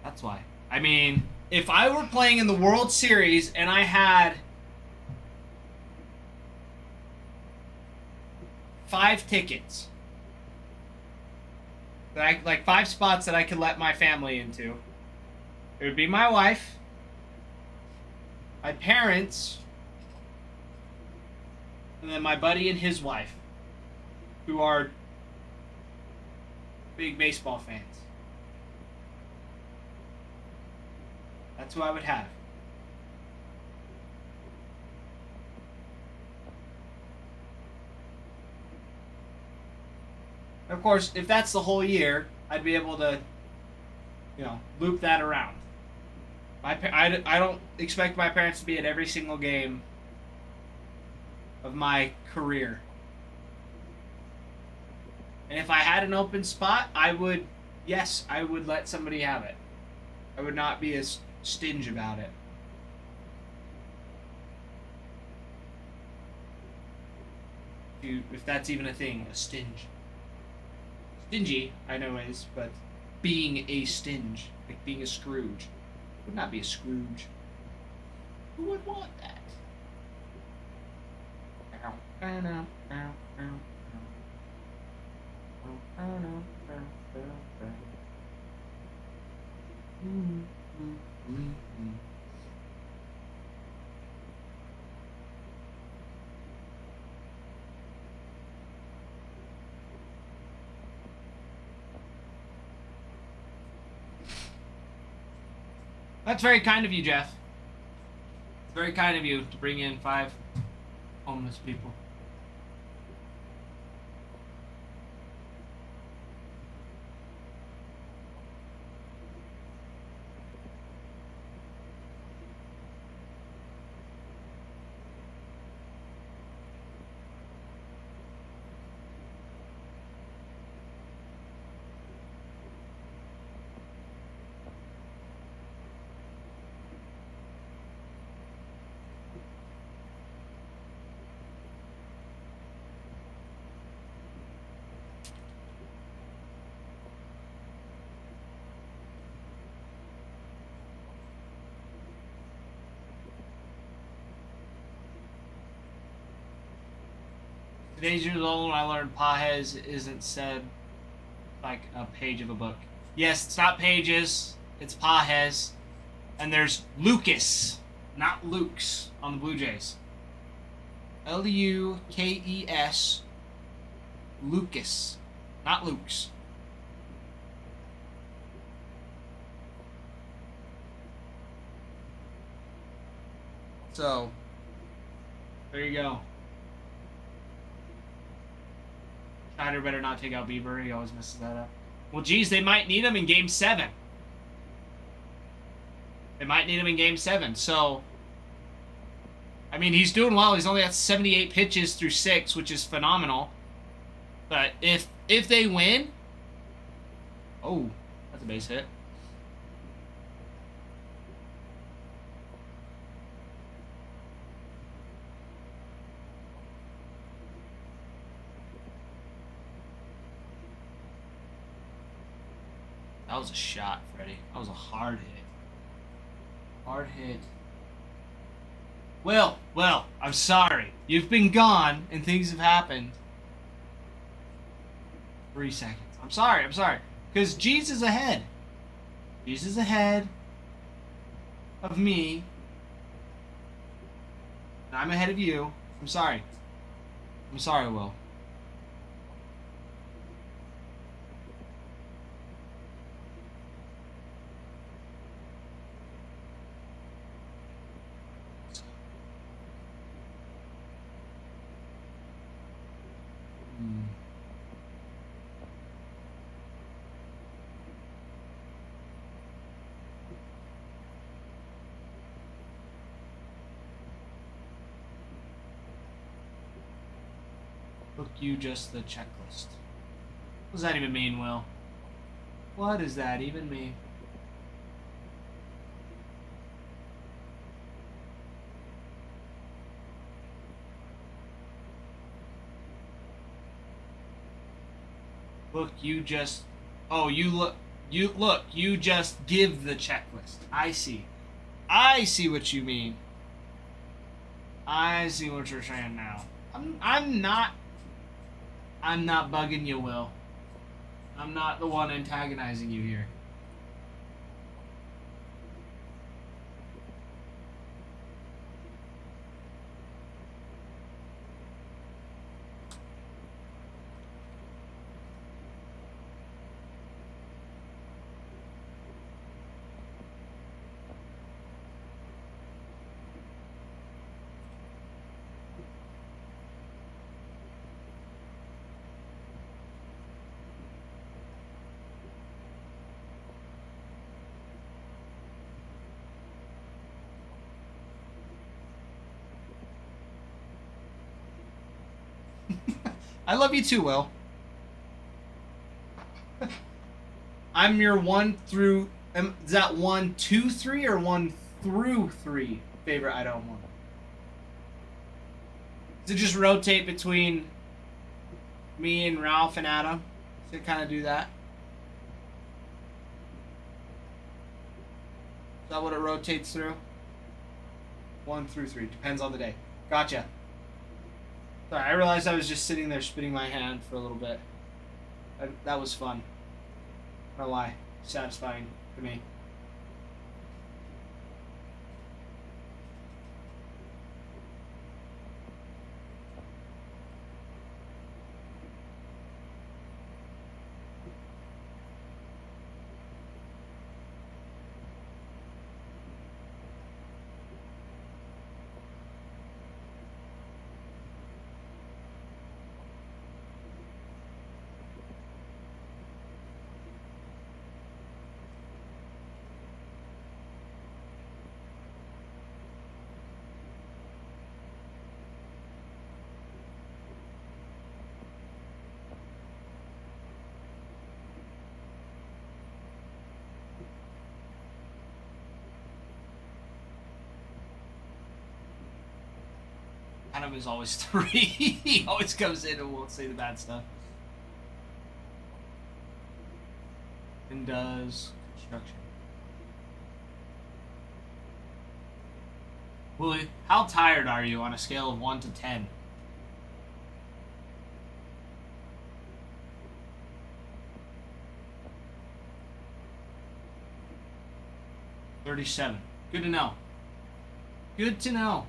That's why. I mean, if I were playing in the World Series and I had 5 tickets, like 5 spots that I could let my family into. It would be my wife, my parents, and then my buddy and his wife, who are big baseball fans. That's who I would have. Of course, if that's the whole year, I'd be able to, loop that around. I don't expect my parents to be at every single game of my career. And if I had an open spot, I would let somebody have it. I would not be as stingy about it. If that's even a thing, a stinge. Stingy, I know is, but being a stinge, like being a Scrooge, would not be a Scrooge. Who would want that? That's very kind of you, Jeff. It's very kind of you to bring in 5 homeless people. Today's years old when I learned Pages isn't said like a page of a book. Yes, it's not pages, it's Pages. And there's Lucas, not Lukes, on the Blue Jays. Lukes. Lucas, not Lukes. So, there you go. Schneider better not take out Bieber. He always messes that up. Well, geez, they might need him in Game 7. They might need him in Game 7. So, I mean, he's doing well. He's only got 78 pitches through 6, which is phenomenal. But if they win... Oh, that's a base hit. That was a shot, Freddie. That was a hard hit. Hard hit. Well, I'm sorry. You've been gone and things have happened. 3 seconds. I'm sorry. Because G's is ahead. G's is ahead of me. And I'm ahead of you. I'm sorry. Will. Look, you just the checklist. What does that even mean, Will? What does that even mean? Look, you just... Oh, you just give the checklist. I see. I see what you mean. I see what you're saying now. I'm not bugging you, Will. I'm not the one antagonizing you here. I love you too, Will. I'm your 1 through. Is that 1, 2, 3 or 1 through 3 favorite Idaho Mormon? Does it just rotate between me and Ralph and Adam? Does it kind of do that? Is that what it rotates through? 1 through 3. Depends on the day. Gotcha. Sorry, I realized I was just sitting there spinning my hand for a little bit. That was fun. Not gonna lie. Satisfying to me. Adam is always 3. He always comes in and won't say the bad stuff. And does construction. Willie, how tired are you on a scale of 1 to 10? $37. Good to know. Good to know.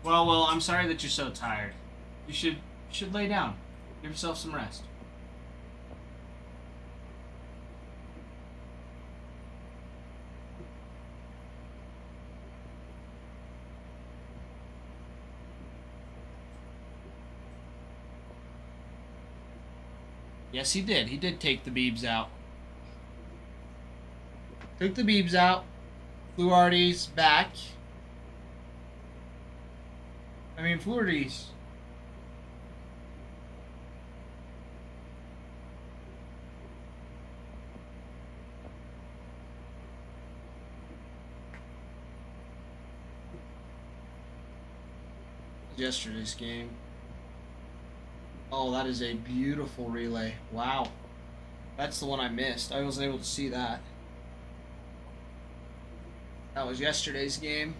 Well, I'm sorry that you're so tired. You should lay down. Give yourself some rest. Yes, he did. He did take the beebs out. Took the beebs out. Fluarty's back. Fluarty's. Yesterday's game. Oh, that is a beautiful relay. Wow. That's the one I missed. I wasn't able to see that. That was yesterday's game.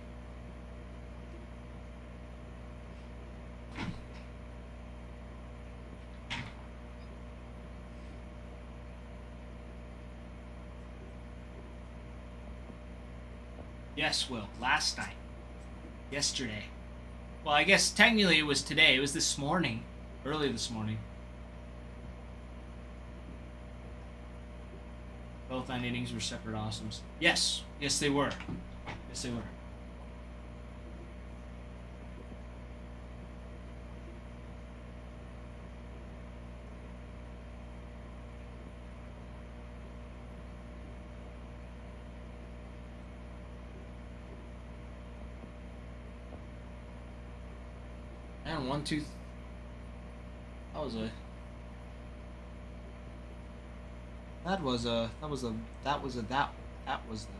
Yes, Will. Last night. Yesterday. Well, I guess technically it was today. It was this morning. Early this morning. Both 9 innings were separate awesomes. Yes. Yes, they were. Yes, they were. And 1, 2. That was a. That was a. That was a. That was a. That was the.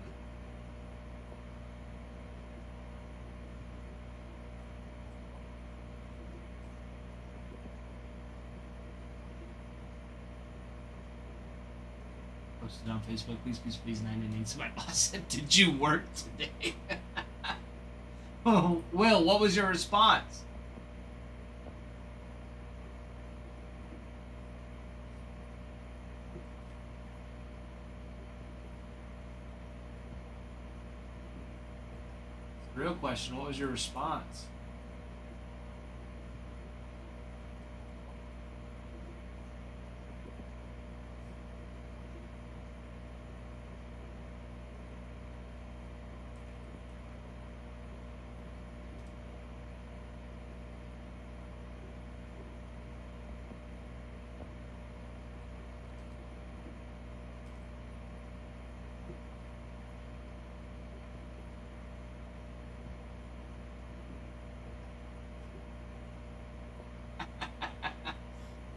posted on Facebook. Please, 9 innings. My boss said, "Did you work today?" Oh, Will, what was your response? Real question, what was your response?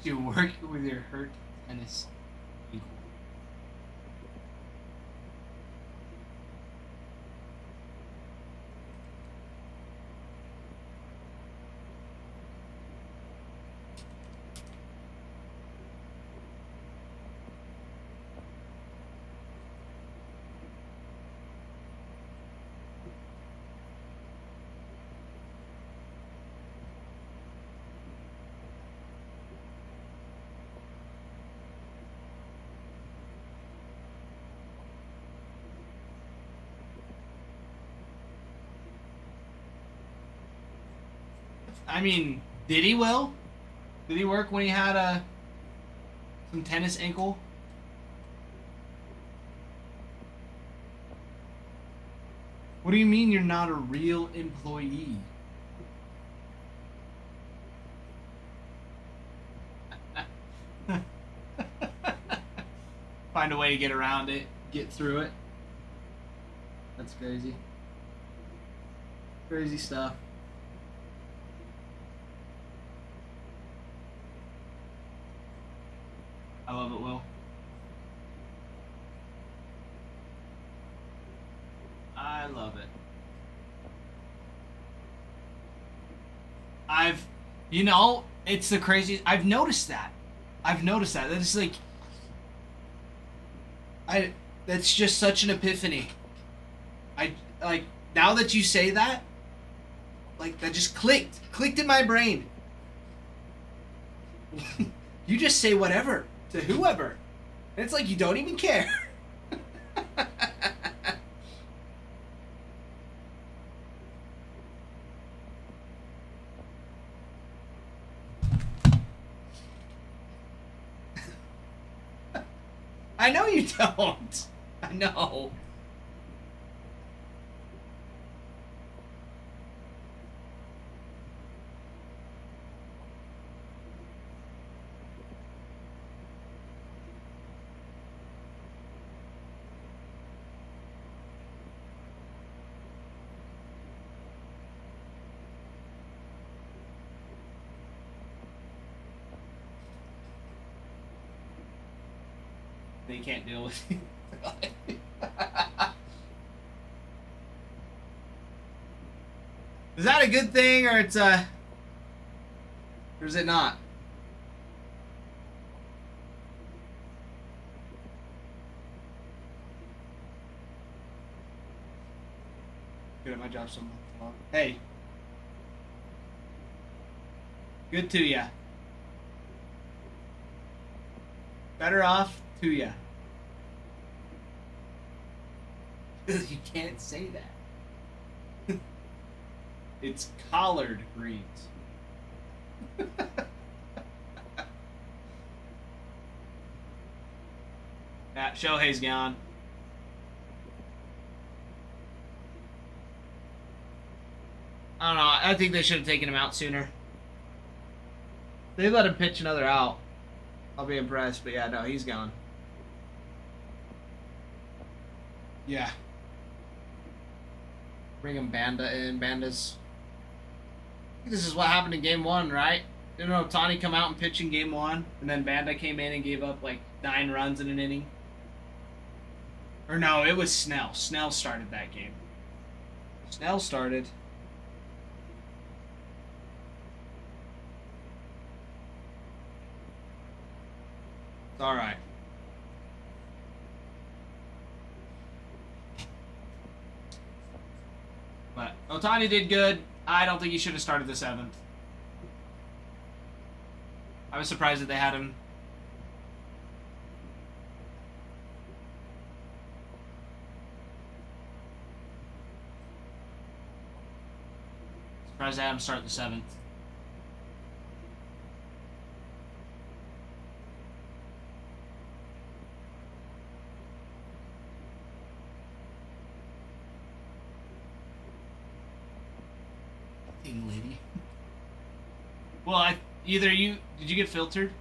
You work with your hurt tennis equal. I mean, did he, Will? Did he work when he had some tennis ankle? What do you mean you're not a real employee? Find a way to get around it, get through it. That's crazy. Crazy stuff. I love it, Will. I love it. It's the craziest. I've noticed that. That's like, that's just such an epiphany. Like, now that you say that, like, that just clicked in my brain. You just say whatever to whoever. And it's like you don't even care. I know you don't. I know. They can't deal with you. Is that a good thing, or it's or is it not? Good at my job so long. Hey. Good to ya. Better off to ya. You can't say that. It's collard greens. Yeah, Shohei's gone. I don't know. I think they should have taken him out sooner. They let him pitch another out. I'll be impressed, but yeah, no, he's gone. Yeah. Bring him Banda in. Banda's. I think this is what happened in game 1, right? Didn't Otani come out and pitch in game 1, and then Banda came in and gave up like 9 runs in an inning? Or no, it was Snell. Snell started that game. Snell started. It's alright. But Otani did good. I don't think he should have started the 7th. I was surprised that they had him. Surprised they had him start the 7th. Lady. Well, did you get filtered?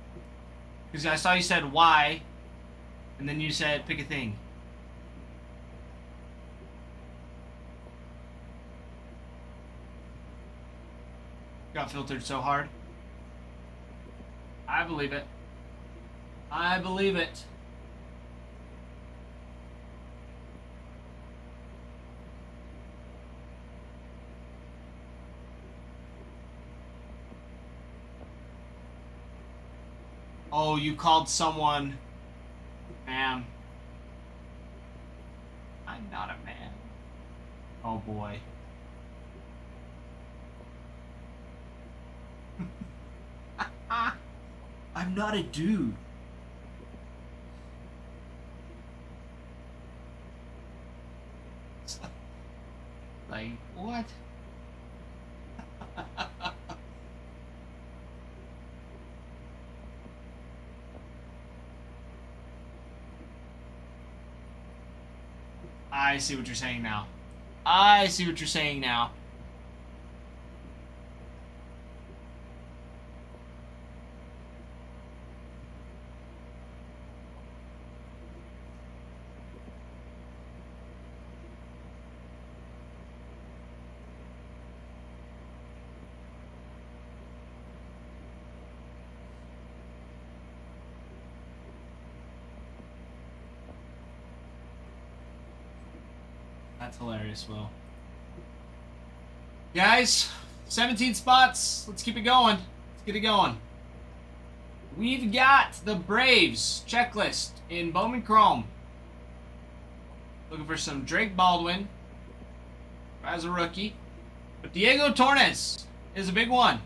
Because I saw you said why, and then you said pick a thing. Got filtered so hard. I believe it. I believe it. Oh, you called someone, ma'am. I'm not a man. Oh boy. I'm not a dude. Like, what? I see what you're saying now. I see what you're saying now. That's hilarious, Will. Guys, 17 spots. Let's keep it going. Let's get it going. We've got the Braves checklist in Bowman Chrome. Looking for some Drake Baldwin as a rookie. But Diego Torres is a big one.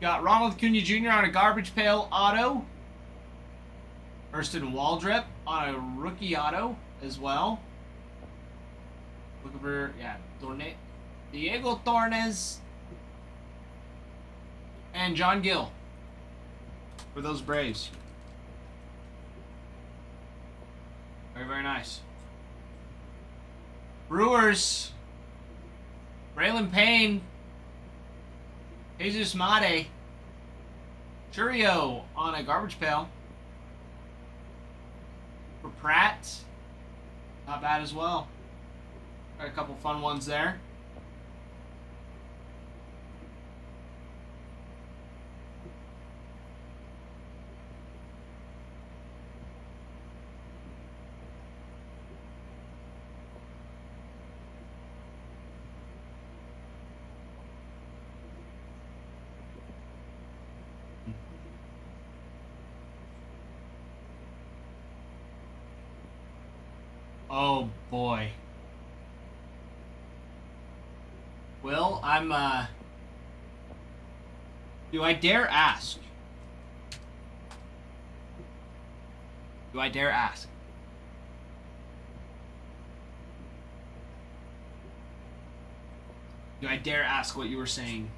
Got Ronald Acuna Jr. on a garbage pail auto. Hurston Waldrep on a rookie auto as well. Looking for, Diego Torres and John Gill for those Braves. Very, very nice. Brewers, Braylon Payne, Jesus Mate, Churio on a garbage pail. For Pratt, not bad as well. Got a couple fun ones there. Oh boy. Well, do I dare ask? Do I dare ask? Do I dare ask what you were saying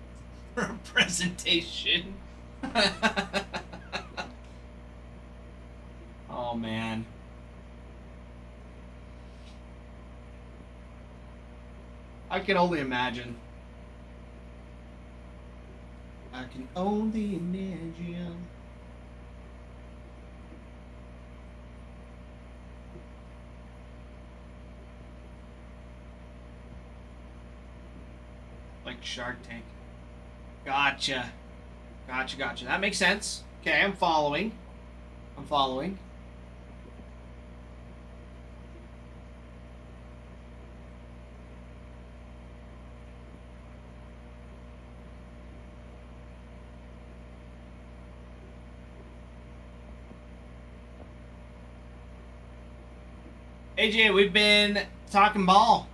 for a presentation? Oh, man. I can only imagine. I can only imagine. Like Shark Tank. Gotcha. Gotcha. That makes sense. Okay, I'm following. AJ, we've been talking ball.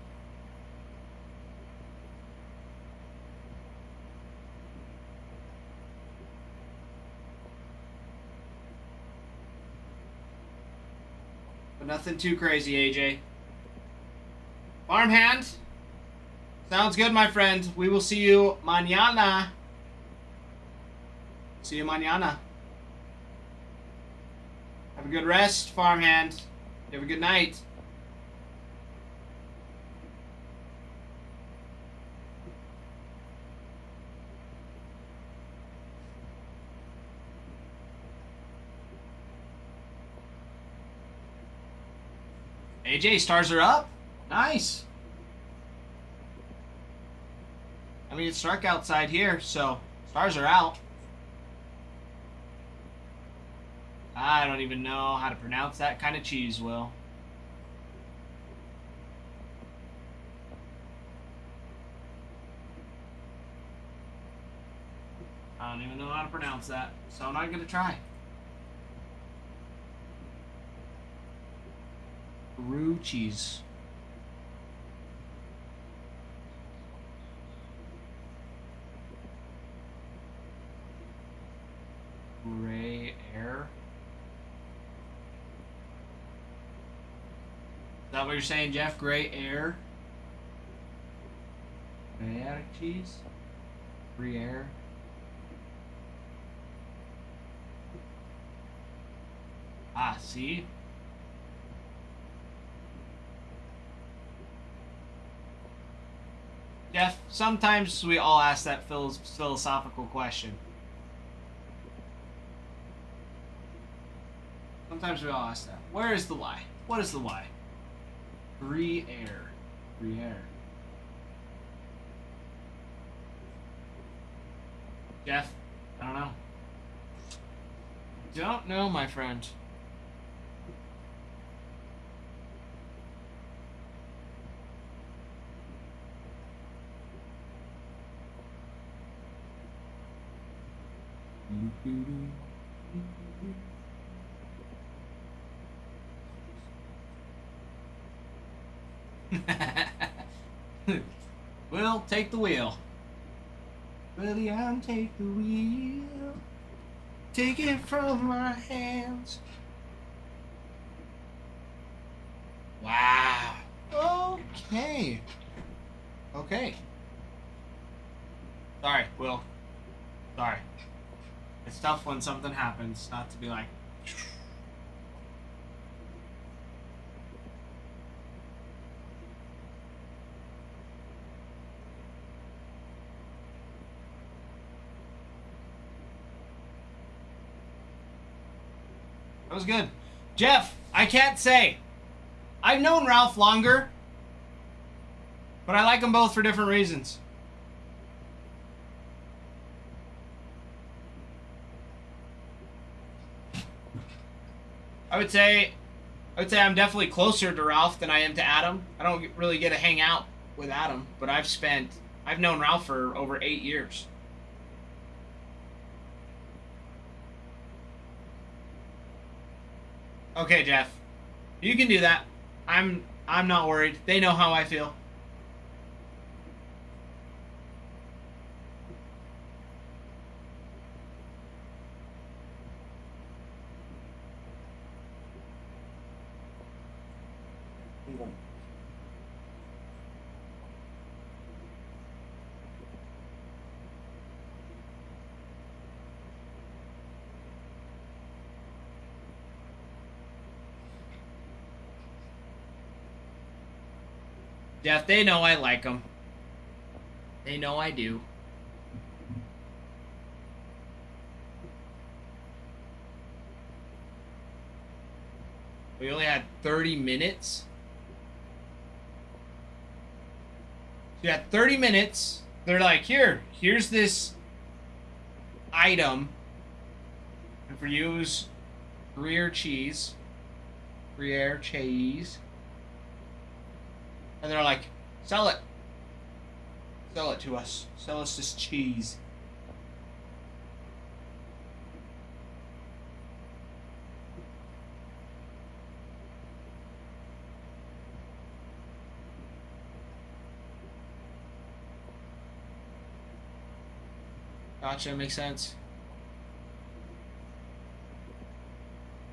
but nothing too crazy, AJ. Farmhand. Sounds good, my friend. We will see you mañana. See you mañana. Have a good rest, farmhand. You have a good night. AJ, stars are up. Nice. I mean, it's dark outside here, so stars are out. I don't even know how to pronounce that kind of cheese, Will. I don't even know how to pronounce that, so I'm not going to try. Roux cheese. Gray air. Is that what you're saying, Jeff? Gray air? Gruyere cheese? Gruyere? Ah, see? Jeff, sometimes we all ask that philosophical question. Sometimes we all ask that. Where is the why? What is the why? Gruyere. Gruyere. Jeff, I don't know. Don't know, my friend. Will, take the wheel. William, take the wheel. Take it from my hands. Wow. Okay. Okay. Sorry, Will. Sorry. It's tough when something happens not to be like. That was good. Jeff, I can't say. I've known Ralph longer, but I like them both for different reasons. I would say I'm definitely closer to Ralph than I am to Adam. I don't really get to hang out with Adam, but I've known Ralph for over 8 years. Okay, Jeff. You can do that. I'm not worried. They know how I feel. Jeff, they know I like them. They know I do. We only had 30 minutes. You had 30 minutes. They're like, here's this item. And for you, it was Gruyere cheese. Gruyere cheese. And they're like, sell it. Sell it to us. Sell us this cheese. Gotcha, makes sense.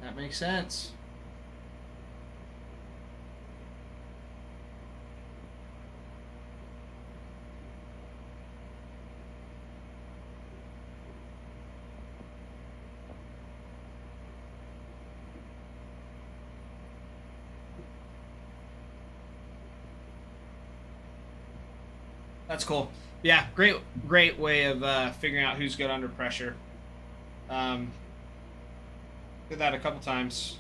That makes sense. That's cool. Yeah, great way of figuring out who's good under pressure. Um, did that a couple times.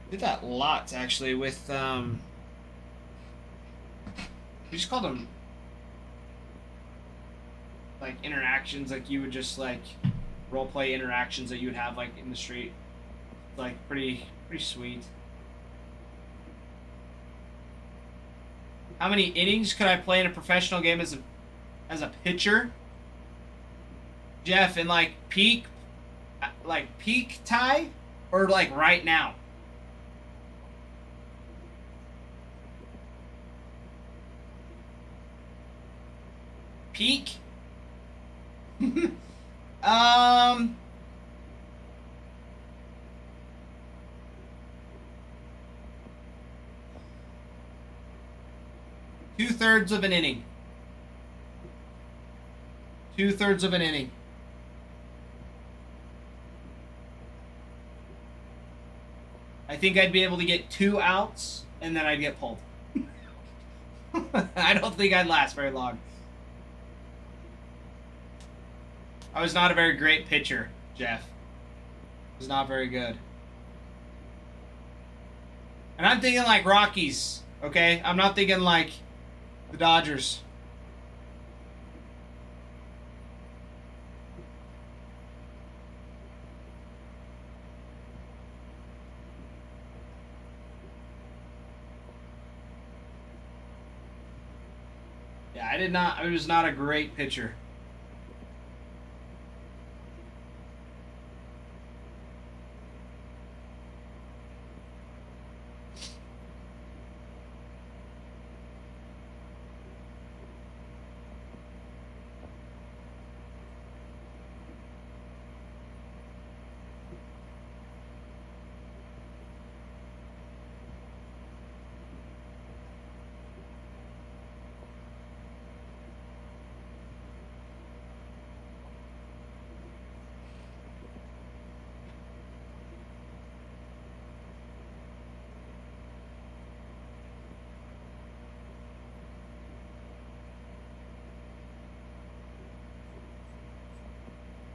Did that lots actually with we just called them like interactions, like you would just like role play interactions that you would have like in the street. Like pretty sweet. How many innings could I play in a professional game as a pitcher? Jeff, in like peak tie or like right now? Peak? um 2/3 of an inning. 2/3 of an inning. I think I'd be able to get 2 outs and then I'd get pulled. I don't think I'd last very long. I was not a very great pitcher, Jeff. I was not very good. And I'm thinking like Rockies, okay? I'm not thinking like the Dodgers. Yeah, I was not a great pitcher.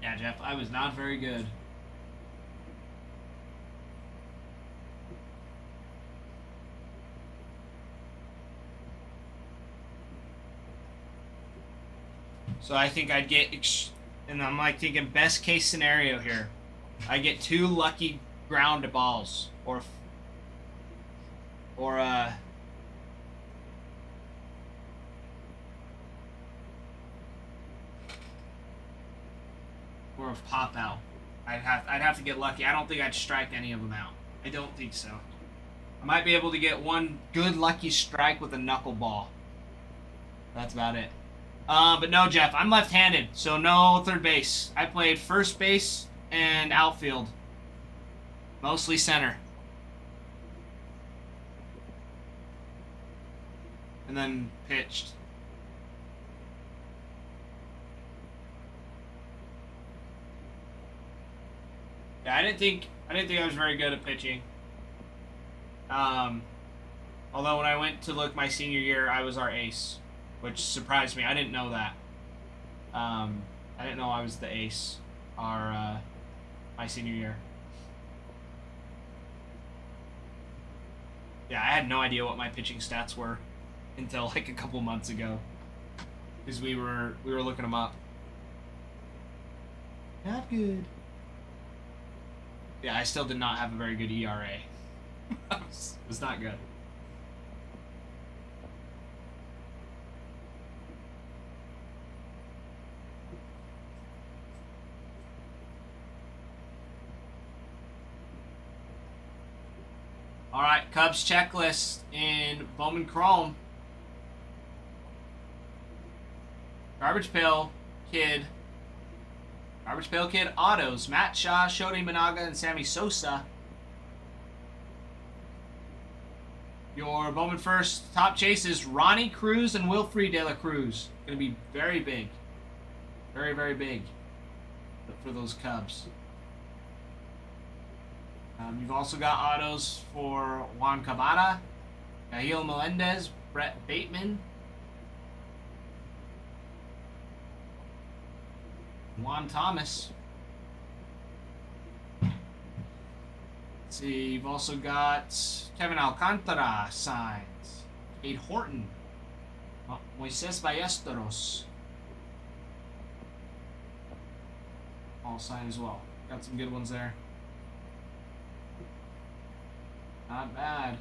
Yeah, Jeff, I was not very good. So I think I'd get, and I'm like thinking best case scenario here. I get 2 lucky ground balls, or a pop out. I'd have to get lucky. I don't think I'd strike any of them out. I don't think so. I might be able to get 1 good lucky strike with a knuckleball. That's about it. But no, Jeff, I'm left-handed, so no third base. I played first base and outfield. Mostly center. And then pitched. Yeah, I didn't think I was very good at pitching. Although when I went to look my senior year, I was our ace, which surprised me. I didn't know that. I didn't know I was the ace my senior year. Yeah, I had no idea what my pitching stats were until like a couple months ago, because we were looking them up. Not good. Yeah, I still did not have a very good ERA. It was not good. All right, Cubs checklist in Bowman Chrome. Garbage Pail Kid autos. Matt Shaw, Shodi Managa, and Sammy Sosa. Your Bowman First top chases, Ronnie Cruz and Wilfrey De La Cruz. Going to be very big. Very, very big for those Cubs. You've also got autos for Juan Cabana, Cahill Melendez, Brett Bateman, Juan Thomas. Let's see, you've also got Kevin Alcantara signs. Cade Horton. Moises Ballesteros. All signed as well. Got some good ones there. Not bad.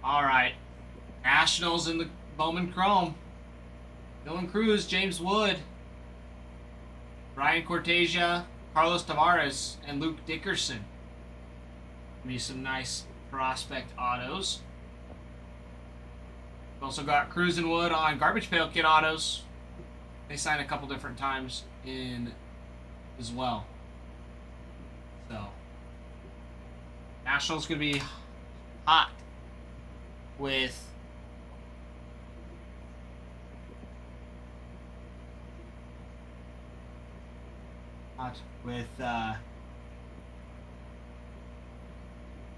All right. Nationals in the Bowman Chrome. Dylan Cruz, James Wood, Ryan Cortesia, Carlos Tavares, and Luke Dickerson. Be some nice prospect autos. We've also got Cruz and Wood on Garbage Pail Kid autos. They signed a couple different times in as well. So, Nationals gonna be hot with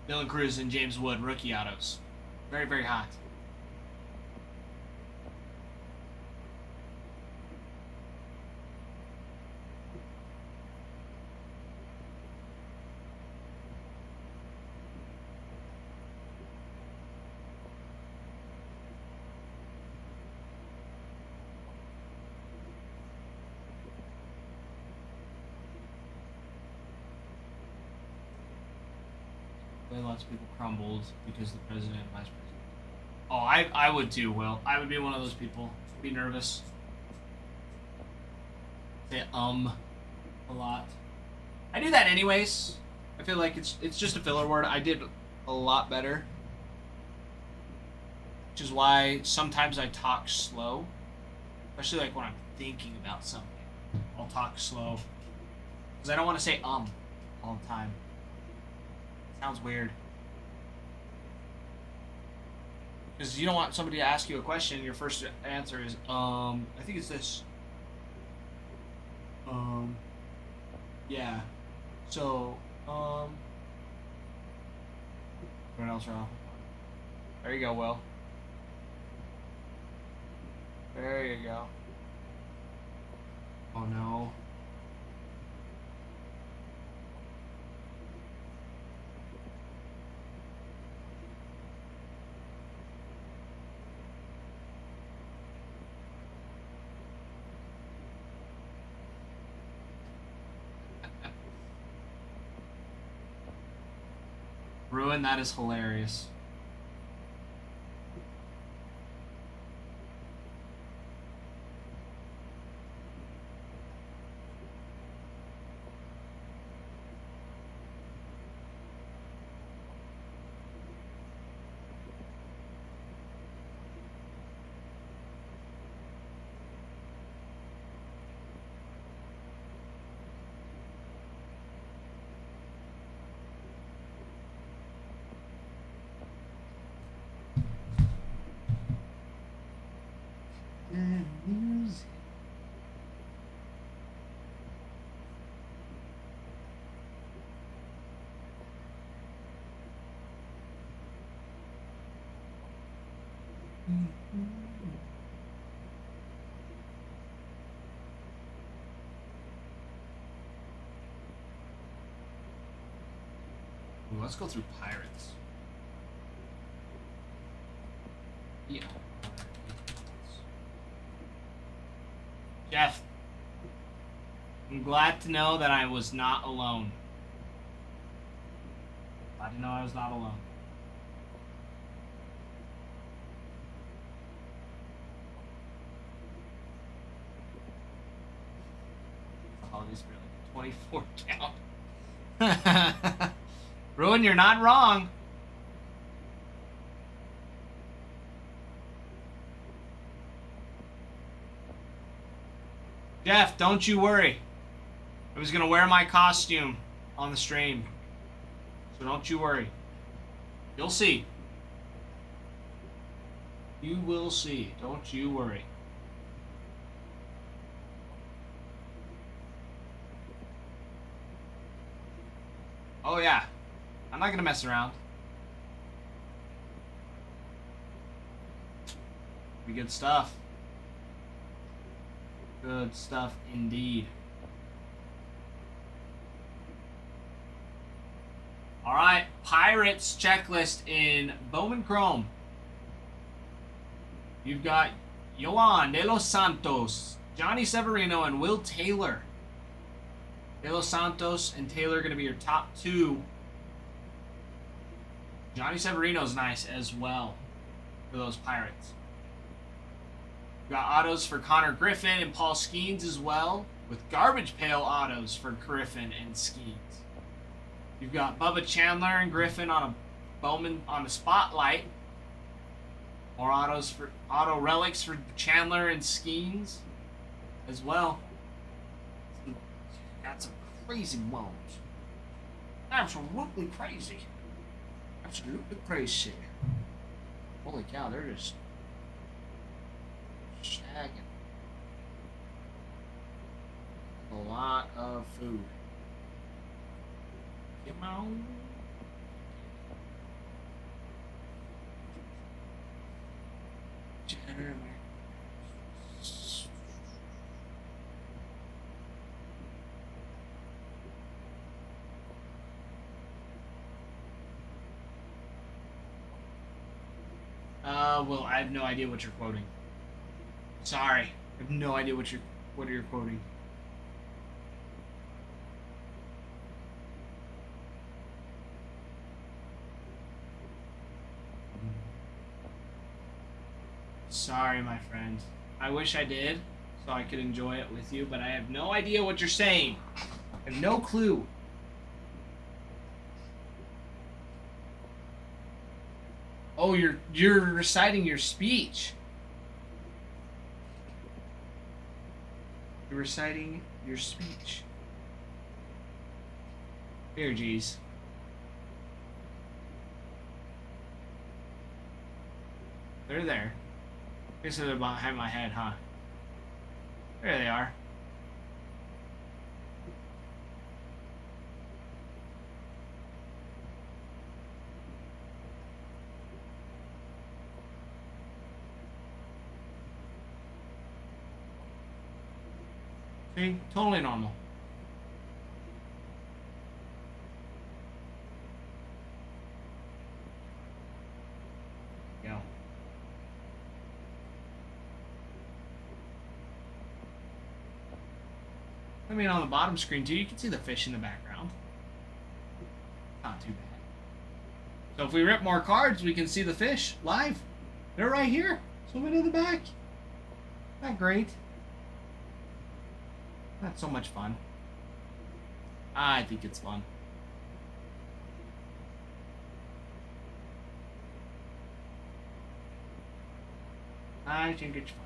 Dylan Cruz and James Wood rookie autos. Very, very hot. Lots of people crumbled because the president and vice president. Oh, I would too, Will. I would be one of those people. Be nervous. Say a lot. I do that anyways. I feel like it's just a filler word. I did a lot better. Which is why sometimes I talk slow. Especially like when I'm thinking about something. I'll talk slow. Because I don't want to say all the time. Sounds weird. Because you don't want somebody to ask you a question, your first answer is, I think it's this. Yeah. So, what else wrong? There you go, Will. There you go. Oh no. Ruin, that is hilarious. Ooh, let's go through Pirates. Yeah. Jeff, I'm glad to know that I was not alone. Glad to know I was not alone. The holiday spirit, like 24 count. Ruin, you're not wrong. Jeff, don't you worry. I was gonna wear my costume on the stream. So don't you worry. You'll see. You will see. Don't you worry. Oh yeah. I'm not gonna mess around. Be good stuff. Good stuff indeed. Alright, Pirates checklist in Bowman Chrome. You've got Yoan De Los Santos, Johnny Severino, and Will Taylor. De Los Santos and Taylor are going to be your top two. Johnny Severino's nice as well for those Pirates. You've got autos for Connor Griffin and Paul Skeens as well, with garbage pail autos for Griffin and Skeens. You've got Bubba Chandler and Griffin on a Bowman on the spotlight. More autos for auto relics for Chandler and Skeens as well. Got some crazy ones. Absolutely crazy. Absolutely crazy. Holy cow, they're just shagging a lot of food. Come on. Well, I have no idea what you're quoting. Sorry, I have no idea what you're quoting. Sorry, my friend. I wish I did, so I could enjoy it with you, but I have no idea what you're saying. I have no clue. Oh, you're reciting your speech. You're reciting your speech. Here, geez. They're there. I guess they're behind my head, huh? There they are. See? Totally normal. Go. I mean, on the bottom screen too, you can see the fish in the background. Not too bad. So if we rip more cards, we can see the fish live. They're right here, swimming in the back. Isn't that great? That's so much fun. I think it's fun. I think it's fun.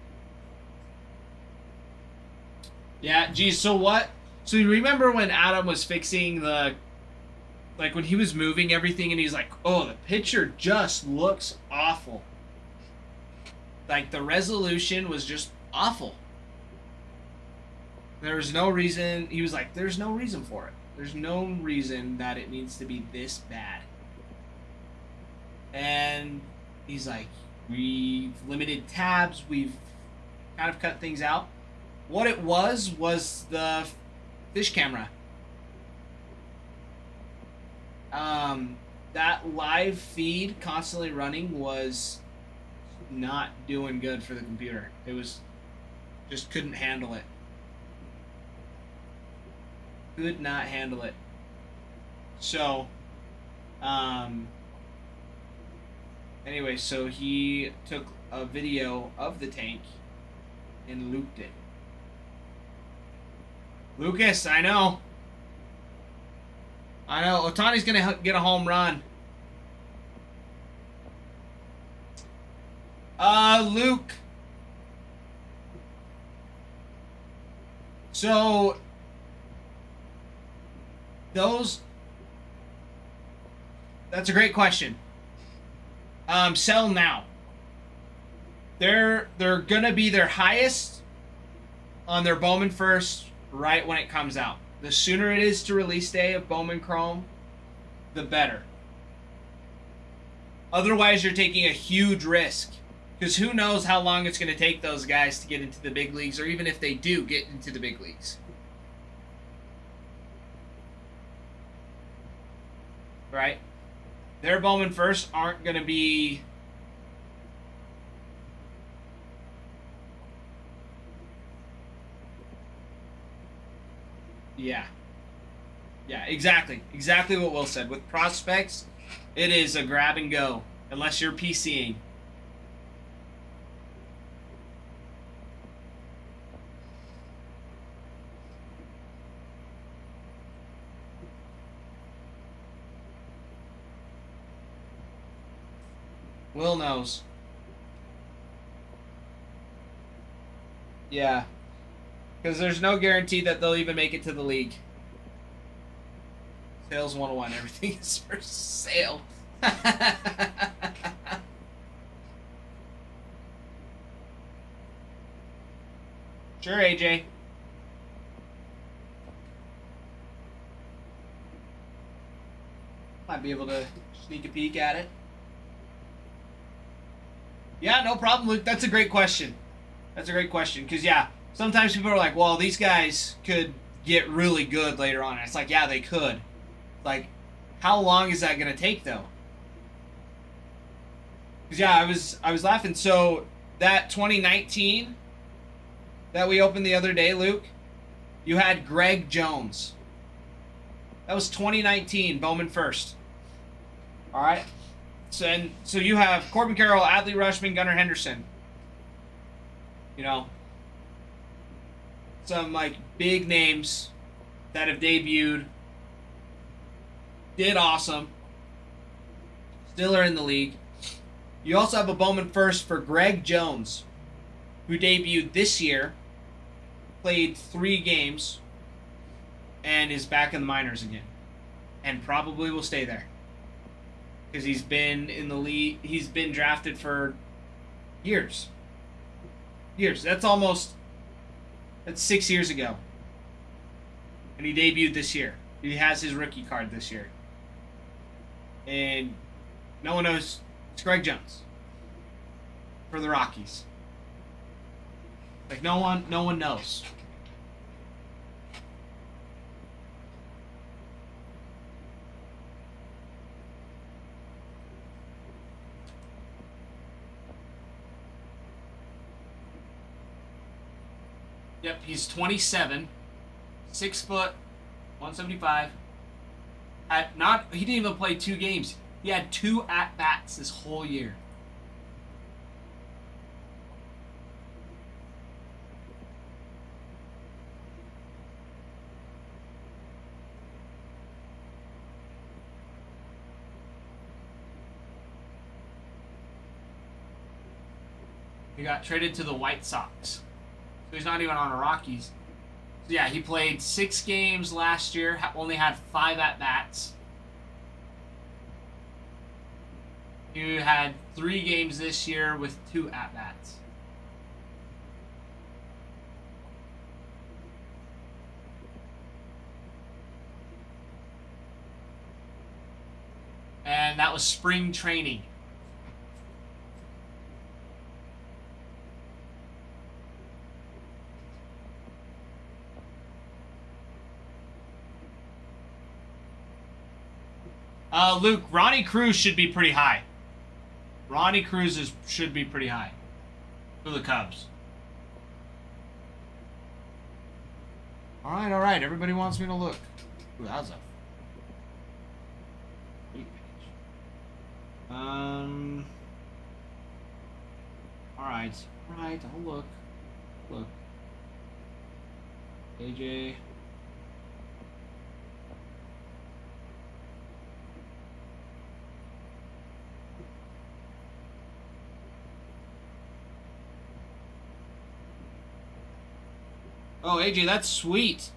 Yeah, geez, so what? So you remember when Adam was fixing the... Like, when he was moving everything and he's like, oh, the picture just looks awful. Like, the resolution was just awful. There was no reason... He was like, there's no reason for it. There's no reason that it needs to be this bad. And he's like, we've limited tabs. We've kind of cut things out. What it was the fish camera. That live feed constantly running was not doing good for the computer. It was... Just couldn't handle it. Could not handle it. So, anyway, so he took a video of the tank and looped it. Lucas, I know. I know. Otani's going to get a home run. Luke. So, that's a great question. Sell now. They're gonna be their highest on their Bowman first right when it comes out. The sooner it is to release day of Bowman Chrome, the better. Otherwise, you're taking a huge risk. Because who knows how long it's going to take those guys to get into the big leagues, or even if they do get into the big leagues. Right? Their Bowman first aren't going to be... Yeah. Yeah, exactly. Exactly what Will said. With prospects, it is a grab and go. Unless you're PCing. Will knows. Yeah. Because there's no guarantee that they'll even make it to the league. Sales 101. Everything is for sale. Sure, AJ. Might be able to sneak a peek at it. Yeah, no problem, Luke. That's a great question. That's a great question. Because, yeah, sometimes people are like, well, these guys could get really good later on. And it's like, yeah, they could. Like, how long is that going to take, though? Because, yeah, I was laughing. So, that 2019 that we opened the other day, Luke, you had Greg Jones. That was 2019, Bowman first. All right? So you have Corbin Carroll, Adley Rushman, Gunnar Henderson. You know, some like big names that have debuted, did awesome, still are in the league. You also have a Bowman first for Greg Jones, who debuted this year, played 3 games, and is back in the minors again, and probably will stay there. Because he's been in the league, he's been drafted for years. That's 6 years ago. And he debuted this year. He has his rookie card this year. And no one knows. It's Greg Jones. For the Rockies. Like, no one knows. Yep, he's 27, 6 foot, 175. He didn't even play 2 games. He had 2 at bats this whole year. He got traded to the White Sox. So he's not even on the Rockies. So yeah, he played 6 games last year, only had 5 at-bats. He had 3 games this year with 2 at-bats. And that was spring training. Luke, Ronnie Cruz should be pretty high. Ronnie Cruz should be pretty high for the Cubs. All right. Everybody wants me to look. Ooh, that was a great page. All right. I'll look. AJ. Oh, AJ, that's sweet.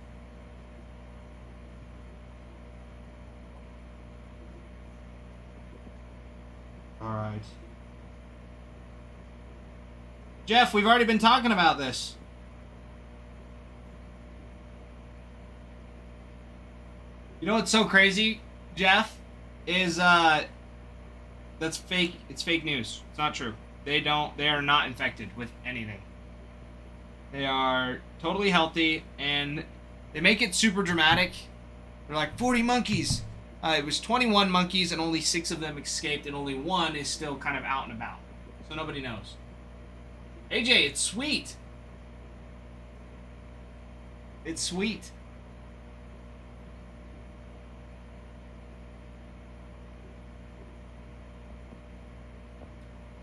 All right. Jeff, we've already been talking about this. You know what's so crazy, Jeff? Is that's fake. It's fake news. It's not true. They are not infected with anything. They are totally healthy, and they make it super dramatic. They're like 40 monkeys. It was 21 monkeys, and only 6 of them escaped, and only 1 is still kind of out and about. So nobody knows. AJ, it's sweet. It's sweet.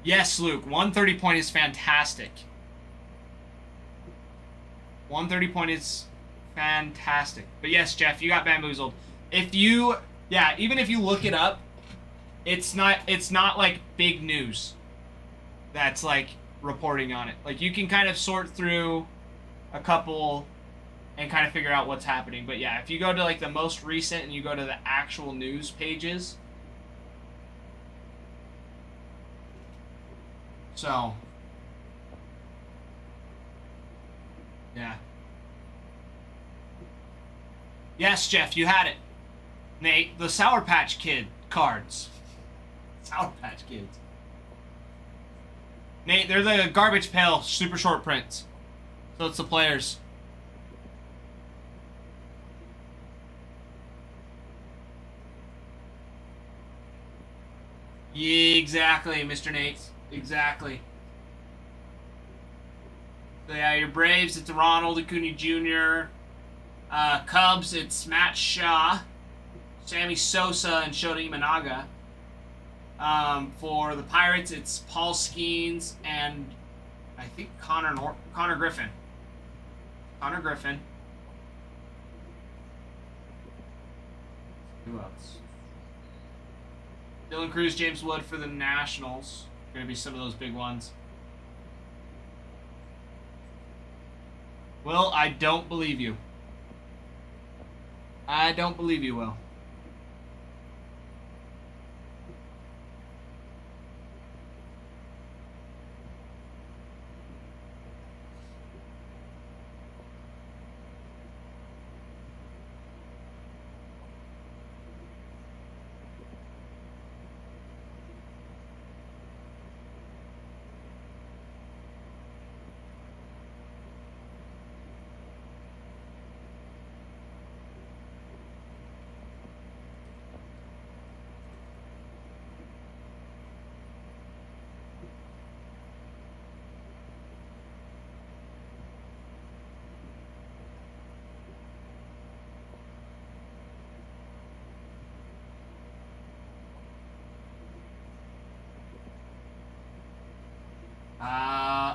Yes, Luke. 130 point is fantastic. 130 point is fantastic. But yes, Jeff, you got bamboozled. If you, yeah, even if you look it up, it's not like big news that's like reporting on it. Like you can kind of sort through a couple and kind of figure out what's happening. But yeah, if you go to like the most recent and you go to the actual news pages, so yeah. Yes, Jeff, you had it. Nate, the Sour Patch Kid cards. Sour Patch Kids. Nate, they're the garbage pail super short prints. So it's the players. Yeah, exactly, Mr. Nate. Exactly. So yeah, your Braves, it's Ronald Acuna Jr. Cubs, it's Matt Shaw, Sammy Sosa, and Shota Imanaga. For the Pirates, it's Paul Skeens and I think Connor Griffin. Connor Griffin. Who else? Dylan Cruz, James Wood for the Nationals. Going to be some of those big ones. Will, I don't believe you. I don't believe you, Will.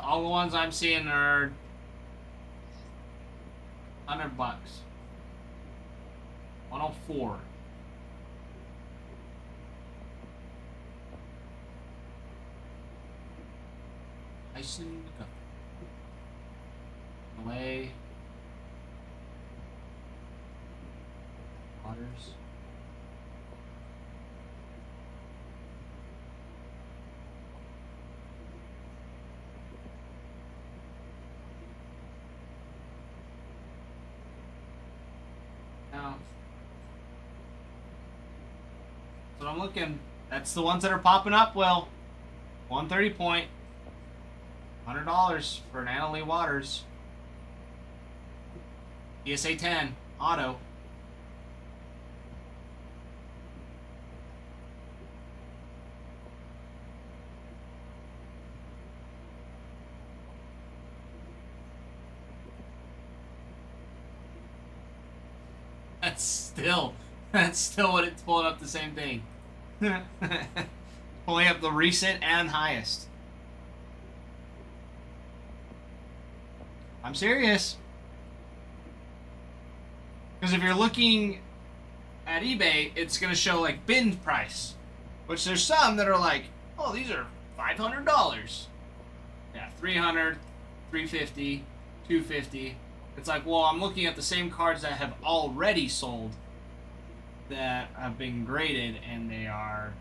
All the ones I'm seeing are $100. 104. Tyson Malay. Waters. So I'm looking. That's the ones that are popping up. Well, 130 point, $100 for an Anna Lee Waters. PSA 10 auto. That's still what it's pulling up the same thing. Pulling up the recent and highest. I'm serious. Because if you're looking at eBay, it's going to show like bin price. Which there's some that are like, oh, these are $500. Yeah, $300, $350, $250. It's like, well, I'm looking at the same cards that have already sold that have been graded, and they are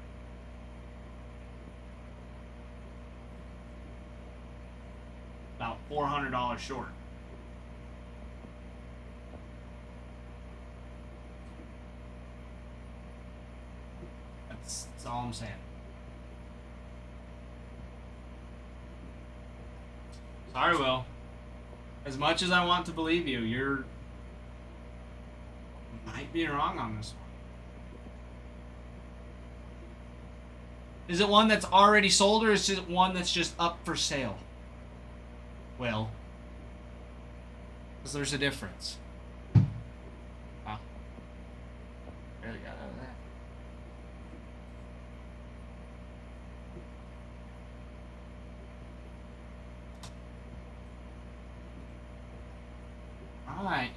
about $400 short. That's all I'm saying. Sorry, Will. As much as I want to believe you, you might be wrong on this one. Is it one that's already sold, or is it one that's just up for sale? Well, because there's a difference. Wow. Barely got out of that. All right.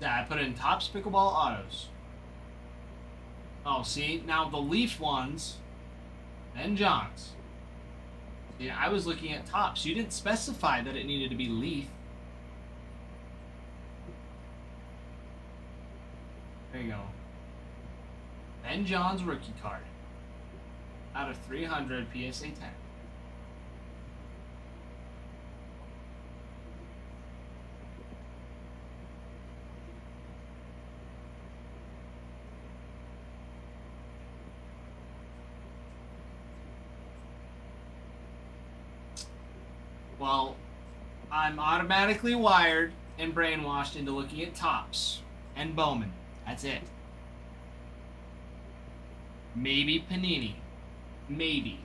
Yeah, I put in Topps Pickleball Autos. Oh, see, now the Leaf ones, then John's. Yeah, I was looking at Topps. You didn't specify that it needed to be Leaf. There you go. Ben John's rookie card. Out of 300 PSA 10. Well, I'm automatically wired and brainwashed into looking at Topps and Bowman. That's it. Maybe Panini. Maybe.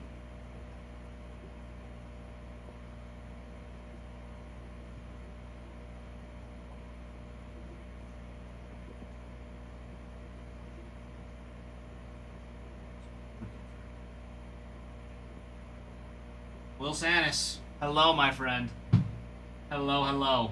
Will Sanis. Hello, my friend. Hello, hello.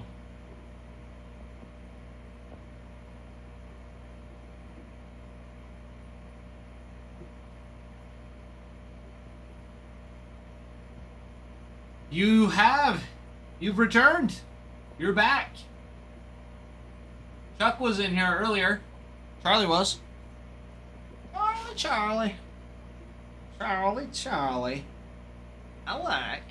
You've returned. You're back. Chuck was in here earlier. Charlie was. Charlie. Charlie. I like.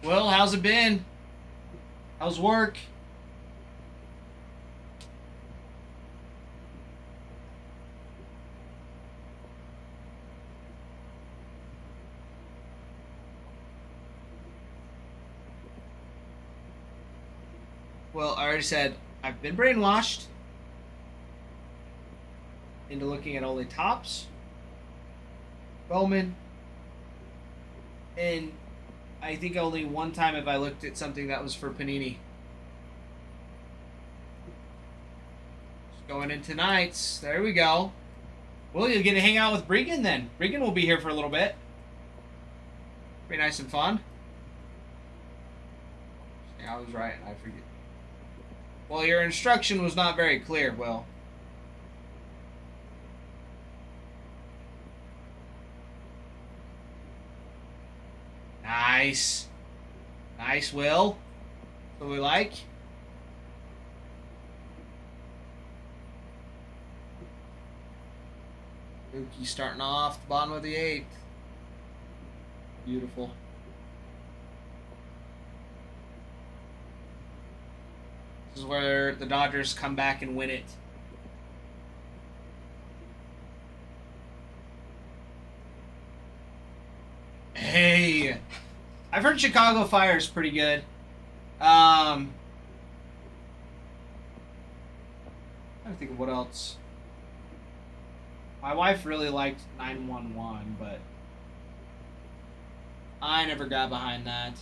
Well, how's it been? How's work? Well, I already said I've been brainwashed into looking at only Topps, Bowman, and I think only one time have I looked at something that was for Panini. Just going in tonight's. There we go. Well, you'll get to hang out with Bregan then. Bregan will be here for a little bit. Be nice and fun. Yeah, I was right. I forget. Well, your instruction was not very clear, Will. Nice. Nice, Will. That's what we like. Mookie starting off the bottom of the 8th. Beautiful. This is where the Dodgers come back and win it. Hey, I've heard Chicago Fire's pretty good. I'm trying to think of what else. My wife really liked 911, but I never got behind that.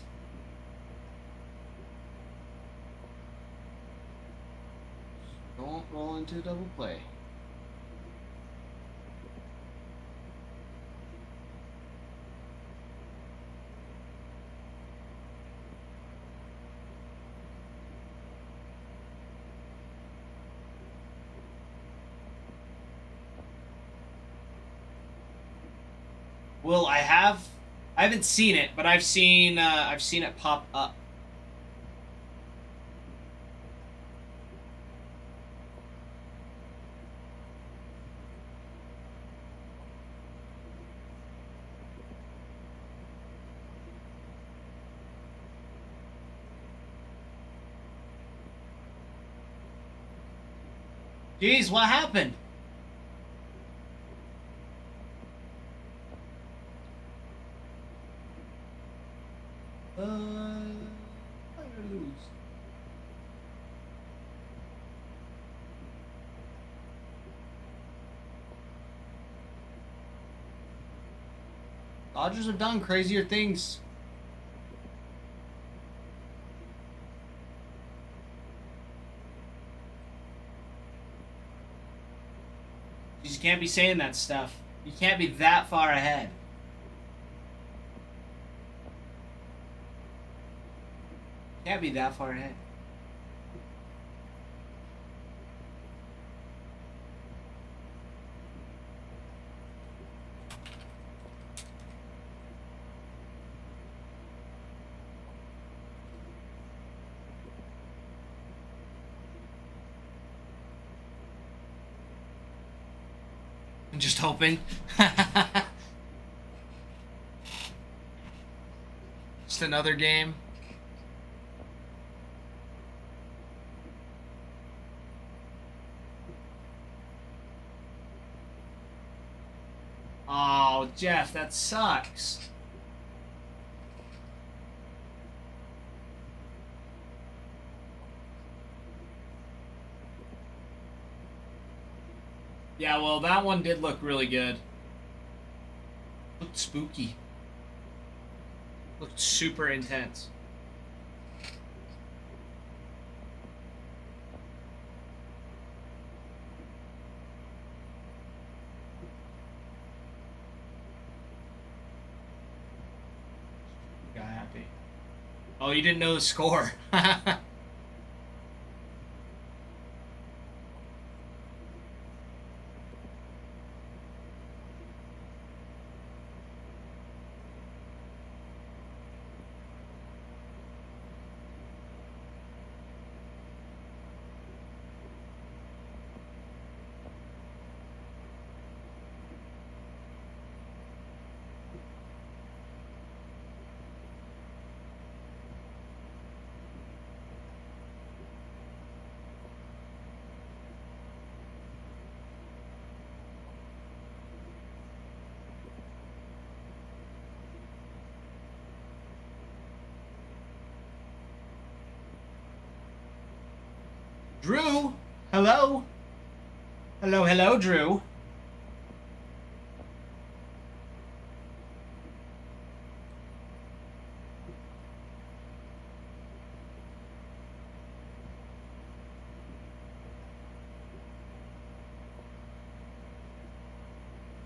Don't roll into double play. Well, I haven't seen it, but I've seen it pop up. Jeez, what happened? I lose. Dodgers have done crazier things. You just can't be saying that stuff. You can't be that far ahead. Can't be that far ahead. I'm just hoping. Just another game. Oh, Jeff, that sucks. Yeah, well, that one did look really good. Looked spooky. Looked super intense. Got happy. Oh, you didn't know the score. Drew? Hello? Hello, hello, Drew.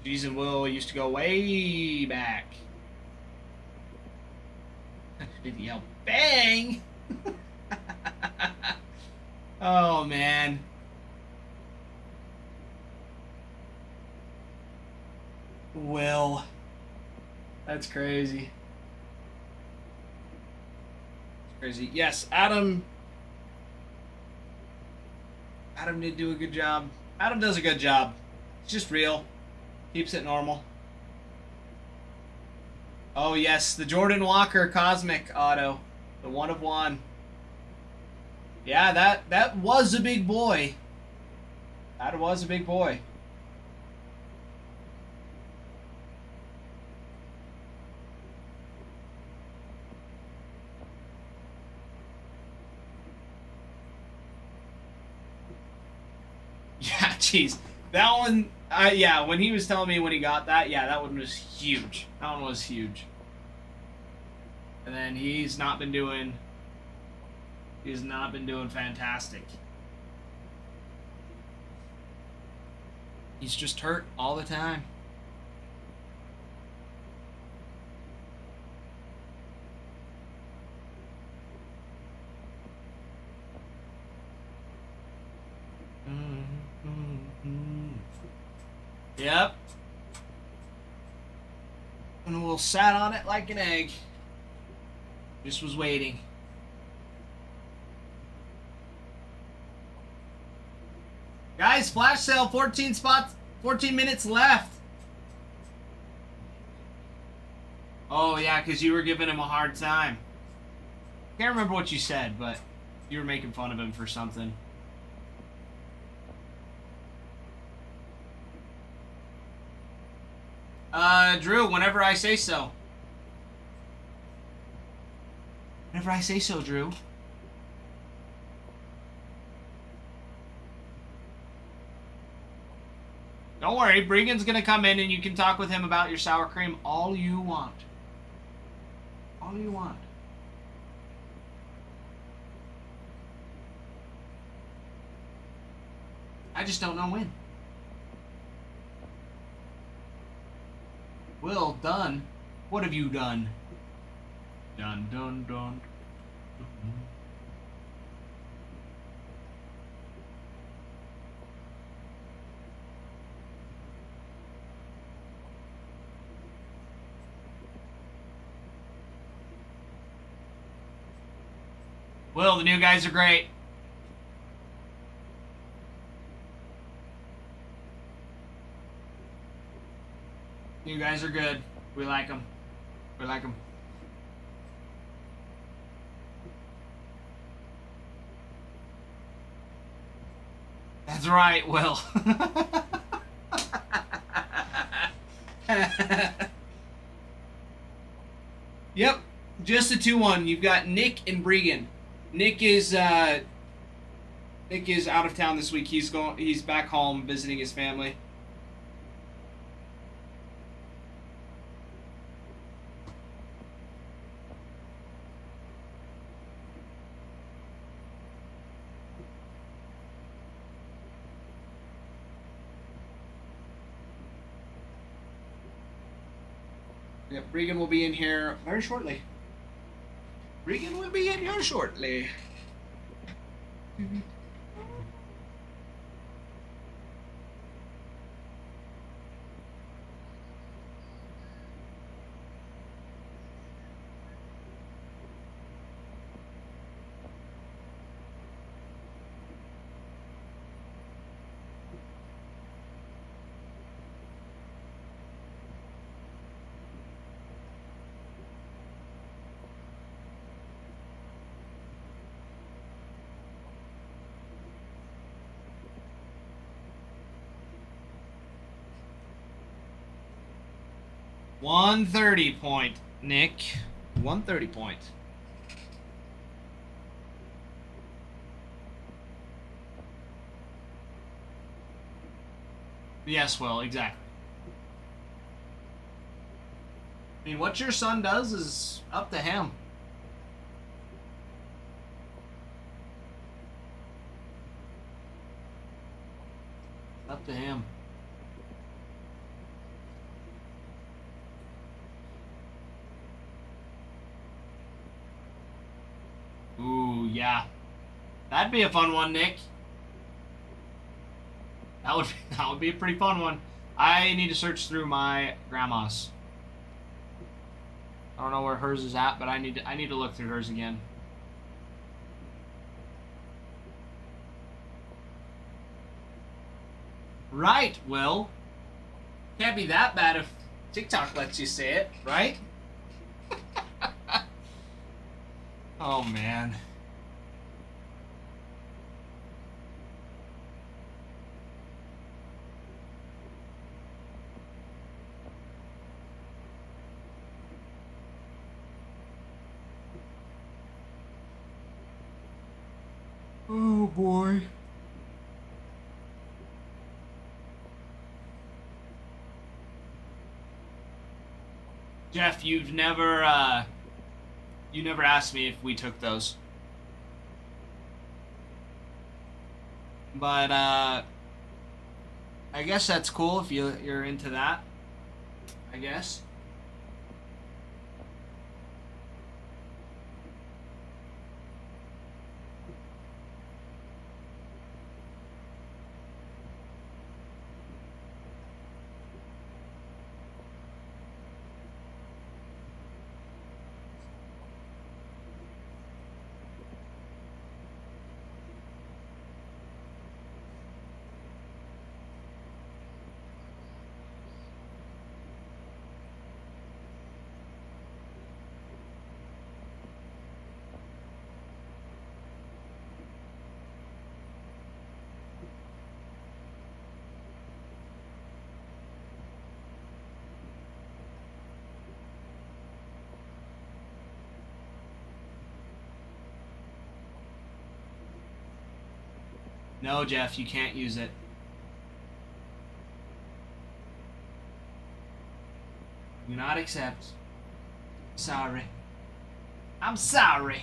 Jeez and Will used to go way back. Did he yell bang? Oh, man. Will. That's crazy. It's crazy. Yes, Adam did do a good job. Adam does a good job. It's just real. Keeps it normal. Oh, yes, the Jordan Walker Cosmic Auto. The 1 of 1. Yeah, that was a big boy. That was a big boy. Yeah, jeez. That one, yeah, when he was telling me when he got that, yeah, that one was huge. That one was huge. And then he's not been doing fantastic. He's just hurt all the time. Yep. And we'll sat on it like an egg. Just was waiting. Guys, flash sale, 14 spots, 14 minutes left. Oh, yeah, because you were giving him a hard time. Can't remember what you said, but you were making fun of him for something. Drew, whenever I say so. Whenever I say so, Drew. Don't worry, Bregan's gonna come in and you can talk with him about your sour cream all you want. All you want. I just don't know when. Will, done. What have you done? Dun dun dun. Will, the new guys are great. You guys are good. We like them. We like them. That's right, Will. Yep, just a 2-1. You've got Nick and Bregan. Nick is out of town this week. He's back home visiting his family. Yep, Regan will be in here very shortly. Regan will be in here shortly. $130 point, Nick. $130 point. Yes, Will, exactly. I mean, what your son does is up to him. Up to him. Ooh, yeah. That'd be a fun one, Nick. That would be a pretty fun one. I need to search through my grandma's. I don't know where hers is at, but I need to look through hers again. Right, Will. Can't be that bad if TikTok lets you say it, right? Oh, man. Oh, boy. Jeff, you never asked me if we took those. But, I guess that's cool if you're into that. I guess. No, Jeff, you can't use it. Do not accept. Sorry. I'm sorry.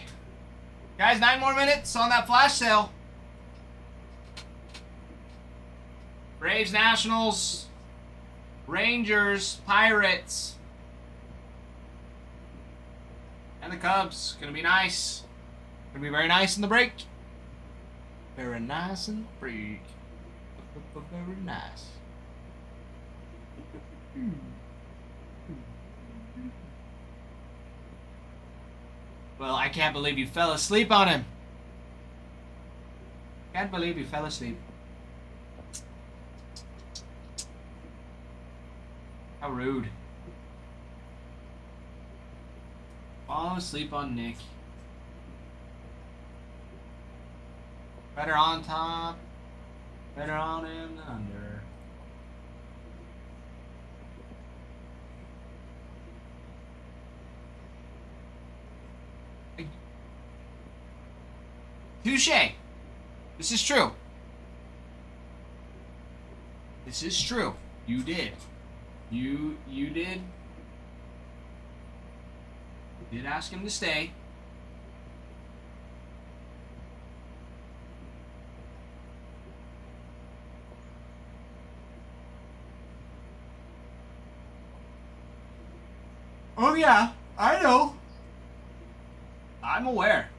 Guys, 9 more minutes on that flash sale. Braves, Nationals, Rangers, Pirates, and the Cubs. Gonna be nice. Gonna be very nice in the break. Very nice in the break. Very nice. Well, I can't believe you fell asleep on him. Can't believe you fell asleep. How rude. Falling asleep on Nick. Better on top. Better on him than under. Touche. This is true. This is true. You did. You did. You did ask him to stay. Oh yeah, I know. I'm aware.